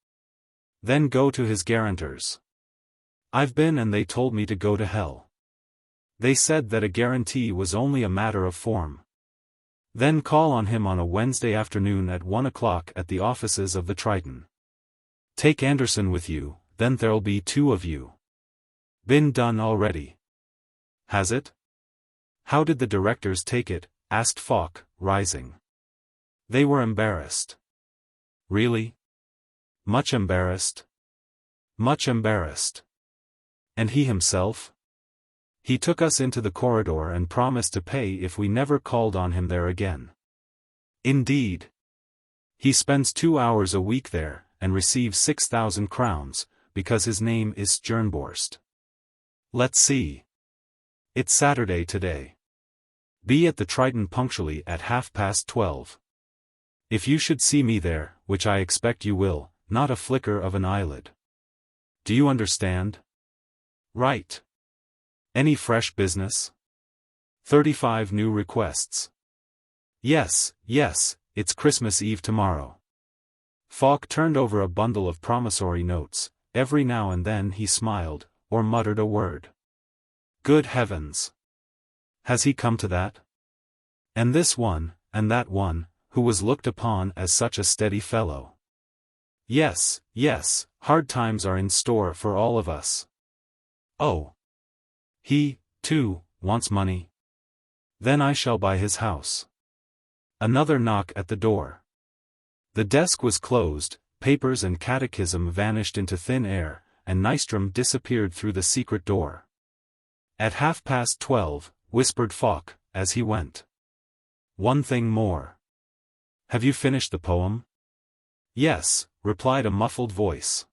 Then go to his guarantors. I've been and they told me to go to hell. They said that a guarantee was only a matter of form. Then call on him on a Wednesday afternoon at 1 o'clock at the offices of the Triton. Take Anderson with you, then there'll be 2 of you. Been done already. Has it? How did the directors take it? Asked Falk, rising. They were embarrassed. Really? Much embarrassed? Much embarrassed. And he himself? He took us into the corridor and promised to pay if we never called on him there again. Indeed. He spends 2 hours a week there, and receives 6,000 crowns, because his name is Stjernborst. Let's see. It's Saturday today. Be at the Triton punctually at 12:30. If you should see me there, which I expect you will, not a flicker of an eyelid. Do you understand? Right. Any fresh business? 35 new requests. Yes, it's Christmas Eve tomorrow. Falk turned over a bundle of promissory notes. Every now and then he smiled, or muttered a word. Good heavens! Has he come to that? And this one, and that one, who was looked upon as such a steady fellow. Yes, hard times are in store for all of us. Oh! He, too, wants money. Then I shall buy his house. Another knock at the door. The desk was closed, papers and catechism vanished into thin air, and Nystrom disappeared through the secret door. At 12:30, whispered Falk, as he went. One thing more. Have you finished the poem? Yes, replied a muffled voice.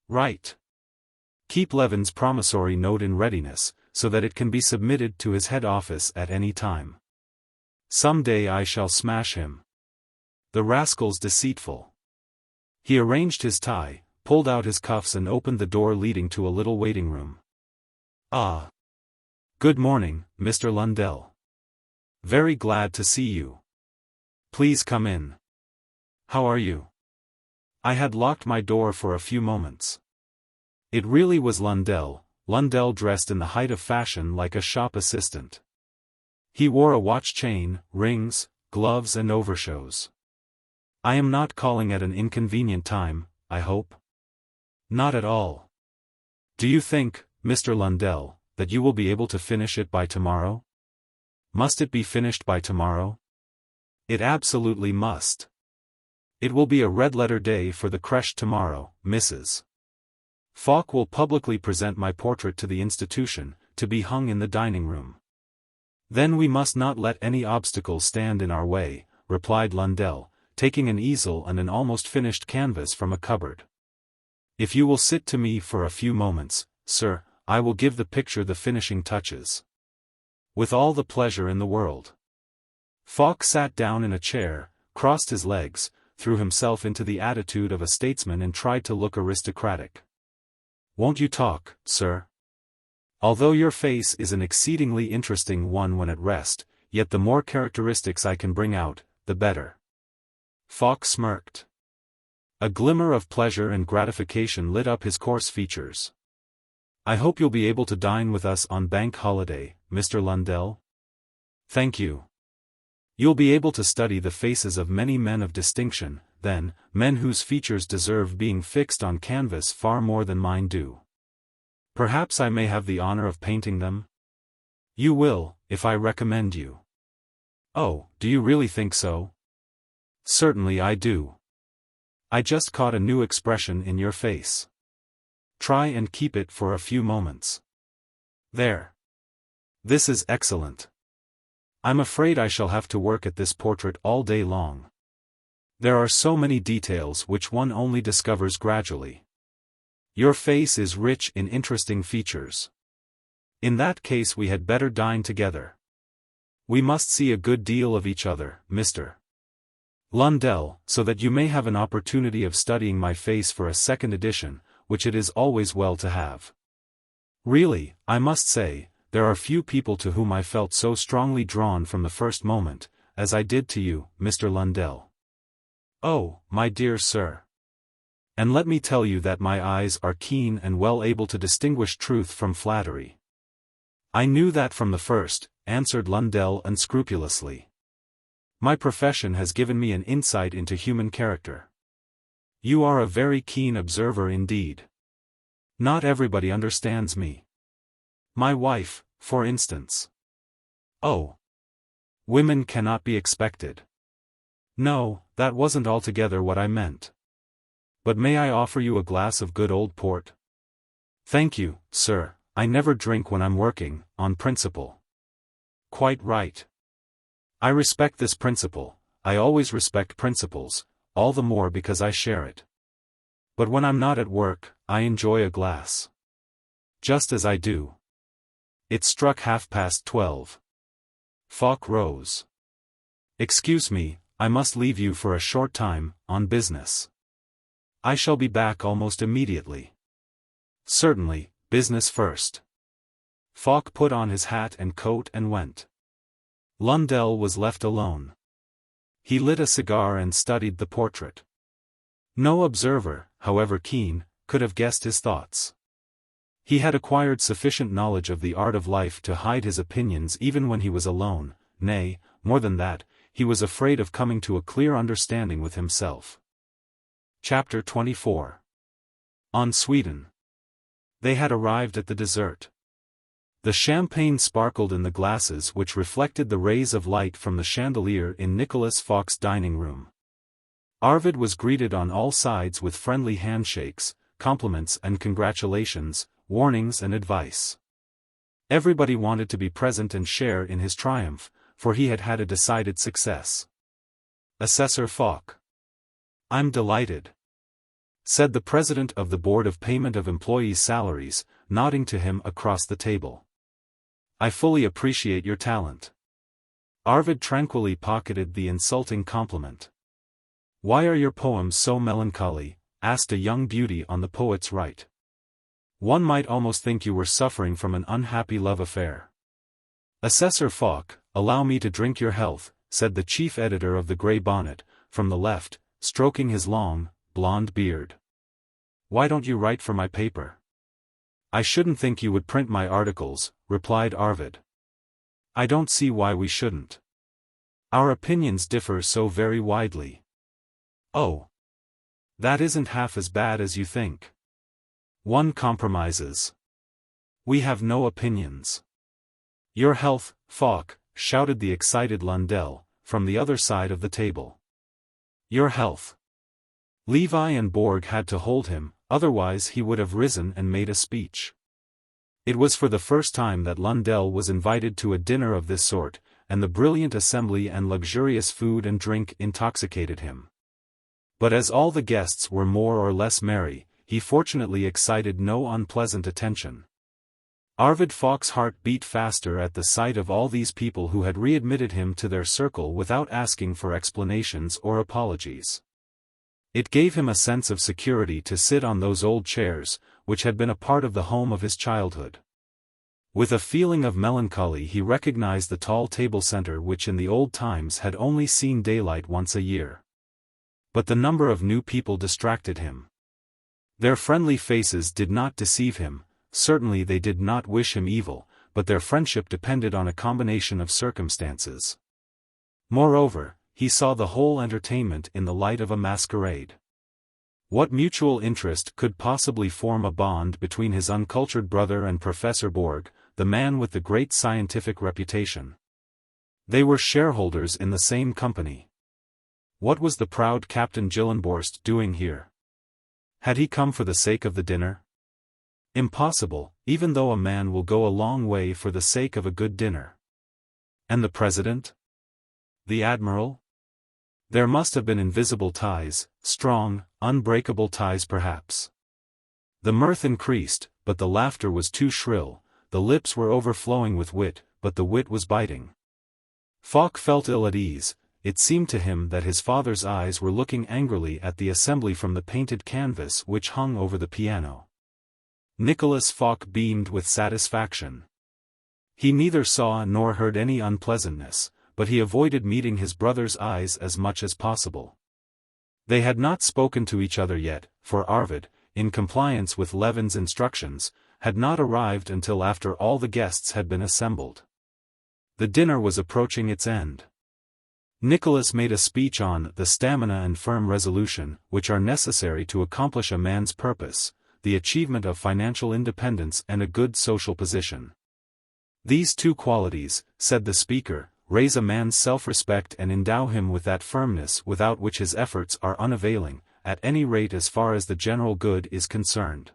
Right. Keep Levin's promissory note in readiness, so that it can be submitted to his head office at any time. Some day I shall smash him. The rascal's deceitful. He arranged his tie, pulled out his cuffs and opened the door leading to a little waiting room. Ah. Good morning, Mr. Lundell. Very glad to see you. Please come in. How are you? I had locked my door for a few moments. It really was Lundell dressed in the height of fashion like a shop assistant. He wore a watch chain, rings, gloves and overshoes. I am not calling at an inconvenient time, I hope? Not at all. Do you think, Mr. Lundell, that you will be able to finish it by tomorrow? Must it be finished by tomorrow? It absolutely must. It will be a red-letter day for the crèche tomorrow, Mrs. Falk will publicly present my portrait to the institution, to be hung in the dining room. Then we must not let any obstacles stand in our way, replied Lundell, taking an easel and an almost finished canvas from a cupboard. "If you will sit to me for a few moments, sir, I will give the picture the finishing touches." "With all the pleasure in the world." Falk sat down in a chair, crossed his legs, threw himself into the attitude of a statesman and tried to look aristocratic. "Won't you talk, sir? Although your face is an exceedingly interesting one when at rest, yet the more characteristics I can bring out, the better." Falk smirked. A glimmer of pleasure and gratification lit up his coarse features. "I hope you'll be able to dine with us on Bank Holiday, Mr. Lundell." "Thank you. You'll be able to study the faces of many men of distinction, then, men whose features deserve being fixed on canvas far more than mine do. Perhaps I may have the honor of painting them?" "You will, if I recommend you." "Oh, do you really think so?" "Certainly I do. I just caught a new expression in your face. Try and keep it for a few moments. There. This is excellent. I'm afraid I shall have to work at this portrait all day long. There are so many details which one only discovers gradually. Your face is rich in interesting features. In that case we had better dine together. We must see a good deal of each other, Mr. Lundell, so that you may have an opportunity of studying my face for a second edition, which it is always well to have. Really, I must say, there are few people to whom I felt so strongly drawn from the first moment, as I did to you, Mr. Lundell." "Oh, my dear sir. And let me tell you that my eyes are keen and well able to distinguish truth from flattery." "I knew that from the first," answered Lundell unscrupulously. "My profession has given me an insight into human character." "You are a very keen observer indeed. Not everybody understands me. My wife, for instance." "Oh. Women cannot be expected." "No, that wasn't altogether what I meant. But may I offer you a glass of good old port?" "Thank you, sir, I never drink when I'm working, on principle." "Quite right. I respect this principle. I always respect principles, all the more because I share it. But when I'm not at work, I enjoy a glass. Just as I do." It struck 12:30. Falk rose. "Excuse me, I must leave you for a short time, on business. I shall be back almost immediately." "Certainly, business first." Falk put on his hat and coat and went. Lundell was left alone. He lit a cigar and studied the portrait. No observer, however keen, could have guessed his thoughts. He had acquired sufficient knowledge of the art of life to hide his opinions even when he was alone, nay, more than that, he was afraid of coming to a clear understanding with himself. Chapter 24. On Sweden. They had arrived at the dessert. The champagne sparkled in the glasses which reflected the rays of light from the chandelier in Nicholas Falk's dining room. Arvid was greeted on all sides with friendly handshakes, compliments and congratulations, warnings and advice. Everybody wanted to be present and share in his triumph, for he had had a decided success. Assessor Falk. "I'm delighted," said the president of the Board of Payment of Employees' Salaries, nodding to him across the table. "I fully appreciate your talent." Arvid tranquilly pocketed the insulting compliment. "Why are your poems so melancholy?" asked a young beauty on the poet's right. "One might almost think you were suffering from an unhappy love affair." "Assessor Falk, allow me to drink your health," said the chief editor of the Grey Bonnet, from the left, stroking his long, blonde beard. "Why don't you write for my paper?" "I shouldn't think you would print my articles," replied Arvid. "I don't see why we shouldn't. Our opinions differ so very widely." "Oh. That isn't half as bad as you think. One compromises. We have no opinions." "Your health, Falk," shouted the excited Lundell, from the other side of the table. "Your health." Levi and Borg had to hold him, otherwise he would have risen and made a speech. It was for the first time that Lundell was invited to a dinner of this sort, and the brilliant assembly and luxurious food and drink intoxicated him. But as all the guests were more or less merry, he fortunately excited no unpleasant attention. Arvid Falk's heart beat faster at the sight of all these people who had readmitted him to their circle without asking for explanations or apologies. It gave him a sense of security to sit on those old chairs, which had been a part of the home of his childhood. With a feeling of melancholy he recognized the tall table center which in the old times had only seen daylight once a year. But the number of new people distracted him. Their friendly faces did not deceive him. Certainly they did not wish him evil, but their friendship depended on a combination of circumstances. Moreover, he saw the whole entertainment in the light of a masquerade. What mutual interest could possibly form a bond between his uncultured brother and Professor Borg, the man with the great scientific reputation? They were shareholders in the same company. What was the proud Captain Gyllenborst doing here? Had he come for the sake of the dinner? Impossible, even though a man will go a long way for the sake of a good dinner. And the president? The admiral? There must have been invisible ties, strong, unbreakable ties perhaps. The mirth increased, but the laughter was too shrill, the lips were overflowing with wit, but the wit was biting. Falk felt ill at ease. It seemed to him that his father's eyes were looking angrily at the assembly from the painted canvas which hung over the piano. Nicholas Falk beamed with satisfaction. He neither saw nor heard any unpleasantness, but he avoided meeting his brother's eyes as much as possible. They had not spoken to each other yet, for Arvid, in compliance with Levin's instructions, had not arrived until after all the guests had been assembled. The dinner was approaching its end. Nicholas made a speech on the stamina and firm resolution which are necessary to accomplish a man's purpose, the achievement of financial independence and a good social position. These two qualities, said the speaker, raise a man's self-respect and endow him with that firmness without which his efforts are unavailing, at any rate as far as the general good is concerned.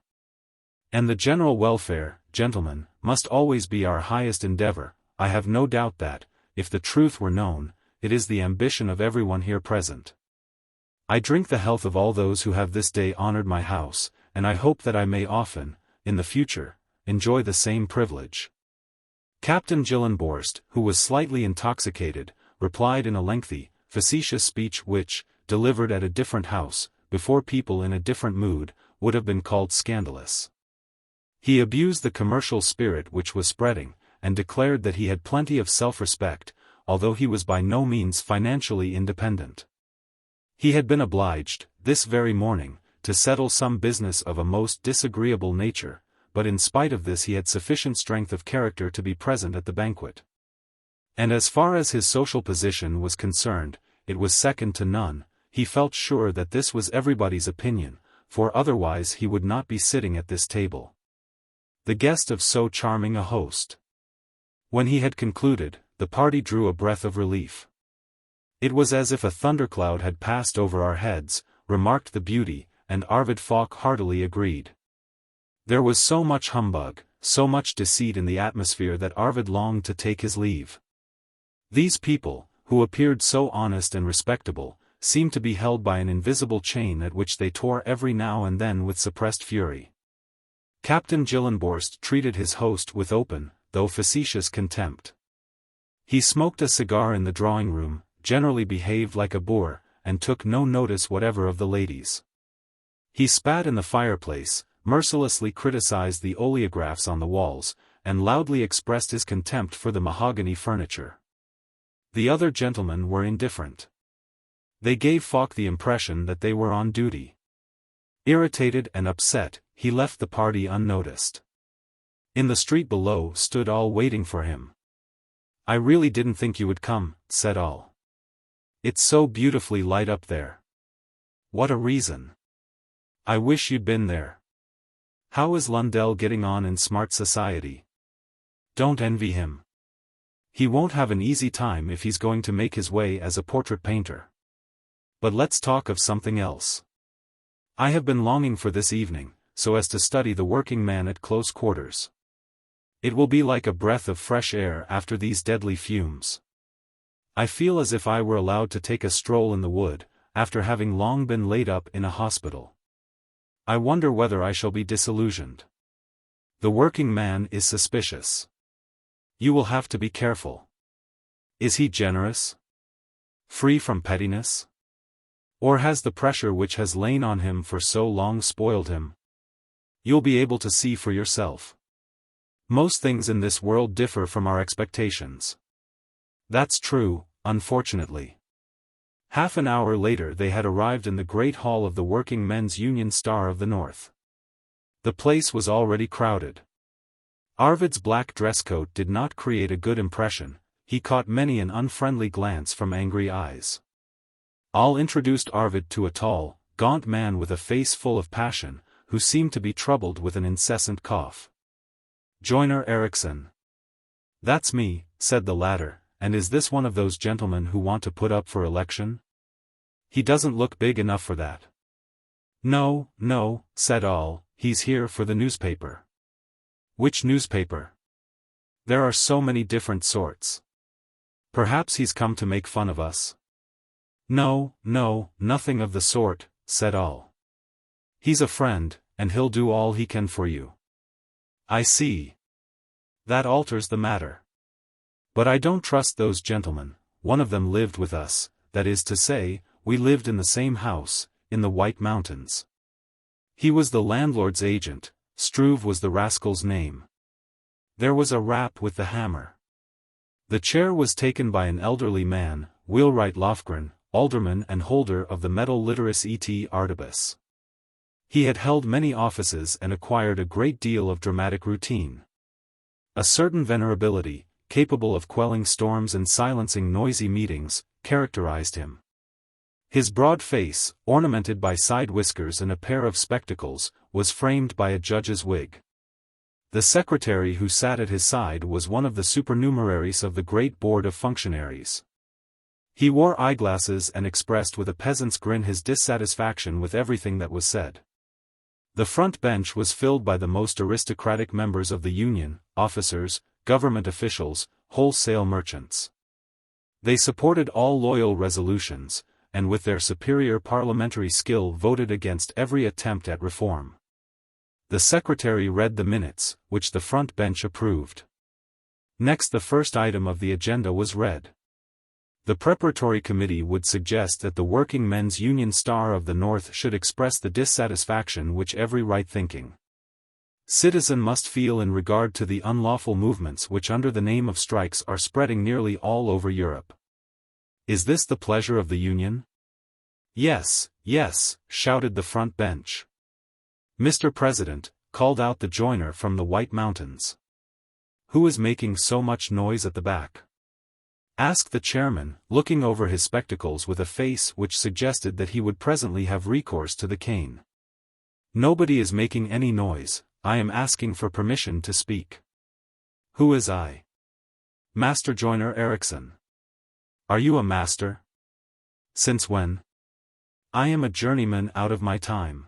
And the general welfare, gentlemen, must always be our highest endeavor. I have no doubt that, if the truth were known, it is the ambition of everyone here present. I drink the health of all those who have this day honored my house, and I hope that I may often, in the future, enjoy the same privilege. Captain Gyllenborst, who was slightly intoxicated, replied in a lengthy, facetious speech which, delivered at a different house, before people in a different mood, would have been called scandalous. He abused the commercial spirit which was spreading, and declared that he had plenty of self-respect, although he was by no means financially independent. He had been obliged, this very morning, to settle some business of a most disagreeable nature, but in spite of this he had sufficient strength of character to be present at the banquet. And as far as his social position was concerned, it was second to none. He felt sure that this was everybody's opinion, for otherwise he would not be sitting at this table, the guest of so charming a host. When he had concluded, the party drew a breath of relief. It was as if a thundercloud had passed over our heads, remarked the beauty, and Arvid Falk heartily agreed. There was so much humbug, so much deceit in the atmosphere that Arvid longed to take his leave. These people, who appeared so honest and respectable, seemed to be held by an invisible chain at which they tore every now and then with suppressed fury. Captain Gyllenborst treated his host with open, though facetious contempt. He smoked a cigar in the drawing-room, generally behaved like a boor, and took no notice whatever of the ladies. He spat in the fireplace, mercilessly criticized the oleographs on the walls, and loudly expressed his contempt for the mahogany furniture. The other gentlemen were indifferent. They gave Falk the impression that they were on duty. Irritated and upset, he left the party unnoticed. In the street below stood all waiting for him. "I really didn't think you would come," said all. "It's so beautifully light up there. What a reason. I wish you'd been there. How is Lundell getting on in smart society? Don't envy him. He won't have an easy time if he's going to make his way as a portrait painter. But let's talk of something else. I have been longing for this evening, so as to study the working man at close quarters. It will be like a breath of fresh air after these deadly fumes. I feel as if I were allowed to take a stroll in the wood, after having long been laid up in a hospital. I wonder whether I shall be disillusioned. The working man is suspicious. You will have to be careful. Is he generous? Free from pettiness? Or has the pressure which has lain on him for so long spoiled him? You'll be able to see for yourself. Most things in this world differ from our expectations. That's true, unfortunately. Half an hour later they had arrived in the great hall of the Working Men's Union Star of the North. The place was already crowded. Arvid's black dress coat did not create a good impression. He caught many an unfriendly glance from angry eyes. All introduced Arvid to a tall, gaunt man with a face full of passion, who seemed to be troubled with an incessant cough. Joiner Eriksson. That's me, said the latter, and is this one of those gentlemen who want to put up for election? He doesn't look big enough for that. No, no, said all, he's here for the newspaper. Which newspaper? There are so many different sorts. Perhaps he's come to make fun of us. No, no, nothing of the sort, said all. He's a friend, and he'll do all he can for you. I see. That alters the matter. But I don't trust those gentlemen. One of them lived with us, that is to say, we lived in the same house, in the White Mountains. He was the landlord's agent, Struve was the rascal's name. There was a rap with the hammer. The chair was taken by an elderly man, Wheelwright Lofgren, alderman and holder of the medal Litteris et Artibus. He had held many offices and acquired a great deal of dramatic routine. A certain venerability, capable of quelling storms and silencing noisy meetings, characterized him. His broad face, ornamented by side whiskers and a pair of spectacles, was framed by a judge's wig. The secretary who sat at his side was one of the supernumeraries of the great board of functionaries. He wore eyeglasses and expressed with a peasant's grin his dissatisfaction with everything that was said. The front bench was filled by the most aristocratic members of the union, officers, government officials, wholesale merchants. They supported all loyal resolutions, and with their superior parliamentary skill voted against every attempt at reform. The secretary read the minutes, which the front bench approved. Next the first item of the agenda was read. The preparatory committee would suggest that the Working Men's Union Star of the North should express the dissatisfaction which every right-thinking citizen must feel in regard to the unlawful movements which under the name of strikes are spreading nearly all over Europe. Is this the pleasure of the Union? Yes, yes, shouted the front bench. Mr. President, called out the joiner from the White Mountains. Who is making so much noise at the back? Asked the chairman, looking over his spectacles with a face which suggested that he would presently have recourse to the cane. Nobody is making any noise, I am asking for permission to speak. Who is I? Master Joiner Eriksson. Are you a master? Since when? I am a journeyman out of my time.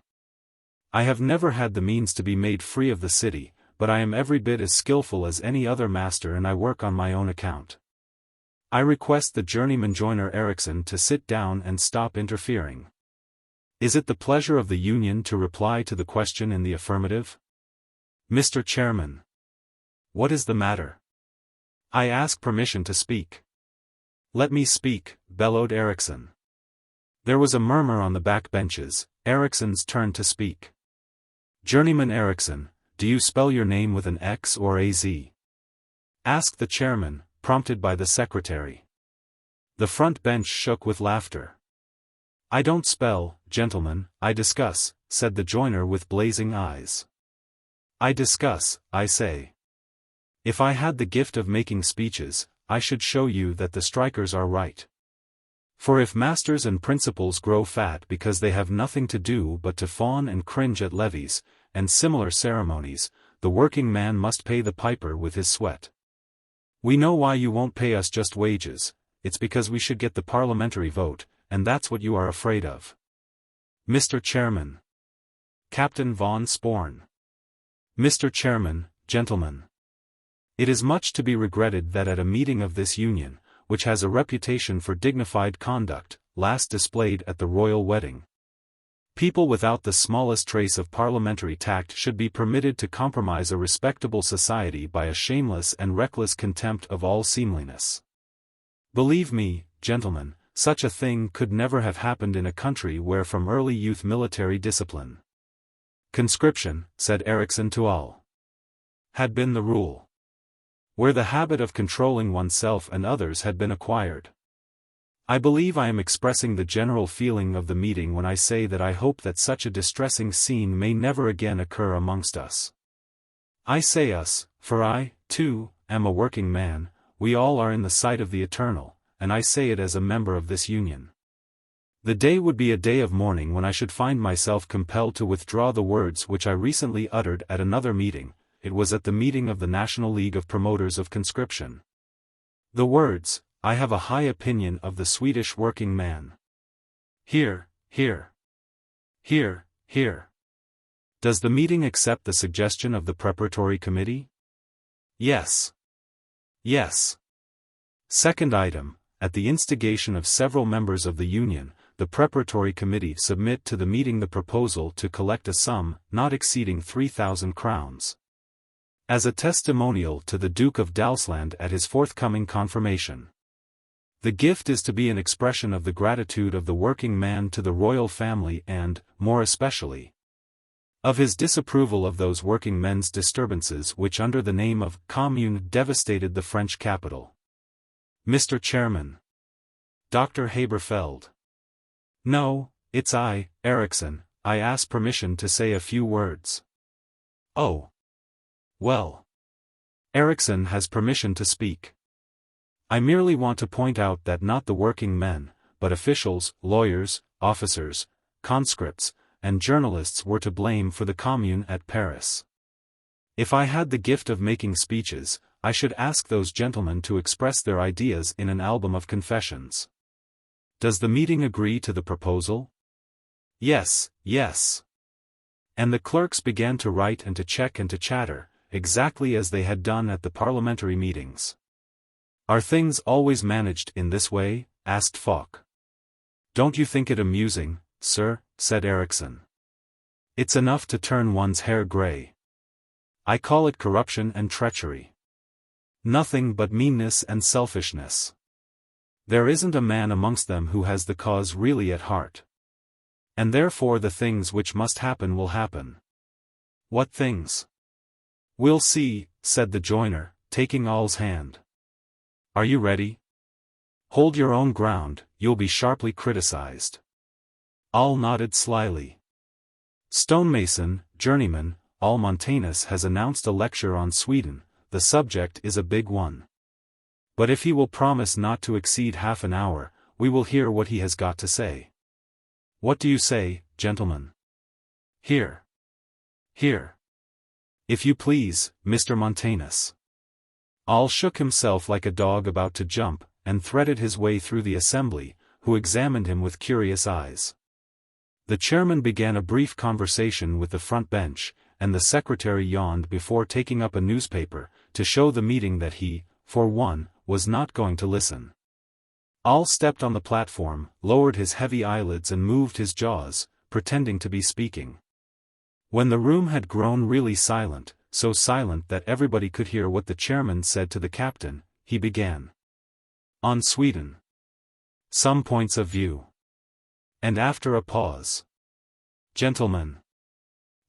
I have never had the means to be made free of the city, but I am every bit as skillful as any other master and I work on my own account. I request the journeyman joiner Eriksson to sit down and stop interfering. Is it the pleasure of the Union to reply to the question in the affirmative? Mr. Chairman. What is the matter? I ask permission to speak. Let me speak, bellowed Eriksson. There was a murmur on the back benches. Eriksson's turn to speak. Journeyman Eriksson, do you spell your name with an X or a Z? Asked the chairman, prompted by the secretary. The front bench shook with laughter. I don't spell, gentlemen, I discuss, said the joiner with blazing eyes. I discuss, I say. If I had the gift of making speeches, I should show you that the strikers are right. For if masters and principals grow fat because they have nothing to do but to fawn and cringe at levees, and similar ceremonies, the working man must pay the piper with his sweat. We know why you won't pay us just wages, it's because we should get the parliamentary vote, and that's what you are afraid of. Mr. Chairman. Captain von Sporn. Mr. Chairman, gentlemen. It is much to be regretted that at a meeting of this union, which has a reputation for dignified conduct, last displayed at the royal wedding. People without the smallest trace of parliamentary tact should be permitted to compromise a respectable society by a shameless and reckless contempt of all seemliness. Believe me, gentlemen, such a thing could never have happened in a country where from early youth military discipline, conscription, said Ericsson to all, had been the rule. Where the habit of controlling oneself and others had been acquired. I believe I am expressing the general feeling of the meeting when I say that I hope that such a distressing scene may never again occur amongst us. I say us, for I, too, am a working man, we all are in the sight of the Eternal, and I say it as a member of this union. The day would be a day of mourning when I should find myself compelled to withdraw the words which I recently uttered at another meeting. It was at the meeting of the National League of Promoters of Conscription. The words, I have a high opinion of the Swedish working man. Here. Does the meeting accept the suggestion of the preparatory committee? Yes. Second item, at the instigation of several members of the Union, the preparatory committee submit to the meeting the proposal to collect a sum not exceeding 3,000 crowns. As a testimonial to the Duke of Dalsland at his forthcoming confirmation. The gift is to be an expression of the gratitude of the working man to the royal family and, more especially, of his disapproval of those working men's disturbances which under the name of Commune devastated the French capital. Mr. Chairman. Dr. Haberfeld. No, it's I, Ericsson, I ask permission to say a few words. Oh. Well. Ericsson has permission to speak. I merely want to point out that not the working men, but officials, lawyers, officers, conscripts, and journalists were to blame for the Commune at Paris. If I had the gift of making speeches, I should ask those gentlemen to express their ideas in an album of confessions. Does the meeting agree to the proposal? Yes. And the clerks began to write and to check and to chatter, exactly as they had done at the parliamentary meetings. Are things always managed in this way? Asked Falk. Don't you think it amusing, sir? Said Ericsson. It's enough to turn one's hair grey. I call it corruption and treachery. Nothing but meanness and selfishness. There isn't a man amongst them who has the cause really at heart. And therefore the things which must happen will happen. What things? We'll see, said the joiner, taking All's hand. Are you ready? Hold your own ground, you'll be sharply criticized. All nodded slyly. Stonemason, journeyman, Olle Montanus has announced a lecture on Sweden. The subject is a big one. But if he will promise not to exceed half an hour, we will hear what he has got to say. What do you say, gentlemen? Here. If you please, Mr. Montanus. All shook himself like a dog about to jump, and threaded his way through the assembly, who examined him with curious eyes. The chairman began a brief conversation with the front bench, and the secretary yawned before taking up a newspaper, to show the meeting that he, for one, was not going to listen. All stepped on the platform, lowered his heavy eyelids and moved his jaws, pretending to be speaking. When the room had grown really silent, so silent that everybody could hear what the chairman said to the captain, he began. On Sweden. Some points of view. And after a pause. Gentlemen.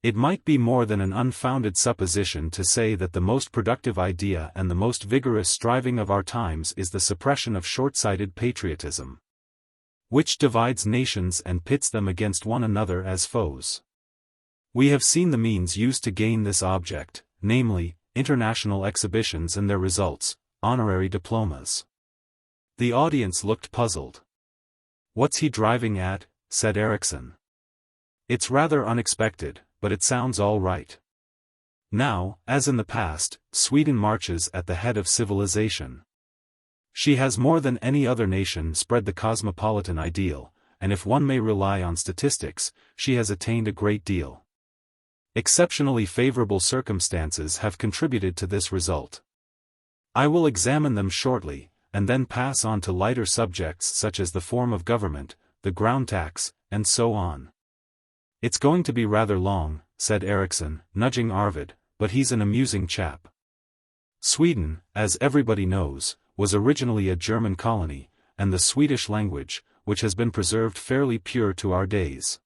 It might be more than an unfounded supposition to say that the most productive idea and the most vigorous striving of our times is the suppression of short-sighted patriotism, which divides nations and pits them against one another as foes. We have seen the means used to gain this object, namely, international exhibitions and their results, honorary diplomas. The audience looked puzzled. What's he driving at? Said Ericsson. It's rather unexpected, but it sounds all right. Now, as in the past, Sweden marches at the head of civilization. She has more than any other nation spread the cosmopolitan ideal, and if one may rely on statistics, she has attained a great deal. Exceptionally favorable circumstances have contributed to this result. I will examine them shortly, and then pass on to lighter subjects such as the form of government, the ground tax, and so on. "It's going to be rather long," said Ericsson, nudging Arvid, "but he's an amusing chap." Sweden, as everybody knows, was originally a German colony, and the Swedish language, which has been preserved fairly pure to our days,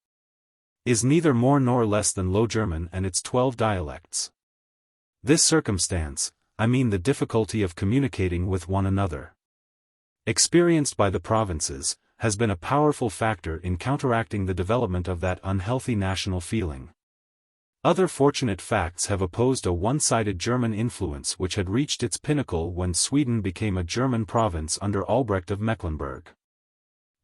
is neither more nor less than Low German and its 12 dialects. This circumstance, I mean the difficulty of communicating with one another, experienced by the provinces, has been a powerful factor in counteracting the development of that unhealthy national feeling. Other fortunate facts have opposed a one-sided German influence which had reached its pinnacle when Sweden became a German province under Albrecht of Mecklenburg.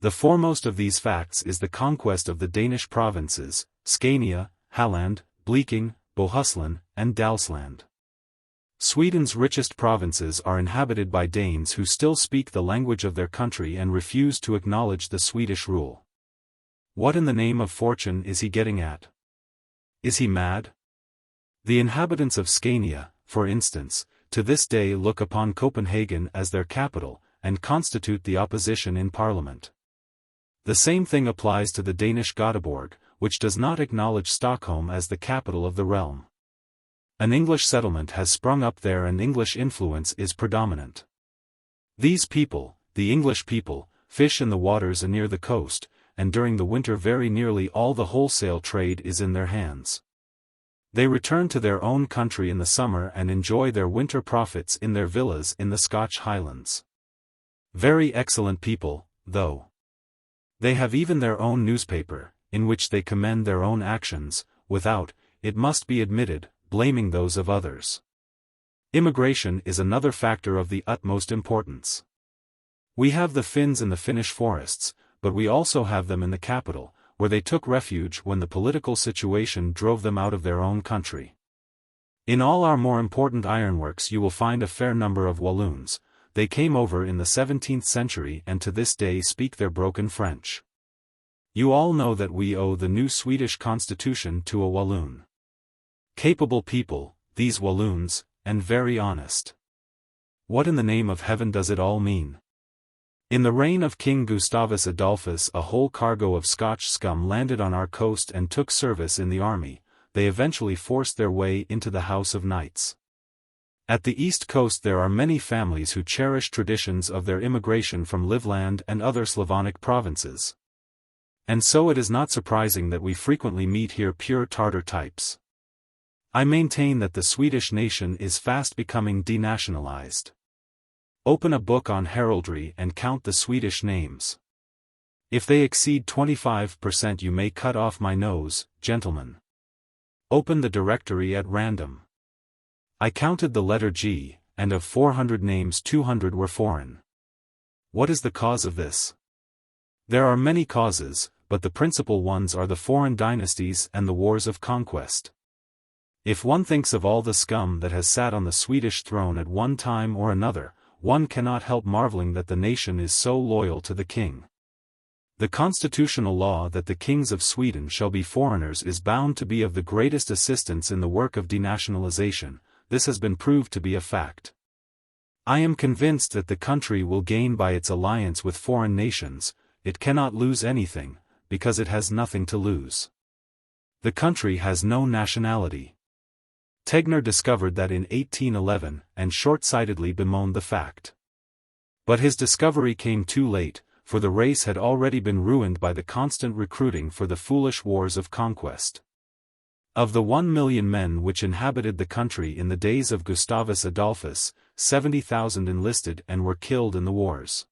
The foremost of these facts is the conquest of the Danish provinces, Scania, Halland, Bleking, Bohuslän, and Dalsland. Sweden's richest provinces are inhabited by Danes who still speak the language of their country and refuse to acknowledge the Swedish rule. What in the name of fortune is he getting at? Is he mad? The inhabitants of Scania, for instance, to this day look upon Copenhagen as their capital, and constitute the opposition in parliament. The same thing applies to the Danish Göteborg, which does not acknowledge Stockholm as the capital of the realm. An English settlement has sprung up there and English influence is predominant. These people, the English people, fish in the waters near the coast, and during the winter very nearly all the wholesale trade is in their hands. They return to their own country in the summer and enjoy their winter profits in their villas in the Scotch Highlands. Very excellent people, though. They have even their own newspaper, in which they commend their own actions, without, it must be admitted, blaming those of others. Immigration is another factor of the utmost importance. We have the Finns in the Finnish forests, but we also have them in the capital, where they took refuge when the political situation drove them out of their own country. In all our more important ironworks you will find a fair number of Walloons. They came over in the 17th century and to this day speak their broken French. You all know that we owe the new Swedish constitution to a Walloon. Capable people, these Walloons, and very honest. What in the name of heaven does it all mean? In the reign of King Gustavus Adolphus a whole cargo of Scotch scum landed on our coast and took service in the army. They eventually forced their way into the House of Knights. At the east coast there are many families who cherish traditions of their immigration from Livland and other Slavonic provinces. And so it is not surprising that we frequently meet here pure Tartar types. I maintain that the Swedish nation is fast becoming denationalized. Open a book on heraldry and count the Swedish names. If they exceed 25% you may cut off my nose, gentlemen. Open the directory at random. I counted the letter G, and of 400 names 200 were foreign. What is the cause of this? There are many causes, but the principal ones are the foreign dynasties and the wars of conquest. If one thinks of all the scum that has sat on the Swedish throne at one time or another, one cannot help marveling that the nation is so loyal to the king. The constitutional law that the kings of Sweden shall be foreigners is bound to be of the greatest assistance in the work of denationalization. This has been proved to be a fact. I am convinced that the country will gain by its alliance with foreign nations. It cannot lose anything, because it has nothing to lose. The country has no nationality. Tegner discovered that in 1811, and short-sightedly bemoaned the fact. But his discovery came too late, for the race had already been ruined by the constant recruiting for the foolish wars of conquest. Of the 1 million men which inhabited the country in the days of Gustavus Adolphus, 70,000 enlisted and were killed in the wars.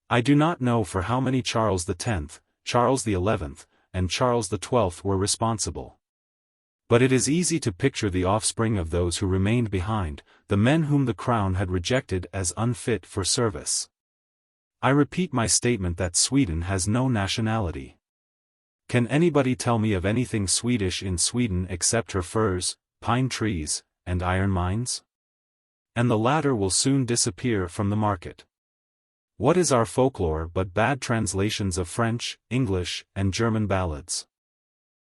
I do not know for how many Charles X, Charles XI, and Charles XII were responsible. But it is easy to picture the offspring of those who remained behind, the men whom the crown had rejected as unfit for service. I repeat my statement that Sweden has no nationality. Can anybody tell me of anything Swedish in Sweden except her firs, pine trees, and iron mines? And the latter will soon disappear from the market. What is our folklore but bad translations of French, English, and German ballads?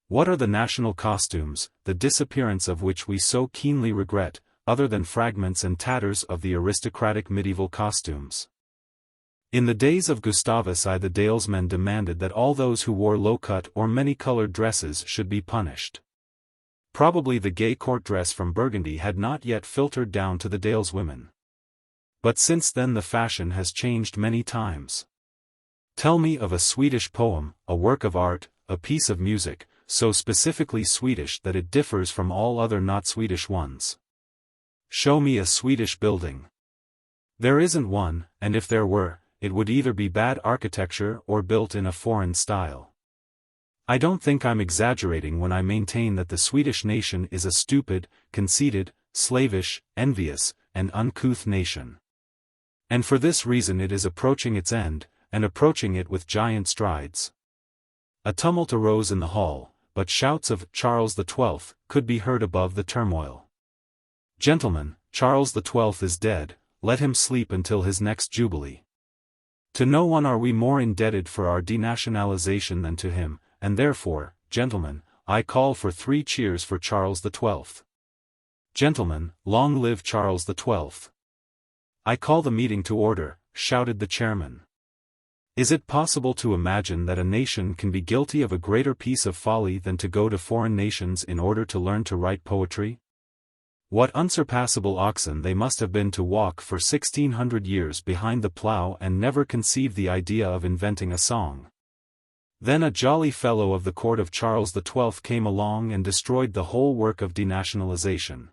What are the national costumes, the disappearance of which we so keenly regret, other than fragments and tatters of the aristocratic medieval costumes. In the days of Gustavus I the dalesmen demanded that all those who wore low-cut or many-colored dresses should be punished. Probably the gay court dress from Burgundy had not yet filtered down to the daleswomen. But since then the fashion has changed many times. Tell me of a Swedish poem, a work of art, a piece of music, so specifically Swedish that it differs from all other not Swedish ones. Show me a Swedish building. There isn't one, and if there were, it would either be bad architecture or built in a foreign style. I don't think I'm exaggerating when I maintain that the Swedish nation is a stupid, conceited, slavish, envious, and uncouth nation. And for this reason it is approaching its end, and approaching it with giant strides. A tumult arose in the hall, but shouts of Charles XII could be heard above the turmoil. Gentlemen, Charles XII is dead, let him sleep until his next jubilee. To no one are we more indebted for our denationalization than to him, and therefore, gentlemen, I call for 3 cheers for Charles XII. Gentlemen, long live Charles XII. I call the meeting to order, shouted the chairman. Is it possible to imagine that a nation can be guilty of a greater piece of folly than to go to foreign nations in order to learn to write poetry? What unsurpassable oxen they must have been to walk for 1600 years behind the plough and never conceive the idea of inventing a song. Then a jolly fellow of the court of Charles XII came along and destroyed the whole work of denationalization.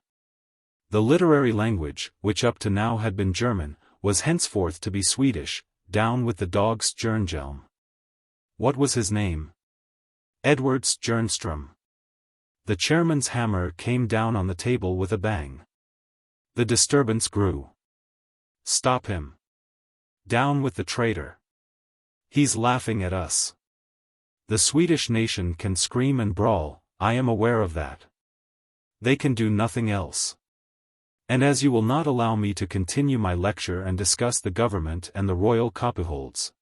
The literary language, which up to now had been German, was henceforth to be Swedish, down with the dog Rehnhjelm. What was his name? Edward Stjernström. The chairman's hammer came down on the table with a bang. The disturbance grew. Stop him. Down with the traitor. He's laughing at us. The Swedish nation can scream and brawl, I am aware of that. They can do nothing else. And as you will not allow me to continue my lecture and discuss the government and the royal copyholds,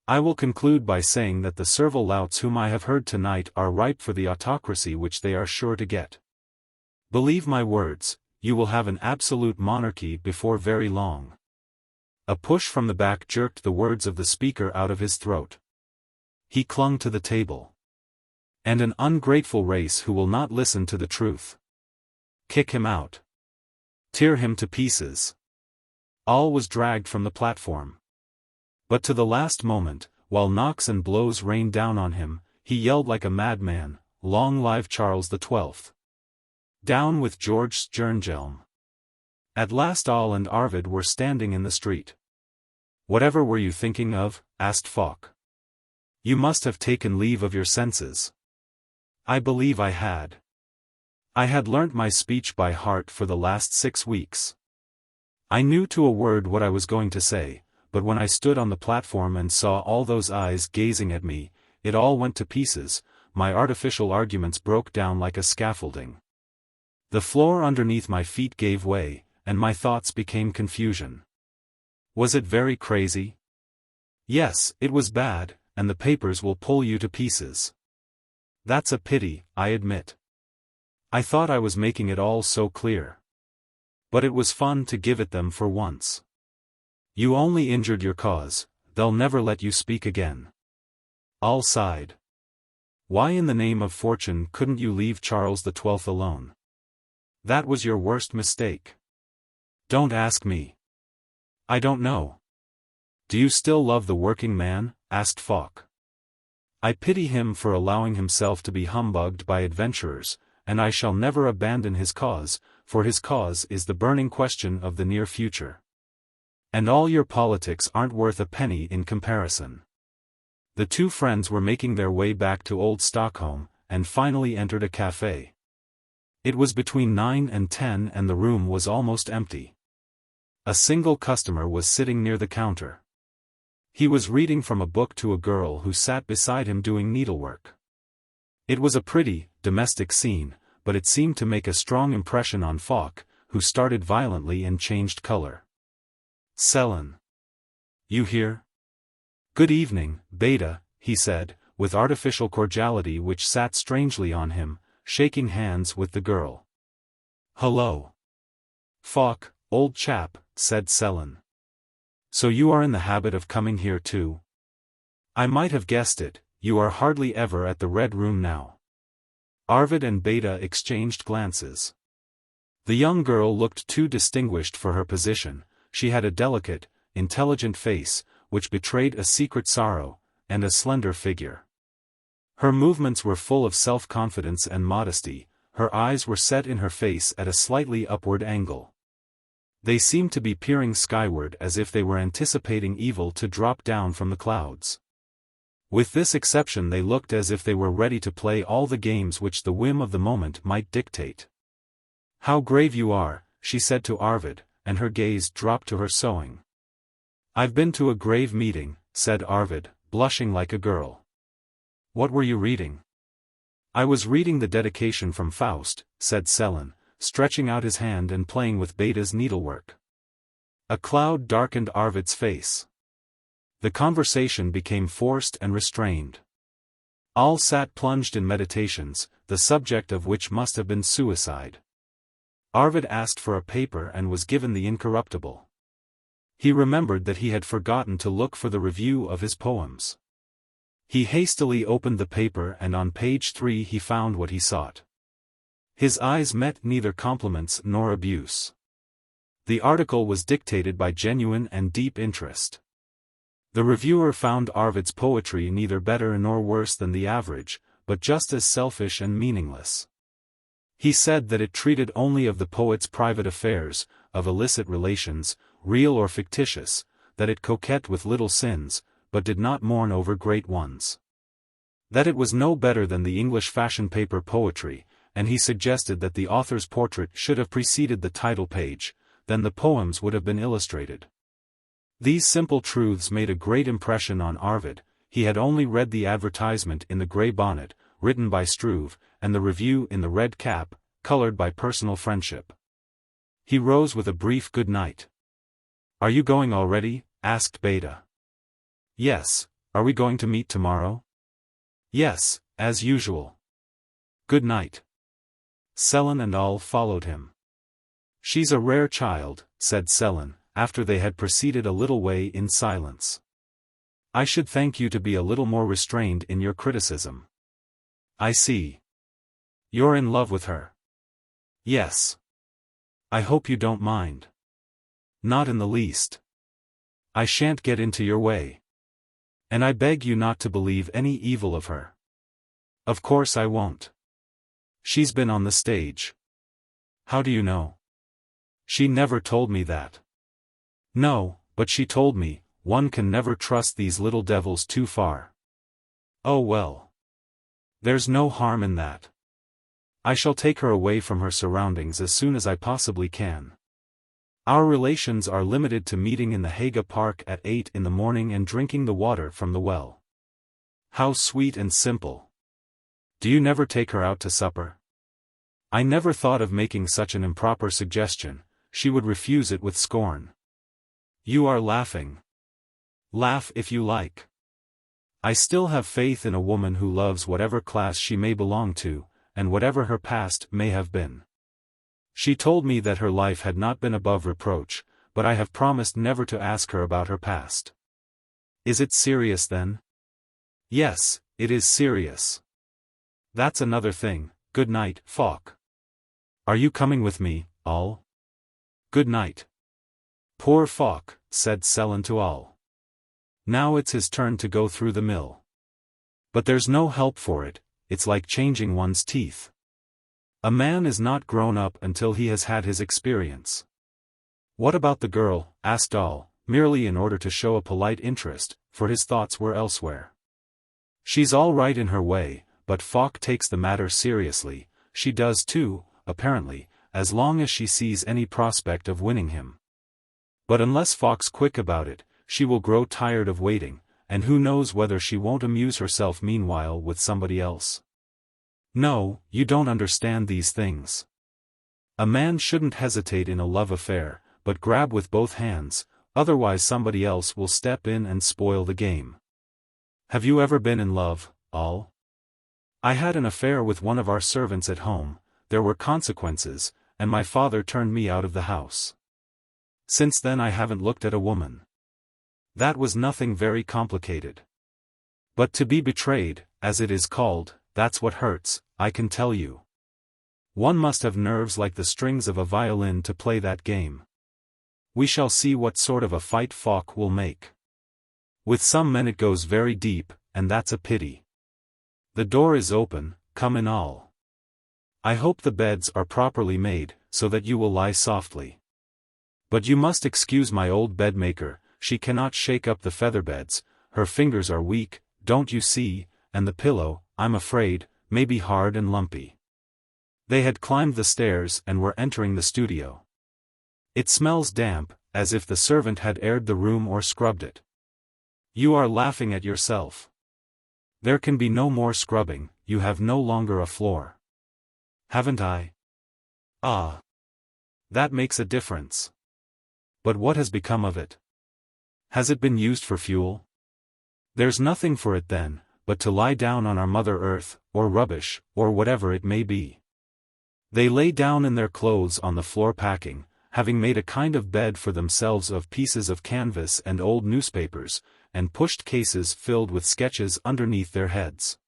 I will conclude by saying that the servile louts whom I have heard tonight are ripe for the autocracy which they are sure to get. Believe my words, you will have an absolute monarchy before very long. A push from the back jerked the words of the speaker out of his throat. He clung to the table. And an ungrateful race who will not listen to the truth. Kick him out. Tear him to pieces. All was dragged from the platform. But to the last moment, while knocks and blows rained down on him, he yelled like a madman, "Long live Charles XII! Down with George Rehnhjelm!" At last Olle and Arvid were standing in the street. "Whatever were you thinking of?" asked Falk. "You must have taken leave of your senses." "I believe I had. I had learnt my speech by heart for the last 6 weeks. I knew to a word what I was going to say, but when I stood on the platform and saw all those eyes gazing at me, it all went to pieces, my artificial arguments broke down like a scaffolding. The floor underneath my feet gave way, and my thoughts became confusion. Was it very crazy? Yes, it was bad, and the papers will pull you to pieces. That's a pity, I admit. I thought I was making it all so clear. But it was fun to give it them for once. You only injured your cause, they'll never let you speak again." All sighed. "Why in the name of fortune couldn't you leave Charles XII alone? That was your worst mistake." "Don't ask me. I don't know." "Do you still love the working man?" asked Falk. "I pity him for allowing himself to be humbugged by adventurers, and I shall never abandon his cause, for his cause is the burning question of the near future. And all your politics aren't worth a penny in comparison." The two friends were making their way back to old Stockholm, and finally entered a café. It was between 9 and 10 and the room was almost empty. A single customer was sitting near the counter. He was reading from a book to a girl who sat beside him doing needlework. It was a pretty, domestic scene, but it seemed to make a strong impression on Falk, who started violently and changed color. "Sellen. You here?" "Good evening, Beta," he said, with artificial cordiality which sat strangely on him, shaking hands with the girl. "Hello. Falk, old chap, said Sellen. So you are in the habit of coming here too? I might have guessed it, you are hardly ever at the Red Room now. Arvid and Beta exchanged glances. The young girl looked too distinguished for her position. She had a delicate, intelligent face, which betrayed a secret sorrow, and a slender figure. Her movements were full of self-confidence and modesty, her eyes were set in her face at a slightly upward angle. They seemed to be peering skyward as if they were anticipating evil to drop down from the clouds. With this exception they looked as if they were ready to play all the games which the whim of the moment might dictate. How grave you are, she said to Arvid, and her gaze dropped to her sewing. I've been to a grave meeting, said Arvid, blushing like a girl. What were you reading? I was reading the dedication from Faust, said Sellen, stretching out his hand and playing with Beta's needlework. A cloud darkened Arvid's face. The conversation became forced and restrained. All sat plunged in meditations, the subject of which must have been suicide. Arvid asked for a paper and was given the Incorruptible. He remembered that he had forgotten to look for the review of his poems. He hastily opened the paper and on page 3 he found what he sought. His eyes met neither compliments nor abuse. The article was dictated by genuine and deep interest. The reviewer found Arvid's poetry neither better nor worse than the average, but just as selfish and meaningless. He said that it treated only of the poet's private affairs, of illicit relations, real or fictitious, that it coquetted with little sins, but did not mourn over great ones. That it was no better than the English fashion paper poetry, and he suggested that the author's portrait should have preceded the title page, then the poems would have been illustrated. These simple truths made a great impression on Arvid. He had only read the advertisement in the grey bonnet, written by Struve, and the review in the red cap, colored by personal friendship. He rose with a brief good night. Are you going already? Asked Beta. Yes, are we going to meet tomorrow? Yes, as usual. Good night. Sellen and all followed him. She's a rare child, said Sellen, after they had proceeded a little way in silence. I should thank you to be a little more restrained in your criticism. I see. You're in love with her. Yes. I hope you don't mind. Not in the least. I shan't get into your way. And I beg you not to believe any evil of her. Of course I won't. She's been on the stage. How do you know? She never told me that. No, but she told me, one can never trust these little devils too far. Oh well. There's no harm in that. I shall take her away from her surroundings as soon as I possibly can. Our relations are limited to meeting in the Haga Park at 8 in the morning and drinking the water from the well. How sweet and simple. Do you never take her out to supper? I never thought of making such an improper suggestion. She would refuse it with scorn. You are laughing. Laugh if you like. I still have faith in a woman who loves whatever class she may belong to, and whatever her past may have been. She told me that her life had not been above reproach, but I have promised never to ask her about her past. Is it serious then? Yes, it is serious. That's another thing. Good night, Falk. Are you coming with me, Olle? Good night. Poor Falk, said Sellen to Olle. Now it's his turn to go through the mill. But there's no help for it, it's like changing one's teeth. A man is not grown up until he has had his experience. What about the girl? Asked Olle, merely in order to show a polite interest, for his thoughts were elsewhere. She's all right in her way, but Falk takes the matter seriously. She does too, apparently, as long as she sees any prospect of winning him. But unless Falk's quick about it, she will grow tired of waiting, and who knows whether she won't amuse herself meanwhile with somebody else. No, you don't understand these things. A man shouldn't hesitate in a love affair, but grab with both hands, otherwise somebody else will step in and spoil the game. Have you ever been in love, Olle? I had an affair with one of our servants at home. There were consequences, and my father turned me out of the house. Since then I haven't looked at a woman. That was nothing very complicated. But to be betrayed, as it is called, that's what hurts, I can tell you. One must have nerves like the strings of a violin to play that game. We shall see what sort of a fight Falk will make. With some men it goes very deep, and that's a pity. The door is open, come in all. I hope the beds are properly made, so that you will lie softly. But you must excuse my old bedmaker, she cannot shake up the featherbeds, her fingers are weak, don't you see, and the pillow, I'm afraid, may be hard and lumpy. They had climbed the stairs and were entering the studio. It smells damp, as if the servant had aired the room or scrubbed it. You are laughing at yourself. There can be no more scrubbing, you have no longer a floor. Haven't I? Ah. That makes a difference. But what has become of it? Has it been used for fuel? There's nothing for it then, but to lie down on our Mother Earth, or rubbish, or whatever it may be. They lay down in their clothes on the floor packing, having made a kind of bed for themselves of pieces of canvas and old newspapers, and pushed cases filled with sketches underneath their heads.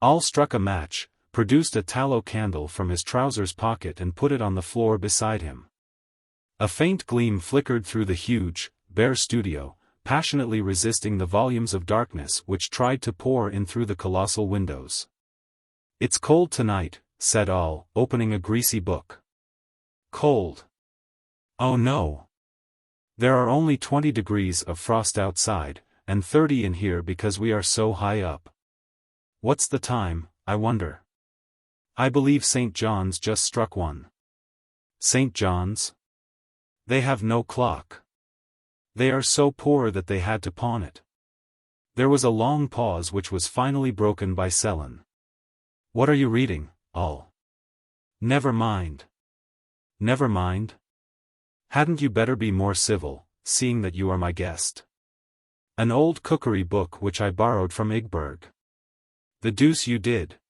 All struck a match, produced a tallow candle from his trousers pocket and put it on the floor beside him. A faint gleam flickered through the huge, bare studio, passionately resisting the volumes of darkness which tried to pour in through the colossal windows. "It's cold tonight," said Olle, opening a greasy book. "Cold? Oh no. There are only 20 degrees of frost outside, and 30 in here because we are so high up. What's the time, I wonder? I believe St. John's just struck one." "St. John's? They have no clock. They are so poor that they had to pawn it." There was a long pause which was finally broken by Sellen. "What are you reading, Olle?" "Never mind." "Never mind? Hadn't you better be more civil, seeing that you are my guest?" "An old cookery book which I borrowed from Ygberg." "The deuce you did.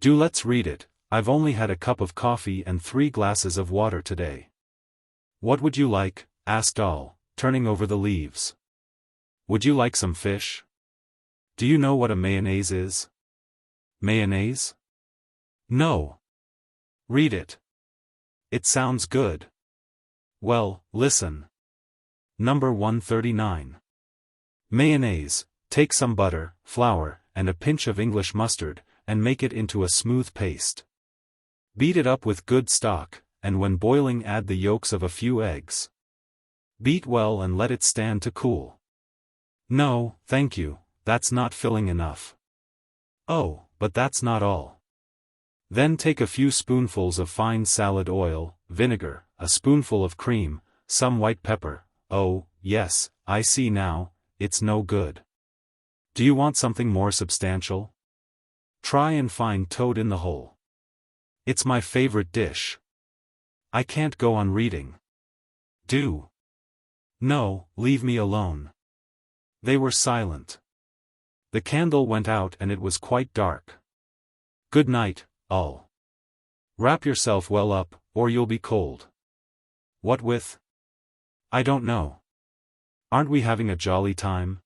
Do let's read it, I've only had a cup of coffee and 3 glasses of water today." "What would you like?" asked Olle, turning over the leaves. "Would you like some fish? Do you know what a mayonnaise is?" "Mayonnaise? No." "Read it. It sounds good." "Well, listen. Number 139. Mayonnaise, take some butter, flour, and a pinch of English mustard, and make it into a smooth paste. Beat it up with good stock, and when boiling add the yolks of a few eggs. Beat well and let it stand to cool." "No, thank you, that's not filling enough." "Oh, but that's not all. Then take a few spoonfuls of fine salad oil, vinegar, a spoonful of cream, some white pepper. Oh, yes, I see now, it's no good. Do you want something more substantial? Try and find toad in the hole. It's my favorite dish. I can't go on reading." "Do." "No, leave me alone." They were silent. The candle went out and it was quite dark. "Good night, Olle. Wrap yourself well up, or you'll be cold." "What with?" "I don't know. Aren't we having a jolly time?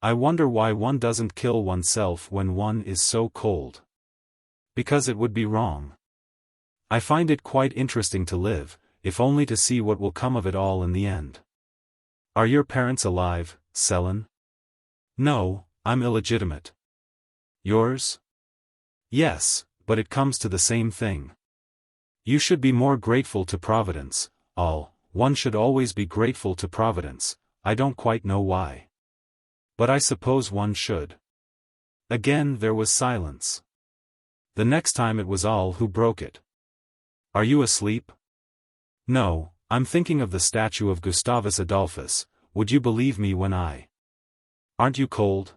I wonder why one doesn't kill oneself when one is so cold. Because it would be wrong. I find it quite interesting to live, if only to see what will come of it all in the end." "Are your parents alive, Sellen?" "No, I'm illegitimate." "Yours?" "Yes, but it comes to the same thing. You should be more grateful to Providence, Olle. One should always be grateful to Providence, I don't quite know why. But I suppose one should." Again there was silence. The next time it was Olle who broke it. "Are you asleep?" "No, I'm thinking of the statue of Gustavus Adolphus. Would you believe me when I—" "Aren't you cold?"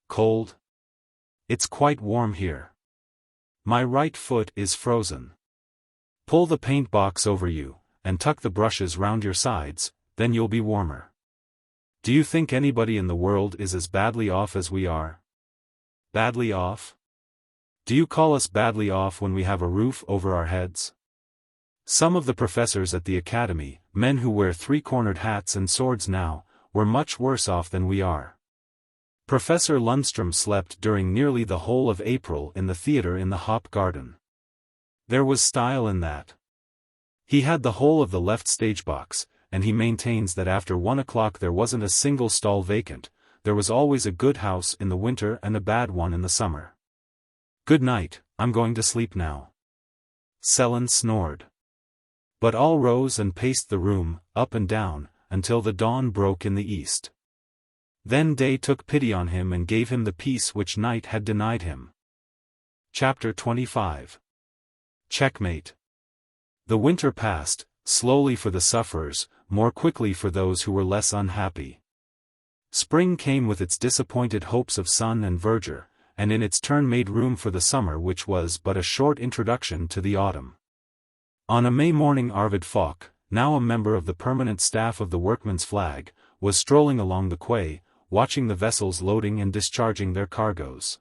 "Cold? It's quite warm here. My right foot is frozen. Pull the paint box over you, and tuck the brushes round your sides, then you'll be warmer. Do you think anybody in the world is as badly off as we are?" "Badly off? Do you call us badly off when we have a roof over our heads?" Some of the professors at the academy, men who wear three-cornered hats and swords now, were much worse off than we are. Professor Lundström slept during nearly the whole of April in the theatre in the Hop Garden. There was style in that. He had the whole of the left stage box, and he maintains that after 1 o'clock there wasn't a single stall vacant. There was always a good house in the winter and a bad one in the summer. "Good night, I'm going to sleep now." Sellen snored. But all rose and paced the room, up and down, until the dawn broke in the east. Then day took pity on him and gave him the peace which night had denied him. Chapter 25. Checkmate. The winter passed, slowly for the sufferers, more quickly for those who were less unhappy. Spring came with its disappointed hopes of sun and verdure, and in its turn made room for the summer which was but a short introduction to the autumn. On a May morning Arvid Falk, now a member of the permanent staff of the Workman's Flag, was strolling along the quay, watching the vessels loading and discharging their cargoes.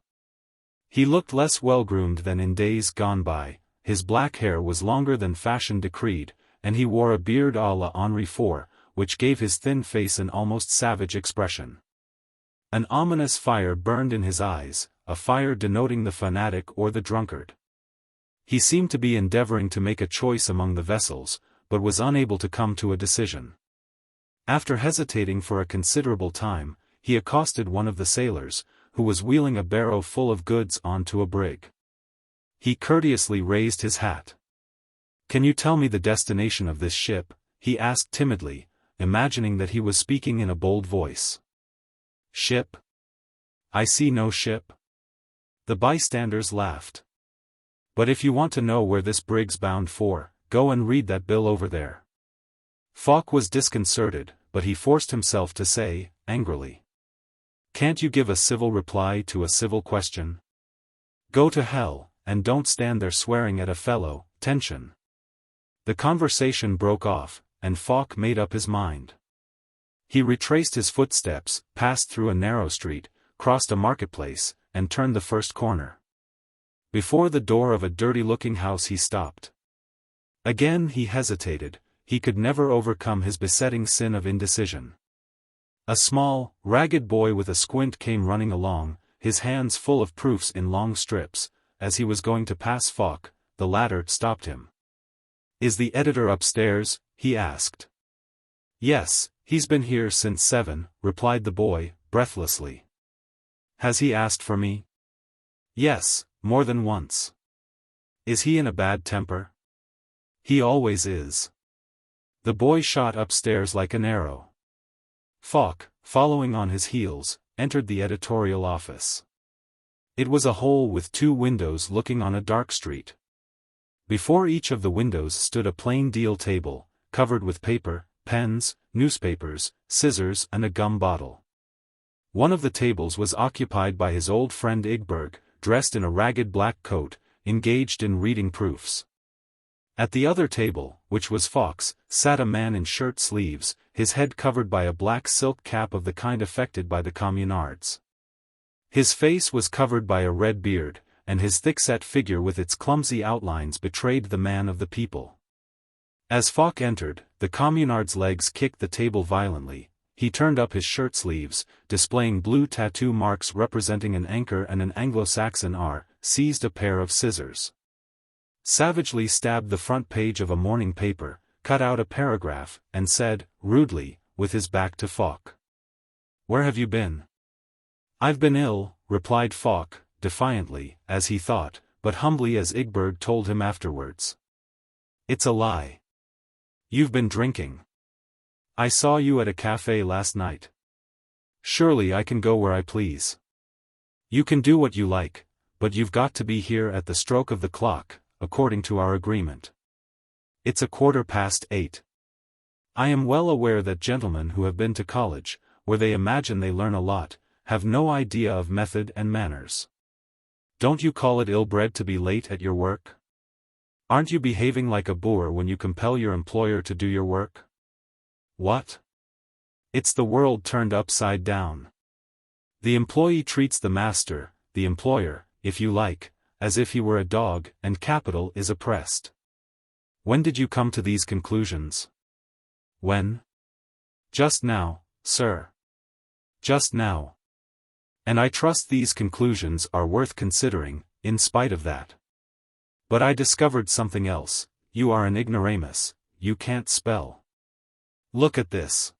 He looked less well-groomed than in days gone by, his black hair was longer than fashion decreed, and he wore a beard à la Henri IV, which gave his thin face an almost savage expression. An ominous fire burned in his eyes, a fire denoting the fanatic or the drunkard. He seemed to be endeavoring to make a choice among the vessels, but was unable to come to a decision. After hesitating for a considerable time, he accosted one of the sailors, who was wheeling a barrow full of goods onto a brig. He courteously raised his hat. "Can you tell me the destination of this ship?" he asked timidly, imagining that he was speaking in a bold voice. "Ship? I see no ship." The bystanders laughed. "But if you want to know where this brig's bound for, go and read that bill over there." Falk was disconcerted, but he forced himself to say, angrily, "Can't you give a civil reply to a civil question? Go to hell, and don't stand there swearing at a fellow." Tension. The conversation broke off, and Falk made up his mind. He retraced his footsteps, passed through a narrow street, crossed a marketplace, and turned the first corner. Before the door of a dirty-looking house he stopped. Again he hesitated. He could never overcome his besetting sin of indecision. A small, ragged boy with a squint came running along, his hands full of proofs in long strips. As he was going to pass Falk, the latter stopped him. "Is the editor upstairs?" he asked. "Yes, he's been here since 7, replied the boy, breathlessly. "Has he asked for me?" "Yes, more than once." "Is he in a bad temper?" "He always is." The boy shot upstairs like an arrow. Falk, following on his heels, entered the editorial office. It was a hole with 2 windows looking on a dark street. Before each of the windows stood a plain deal table, covered with paper, pens, newspapers, scissors and a gum bottle. One of the tables was occupied by his old friend Ygberg, dressed in a ragged black coat, engaged in reading proofs. At the other table, which was Falk's, sat a man in shirt sleeves, his head covered by a black silk cap of the kind affected by the communards. His face was covered by a red beard, and his thick-set figure with its clumsy outlines betrayed the man of the people. As Falk entered, the communard's legs kicked the table violently. He turned up his shirt sleeves, displaying blue tattoo marks representing an anchor and an Anglo-Saxon R, seized a pair of scissors. Savagely stabbed the front page of a morning paper, cut out a paragraph, and said, rudely, with his back to Falk, "Where have you been?" "I've been ill," replied Falk, defiantly, as he thought, but humbly as Ygberg told him afterwards. "It's a lie. You've been drinking. I saw you at a cafe last night." "Surely I can go where I please." "You can do what you like, but you've got to be here at the stroke of the clock, according to our agreement. It's 8:15. I am well aware that gentlemen who have been to college, where they imagine they learn a lot, have no idea of method and manners. Don't you call it ill-bred to be late at your work? Aren't you behaving like a boor when you compel your employer to do your work? What? It's the world turned upside down. The employee treats the master, the employer, if you like, as if he were a dog, and capital is oppressed. When did you come to these conclusions? When? Just now, sir. Just now. And I trust these conclusions are worth considering, in spite of that. But I discovered something else. You are an ignoramus, you can't spell. Look at this.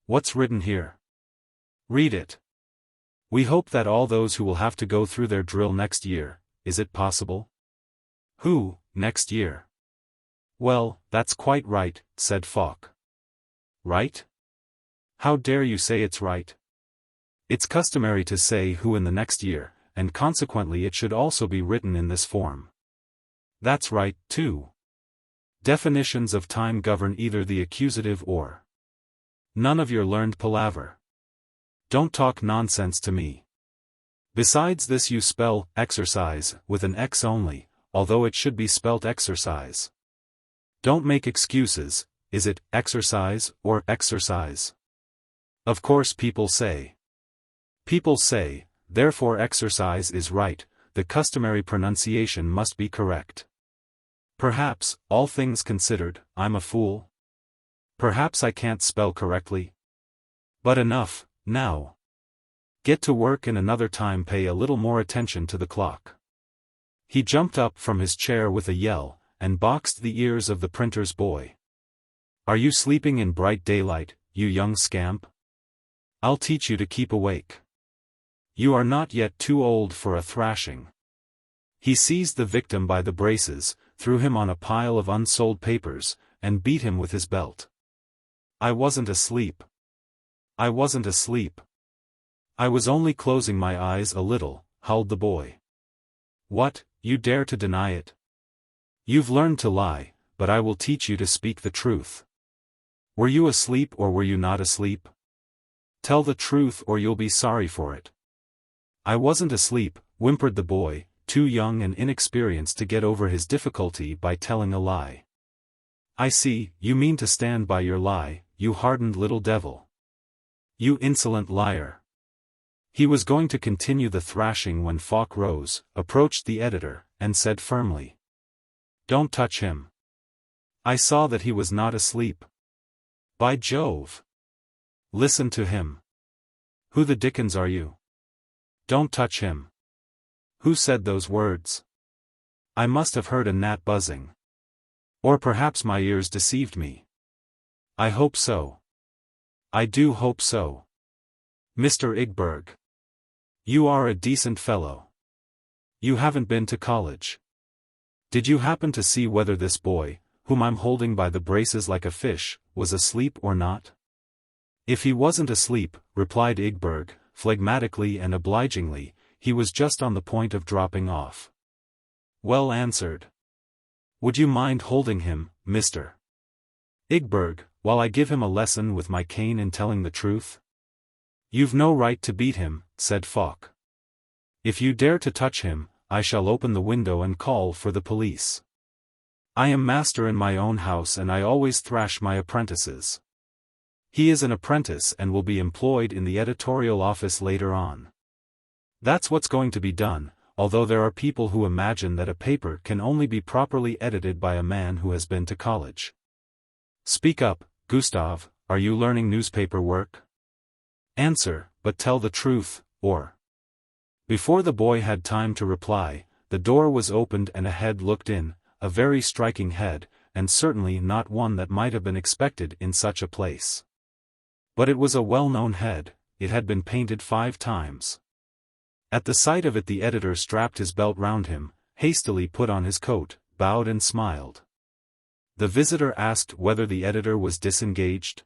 What's written here? Read it. We hope that all those who will have to go through their drill next year, is it possible? Who, next year? Well, that's quite right, said Falk. Right? How dare you say it's right? It's customary to say who in the next year, and consequently it should also be written in this form. That's right, too. Definitions of time govern either the accusative or. None of your learned palaver. Don't talk nonsense to me. Besides this, you spell exercise with an X only, although it should be spelt exercise. Don't make excuses. Is it exercise or exercise? Of course people say. People say, therefore exercise is right, the customary pronunciation must be correct. Perhaps, all things considered, I'm a fool. Perhaps I can't spell correctly. But enough, now. Get to work and another time pay a little more attention to the clock. He jumped up from his chair with a yell, and boxed the ears of the printer's boy. Are you sleeping in bright daylight, you young scamp? I'll teach you to keep awake. You are not yet too old for a thrashing. He seized the victim by the braces, threw him on a pile of unsold papers, and beat him with his belt. I wasn't asleep. I wasn't asleep. I was only closing my eyes a little, howled the boy. What, you dare to deny it? You've learned to lie, but I will teach you to speak the truth. Were you asleep or were you not asleep? Tell the truth or you'll be sorry for it. I wasn't asleep, whimpered the boy, too young and inexperienced to get over his difficulty by telling a lie. I see, you mean to stand by your lie, you hardened little devil. You insolent liar. He was going to continue the thrashing when Falk rose, approached the editor, and said firmly. Don't touch him. I saw that he was not asleep. By Jove! Listen to him. Who the dickens are you? Don't touch him. Who said those words? I must have heard a gnat buzzing. Or perhaps my ears deceived me. I hope so. I do hope so. Mr. Ygberg. You are a decent fellow. You haven't been to college. Did you happen to see whether this boy, whom I'm holding by the braces like a fish, was asleep or not? If he wasn't asleep, replied Ygberg, phlegmatically and obligingly, he was just on the point of dropping off. Well answered. Would you mind holding him, Mr. Ygberg, while I give him a lesson with my cane in telling the truth? You've no right to beat him, said Falk. If you dare to touch him, I shall open the window and call for the police. I am master in my own house and I always thrash my apprentices. He is an apprentice and will be employed in the editorial office later on. That's what's going to be done, although there are people who imagine that a paper can only be properly edited by a man who has been to college. Speak up, Gustav, are you learning newspaper work? Answer, but tell the truth, or... Before the boy had time to reply, the door was opened and a head looked in, a very striking head, and certainly not one that might have been expected in such a place. But it was a well-known head, it had been painted 5 times. At the sight of it the editor strapped his belt round him, hastily put on his coat, bowed and smiled. The visitor asked whether the editor was disengaged.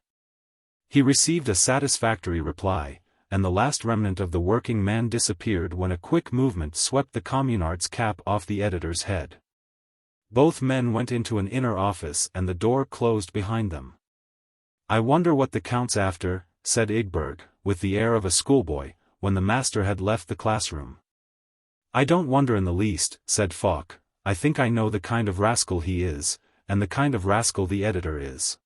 He received a satisfactory reply, and the last remnant of the working man disappeared when a quick movement swept the communard's cap off the editor's head. Both men went into an inner office and the door closed behind them. I wonder what the Count's after, said Ygberg, with the air of a schoolboy, when the master had left the classroom. I don't wonder in the least, said Falk, I think I know the kind of rascal he is, and the kind of rascal the editor is.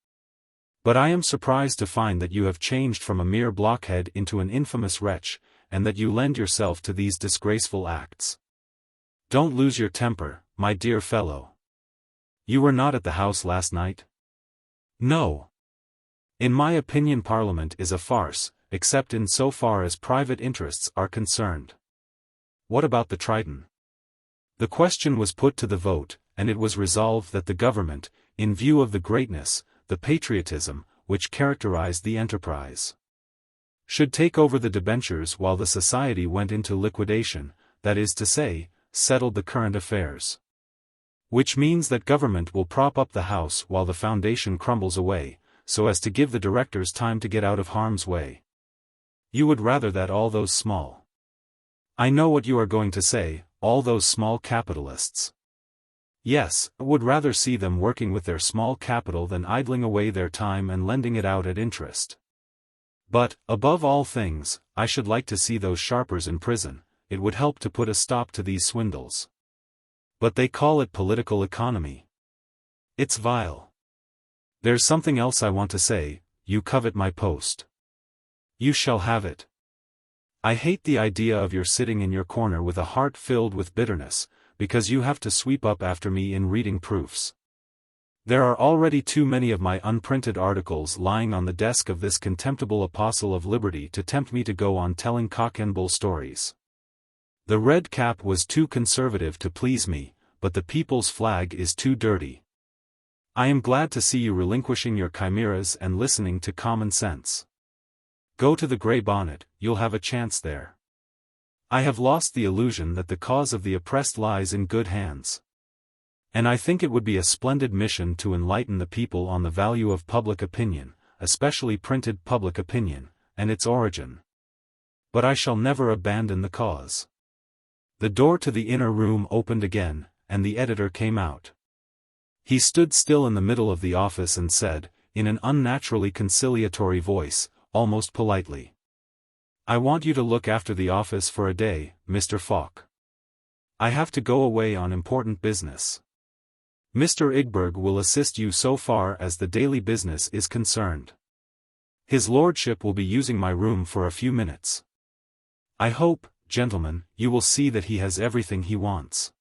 But I am surprised to find that you have changed from a mere blockhead into an infamous wretch, and that you lend yourself to these disgraceful acts. Don't lose your temper, my dear fellow. You were not at the House last night? No. In my opinion Parliament is a farce, except in so far as private interests are concerned. What about the Triton? The question was put to the vote, and it was resolved that the government, in view of the greatness, the patriotism, which characterized the enterprise, should take over the debentures while the society went into liquidation, that is to say, settled the current affairs. Which means that government will prop up the house while the foundation crumbles away, so as to give the directors time to get out of harm's way. You would rather that all those small— I know what you are going to say, all those small capitalists. Yes, I would rather see them working with their small capital than idling away their time and lending it out at interest. But, above all things, I should like to see those sharpers in prison. It would help to put a stop to these swindles. But they call it political economy. It's vile. There's something else I want to say. You covet my post. You shall have it. I hate the idea of your sitting in your corner with a heart filled with bitterness, because you have to sweep up after me in reading proofs. There are already too many of my unprinted articles lying on the desk of this contemptible apostle of liberty to tempt me to go on telling cock and bull stories. The red cap was too conservative to please me, but the people's flag is too dirty. I am glad to see you relinquishing your chimeras and listening to common sense. Go to the Grey Bonnet, you'll have a chance there. I have lost the illusion that the cause of the oppressed lies in good hands. And I think it would be a splendid mission to enlighten the people on the value of public opinion, especially printed public opinion, and its origin. But I shall never abandon the cause. The door to the inner room opened again, and the editor came out. He stood still in the middle of the office and said, in an unnaturally conciliatory voice, almost politely, "I want you to look after the office for a day, Mr. Falk. I have to go away on important business. Mr. Ygberg will assist you so far as the daily business is concerned. His lordship will be using my room for a few minutes. I hope, gentlemen, you will see that he has everything he wants."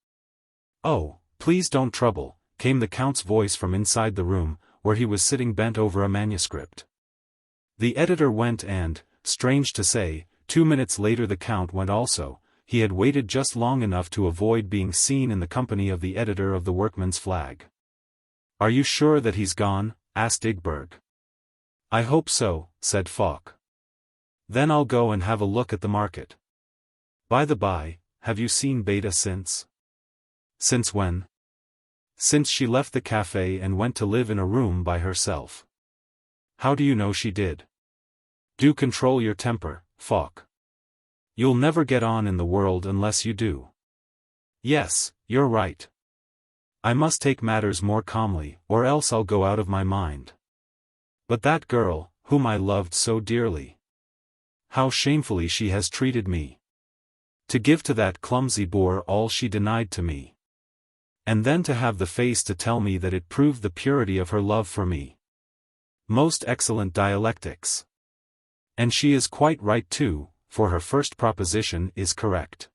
"Oh, please don't trouble," came the Count's voice from inside the room, where he was sitting bent over a manuscript. The editor went and, strange to say, 2 minutes later the Count went also. He had waited just long enough to avoid being seen in the company of the editor of the Workman's Flag. "Are you sure that he's gone?" asked Ygberg. "I hope so," said Falk. "Then I'll go and have a look at the market. By the by, have you seen Beta since?" "Since when?" "Since she left the cafe and went to live in a room by herself." "How do you know she did?" "Do control your temper, Falk. You'll never get on in the world unless you do." "Yes, you're right. I must take matters more calmly, or else I'll go out of my mind. But that girl, whom I loved so dearly. How shamefully she has treated me. To give to that clumsy boor all she denied to me. And then to have the face to tell me that it proved the purity of her love for me. Most excellent dialectics. And she is quite right too, for her first proposition is correct.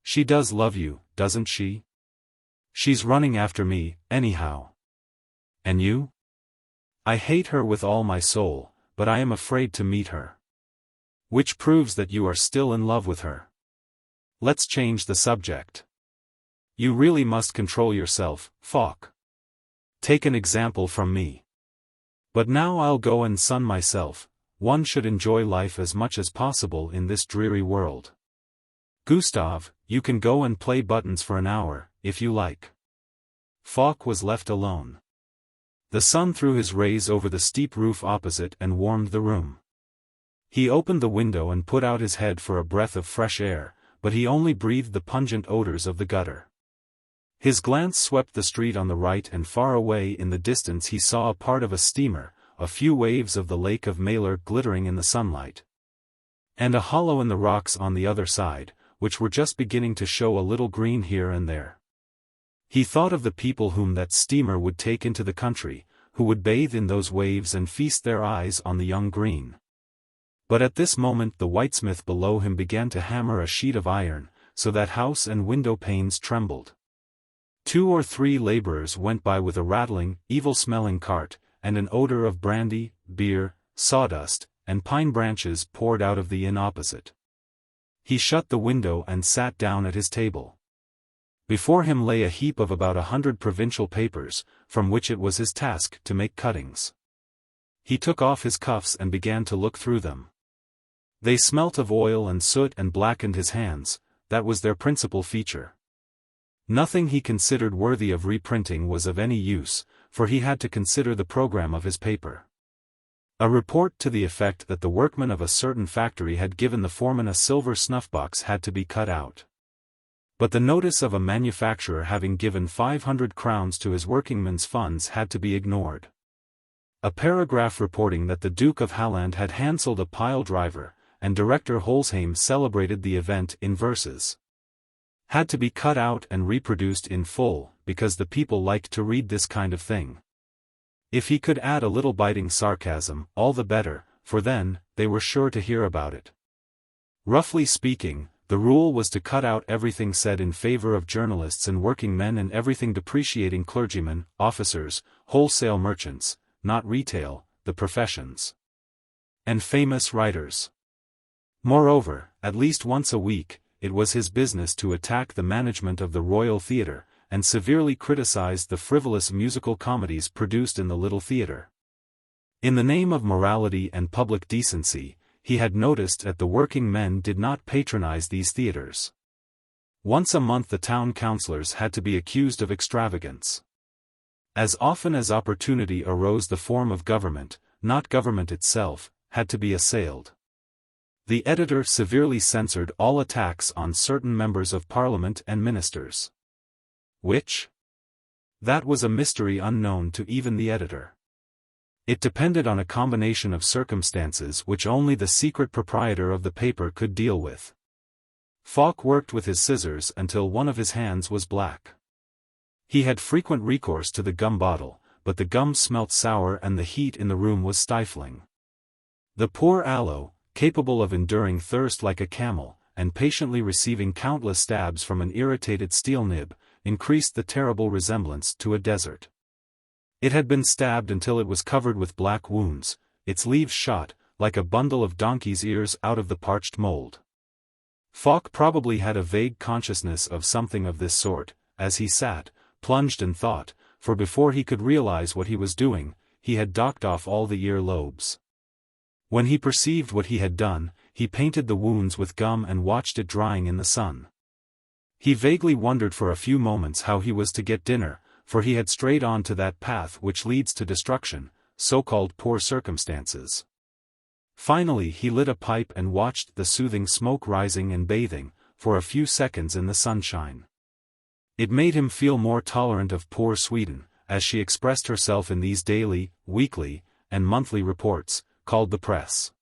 She does love you, doesn't she? She's running after me, anyhow. And you? I hate her with all my soul, but I am afraid to meet her. Which proves that you are still in love with her. Let's change the subject. You really must control yourself, Falk. Take an example from me. But now I'll go and sun myself. One should enjoy life as much as possible in this dreary world. Gustav, you can go and play buttons for an hour, if you like." Falk was left alone. The sun threw his rays over the steep roof opposite and warmed the room. He opened the window and put out his head for a breath of fresh air, but he only breathed the pungent odors of the gutter. His glance swept the street on the right, and far away in the distance he saw a part of a steamer, a few waves of the Lake of Malur glittering in the sunlight, and a hollow in the rocks on the other side, which were just beginning to show a little green here and there. He thought of the people whom that steamer would take into the country, who would bathe in those waves and feast their eyes on the young green. But at this moment the whitesmith below him began to hammer a sheet of iron, so that house and window panes trembled. 2 or 3 laborers went by with a rattling, evil-smelling cart, and an odor of brandy, beer, sawdust, and pine branches poured out of the inn opposite. He shut the window and sat down at his table. Before him lay a heap of about 100 provincial papers, from which it was his task to make cuttings. He took off his cuffs and began to look through them. They smelt of oil and soot and blackened his hands. That was their principal feature. Nothing he considered worthy of reprinting was of any use, for he had to consider the program of his paper. A report to the effect that the workmen of a certain factory had given the foreman a silver snuff-box had to be cut out. But the notice of a manufacturer having given 500 crowns to his workingmen's funds had to be ignored. A paragraph reporting that the Duke of Halland had handselled a pile driver, and Director Holsheim celebrated the event in verses, had to be cut out and reproduced in full, because the people liked to read this kind of thing. If he could add a little biting sarcasm, all the better, for then, they were sure to hear about it. Roughly speaking, the rule was to cut out everything said in favor of journalists and working men and everything depreciating clergymen, officers, wholesale merchants, not retail, the professions, and famous writers. Moreover, at least once a week, it was his business to attack the management of the Royal Theatre, and severely criticized the frivolous musical comedies produced in the Little Theatre. In the name of morality and public decency, he had noticed that the working men did not patronize these theatres. Once a month the town councillors had to be accused of extravagance. As often as opportunity arose the form of government, not government itself, had to be assailed. The editor severely censored all attacks on certain members of Parliament and ministers. Which? That was a mystery unknown to even the editor. It depended on a combination of circumstances which only the secret proprietor of the paper could deal with. Falk worked with his scissors until one of his hands was black. He had frequent recourse to the gum bottle, but the gum smelt sour and the heat in the room was stifling. The poor aloe, capable of enduring thirst like a camel, and patiently receiving countless stabs from an irritated steel nib, increased the terrible resemblance to a desert. It had been stabbed until it was covered with black wounds, its leaves shot, like a bundle of donkey's ears out of the parched mold. Falk probably had a vague consciousness of something of this sort, as he sat, plunged in thought, for before he could realize what he was doing, he had docked off all the ear lobes. When he perceived what he had done, he painted the wounds with gum and watched it drying in the sun. He vaguely wondered for a few moments how he was to get dinner, for he had strayed on to that path which leads to destruction, so-called poor circumstances. Finally he lit a pipe and watched the soothing smoke rising and bathing, for a few seconds in the sunshine. It made him feel more tolerant of poor Sweden, as she expressed herself in these daily, weekly, and monthly reports, called the press.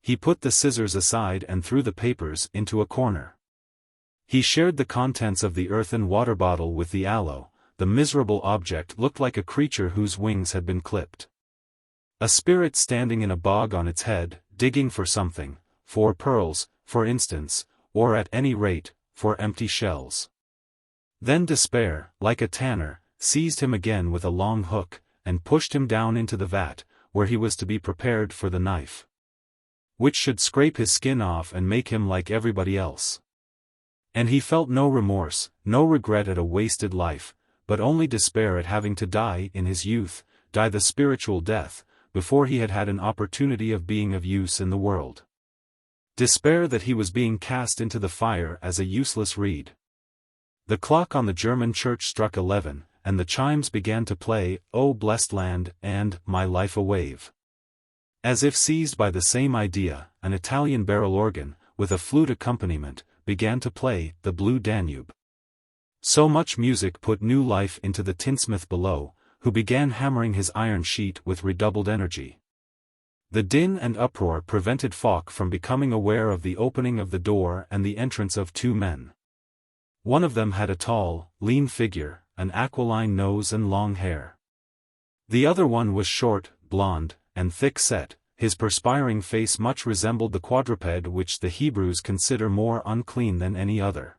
He put the scissors aside and threw the papers into a corner. He shared the contents of the earthen water bottle with the aloe. The miserable object looked like a creature whose wings had been clipped. A spirit standing in a bog on its head, digging for something, for pearls, for instance, or at any rate, for empty shells. Then despair, like a tanner, seized him again with a long hook, and pushed him down into the vat, where he was to be prepared for the knife, which should scrape his skin off and make him like everybody else. And he felt no remorse, no regret at a wasted life, but only despair at having to die in his youth, die the spiritual death, before he had had an opportunity of being of use in the world. Despair that he was being cast into the fire as a useless reed. The clock on the German church struck 11, and the chimes began to play, "O Blessed Land," and "My Life a Wave." As if seized by the same idea, an Italian barrel organ, with a flute accompaniment, began to play "The Blue Danube." So much music put new life into the tinsmith below, who began hammering his iron sheet with redoubled energy. The din and uproar prevented Falk from becoming aware of the opening of the door and the entrance of 2 men. One of them had a tall, lean figure, an aquiline nose and long hair. The other one was short, blond, and thick-set. His perspiring face much resembled the quadruped which the Hebrews consider more unclean than any other.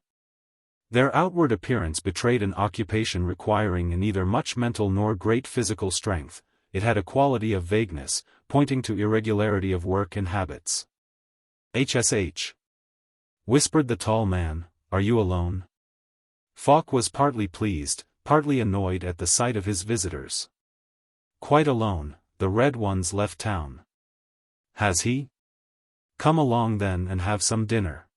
Their outward appearance betrayed an occupation requiring neither much mental nor great physical strength. It had a quality of vagueness, pointing to irregularity of work and habits. "HSH," whispered the tall man, "are you alone?" Falk was partly pleased, partly annoyed at the sight of his visitors. "Quite alone, the red one's left town." "Has he? Come along then and have some dinner."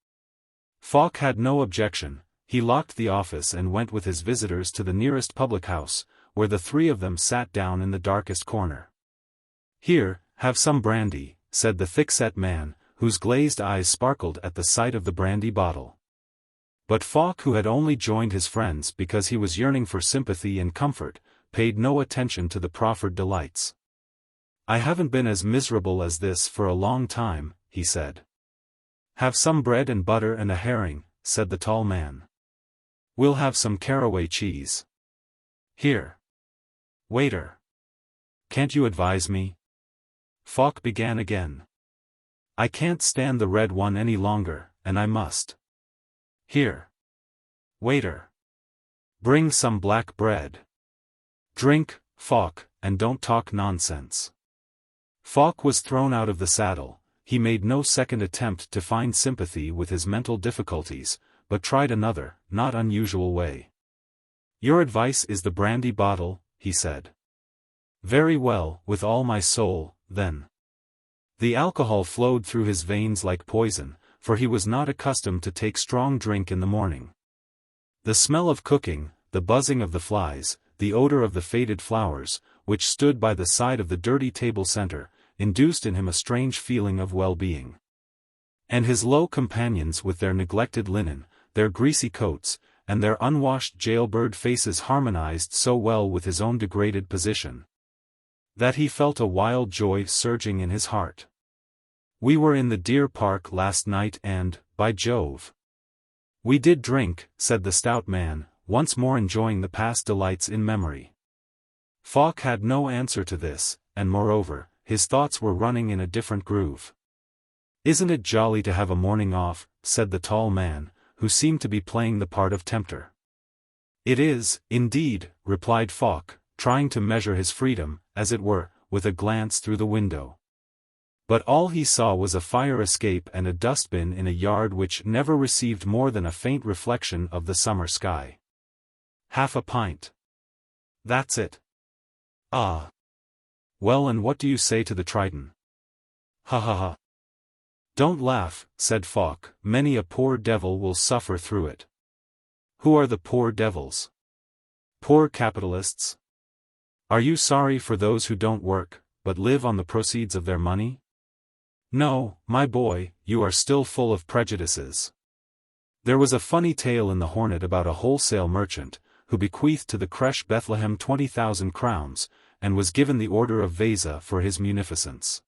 Falk had no objection. He locked the office and went with his visitors to the nearest public house, where the three of them sat down in the darkest corner. "Here, have some brandy," said the thick-set man, whose glazed eyes sparkled at the sight of the brandy bottle. But Falk, who had only joined his friends because he was yearning for sympathy and comfort, paid no attention to the proffered delights. "I haven't been as miserable as this for a long time," he said. "Have some bread and butter and a herring," said the tall man. "We'll have some caraway cheese." "Here. Waiter. Can't you advise me?" Falk began again. "I can't stand the red one any longer, and I must. Here. Waiter. Bring some black bread. Drink, Falk, and don't talk nonsense." Falk was thrown out of the saddle. He made no second attempt to find sympathy with his mental difficulties, but tried another, not unusual way. "Your advice is the brandy bottle," he said. "Very well, with all my soul, then." The alcohol flowed through his veins like poison, for he was not accustomed to take strong drink in the morning. The smell of cooking, the buzzing of the flies, the odor of the faded flowers, which stood by the side of the dirty table center, induced in him a strange feeling of well-being. And his low companions with their neglected linen, their greasy coats, and their unwashed jailbird faces harmonized so well with his own degraded position, that he felt a wild joy surging in his heart. "We were in the Deer Park last night and, by Jove! We did drink," said the stout man, once more enjoying the past delights in memory. Falk had no answer to this, and moreover, his thoughts were running in a different groove. "Isn't it jolly to have a morning off?" said the tall man, who seemed to be playing the part of tempter. "It is, indeed," replied Falk, trying to measure his freedom, as it were, with a glance through the window. But all he saw was a fire escape and a dustbin in a yard which never received more than a faint reflection of the summer sky. "Half a pint. That's it. Ah. Well, and what do you say to the Triton?" "Ha ha ha. Don't laugh," said Falk, "many a poor devil will suffer through it." "Who are the poor devils?" "Poor capitalists. Are you sorry for those who don't work, but live on the proceeds of their money?" "No, my boy, you are still full of prejudices. There was a funny tale in the Hornet about a wholesale merchant, who bequeathed to the Crèche Bethlehem 20,000 crowns, and was given the Order of Vasa for his munificence.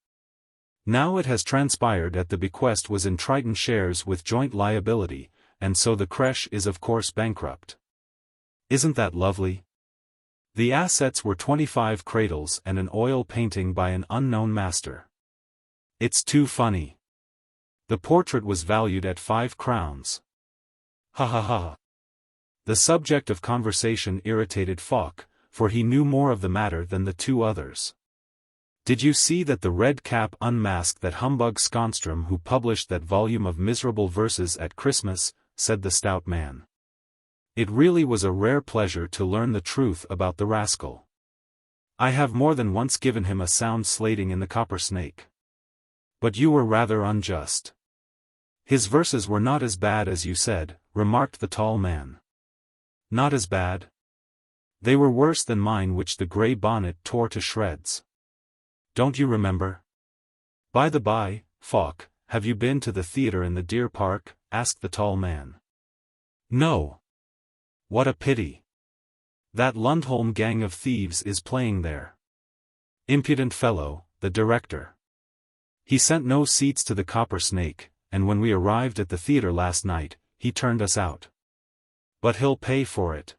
Now it has transpired that the bequest was in Triton shares with joint liability, and so the crèche is of course bankrupt. Isn't that lovely? The assets were 25 cradles and an oil painting by an unknown master. It's too funny. The portrait was valued at 5 crowns. Ha ha ha. The subject of conversation irritated Falk, for he knew more of the matter than the two others. "Did you see that the Red Cap unmasked that humbug Skonstrom who published that volume of miserable verses at Christmas?" said the stout man. "It really was a rare pleasure to learn the truth about the rascal. I have more than once given him a sound slating in the Copper Snake. But you were rather unjust. His verses were not as bad as you said," remarked the tall man. "Not as bad? They were worse than mine, which the grey bonnet tore to shreds. Don't you remember? By the by, Falk, have you been to the theatre in the Deer Park?" asked the tall man. "No. What a pity. That Lundholm gang of thieves is playing there. Impudent fellow, the director. He sent no seats to the Copper Snake, and when we arrived at the theatre last night, he turned us out. But he'll pay for it.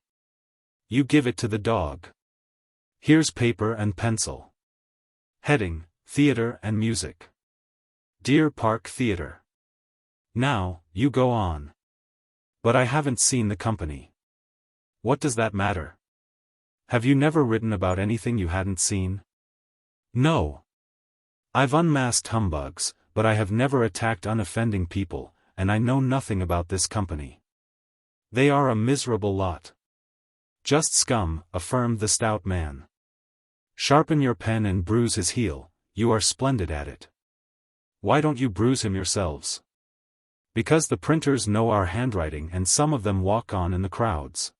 You give it to the dog. Here's paper and pencil. Heading, Theatre and Music. Deer Park Theatre. Now, you go on." But I haven't seen the company. What does that matter? Have you never written about anything you hadn't seen? No. I've unmasked humbugs, but I have never attacked unoffending people, and I know nothing about this company. They are a miserable lot. Just scum, affirmed the stout man. Sharpen your pen and bruise his heel, you are splendid at it. Why don't you bruise him yourselves? Because the printers know our handwriting and some of them walk on in the crowds.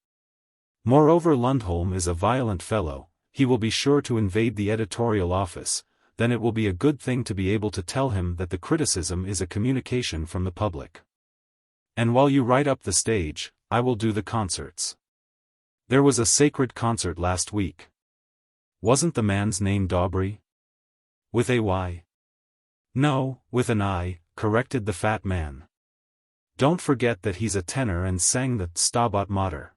Moreover, Lundholm is a violent fellow, he will be sure to invade the editorial office, then it will be a good thing to be able to tell him that the criticism is a communication from the public. And while you write up the stage, I will do the concerts. There was a sacred concert last week. Wasn't the man's name Dobry? With a Y? No, with an I, corrected the fat man. Don't forget that he's a tenor and sang the Stabat Mater.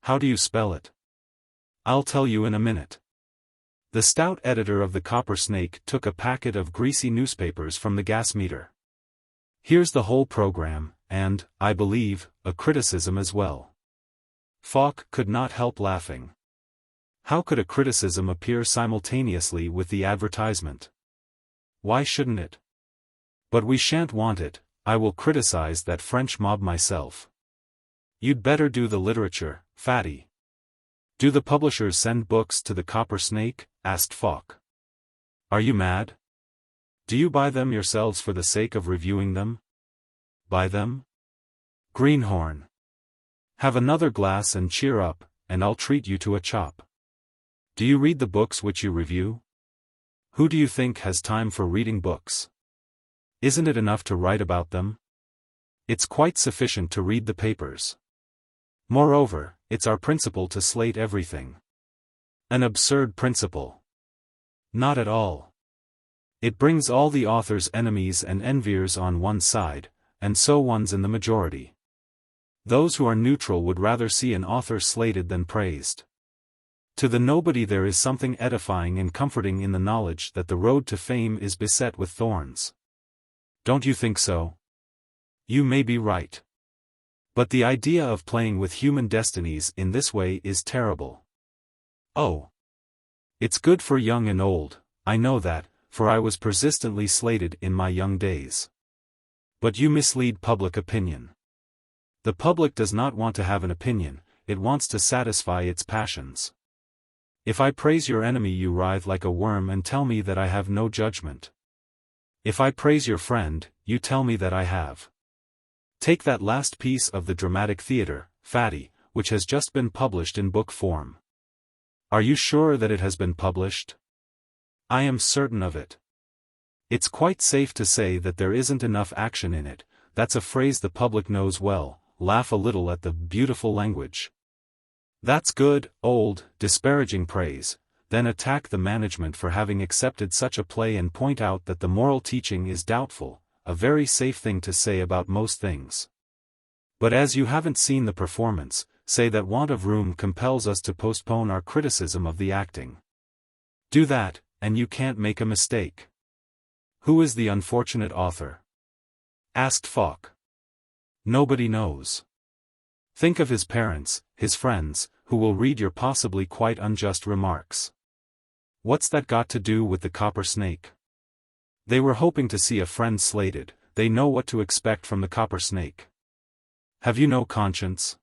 How do you spell it? I'll tell you in a minute. The stout editor of the Copper Snake took a packet of greasy newspapers from the gas meter. Here's the whole program, and, I believe, a criticism as well. Falk could not help laughing. How could a criticism appear simultaneously with the advertisement? Why shouldn't it? But we shan't want it, I will criticize that French mob myself. You'd better do the literature, Fatty. Do the publishers send books to the Copper Snake? Asked Falk. Are you mad? Do you buy them yourselves for the sake of reviewing them? Buy them? Greenhorn. Have another glass and cheer up, and I'll treat you to a chop. Do you read the books which you review? Who do you think has time for reading books? Isn't it enough to write about them? It's quite sufficient to read the papers. Moreover, it's our principle to slate everything. An absurd principle. Not at all. It brings all the author's enemies and enviers on one side, and so one's in the majority. Those who are neutral would rather see an author slated than praised. To the nobody there is something edifying and comforting in the knowledge that the road to fame is beset with thorns. Don't you think so? You may be right. But the idea of playing with human destinies in this way is terrible. Oh. It's good for young and old, I know that, for I was persistently slated in my young days. But you mislead public opinion. The public does not want to have an opinion, it wants to satisfy its passions. If I praise your enemy you writhe like a worm and tell me that I have no judgment. If I praise your friend, you tell me that I have. Take that last piece of the dramatic theater, Fatty, which has just been published in book form. Are you sure that it has been published? I am certain of it. It's quite safe to say that there isn't enough action in it, that's a phrase the public knows well, laugh a little at the beautiful language. That's good, old, disparaging praise, then attack the management for having accepted such a play and point out that the moral teaching is doubtful, a very safe thing to say about most things. But as you haven't seen the performance, say that want of room compels us to postpone our criticism of the acting. Do that, and you can't make a mistake. Who is the unfortunate author? Asked Falk. Nobody knows. Think of his parents, his friends, who will read your possibly quite unjust remarks. What's that got to do with the Copper Snake? They were hoping to see a friend slated, they know what to expect from the Copper Snake. Have you no conscience?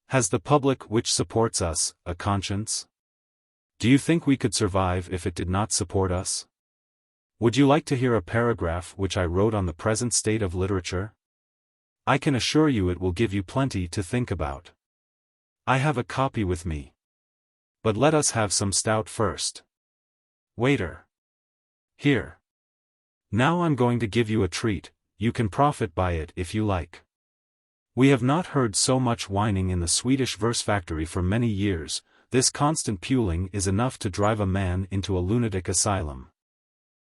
Has the public which supports us, a conscience? Do you think we could survive if it did not support us? Would you like to hear a paragraph which I wrote on the present state of literature? I can assure you it will give you plenty to think about. I have a copy with me. But let us have some stout first. Waiter. Here. Now I'm going to give you a treat, you can profit by it if you like. We have not heard so much whining in the Swedish verse factory for many years, this constant puling is enough to drive a man into a lunatic asylum.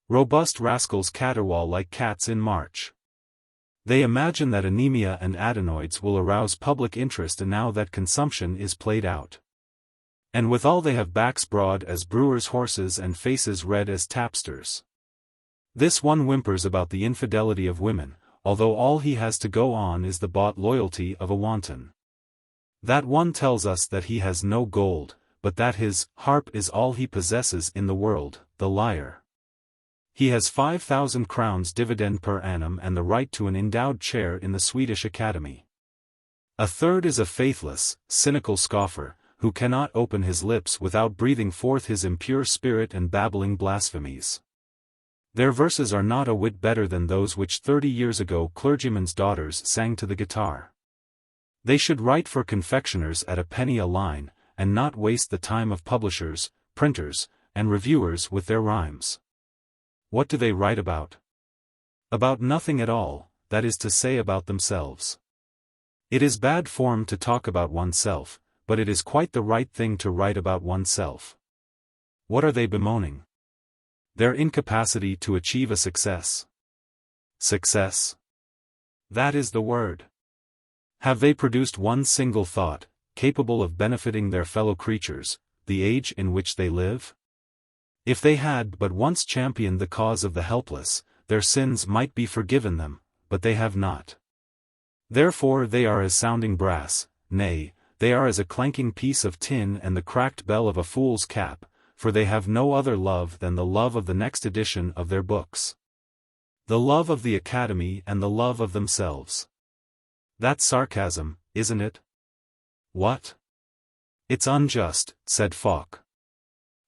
Robust rascals caterwaul like cats in March. They imagine that anemia and adenoids will arouse public interest now that consumption is played out. And withal they have backs broad as brewers' horses and faces red as tapsters. This one whimpers about the infidelity of women, although all he has to go on is the bought loyalty of a wanton. That one tells us that he has no gold, but that his harp is all he possesses in the world, the lyre. He has 5,000 crowns dividend per annum and the right to an endowed chair in the Swedish Academy. A third is a faithless, cynical scoffer, who cannot open his lips without breathing forth his impure spirit and babbling blasphemies. Their verses are not a whit better than those which 30 years ago clergymen's daughters sang to the guitar. They should write for confectioners at a penny a line, and not waste the time of publishers, printers, and reviewers with their rhymes. What do they write about? About nothing at all, that is to say about themselves. It is bad form to talk about oneself, but it is quite the right thing to write about oneself. What are they bemoaning? Their incapacity to achieve a success. Success? That is the word. Have they produced one single thought, capable of benefiting their fellow creatures, the age in which they live? If they had but once championed the cause of the helpless, their sins might be forgiven them, but they have not. Therefore they are as sounding brass, nay, they are as a clanking piece of tin and the cracked bell of a fool's cap, for they have no other love than the love of the next edition of their books. The love of the Academy and the love of themselves. That's sarcasm, isn't it? What? It's unjust, said Falk.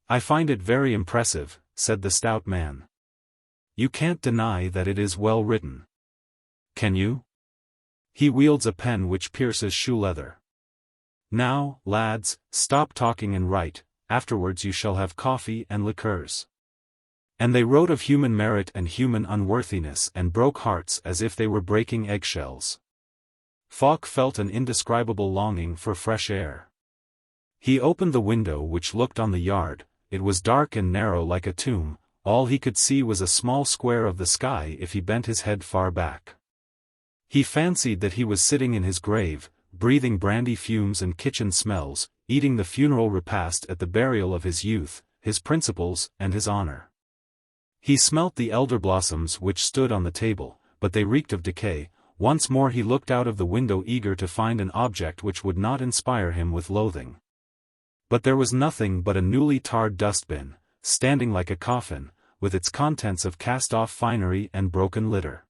I find it very impressive, said the stout man. You can't deny that it is well written. Can you? He wields a pen which pierces shoe leather. Now, lads, stop talking and write, afterwards you shall have coffee and liqueurs. And they wrote of human merit and human unworthiness and broke hearts as if they were breaking eggshells. Falk felt an indescribable longing for fresh air. He opened the window which looked on the yard. It was dark and narrow like a tomb, all he could see was a small square of the sky if he bent his head far back. He fancied that he was sitting in his grave, breathing brandy fumes and kitchen smells, eating the funeral repast at the burial of his youth, his principles, and his honor. He smelt the elder blossoms which stood on the table, but they reeked of decay. Once more he looked out of the window eager to find an object which would not inspire him with loathing. But there was nothing but a newly tarred dustbin, standing like a coffin, with its contents of cast-off finery and broken litter.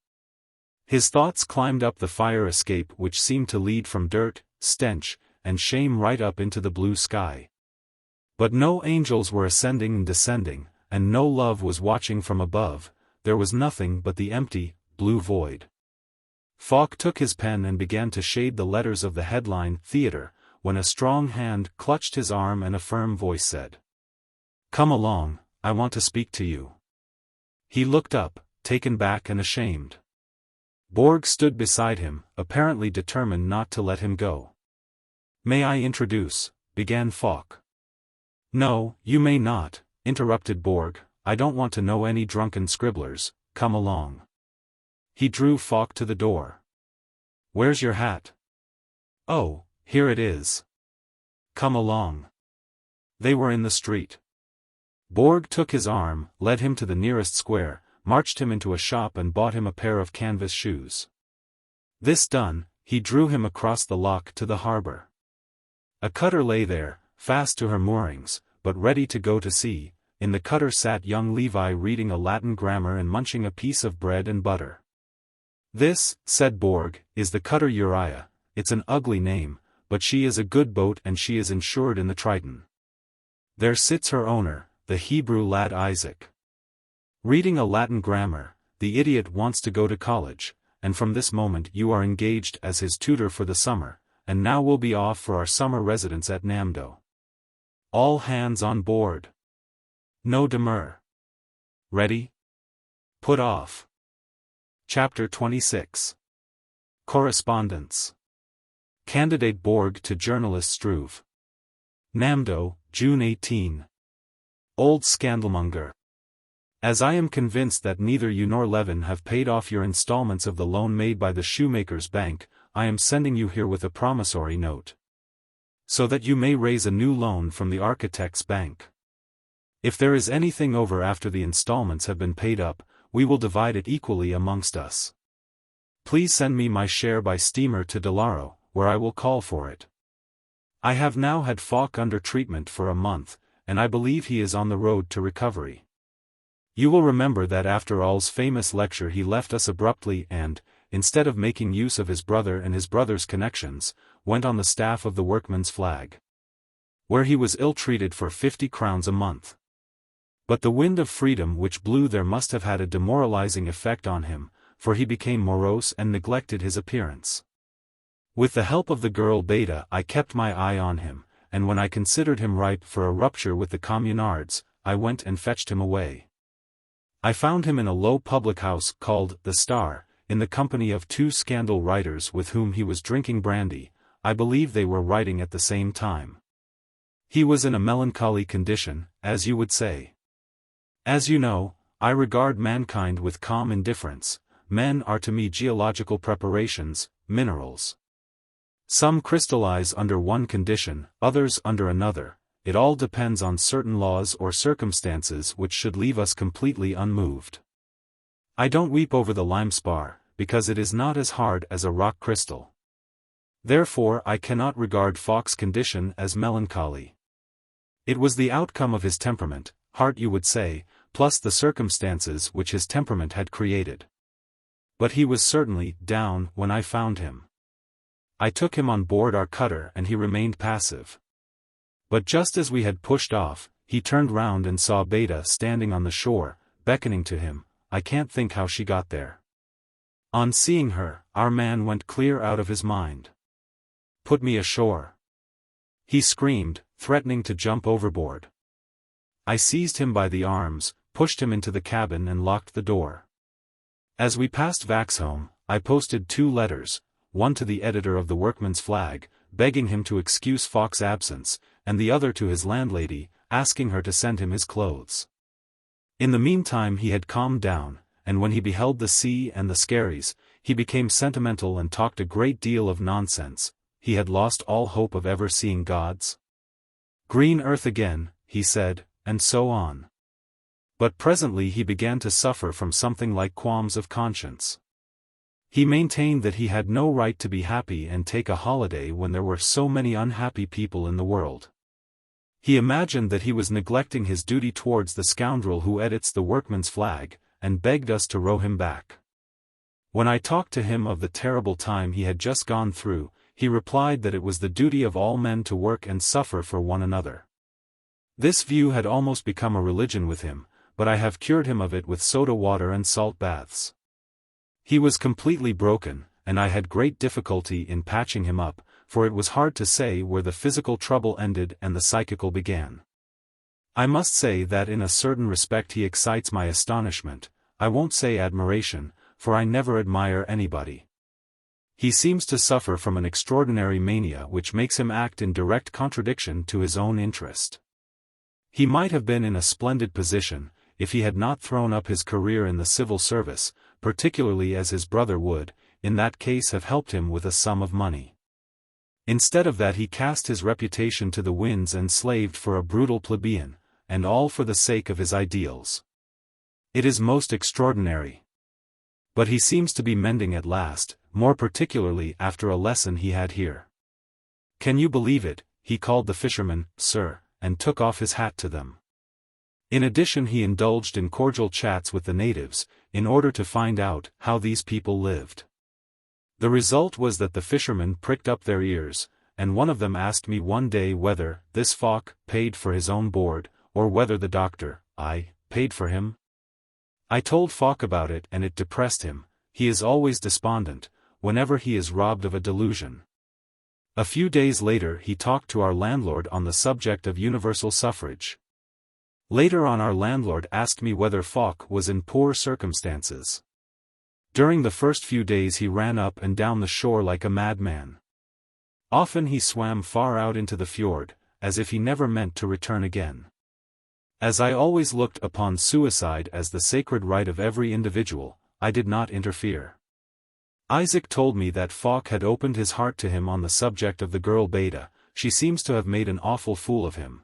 His thoughts climbed up the fire escape which seemed to lead from dirt, stench, and shame right up into the blue sky. But no angels were ascending and descending, and no love was watching from above. There was nothing but the empty, blue void. Falk took his pen and began to shade the letters of the headline "Theatre," when a strong hand clutched his arm and a firm voice said, "Come along, I want to speak to you." He looked up, taken back and ashamed. Borg stood beside him, apparently determined not to let him go. "May I introduce," began Falk. "No, you may not," interrupted Borg, "I don't want to know any drunken scribblers, come along." He drew Falk to the door. "Where's your hat?" "Oh, here it is." "Come along." They were in the street. Borg took his arm, led him to the nearest square, marched him into a shop and bought him a pair of canvas shoes. This done, he drew him across the lock to the harbor. A cutter lay there, fast to her moorings, but ready to go to sea. In the cutter sat young Levi reading a Latin grammar and munching a piece of bread and butter. "This," said Borg, "is the cutter Uriah. It's an ugly name, but she is a good boat and she is insured in the Triton. There sits her owner, the Hebrew lad Isaac. Reading a Latin grammar, the idiot wants to go to college, and from this moment you are engaged as his tutor for the summer, and now we'll be off for our summer residence at Namdo. All hands on board. No demur. Ready? Put off." Chapter 26. Correspondence. Candidate Borg to journalist Struve. Namdo, June 18. Old scandalmonger. As I am convinced that neither you nor Levin have paid off your installments of the loan made by the shoemaker's bank, I am sending you here with a promissory note, so that you may raise a new loan from the architect's bank. If there is anything over after the installments have been paid up, we will divide it equally amongst us. Please send me my share by steamer to Delaro, where I will call for it. I have now had Falk under treatment for a month, and I believe he is on the road to recovery. You will remember that after Ulle's famous lecture he left us abruptly and, instead of making use of his brother and his brother's connections, went on the staff of the Workman's Flag, where he was ill-treated for 50 crowns a month. But the wind of freedom which blew there must have had a demoralizing effect on him, for he became morose and neglected his appearance. With the help of the girl Beta I kept my eye on him, and when I considered him ripe for a rupture with the communards, I went and fetched him away. I found him in a low public house called the Star, in the company of 2 scandal writers with whom he was drinking brandy. I believe they were writing at the same time. He was in a melancholy condition, as you would say. As you know, I regard mankind with calm indifference. Men are to me geological preparations, minerals. Some crystallize under one condition, others under another. It all depends on certain laws or circumstances which should leave us completely unmoved. I don't weep over the limespar, because it is not as hard as a rock crystal. Therefore I cannot regard Falk's condition as melancholy. It was the outcome of his temperament, heart you would say, plus the circumstances which his temperament had created. But he was certainly down when I found him. I took him on board our cutter and he remained passive. But just as we had pushed off, he turned round and saw Beta standing on the shore, beckoning to him. I can't think how she got there. On seeing her, our man went clear out of his mind. "Put me ashore," he screamed, threatening to jump overboard. I seized him by the arms, pushed him into the cabin and locked the door. As we passed Vaxholm, I posted 2 letters, one to the editor of the Workman's Flag, begging him to excuse Falk's absence, and the other to his landlady, asking her to send him his clothes. In the meantime he had calmed down, and when he beheld the sea and the skerries, he became sentimental and talked a great deal of nonsense. He had lost all hope of ever seeing God's green earth again, he said, and so on. But presently he began to suffer from something like qualms of conscience. He maintained that he had no right to be happy and take a holiday when there were so many unhappy people in the world. He imagined that he was neglecting his duty towards the scoundrel who edits the Workman's Flag, and begged us to row him back. When I talked to him of the terrible time he had just gone through, he replied that it was the duty of all men to work and suffer for one another. This view had almost become a religion with him, but I have cured him of it with soda water and salt baths. He was completely broken, and I had great difficulty in patching him up, for it was hard to say where the physical trouble ended and the psychical began. I must say that in a certain respect he excites my astonishment. I won't say admiration, for I never admire anybody. He seems to suffer from an extraordinary mania which makes him act in direct contradiction to his own interest. He might have been in a splendid position, if he had not thrown up his career in the civil service, particularly as his brother would, in that case have helped him with a sum of money. Instead of that he cast his reputation to the winds and slaved for a brutal plebeian, and all for the sake of his ideals. It is most extraordinary. But he seems to be mending at last, more particularly after a lesson he had here. Can you believe it, he called the fishermen, sir, and took off his hat to them. In addition he indulged in cordial chats with the natives, in order to find out how these people lived. The result was that the fishermen pricked up their ears, and one of them asked me one day whether this Falk paid for his own board, or whether the doctor, paid for him. I told Falk about it and it depressed him. He is always despondent, whenever he is robbed of a delusion. A few days later he talked to our landlord on the subject of universal suffrage. Later on our landlord asked me whether Falk was in poor circumstances. During the first few days he ran up and down the shore like a madman. Often he swam far out into the fjord, as if he never meant to return again. As I always looked upon suicide as the sacred right of every individual, I did not interfere. Isaac told me that Falk had opened his heart to him on the subject of the girl Beta. She seems to have made an awful fool of him.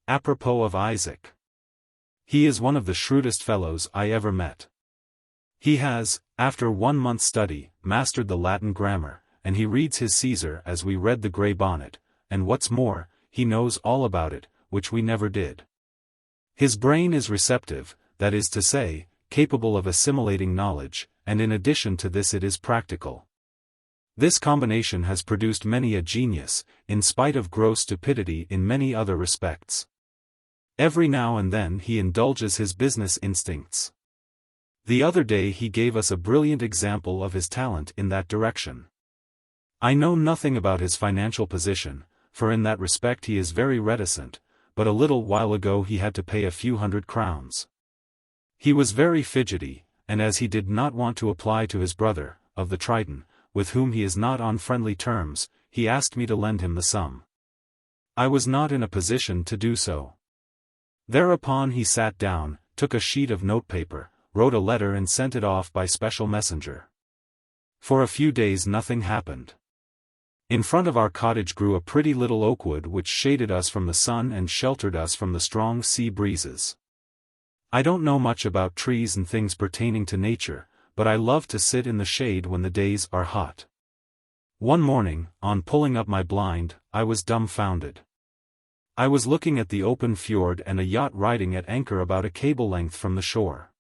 Apropos of Isaac. He is one of the shrewdest fellows I ever met. He has, after 1 month's study, mastered the Latin grammar, and he reads his Caesar as we read the Grey Bonnet, and what's more, he knows all about it, which we never did. His brain is receptive, that is to say, capable of assimilating knowledge, and in addition to this it is practical. This combination has produced many a genius, in spite of gross stupidity in many other respects. Every now and then he indulges his business instincts. The other day he gave us a brilliant example of his talent in that direction. I know nothing about his financial position, for in that respect he is very reticent, but a little while ago he had to pay a few hundred crowns. He was very fidgety, and as he did not want to apply to his brother, of the Triton, with whom he is not on friendly terms, he asked me to lend him the sum. I was not in a position to do so. Thereupon he sat down, took a sheet of notepaper, wrote a letter and sent it off by special messenger. For a few days nothing happened. In front of our cottage grew a pretty little oakwood which shaded us from the sun and sheltered us from the strong sea breezes. I don't know much about trees and things pertaining to nature, but I love to sit in the shade when the days are hot. One morning, on pulling up my blind, I was dumbfounded. I was looking at the open fjord and a yacht riding at anchor about a cable length from the shore.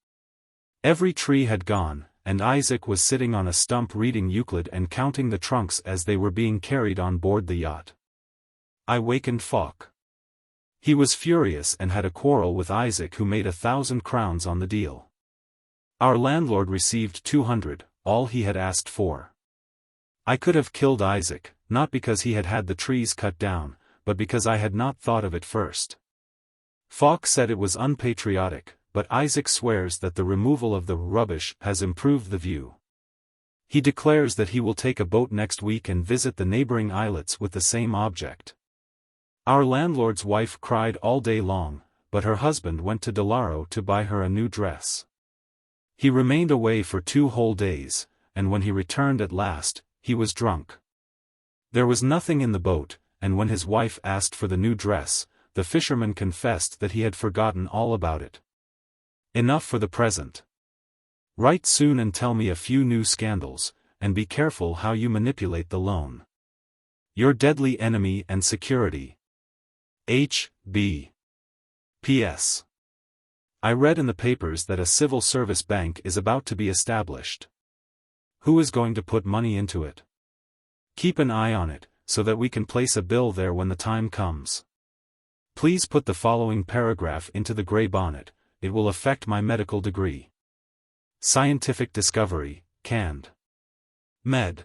Every tree had gone, and Isaac was sitting on a stump reading Euclid and counting the trunks as they were being carried on board the yacht. I wakened Falk. He was furious and had a quarrel with Isaac, who made 1,000 crowns on the deal. Our landlord received 200, all he had asked for. I could have killed Isaac, not because he had had the trees cut down, but because I had not thought of it first. Falk said it was unpatriotic, but Isaac swears that the removal of the rubbish has improved the view. He declares that he will take a boat next week and visit the neighboring islets with the same object. Our landlord's wife cried all day long, but her husband went to Delaro to buy her a new dress. He remained away for 2 whole days, and when he returned at last, he was drunk. There was nothing in the boat, and when his wife asked for the new dress, the fisherman confessed that he had forgotten all about it. Enough for the present. Write soon and tell me a few new scandals, and be careful how you manipulate the loan. Your deadly enemy and security. H.B. P.S. I read in the papers that a civil service bank is about to be established. Who is going to put money into it? Keep an eye on it, so that we can place a bill there when the time comes. Please put the following paragraph into the Grey Bonnet, it will affect my medical degree. Scientific discovery, canned. Med.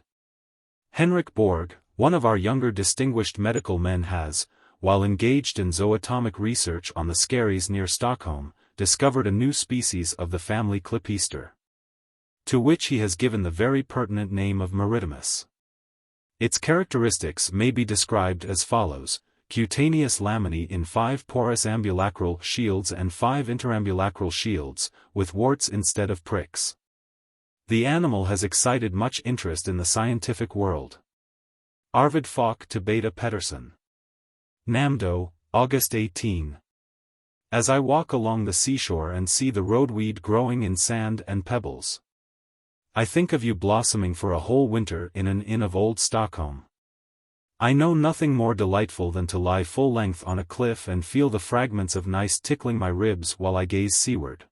Henrik Borg, one of our younger distinguished medical men has, while engaged in zooatomic research on the skerries near Stockholm, discovered a new species of the family Clypeaster, to which he has given the very pertinent name of Maritimus. Its characteristics may be described as follows: cutaneous laminae in 5 porous ambulacral shields and 5 interambulacral shields, with warts instead of pricks. The animal has excited much interest in the scientific world. Arvid Falk to Beta Pettersson. Namdo, August 18. As I walk along the seashore and see the roadweed growing in sand and pebbles, I think of you blossoming for a whole winter in an inn of old Stockholm. I know nothing more delightful than to lie full length on a cliff and feel the fragments of gneiss tickling my ribs while I gaze seaward.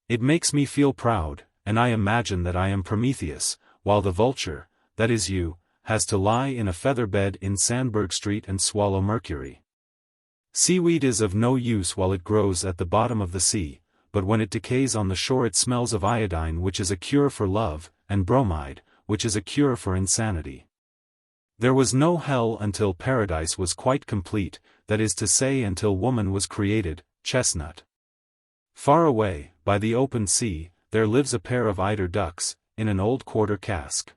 It makes me feel proud, and I imagine that I am Prometheus, while the vulture, that is you, has to lie in a feather bed in Sandburg Street and swallow mercury. Seaweed is of no use while it grows at the bottom of the sea, but when it decays on the shore it smells of iodine, which is a cure for love, and bromide, which is a cure for insanity. There was no hell until paradise was quite complete, that is to say until woman was created, chestnut. Far away, by the open sea, there lives a pair of eider ducks, in an old quarter cask.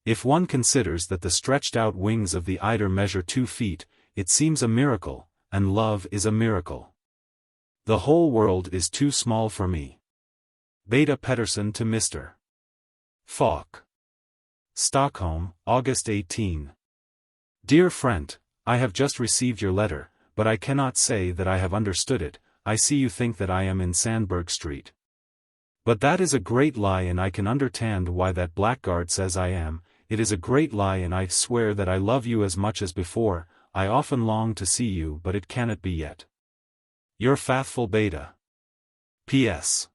If one considers that the stretched-out wings of the eider measure 2 feet, it seems a miracle, and love is a miracle. The whole world is too small for me. Beta Pettersson to Mr. Falk. Stockholm, August 18. Dear friend, I have just received your letter, but I cannot say that I have understood it. I see you think that I am in Sandburg Street. But that is a great lie, and I can understand why that blackguard says I am. It is a great lie, and I swear that I love you as much as before. I often long to see you, but it cannot be yet. Your faithful Beta. P.S.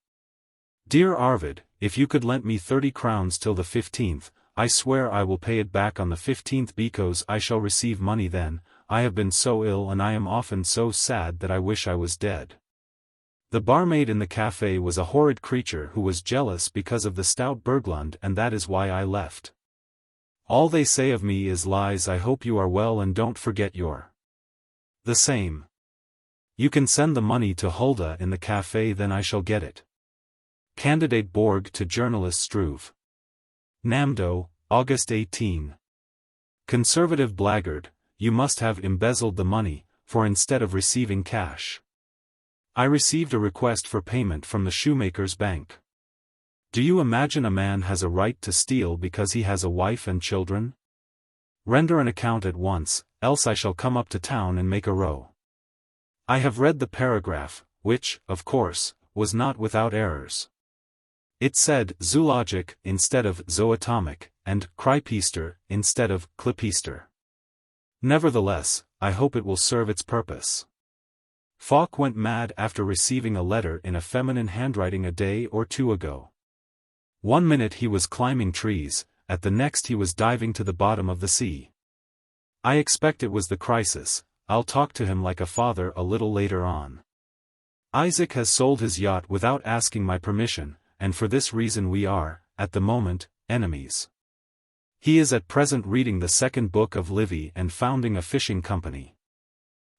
Dear Arvid, if you could lend me 30 crowns till the 15th, I swear I will pay it back on the 15th, because I shall receive money then. I have been so ill, and I am often so sad that I wish I was dead. The barmaid in the cafe was a horrid creature who was jealous because of the stout Berglund, and that is why I left. All they say of me is lies. I hope you are well, and don't forget your. The same. You can send the money to Hulda in the cafe, then I shall get it. Candidate Borg to journalist Struve. Namdo, August 18. Conservative blackguard, you must have embezzled the money, for instead of receiving cash, I received a request for payment from the shoemaker's bank. Do you imagine a man has a right to steal because he has a wife and children? Render an account at once, else I shall come up to town and make a row. I have read the paragraph, which, of course, was not without errors. It said zoologic instead of zoatomic, and Krypeister instead of Klipeister. Nevertheless, I hope it will serve its purpose. Falk went mad after receiving a letter in a feminine handwriting a day or two ago. One minute he was climbing trees, at the next he was diving to the bottom of the sea. I expect it was the crisis. I'll talk to him like a father a little later on. Isaac has sold his yacht without asking my permission, and for this reason we are, at the moment, enemies. He is at present reading the second book of Livy and founding a fishing company.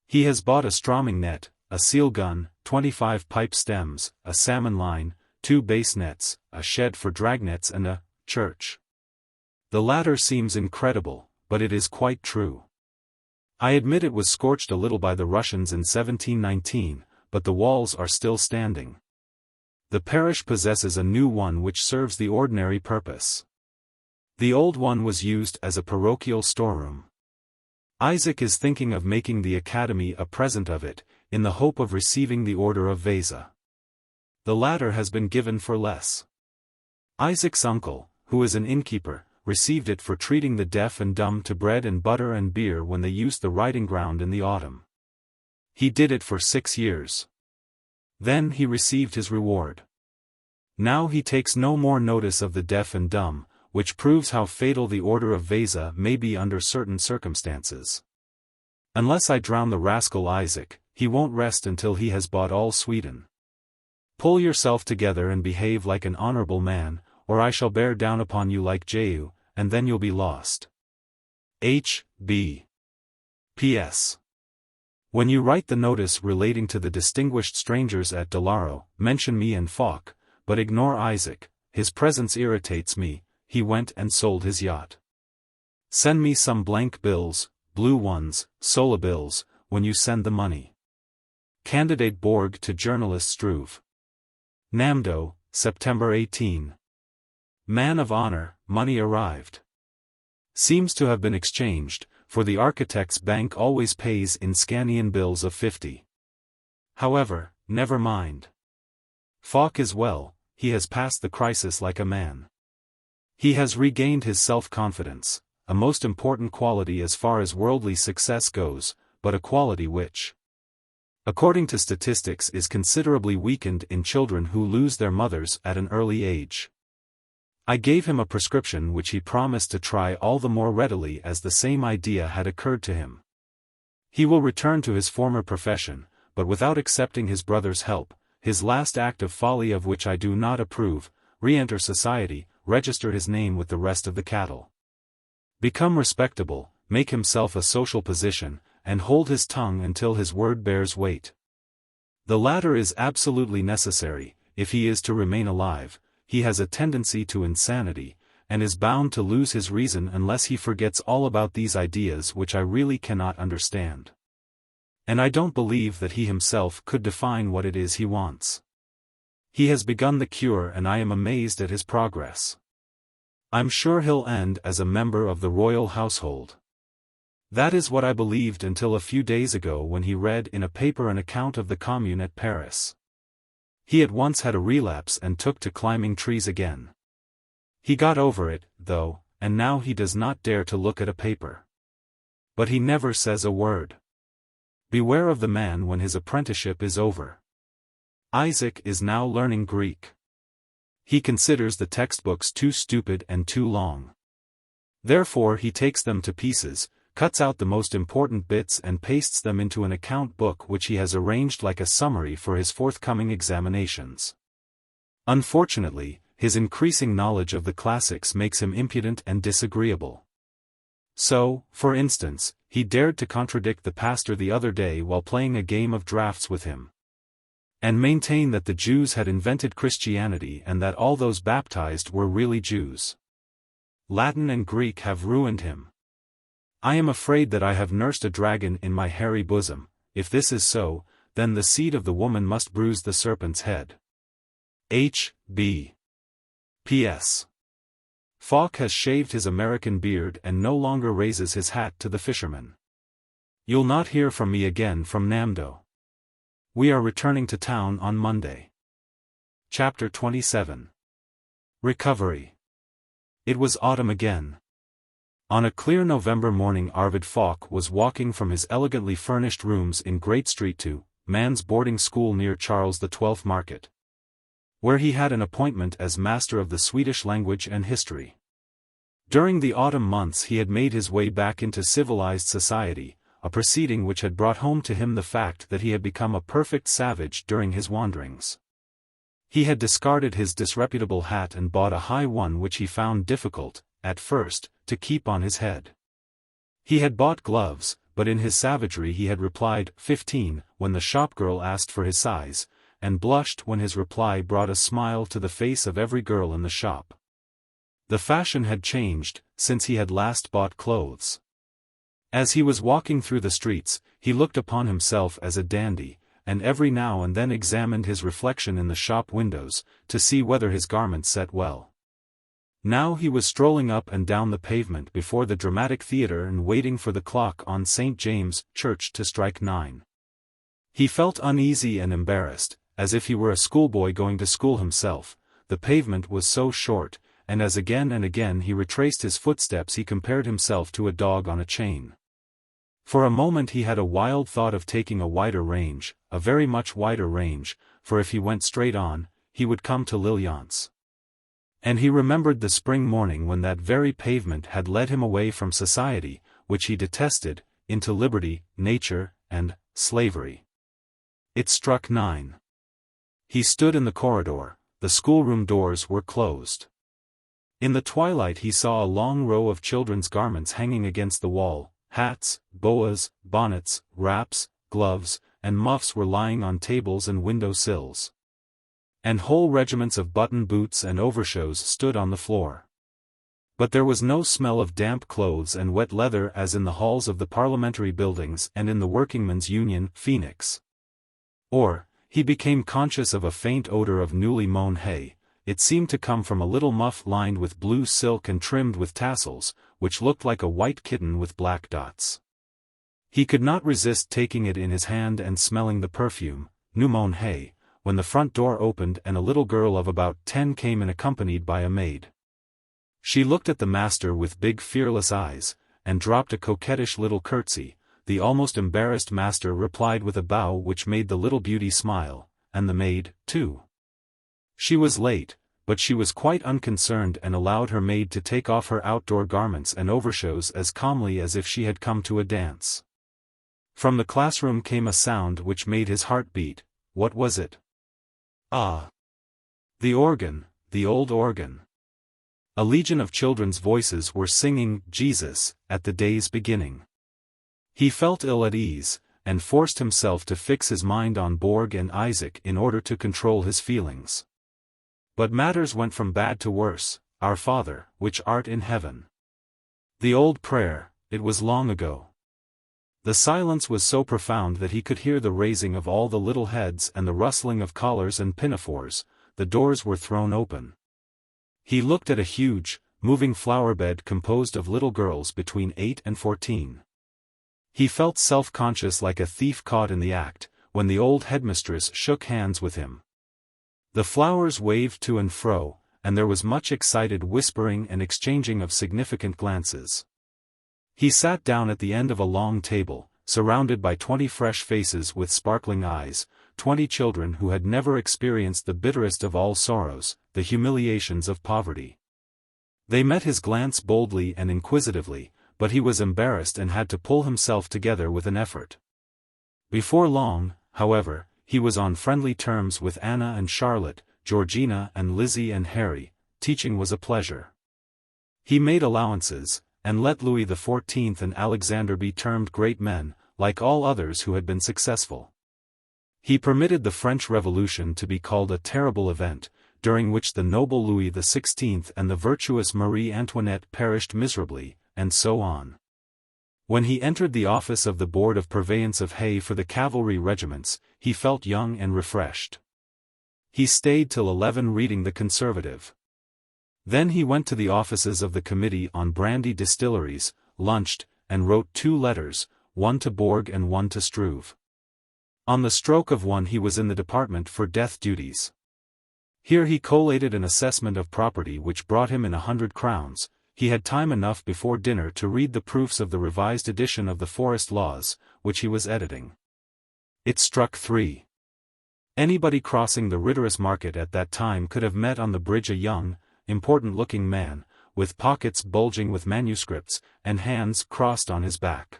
He has bought a strömming net, a seal gun, 25 pipe stems, a salmon line, 2 bass nets, a shed for dragnets, and a church. The latter seems incredible, but it is quite true. I admit it was scorched a little by the Russians in 1719, but the walls are still standing. The parish possesses a new one which serves the ordinary purpose. The old one was used as a parochial storeroom. Isaac is thinking of making the academy a present of it, in the hope of receiving the order of Vasa. The latter has been given for less. Isaac's uncle, who is an innkeeper, received it for treating the deaf and dumb to bread and butter and beer when they used the riding ground in the autumn. He did it for 6 years. Then he received his reward. Now he takes no more notice of the deaf and dumb, which proves how fatal the order of Vasa may be under certain circumstances. Unless I drown the rascal Isaac, he won't rest until he has bought all Sweden. Pull yourself together and behave like an honorable man, or I shall bear down upon you like Jehu, and then you'll be lost. H.B. P.S. When you write the notice relating to the distinguished strangers at Dalaro, mention me and Falk, but ignore Isaac. His presence irritates me. He went and sold his yacht. Send me some blank bills, blue ones, sola bills, when you send the money. Candidate Borg to journalist Struve. Namdo, September 18. Man of honor, money arrived. Seems to have been exchanged, for the architect's bank always pays in Scanian bills of 50. However, never mind. Falk is well, he has passed the crisis like a man. He has regained his self-confidence, a most important quality as far as worldly success goes, but a quality which, according to statistics, is considerably weakened in children who lose their mothers at an early age. I gave him a prescription which he promised to try all the more readily as the same idea had occurred to him. He will return to his former profession, but without accepting his brother's help, his last act of folly of which I do not approve, re-enter society, register his name with the rest of the cattle. Become respectable, make himself a social position, and hold his tongue until his word bears weight. The latter is absolutely necessary, if he is to remain alive. He has a tendency to insanity, and is bound to lose his reason unless he forgets all about these ideas which I really cannot understand. And I don't believe that he himself could define what it is he wants. He has begun the cure, and I am amazed at his progress. I'm sure he'll end as a member of the royal household. That is what I believed until a few days ago when he read in a paper an account of the Commune at Paris. He at once had a relapse and took to climbing trees again. He got over it, though, and now he does not dare to look at a paper. But he never says a word. Beware of the man when his apprenticeship is over. Isaac is now learning Greek. He considers the textbooks too stupid and too long. Therefore he takes them to pieces, cuts out the most important bits and pastes them into an account book which he has arranged like a summary for his forthcoming examinations. Unfortunately, his increasing knowledge of the classics makes him impudent and disagreeable. So, for instance, he dared to contradict the pastor the other day while playing a game of draughts with him, and maintain that the Jews had invented Christianity and that all those baptized were really Jews. Latin and Greek have ruined him. I am afraid that I have nursed a dragon in my hairy bosom. If this is so, then the seed of the woman must bruise the serpent's head. H.B. P.S. Falk has shaved his American beard and no longer raises his hat to the fishermen. You'll not hear from me again from Namdo. We are returning to town on Monday. Chapter 27. Recovery. It was autumn again. On a clear November morning Arvid Falk was walking from his elegantly furnished rooms in Great Street to Man's boarding school near Charles XII Market, where he had an appointment as master of the Swedish language and history. During the autumn months he had made his way back into civilized society, a proceeding which had brought home to him the fact that he had become a perfect savage during his wanderings. He had discarded his disreputable hat and bought a high one which he found difficult, at first, to keep on his head. He had bought gloves, but in his savagery he had replied 15 when the shopgirl asked for his size, and blushed when his reply brought a smile to the face of every girl in the shop. The fashion had changed since he had last bought clothes. As he was walking through the streets, he looked upon himself as a dandy, and every now and then examined his reflection in the shop windows, to see whether his garments set well. Now he was strolling up and down the pavement before the dramatic theatre and waiting for the clock on St. James' Church to strike 9. He felt uneasy and embarrassed, as if he were a schoolboy going to school himself. The pavement was so short, and as again and again he retraced his footsteps he compared himself to a dog on a chain. For a moment he had a wild thought of taking a wider range, a very much wider range, for if he went straight on, he would come to Lillian's. And he remembered the spring morning when that very pavement had led him away from society, which he detested, into liberty, nature, and slavery. It struck 9. He stood in the corridor. The schoolroom doors were closed. In the twilight he saw a long row of children's garments hanging against the wall. Hats, boas, bonnets, wraps, gloves, and muffs were lying on tables and window sills. And whole regiments of button boots and overshoes stood on the floor. But there was no smell of damp clothes and wet leather as in the halls of the parliamentary buildings and in the Workingmen's Union, Phoenix. Or, he became conscious of a faint odor of newly mown hay. It seemed to come from a little muff lined with blue silk and trimmed with tassels, which looked like a white kitten with black dots. He could not resist taking it in his hand and smelling the perfume, new mown hay, when the front door opened and a little girl of about 10 came in accompanied by a maid. She looked at the master with big fearless eyes, and dropped a coquettish little curtsy. The almost embarrassed master replied with a bow which made the little beauty smile, and the maid, too. She was late, but she was quite unconcerned and allowed her maid to take off her outdoor garments and overshoes as calmly as if she had come to a dance. From the classroom came a sound which made his heart beat. What was it? Ah! The organ, the old organ. A legion of children's voices were singing Jesus at the day's beginning. He felt ill at ease, and forced himself to fix his mind on Borg and Isaac in order to control his feelings. But matters went from bad to worse. Our Father, which art in heaven. The old prayer, it was long ago. The silence was so profound that he could hear the raising of all the little heads and the rustling of collars and pinafores. The doors were thrown open. He looked at a huge, moving flower bed composed of little girls between 8 and 14. He felt self-conscious like a thief caught in the act, when the old headmistress shook hands with him. The flowers waved to and fro, and there was much excited whispering and exchanging of significant glances. He sat down at the end of a long table, surrounded by 20 fresh faces with sparkling eyes, 20 children who had never experienced the bitterest of all sorrows, the humiliations of poverty. They met his glance boldly and inquisitively, but he was embarrassed and had to pull himself together with an effort. Before long, however, he was on friendly terms with Anna and Charlotte, Georgina and Lizzie and Harry. Teaching was a pleasure. He made allowances, and let Louis XIV and Alexander be termed great men, like all others who had been successful. He permitted the French Revolution to be called a terrible event, during which the noble Louis XVI and the virtuous Marie Antoinette perished miserably, and so on. When he entered the office of the Board of Purveyance of Hay for the cavalry regiments, he felt young and refreshed. He stayed till 11 reading the Conservative. Then he went to the offices of the Committee on Brandy Distilleries, lunched, and wrote 2 letters, one to Borg and one to Struve. On the stroke of one he was in the department for death duties. Here he collated an assessment of property which brought him in 100 crowns. He had time enough before dinner to read the proofs of the revised edition of the Forest Laws, which he was editing. It struck 3. Anybody crossing the Ritterus market at that time could have met on the bridge a young, important-looking man, with pockets bulging with manuscripts, and hands crossed on his back.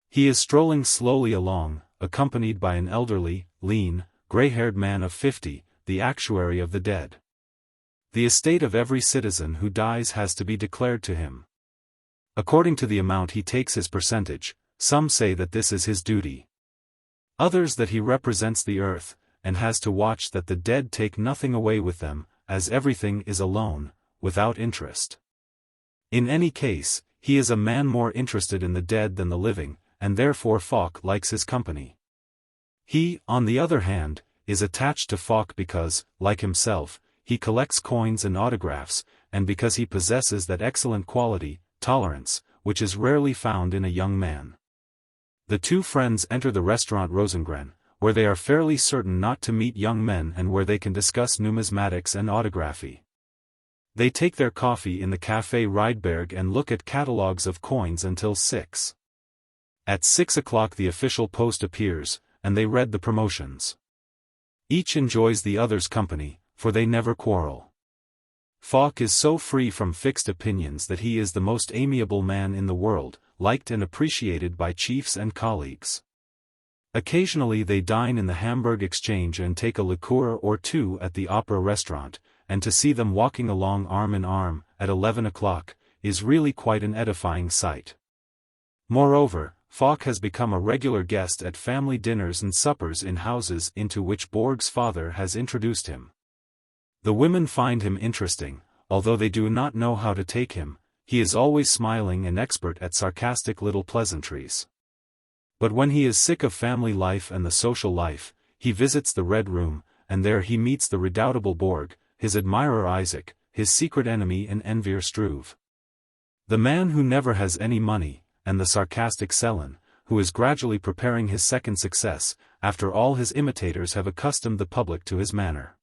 He is strolling slowly along, accompanied by an elderly, lean, grey-haired man of 50, the actuary of the dead. The estate of every citizen who dies has to be declared to him. According to the amount he takes his percentage, some say that this is his duty. Others that he represents the earth, and has to watch that the dead take nothing away with them, as everything is a loan, without interest. In any case, he is a man more interested in the dead than the living, and therefore Falk likes his company. He, on the other hand, is attached to Falk because, like himself, he collects coins and autographs, and because he possesses that excellent quality, tolerance, which is rarely found in a young man. The 2 friends enter the restaurant Rosengren, where they are fairly certain not to meet young men and where they can discuss numismatics and autography. They take their coffee in the Café Rydberg and look at catalogues of coins until 6. At 6 o'clock the official post appears, and they read the promotions. Each enjoys the other's company, for they never quarrel. Falk is so free from fixed opinions that he is the most amiable man in the world, liked and appreciated by chiefs and colleagues. Occasionally they dine in the Hamburg Exchange and take a liqueur or 2 at the Opera restaurant, and to see them walking along arm in arm, at 11 o'clock, is really quite an edifying sight. Moreover, Falk has become a regular guest at family dinners and suppers in houses into which Borg's father has introduced him. The women find him interesting, although they do not know how to take him. He is always smiling and expert at sarcastic little pleasantries. But when he is sick of family life and the social life, he visits the Red Room, and there he meets the redoubtable Borg, his admirer Isaac, his secret enemy and envier Struve. The man who never has any money, and the sarcastic Sellen, who is gradually preparing his second success, after all his imitators have accustomed the public to his manner.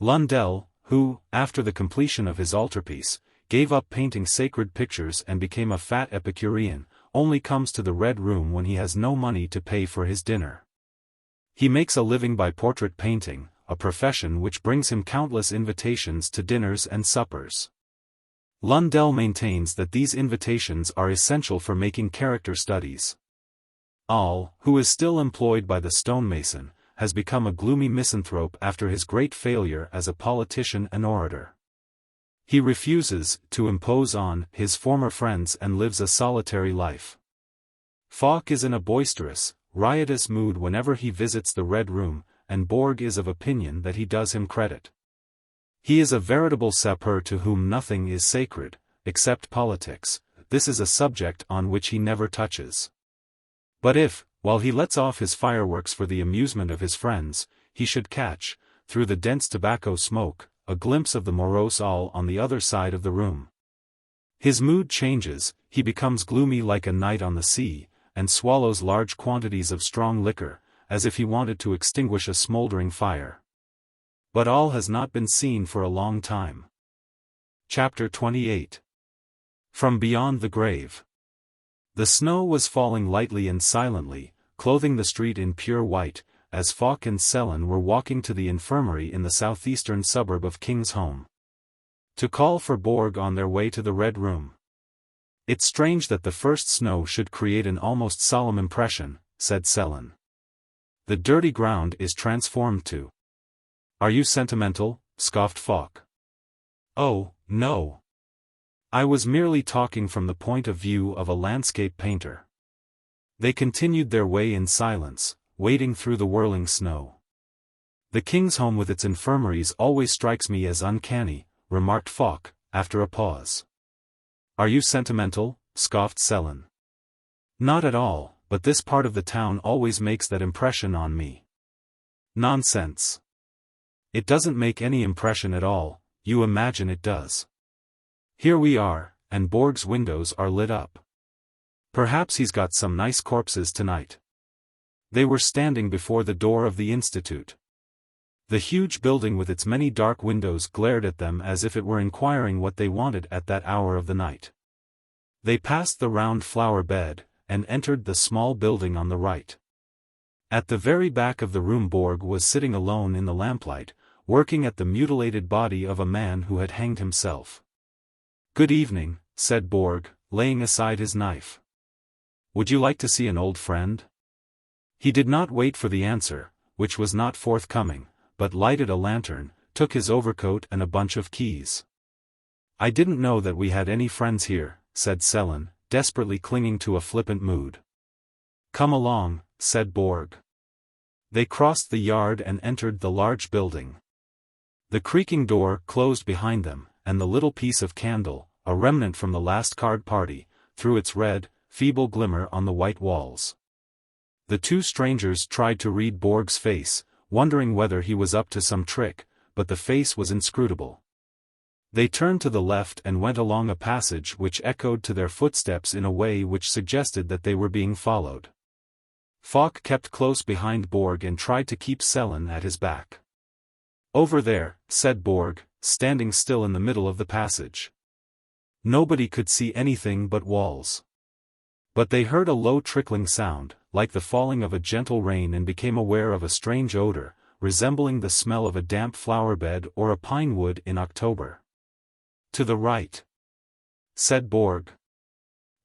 Lundell, who, after the completion of his altarpiece, gave up painting sacred pictures and became a fat Epicurean, only comes to the Red Room when he has no money to pay for his dinner. He makes a living by portrait painting, a profession which brings him countless invitations to dinners and suppers. Lundell maintains that these invitations are essential for making character studies. Olle, who is still employed by the stonemason, has become a gloomy misanthrope after his great failure as a politician and orator. He refuses to impose on his former friends and lives a solitary life. Falk is in a boisterous, riotous mood whenever he visits the Red Room, and Borg is of opinion that he does him credit. He is a veritable sapeur to whom nothing is sacred, except politics. This is a subject on which he never touches. But if, while he lets off his fireworks for the amusement of his friends, he should catch, through the dense tobacco smoke, a glimpse of the morose Olle on the other side of the room, his mood changes, he becomes gloomy like a night on the sea, and swallows large quantities of strong liquor, as if he wanted to extinguish a smoldering fire. But all has not been seen for a long time. Chapter 28. From Beyond the Grave. The snow was falling lightly and silently, clothing the street in pure white, as Falk and Sellen were walking to the infirmary in the southeastern suburb of Kingsholm, to call for Borg on their way to the Red Room. "It's strange that the first snow should create an almost solemn impression," said Sellen. "The dirty ground is transformed too." "Are you sentimental?" scoffed Falk. "Oh, no. I was merely talking from the point of view of a landscape painter." They continued their way in silence, wading through the whirling snow. "The Kingsholm with its infirmaries always strikes me as uncanny," remarked Falk, after a pause. "Are you sentimental?" scoffed Sellen. "Not at all, but this part of the town always makes that impression on me." "Nonsense. It doesn't make any impression at all, you imagine it does. Here we are, and Borg's windows are lit up. Perhaps he's got some nice corpses tonight." They were standing before the door of the Institute. The huge building with its many dark windows glared at them as if it were inquiring what they wanted at that hour of the night. They passed the round flower bed, and entered the small building on the right. At the very back of the room Borg was sitting alone in the lamplight, working at the mutilated body of a man who had hanged himself. "Good evening," said Borg, laying aside his knife. "Would you like to see an old friend?" He did not wait for the answer, which was not forthcoming, but lighted a lantern, took his overcoat and a bunch of keys. "I didn't know that we had any friends here," said Sellen, desperately clinging to a flippant mood. "Come along," said Borg. They crossed the yard and entered the large building. The creaking door closed behind them, and the little piece of candle, a remnant from the last card party, threw its red, feeble glimmer on the white walls. The two strangers tried to read Borg's face, wondering whether he was up to some trick, but the face was inscrutable. They turned to the left and went along a passage which echoed to their footsteps in a way which suggested that they were being followed. Falk kept close behind Borg and tried to keep Sellen at his back. "Over there," said Borg, standing still in the middle of the passage. Nobody could see anything but walls. But they heard a low trickling sound, like the falling of a gentle rain, and became aware of a strange odor, resembling the smell of a damp flower bed or a pine wood in October. "To the right," said Borg.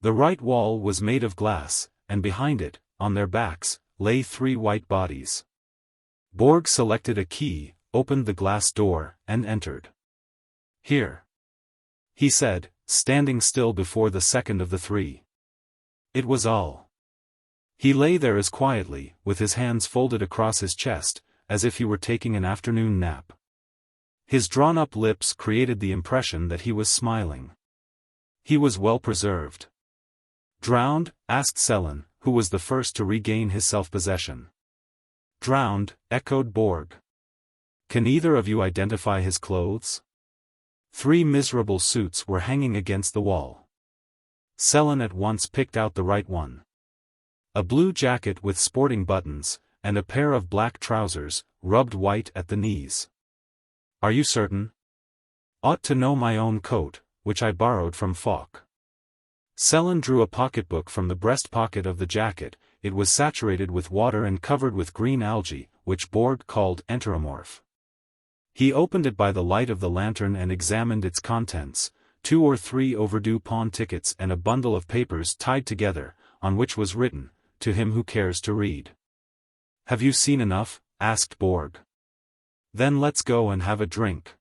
The right wall was made of glass, and behind it, on their backs, lay three white bodies. Borg selected a key, opened the glass door, and entered. "Here," he said, standing still before the second of the three. It was all. He lay there as quietly, with his hands folded across his chest, as if he were taking an afternoon nap. His drawn-up lips created the impression that he was smiling. He was well preserved. "Drowned?" asked Sellen, who was the first to regain his self-possession. "Drowned," echoed Borg. "Can either of you identify his clothes?" Three miserable suits were hanging against the wall. Sellen at once picked out the right one. A blue jacket with sporting buttons, and a pair of black trousers, rubbed white at the knees. "Are you certain?" "Ought to know my own coat, which I borrowed from Falk." Sellen drew a pocketbook from the breast pocket of the jacket. It was saturated with water and covered with green algae, which Borg called enteromorph. He opened it by the light of the lantern and examined its contents, 2 or 3 overdue pawn tickets and a bundle of papers tied together, on which was written, "To him who cares to read." "Have you seen enough?" asked Borg. "Then let's go and have a drink."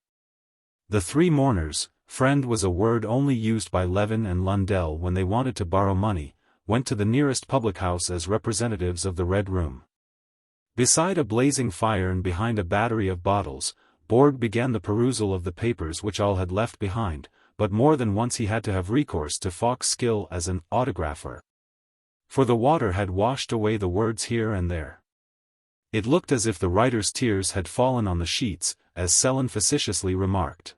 The three mourners, friend was a word only used by Levin and Lundell when they wanted to borrow money, went to the nearest public house as representatives of the Red Room. Beside a blazing fire and behind a battery of bottles, Borg began the perusal of the papers which all had left behind, but more than once he had to have recourse to Falk's skill as an autographer. For the water had washed away the words here and there. It looked as if the writer's tears had fallen on the sheets, as Sellen facetiously remarked.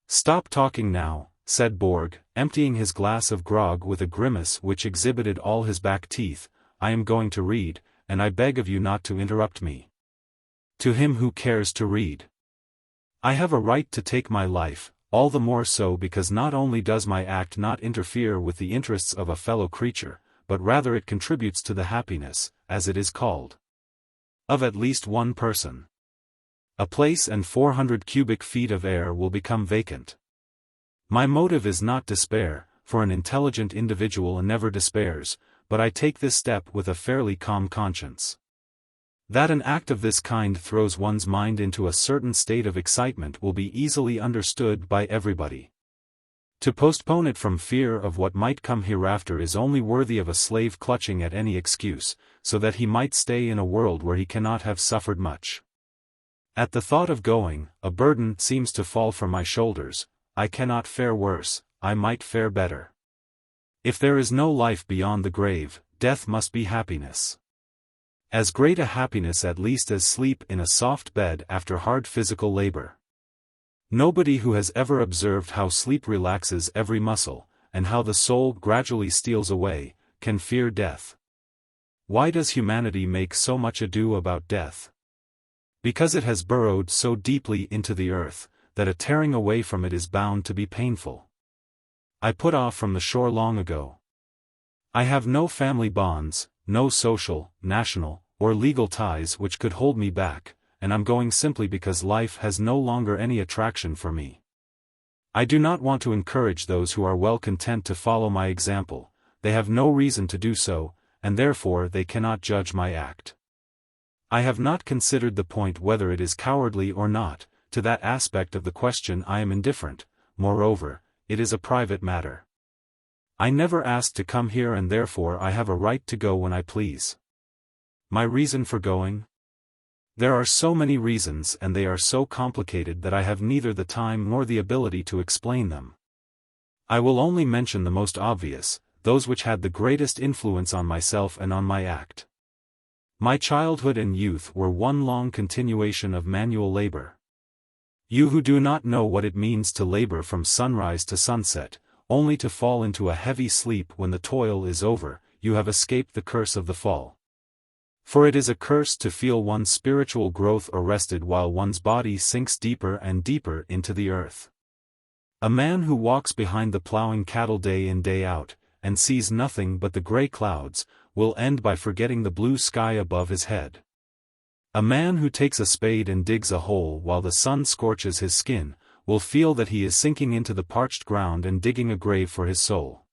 "Stop talking now," said Borg, emptying his glass of grog with a grimace which exhibited all his back teeth. "I am going to read, and I beg of you not to interrupt me." "To him who cares to read." I have a right to take my life, all the more so because not only does my act not interfere with the interests of a fellow creature, but rather it contributes to the happiness, as it is called, of at least one person. A place and 400 cubic feet of air will become vacant. My motive is not despair, for an intelligent individual never despairs, but I take this step with a fairly calm conscience. That an act of this kind throws one's mind into a certain state of excitement will be easily understood by everybody. To postpone it from fear of what might come hereafter is only worthy of a slave clutching at any excuse, so that he might stay in a world where he cannot have suffered much. At the thought of going, a burden seems to fall from my shoulders. I cannot fare worse, I might fare better. If there is no life beyond the grave, death must be happiness. As great a happiness at least as sleep in a soft bed after hard physical labor. Nobody who has ever observed how sleep relaxes every muscle, and how the soul gradually steals away, can fear death. Why does humanity make so much ado about death? Because it has burrowed so deeply into the earth, that a tearing away from it is bound to be painful. I put off from the shore long ago. I have no family bonds, no social, national, or legal ties which could hold me back, and I'm going simply because life has no longer any attraction for me. I do not want to encourage those who are well content to follow my example. They have no reason to do so, and therefore they cannot judge my act. I have not considered the point whether it is cowardly or not. To that aspect of the question I am indifferent. Moreover, it is a private matter. I never asked to come here and therefore I have a right to go when I please. My reason for going? There are so many reasons and they are so complicated that I have neither the time nor the ability to explain them. I will only mention the most obvious, those which had the greatest influence on myself and on my act. My childhood and youth were one long continuation of manual labor. You who do not know what it means to labor from sunrise to sunset, only to fall into a heavy sleep when the toil is over, you have escaped the curse of the fall. For it is a curse to feel one's spiritual growth arrested while one's body sinks deeper and deeper into the earth. A man who walks behind the plowing cattle day in day out, and sees nothing but the gray clouds, will end by forgetting the blue sky above his head. A man who takes a spade and digs a hole while the sun scorches his skin, will feel that he is sinking into the parched ground and digging a grave for his soul.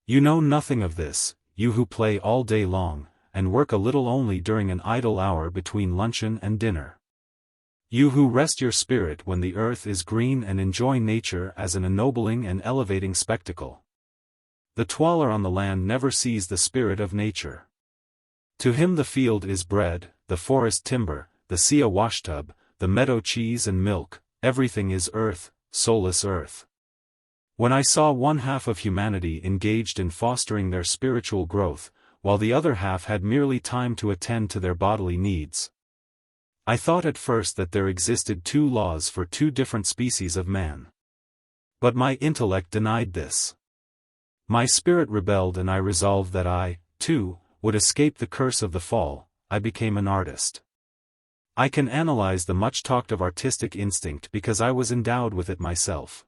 You know nothing of this, you who play all day long, and work a little only during an idle hour between luncheon and dinner. You who rest your spirit when the earth is green and enjoy nature as an ennobling and elevating spectacle. The twaller on the land never sees the spirit of nature. To him the field is bread, the forest timber, the sea a washtub, the meadow cheese and milk, everything is earth, soulless earth. When I saw one half of humanity engaged in fostering their spiritual growth, while the other half had merely time to attend to their bodily needs, I thought at first that there existed two laws for two different species of man. But my intellect denied this. My spirit rebelled and I resolved that I, too, would escape the curse of the fall. I became an artist. I can analyze the much-talked-of artistic instinct because I was endowed with it myself.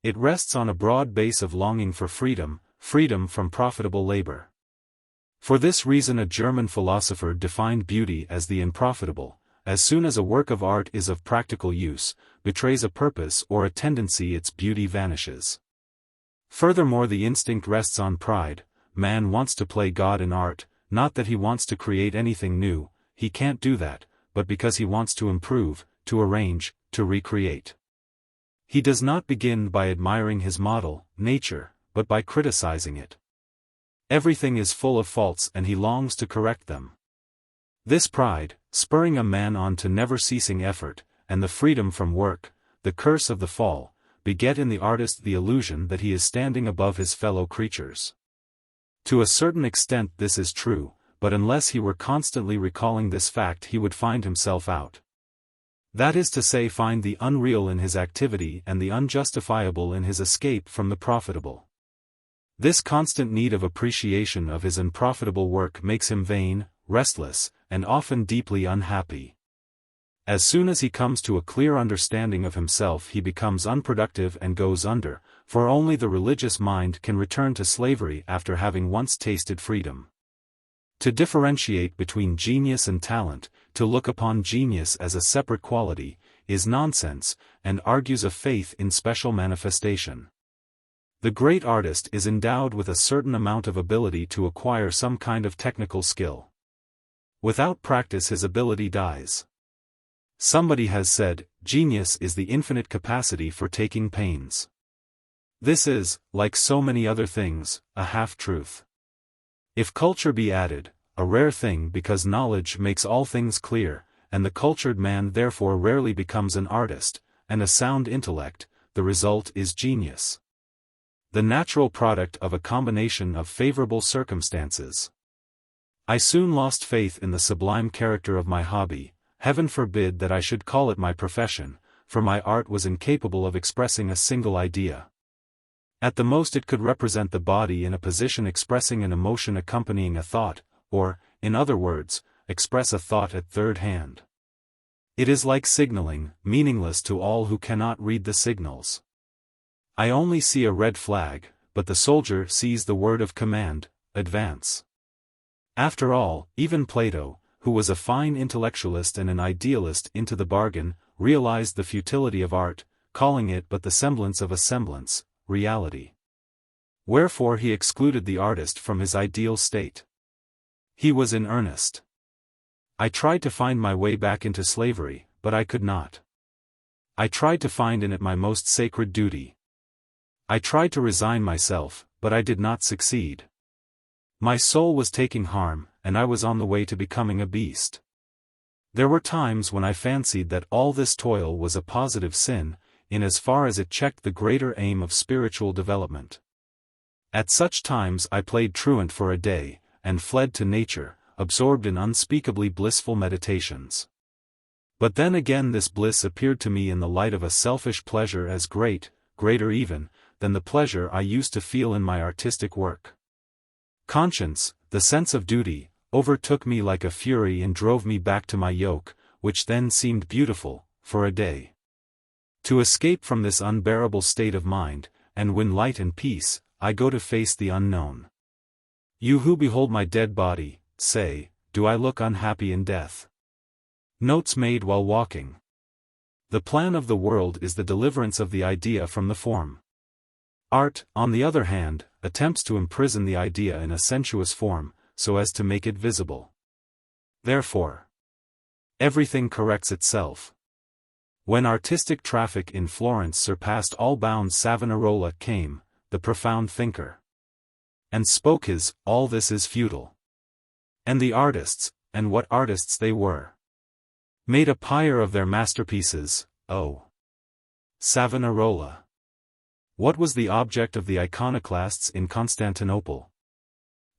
It rests on a broad base of longing for freedom, freedom from profitable labor. For this reason a German philosopher defined beauty as the unprofitable. As soon as a work of art is of practical use, betrays a purpose or a tendency, its beauty vanishes. Furthermore, the instinct rests on pride. Man wants to play God in art, not that he wants to create anything new, he can't do that, but because he wants to improve, to arrange, to recreate. He does not begin by admiring his model, nature, but by criticizing it. Everything is full of faults and he longs to correct them. This pride, spurring a man on to never-ceasing effort, and the freedom from work, the curse of the fall, beget in the artist the illusion that he is standing above his fellow creatures. To a certain extent this is true, but unless he were constantly recalling this fact he would find himself out. That is to say, find the unreal in his activity and the unjustifiable in his escape from the profitable. This constant need of appreciation of his unprofitable work makes him vain, restless, and often deeply unhappy. As soon as he comes to a clear understanding of himself he becomes unproductive and goes under, for only the religious mind can return to slavery after having once tasted freedom. To differentiate between genius and talent, to look upon genius as a separate quality, is nonsense, and argues a faith in special manifestation. The great artist is endowed with a certain amount of ability to acquire some kind of technical skill. Without practice his ability dies. Somebody has said, genius is the infinite capacity for taking pains. This is, like so many other things, a half-truth. If culture be added, a rare thing because knowledge makes all things clear, and the cultured man therefore rarely becomes an artist, and a sound intellect, the result is genius. The natural product of a combination of favorable circumstances. I soon lost faith in the sublime character of my hobby. Heaven forbid that I should call it my profession, for my art was incapable of expressing a single idea. At the most it could represent the body in a position expressing an emotion accompanying a thought, or, in other words, express a thought at third hand. It is like signaling, meaningless to all who cannot read the signals. I only see a red flag, but the soldier sees the word of command, advance. After all, even Plato, who was a fine intellectualist and an idealist into the bargain, realized the futility of art, calling it but the semblance of a semblance, reality. Wherefore he excluded the artist from his ideal state. He was in earnest. I tried to find my way back into slavery, but I could not. I tried to find in it my most sacred duty. I tried to resign myself, but I did not succeed. My soul was taking harm, and I was on the way to becoming a beast. There were times when I fancied that all this toil was a positive sin, in as far as it checked the greater aim of spiritual development. At such times I played truant for a day, and fled to nature, absorbed in unspeakably blissful meditations. But then again this bliss appeared to me in the light of a selfish pleasure as great, greater even, than the pleasure I used to feel in my artistic work. Conscience, the sense of duty, overtook me like a fury and drove me back to my yoke, which then seemed beautiful, for a day. To escape from this unbearable state of mind, and win light and peace, I go to face the unknown. You who behold my dead body, say, do I look unhappy in death? Notes made while walking. The plan of the world is the deliverance of the idea from the form. Art, on the other hand, attempts to imprison the idea in a sensuous form, so as to make it visible. Therefore, everything corrects itself. When artistic traffic in Florence surpassed all bounds, Savonarola came, the profound thinker, and spoke his, "All this is futile." And the artists, and what artists they were, made a pyre of their masterpieces. Oh, Savonarola! What was the object of the iconoclasts in Constantinople?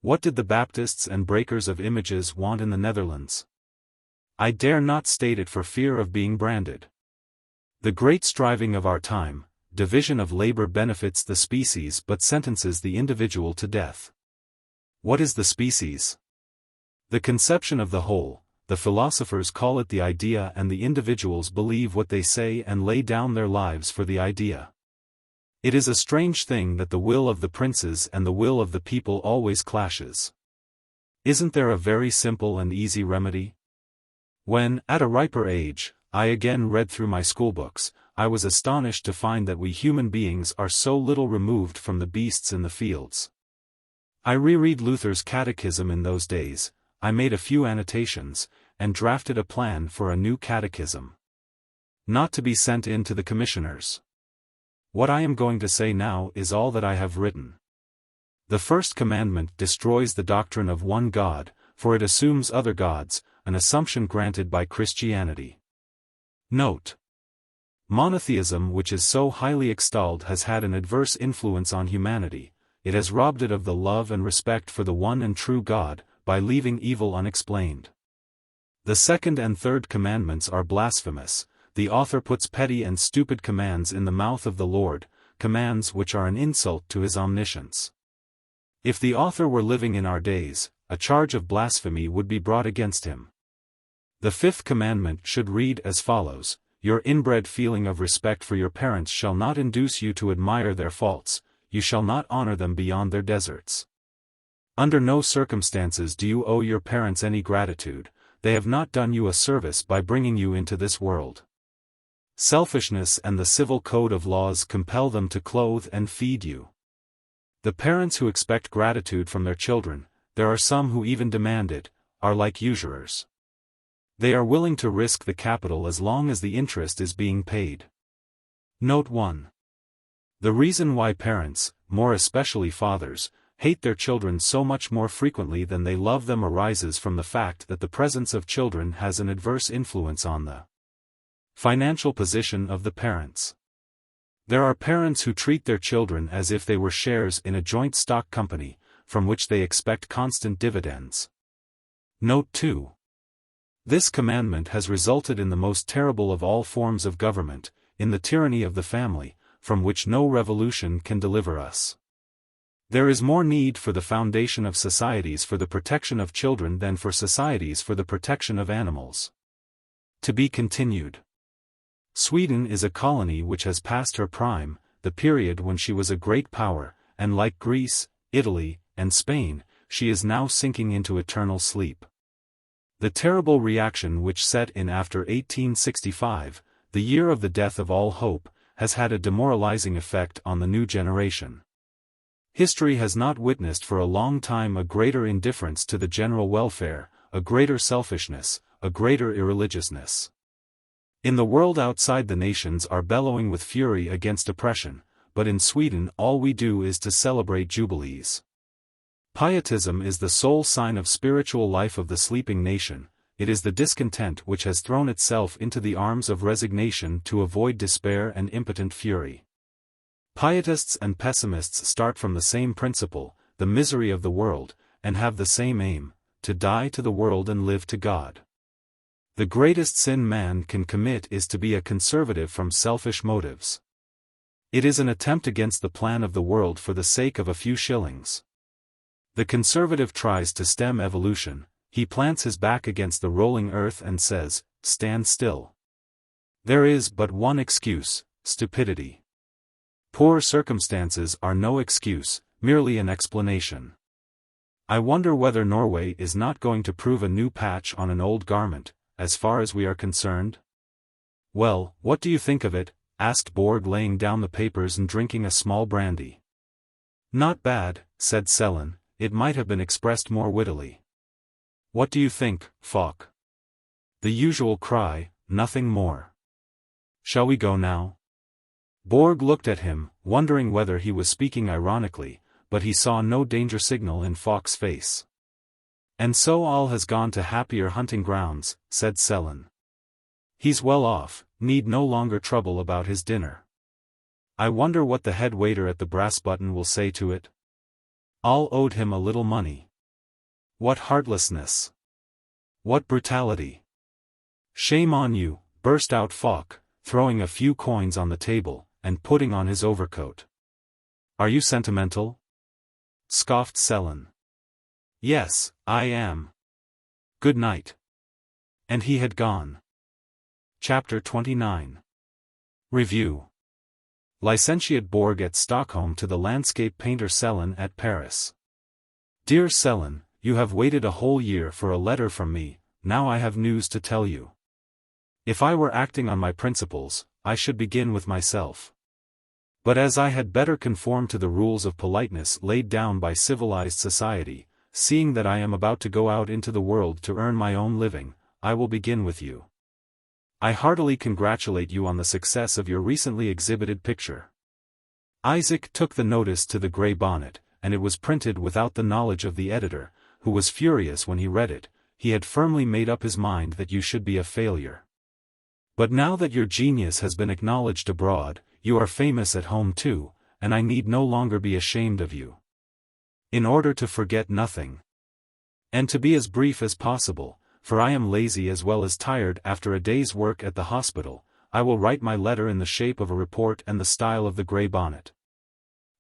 What did the Baptists and breakers of images want in the Netherlands? I dare not state it for fear of being branded. The great striving of our time, division of labor, benefits the species but sentences the individual to death. What is the species? The conception of the whole. The philosophers call it the idea, and the individuals believe what they say and lay down their lives for the idea. It is a strange thing that the will of the princes and the will of the people always clashes. Isn't there a very simple and easy remedy? When, at a riper age, I again read through my schoolbooks, I was astonished to find that we human beings are so little removed from the beasts in the fields. I reread Luther's Catechism in those days, I made a few annotations, and drafted a plan for a new catechism. Not to be sent in to the commissioners. What I am going to say now is all that I have written. The first commandment destroys the doctrine of one God, for it assumes other gods, an assumption granted by Christianity. Note: monotheism, which is so highly extolled, has had an adverse influence on humanity. It has robbed it of the love and respect for the one and true God, by leaving evil unexplained. The second and third commandments are blasphemous. The author puts petty and stupid commands in the mouth of the Lord, commands which are an insult to his omniscience. If the author were living in our days, a charge of blasphemy would be brought against him. The fifth commandment should read as follows: Your inbred feeling of respect for your parents shall not induce you to admire their faults, you shall not honor them beyond their deserts. Under no circumstances do you owe your parents any gratitude, they have not done you a service by bringing you into this world. Selfishness and the civil code of laws compel them to clothe and feed you. The parents who expect gratitude from their children, there are some who even demand it, are like usurers. They are willing to risk the capital as long as the interest is being paid. Note 1. The reason why parents, more especially fathers, hate their children so much more frequently than they love them arises from the fact that the presence of children has an adverse influence on the financial position of the parents. There are parents who treat their children as if they were shares in a joint stock company, from which they expect constant dividends. Note 2. This commandment has resulted in the most terrible of all forms of government, in the tyranny of the family, from which no revolution can deliver us. There is more need for the foundation of societies for the protection of children than for societies for the protection of animals. To be continued. Sweden is a colony which has passed her prime, the period when she was a great power, and like Greece, Italy, and Spain, she is now sinking into eternal sleep. The terrible reaction which set in after 1865, the year of the death of all hope, has had a demoralizing effect on the new generation. History has not witnessed for a long time a greater indifference to the general welfare, a greater selfishness, a greater irreligiousness. In the world outside the nations are bellowing with fury against oppression, but in Sweden all we do is to celebrate jubilees. Pietism is the sole sign of spiritual life of the sleeping nation, it is the discontent which has thrown itself into the arms of resignation to avoid despair and impotent fury. Pietists and pessimists start from the same principle, the misery of the world, and have the same aim, to die to the world and live to God. The greatest sin man can commit is to be a conservative from selfish motives. It is an attempt against the plan of the world for the sake of a few shillings. The conservative tries to stem evolution, he plants his back against the rolling earth and says, "Stand still." There is but one excuse, stupidity. Poor circumstances are no excuse, merely an explanation. I wonder whether Norway is not going to prove a new patch on an old garment, as far as we are concerned? Well, what do you think of it? Asked Borg, laying down the papers and drinking a small brandy. Not bad, said Sellen, it might have been expressed more wittily. What do you think, Falk? The usual cry, nothing more. Shall we go now? Borg looked at him, wondering whether he was speaking ironically, but he saw no danger signal in Falk's face. And so all has gone to happier hunting grounds, said Sellen. He's well off, need no longer trouble about his dinner. I wonder what the head waiter at the Brass Button will say to it? All owed him a little money. What heartlessness! What brutality! Shame on you, burst out Falk, throwing a few coins on the table, and putting on his overcoat. Are you sentimental? Scoffed Sellen. Yes, I am. Good night. And he had gone. Chapter 29. Review. Licentiate Borg at Stockholm to the landscape painter Sellen at Paris. Dear Sellen, you have waited a whole year for a letter from me, now I have news to tell you. If I were acting on my principles, I should begin with myself. But as I had better conform to the rules of politeness laid down by civilized society, seeing that I am about to go out into the world to earn my own living, I will begin with you. I heartily congratulate you on the success of your recently exhibited picture. Isaac took the notice to the Grey Bonnet, and it was printed without the knowledge of the editor, who was furious when he read it. He had firmly made up his mind that you should be a failure. But now that your genius has been acknowledged abroad, you are famous at home too, and I need no longer be ashamed of you. In order to forget nothing, and to be as brief as possible, for I am lazy as well as tired after a day's work at the hospital, I will write my letter in the shape of a report and the style of the Grey Bonnet.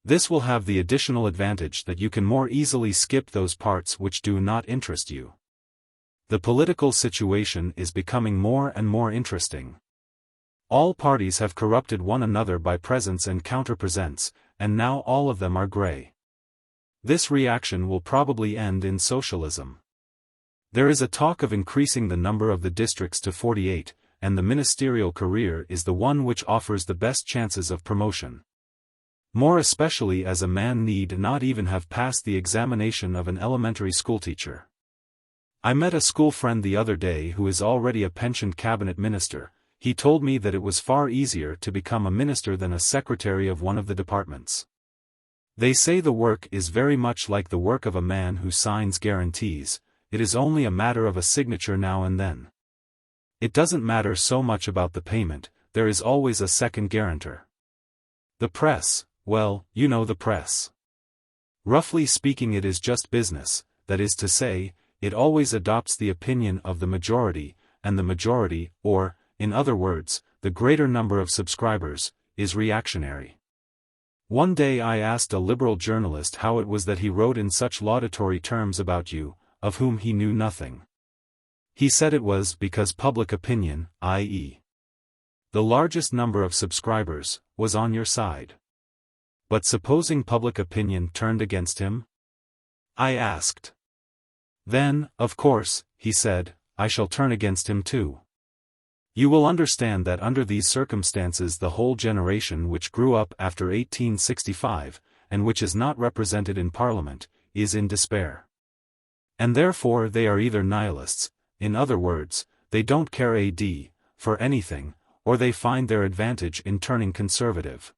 This will have the additional advantage that you can more easily skip those parts which do not interest you. The political situation is becoming more and more interesting. All parties have corrupted one another by presents and counter-presents, and now all of them are grey. This reaction will probably end in socialism. There is a talk of increasing the number of the districts to 48, and the ministerial career is the one which offers the best chances of promotion. More especially as a man need not even have passed the examination of an elementary schoolteacher. I met a school friend the other day who is already a pensioned cabinet minister. He told me that it was far easier to become a minister than a secretary of one of the departments. They say the work is very much like the work of a man who signs guarantees. It is only a matter of a signature now and then. It doesn't matter so much about the payment, there is always a second guarantor. The press, well, you know the press. Roughly speaking, it is just business, that is to say, it always adopts the opinion of the majority, and the majority, or, in other words, the greater number of subscribers, is reactionary. One day I asked a liberal journalist how it was that he wrote in such laudatory terms about you, of whom he knew nothing. He said it was because public opinion, i.e., the largest number of subscribers, was on your side. But supposing public opinion turned against him? I asked. Then, of course, he said, I shall turn against him too. You will understand that under these circumstances the whole generation which grew up after 1865, and which is not represented in Parliament, is in despair. And therefore they are either nihilists, in other words, they don't care for anything, or they find their advantage in turning conservative.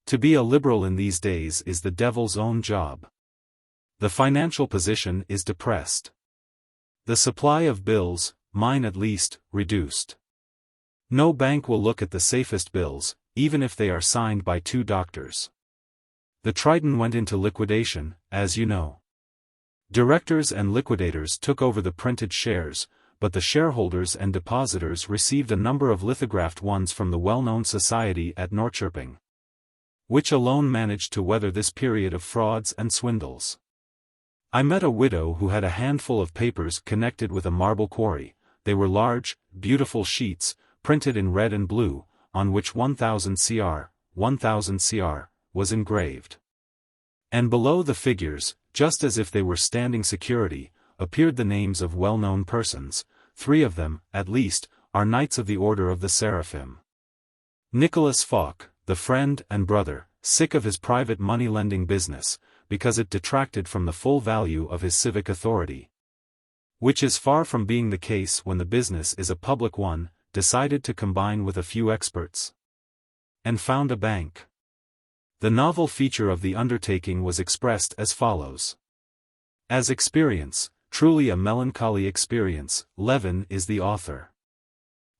To be a liberal in these days is the devil's own job. The financial position is depressed. The supply of bills, mine at least, reduced. No bank will look at the safest bills, even if they are signed by 2 doctors. The Triton went into liquidation, as you know. Directors and liquidators took over the printed shares, but the shareholders and depositors received a number of lithographed ones from the well-known society at Norrköping, which alone managed to weather this period of frauds and swindles. I met a widow who had a handful of papers connected with a marble quarry. They were large, beautiful sheets, printed in red and blue, on which 1000 cr, 1000 cr, was engraved. And below the figures, just as if they were standing security, appeared the names of well-known persons. 3 of them, at least, are Knights of the Order of the Seraphim. Nicholas Falk, the friend and brother, sick of his private money-lending business, because it detracted from the full value of his civic authority, which is far from being the case when the business is a public one, decided to combine with a few experts, and found a bank. The novel feature of the undertaking was expressed as follows. As experience, truly a melancholy experience, Levin is the author.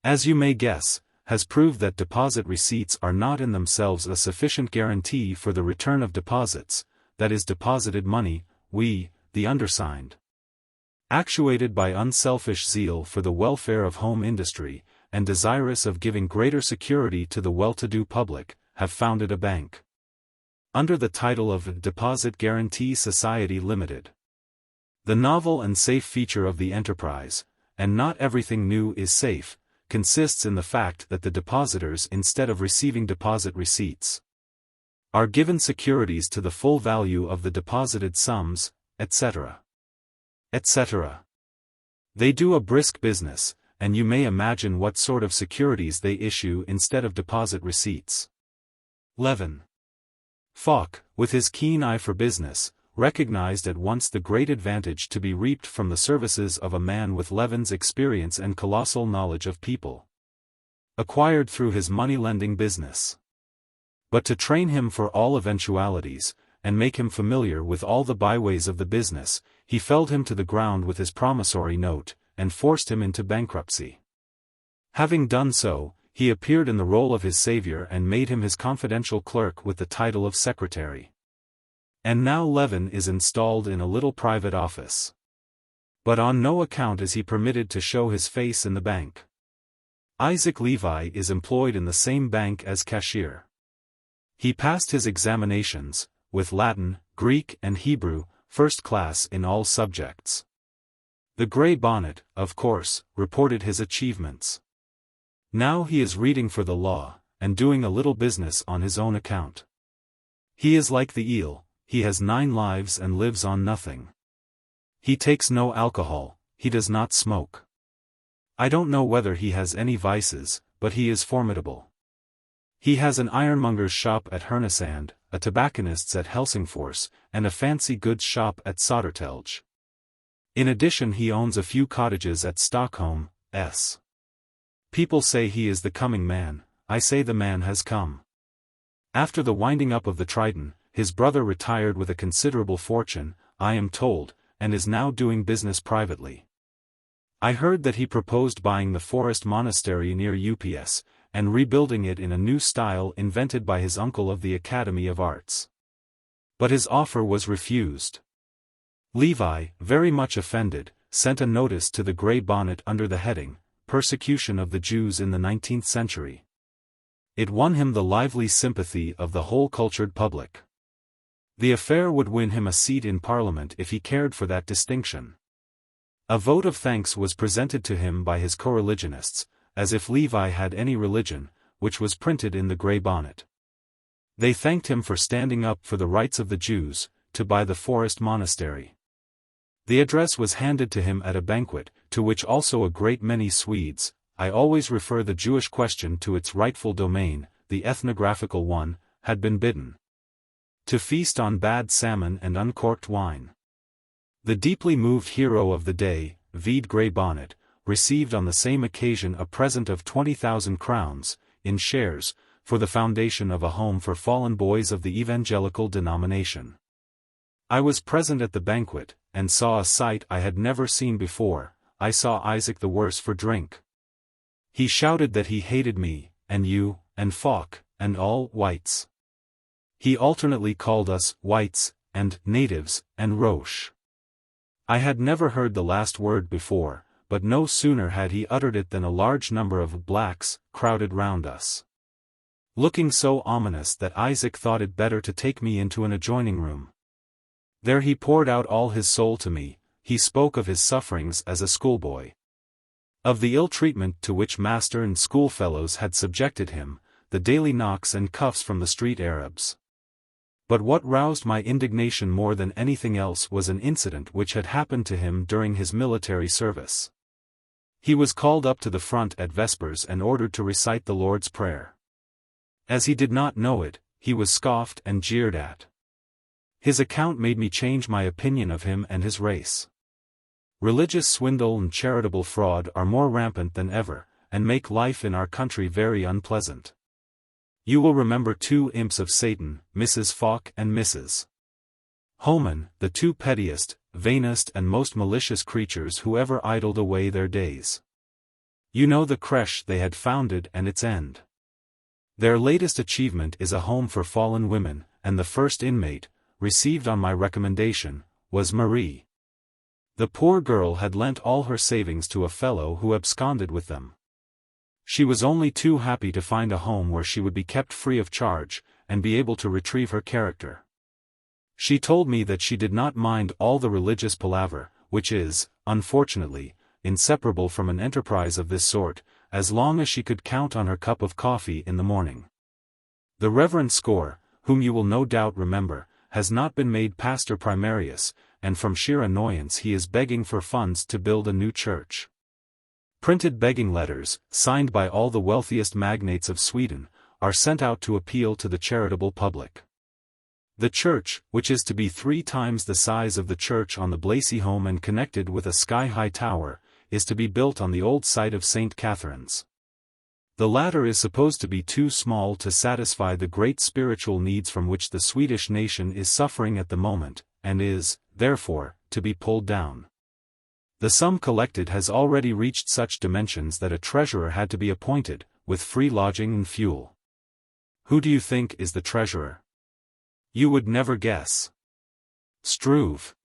As you may guess, has proved that deposit receipts are not in themselves a sufficient guarantee for the return of deposits, that is deposited money. We, the undersigned, actuated by unselfish zeal for the welfare of home industry, and desirous of giving greater security to the well-to-do public, have founded a bank, under the title of Deposit Guarantee Society Limited. The novel and safe feature of the enterprise, and not everything new is safe, consists in the fact that the depositors, instead of receiving deposit receipts, are given securities to the full value of the deposited sums, etc. etc. They do a brisk business, and you may imagine what sort of securities they issue instead of deposit receipts. Levin Falk, with his keen eye for business, recognized at once the great advantage to be reaped from the services of a man with Levin's experience and colossal knowledge of people, acquired through his money-lending business. But to train him for all eventualities, and make him familiar with all the byways of the business, he felled him to the ground with his promissory note, and forced him into bankruptcy. Having done so, he appeared in the role of his savior and made him his confidential clerk with the title of secretary. And now Levin is installed in a little private office. But on no account is he permitted to show his face in the bank. Isaac Levi is employed in the same bank as cashier. He passed his examinations, with Latin, Greek and Hebrew, first class in all subjects. The Grey Bonnet, of course, reported his achievements. Now he is reading for the law, and doing a little business on his own account. He is like the eel, he has 9 lives and lives on nothing. He takes no alcohol, he does not smoke. I don't know whether he has any vices, but he is formidable. He has an ironmonger's shop at Härnösand, a tobacconist's at Helsingfors, and a fancy goods shop at Södertälje. In addition he owns a few cottages at Stockholm, s. People say he is the coming man, I say the man has come. After the winding up of the Triton, his brother retired with a considerable fortune, I am told, and is now doing business privately. I heard that he proposed buying the forest monastery near Ups, and rebuilding it in a new style invented by his uncle of the Academy of Arts. But his offer was refused. Levi, very much offended, sent a notice to the Grey Bonnet under the heading, Persecution of the Jews in the 19th Century. It won him the lively sympathy of the whole cultured public. The affair would win him a seat in Parliament if he cared for that distinction. A vote of thanks was presented to him by his co-religionists, as if Levi had any religion, which was printed in the Grey Bonnet. They thanked him for standing up for the rights of the Jews, to buy the forest monastery. The address was handed to him at a banquet, to which also a great many Swedes, I always refer the Jewish question to its rightful domain, the ethnographical one, had been bidden to feast on bad salmon and uncorked wine. The deeply moved hero of the day, VIII Grey Bonnet, received on the same occasion a present of 20,000 crowns, in shares, for the foundation of a home for fallen boys of the evangelical denomination. I was present at the banquet, and saw a sight I had never seen before. I saw Isaac the worse for drink. He shouted that he hated me, and you, and Falk, and all whites. He alternately called us whites, and natives, and Roche. I had never heard the last word before, but no sooner had he uttered it than a large number of blacks crowded round us, looking so ominous that Isaac thought it better to take me into an adjoining room. There he poured out all his soul to me. He spoke of his sufferings as a schoolboy, of the ill treatment to which master and schoolfellows had subjected him, the daily knocks and cuffs from the street Arabs. But what roused my indignation more than anything else was an incident which had happened to him during his military service. He was called up to the front at vespers and ordered to recite the Lord's Prayer. As he did not know it, he was scoffed and jeered at. His account made me change my opinion of him and his race. Religious swindle and charitable fraud are more rampant than ever, and make life in our country very unpleasant. You will remember 2 imps of Satan, Mrs. Falk and Mrs. Homan, the 2 pettiest, vainest and most malicious creatures who ever idled away their days. You know the creche they had founded and its end. Their latest achievement is a home for fallen women, and the first inmate, received on my recommendation, was Marie. The poor girl had lent all her savings to a fellow who absconded with them. She was only too happy to find a home where she would be kept free of charge, and be able to retrieve her character. She told me that she did not mind all the religious palaver, which is, unfortunately, inseparable from an enterprise of this sort, as long as she could count on her cup of coffee in the morning. The Reverend Score, whom you will no doubt remember, has not been made pastor primarius, and from sheer annoyance he is begging for funds to build a new church. Printed begging letters, signed by all the wealthiest magnates of Sweden, are sent out to appeal to the charitable public. The church, which is to be 3 times the size of the church on the Blasieholm and connected with a sky-high tower, is to be built on the old site of St. Catherine's. The latter is supposed to be too small to satisfy the great spiritual needs from which the Swedish nation is suffering at the moment, and is, therefore, to be pulled down. The sum collected has already reached such dimensions that a treasurer had to be appointed, with free lodging and fuel. Who do you think is the treasurer? You would never guess. Struve.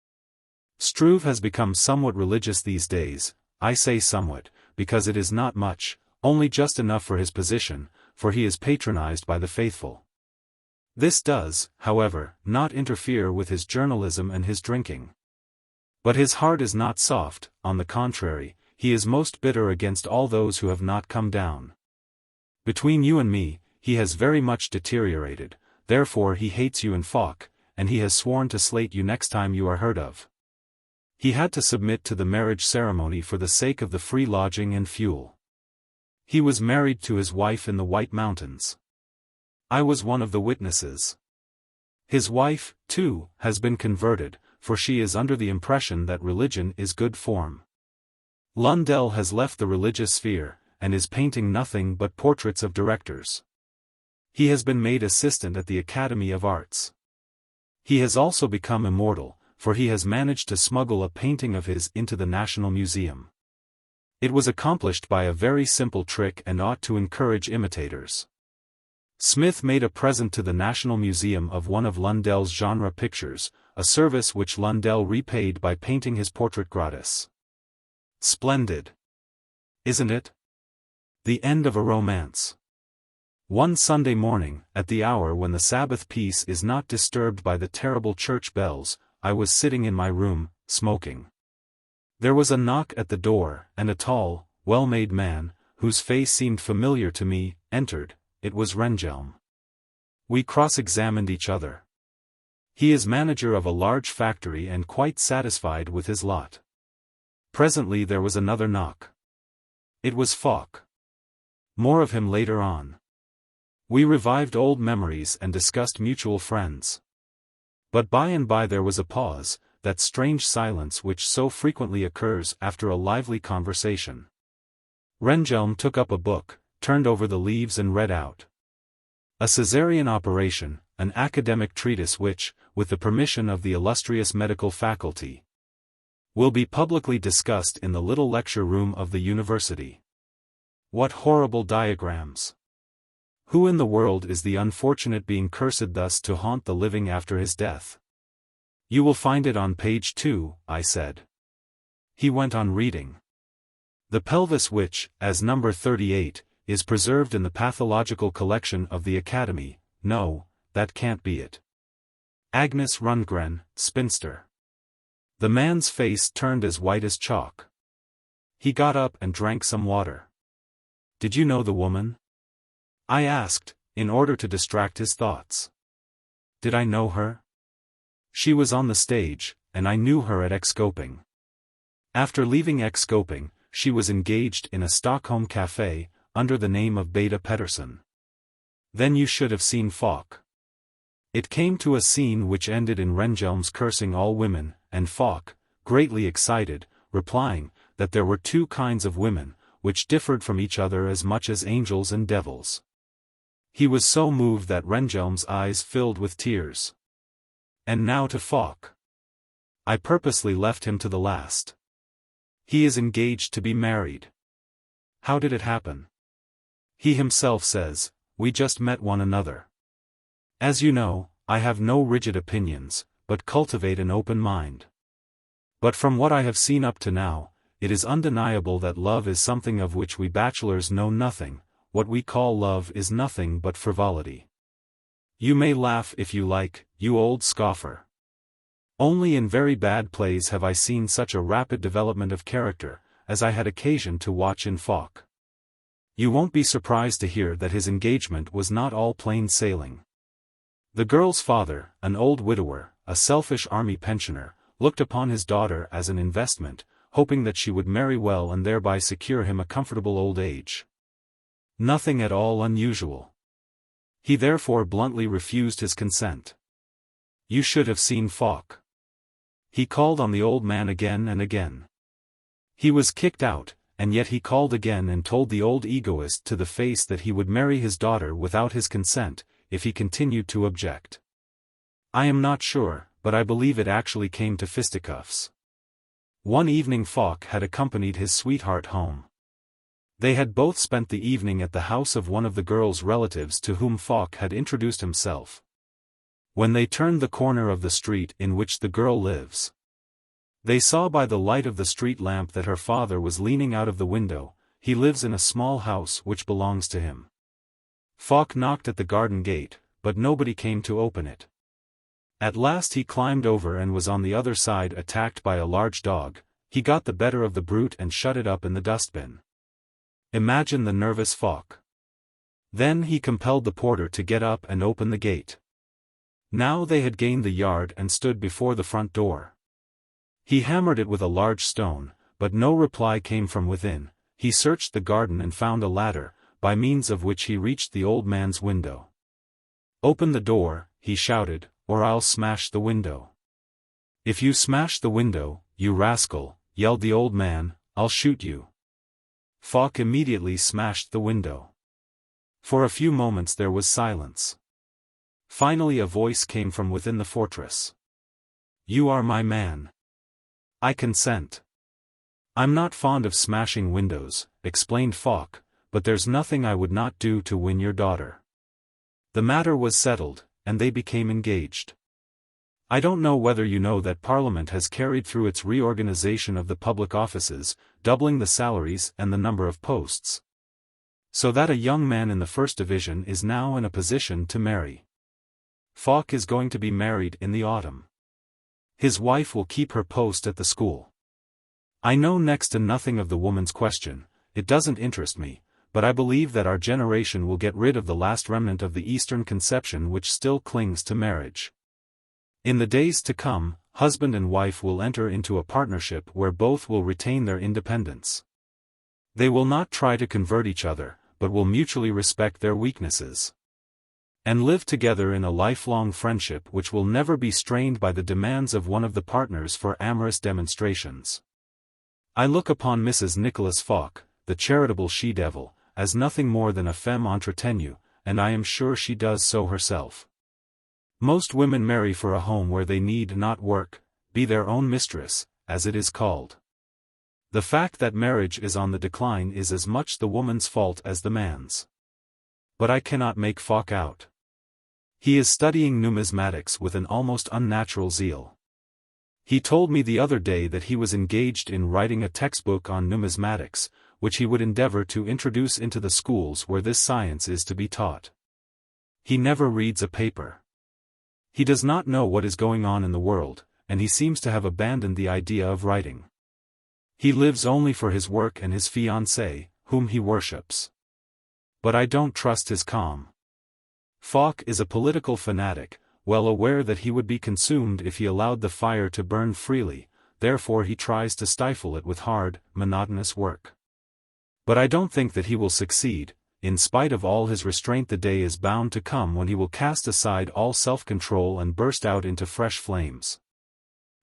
Struve has become somewhat religious these days. I say somewhat, because it is not much, only just enough for his position, for he is patronized by the faithful. This does, however, not interfere with his journalism and his drinking. But his heart is not soft, on the contrary, he is most bitter against all those who have not come down. Between you and me, he has very much deteriorated, therefore he hates you and Falk, and he has sworn to slate you next time you are heard of. He had to submit to the marriage ceremony for the sake of the free lodging and fuel. He was married to his wife in the White Mountains. I was one of the witnesses. His wife, too, has been converted, for she is under the impression that religion is good form. Lundell has left the religious sphere, and is painting nothing but portraits of directors. He has been made assistant at the Academy of Arts. He has also become immortal, for he has managed to smuggle a painting of his into the National Museum. It was accomplished by a very simple trick and ought to encourage imitators. Smith made a present to the National Museum of one of Lundell's genre pictures, a service which Lundell repaid by painting his portrait gratis. Splendid. Isn't it? The end of a romance. One Sunday morning, at the hour when the Sabbath peace is not disturbed by the terrible church bells, I was sitting in my room, smoking. There was a knock at the door, and a tall, well-made man, whose face seemed familiar to me, entered. It was Rehnhjelm. We cross-examined each other. He is manager of a large factory and quite satisfied with his lot. Presently there was another knock. It was Falk. More of him later on. We revived old memories and discussed mutual friends. But by and by there was a pause, that strange silence which so frequently occurs after a lively conversation. Rehnhjelm took up a book, turned over the leaves and read out. A Caesarean operation, an academic treatise which, with the permission of the illustrious medical faculty, will be publicly discussed in the little lecture room of the university. What horrible diagrams! Who in the world is the unfortunate being cursed thus to haunt the living after his death? You will find it on page 2, I said. He went on reading. The pelvis which, as number 38, is preserved in the pathological collection of the Academy. No, that can't be it. Agnes Rundgren, spinster. The man's face turned as white as chalk. He got up and drank some water. Did you know the woman? I asked, in order to distract his thoughts. Did I know her? She was on the stage, and I knew her at XVIII. After leaving XVIII, she was engaged in a Stockholm café, under the name of Beda Pettersson. Then you should have seen Falk. It came to a scene which ended in Rehnhjelm's cursing all women, and Falk, greatly excited, replying, that there were two kinds of women, which differed from each other as much as angels and devils. He was so moved that Rehnhjelm's eyes filled with tears. And now to Falk. I purposely left him to the last. He is engaged to be married. How did it happen? He himself says, we just met one another. As you know, I have no rigid opinions, but cultivate an open mind. But from what I have seen up to now, it is undeniable that love is something of which we bachelors know nothing. What we call love is nothing but frivolity. You may laugh if you like, you old scoffer. Only in very bad plays have I seen such a rapid development of character, as I had occasion to watch in Falk. You won't be surprised to hear that his engagement was not all plain sailing. The girl's father, an old widower, a selfish army pensioner, looked upon his daughter as an investment, hoping that she would marry well and thereby secure him a comfortable old age. Nothing at all unusual. He therefore bluntly refused his consent. You should have seen Falk. He called on the old man again and again. He was kicked out, and yet he called again and told the old egoist to the face that he would marry his daughter without his consent, if he continued to object. I am not sure, but I believe it actually came to fisticuffs. One evening Falk had accompanied his sweetheart home. They had both spent the evening at the house of one of the girl's relatives to whom Falk had introduced himself. When they turned the corner of the street in which the girl lives, they saw by the light of the street lamp that her father was leaning out of the window. He lives in a small house which belongs to him. Falk knocked at the garden gate, but nobody came to open it. At last he climbed over and was on the other side attacked by a large dog. He got the better of the brute and shut it up in the dustbin. Imagine the nervous Falk. Then he compelled the porter to get up and open the gate. Now they had gained the yard and stood before the front door. He hammered it with a large stone, but no reply came from within. He searched the garden and found a ladder, by means of which he reached the old man's window. "Open the door," he shouted, "or I'll smash the window." "If you smash the window, you rascal," yelled the old man, "I'll shoot you." Falk immediately smashed the window. For a few moments there was silence. Finally a voice came from within the fortress. "You are my man. I consent." "I'm not fond of smashing windows," explained Falk, "but there's nothing I would not do to win your daughter." The matter was settled, and they became engaged. I don't know whether you know that Parliament has carried through its reorganization of the public offices, doubling the salaries and the number of posts. So that a young man in the First Division is now in a position to marry. Falk is going to be married in the autumn. His wife will keep her post at the school. I know next to nothing of the woman's question, it doesn't interest me, but I believe that our generation will get rid of the last remnant of the Eastern conception which still clings to marriage. In the days to come, husband and wife will enter into a partnership where both will retain their independence. They will not try to convert each other, but will mutually respect their weaknesses. And live together in a lifelong friendship which will never be strained by the demands of one of the partners for amorous demonstrations. I look upon Mrs. Nicholas Falk, the charitable she-devil, as nothing more than a femme entretenue, and I am sure she does so herself. Most women marry for a home where they need not work, be their own mistress, as it is called. The fact that marriage is on the decline is as much the woman's fault as the man's. But I cannot make Falk out. He is studying numismatics with an almost unnatural zeal. He told me the other day that he was engaged in writing a textbook on numismatics, which he would endeavor to introduce into the schools where this science is to be taught. He never reads a paper. He does not know what is going on in the world, and he seems to have abandoned the idea of writing. He lives only for his work and his fiancée, whom he worships. But I don't trust his calm. Falk is a political fanatic, well aware that he would be consumed if he allowed the fire to burn freely, therefore he tries to stifle it with hard, monotonous work. But I don't think that he will succeed. In spite of all his restraint, the day is bound to come when he will cast aside all self-control and burst out into fresh flames.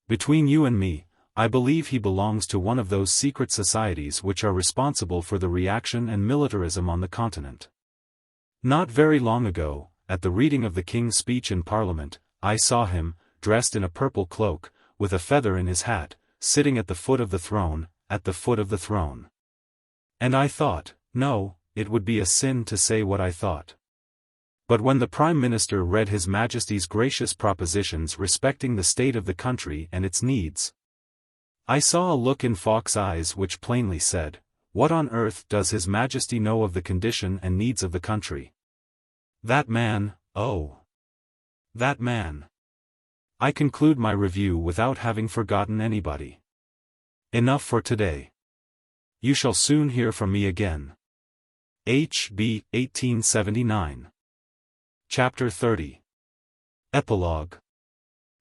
Between you and me, I believe he belongs to one of those secret societies which are responsible for the reaction and militarism on the continent. Not very long ago, at the reading of the King's speech in Parliament, I saw him, dressed in a purple cloak, with a feather in his hat, sitting at the foot of the throne, at the foot of the throne. And I thought, no, it would be a sin to say what I thought. But when the Prime Minister read His Majesty's gracious propositions respecting the state of the country and its needs, I saw a look in Falk's eyes which plainly said, "What on earth does His Majesty know of the condition and needs of the country?" That man, oh! That man! I conclude my review without having forgotten anybody. Enough for today. You shall soon hear from me again. H.B. 1879. Chapter 30. Epilogue.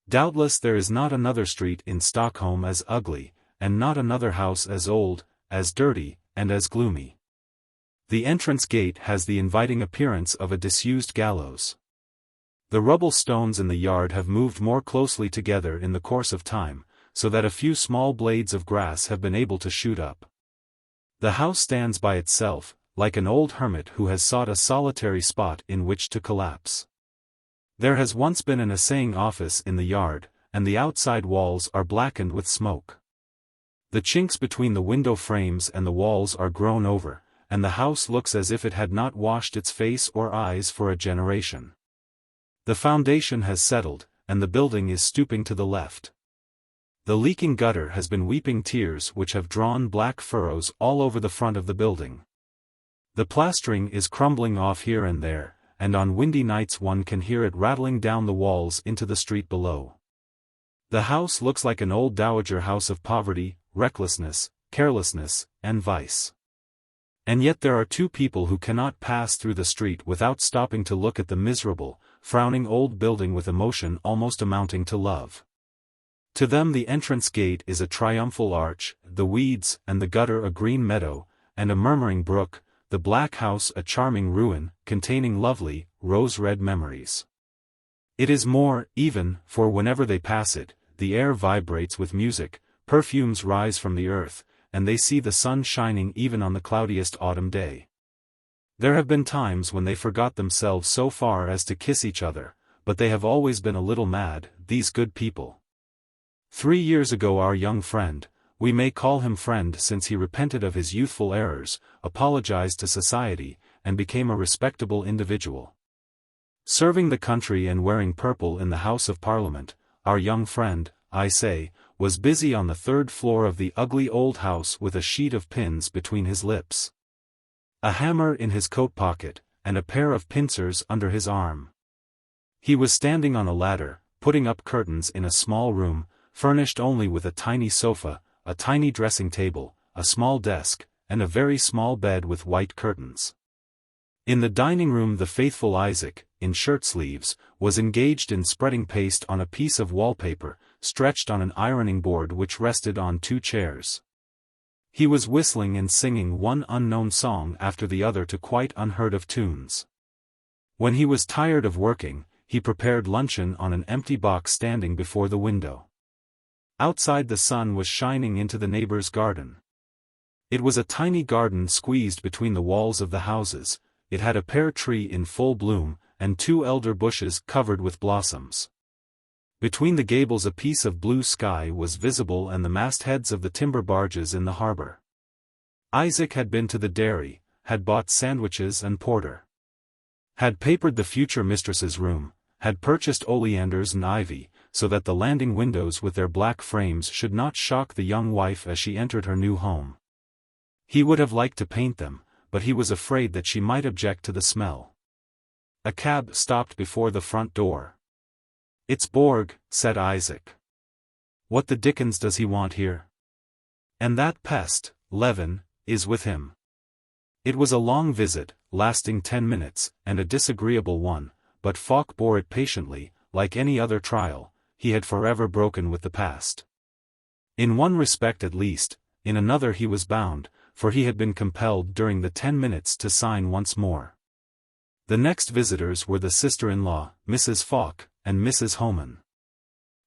Doubtless there is not another street in Stockholm as ugly, and not another house as old, as dirty, and as gloomy. The entrance gate has the inviting appearance of a disused gallows. The rubble stones in the yard have moved more closely together in the course of time, so that a few small blades of grass have been able to shoot up. The house stands by itself, like an old hermit who has sought a solitary spot in which to collapse. There has once been an assaying office in the yard, and the outside walls are blackened with smoke. The chinks between the window frames and the walls are grown over, and the house looks as if it had not washed its face or eyes for a generation. The foundation has settled, and the building is stooping to the left. The leaking gutter has been weeping tears which have drawn black furrows all over the front of the building. The plastering is crumbling off here and there, and on windy nights one can hear it rattling down the walls into the street below. The house looks like an old dowager house of poverty, recklessness, carelessness, and vice. And yet there are two people who cannot pass through the street without stopping to look at the miserable, frowning old building with emotion almost amounting to love. To them the entrance gate is a triumphal arch, the weeds and the gutter a green meadow, and a murmuring brook, the black house a charming ruin, containing lovely, rose-red memories. It is more, even, for whenever they pass it, the air vibrates with music, perfumes rise from the earth, and they see the sun shining even on the cloudiest autumn day. There have been times when they forgot themselves so far as to kiss each other, but they have always been a little mad, these good people. 3 years ago our young friend, we may call him friend since he repented of his youthful errors, apologized to society, and became a respectable individual. Serving the country and wearing purple in the House of Parliament, our young friend, I say, was busy on the 3rd floor of the ugly old house with a sheet of pins between his lips, a hammer in his coat pocket, and a pair of pincers under his arm. He was standing on a ladder, putting up curtains in a small room, furnished only with a tiny sofa, a tiny dressing table, a small desk, and a very small bed with white curtains. In the dining room the faithful Isaac, in shirt-sleeves, was engaged in spreading paste on a piece of wallpaper, stretched on an ironing board which rested on 2 chairs. He was whistling and singing one unknown song after the other to quite unheard-of tunes. When he was tired of working, he prepared luncheon on an empty box standing before the window. Outside the sun was shining into the neighbor's garden. It was a tiny garden squeezed between the walls of the houses. It had a pear tree in full bloom, and 2 elder bushes covered with blossoms. Between the gables a piece of blue sky was visible and the mastheads of the timber barges in the harbor. Isaac had been to the dairy, had bought sandwiches and porter, had papered the future mistress's room, had purchased oleanders and ivy, so that the landing windows with their black frames should not shock the young wife as she entered her new home. He would have liked to paint them, but he was afraid that she might object to the smell. A cab stopped before the front door. "It's Borg," said Isaac. "What the dickens does he want here? And that pest, Levin, is with him." It was a long visit, lasting 10 minutes, and a disagreeable one, but Falk bore it patiently. Like any other trial, he had forever broken with the past. In one respect at least, in another he was bound, for he had been compelled during the 10 minutes to sign once more. The next visitors were the sister-in-law, Mrs. Falk, and Mrs. Homan.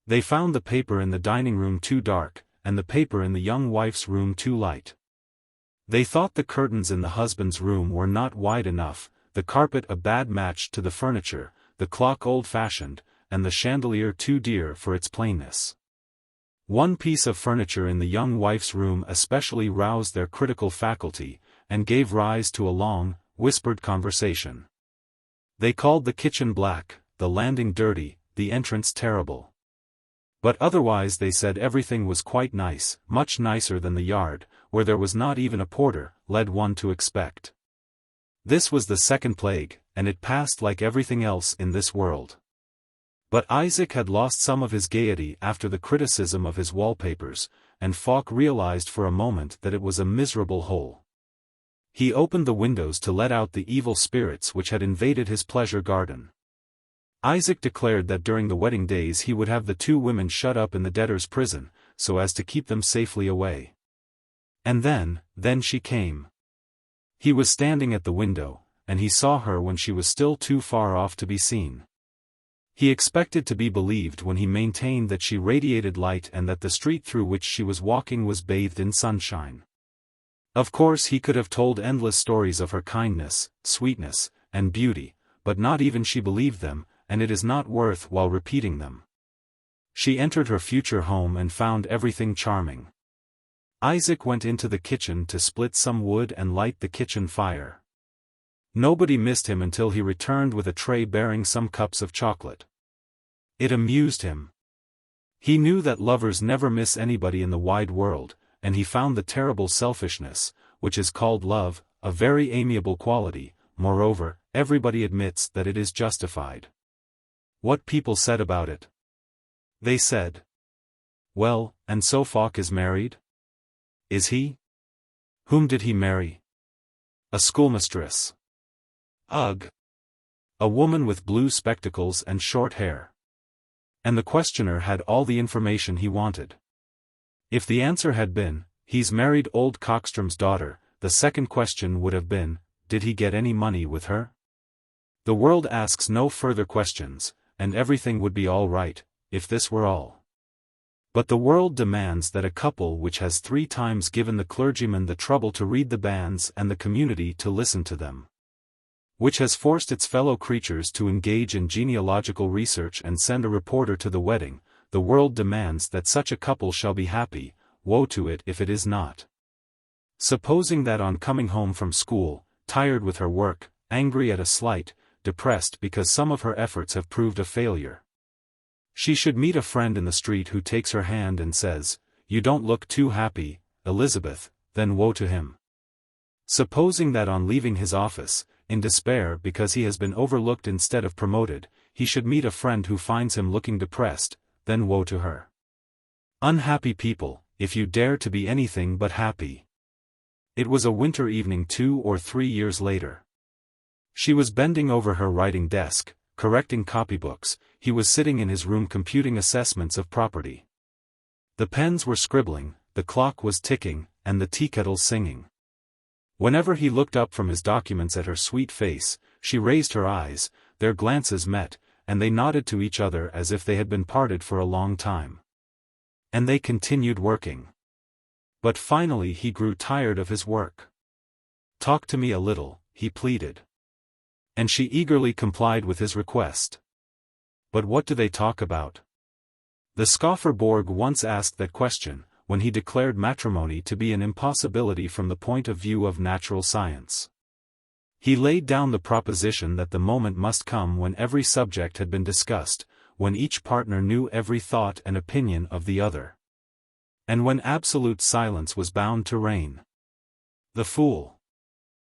They found the paper in the dining room too dark, and the paper in the young wife's room too light. They thought the curtains in the husband's room were not wide enough, the carpet a bad match to the furniture, the clock old-fashioned, and the chandelier too dear for its plainness. One piece of furniture in the young wife's room especially roused their critical faculty, and gave rise to a long, whispered conversation. They called the kitchen black, the landing dirty, the entrance terrible. But otherwise they said everything was quite nice, much nicer than the yard, where there was not even a porter, led one to expect. This was the second plague, and it passed like everything else in this world. But Isaac had lost some of his gaiety after the criticism of his wallpapers, and Falk realized for a moment that it was a miserable hole. He opened the windows to let out the evil spirits which had invaded his pleasure garden. Isaac declared that during the wedding days he would have the 2 women shut up in the debtor's prison, so as to keep them safely away. And then she came. He was standing at the window, and he saw her when she was still too far off to be seen. He expected to be believed when he maintained that she radiated light and that the street through which she was walking was bathed in sunshine. Of course he could have told endless stories of her kindness, sweetness, and beauty, but not even she believed them, and it is not worth while repeating them. She entered her future home and found everything charming. Isaac went into the kitchen to split some wood and light the kitchen fire. Nobody missed him until he returned with a tray bearing some cups of chocolate. It amused him. He knew that lovers never miss anybody in the wide world, and he found the terrible selfishness, which is called love, a very amiable quality. Moreover, everybody admits that it is justified. What people said about it? They said, "Well, and so Falk is married? Is he? Whom did he marry? A schoolmistress. Ugh. A woman with blue spectacles and short hair." And the questioner had all the information he wanted. If the answer had been, "He's married old Cockstrom's daughter," the second question would have been, "Did he get any money with her?" The world asks no further questions, and everything would be all right, if this were all. But the world demands that a couple which has 3 times given the clergyman the trouble to read the banns and the community to listen to them, which has forced its fellow creatures to engage in genealogical research and send a reporter to the wedding, the world demands that such a couple shall be happy. Woe to it if it is not. Supposing that on coming home from school, tired with her work, angry at a slight, depressed because some of her efforts have proved a failure, she should meet a friend in the street who takes her hand and says, "You don't look too happy, Elizabeth," then woe to him. Supposing that on leaving his office, in despair because he has been overlooked instead of promoted, he should meet a friend who finds him looking depressed, then woe to her. Unhappy people, if you dare to be anything but happy. It was a winter evening 2 or 3 years later. She was bending over her writing desk, correcting copybooks. He was sitting in his room computing assessments of property. The pens were scribbling, the clock was ticking, and the teakettle singing. Whenever he looked up from his documents at her sweet face, she raised her eyes, their glances met, and they nodded to each other as if they had been parted for a long time. And they continued working. But finally he grew tired of his work. "Talk to me a little," he pleaded. And she eagerly complied with his request. But what do they talk about? The scoffer Borg once asked that question, when he declared matrimony to be an impossibility from the point of view of natural science. He laid down the proposition that the moment must come when every subject had been discussed, when each partner knew every thought and opinion of the other, and when absolute silence was bound to reign. The fool.